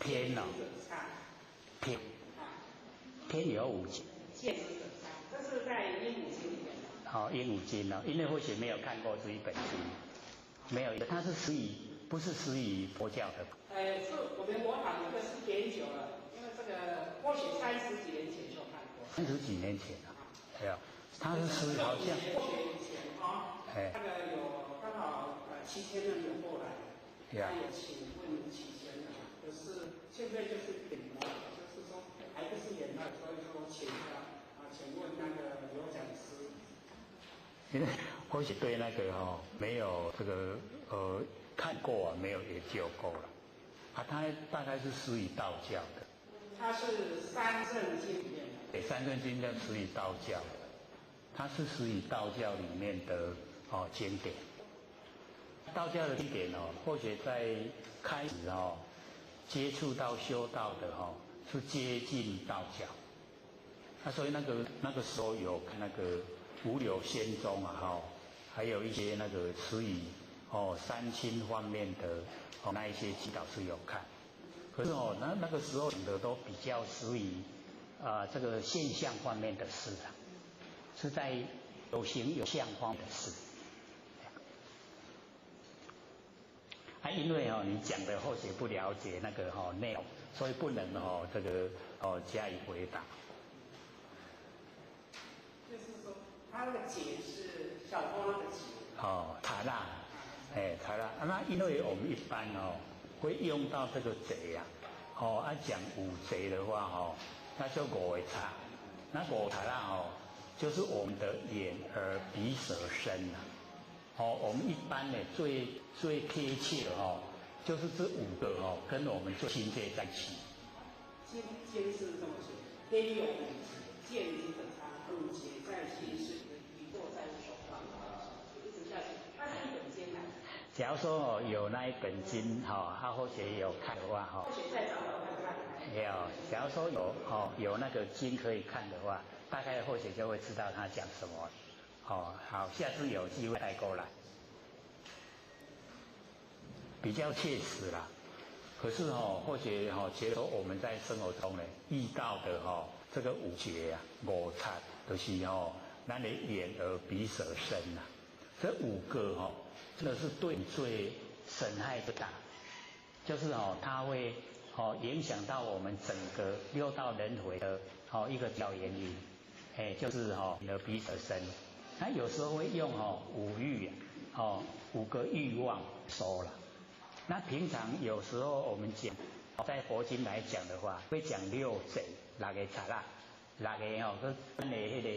天哦，天有五节。见之者三，这是在《阴五经》里面的。好，《阴五经》哦，因为或许没有看过这一本经，没有，它是不是始于佛教的。是我们佛堂这个是研究了，因为这个或许30几年前就看过。30几年前啊，对啊，它是始好像。或许以前啊，那个有刚好7000人有过来，他有请问7000人，可是现在就是顶了，就是说还不是演了，所以说请问那个刘讲师。因为或许对那个没有这个看过啊，没有研究过了啊，他大概是始于道教的。他是三圣经里面的。对，三圣经叫始于道教的，它是始于道教里面的经典。道教的经典或许在开始接触到修道的是接近道教。所以那个时候有那个五柳仙踪啊还有一些那个始于三清方面的那一些祈祷是有看。可是那个时候讲的都比较始于这个现象方面的事啊，是在有形有相方面的事。因为你讲的或许不了解那个内容，所以不能这个加以回答。就是说，他那个解是小偷那个解。塔拉，塔拉。那因为我们一般会用到这个节啊，讲五节的话那就5个塔，那5塔拉就是我们的眼耳鼻舌身啊。我们一般呢最贴切的就是这5个跟我们最亲切在一起。经是这么说，天有五节，见之者三，故且在心是宇宙在无所方，一直下去。它是一本经啊。假如说有那一本经他或许有看的话或许再找找看看。有，假如说有那个经可以看的话，大概或许就会知道他讲什么。好，下次有机会带过来，比较切实啦。可是或许觉得我们在生活中呢遇到的这个五节啊5擦，就是咱的眼耳鼻舌身啊，这5个真的是对你最损害不大，就是它会影响到我们整个6道轮回的一个主要原因，就是你的鼻舌身。那有时候会用5欲5个欲望说了。那平常有时候我们讲，在佛经来讲的话，会讲6节6个刹那，6个跟的那个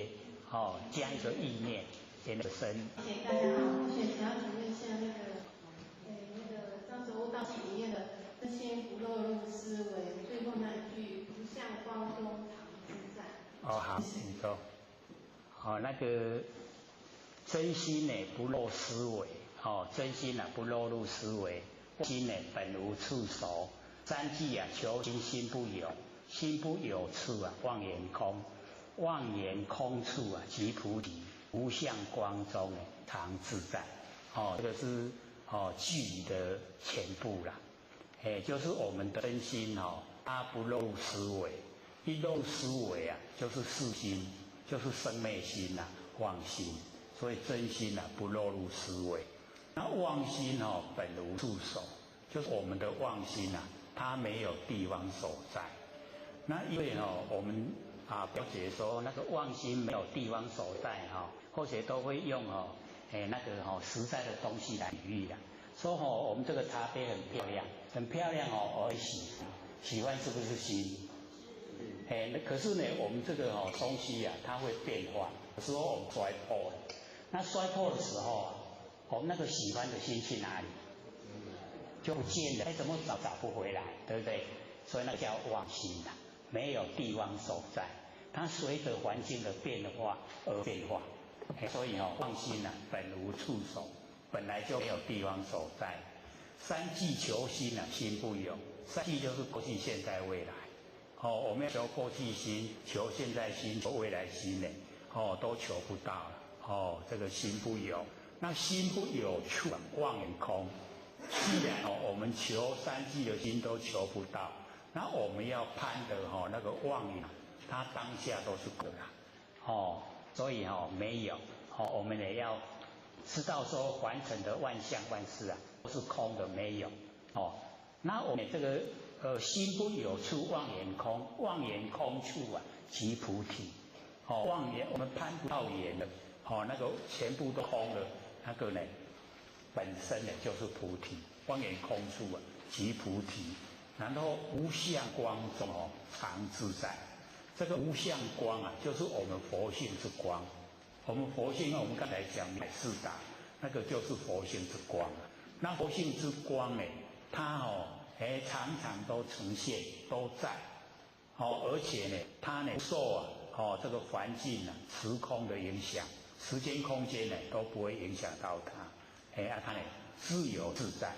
加一个意念，变得身。谢谢大家好，想要请问一下那个张哲悟道体里面的真心不落入思维，最后那一句不向光中常自在。好，你说。那个真心呢不落思维，真心不落入思维，心呢本无处所。3句求心心不有，心不有处妄言空，妄言空处即菩提，无相光中常自在。这个是句的全部啦。就是我们的真心它不落入思维，一落入思维就是世心，就是生灭心妄心。所以真心不落入思维。那妄心本无处所，就是我们的妄心啊，它没有地方所在。那因为我们了解说那个妄心没有地方所在或者都会用那个实在的东西来比喻的。说我们这个茶杯很漂亮，很漂亮我会喜欢是不是心？可是呢，我们这个东西啊，它会变化，有时候我们摔破了。那摔破的时候啊，我们那个喜欢的心去哪里？就不见了，怎么找不回来，对不对？所以那叫妄心啊，没有地方所在，它随着环境的变化而变化。所以妄心啊，本无处所，本来就没有地方所在。三际求心啊，心不有。三际就是过去、现在、未来。我们要求过去心，求现在心，求未来心呢，都求不到了。这个心不有，那心不有处，妄言空。既然我们求三际的心都求不到，那我们要攀的那个妄言，它当下都是空啦。所以没有。我们也要知道说，凡尘的万象万事啊，都是空的，没有。那我们这个心不有处，妄言空，妄言空处啊，即菩提。妄言我们攀不到言的，那个全部都空了，那个呢，本身呢就是菩提。妄言空处啊，即菩提。然后无相光中常自在。这个无相光啊，就是我们佛性之光。我们佛性我们刚才讲乃四大，那个就是佛性之光。那佛性之光呢，它常常都呈现，都在。而且呢，它呢不受这个环境时空的影响，时间空间呢都不会影响到它。它呢自由自在。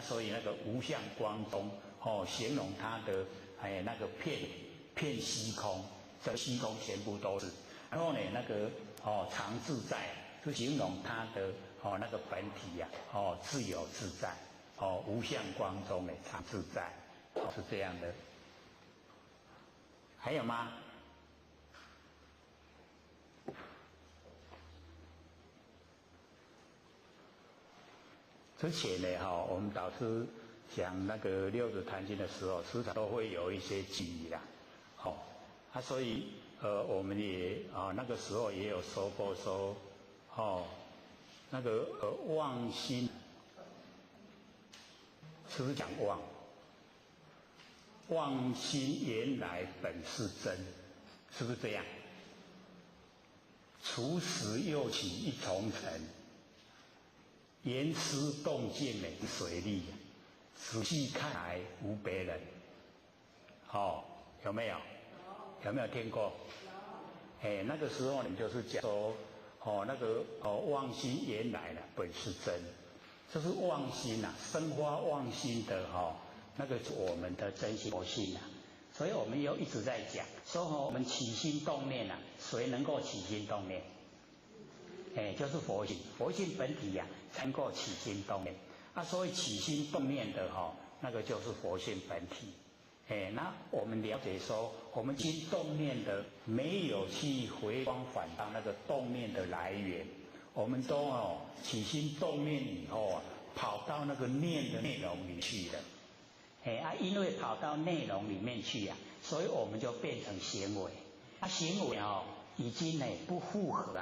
所以那个无相光中形容它的那个片虚空，这虚空全部都是。然后呢，那个常自在，就形容它的那个本体呀，自由自在，无相光中呢常自在，是这样的。还有吗？之前呢，我们导师讲那个六祖坛经的时候，时常都会有一些记忆啦，所以我们也那个时候也有说过说，那个妄心，是不是讲妄？妄心原来本是真，是不是这样？除时又起一重尘，言思动静美水利，仔细看来无别人。有没有？有没有听过？那个时候你就是讲说，那个妄心原来呢本是真，就是妄心生发妄心的那个是我们的真心佛性所以我们又一直在讲说我们起心动念谁能够起心动念？就是佛性，佛性本体能够起心动念。所以起心动念的那个就是佛性本体。那我们了解说，我们心动念的没有去回光返照那个动念的来源，我们都起心动念以后跑到那个念的内容里去了。因为跑到内容里面去所以我们就变成行为。行为已经不符合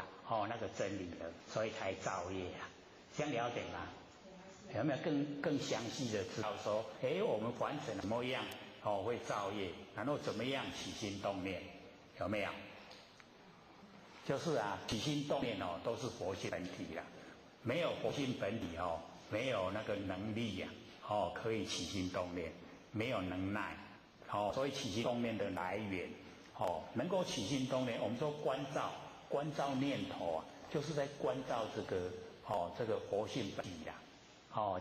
那个真理了，所以才造业这样了解吗？有没有更详细的知道说，我们凡尘怎么样会造业，然后怎么样起心动念？有没有？就是起心动念都是佛性本体没有佛性本体没有那个能力可以起心动念，没有能耐所以起心动念的来源能够起心动念，我们说关照念头就是在关照这个佛性本体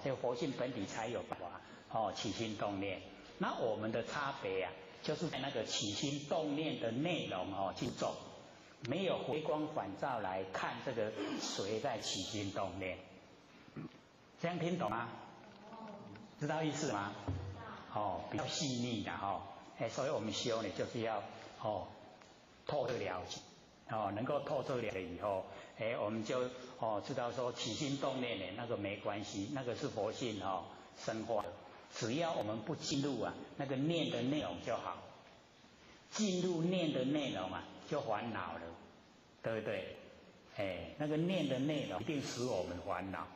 这个佛性本体才有办法起心动念。那我们的差别就是在那个起心动念的内容去做，没有回光返照来看这个谁在起心动念。这样听懂吗？知道意思吗？比较细腻的所以我们修呢就是要透彻了解能够透彻了以后，我们就知道说起心动念呢，那个没关系，那个是佛性生化的，只要我们不进入那个念的内容就好，进入念的内容就烦恼了，对不对？那个念的内容一定使我们烦恼，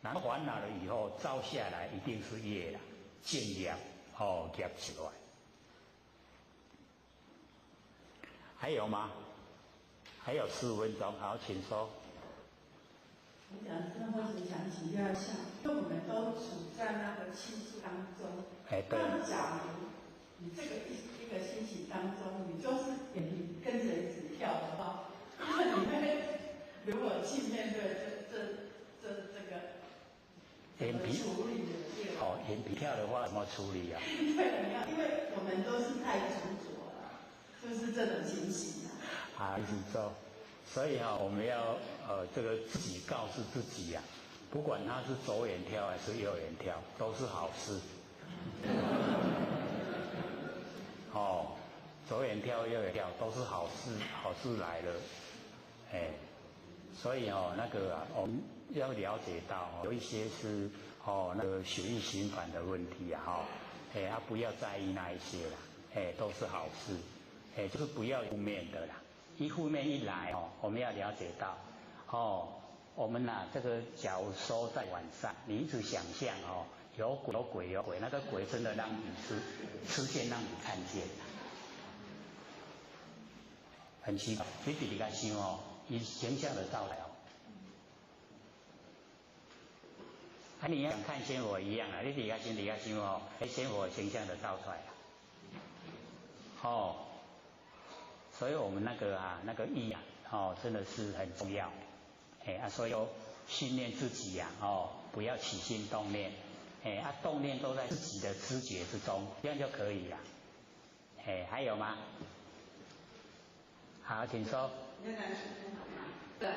然后烦恼了以后造下来一定是业了，尽量业起来。还有吗？还有4分钟，好，请说。我想或者想请教一下，因为我们都处在那个气数当中。那假如你这个一个星期当中，你就是眼皮跟着一直跳的话，那你会如果去面对这个眼皮处理的眼皮跳的话怎么处理啊？对，因为我们都是太执着了，就是这种情形一直做，所以我们要这个自己告诉自己不管它是左眼跳还是右眼跳，都是好事。左眼跳右眼跳都是好事，好事来了。所以那个我们要了解到有一些是那个血液循环的问题不要在意那一些啦，都是好事，就是不要负面的啦。一负面一来我们要了解到我们这个假如说在晚上，你一直想象有鬼，那个鬼真的让你出现，让你看见，很奇怪。你自己来想以形象的到来你要想看仙佛一样你自己来想仙佛形象的照出来所以我们那个意真的是很重要，所以要训练自己不要起心动念，动念都在自己的知觉之中，这样就可以了。还有吗？好，请说。对，我们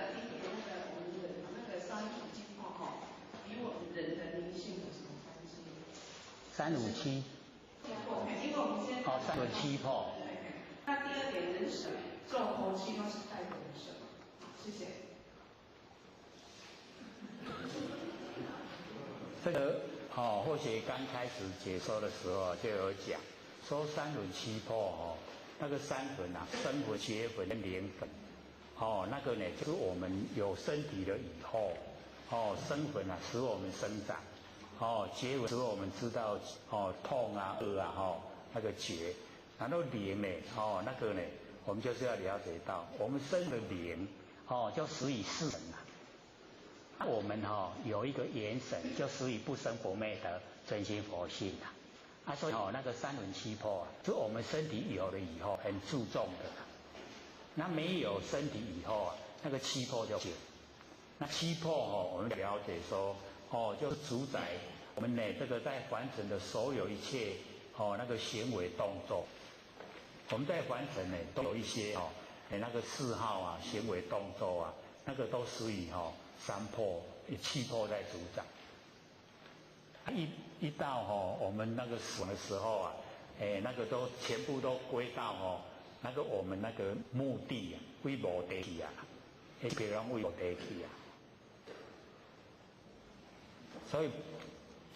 的那个357与我们人的灵性有什么关系？357。因为我们现在357破。那第2点，人神做佛七都是代表什么？谢谢。这个或许刚开始解说的时候就有讲，说3轮7破那个3魂生魂、结魂跟灵魂那个呢就是我们有身体了以后生魂使我们生长结魂使我们知道痛饿那个觉，然后灵呢那个呢我们就是要了解到我们生的灵就属于4神我们有一个元神就属于不生不灭的真心佛性所以那个3轮7破是我们身体有了以后很注重的那没有身体以后那个7破就那7破我们了解说就是主宰我们呢这个在凡尘的所有一切那个行为动作，我们在凡尘呢都有一些那个嗜好行为动作那个都属于3破7破在主宰。一到我们那个死的时候那个都全部都归到那个我们那个墓地为无地去别人为无地去所以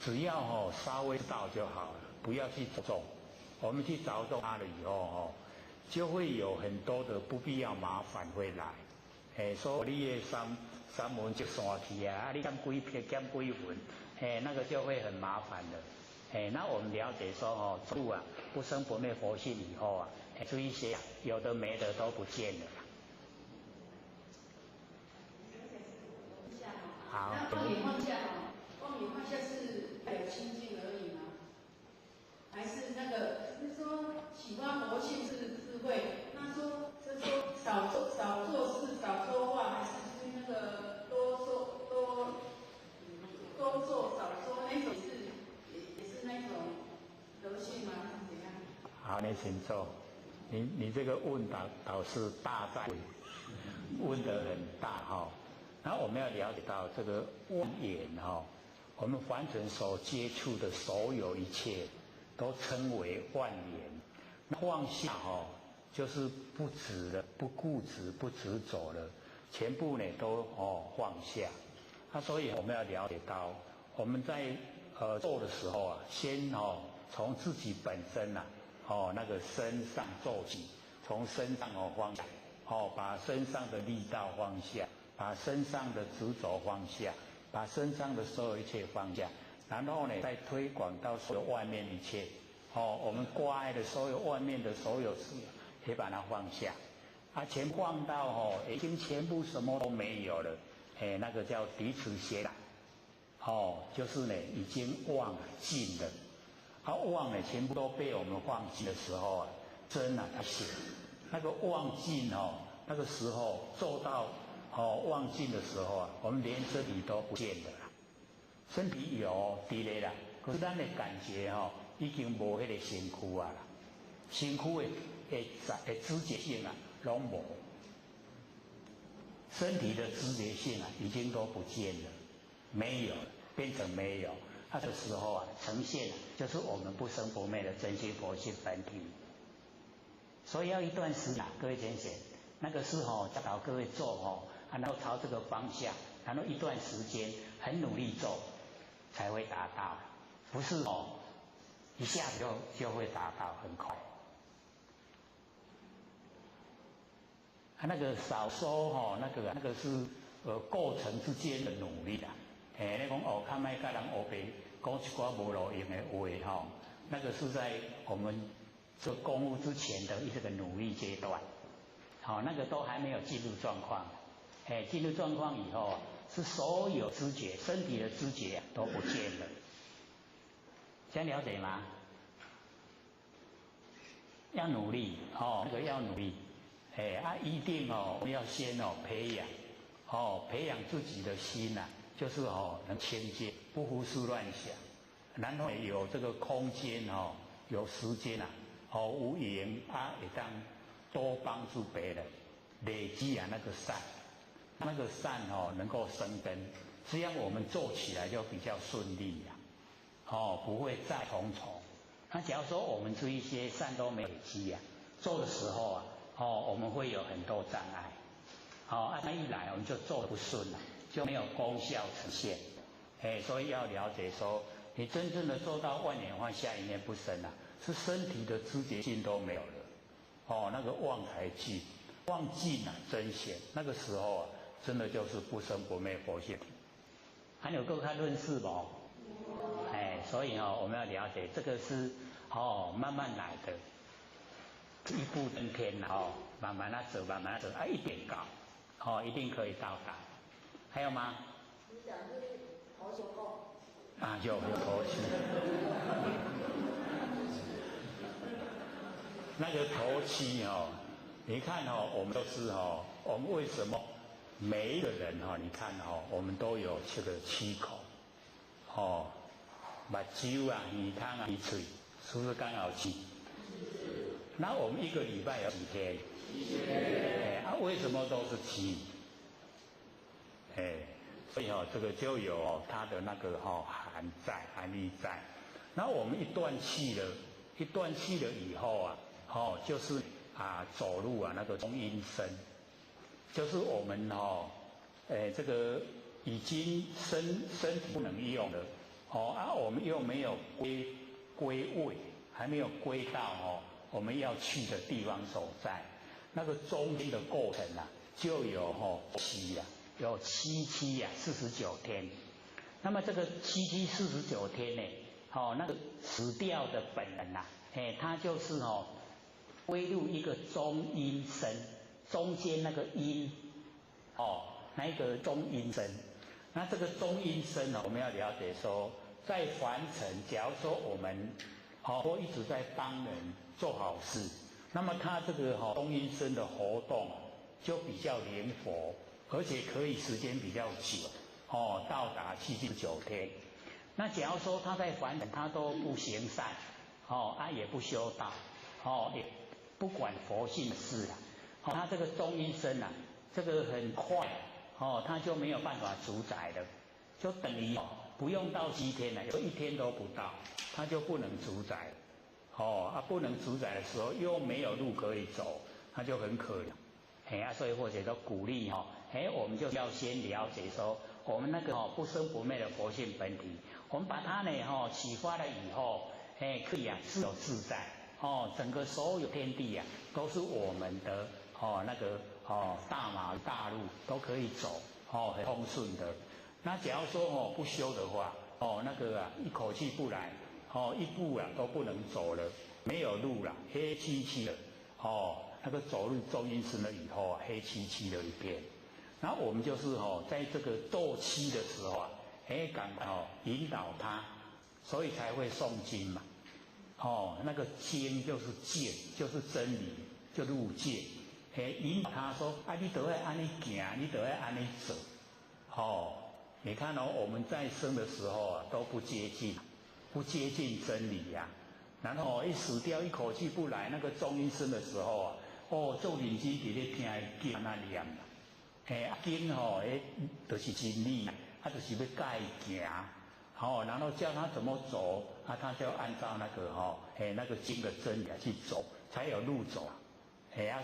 只要稍微到就好了，不要去着重。我们去着重它了以后就会有很多的不必要麻烦会来。说你的三门就散去你减几撇减几魂那个就会很麻烦的。那我们了解说住不生不灭佛性以后这一些有的没的都不见了。好。那光明放下是还有清净而已吗？还是那个是说启发佛性是智慧？那说是说少做事少说话，还是那个多做少说那种也是那种德性吗？还是怎样？好，你请坐。你这个问倒是大在问得很大然后我们要了解到这个妄言我们凡尘所接触的所有一切都称为妄言。放下就是不执了，不固执，不执着了，全部呢都放下。所以我们要了解到，我们在做的时候啊，先从自己本身啊，那个身上做起，从身上放下，把身上的力道放下，把身上的执着放下，把身上的所有一切放下，然后呢，再推广到所有外面一切，我们挂碍的所有外面的所有事，也把它放下，全放到已经全部什么都没有了，那个叫彼此歇了，就是呢已经忘尽了，忘了全部都被我们放弃的时候啊，真啊它显，那个忘尽那个时候做到忘尽的时候啊，我们连身体都不见了啦，身体有伫咧啦，可是咱的感觉已经无迄个身躯啊啦，身躯的知觉性啊拢无，身体的知觉性啊已经都不见了，没有，变成没有。这个时候啊，呈现就是我们不生不灭的真心佛性本体。所以要一段时间，各位先生，那个是教导各位做然后朝这个方向，然后一段时间很努力做，才会达到，不是一下子就会达到，很快。那个少说那个是过程之间的努力啦。你讲较莫甲人学白讲一寡无路用的话那个是在我们做公务之前的一个努力阶段，那个都还没有进入状况。进入状况以后是所有知觉，身体的知觉都不见了。这样了解吗？要努力那个要努力。一定要先培养培养自己的心啊，就是能清净，不胡思乱想，然后有这个空间有时间无言也当多帮助别人，累积那个善，那个善能够生根，这样我们做起来就比较顺利不会再重。那假如说我们这一些善都没有累积做的时候我们会有很多障碍，那一来我们就做不顺了，就没有功效呈现。所以要了解说，你真正的做到万年放下，一念不生是身体的知觉性都没有了，那个妄才尽，妄尽真显，那个时候真的就是不生不灭佛性。还有各位看论事不？所以我们要了解这个是慢慢来的。一步登天慢慢走，慢慢走一点高一定可以到达。还有吗？你讲是头球够有头气。那个头气你看我们都是我们为什么每一个人你看我们都有这个七口目睭耳汤鼻嘴，是不是刚好七？那我们一个礼拜有几天？7天。为什么都是7？所以这个就有它的那个含义在。那我们一断气了以后就是走入那个中阴身，就是我们这个已经身体不能用了我们又没有归位，还没有归到我们要去的地方所在，那个中间的过程就有有749天。那么这个7 49天呢，那个死掉的本人他就是归入一个中阴身，中间那个阴那一个中阴身。那这个中阴身我们要了解说，在凡尘，假如说我们都一直在帮人做好事，那么他这个中阴身的活动就比较灵活，而且可以时间比较久到达7 9天。那假如说他在凡尘他都不行善也不修道也不管佛性的事他这个中阴身这个很快他就没有办法主宰了，就等于不用到7天了，有1天都不到，他就不能主宰不能主宰的时候又没有路可以走，他就很可怜。所以或者都鼓励我们就要先了解说，我们那个不生不灭的佛性本体，我们把它呢启发了以后，可以自由自在，整个所有天地都是我们的那个大马大路都可以走，很通顺的。那假如说不修的话，那个一口气不来，一步都不能走了，没有路了，黑漆漆的，那个走入中阴身了以后黑漆漆的一片。然后我们就是在这个斗气的时候赶快引导他，所以才会诵经嘛。那个经就是见，就是真理，就入界。引导他说你都要按你行，你都要按你走。你看我们在生的时候都不接近真理然后一死掉一口气不来，那个中阴身的时候做灵机伫咧听经那念经就是真理，就是要教伊行，然后教他怎么走他就按照那个那个经的真理去走，才有路走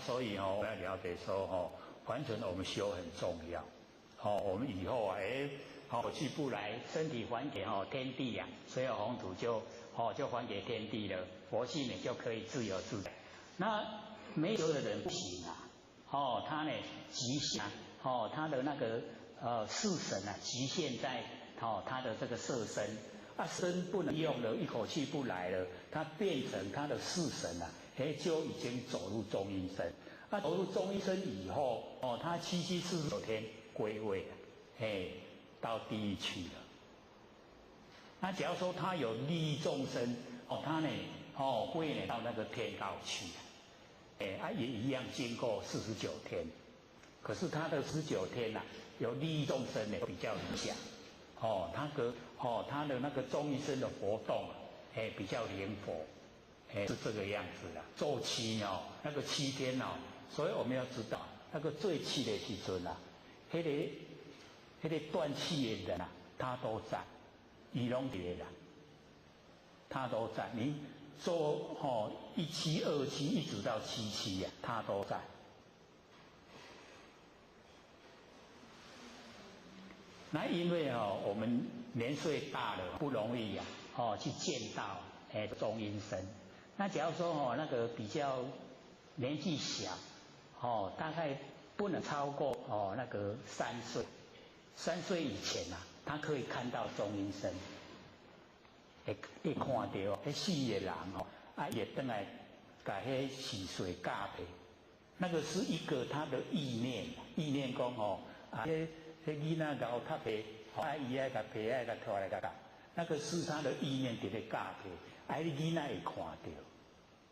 所以我们要了解说完全我们修很重要。我们以后口气不来，身体还给天地所有红土就还给天地了，佛性呢就可以自由自在。那没有的人不行他呢极限他的那个色身极限在他的这个色身身不能用了，一口气不来了，他变成他的色身就已经走入中阴身。走入中阴身以后他749天归位了，到地狱去了。那假如说他有利益众生他呢会呢到那个天道去也一样经过49天。可是他的19天有利益众生呢比较理想他的那个中阴身的活动比较灵活是这个样子的。周期那个7天所以我们要知道那个最气的时阵那个断气的人他都在，仪容的人他都在。你做17、27一直到77他都在。那因为我们年岁大了不容易去见到中阴身。那假如说那个比较年纪小大概不能超过那个3岁，3岁以前他可以看到中阴身，会看到那死的人也回来把那死水加倍。那个是一个他的意念讲那囡仔搞他皮，伊爱甲皮爱甲拖来甲搞，那个是他的意念伫咧加皮，那囡仔会看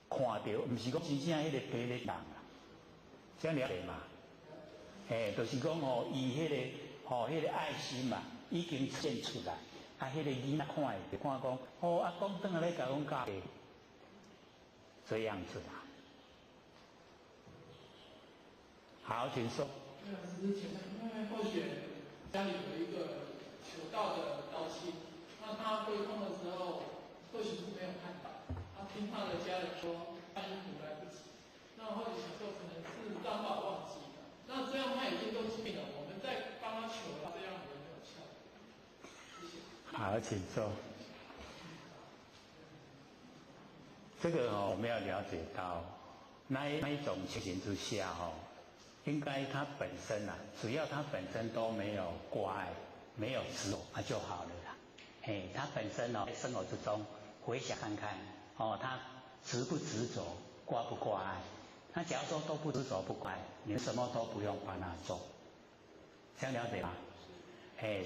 到，唔是讲真正迄个皮咧动这样了解嘛？就是讲伊迄个爱心已经现出来，迄个囡仔看讲讲转来甲阮加皮，这样子好，请说。因为或许家里有一个求道的道亲，那他归空的时候，或许是没有看到，他听他的家人说搬衣服来不及，那或许想说可能是刚好忘记了，那这样他已经都尽了，我们再帮他求到，这样有没有效？谢谢。好，请说。这个我们要了解到，那一种情形之下应该他本身只要他本身都没有挂碍，没有执着就好了啦。他本身在生活之中回想看看他执不执着，挂不挂碍。那假如说都不执着不挂碍，你什么都不用帮他做，这样了解吗？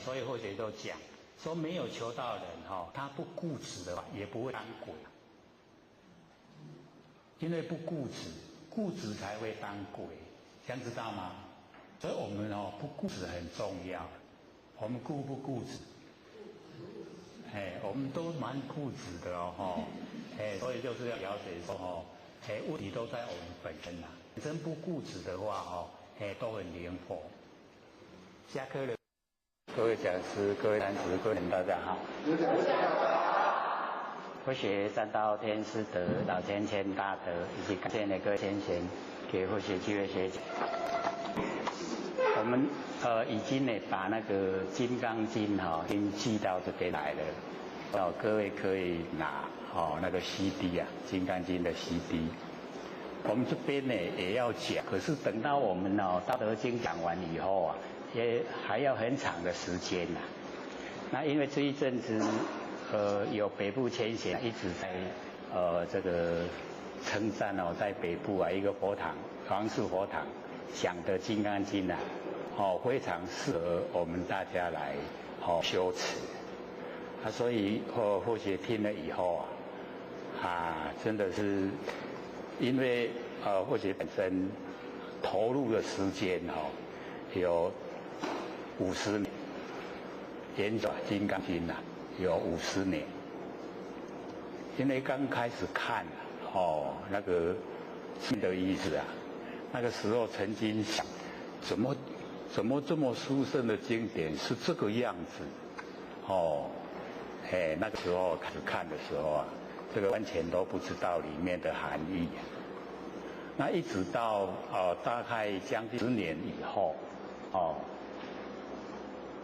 所以或者都讲说没有求道的人他不固执的话，也不会当鬼，因为不固执，固执才会当鬼。这样知道吗？所以我们不固执很重要。我们固不固执？我们都蛮固执的所以就是要了解说问题都在我们本身真不固执的话都很灵活。下课了，各位讲师、各位坛子、各位人，大家好。佛学三道天师德、老千千大德，以及感谢那个先贤给佛学机会学讲。我们已经呢把那个《金刚经》已经寄到这边来了，各位可以拿那个 CD 啊，《金刚经》的 CD。我们这边呢也要讲，可是等到我们《道德经》讲完以后啊，也还要很长的时间呐。那因为这一阵子有北部千贤一直在这个称赞在北部啊一个佛堂，黄氏佛堂讲的《金刚经》啊，非常适合我们大家来修持。所以或许听了以后真的是因为或许本身投入的时间有50年，研究《金刚经》有50年。因为刚开始看那个新的意思那个时候曾经想，怎么这么殊胜的经典是这个样子？那个时候开始看的时候这个完全都不知道里面的含义。那一直到大概将近10年以后，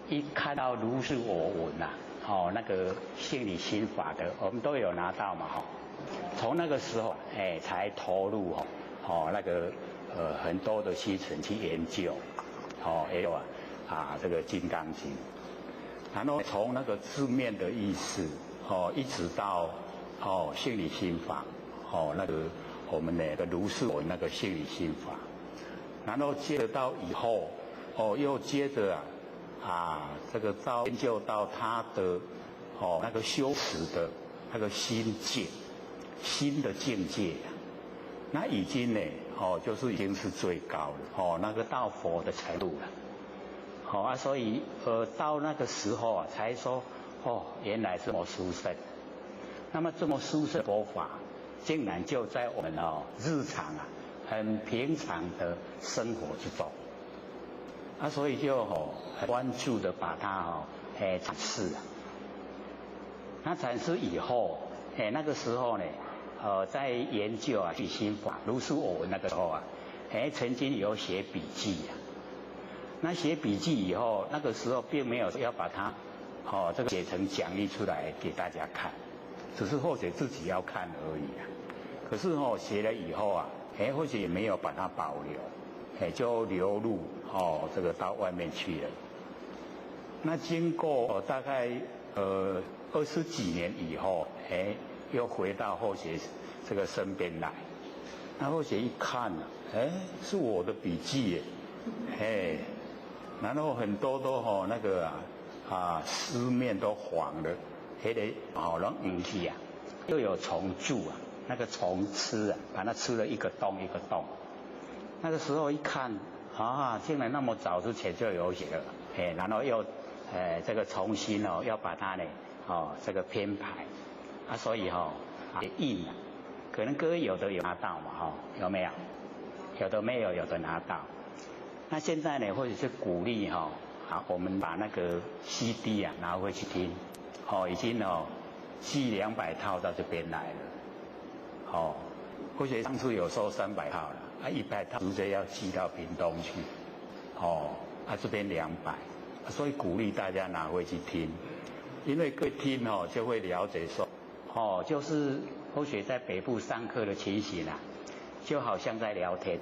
一看到如是我闻那个性理心法的，我们都有拿到嘛从那个时候才投入那个很多的西存去研究也有这个《金刚经》，然后从那个字面的意思一直到性理心法那个我们的如是我那个性理心法，然后接着到以后又接着这个到研究到他的那个修持的那个心界，新的境界那已经呢就是已经是最高了那个到佛的程度了所以到那个时候才说原来这么殊胜。那么这么殊胜佛法竟然就在我们日常很平常的生活之中所以就很关注的把它展示那展示以后那个时候呢在研究去心法如是我闻那个时候曾经有写笔记那写笔记以后那个时候并没有要把它这个写成讲义出来给大家看，只是或许自己要看而已可是写了以后或许也没有把它保留就流入这个到外面去了。那经过大概20几年以后又回到后学这个身边来，那后学一看是我的笔记耶然后很多都那个诗面都黄了那个拢引起又有虫蛀那个虫吃把它吃了一个洞一个洞。那个时候一看竟然那么早之前就有写了然后又这个重新要把它呢这个编排所以也印了。可能各位有的有拿到嘛有没有？有的没有，有的拿到。那现在呢或者是鼓励我们把那个 CD 拿回去听已经寄200套到这边来了或许上次有收300套了100套直接要寄到屏东去这边200所以鼓励大家拿回去听，因为各位听就会了解说就是或许在北部上课的情形就好像在聊天，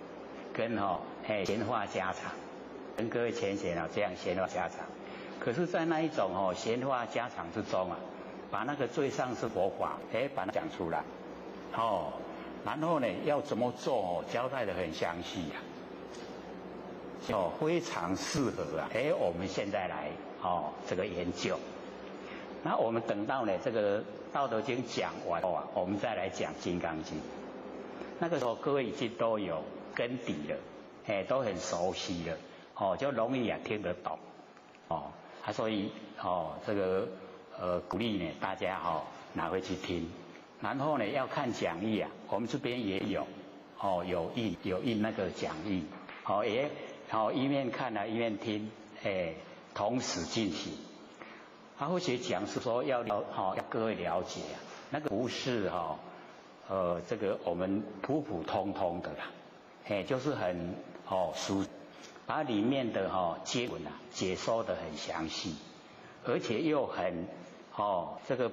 跟闲话家常，跟各位前贤这样闲话家常。可是在那一种闲话家常之中把那个最上师佛法把它讲出来然后呢要怎么做交代得很详细非常适合我们现在来这个研究。那我们等到呢这个道德经讲完后我们再来讲金刚经。那个时候各位已经都有根底了都很熟悉了就容易听得懂所以这个鼓励呢大家拿回去听。然后呢要看讲义我们这边也有有印那个讲义也一面看一面听同时进行。或许讲是说要各位了解那个不是哈，这个我们普普通通的啦，就是很书，把里面的经文啊解说得很详细，而且又很这个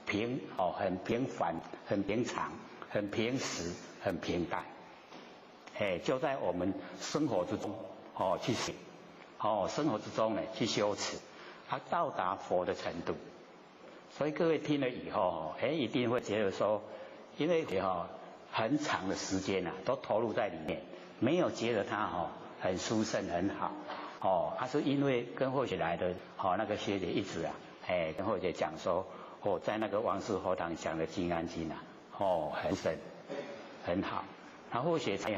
很平凡、很平常、很平实、很平淡，就在我们生活之中去写，生活之中呢去修持，它到达佛的程度。所以各位听了以后，一定会觉得说，因为很长的时间啊，都投入在里面，没有觉得它很殊胜很好，是因为跟慧姐来的那个学姐一直啊，跟慧姐讲说，在那个王氏佛堂讲的《金刚经》啊，很深很好，然后慧姐才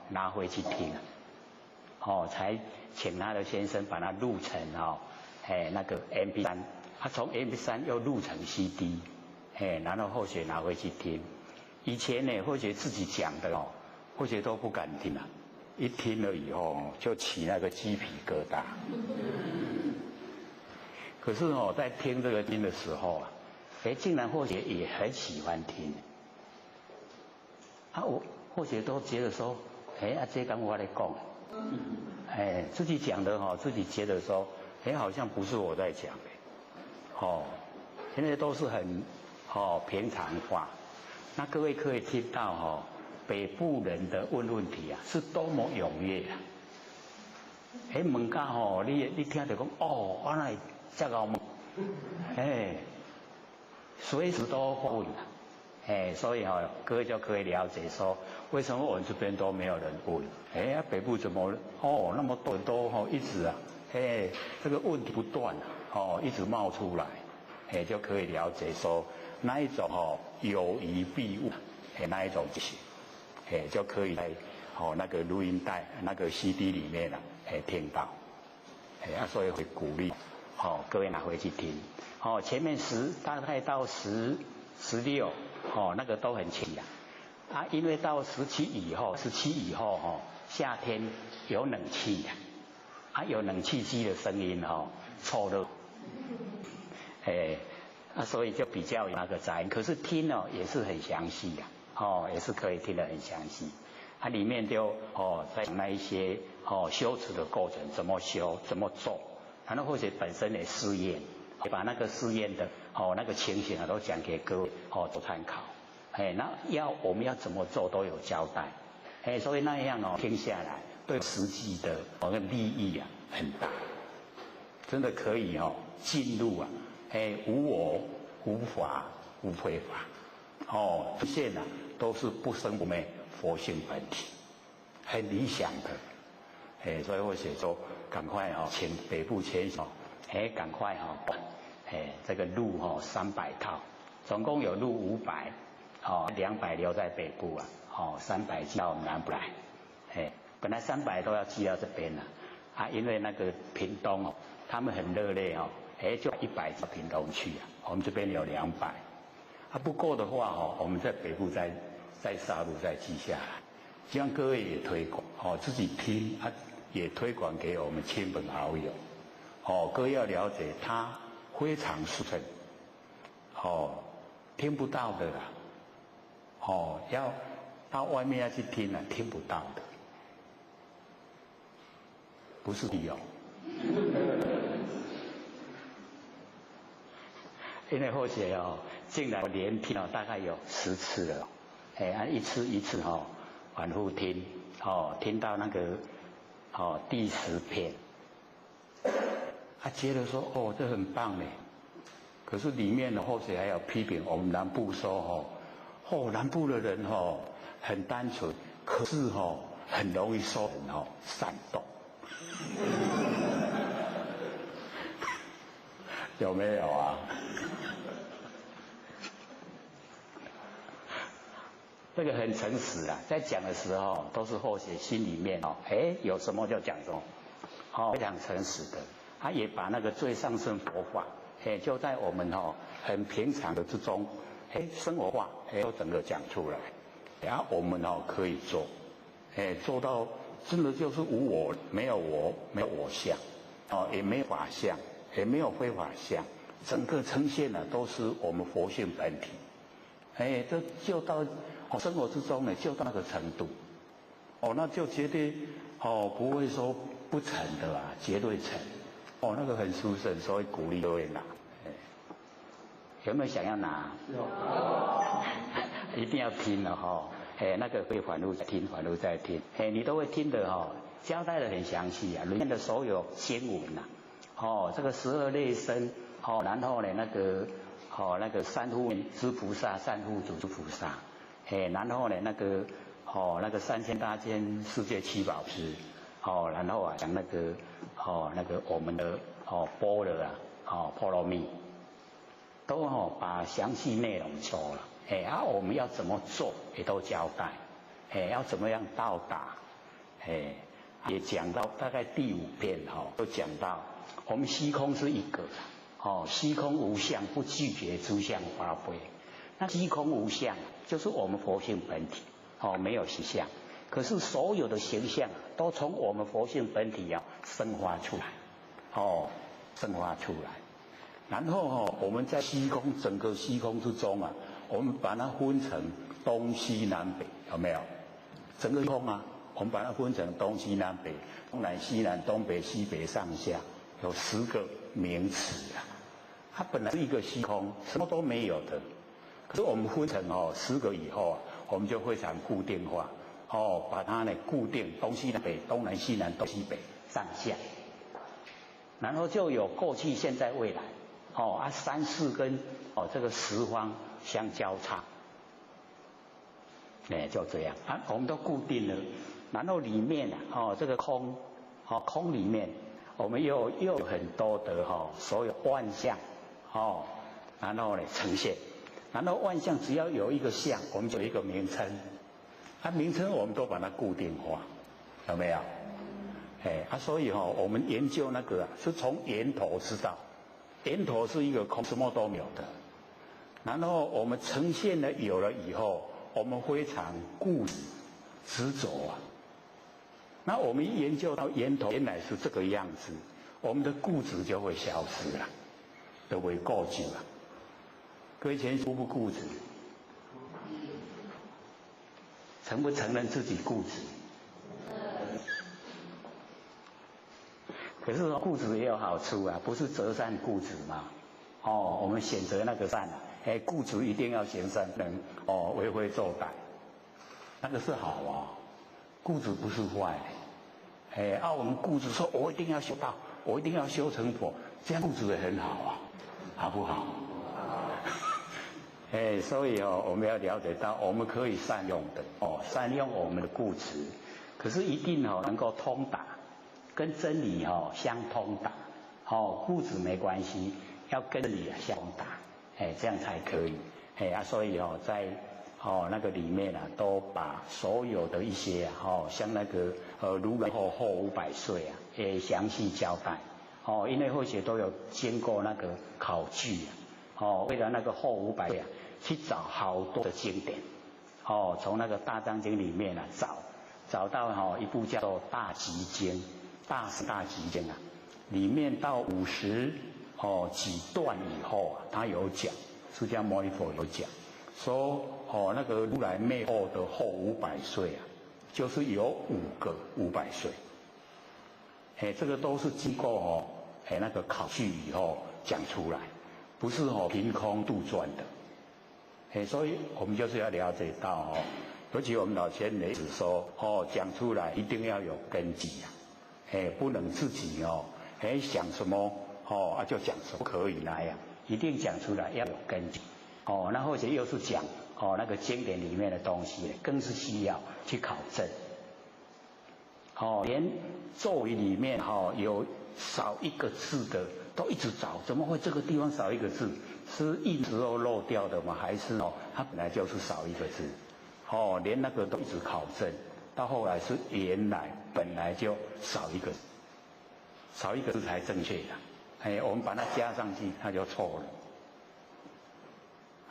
拿回去听才请他的先生把它录成那个 MP3。他从 MP3 又录成 CD， 然后后学拿回去听。以前呢，后学自己讲的后学都不敢听啊，一听了以后就起那个鸡皮疙瘩。可是在听这个经的时候啊，竟然后学也很喜欢听。我后学都觉得说，这刚我来讲，自己讲的自己觉得说，好像不是我在讲的。现在都是很平常化。那各位可以听到北部人的问题啊，是多么踊跃啊！问到你听到讲原来这个问，随时都会问所以各位就可以了解说，为什么我们这边都没有人问？北部怎么那么多人都一直啊，这个问题不断一直冒出来，就可以了解说那一种有疑必问，那一种就可以在那个录音带、那个 CD 里面听到，所以会鼓励各位拿回去听，前面大概到16，那个都很轻啊，因为到17以后夏天有冷气有冷气机的声音凑热。所以就比较有那个杂音，可是听也是很详细也是可以听得很详细。它里面就在讲那一些修持的过程，怎么修，怎么做，然后或者本身的试验，也把那个试验的那个情形都讲给各位做参考。那我们要怎么做都有交代。所以那样听下来，对实际的利益很大，真的可以进入无我、无法、无非法，这些都是不生不灭佛性本体，很理想的。所以我写说，赶快请北部前赶快这个录300套，总共有录500，200留在北部300寄到我们南部来。本来300都要寄到这边了，因为那个屏东他们很热烈就100到屏东去我们这边有200，不够的话我们在北部再杀戮再记下来，希望各位也推广自己听也推广给我们亲朋好友各位要了解它非常殊胜听不到的要到外面要去听听不到的，不是理由。因为或许竟然我连听大概有10次了，一次一次反复听，听到那个第10篇，觉得说这很棒呢。可是里面或许还有批评我们南部说南部的人很单纯，可是很容易受人煽动。有没有啊？这个很诚实在讲的时候都是或许心里面有什么就讲什么，非常诚实的。他也把那个最上乘佛法就在我们很平常的之中生活化都整个讲出来，然后我们可以做，做到真的就是无我，没有我，没有我相也没有法相，也没有非法相，整个呈现都是我们佛性本体这就到生活之中呢，就到那个程度，那就绝对不会说不成的啊，绝对成，那个很殊胜，所以鼓励各位拿，有没有想要拿？有，一定要听了哈，那个可以反复再听，反复再听，你都会听的哈，交代的很详细啊，里面的所有经文呐，这个12类生，然后呢那个三护之菩萨，三护祖之菩萨，然后呢那个3000大千世界七宝师，然后啊讲那个我们的般若啊，波罗蜜，都把详细内容说了，我们要怎么做也都交代，要怎么样到达，也讲到大概第5篇都讲到我们虚空是一个。虚空无相，不拒绝诸相发挥。那虚空无相，就是我们佛性本体，没有形象。可是所有的形象都从我们佛性本体生发出来，生发出来。然后我们在虚空整个虚空之中啊，我们把它分成东西南北，有没有？整个虚空啊，我们把它分成东西南北、东南西南、东北西北上下，有10个名词啊。它本来是一个虚空，什么都没有的。可是我们分成10个以后啊，我们就非常固定化，把它呢固定东西南北、东南西南、东西北上下，然后就有过去、现在、未来，3、4跟这个10方相交叉，就这样啊，我们都固定了。然后里面这个空，空里面我们又有很多的所有万象。然后呢呈现，然后万象只要有一个相，我们就有一个名称，名称我们都把它固定化，有没有？所以我们研究那个是从源头知道，源头是一个空，什么都没有的。然后我们呈现了有了以后，我们非常固执执着啊。那我们研究到源头原来是这个样子，我们的固执就会消失了。都会固执啊！各位前不固执？承不承认自己固执？可是固执也有好处啊，不是择善固执嘛？我们选择那个善啊，固执一定要行善，不能为非作歹，那个是好啊。固执不是坏，我们固执说我一定要修道，我一定要修成佛，这样固执也很好啊。好不好？所以我们要了解到，我们可以善用的善用我们的固执，可是一定能够通达，跟真理相通达，固执没关系，要跟真理相通达，这样才可以，所以在那个里面都把所有的一些像那个如来后500岁也详细交代。因为或许都有经过那个考据为了那个后500岁去找好多的经典，从那个大藏经里面找到一部叫做大集经，大集经里面到50几段以后他有讲，释迦牟尼佛有讲，说那个如来灭后的后500岁就是有5个500岁。这个都是经过那个考据以后讲出来，不是凭空杜撰的。所以我们就是要了解到尤其我们老前人只说讲出来一定要有根基不能自己想什么就讲什么，不可以那样，一定讲出来要有根基那或者又是讲那个经典里面的东西，更是需要去考证。连咒语里面有少一个字的都一直找，怎么会这个地方少一个字？是印时候漏掉的吗？还是它本来就是少一个字？连那个都一直考证，到后来是原来本来就少一个字才正确的。我们把它加上去，它就错了。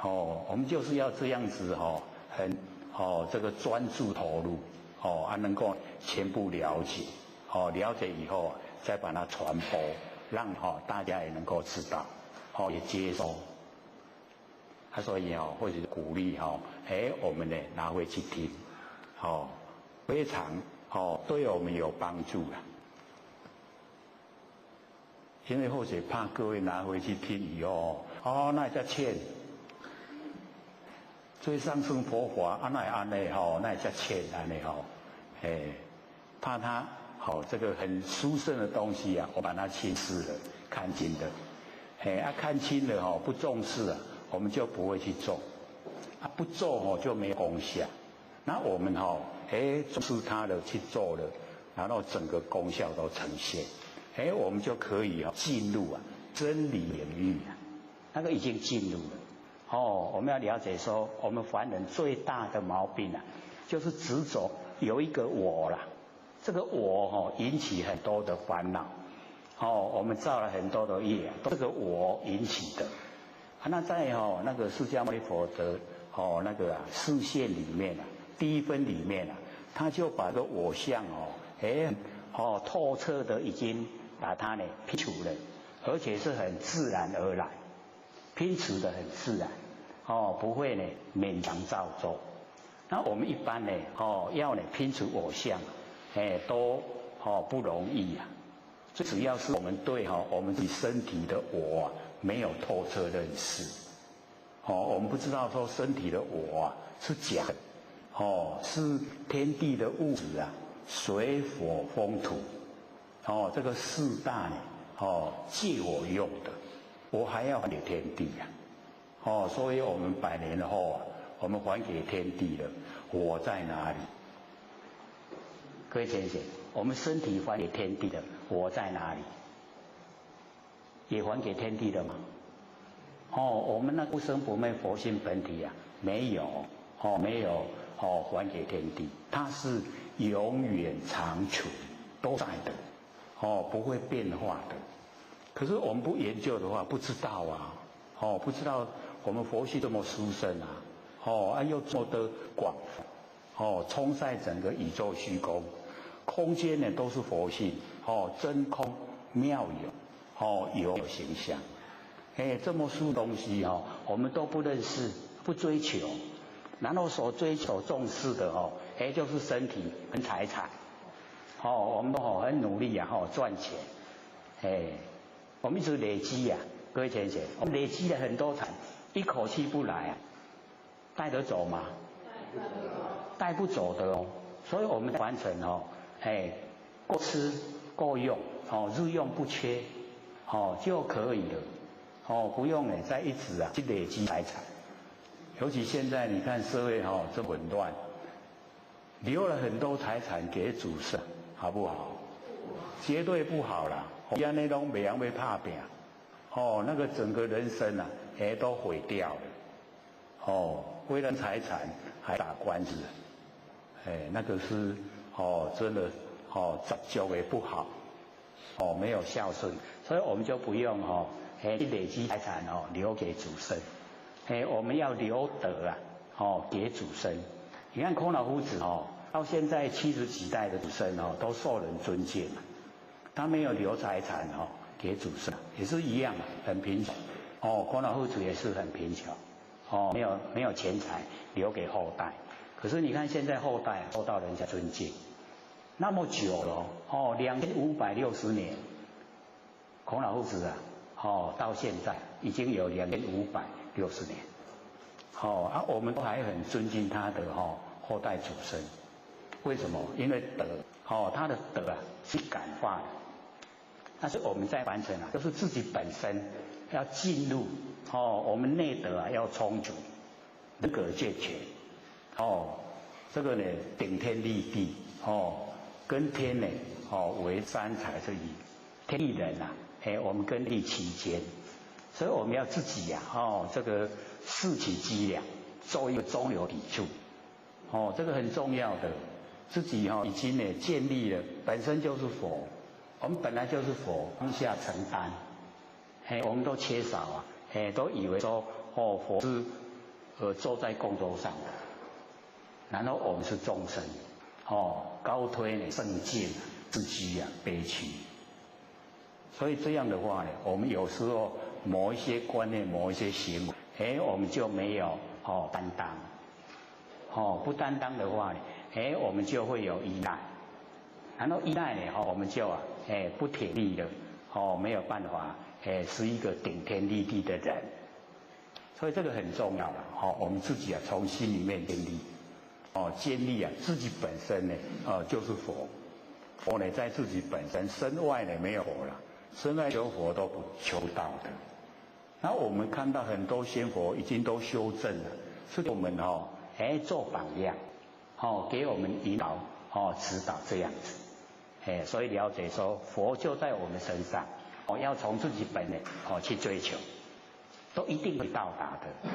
我们就是要这样子很这个专注投入能够全部了解，了解以后再把它传播，让大家也能够知道，也接收。所以或者是鼓励我们呢拿回去听，非常对我们有帮助了。因为或许怕各位拿回去听以后，那叫欠。所以上升佛法那也安内那也叫欠安内怕他这个很殊胜的东西啊，我把它轻视了，看清了，看清了不重视啊，我们就不会去做，不做就没有功效。那我们重视它了，去做了，然后整个功效都呈现，我们就可以进入真理领域啊，那个已经进入了。我们要了解说，我们凡人最大的毛病啊，就是执着有一个我啦。这个我引起很多的烦恼。我们造了很多的业，都是这个我引起的。那在那个释迦牟尼佛的那个示现里面啊，第一分里面啊，他就把这个我相透彻的已经把它呢摒除了，而且是很自然而然，摒除的很自然。不会呢勉强造作。那我们一般呢要呢摒除我相，都不容易啊。最主要是我们对我们自己身体的我没有透彻认识。我们不知道说身体的我是假的，是天地的物质啊，水火风土，这个四大呢借我用的，我还要还给天地啊。所以我们100年后我们还给天地了，我在哪里？各位先生，我们身体还给天地了，我在哪里？也还给天地了吗？我们那不生不灭佛性本体啊，没有，没有还给天地，它是永远长存，都在的，不会变化的。可是我们不研究的话，不知道啊，不知道。我们佛系这么殊胜啊，又这么的广泛，充塞整个宇宙虚空，空间呢都是佛性，真空妙有，有形象，这么殊东西我们都不认识，不追求，然后所追求重视的就是身体跟财产，我们都很努力啊，赚钱，我们一直累积啊，各位先生，我们累积了很多财。一口气不来啊，带得走吗？带不走的所以我们完成够吃够用日用不缺就可以了不用再一直去累积财产。尤其现在你看社会这混乱，留了很多财产给祖上，好不好？绝对不好啦！这样那种没人会怕病那个整个人生啊都毁掉了为了财产还打官司那个是真的造就也不好没有孝顺，所以我们就不用去累积财产留给祖孙我们要留德啊给祖孙。你看孔老夫子到现在70几代的祖孙都受人尊敬，他没有留财产给祖孙，也是一样很贫穷孔老夫子也是很贫穷没有钱财留给后代。可是你看现在后代受到人家尊敬，那么久了2560年，孔老夫子到现在已经有2560年我们都还很尊敬他的后代祖孙。为什么？因为德他的德是感化的。但是我们在完成就是自己本身要进入我们内德要充足，人格健全这个呢顶天立地跟天呢为三才是以天地人我们跟立其间，所以我们要自己这个视其机量，做一个中流砥柱这个很重要的。自己已经呢建立了，本身就是佛，我们本来就是佛，当下承担我们都缺少都以为说佛是坐在供桌上的，然后我们是众生高推呢圣境自居悲屈。所以这样的话呢，我们有时候某一些观念某一些行为我们就没有担当。不担当的话呢，我们就会有依赖。然后依赖呢，我们就不铁力了，没有办法，是一个顶天立地的人。所以这个很重要了，我们自己从心里面建立，建立自己本身呢，就是佛。佛呢在自己本身，身外呢没有佛了，身外求佛都不求道的。然后我们看到很多仙佛已经都修正了，是给我们做榜样，给我们引导，指导这样子。所以了解说佛就在我们身上，要从自己本人去追求，都一定会到达的。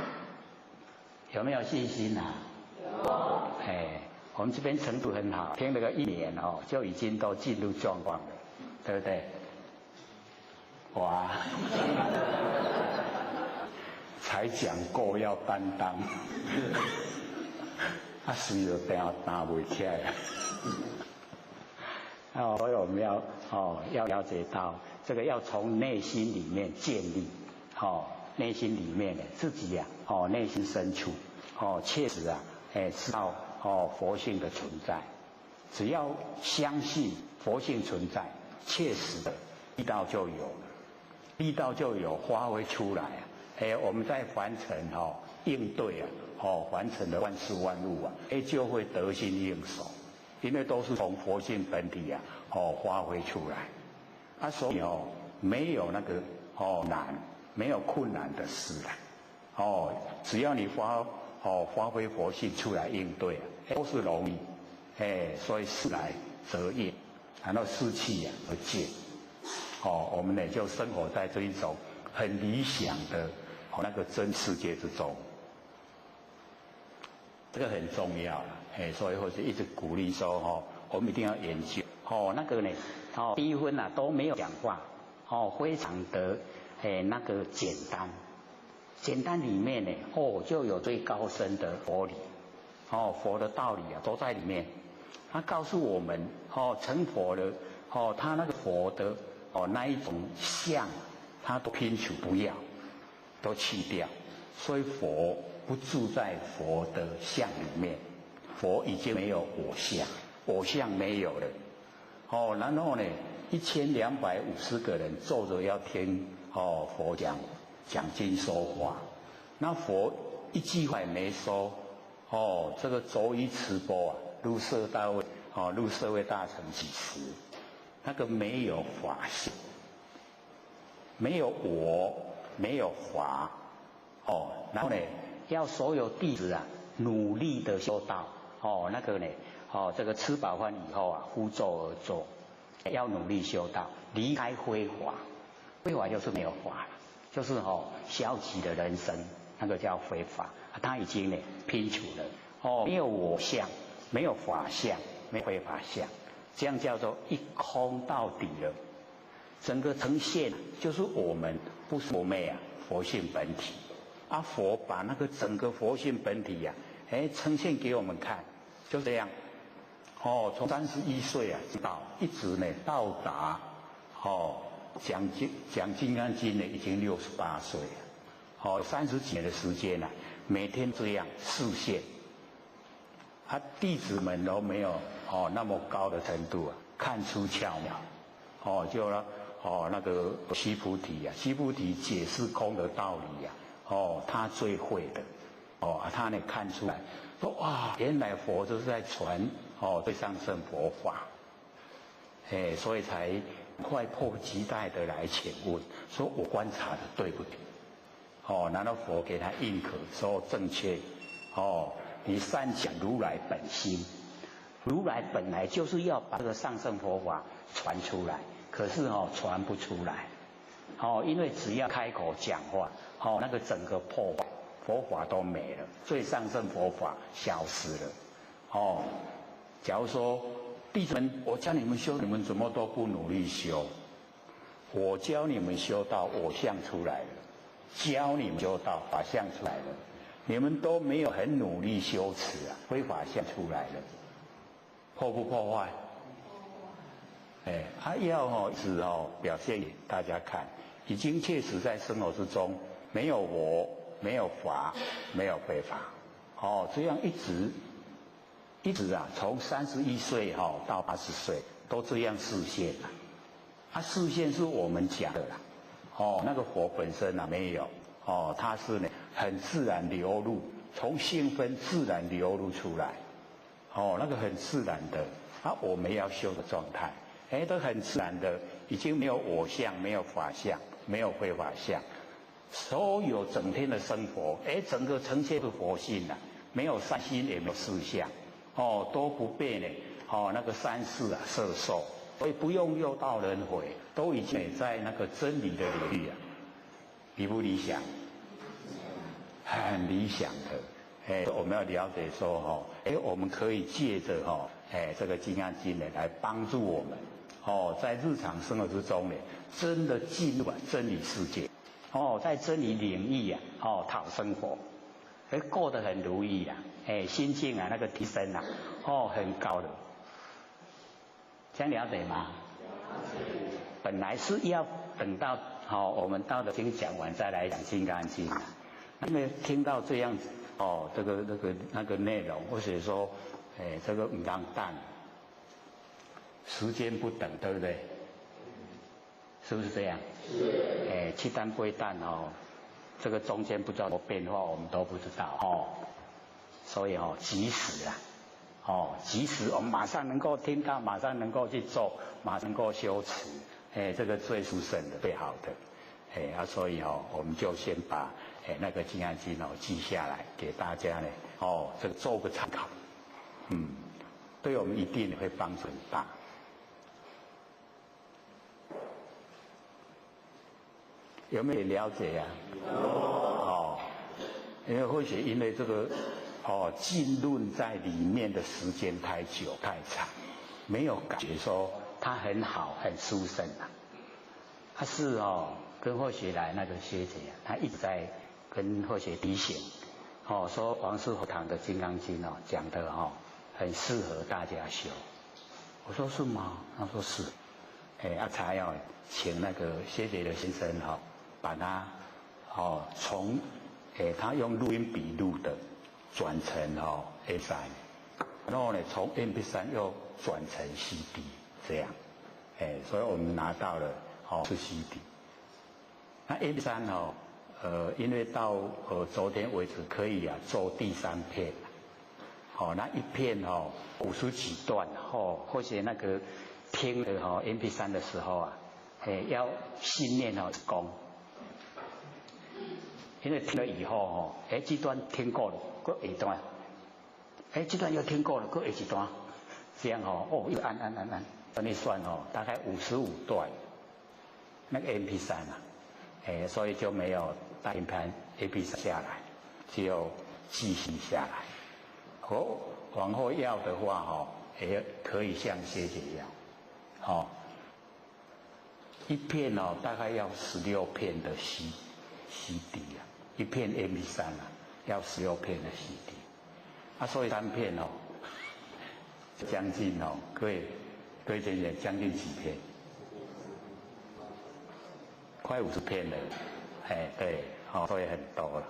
有没有信心啊？有。我们这边程度很好，听了个1年就已经都进入状况了，对不对？哇！才讲过要担当，水就担不起来。所以我们要了解到，这个要从内心里面建立，内心里面呢自己内心深处，确实知道佛性的存在。只要相信佛性存在，确实的力道就有了，力道就有发挥出来我们在凡尘应对凡尘的万事万物就会得心应手，因为都是从佛性本体发挥出来所以没有那个难，没有困难的事只要你发挥佛性出来应对都是容易所以事来则应，然后事去而见我们呢就生活在这一种很理想的那个真世界之中，这个很重要了所以或者一直鼓励说我们一定要研究那个呢第一分都没有讲话非常的那个简单，简单里面呢就有最高深的佛理佛的道理都在里面。他告诉我们成佛了他那个佛的那一种相他都拼除不要，都去掉，所以佛不住在佛的相里面，佛已经没有我相，我相没有了然后呢1250个人坐着要听佛讲经说法，那佛一句话也没说这个周一持钵入社会大成几时，那个没有法性，没有我，没有法然后呢要所有弟子努力的修道那个呢这个吃饱饭以后呼咒而坐，要努力修道，离开非法，非法就是没有法了，就是消极的人生，那个叫非法，他已经呢拼除了没有我相，没有法相，没有非法相，这样叫做一空到底了。整个呈现就是我们不是我妹佛性本体佛把那个整个佛性本体呈现给我们看，就这样从31岁到一直呢到达讲金刚经呢已经68岁了30几年的时间每天这样示现弟子们都没有那么高的程度看出巧妙就那个须菩提解释空的道理他最会的他呢看出来说哇，原来佛就是在传最上乘佛法所以才快迫不及待的来请问说我观察的对不对然后佛给他认可说正确你善讲如来本心，如来本来就是要把这个上乘佛法传出来，可是传不出来因为只要开口讲话那个整个破坏佛法都没了，最上乘佛法消失了假如说弟子们我教你们修，你们怎么都不努力修，我教你们修到我相出来了，教你们修到法相出来了，你们都没有很努力修持非法相出来了，破不破坏？要一直表现给大家看，已经确实在生活之中没有我，没有法，没有非法。哦，这样一直啊，从31岁到80岁都这样示现了。啊，示现是我们讲的啦。哦，那个佛本身啊没有。哦，它是呢很自然流露，从性分自然流露出来。哦，那个很自然的。啊，我们要修的状态，都很自然的，已经没有我相，没有法相，没有非法相，所有整天的生活，整个呈现是佛性啊，没有善心，也没有事相，哦，都不被呢，那个三世啊摄受，所以不用六道轮回，都已经在那个真理的领域啊，理不理想？很理想的，我们要了解说，我们可以借着这个《金刚经》呢，来帮助我们，在日常生活之中呢，真的进入真理世界，在真理领域啊，讨生活，过得很如意啊，心境啊那个提升啊，很高的，这样了解吗？本来是要等到我们道德经讲完再来讲《金刚经》啊，因为听到这样子，这个那个内容，或者说。这个唔当等，时间不等，对不对？是不是这样？是。7担8担这个中间不知道有变化，我们都不知道所以及时啊，及时我们马上能够听到，马上能够去做，马上能够修持，这个最殊胜的、最好的，所以我们就先把那个《金刚经》记下来，给大家呢，这个做个参考。对我们一定会帮助很大。有没有了解呀？因为或许因为这个浸润在里面的时间太久太长，没有感觉说它很好很殊胜啊。他是跟或许来那个学姐啊，他一直在跟或许提醒，说王师佛堂的《金刚经》讲的很适合大家修。我说是吗？他说是。才要请那个谢杰的先生把它从他用录音笔录的转成MP3，然后呢从 MP3 又转成 CD 这样，所以我们拿到了是 CD。那 MP3 因为到昨天为止可以做第3片。那一片50几段或者那个听的MP3 的时候啊，要信念功，因为听了以后这段听过了，过一段，这段又听过了，过一段，这样又按，你算大概55段，那个 MP3 啊，所以就没有大音盘 MP3 下来，只有记忆下来。往后要的话也可以像学姐一样，一片大概要16片的 CD 啊，一片 MP3 要16片的 CD，所以3片将近各位姐姐将近几片，快50片了，对，所以很多了。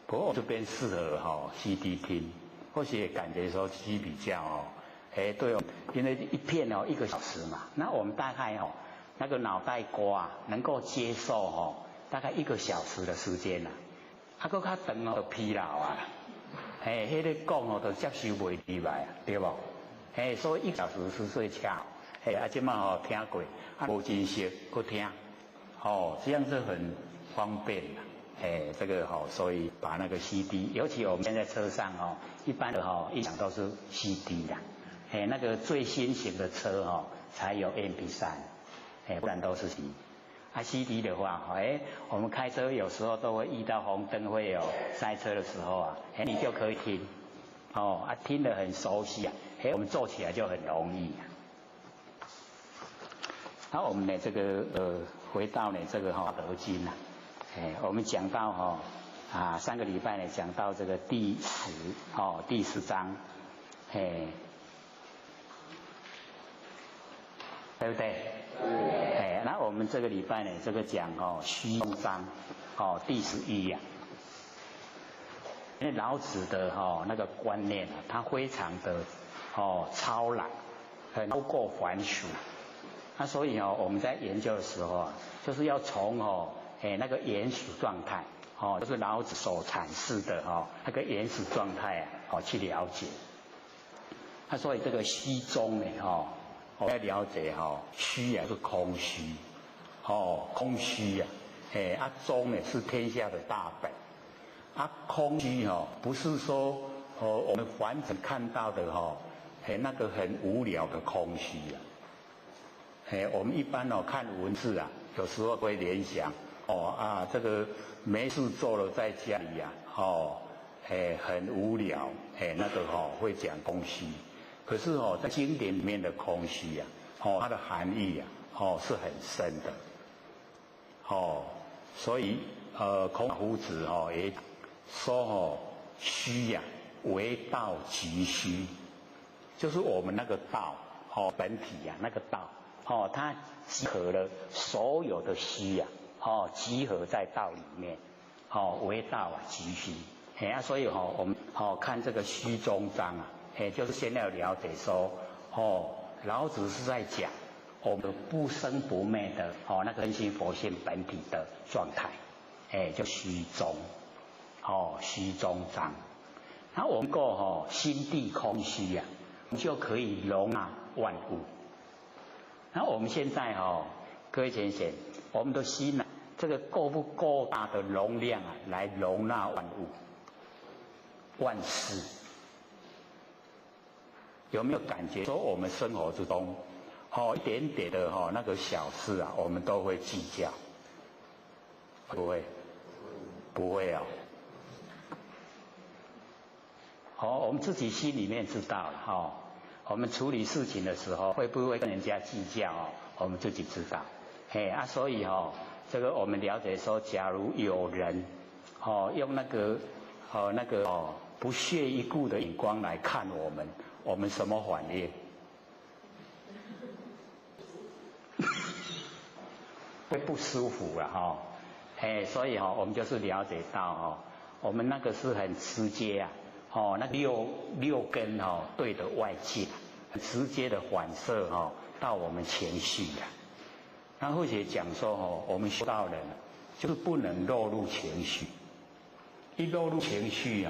不过我这边适合CD 听。或许也感觉说CD比较对因为一片1个小时嘛，那我们大概那个脑袋瓜能够接受大概1个小时的时间啦，搁较长就疲劳啊，迄个讲就接受袂入来，对不？所以1小时是最恰，即马听过，无真实搁听，这样是很方便啦。这个所以把那个 CD， 尤其我们现在车上一般的音响都是 CD 啦，那个最新型的车才有 MP3，不然都是 CD。CD 的话，我们开车有时候都会遇到红灯，会有塞车的时候啊，你就可以听，听得很熟悉啊，我们做起来就很容易啊。那我们呢这个回到呢这个德经啊。我们讲到上个礼拜呢讲到这个第10章，对不对？那我们这个礼拜呢这个讲虚空章，第11呀。因为老子的那个观念啊，他非常的超然，很超过凡俗。那所以我们在研究的时候啊，就是要从那个原始状态就是老子所阐释的那个原始状态啊去了解。那所以这个虚中呢我要了解虚是空虚空虚中呢是天下的大本空虚不是说我们凡尘看到的那个很无聊的空虚我们一般看文字啊，有时候会联想这个没事做了在家里很无聊那个会讲空虚。可是在经典里面的空虚它的含义是很深的所以孔夫子也说虚为道即虚，就是我们那个道本体那个道它集合了所有的虚集合在道里面为道即虚所以我们看这个虚中章就是先要了解说老子是在讲我们不生不灭的那个真心佛性本体的状态就虚中虚中章。那我们够心地空虚我们就可以容纳万物。那我们现在各位贤贤，我们的心这个够不够大的容量来容纳万物万事？有没有感觉说我们生活之中一点点的那个小事我们都会计较？不会不会我们自己心里面知道了我们处理事情的时候会不会跟人家计较我们自己知道所以这个我们了解说，假如有人用那个不屑一顾的眼光来看我们什么反应？会不舒服了所以我们就是了解到我们那个是很直接那六根对的外界很直接的反射到我们情绪那或者讲说我们修道人就是不能落入情绪，一落入情绪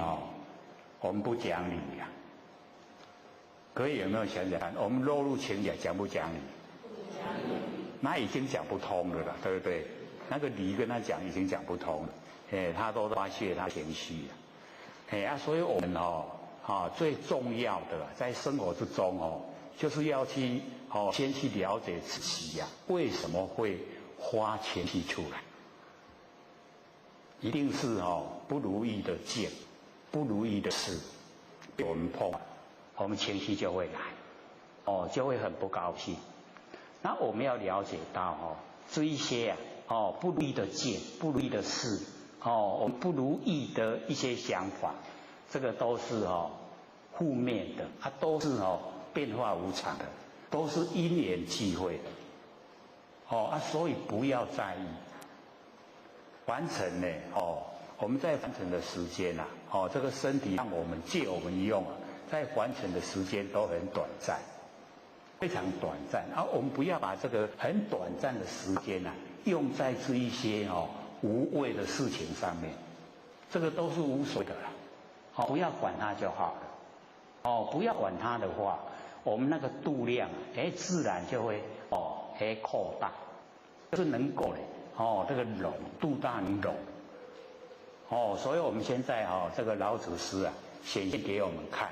我们不讲理各位有没有想想看，我们落入情绪讲不讲理？那已经讲不通了对不对？那个理跟他讲已经讲不通了他都发泄他情绪所以我们最重要的在生活之中就是要去先去了解自己为什么会发情绪出来？一定是不如意的境，不如意的事被我们碰，我们情绪就会来就会很不高兴。那我们要了解到这一些不如意的境，不如意的事我们不如意的一些想法，这个都是负面的都是变化无常的，都是因缘际会的所以不要在意。凡尘呢我们在凡尘的时间这个身体让我们借我们用在凡尘的时间都很短暂，非常短暂我们不要把这个很短暂的时间用在这一些无谓的事情上面，这个都是无所谓的不要管它就好了不要管它的话，我们那个度量自然就会扩大，就是能够这个容度大能容所以我们现在这个老祖师显现给我们看，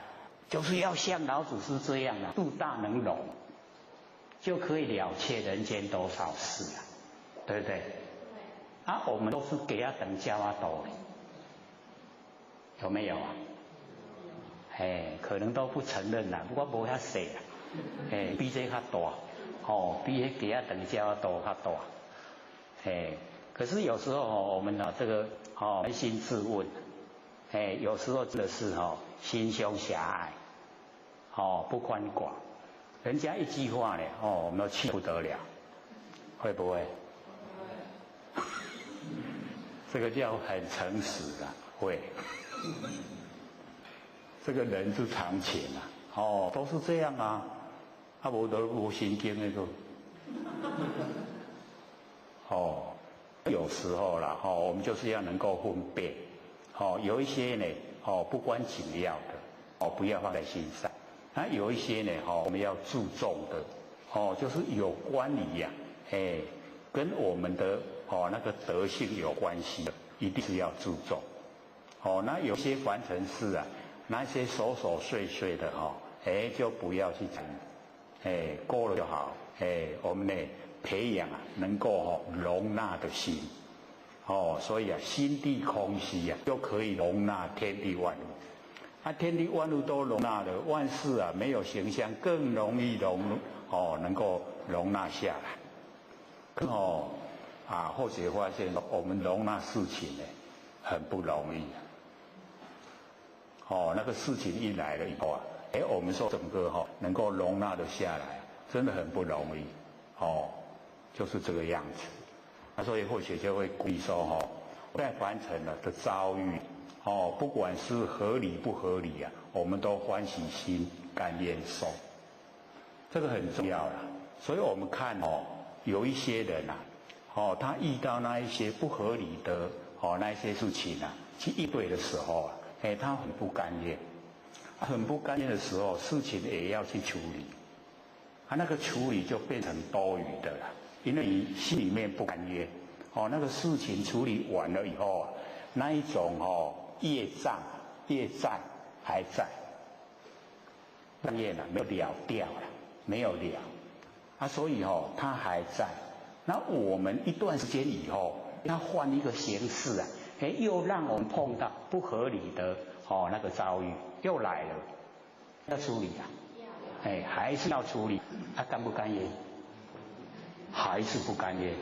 就是要像老祖师这样度大能容，就可以了却人间多少事对不对？我们都是给他等教多的，有没有可能都不承认不过没遐细比这较大比那给他等教多较大可是有时候我们这个扪心自问有时候真的是心胸狭隘不宽广，人家一句话我们都气不得了，会不会？这个叫很诚实会，这个人之常情啊，都是这样啊，无神经那个，有时候啦，我们就是要能够分辨，有一些呢，不关紧要的，不要放在心上，那有一些呢，我们要注重的，就是有关于呀，跟我们的那个德性有关系的，一定是要注重。那有些凡尘事啊，那些琐琐碎碎的就不要去讲，过了就好。我们呢培养啊能够容纳的心，所以啊心地空虚啊就可以容纳天地万物。天地万物都容纳了，万事啊没有形象更容易能够容纳下来。或许发现我们容纳事情呢很不容易。那个事情一来了以后啊，我们说整个能够容纳得下来，真的很不容易。就是这个样子。所以或许就会鼓励说在凡尘的遭遇，不管是合理不合理啊，我们都欢喜心甘愿受，这个很重要啦。所以我们看有一些人啊，他遇到那一些不合理的那一些事情啊，去应对的时候啊，他很不甘愿，很不甘愿的时候，事情也要去处理，那个处理就变成多余的了，因为你心里面不甘愿，那个事情处理完了以后啊，那一种业障还在，甘愿没有了掉了，没有了，所以它还在。那我们一段时间以后，要换一个形式啊，又让我们碰到不合理的那个遭遇又来了，要处理啊，还是要处理，甘不甘愿？还是不甘愿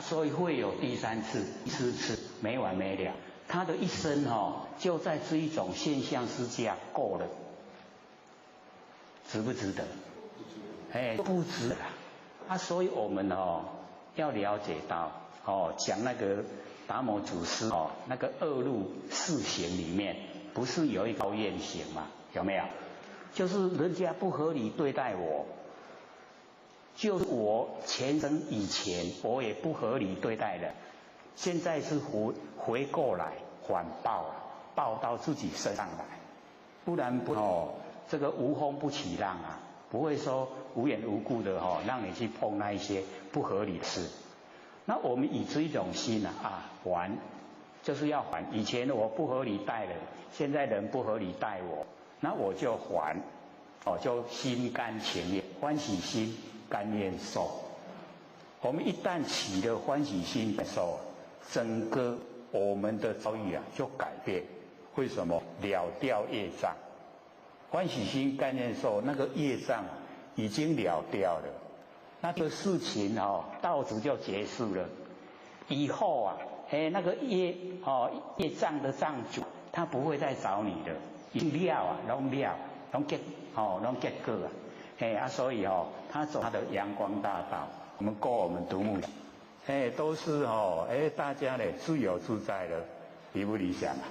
所以会有第三次、第四次，没完没了。他的一生就在这一种现象之下过了，值不值得？不值得。所以我们要了解到讲那个达摩祖师那个恶入四行里面，不是有一个讨厌行吗？有没有？就是人家不合理对待我，就是我前生以前我也不合理对待人，现在是回过来反报了，报到自己身上来，不然这个无风不起浪啊，不会说无缘无故的让你去碰那一些不合理的事。那我们以这一种心还，就是要还。以前我不合理待人，现在人不合理待我，那我就还，就心甘情愿，欢喜心甘愿受。我们一旦起了欢喜心的时候，整个我们的遭遇就改变。为什么？了掉业障，欢喜心甘愿受，那个业障已经了掉了，那个事情到此就结束了。以后那个业障的障主，他不会再找你的，已经了拢结果所以他走他的阳光大道，我们过我们独木都是大家呢自由自在的，理不理想啊？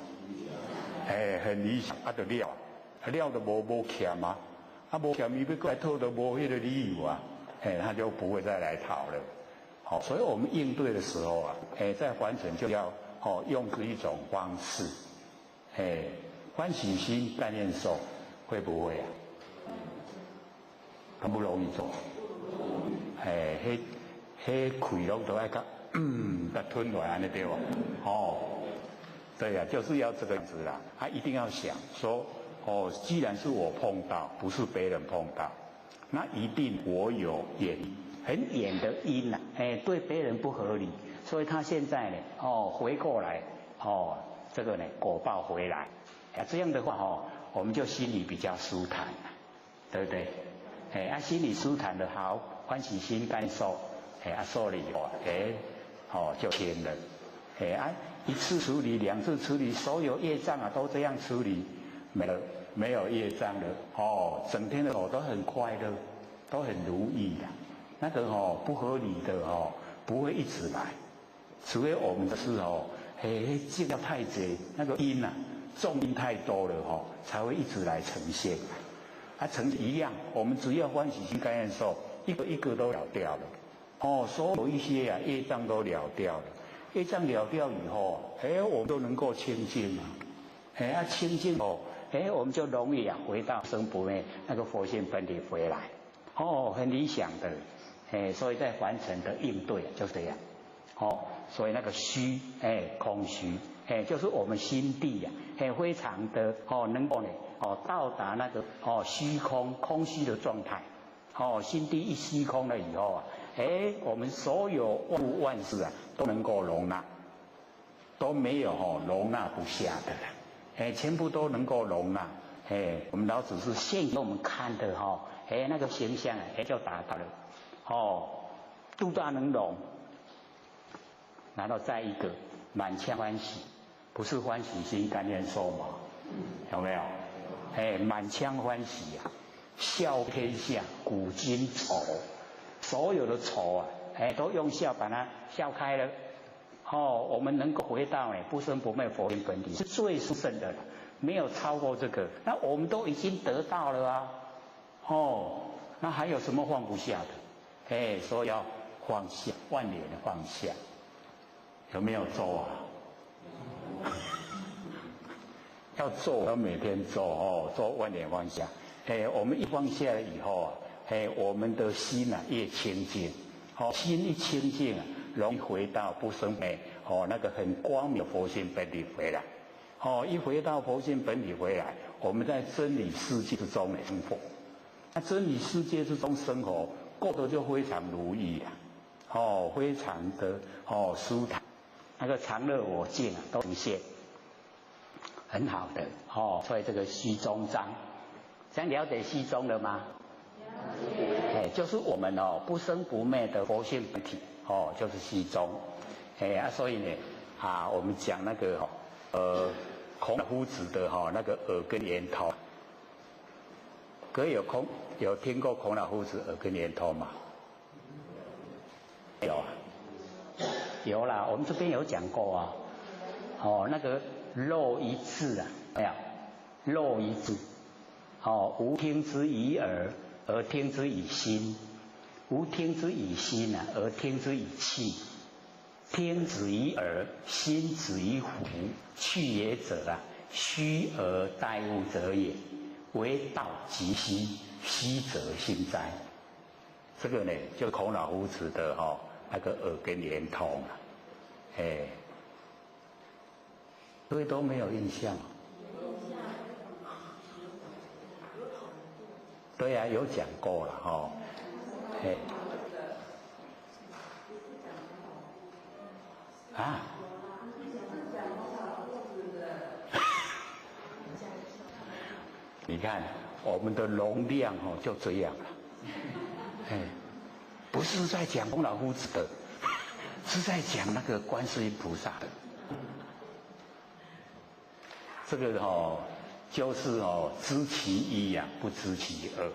很理想就了就无欠啊，无欠伊要过来讨都无迄个理由啊，他就不会再来讨了。所以我们应对的时候在凡尘就要用这一种方式，欢喜心甘愿受，会不会啊？很不容易做，迄气拢都爱甲吞落安尼对吧？对呀，就是要这个样子啦。他一定要想说，既然是我碰到，不是别人碰到，那一定我有远很远的因对别人不合理，所以他现在呢，回过来，这个呢果报回来，这样的话我们就心里比较舒坦，对不对？心里舒坦的好，欢喜心甘受，受了以后，就轻了，一次处理，两次处理，所有业障都这样处理，没有业障了，整天的都很快乐，都很如意的。那个不合理的不会一直来，除非我们的是尽量太贼，那个因啊，重因太多了才会一直来呈现。呈现一样，我们只要欢喜心甘愿受，一个一个都了掉了。所有一些业障都了掉了。业障了掉以后，我们都能够清净了。清净我们就容易回到生不灭那个佛性本体回来。很理想的。所以在凡尘的应对就是这样。所以那个虚，空虚，就是我们心地非常的能够到达那个虚空空虚的状态。心地一虚空了以后我们所有万物万事都能够容纳，都没有容纳不下的了。全部都能够容纳。我们老祖是现给我们看的那个形象就达到了。度大能容。然后再一个满腔欢喜，不是欢喜心甘愿受吗？有没有？满腔欢喜笑天下古今愁，所有的愁都用笑把它笑开了。我们能够回到不生不灭佛性本体是最殊胜的了，没有超过这个。那我们都已经得到了那还有什么放不下的？所以要放下，万年的放下。有没有做要做，要每天做做万年放下。我们一放下了以后我们的心越清净。心一清净容易回到不生灭那个很光明的佛性本体回来。一回到佛性本体回来，我们在真理世界之中生活。那真理世界之中生活过得就非常如意非常的舒坦。那个常乐我净都呈现，很好的所以这个虚中章，这样了解虚中了吗？了解。就是我们不生不灭的佛性本体就是虚中。所以呢我们讲那个孔老夫子的那个耳根圆通，各位有听过孔老夫子耳根圆通吗？有有啦，我们这边有讲过那个肉一字没有？肉一字无听之以耳，而听之以心；无听之以心而听之以气。听之以耳，心之以胡。去也者虚而待物者也。为道即虚，虚则心哉。这个呢，就是孔老夫子的那个耳根圆通各位都没有印象。对啊，有讲过了你看我们的容量就这样了。不是在讲孔老夫子的，是在讲那个观世音菩萨的。这个就是知其一不知其二。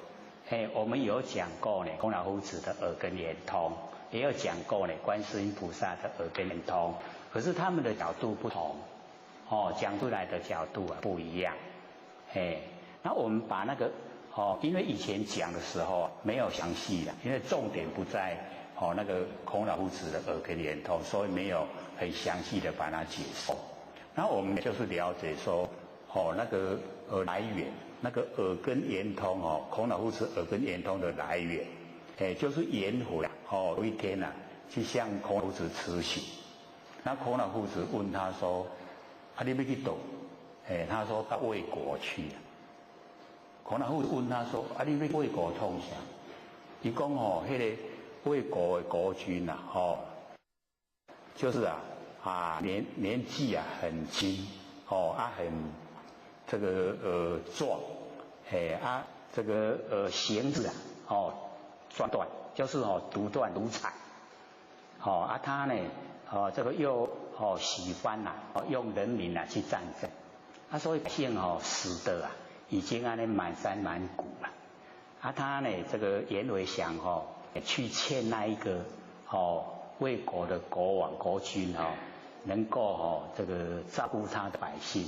我们有讲过呢，孔老夫子的耳根圆通，也有讲过呢，观世音菩萨的耳根圆通。可是他们的角度不同，讲出来的角度不一样。那我们把那个因为以前讲的时候没有详细的，因为重点不在那个孔老夫子的耳根圆通，所以没有很详细的把它解说。那我们就是了解说那个来源，那个耳根圆通孔老夫子耳根圆通的来源，就是颜回有一天去向孔老夫子辞行。那孔老夫子问他说你要去哪？他说到魏国去。孔老夫子问他说你要魏国创啥？他讲那个魏国的国君就是年纪很轻很这个壮这个形子专断，就是独断独裁他呢这个又喜欢用人民去战争所以百姓死的已经满山满谷了他呢这个颜回想去劝那一个魏国的国王国君能够这个照顾他的百姓，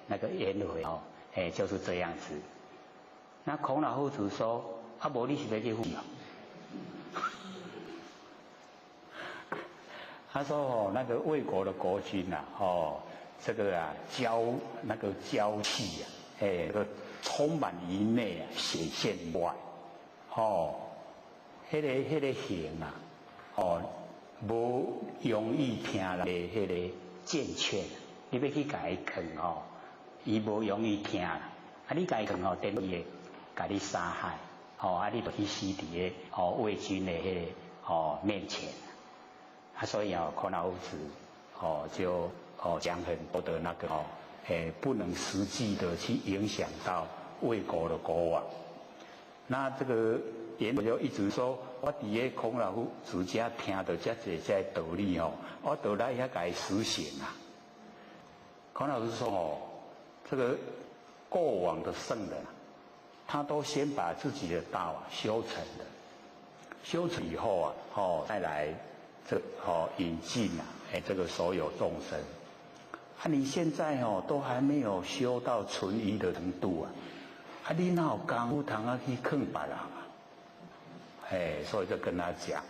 那个颜回就是这样子。那孔老夫子说：“啊，无你是要去富哦？”他说：“那个魏国的国君呐，这个啊娇气啊，这个充满于内啊，显现于外，迄个形啊，无容易听人的迄个健劝，你要去甲伊劝伊无容易听啦。啊，你甲伊劝等于会甲你杀害，啊，你就去死伫个魏军的迄个面前。啊，所以孔老夫子就讲很多的那个不能实际的去影响到魏国的国王。那这个颜回就一直说，我伫个孔老夫子家听到遮济这道理我倒来遐甲伊实行啊。孔老夫子说这个过往的圣人，他都先把自己的道修成了，修成以后再来引进这个所有众生。啊，你现在都还没有修到纯一的程度啊，你哪有功夫通去劝别人啊？所以就跟他讲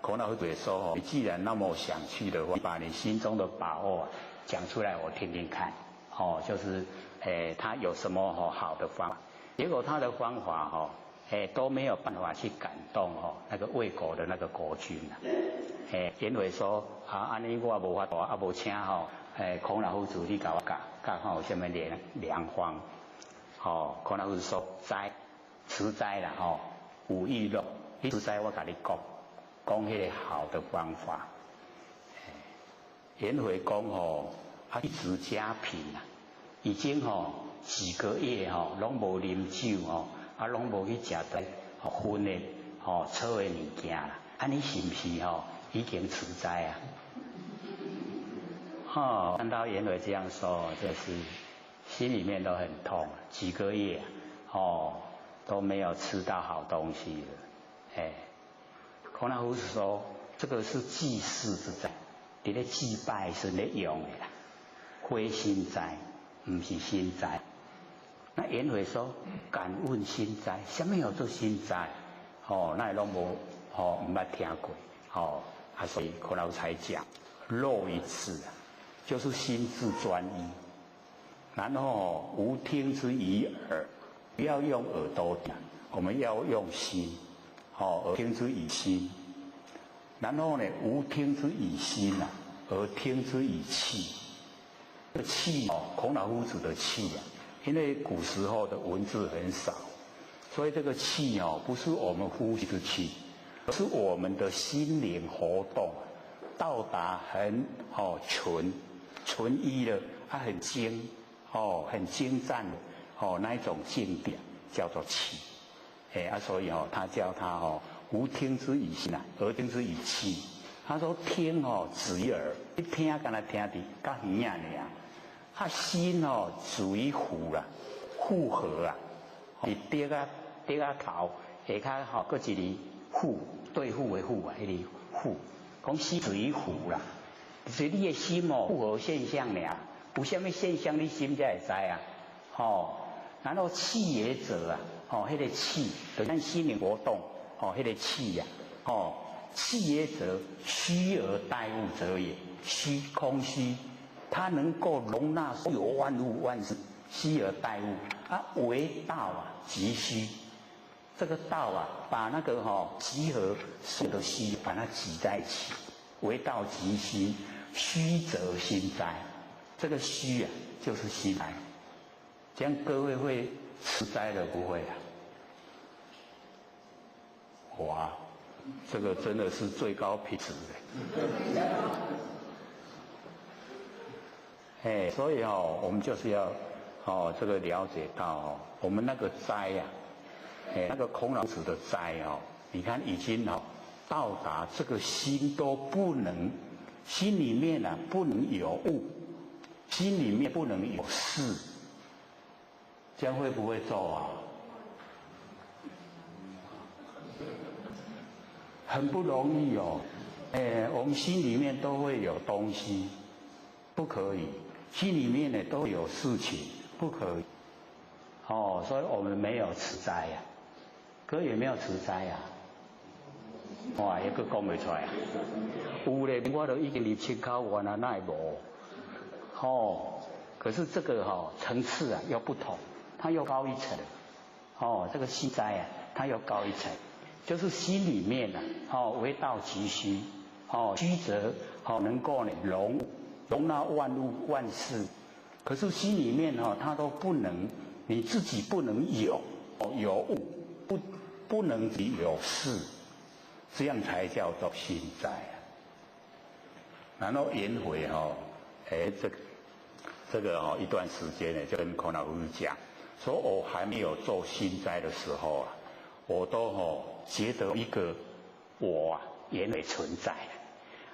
孔老夫子说你既然那么想去的话，你把你心中的把握讲出来，我听听看。就是他有什么好的方法？结果他的方法都没有办法去感动那个魏国的那个国君啊。颜回说安尼我无法度，无请孔老夫子你甲我教有什么良方？孔老夫子说慈哉啦有意乐，你慈哉我甲你讲迄个好的方法。颜回讲一直家贫啊，已经几个月拢无啉酒拢无去食到荤的臭的物件啦，你是不是已经慈哉啊？看到颜回这样说，就是心里面都很痛，几个月都没有吃到好东西了。孔老夫子说，这个是祭祀之灾，你咧祭拜是咧用的啦，非心哉，不是心哉。那颜回说，敢问心哉，什么叫做心哉？那拢无唔捌听过所以孔老夫子才讲漏一次就是心智专一，然后无听之于耳，不要用耳朵讲，我们要用心耳听之以心，然后呢无听之以心而听之以气。这个气孔老夫子的气因为古时候的文字很少，所以这个气不是我们呼吸的气，而是我们的心灵活动到达很纯一的很精湛的那一种境界叫做气。所以他叫他无听之以心而听之以气。他说听止于耳，你听敢若听伫较远尔，心止于腹啦，腹和你跌头下骹搁一个腹，对付的腹迄个腹，讲心止于腹啦。所以你的心复合现象尔，有什么现象你心才会知然后气也者迄个气就咱心灵活动迄个气气也者虚而待物者也，虚空虚，它能够容纳所有万物万事，虚而待物为道即虚。这个道把那个集合所有的虚把它集在一起，为道即虚，虚则心哉。这个虚就是心哉。这样各位会慈哉了不会哇，这个真的是最高品质的。所以我们就是要这个了解到我们那个哉那个孔老夫子的哉你看已经到达这个心都不能，心里面不能有物，心里面不能有事，这样会不会做很不容易我们心里面都会有东西，不可以；心里面呢都有事情，不可以。所以我们没有持斋呀，可也没有持斋呀。哇，一个讲不出来啊！有嘞，我都已经入清口完了，那也无。可是这个层次啊又不同，它又高一层。这个心斋啊，它又高一层，就是心里面啊，为道即虚，虚则能够呢容纳万物万事，可是心里面它都不能，你自己不能有物，不能有事，这样才叫做心斋啊。然后颜回这个一段时间呢，就跟孔老夫子讲，说我还没有做心斋的时候啊，我都觉得一个我颜回存在了。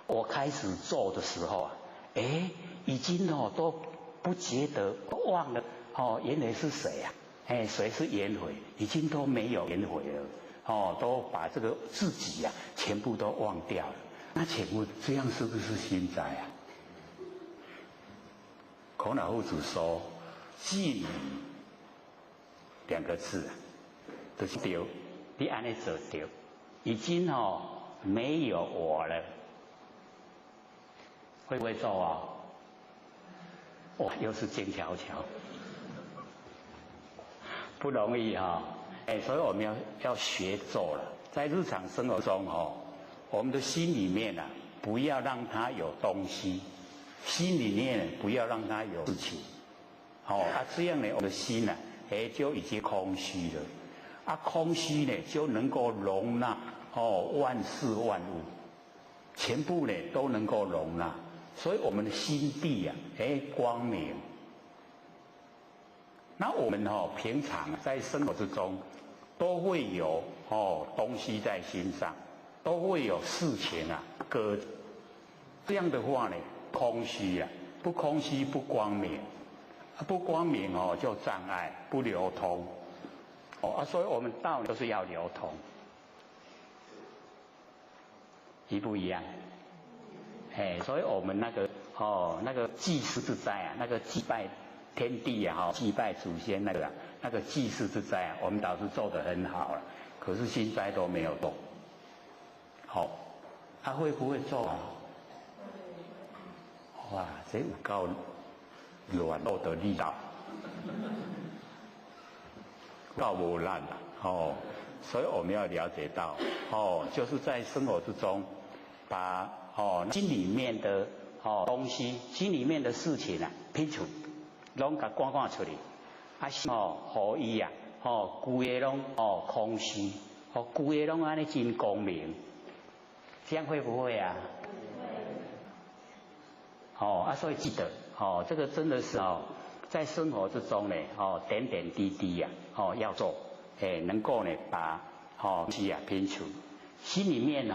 我开始做的时候啊，已经都不觉得，忘了颜回是谁啊？谁是颜回？已经都没有颜回了，都把这个自己啊全部都忘掉了。那请问这样是不是心斋啊？孔老夫子说：“敬礼2个字啊，就是对，你按呢做对，已经没有我了。”会不会做啊？哇，又是静悄悄，不容易所以我们要学做了。在日常生活中我们的心里面不要让它有东西，心里面不要让它有事情，这样呢，我们的心就已经空虚了，空虚呢就能够容纳万事万物，全部呢都能够容纳。所以我们的心地光明。那我们平常在生活之中都会有东西在心上，都会有事情这样的话呢，空虚不空虚不光明，不光明就障碍不流通所以我们道就是要流通，一不一样？所以我们那个祭祀之斋那个祭拜天地祭拜祖先那个祭祀之斋我们倒是做得很好了，可是心斋都没有动。会不会做啊？哇，这有够软弱的力道，够无烂了所以我们要了解到就是在生活之中，把心里面的东西，心里面的事情拼出，拢甲赶出来，心互伊规个拢空虚，规个拢安尼真光明，这样会不会啊？所以记得这个真的是在生活之中呢点点滴滴要做，能够呢把东西拼出。心里面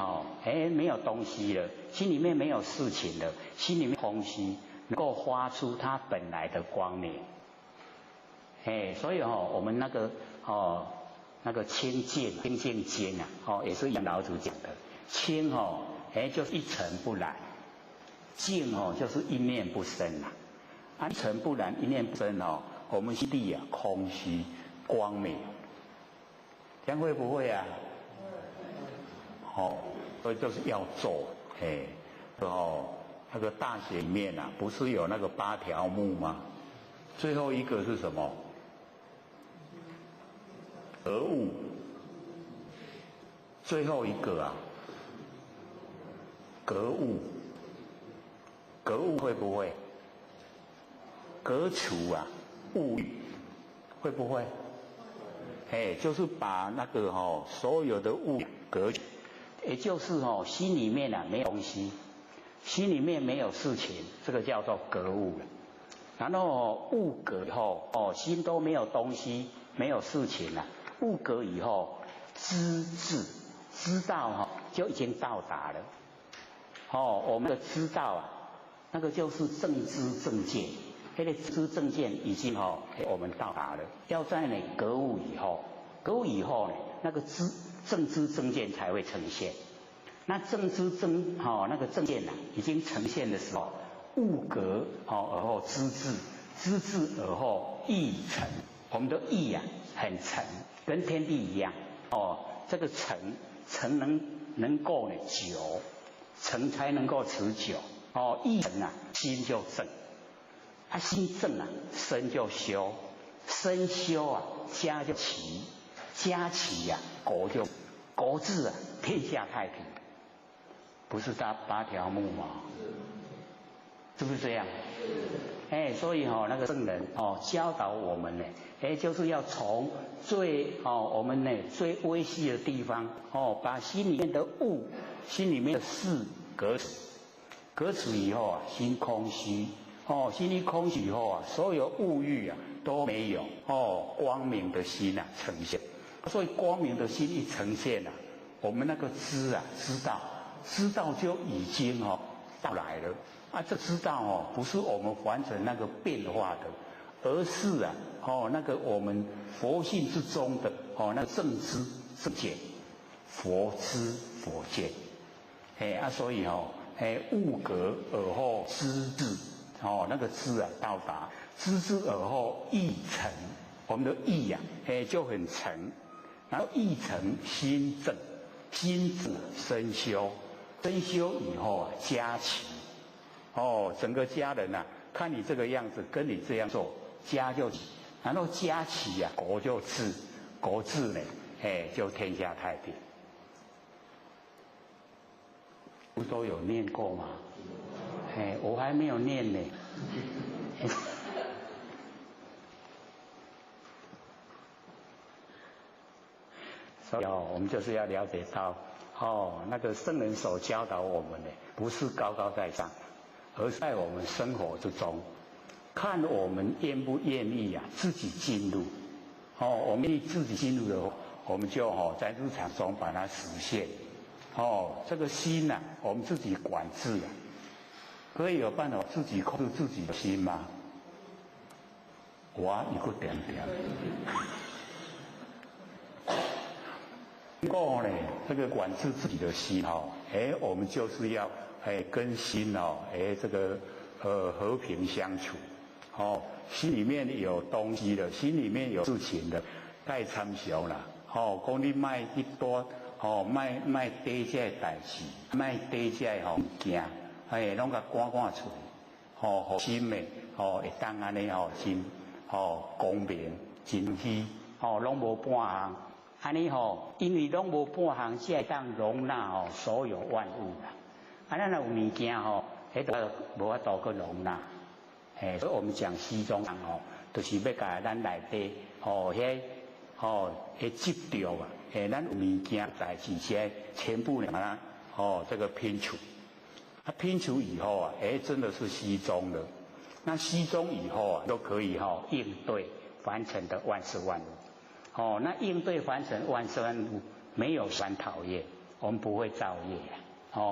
没有东西了，心里面没有事情了，心里面空虚，能够发出它本来的光明。所以我们那个清净经也是杨老祖讲的，清就是一尘不染，净就是一念不生一尘不染一念不生我们心地空虚光明，这样会不会啊？所以就是要做，那个大学里面不是有那个8条目吗？最后一个是什么？格物。最后一个格物。格物会不会？革除物欲，会不会？就是把那个所有的物革除。也就是心里面没有东西，心里面没有事情，这个叫做格物了。然后物格以后心都没有东西，没有事情了。物格以后知至，知道就已经到达了。我们的知道那个就是正知正见，那个知正见已经我们到达了。要在格物以后，格物以后那个正知正见才会呈现。那正知正那个正见已经呈现的时候，物格而后知至，知至而后意成。我们的意很沉，跟天地一样这个沉能够久，沉才能够持久意沉心就正心正身就修，身修家就齐，家齐国治天下太平。不是8条目吗？是不是这样？所以那个圣人教导我们呢，就是要从我们最微细的地方把心里面的物、心里面的事革除以后心空虚心一空虚以后所有物欲都没有光明的心呈现。所以光明的心一呈现我们那个知道就已经到来了这知道不是我们完成那个变化的，而是那个我们佛性之中的那个正知正见，佛知佛见所以物格而后知至那个知到达，知至而后意成，我们的意就很成，然后意成心正，心正身修，身修以后家齐整个家人看你这个样子，跟你这样做，家就齐，然后家齐国就治，国治呢就天下太平。不都有念过吗？我还没有念呢。所以我们就是要了解到那个圣人所教导我们的不是高高在上，而是在我们生活之中，看我们愿不愿意自己进入我们愿意自己进入的话，我们就在日常中把它实现这个心我们自己管制可以有办法自己控制自己的心吗？我一个点不过呢，这个管制自己的心我们就是要跟心这个和平相处心里面有东西的，心里面有事情的，该参详啦讲你卖去多卖底这代志，卖底这物件拢甲赶出来互心的会当安尼真公平真虚拢无半项安尼因为拢无半项才会当容纳所有万物啦咱若有物件迄都无法度去容纳所以我们讲西中就是要甲咱内底迄执着咱有物件代志些全部把它这个拼除拼除以后真的是西中了。那西中以后都可以应对凡尘的万事万物那应对凡尘万事万物没有喜欢讨厌，我们不会造业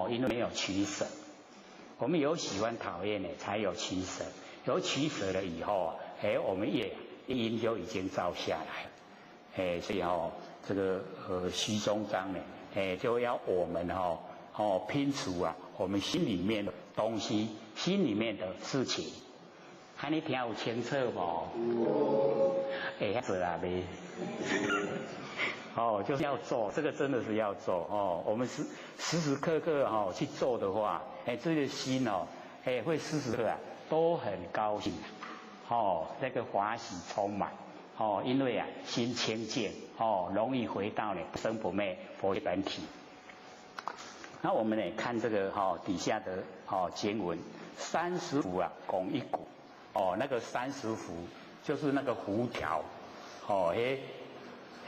因为没有取舍。我们有喜欢讨厌才有取舍，有取舍了以后我们业因就已经造下来所以这个虚中章呢就要我们拼除我们心里面的东西，心里面的事情。你听有清楚无？做未？就是要做，这个真的是要做我们时时刻刻去做的话，这个心会时时刻刻都很高兴那个欢喜充满因为心清净容易回到不生不灭佛的本体。那我们看这个底下的经文，30幅共一股那个30幅就是那个辐条迄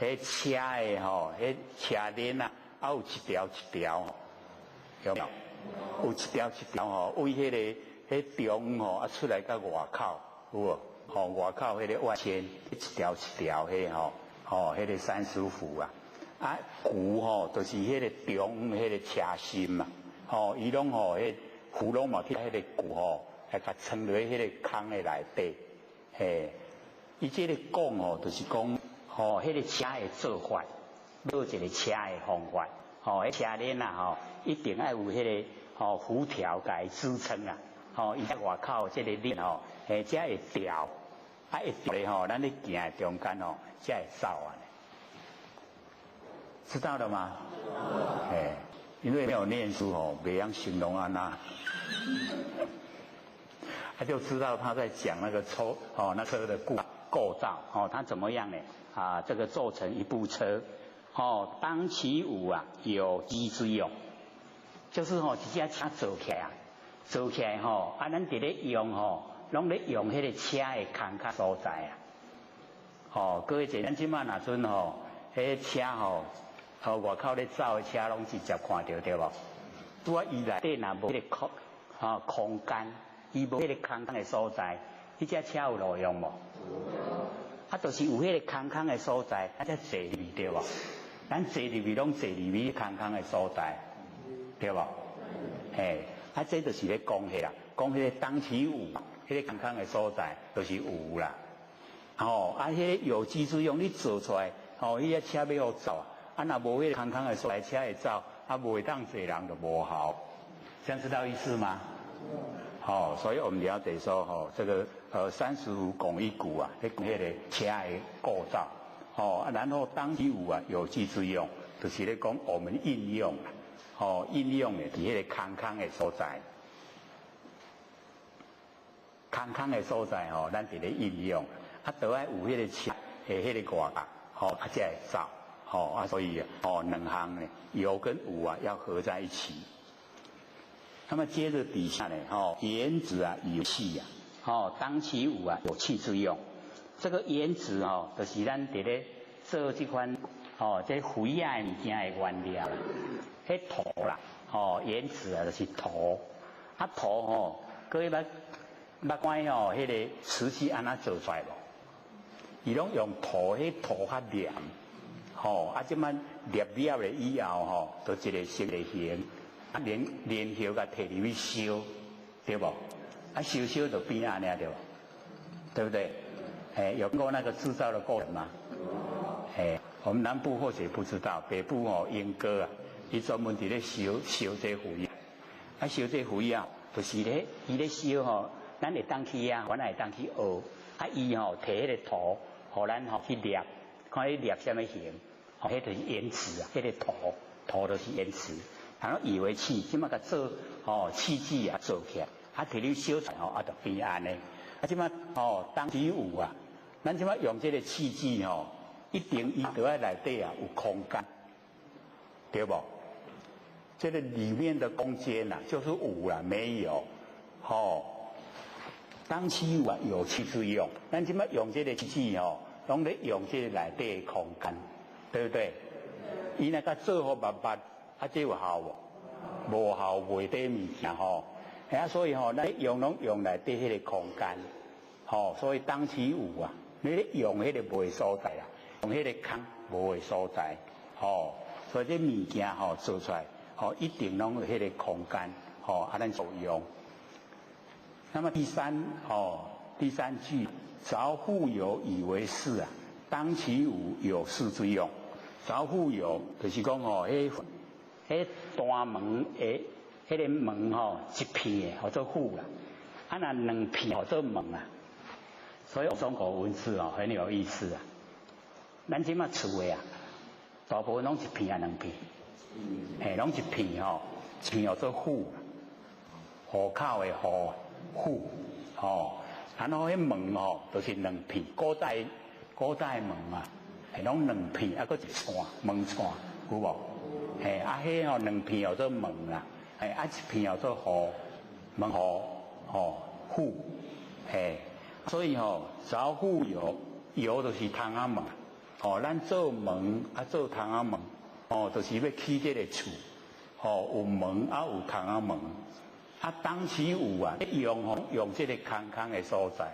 车的迄车链有一条一条有没有？有一条一条为迄个中出来到外口有无外口迄个外圈一条一条迄个30幅骨就是迄个中迄个车心嘛伊拢迄符拢嘛去迄个骨甲藏落迄个空的内底伊这个讲就是讲迄个车的做法，做一个车的方法迄车链一定要有迄个辐条来支撑啦，伊在外口这个力才会调，会调咧咱咧行的中间才会走啊，知道了吗？因为没有念书袂晓形容安那，他就知道他在讲那个那车的构造它怎么样呢？这个做成一部车当其无有机之用，就是一架车做起来咱伫咧用拢咧用迄个车的空壳所在各位姐，咱即摆若阵迄车外口咧走的车拢直接看到对无？拄啊伊内底若无迄个空间，伊无迄个空的所在，迄架车有路用无？就是有迄个空的所在，才坐入去对无？咱坐入去拢坐入去空的所在，对无？这就是咧讲迄啦，讲迄个当其有，迄个空的所在就是有啦。迄个有机之用，你做出来，迄个车要走，若无迄个空的所在，车会走，袂当坐人就无效。这样知道意思吗？所以我们了解说这个35公一股迄个车的构造然后当其有机之用，就是咧讲我们应用应用的伫迄个空的所在，空的所在咱伫咧应用，就要有迄个车的迄个外壳才会走所以两项呢有跟无要合在一起。那么接着底下呢言子有气当其有气之用。这个言子就是咱伫咧做这款这肥的物件的原料，迄土啦言子就是土，土各位捌看迄个瓷器安怎做出来无？伊拢用土，迄土较黏即摆捏了咧以后就一个色个形。连叶甲摕入去烧，对不？烧就变安尼对不？对不对？有过那个制造的过程吗？我们南部或许不知道，北部莺歌伊专门伫咧烧这肥烧这肥就是咧伊咧烧咱会当去原来会当去学，伊摕迄个土，互咱去捏，看你捏什么形，迄就是言辞迄个土就是言辞。然后以为气，即马甲做器具做起来，摕你烧出来就变安尼。即马当其有咱即马用这个器具一定伊就要内底有空间，对不？这个里面的空间就是有啦，没有当其有气之用，咱即马用这个器具拢咧用这个内底的空间，对不对？伊那个做好密，这有效无？无效，袂得物件所以咱用拢用内底迄个空间所以当其有你咧用迄个无的所在用迄个空无的所在所以这物件做出来一定拢有迄个空间咱所用。那么第三句，凿户有以为是当其有事之用。凿户有就是讲迄大门的迄个门一片的做户啦，若两片做门所以中国文字很有意思咱即马厝的大部分拢一片两片，拢一片一片做户，户口的户然后迄门就是两片，古代门拢两片，搁一串门串有无？迄两片做门啦，一片做户门户户，所以凿户有就是窗仔门，咱做门做窗仔门，就是要起这个厝，有门有窗仔门，当时有用这个空的所在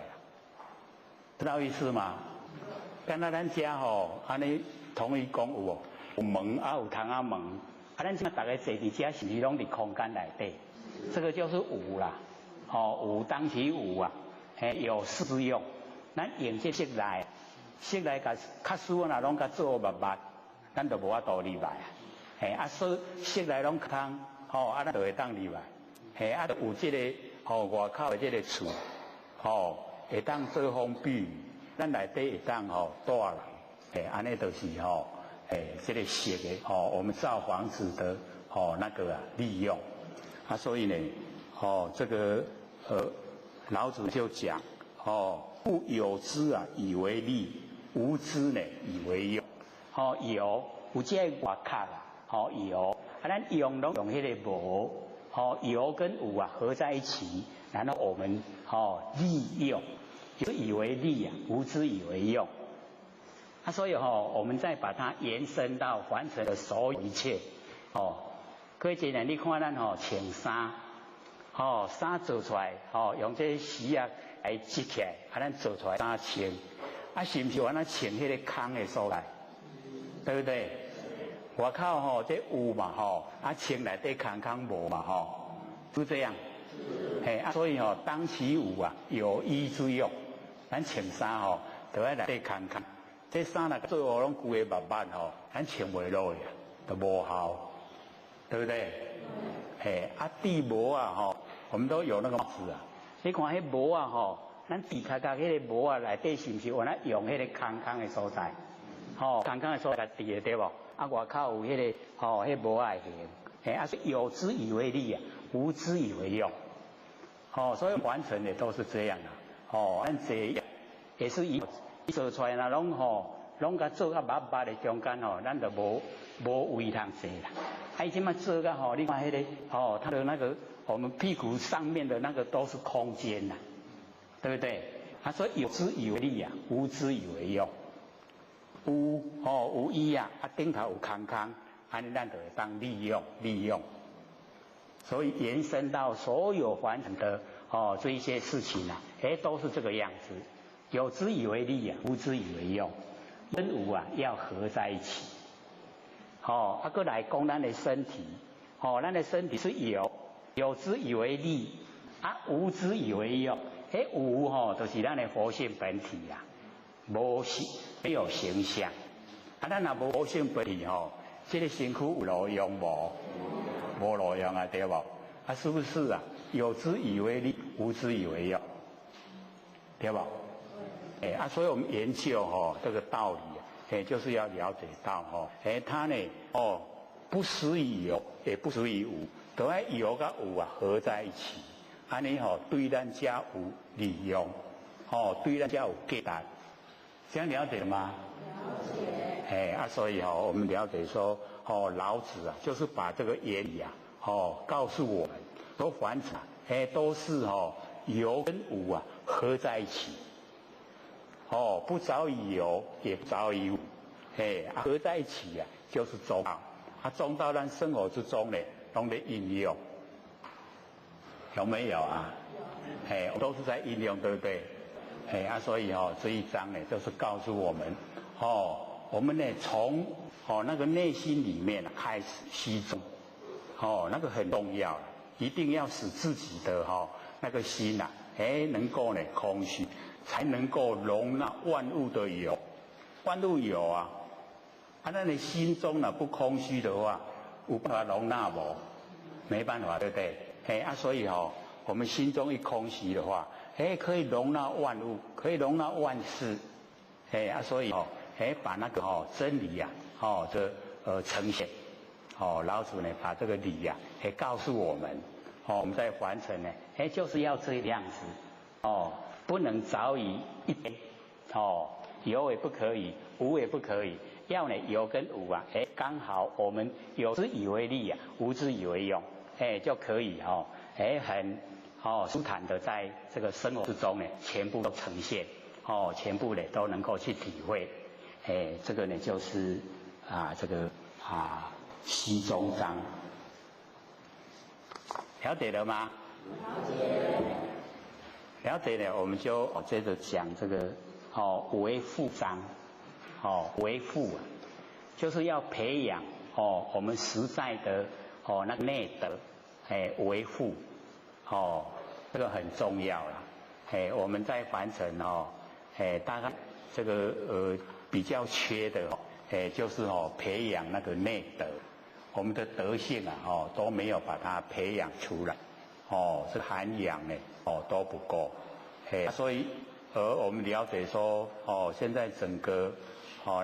知道意思吗？敢若咱遮安尼统一讲有无？有门有窗仔门，咱即大家坐伫遮是不是拢伫空间内底？这个就是有啦，有当时有有事之用。咱用这色来甲较师傅拢甲做密，咱就无法度入来所以色来拢空，啊咱就会当入来，嘿啊有这个外口的这个厝，会当做风避雨，咱内底会当住人，嘿安尼就是这个设的我们造房子的那个利用，所以呢这个老子就讲故有之以为利，无之呢以为用。有这个外壳啦，有咱用拢用迄个无，有跟无合在一起，然后我们利用，有以为利无之以为用。所以我们再把它延伸到凡尘的所有一切。各位姐妹，你看咱穿衫，衫做出来，用这丝来织起来，咱做出来衫穿，是不是我那穿迄个空的所在？对不对？外口这有嘛穿内底空空无嘛就这样。所以当其有衣之用，咱穿衫就要内底空空。这衫若做好拢规个密密咱穿袂落去就无效，对不对？地膜我们都有那个帽子你看迄膜咱地卡卡迄个膜内底是不是有咱用迄个空空的所在？空空的所在地的对无？外口有迄个迄膜的形，是有之以为利无之以为用。所以完成的都是这样咱这也是以。做出来啦，拢甲做甲密密的中间咱就无位通坐啦。即马做甲你看迄个它的那个我们屁股上面的那个都是空间啦，对不对？所以有之以为利无之以为用。有衣顶头有空空，安尼咱就会当利用。所以延伸到所有凡尘的这一些事情都是这个样子。有之以为利无之以为用，跟无要合在一起。过来讲咱的身体，咱的身体是有之以为利，无之以为用。无就是咱的活性本体没有形象。咱若无活性本体这个身躯有路用无路用对不？是不是有之以为利，无之以为用，对不？所以我们研究这个道理就是要了解到它呢不属于有，也不属于无，都要有跟无合在一起，安尼对咱家有利用，对咱家有价值，这样了解吗？了解。所以我们了解说老子就是把这个原理告诉我们，说凡尘都是有跟无合在一起。不早已有，也不早已无，合在一起就是中道，中道咱生活之中呢，拢在应用，有没有都是在应用，对不对？所以这一章呢，就是告诉我们，我们呢从那个内心里面开始吸收，那个很重要，一定要使自己的那个心能够呢空虚。才能够容纳万物的有，万物有那你心中不空虚的话，有办法容纳无？没办法，对不对？所以我们心中一空虚的话，可以容纳万物，可以容纳万事，所以把那个真理呈现，老子呢把这个理告诉我们，我们在凡尘呢，就是要这样子，不能早已一边，有也不可以，无也不可以，要呢有跟无刚好我们有之以为利无之以为用，就可以很舒坦的在这个生活之中呢，全部都呈现，全部呢都能够去体会，这个呢就是这个西中章，了解了吗？了解。了解了，我们就接着讲这个为父章，为父就是要培养我们实在的那个内德，为父，这个很重要了。我们在凡尘大概这个比较缺的就是培养那个内德，我们的德性啊，都没有把它培养出来，这涵养呢，都不够，所以而我们了解说，现在整个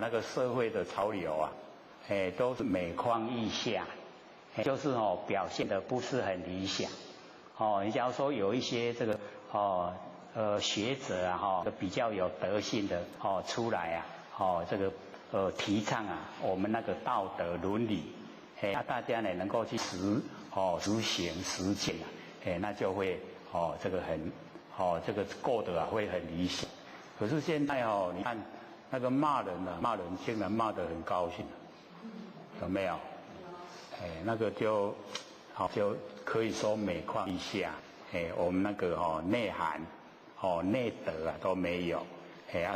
那个社会的潮流啊，都是每况愈下，就是表现的不是很理想，你假如说有一些这个学者啊，比较有德性的出来啊，这个提倡啊我们那个道德伦理。大家呢能够去实行实践那就会这个很这个过得会很理想。可是现在你看那个骂人竟然骂得很高兴，有没有？那个就可以说每况愈下。我们那个内涵内德啊都没有。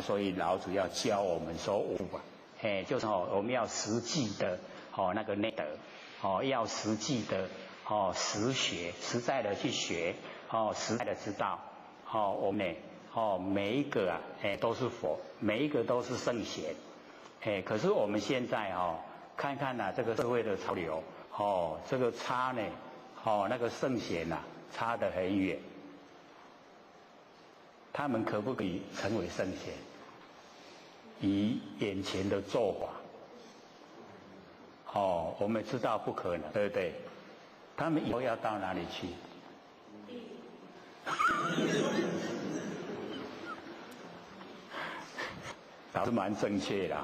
所以老子要教我们说就是我们要实际的。那个内德，要实际的，实学，实在的去学，实在的知道，我们每一个啊，都是佛，每一个都是圣贤，可是我们现在看看这个社会的潮流，这个差呢，那个圣贤呐，差得很远，他们可不可以成为圣贤？以眼前的做法。我们知道不可能，对不对？他们以后要到哪里去？倒是蛮正确的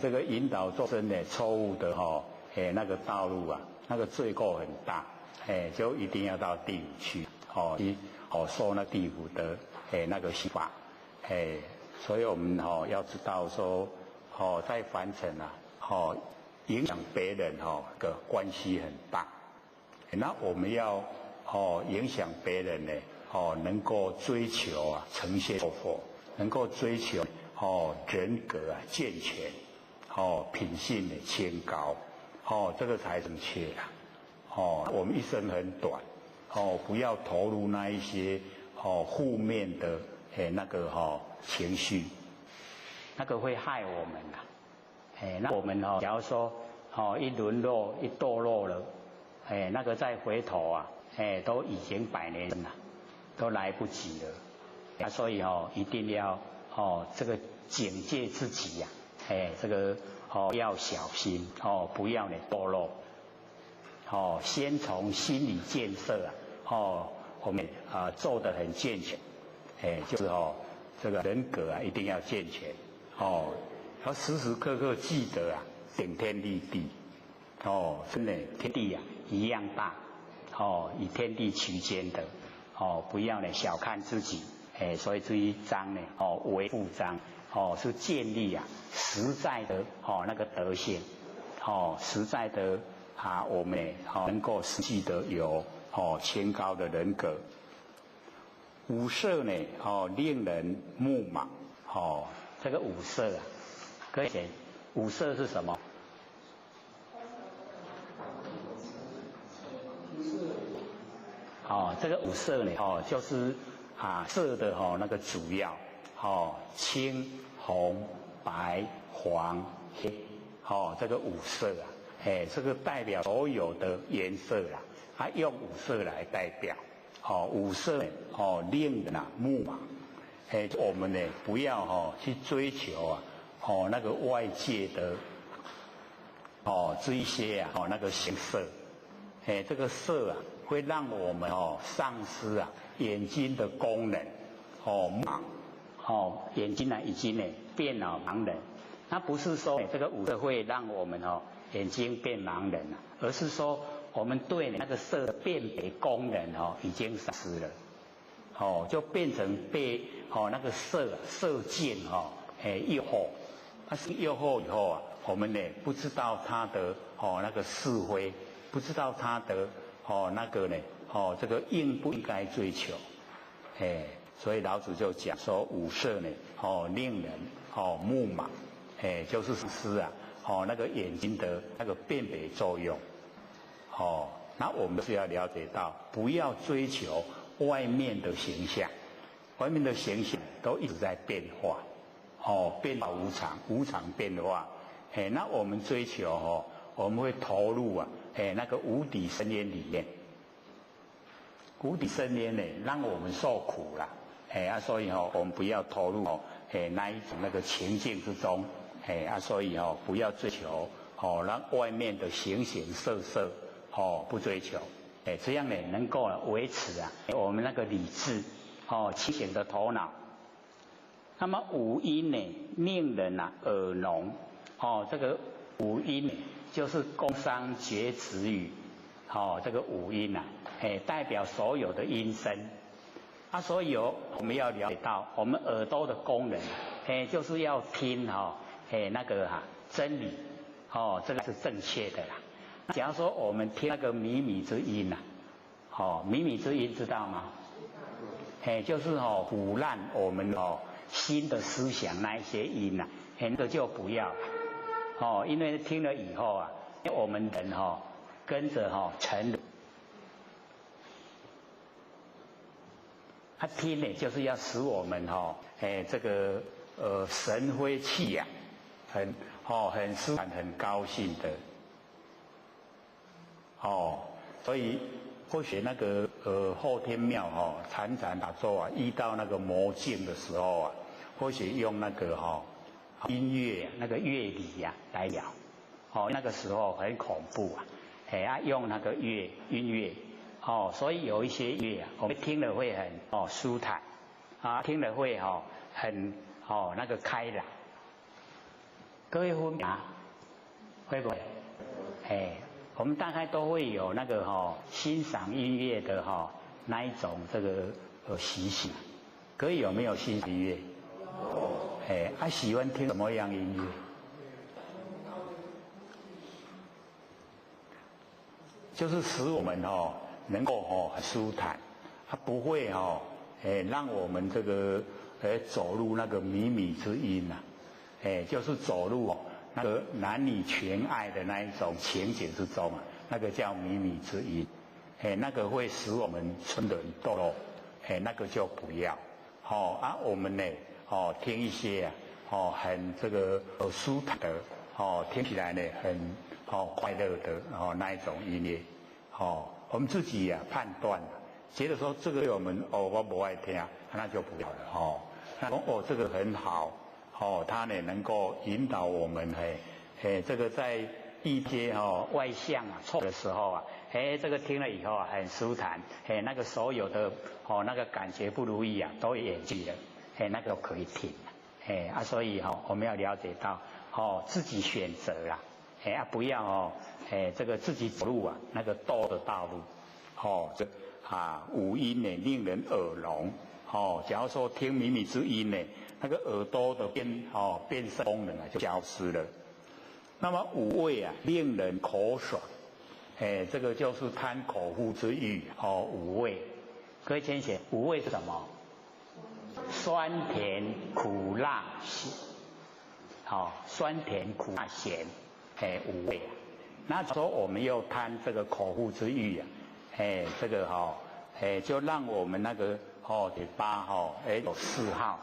这个引导众生的错误的那个道路啊，那个罪过很大，就一定要到地狱去，受那地府的那个刑罚，所以我们要知道说，在凡尘啊，影响别人的关系很大，那我们要影响别人呢，能够追求成仙成佛，能够追求人格健全，品性的清高，这个才正确我们一生很短，不要投入那一些负面的那个情绪，那个会害我们那我们假如说一沦落一堕落了，那个再回头都已经100年了，都来不及了。所以一定要这个警戒自己呀，这个要小心不要堕落。先从心理建设我们做得很健全，就是这个人格一定要健全要时时刻刻记得顶天立地真的天地一样大以天地取间的不要小看自己所以这一章呢为副章是建立实在的那个德性实在的我们能够实际的有清高的人格。五色呢令人目盲这个五色各位五色是什么？这个五色呢就是色的那个主要青红白黄黑这个五色这个代表所有的颜色用五色来代表五色令人目盲我们呢不要去追求那个外界的这一些那个形色这个色会让我们丧失眼睛的功能盲眼睛已经变了盲人。那不是说这个五色会让我们眼睛变盲人而是说我们对那个色的辨别功能已经丧失了就变成被那个色见诱惑。但是诱惑以后我们呢不知道它的那个是非，不知道它的那个呢这个应不应该追求所以老子就讲说五色呢令人目盲就是失那个眼睛的那个辨别作用那我们是要了解到不要追求外面的形象，外面的形象都一直在变化变化无常，无常变化那我们追求我们会投入啊，那个无底深渊里面。无底深渊呢，让我们受苦了，所以我们不要投入那一种那个情境之中，所以不要追求让外面的形形色色不追求，这样呢能够维持啊我们那个理智清醒的头脑。那么五音呢，令人耳聋，这个五音就是工商角徵羽，这个五音代表所有的音声。所以我们要了解到，我们耳朵的功能，就是要听那个真理，这个是正确的啦。假如说我们听那个靡靡之音靡靡之音知道吗？就是腐烂我们新的思想那一些音那个就不要了，因为听了以后我们人跟着沉沦。听呢，就是要使我们这个神辉气呀，很舒坦、很高兴的所以或许那个后天庙常常打坐遇到那个魔境的时候或许用那个音乐那个乐理来聊那个时候很恐怖用那个音乐所以有一些乐我们听了会很舒坦听了会很那个开朗。各位分别会不会？我们大概都会有那个欣赏音乐的那一种这个习性。各位有没有欣赏音乐？有。喜欢听什么样音乐？就是使我们能够很舒坦，它不会让我们这个走入那个靡靡之音就是走入那个男女情爱的那一种情景之中那个叫靡靡之音，那个会使我们春人堕落，那个就不要我们呢听一些很这个舒坦的听起来呢很快乐的那一种音乐我们自己判断觉得说这个对我们我不爱听那就不要了那这个很好它呢能够引导我们这个在一些外向错的时候这个听了以后很舒坦那个所有的那个感觉不如意都掩去了那个可以听所以我们要了解到自己选择啦不要这个自己走路那个多的道路五音呢令人耳聋假如说听靡靡之音呢那个耳朵的变声功能就消失了。那么五味令人口爽这个就是贪口腹之欲五味。各位先生，五味是什么？酸甜苦辣咸酸甜苦辣咸五味那说我们又贪这个口腹之欲这个就让我们那个嘴巴有嗜好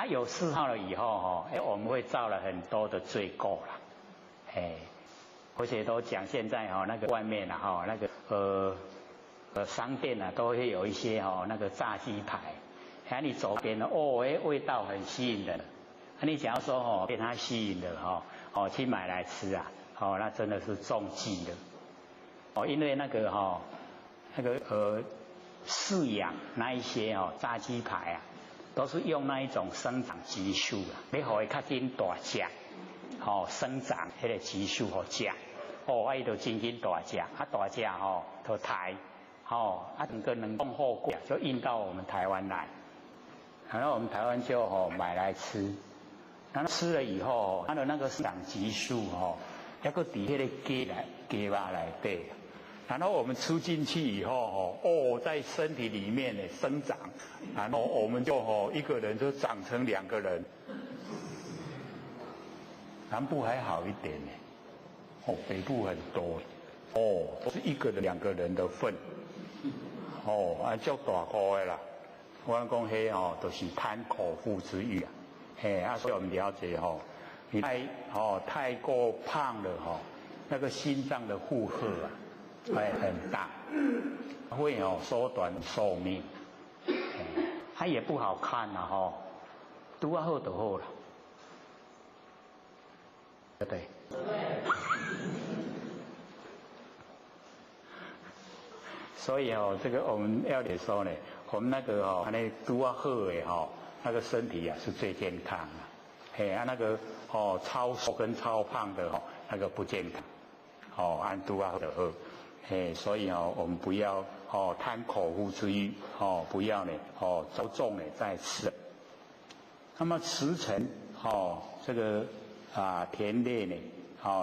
有嗜好了以后我们会造了很多的罪过啦而且都讲现在那个外面那个商店都会有一些那个炸鸡排你走边味道很吸引人你假如说被它吸引了去买来吃那真的是中计了因为那个饲养那一些炸鸡排都是用那一种生长激素要让它较紧大只生长那个激素吃它就真紧大只大只就抬整个冷冻货柜就运到我们台湾来，然后我们台湾就买来吃，然后吃了以后它的那个生长激素那个底下的鸡巴来对，然后我们吃进去以后在身体里面生长，然后我们就一个人就长成2个人。南部还好一点北部很多都是1个人2个人的份足大块的啦。我讲迄就是贪口腹之欲所以我们了解你太过胖了那个心脏的负荷啊，会很大，会缩短寿命，它也不好看呐拄啊好就好了，对不对？所以这个我们要得说呢，我们那个那拄啊好的那个身体啊是最健康的，那个超瘦跟超胖的那个不健康，按拄啊好就好，所以我们不要贪口腹之欲，不要呢着重呢在吃。那么驰骋这个田猎呢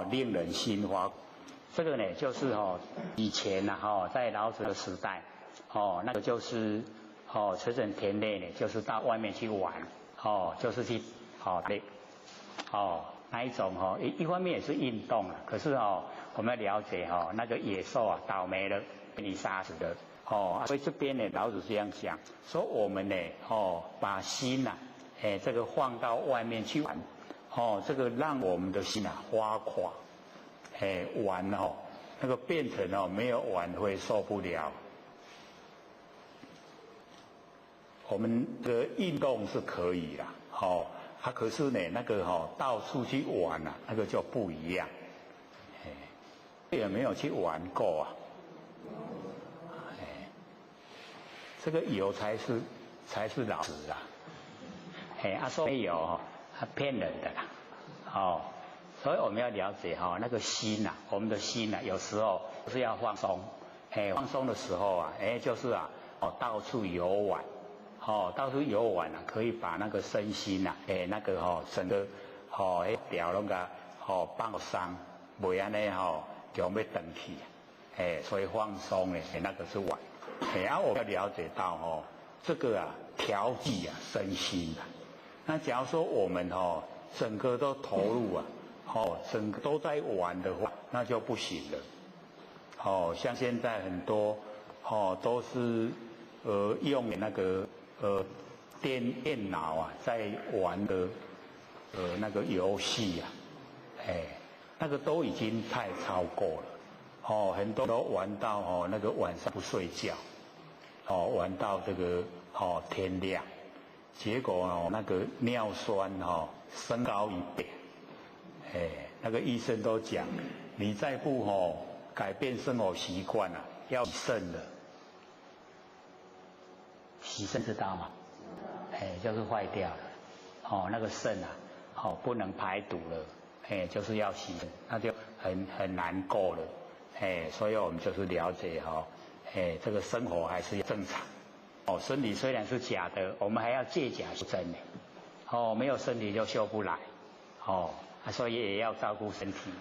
令人心花。这个呢，就是以前在老子的时代，那个就是驰骋田猎呢，就是到外面去玩，就是去那一种一方面也是运动了，可是我们要了解那个野兽倒霉了，被你杀死的所以这边呢，老子这样讲，说我们呢把心这个放到外面去玩，这个让我们的心花垮。玩那个变成没有玩会受不了。我们的运动是可以啦，可是呢那个到处去玩那个就不一样。也没有去玩过这个有才是老实啊，说没有骗人的啦，所以我们要了解那个心我们的心有时候是要放松，放松的时候就是到处游玩，到处游玩可以把那个身心那个整个调那个放松，不然呢就要断去，所以放松那个是玩，我们要了解到这个调剂身心那假如说我们整个都投入整个都在玩的话，那就不行了。像现在很多都是用那个电脑在玩的那个游戏那个都已经太超过了。很多都玩到那个晚上不睡觉，玩到这个天亮，结果那个尿酸升高1倍。那个医生都讲，你再不改变生活习惯要洗肾了。洗肾知道吗？就是坏掉了。那个肾不能排毒了，就是要洗肾，那就很难过了。所以我们就是了解这个生活还是要正常。身体虽然是假的，我们还要借假修真没有身体就修不来。所以也要照顾身体，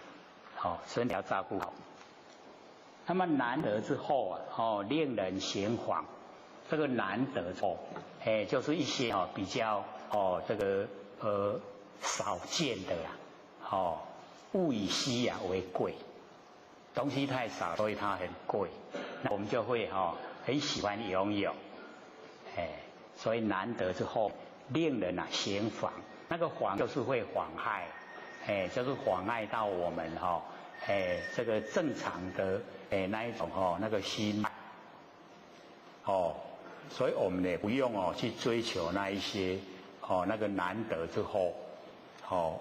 身体要照顾好。那么难得之后令人行妨。这个难得之后，就是一些比较这个少见的啦，物以稀为贵，东西太少，所以它很贵，那我们就会很喜欢拥有，所以难得之后令人行妨。那个妨就是会妨害。就是妨碍到我们这个正常的那一种那个心所以我们也不用去追求那一些那个难得之后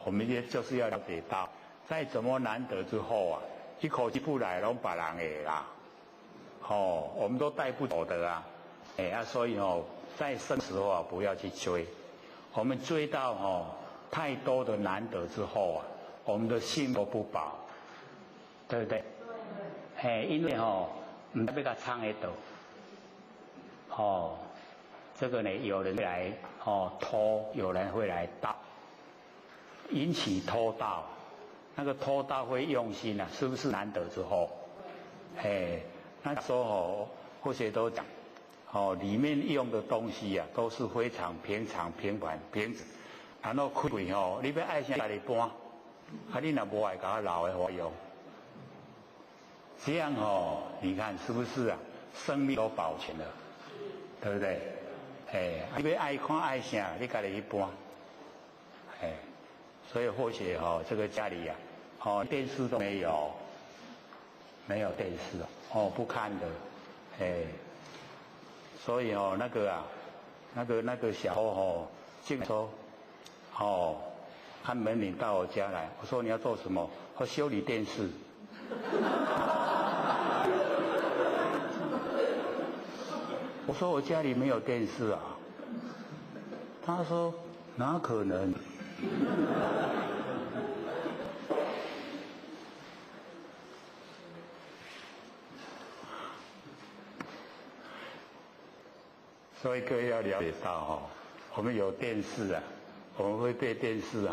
我们也就是要了解到，再怎么难得之后一口气不来拢别人的啦，我们都带不走的所以在生时候不要去追，我们追到太多的难得之后我们的心都不保，对不对？因为唔知要甲藏喺度，这个呢，有人会来偷，有人会来盗，引起偷盗，那个偷盗会用心是不是难得之后？那时候或许都讲，里面用的东西都是非常平常、平凡、平直。然后开柜你要爱心家己搬，你若无爱给他留的话用，这样你看是不是生命都保全了，对不对？你要爱看爱心，你家己去搬，所以或许这个家里电视都没有，没有电视不看的，所以那个小猴竟然说，按门铃到我家来，我说你要做什么？我修理电视。我说我家里没有电视啊。他说哪可能？所以各位要了解到我们有电视啊，我们会被电视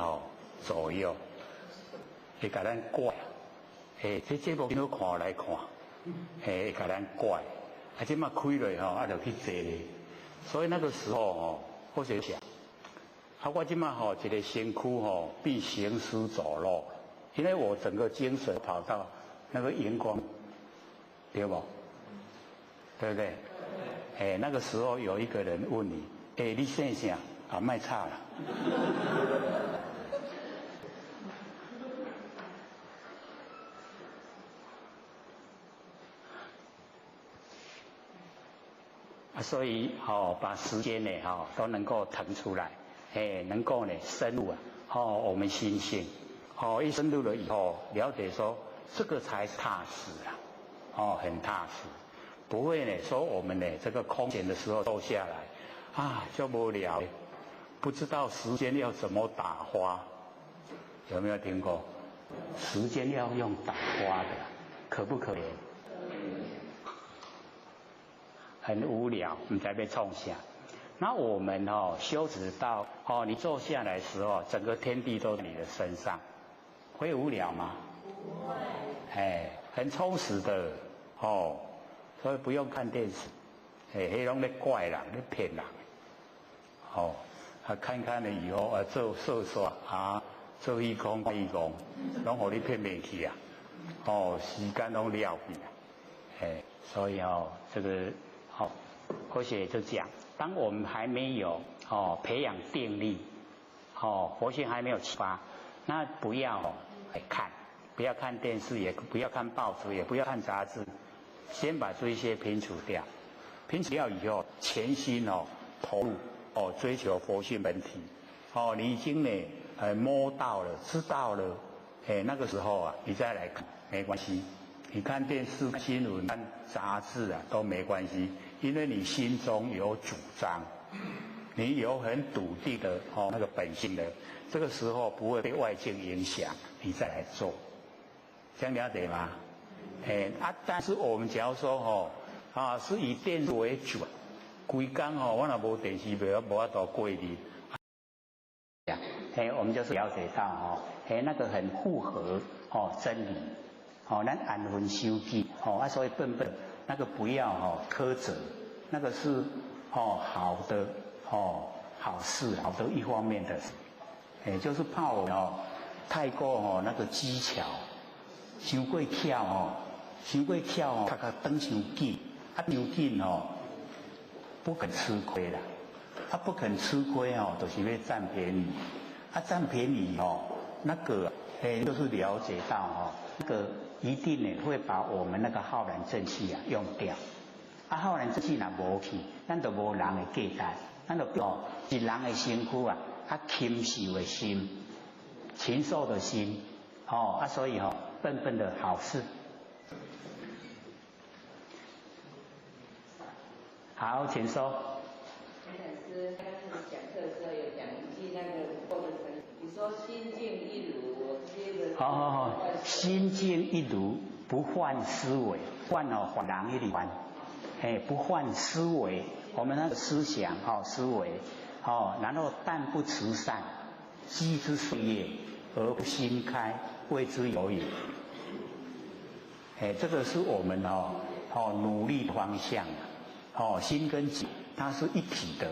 左右，会给咱怪，这节目都看来看，会给咱怪，这嘛开了就去坐咧，所以那个时候我就想，我这嘛一个身躯变行尸走肉，因为我整个精神跑到那个荧光，对不？对不对？那个时候有一个人问你，你姓啥？卖差了。所以把时间呢都能够腾出来，能够呢深入我们心性，一深入了以后，了解说这个才是踏实很踏实。不会呢说我们呢这个空闲的时候坐下来就无聊，不知道时间要怎么打发，有没有听过？时间要用打发的，可不可怜？很无聊，你才被冲下。那我们修持到你坐下来的时候，整个天地都在你的身上，会无聊吗？不会。很充实的所以不用看电视，那拢咧怪人，咧骗人，看看了以后做色刷做义工，拢互你骗袂去啊，时间拢了去，所以这个或许就讲，当我们还没有培养定力，佛性还没有启发，那不要看，不要看电视，也不要看报纸，也不要看杂志。先把这些摒除掉，摒除掉以后，全心投入追求佛性本体，你已经呢摸到了，知道了，那个时候你再来看没关系，你看电视、新闻、看杂志都没关系，因为你心中有主张，你有很笃定的那个本性的，这个时候不会被外境影响，你再来做，这样了解吗？但是我们假如说是以电视为主，规工我若无电视无法度过日，我们就是了解到那个很符合真理，咱安分守己所以笨那个不要苛责，那个是好的好事，好的一方面的，就是怕我们太过那个技巧，伤过巧伤过巧较长伤紧，伤紧不肯吃亏啦，不肯吃亏就是要占便宜，占便宜那个就是了解到那个一定呢会把我们那个浩然正气用掉，浩然正气若无去，咱就无人的价值，咱就是人的身躯禽兽的心，禽兽的心所以笨的好事。好，请说。陈老师刚刚讲课的时候有讲一句那个过的成语，你说心静一如，我接着。心静一如，不患思维，患人一里患，不患思维，我们那个思想思维然后但不慈善，积之岁月而不心开，谓之有也。这个是我们努力方向。心跟己它是一体的，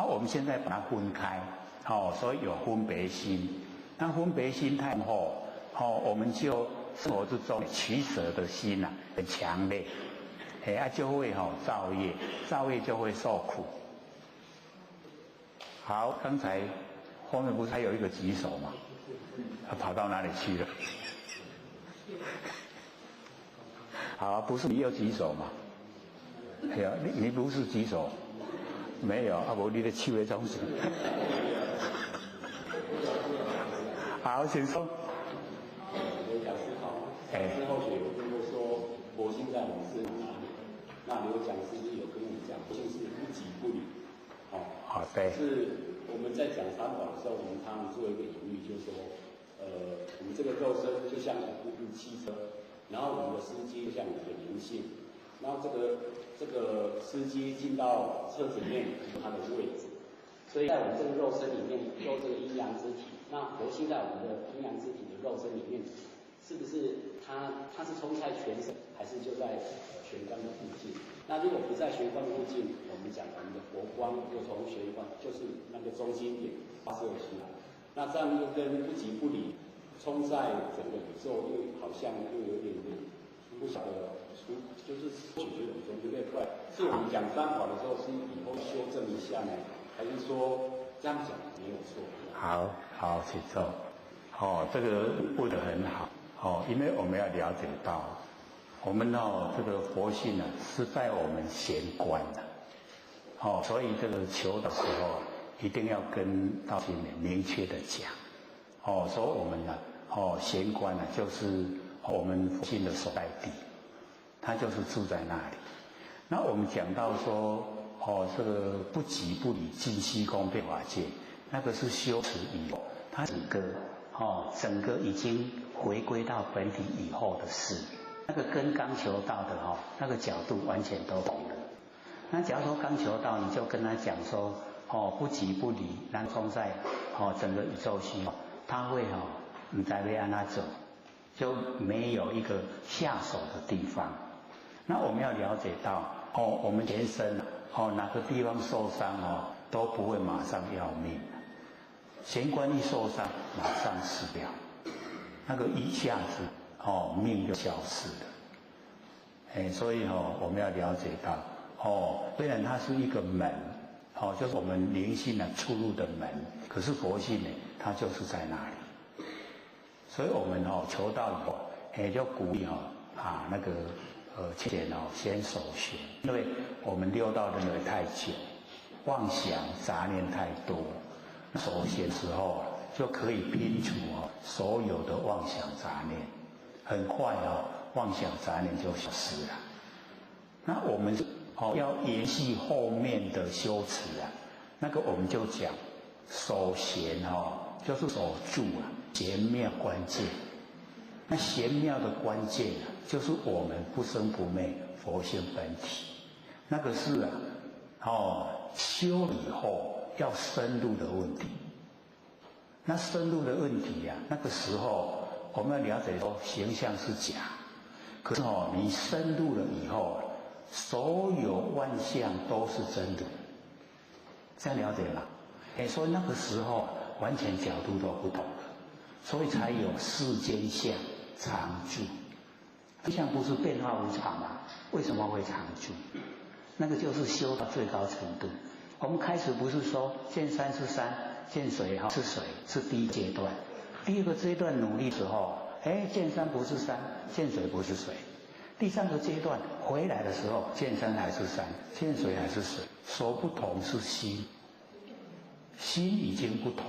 我们现在把它分开，所以有分别心。那分别心太厚，我们就生活之中取舍的心很强烈，就会造业，造业就会受苦。好，刚才后面不是还有一个举手吗？他跑到哪里去了？好，不是你有举手吗？哎呀，你不是举手，没有啊？无你的手的中心。好，请说。刘讲师好，之后学有跟我说，佛性在我们身哪里？那刘讲师有跟我们讲，佛性是不即不离。好，对。是我们在讲三宝的时候，我们常常做一个隐喻，就是说，我们这个肉身就像一部汽车，然后我们的司机就像一个灵性，然后这个司机进到车子里面有它的位置，所以在我们这个肉身里面有这个阴阳之体。那佛性在我们的阴阳之体的肉身里面，是不是它是冲在全身，还是就在玄关的附近？那如果不在玄关附近，我们讲我们的佛光就从玄关，就是那个中心点发射出来。那这样又跟不即不离，冲在整个宇宙又好像又有点不晓得就是取决于中间这块。是我们讲三宝的时候，是以后修正一下呢，还是说这样讲没有错？好，请坐。这个问得很好。因为我们要了解到，我们这个佛性是在我们玄关的。所以这个求的时候，一定要跟道心明确的讲。说我们玄关就是我们佛性的所在地，它就是住在那里。那我们讲到说，这个不即不离尽虚空变法界。那个是修持以后，它整个已经回归到本体以后的事，那个跟刚求道的那个角度完全都不一样。那假如说刚求道，你就跟他讲说，不即不离，然后冲在整个宇宙虚，他会你在为安他走，就没有一个下手的地方。那我们要了解到，我们全身哪个地方受伤都不会马上要命。玄关一受伤，马上死掉，那个一下子命就消失了。所以我们要了解到，虽然它是一个门，就是我们灵性出入的门，可是佛性呢，它就是在那里。所以我们求道以后，就鼓励那个先守玄，因为我们六道认为太久，妄想杂念太多。守玄之后就可以摒除所有的妄想杂念，很快妄想杂念就消失了。那我们要延续后面的修持那个我们就讲守玄就是守住玄妙关键。那玄妙的关键就是我们不生不灭佛性本体，那个是修以后要深入的问题。那深入的问题那个时候我们要了解说形象是假，可是你深入了以后，所有万象都是真的，这样了解吗？所以那个时候完全角度都不同了，所以才有世间相常住。相不是变化无常吗？为什么会常住？那个就是修到最高程度。我们开始不是说见山是山，见水是水，是第一阶段。第二个阶段努力之后，见山不是山，见水不是水。第三个阶段回来的时候，见山还是山，见水还是水，所不同是心，心已经不同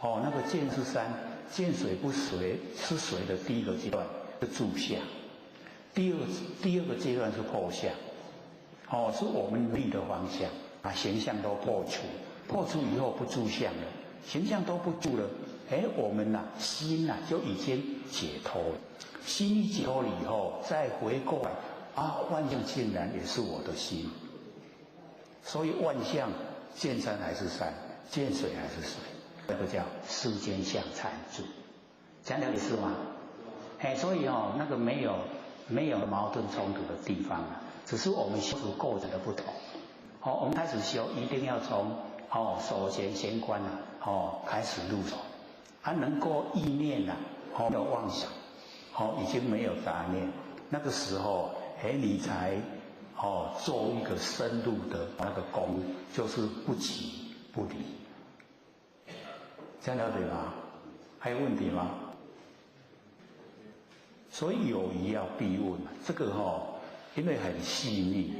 了。那个见是山，见水不水是水的第一个阶段是住相，第二个阶段是破相，是我们努力的方向。把形象都破除以后不住相了，形象都不住了，我们心就已经解脱了。心一解脱了以后，再回过来万象竟然也是我的心。所以万象见山还是山，见水还是水，这个叫世间相常住。这样了解是吗？所以那个没有矛盾冲突的地方只是我们修持构成的不同。我们开始修，一定要从守玄玄关开始入手。能够意念没有妄想，已经没有杂念，那个时候你才做一个深入的那个功，就是不即不离。这样了解吗？还有问题吗？所以有疑要必问嘛。这个因为很细腻，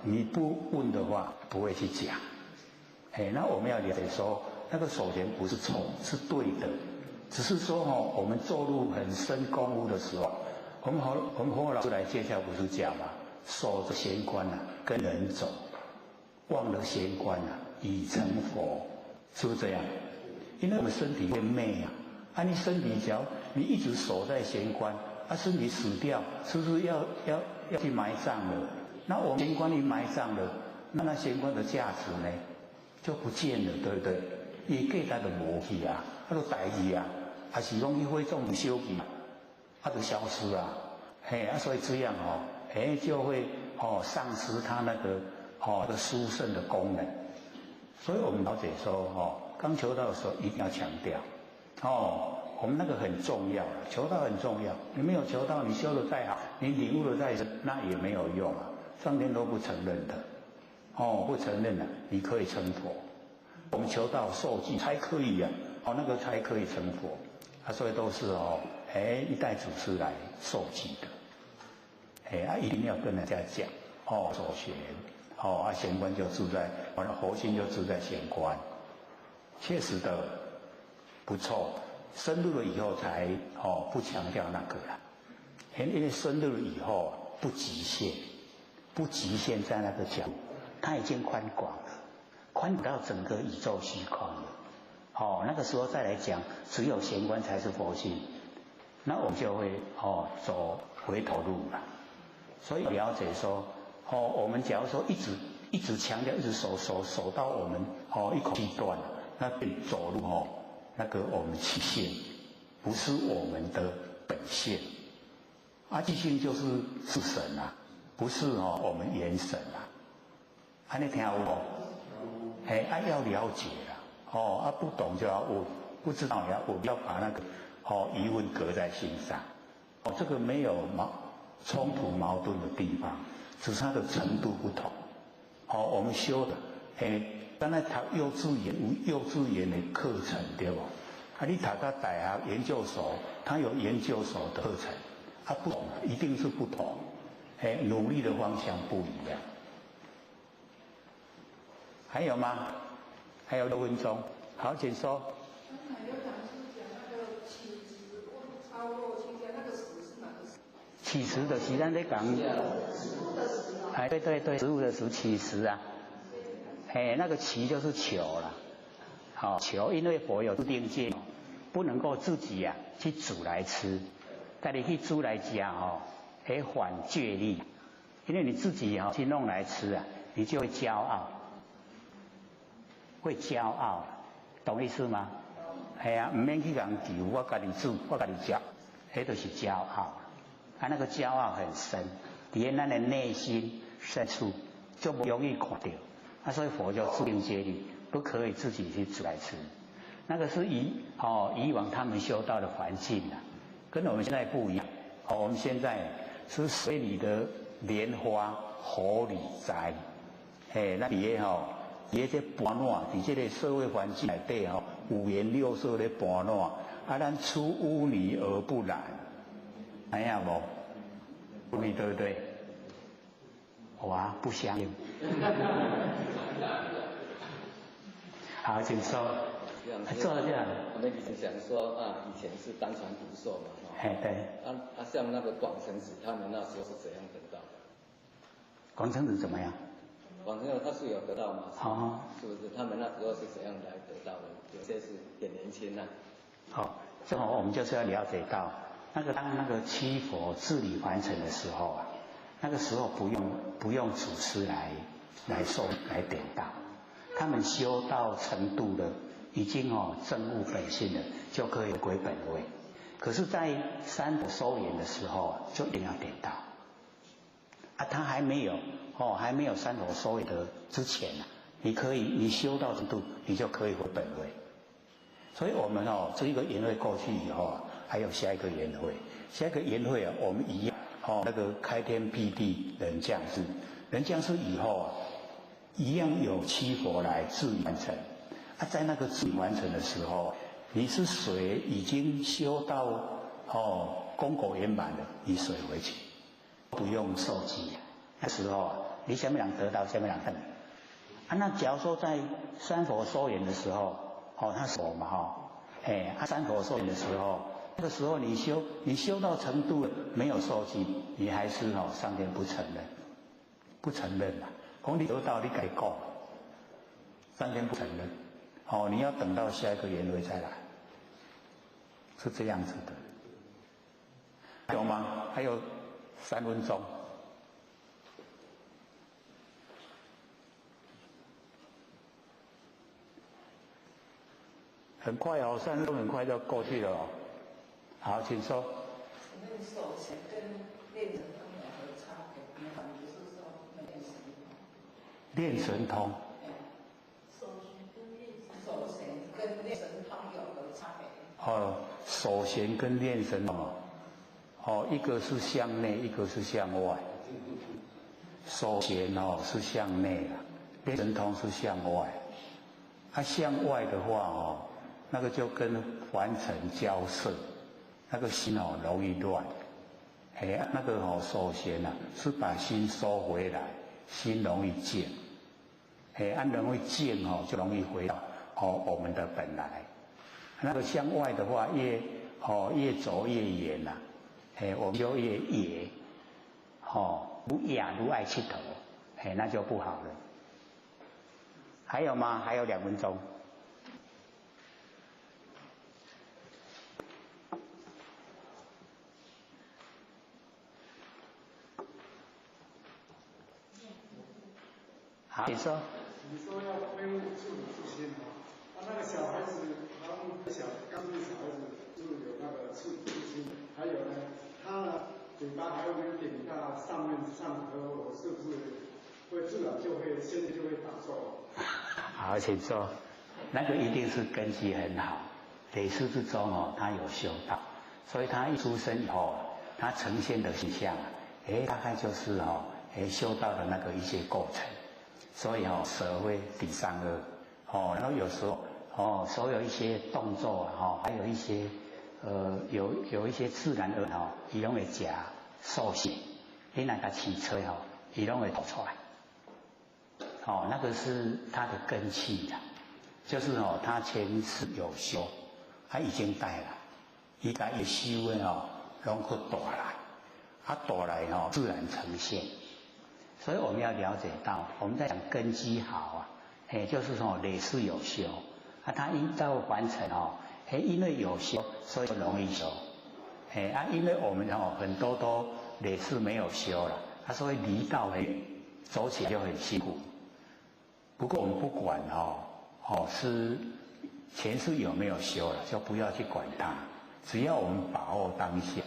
你不问的话不会去讲。那我们要了解说，那个手钱不是错，是对的，只是说我们做入很深功夫的时候，我们洪老师来介绍不是讲嘛，守着玄关跟人走，忘了玄关已成佛，是不是这样？因为我们身体会昧你身体只要你一直守在玄关，身体死掉，是不是要去埋葬了？那我们玄关一埋葬了，那玄关的价值呢就不见了，对不对？伊价值就无去就代志还是讲去火种烧去，就消失所以这样就会丧失它那个殊胜的功能。所以我们了解说刚求道的时候一定要强调我们那个很重要，求道很重要。你没有求道，你修得再好，你领悟得再深，那也没有用上天都不承认的不承认你可以成佛。我们求道受记才可以那个才可以成佛所以都是一代祖师来受记的一定要跟人家讲守玄玄关就住在核心就住在玄关，确实的不错。深入了以后才不强调那个了，因为深入了以后不极限在那个角度，它已经宽广了，宽到整个宇宙虚空了。那个时候再来讲，只有玄关才是佛性，那我们就会走回头路了。所以了解说，我们假如说一直强调，一直守到我们一口气断了，那变走路那个我们气性不是我们的本性气性就是神不是我们元神你听有无？要了解啦不懂就要问，不知道要问，要把那个疑问搁在心上这个没有冲突矛盾的地方，只是它的程度不同我们修的刚才读幼稚园有幼稚园的课程对不？你读到大学研究所，它有研究所的课程不同一定是不同努力的方向不一样。还有吗？还有6分钟，好，请说。刚才有讲是讲那个起值超过期间，那个时是哪个时？起值的时咱在讲。对，植物的时起值那个起就是求了，求，因为佛有自定界，不能够自己去煮来吃，但你去煮来吃反觉力，因为你自己去弄来吃你就会骄傲，懂意思吗？唔免去人求，我家己煮，我家己食，那就是骄傲，那个骄傲很深，在咱的内心深处就不容易看到。所以佛就自定界力，不可以自己去煮来吃。那个是以往他们修道的环境跟我们现在不一样。我们现在是水里的莲花火里栽，那底下这搬烂，在这个社会环境内底五颜六色的搬烂，咱出污泥而不染，无？对不对？不相应。好，请说。坐这样。我们一直想说以前是单传独授嘛，对。像那个广成子他们那时候是怎样得到的？广成子怎么样？广成子他是有得到嘛？是不是？他们那时候是怎样来得到的？有些是很年轻正好我们就是要了解到，当那个七佛自理完成的时候那个时候不用祖师来点到，他们修到程度的已经证悟本性了，就可以归本位。可是在三佛收圆的时候就一定要点到他还没有三佛收圆的之前你修到程度你就可以回本位。所以我们这一个圆会过去以后还有下一个圆会，下一个圆会我们一样那个开天辟地人降世，人降世以后一样有七佛来自完成在那个自完成的时候，你是谁已经修到功果圆满了，以水回去，不用受记。那时候啊，你什么人得到，什么人等啊？那假如说在三佛收圆的时候，他佛嘛三佛收圆的时候，那个时候你修到程度了，没有受记，你还是上天不承认，不承认啦。讲你得到你该讲，上天不承认。你要等到下一个圆位再来，是这样子的，有吗？还有3分钟。很快哦，3分钟很快就过去了哦。好，请说。那个手钱跟练神通有何差别？你反不是说练神通？练神通。手弦跟练神通有何差别？手弦跟练神通一个是向内，一个是向外。手弦是向内的，练神通是向外。向外的话那个就跟凡尘交涉，那个心容易乱。那个手弦是把心收回来，心容易静。容易静就容易回到我们的本来。那个向外的话，越走越远啦，我们就越野，如雅如爱气头，那就不好了。还有吗？还有2分钟。好，你说。你说要恢复自主自心那个小孩子，他们刚对小孩子就有那个自主自心，还有呢，他嘴巴还会点到上颌，我是不是会自然就会现在就会打坐？好，请说。那个一定是根基很好，累世之中他有修道，所以他一出生以后，他呈现的形象大概就是修道的那个一些构成。所以舌会抵上颚然后有时候所有一些动作还有一些有一些自然而然伊拢会吃受限，你那个骑车伊拢会吐出来。那个是他的根气的，就是他前世有修，他已经带了，伊把伊修的拢去带来，带来自然呈现。所以我们要了解到，我们在讲根基好就是说累世有修他依照凡尘因为有修，所以容易修因为我们很多都累世没有修了，所以离道很远，走起来就很辛苦。不过我们不管是前世有没有修了，就不要去管它，只要我们把握当下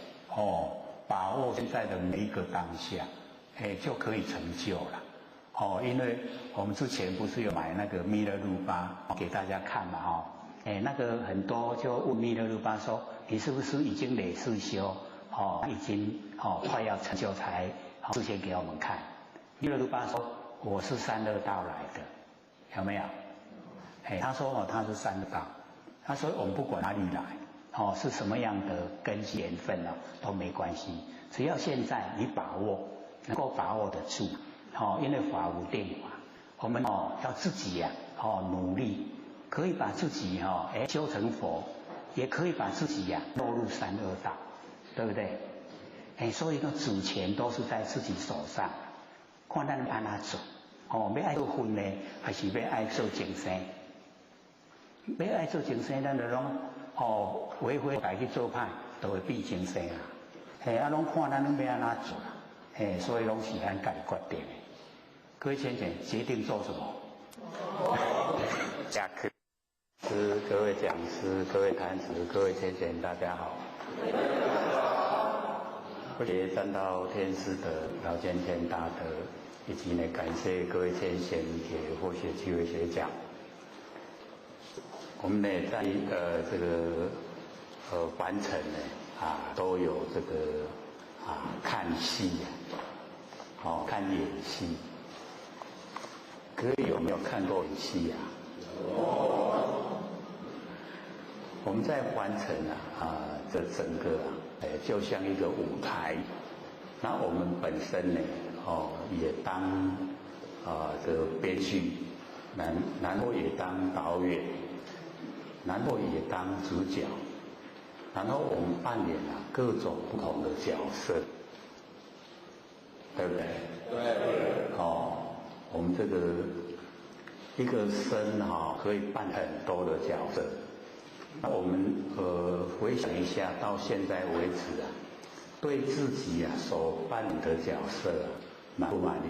把握现在的每一个当下。就可以成就了因为我们之前不是有买那个弥勒रू巴给大家看嘛那个很多就问弥勒रू巴说，你是不是已经累世修已经快要成就才示现给我们看？弥勒रू巴说，我是三恶道来的，有没有？他说他是三恶道，他说我们不管哪里来是什么样的根基缘分都没关系，只要现在你把握。能够把握得住因为法无定法，我们要自己努力，可以把自己修成佛，也可以把自己落入三恶道，对不对？所以呢，主权都是在自己手上，看咱按哪做要爱做分呢，还是要爱做精生？要爱做精生，咱就拢回家去做派，就会变精生拢看咱要按哪做。所以拢是咱家己决定的。各位先生，决定做什么？下课。各位讲师、各位坛子、各位先生，大家好。也赞到天师德、老先生大德，以及呢感谢各位先贤给获学机会学讲。我们呢在这个凡尘呢都有这个看戏看演戏。各位有没有看过演戏我们在凡尘这整个就像一个舞台。那我们本身呢，也当这个编剧，然后也当导演，然后也当主角，然后我们扮演各种不同的角色，对不对？对。我们这个一个生可以扮很多的角色。那我们回想一下，到现在为止对自己所扮演的角色满不满意？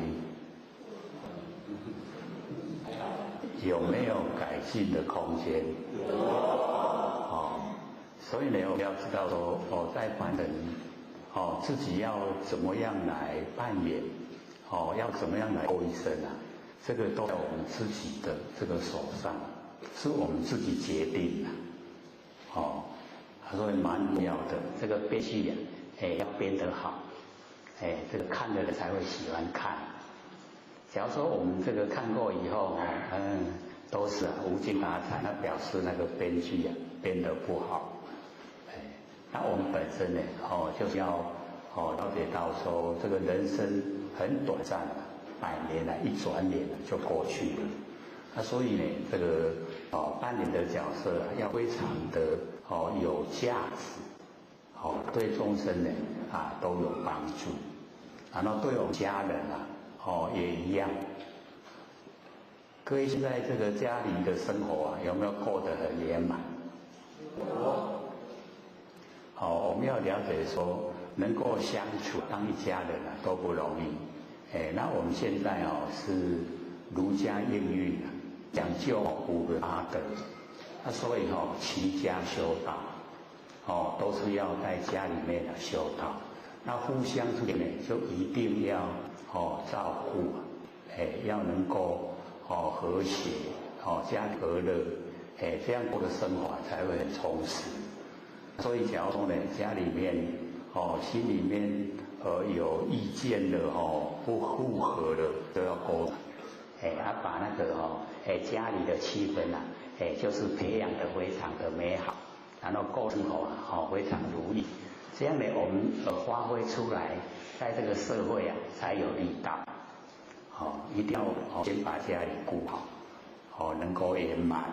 有没有改进的空间？所以呢，我们要知道说，在扮人，自己要怎么样来扮演，要怎么样来过一生这个都在我们自己的这个手上，是我们自己决定的。所以蛮重要的。这个编剧要编得好，这个看的人才会喜欢看。假如说我们这个看过以后都是无精打采，那表示那个编剧编得不好。那我们本身呢，就是要了解到说，这个人生很短暂100年一转眼就过去了。那所以呢，这个扮演的角色要非常的有价值，对众生呢都有帮助，然后对我们家人也一样。各位现在这个家里的生活有没有过得很圆满？我们要了解说，能够相处当一家人都不容易。那我们现在是儒家应运讲究5个8德，那所以齐家修道，都是要在家里面修道。那互相之间呢，就一定要照顾，要能够和谐，家和乐，这样过的生活才会很充实。所以假如说呢，家里面心里面有意见的不符合的都要沟通，把那个家里的气氛就是培养得非常的美好，然后过生活非常如意，这样呢我们发挥出来，在这个社会才有力道。一定要先把家里顾好，能够圆满，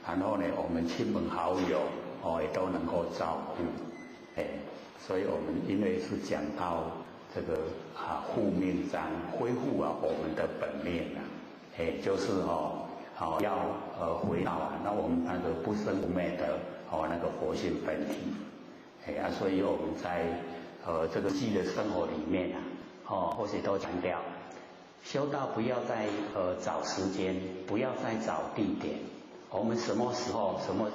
然后呢我们亲朋好友也都能够照顾。所以我们因为是讲到这个护命章，恢复我们的本命就是要回到那我们那个不生不灭的那个佛性本体。所以我们在这个自己的生活里面或许都强调，修道不要再找时间，不要再找地点，我们什么时候什么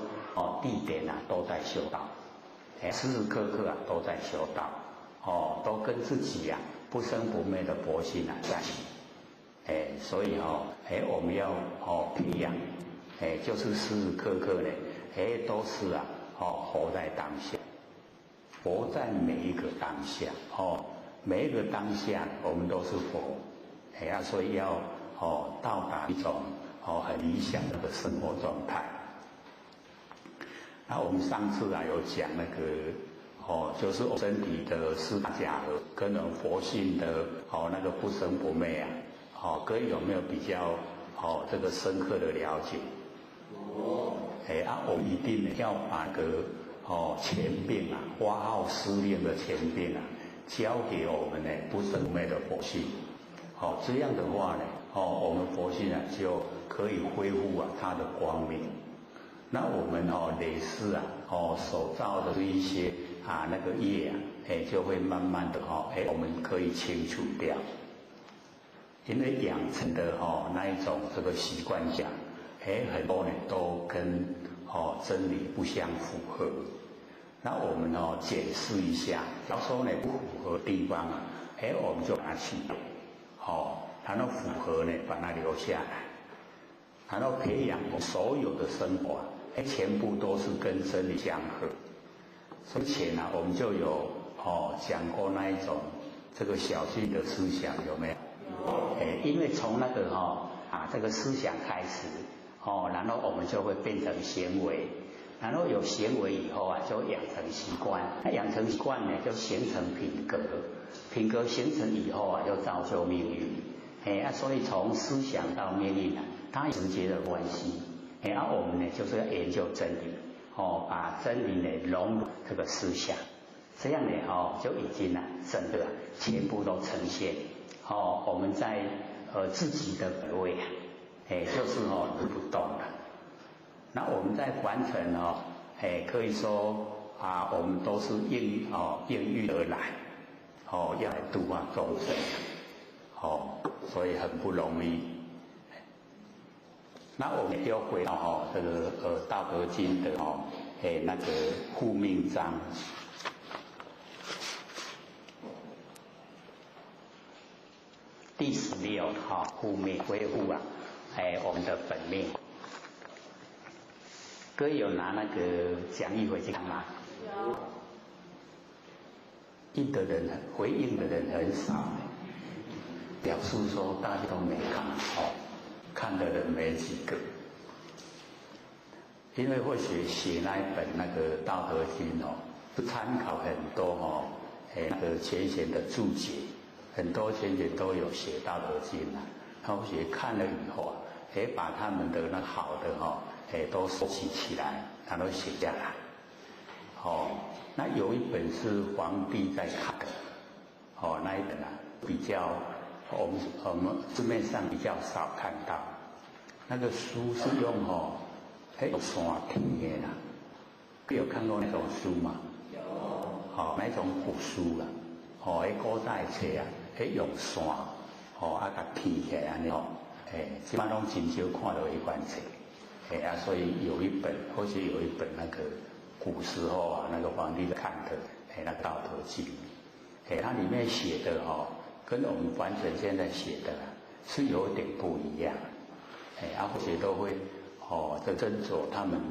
地点都在修道，时时刻刻都在修道，都跟自己不生不灭的佛性在一起。所以我们要培养，就是时时刻刻呢，都是活在当下，活在每一个当下，每一个当下我们都是佛，所以要到达一种很理想的生活状态。那我们上次有讲那个就是身体的4大假合跟佛性的那个不生不灭各位有没有比较这个深刻的了解？我们一定要把那个前病发号施令的前病交给我们不生不灭的佛性。这样的话呢，我们佛性就可以恢复它的光明。那我们累世所造的一些那个业就会慢慢的我们可以清除掉。因为养成的那一种这个习惯下，很多都跟真理不相符合。那我们检视一下，假如说不符合的地方我们就把它去掉，然后符合把它留下来，然后培养我所有的生活全部都是跟真理相合。之前我们就有讲过那一种这个小心的思想，有没有？因为从那个这个思想开始然后我们就会变成行为，然后有行为以后啊，就养成习惯，那养成习惯呢，就形成品格，品格形成以后啊，就造就命运，所以从思想到命运啊，它有直接的关系，我们呢就是要研究真理，把真理呢融入这个思想，这样呢就已经整个全部都呈现，我们在自己的本位啊，就是不动了。那我们在凡尘可以说我们都是应运而来，要来度化众生，所以很不容易。那我们又回到这个《道德经》的那个护命章，第16护命维护我们的本命。各位有拿那个讲义回去看吗？有。回应的人很少，表示说大家都没看，看的人没几个。因为或许写那一本那个《道德经》是参考很多那个前贤的注解，很多前贤都有写《道德经》他或许看了以后把他们的那好的都收集起来，他都写下来。那有一本是皇帝在看的，那一本比较我们市面上比较少看到。那个书是用用线体的啦，有看过那种书吗？有。那种古书啦，古代册用线，甲提起来安尼基本拢真少看到一款册。所以有一本，或许有一本那个古时候那个皇帝看的那个《道德经》，它里面写的跟我们凡尘现在写的是有点不一样，或许都会这斟酌他们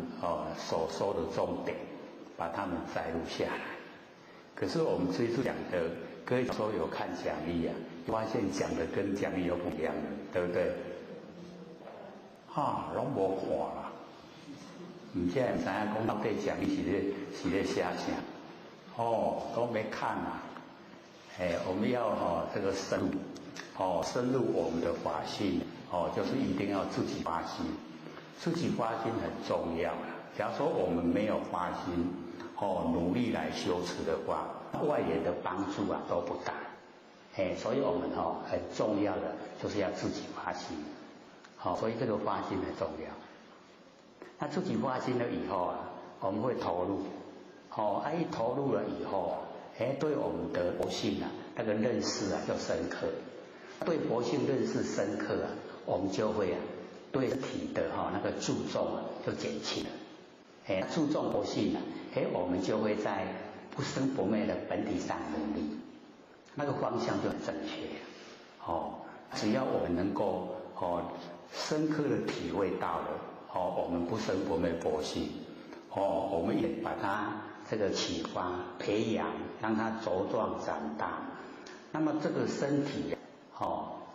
所说的重点，把他们摘录下来。可是我们这次讲的，各位说有看讲义发现讲的跟讲义又不一样了，对不对？拢无看啦，唔知唔知影讲到底讲义是咧写啥？都没看啊。我们要这个深入我们的法性，就是一定要自己发心，自己发心很重要啦。假如说我们没有发心，努力来修持的话，外缘的帮助都不大。所以我们很重要的就是要自己发心。所以这个发心很重要。那自己发心了以后我们会投入，一投入了以后对我们的佛性那个认识就深刻。对佛性认识深刻我们就会对体的那个注重就减轻了。注重佛性我们就会在不生不灭的本体上努力，那个方向就很正确。只要我们能够深刻的体会到了我们不生不灭佛性，我们也把它这个启发培养，让它茁壮长大，那么这个身体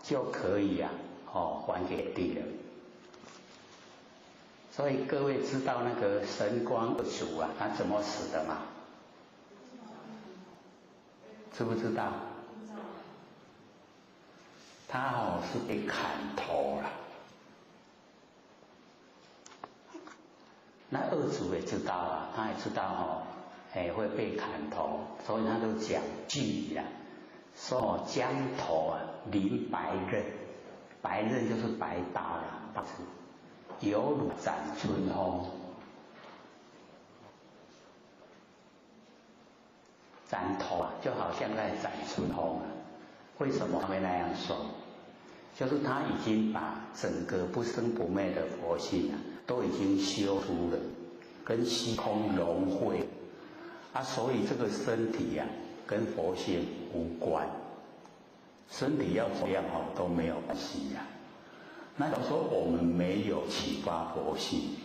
就可以还给地了。所以各位知道那个神光二祖他怎么死的吗？知不知道？他是被砍头了。那二祖也知道他也知道会被砍头，所以他都讲句说将头临白刃，白刃就是白刀啦，犹如斩春风。斩头就好像在斩春风。为什么会那样说？就是他已经把整个不生不灭的佛性都已经修出了，跟虚空融汇所以这个身体跟佛性无关，身体要怎样都没有关系那假如说我们没有启发佛性，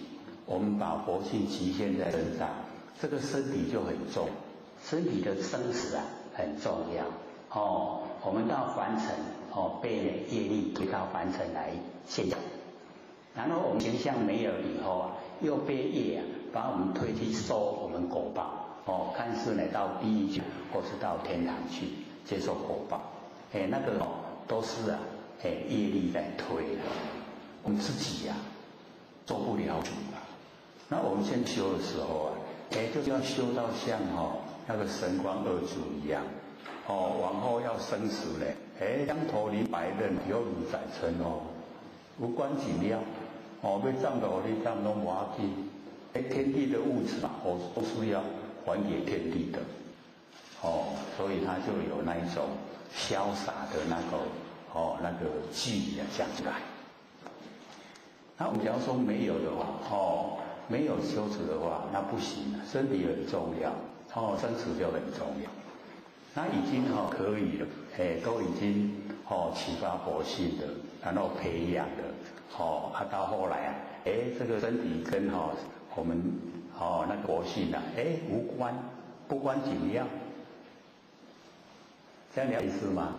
我们把佛性局限在身上，这个身体就很重，身体的生死很重要我们到凡尘被业力推到凡尘来现象然后我们形象没有以后啊，又被业啊把我们推去受我们果报，看似呢到地狱去，或是到天堂去接受果报，那个都是啊，业力在推的，我们自己呀做不了主啊。那我们先修的时候啊，就是要修到像那个神光二祖一样，往后要生死呢，将头临白刃，犹如宰臣无关紧要，要占到你占拢无要紧，天地的物质啊，都是要还给天地的，所以他就有那一种潇洒的那个距离啊讲出来。那我们假如说没有的话，没有修持的话，那不行，身体很重要，生死就很重要。那已经可以了，都已经启发佛性的，然后培养的，到后来啊，这个身体跟我们那佛性啊，无关，不关紧要，这样了解吗？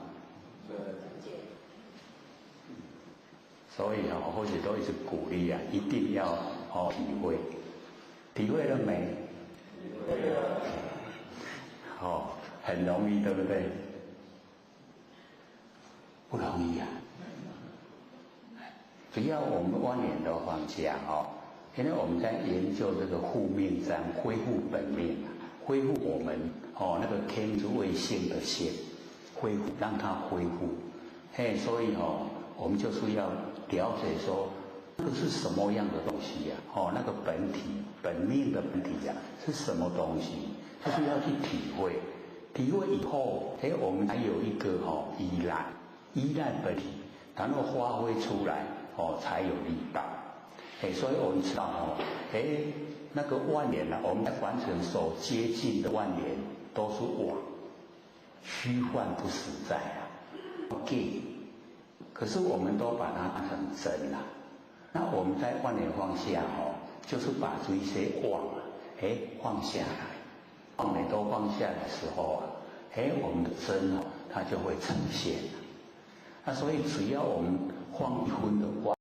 所以或许都一直鼓励啊，一定要体会，体会了没？体会了。很容易，对不对？不容易啊！只要我们万年都放下因为我们在研究这个护命章，恢复本命，恢复我们那个天之谓性的性，恢复让它恢复。所以我们就是要了解说，这是什么样的东西呀？那个本体、本命的本体呀，是什么东西？就是要去体会。体会以后，我们还有一个依赖本体，然后发挥出来，才有力道。所以我们知道那个万年啊，我们在凡尘所接近的万年都是妄，虚幻不实在啊，可是我们都把它当成真了。那我们在万年放下就是把这一些妄啊，放下来。妄呢都放下的时候啊，我们的真它就会呈现了。那所以只要我们放一分的妄，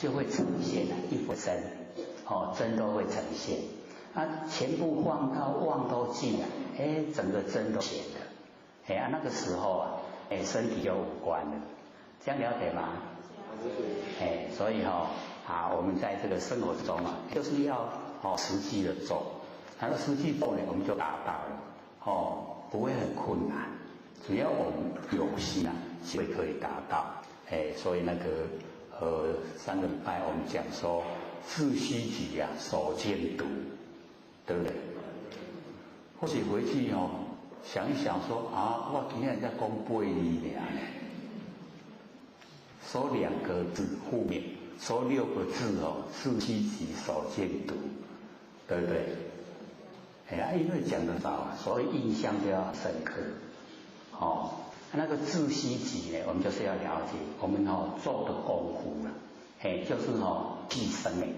就会呈现了一分真，真都会呈现。全部放到妄都尽了，整个真都显了。那个时候啊，身体就无关了。这样了解吗？所以我们在这个生活中啊，就是要实际的做。然后实际做呢，我们就达到了，不会很困难，只要我们有心啊，就会可以达到。所以那个上个礼拜我们讲说，自虚己啊，所见毒，对不对？或许回去想一想说我今天在讲8字呢，说2个字负面，说6个字自虚己所见毒，对不对？因为讲得少，所以印象就要深刻。那个自虚己呢，我们就是要了解，我们做的功夫了，就是寄生命，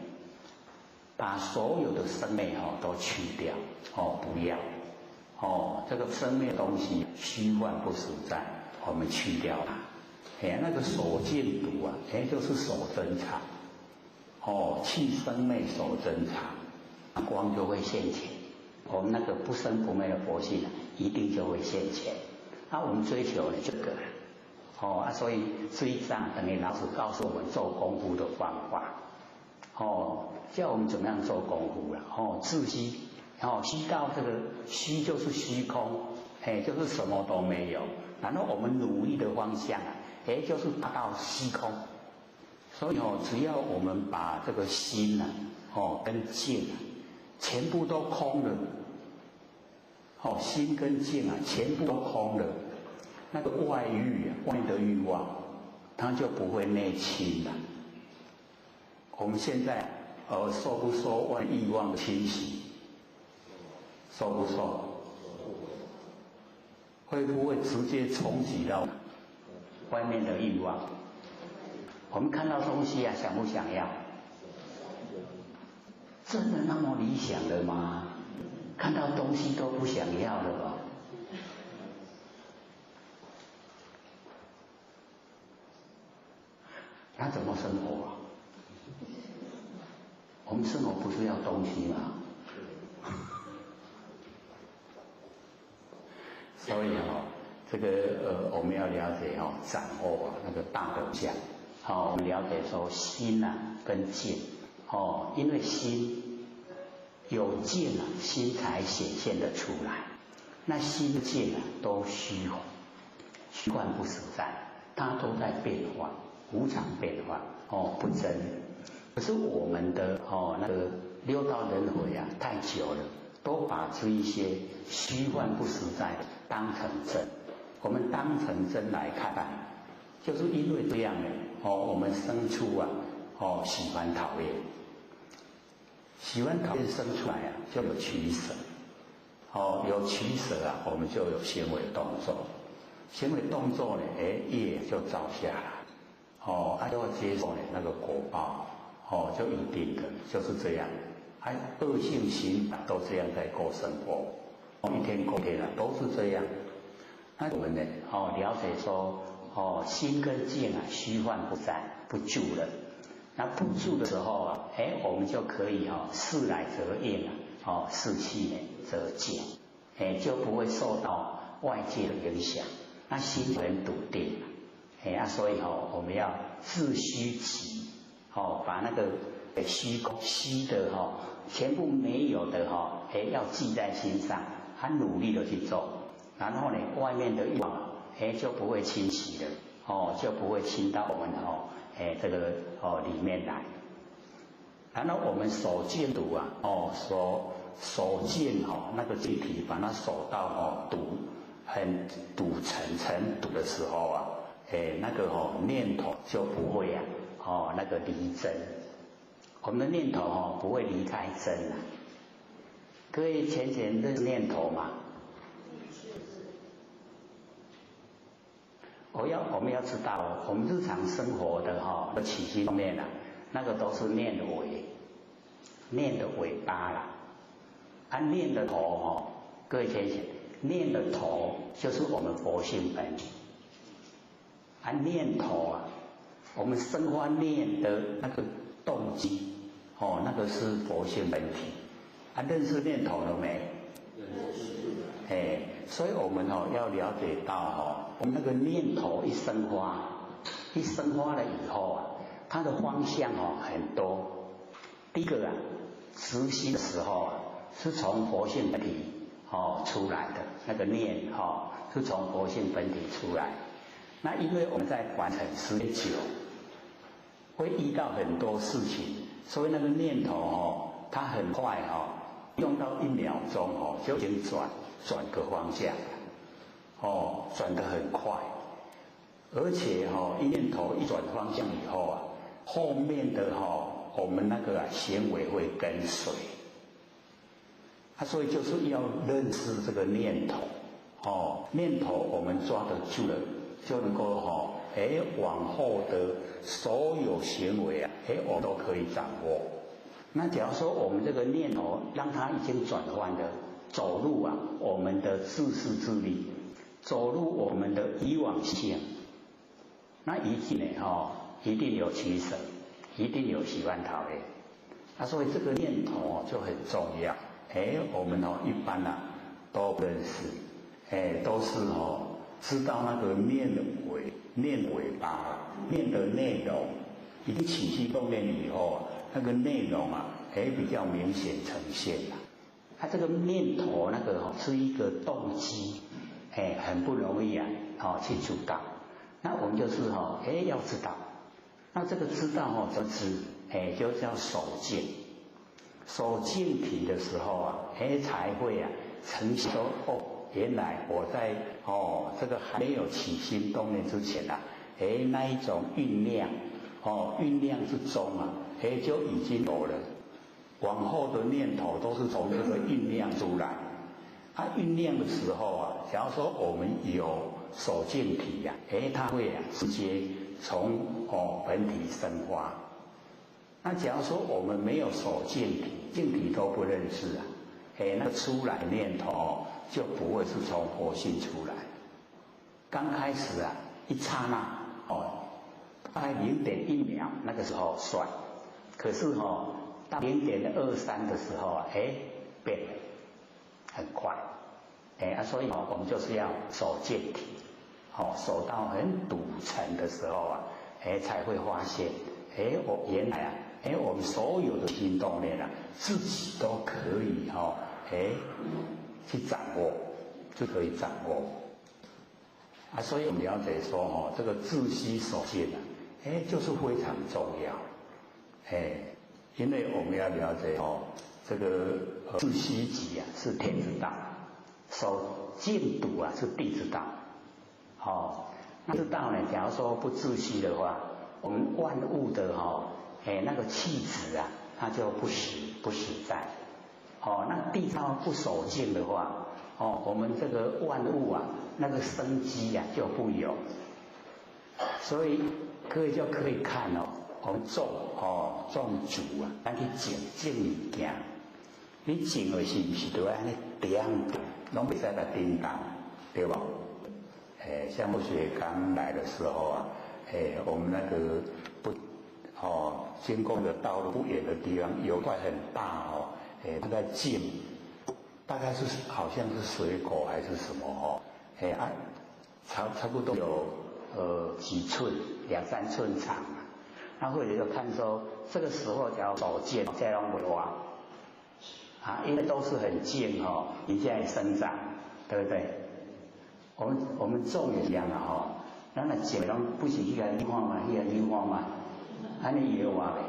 把所有的生命都去掉，不要，这个生命的东西虚幻不实在，我们去掉它。那个所见毒啊，就是所珍藏，去生灭所珍藏，光就会现前。我们那个不生不灭的佛性一定就会现前。我们追求的这个所以这一章等于老师告诉我们做功夫的方法，叫我们怎么样做功夫了。自虚，虚到这个虚就是虚空，就是什么都没有。然后我们努力的方向就是达到虚空。所以只要我们把这个心跟境全部都空了，心跟境全部都空了，那个外欲外的欲望，它就不会内侵了。我们现在受不受外欲望的侵袭？受不受？会不会直接冲击到外面的欲望？我们看到东西想不想要？真的那么理想的吗？看到东西都不想要了吧？那怎么生活我们生活不是要东西吗？所以这个我们要了解掌握那个大的讲。我们了解说心跟见因为心有见心才显现得出来。那心见都虚幻，虚幻不实在，它都在变化，无常变化不真。可是我们的那个六道轮回太久了，都把这一些虚幻不实在的当成真。我们当成真来看待，就是因为这样我们生出喜欢讨厌，喜欢讨厌生出来就有取舍。有取舍我们就有行为动作，行为动作业就造下来，就要接受那个果报，就一定的就是这样，恶性循环都这样在过生活，一天过天都是这样。那我们呢，了解说，心跟见虚幻不在，不住了。那不住的时候我们就可以事来则应事去则见，就不会受到外界的影响，那心很笃定。所以我们要自虚其，把那个虚空虚的全部没有的要记在心上，很努力的去做，然后呢，外面的欲望就不会侵袭了，就不会侵到我们这个里面来。然后我们守见笃守见那个净体，把它守到很笃成笃的时候那个念头就不会那个离真。我们的念头不会离开真各位浅认识念头吗？我们要知道，我们日常生活的起心动念那个都是念的尾巴啦。念的头各位浅念的头就是我们佛性本体。念头我们生发念的那个动机那个是佛性本体。认识念头了没？所以我们要了解到我们那个念头一生发了以后它的方向很多。第一个执行的时候是从佛性本体出来的，那个念是从佛性本体出来。那因为我们在完成时间久，会遇到很多事情，所以那个念头它很快用到1秒钟就已经转个方向转得很快。而且一念头一转方向以后后面的我们那个行为会跟随。所以就是要认识这个念头念头我们抓得住了，就能够往后的所有行为我都可以掌握。那假如说我们这个念头让它已经转换了，走入我们的自私自利，走入我们的以往性，那一定一定有取舍，一定有喜欢讨厌。所以这个念头就很重要。我们一般都不认识，都是知道那个念尾巴，念的内容，已经起心动念以后那个内容比较明显呈现了。它这个念头那个是一个动机，很不容易去主导。那我们就是要知道，那这个知道怎么知？就叫守见。守见体的时候才会呈现说原来我在这个还没有起心动念之前那一种酝酿酝酿之中就已经有了。往后的念头都是从这个酝酿出来。酝酿的时候假如说我们有守见体它会直接从本体生发。那假如说我们没有守见体，见体都不认识那出来念头就不会是从佛性出来。刚开始一刹那大概0.1秒那个时候算，可是到0.23的时候啊，变了，很快，所以我们就是要守健体，守到很堵层的时候啊，才会发现，我原来啊，我们所有的心动念啊，自己都可以去掌握，就可以掌握。所以我们了解说这个自息守静啊，就是非常重要，因为我们要了解这个自息己啊是天之道，守静笃啊是地之道，那知道呢，假如说不自息的话，我们万物的那个气质啊，它就不实在，那地道不守静的话，我们这个万物啊，那个生机啊就不有，所以各位就可以看我们种竹啊，咱去种物件，你种的是不是都安尼点，拢袂使来叮当，对吧？像我学刚来的时候啊，我们那个经过的道路不远的地方有块很大它在种，大概是好像是水果还是什么差不多有几寸2-3寸长啊。那或者就看说这个时候假如手贱再让我挖因为都是很静你现在生长，对不对？我们种也一样啊咱那种拢不是迄个绿化嘛，迄个绿化嘛，安尼也有挖呗，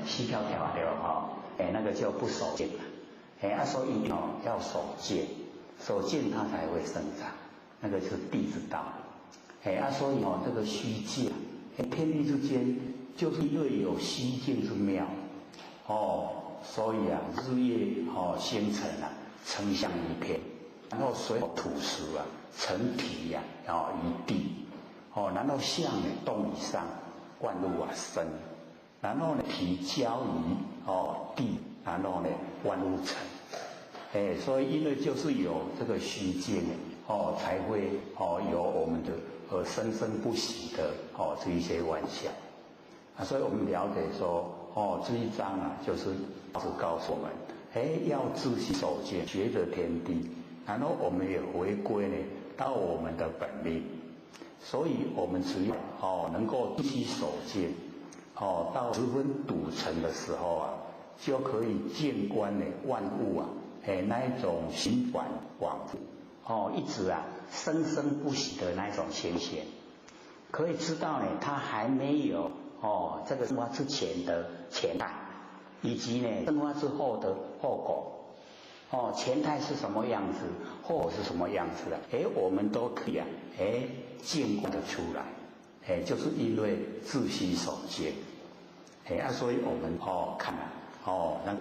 细条条对那个就不守静了，所以要守静，守静它才会生长，那个是地之道，所以这个虚静，天地之间就是因为有虚静之妙，所以啊日月星辰啊成像一片，然后水土石啊成体啊于地，然后象呢动以上，万物啊生，然后呢体交于地，然后呢万物成，所以因为就是有这个虚静才会有我们的生生不息的这一些万象所以我们了解说这一章啊就是告诉我们要自息守静，觉得天地，然后我们也回归呢到我们的本命，所以我们只要能够自息守静到十分笃诚的时候啊，就可以见观呢万物啊那一种循环往复一直啊生生不息的那一种情形，可以知道呢它还没有这个生化之前的前态，以及呢生化之后的后果前态是什么样子，后果是什么样子我们都可以见过得出来就是因为自息守静所以我们看那个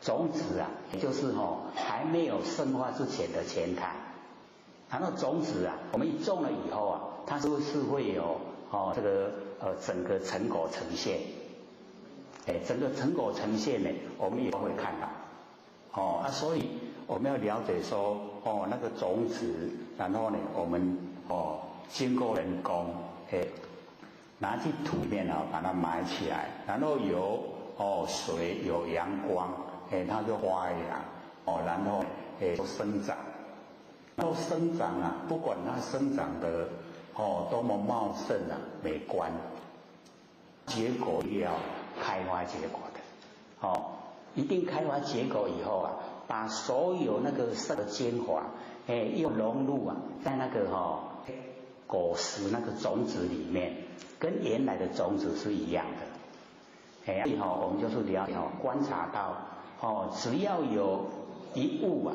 种子啊也就是还没有生化之前的前态，然后种子啊我们一种了以后啊，它是不是会有这个整个成果呈现整个成果呈现呢我们也会看到所以我们要了解说那个种子，然后呢我们经过人工拿去土里面把它埋起来，然后有水有阳光它就发芽然后就生长，然后生长啊不管它生长的多么茂盛啊美观，结果要开花结果的一定开花结果以后啊，把所有那个色的精华又融入在那个果实那个种子里面，跟原来的种子是一样的所以我们就是了解观察到只要有一物啊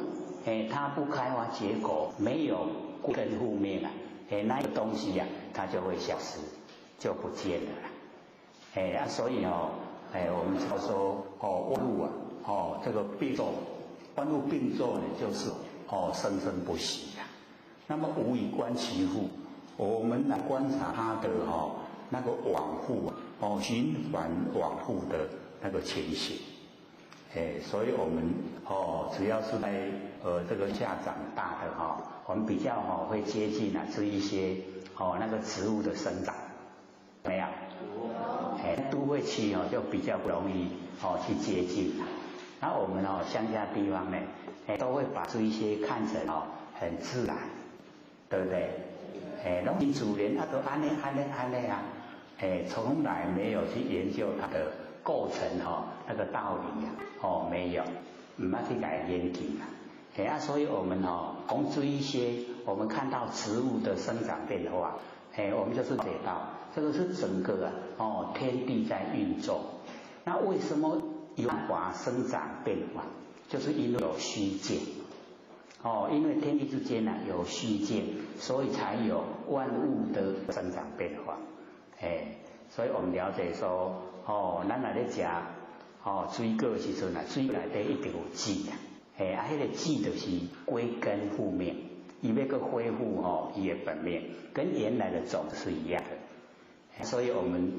它不开花结果，没有根复命那个东西它就会消失，就不见了所以我们就说万物这个并作，万物并作呢就是生生不息那么无以观其复，我们来观察它的那个往复循环往复的那个情形所以我们只要是在这个下长大的我们比较会接近这一些那个植物的生长，没有都会会区哦就比较不容易哦去接近。那我们哦乡下地方呢，都会把这一些看成哦很自然，对不对？农民主人都安呢啊，从来没有去研究它的构成那个道理啊，没有，唔要去改研究啊，所以我们从这一些我们看到植物的生长变化，我们就是得到这个是整个天地在运作。那为什么有办法生长变化？就是因为有虚境。因为天地之间呢有虚境，所以才有万物的生长变化。所以我们了解说，咱来咧食水果的时阵啊，水内底一定有籽啊，迄个籽就是归根复命，伊要个恢复伊的本命，跟原来的种是一样的。所以我们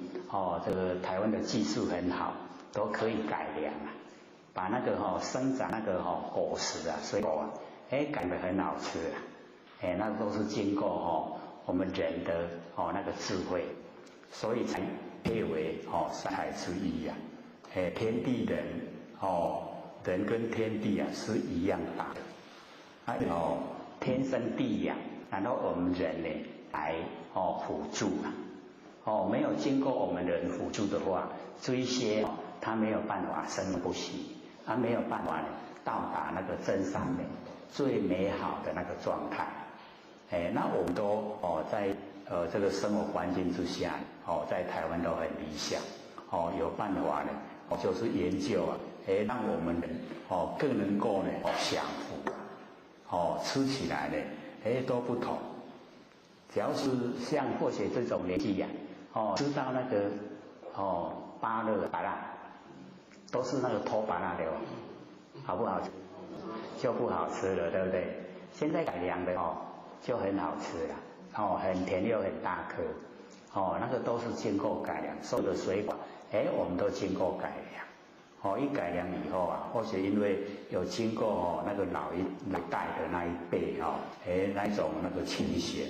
这个台湾的技术很好，都可以改良啊，把那个生长那个果实啊、水果啊。改得很好吃啊！那都是经过我们人的那个智慧，所以才列为三才之一呀。天地人人跟天地啊是一样大的，还有天生地养，然后我们人呢来辅助啊。没有经过我们人辅助的话，这一些它没有办法生不息，它没有办法到达那个真善美。最美好的那个状态，那我们都在这个生活环境之下，在台湾都很理想，有办法呢，就是研究啊，让我们更能够呢享福，吃起来呢，都不同。只要是像或许这种年纪呀，知道那个芭乐芭乐，都是那个脱芭乐的好不好吃？就不好吃了，对不对？现在改良的就很好吃了，很甜又很大颗，那个都是经过改良，所有的水果，我们都经过改良，一改良以后啊，或许因为有经过那个老一代的那一辈那一种那个清闲，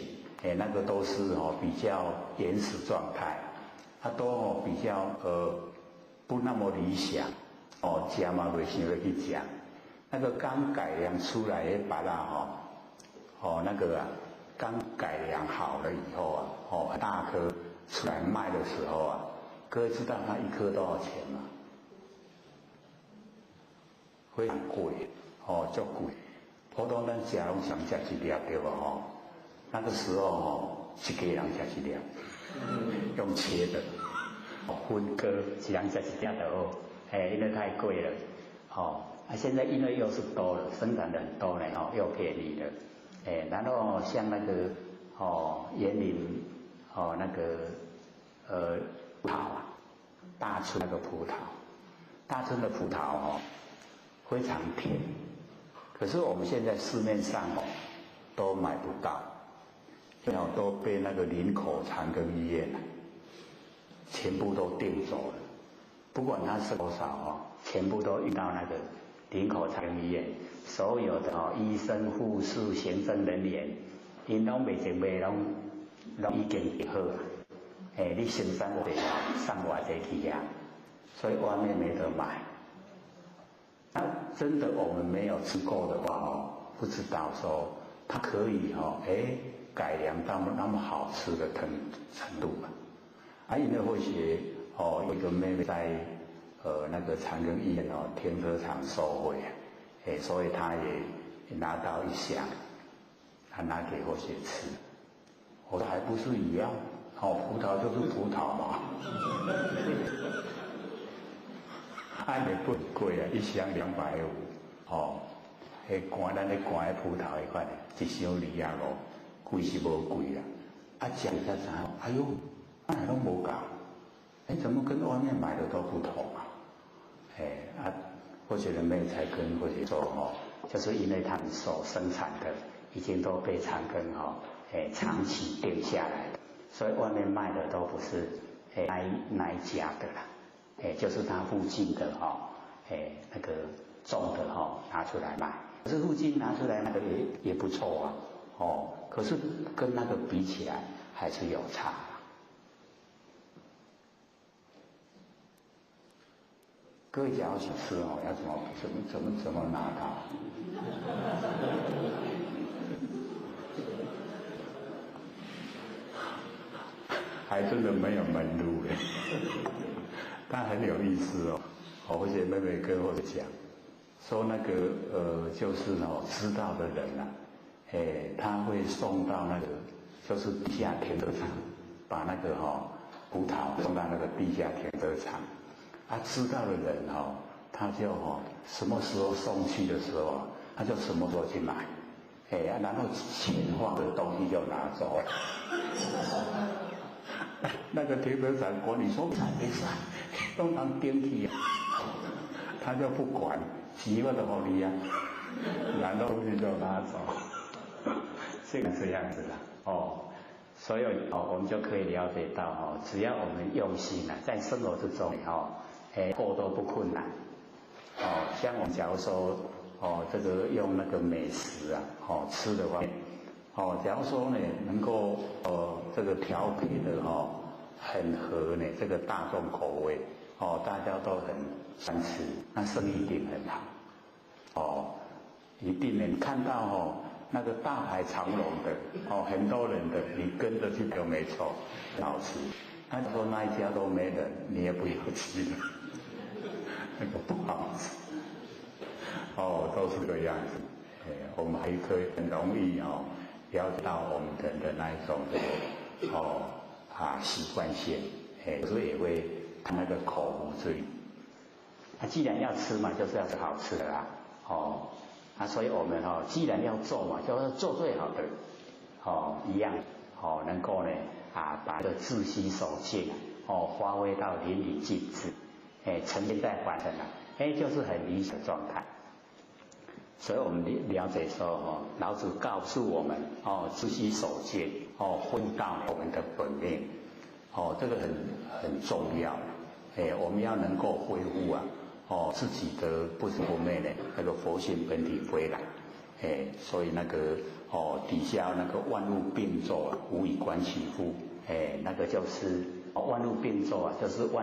那个都是比较原始状态，它都比较不那么理想，吃嘛袂想要去吃。那个刚改良出来的芭乐那个刚改良好了以后啊，大颗出来卖的时候啊，各位知道它一颗多少钱吗？非常贵，就贵。普通咱吃拢想吃一粒对吧？那个时候一家人吃一粒，用切的，分割一人吃一粒就好，因为太贵了，现在因为又是多了，生产的很多了又便宜了，然后像那个园林那个葡萄啊，大村那个葡萄，大村的葡萄非常甜，可是我们现在市面上都买不到，都被那个林口长庚医院全部都订走了，不管它是多少全部都运到那个林口长庚医院，所有的医生、护士、行政人员，因拢袂前卖拢已经订好啊。你生产得上外地去啊，所以外面没得买。那真的我们没有吃过的话不知道说它可以改良到那么好吃的程度嘛。因为或许有一个妹妹在那个长庚医院停车场收贿所以他也拿到一箱，他拿给或许吃。我说还不是一样，葡萄就是葡萄嘛，也不贵啊，一箱250，寒咱咧寒的葡萄迄款一箱25，贵是无贵啦。吃才知道，哎呦，那拢无共，怎么跟外面买的都不同啊？或许人们才跟或许说就是因为他们所生产的已经都被长庚长期定下来的，所以外面卖的都不是那一家的啦，就是他附近的那个种的拿出来卖，可是附近拿出来那个也不错啊，可是跟那个比起来还是有差。各位假如想吃哦，要怎么拿它？还真的没有门路嘞，但很有意思哦。我姐妹妹跟我讲，说那个就是哦，知道的人啊，他会送到那个就是地下停车场，把那个葡萄送到那个地下停车场。知道的人他就什么时候送去的时候，他就什么时候去买，然后钱花的东西就拿走了。那个停车场管理说没事，通常电梯他就不管，急了的后你啊，然后东西就拿走，这个这样子的所以我们就可以了解到只要我们用心在生活之中过都不困难像我们假如说这个用那个美食吃的话假如说呢能够这个调配的很合呢这个大众口味大家都很喜欢吃，那生意一定很好一定能看到那个大排长龙的很多人的，你跟着去就没错，很好吃。那说那一家都没人，你也不要去了，那个不好吃都是这个样子。我们还可以很容易了解到我们的那一种习惯性，所以也会看那个口福之欲。既然要吃嘛，就是要吃好吃的啦，所以我们既然要做嘛，就是做最好的，一样，能够呢把这个自虚守戒，发挥到淋漓尽致，沉浸在凡尘就是很理想的状态。所以我们了解说，老子告诉我们，自虚守戒，回到我们的本命，这个很重要，我们要能够恢复自己的不生不灭的那个佛性本体回来，所以那个底下那个万物并作无以观其乎，那个就是万物并作就是万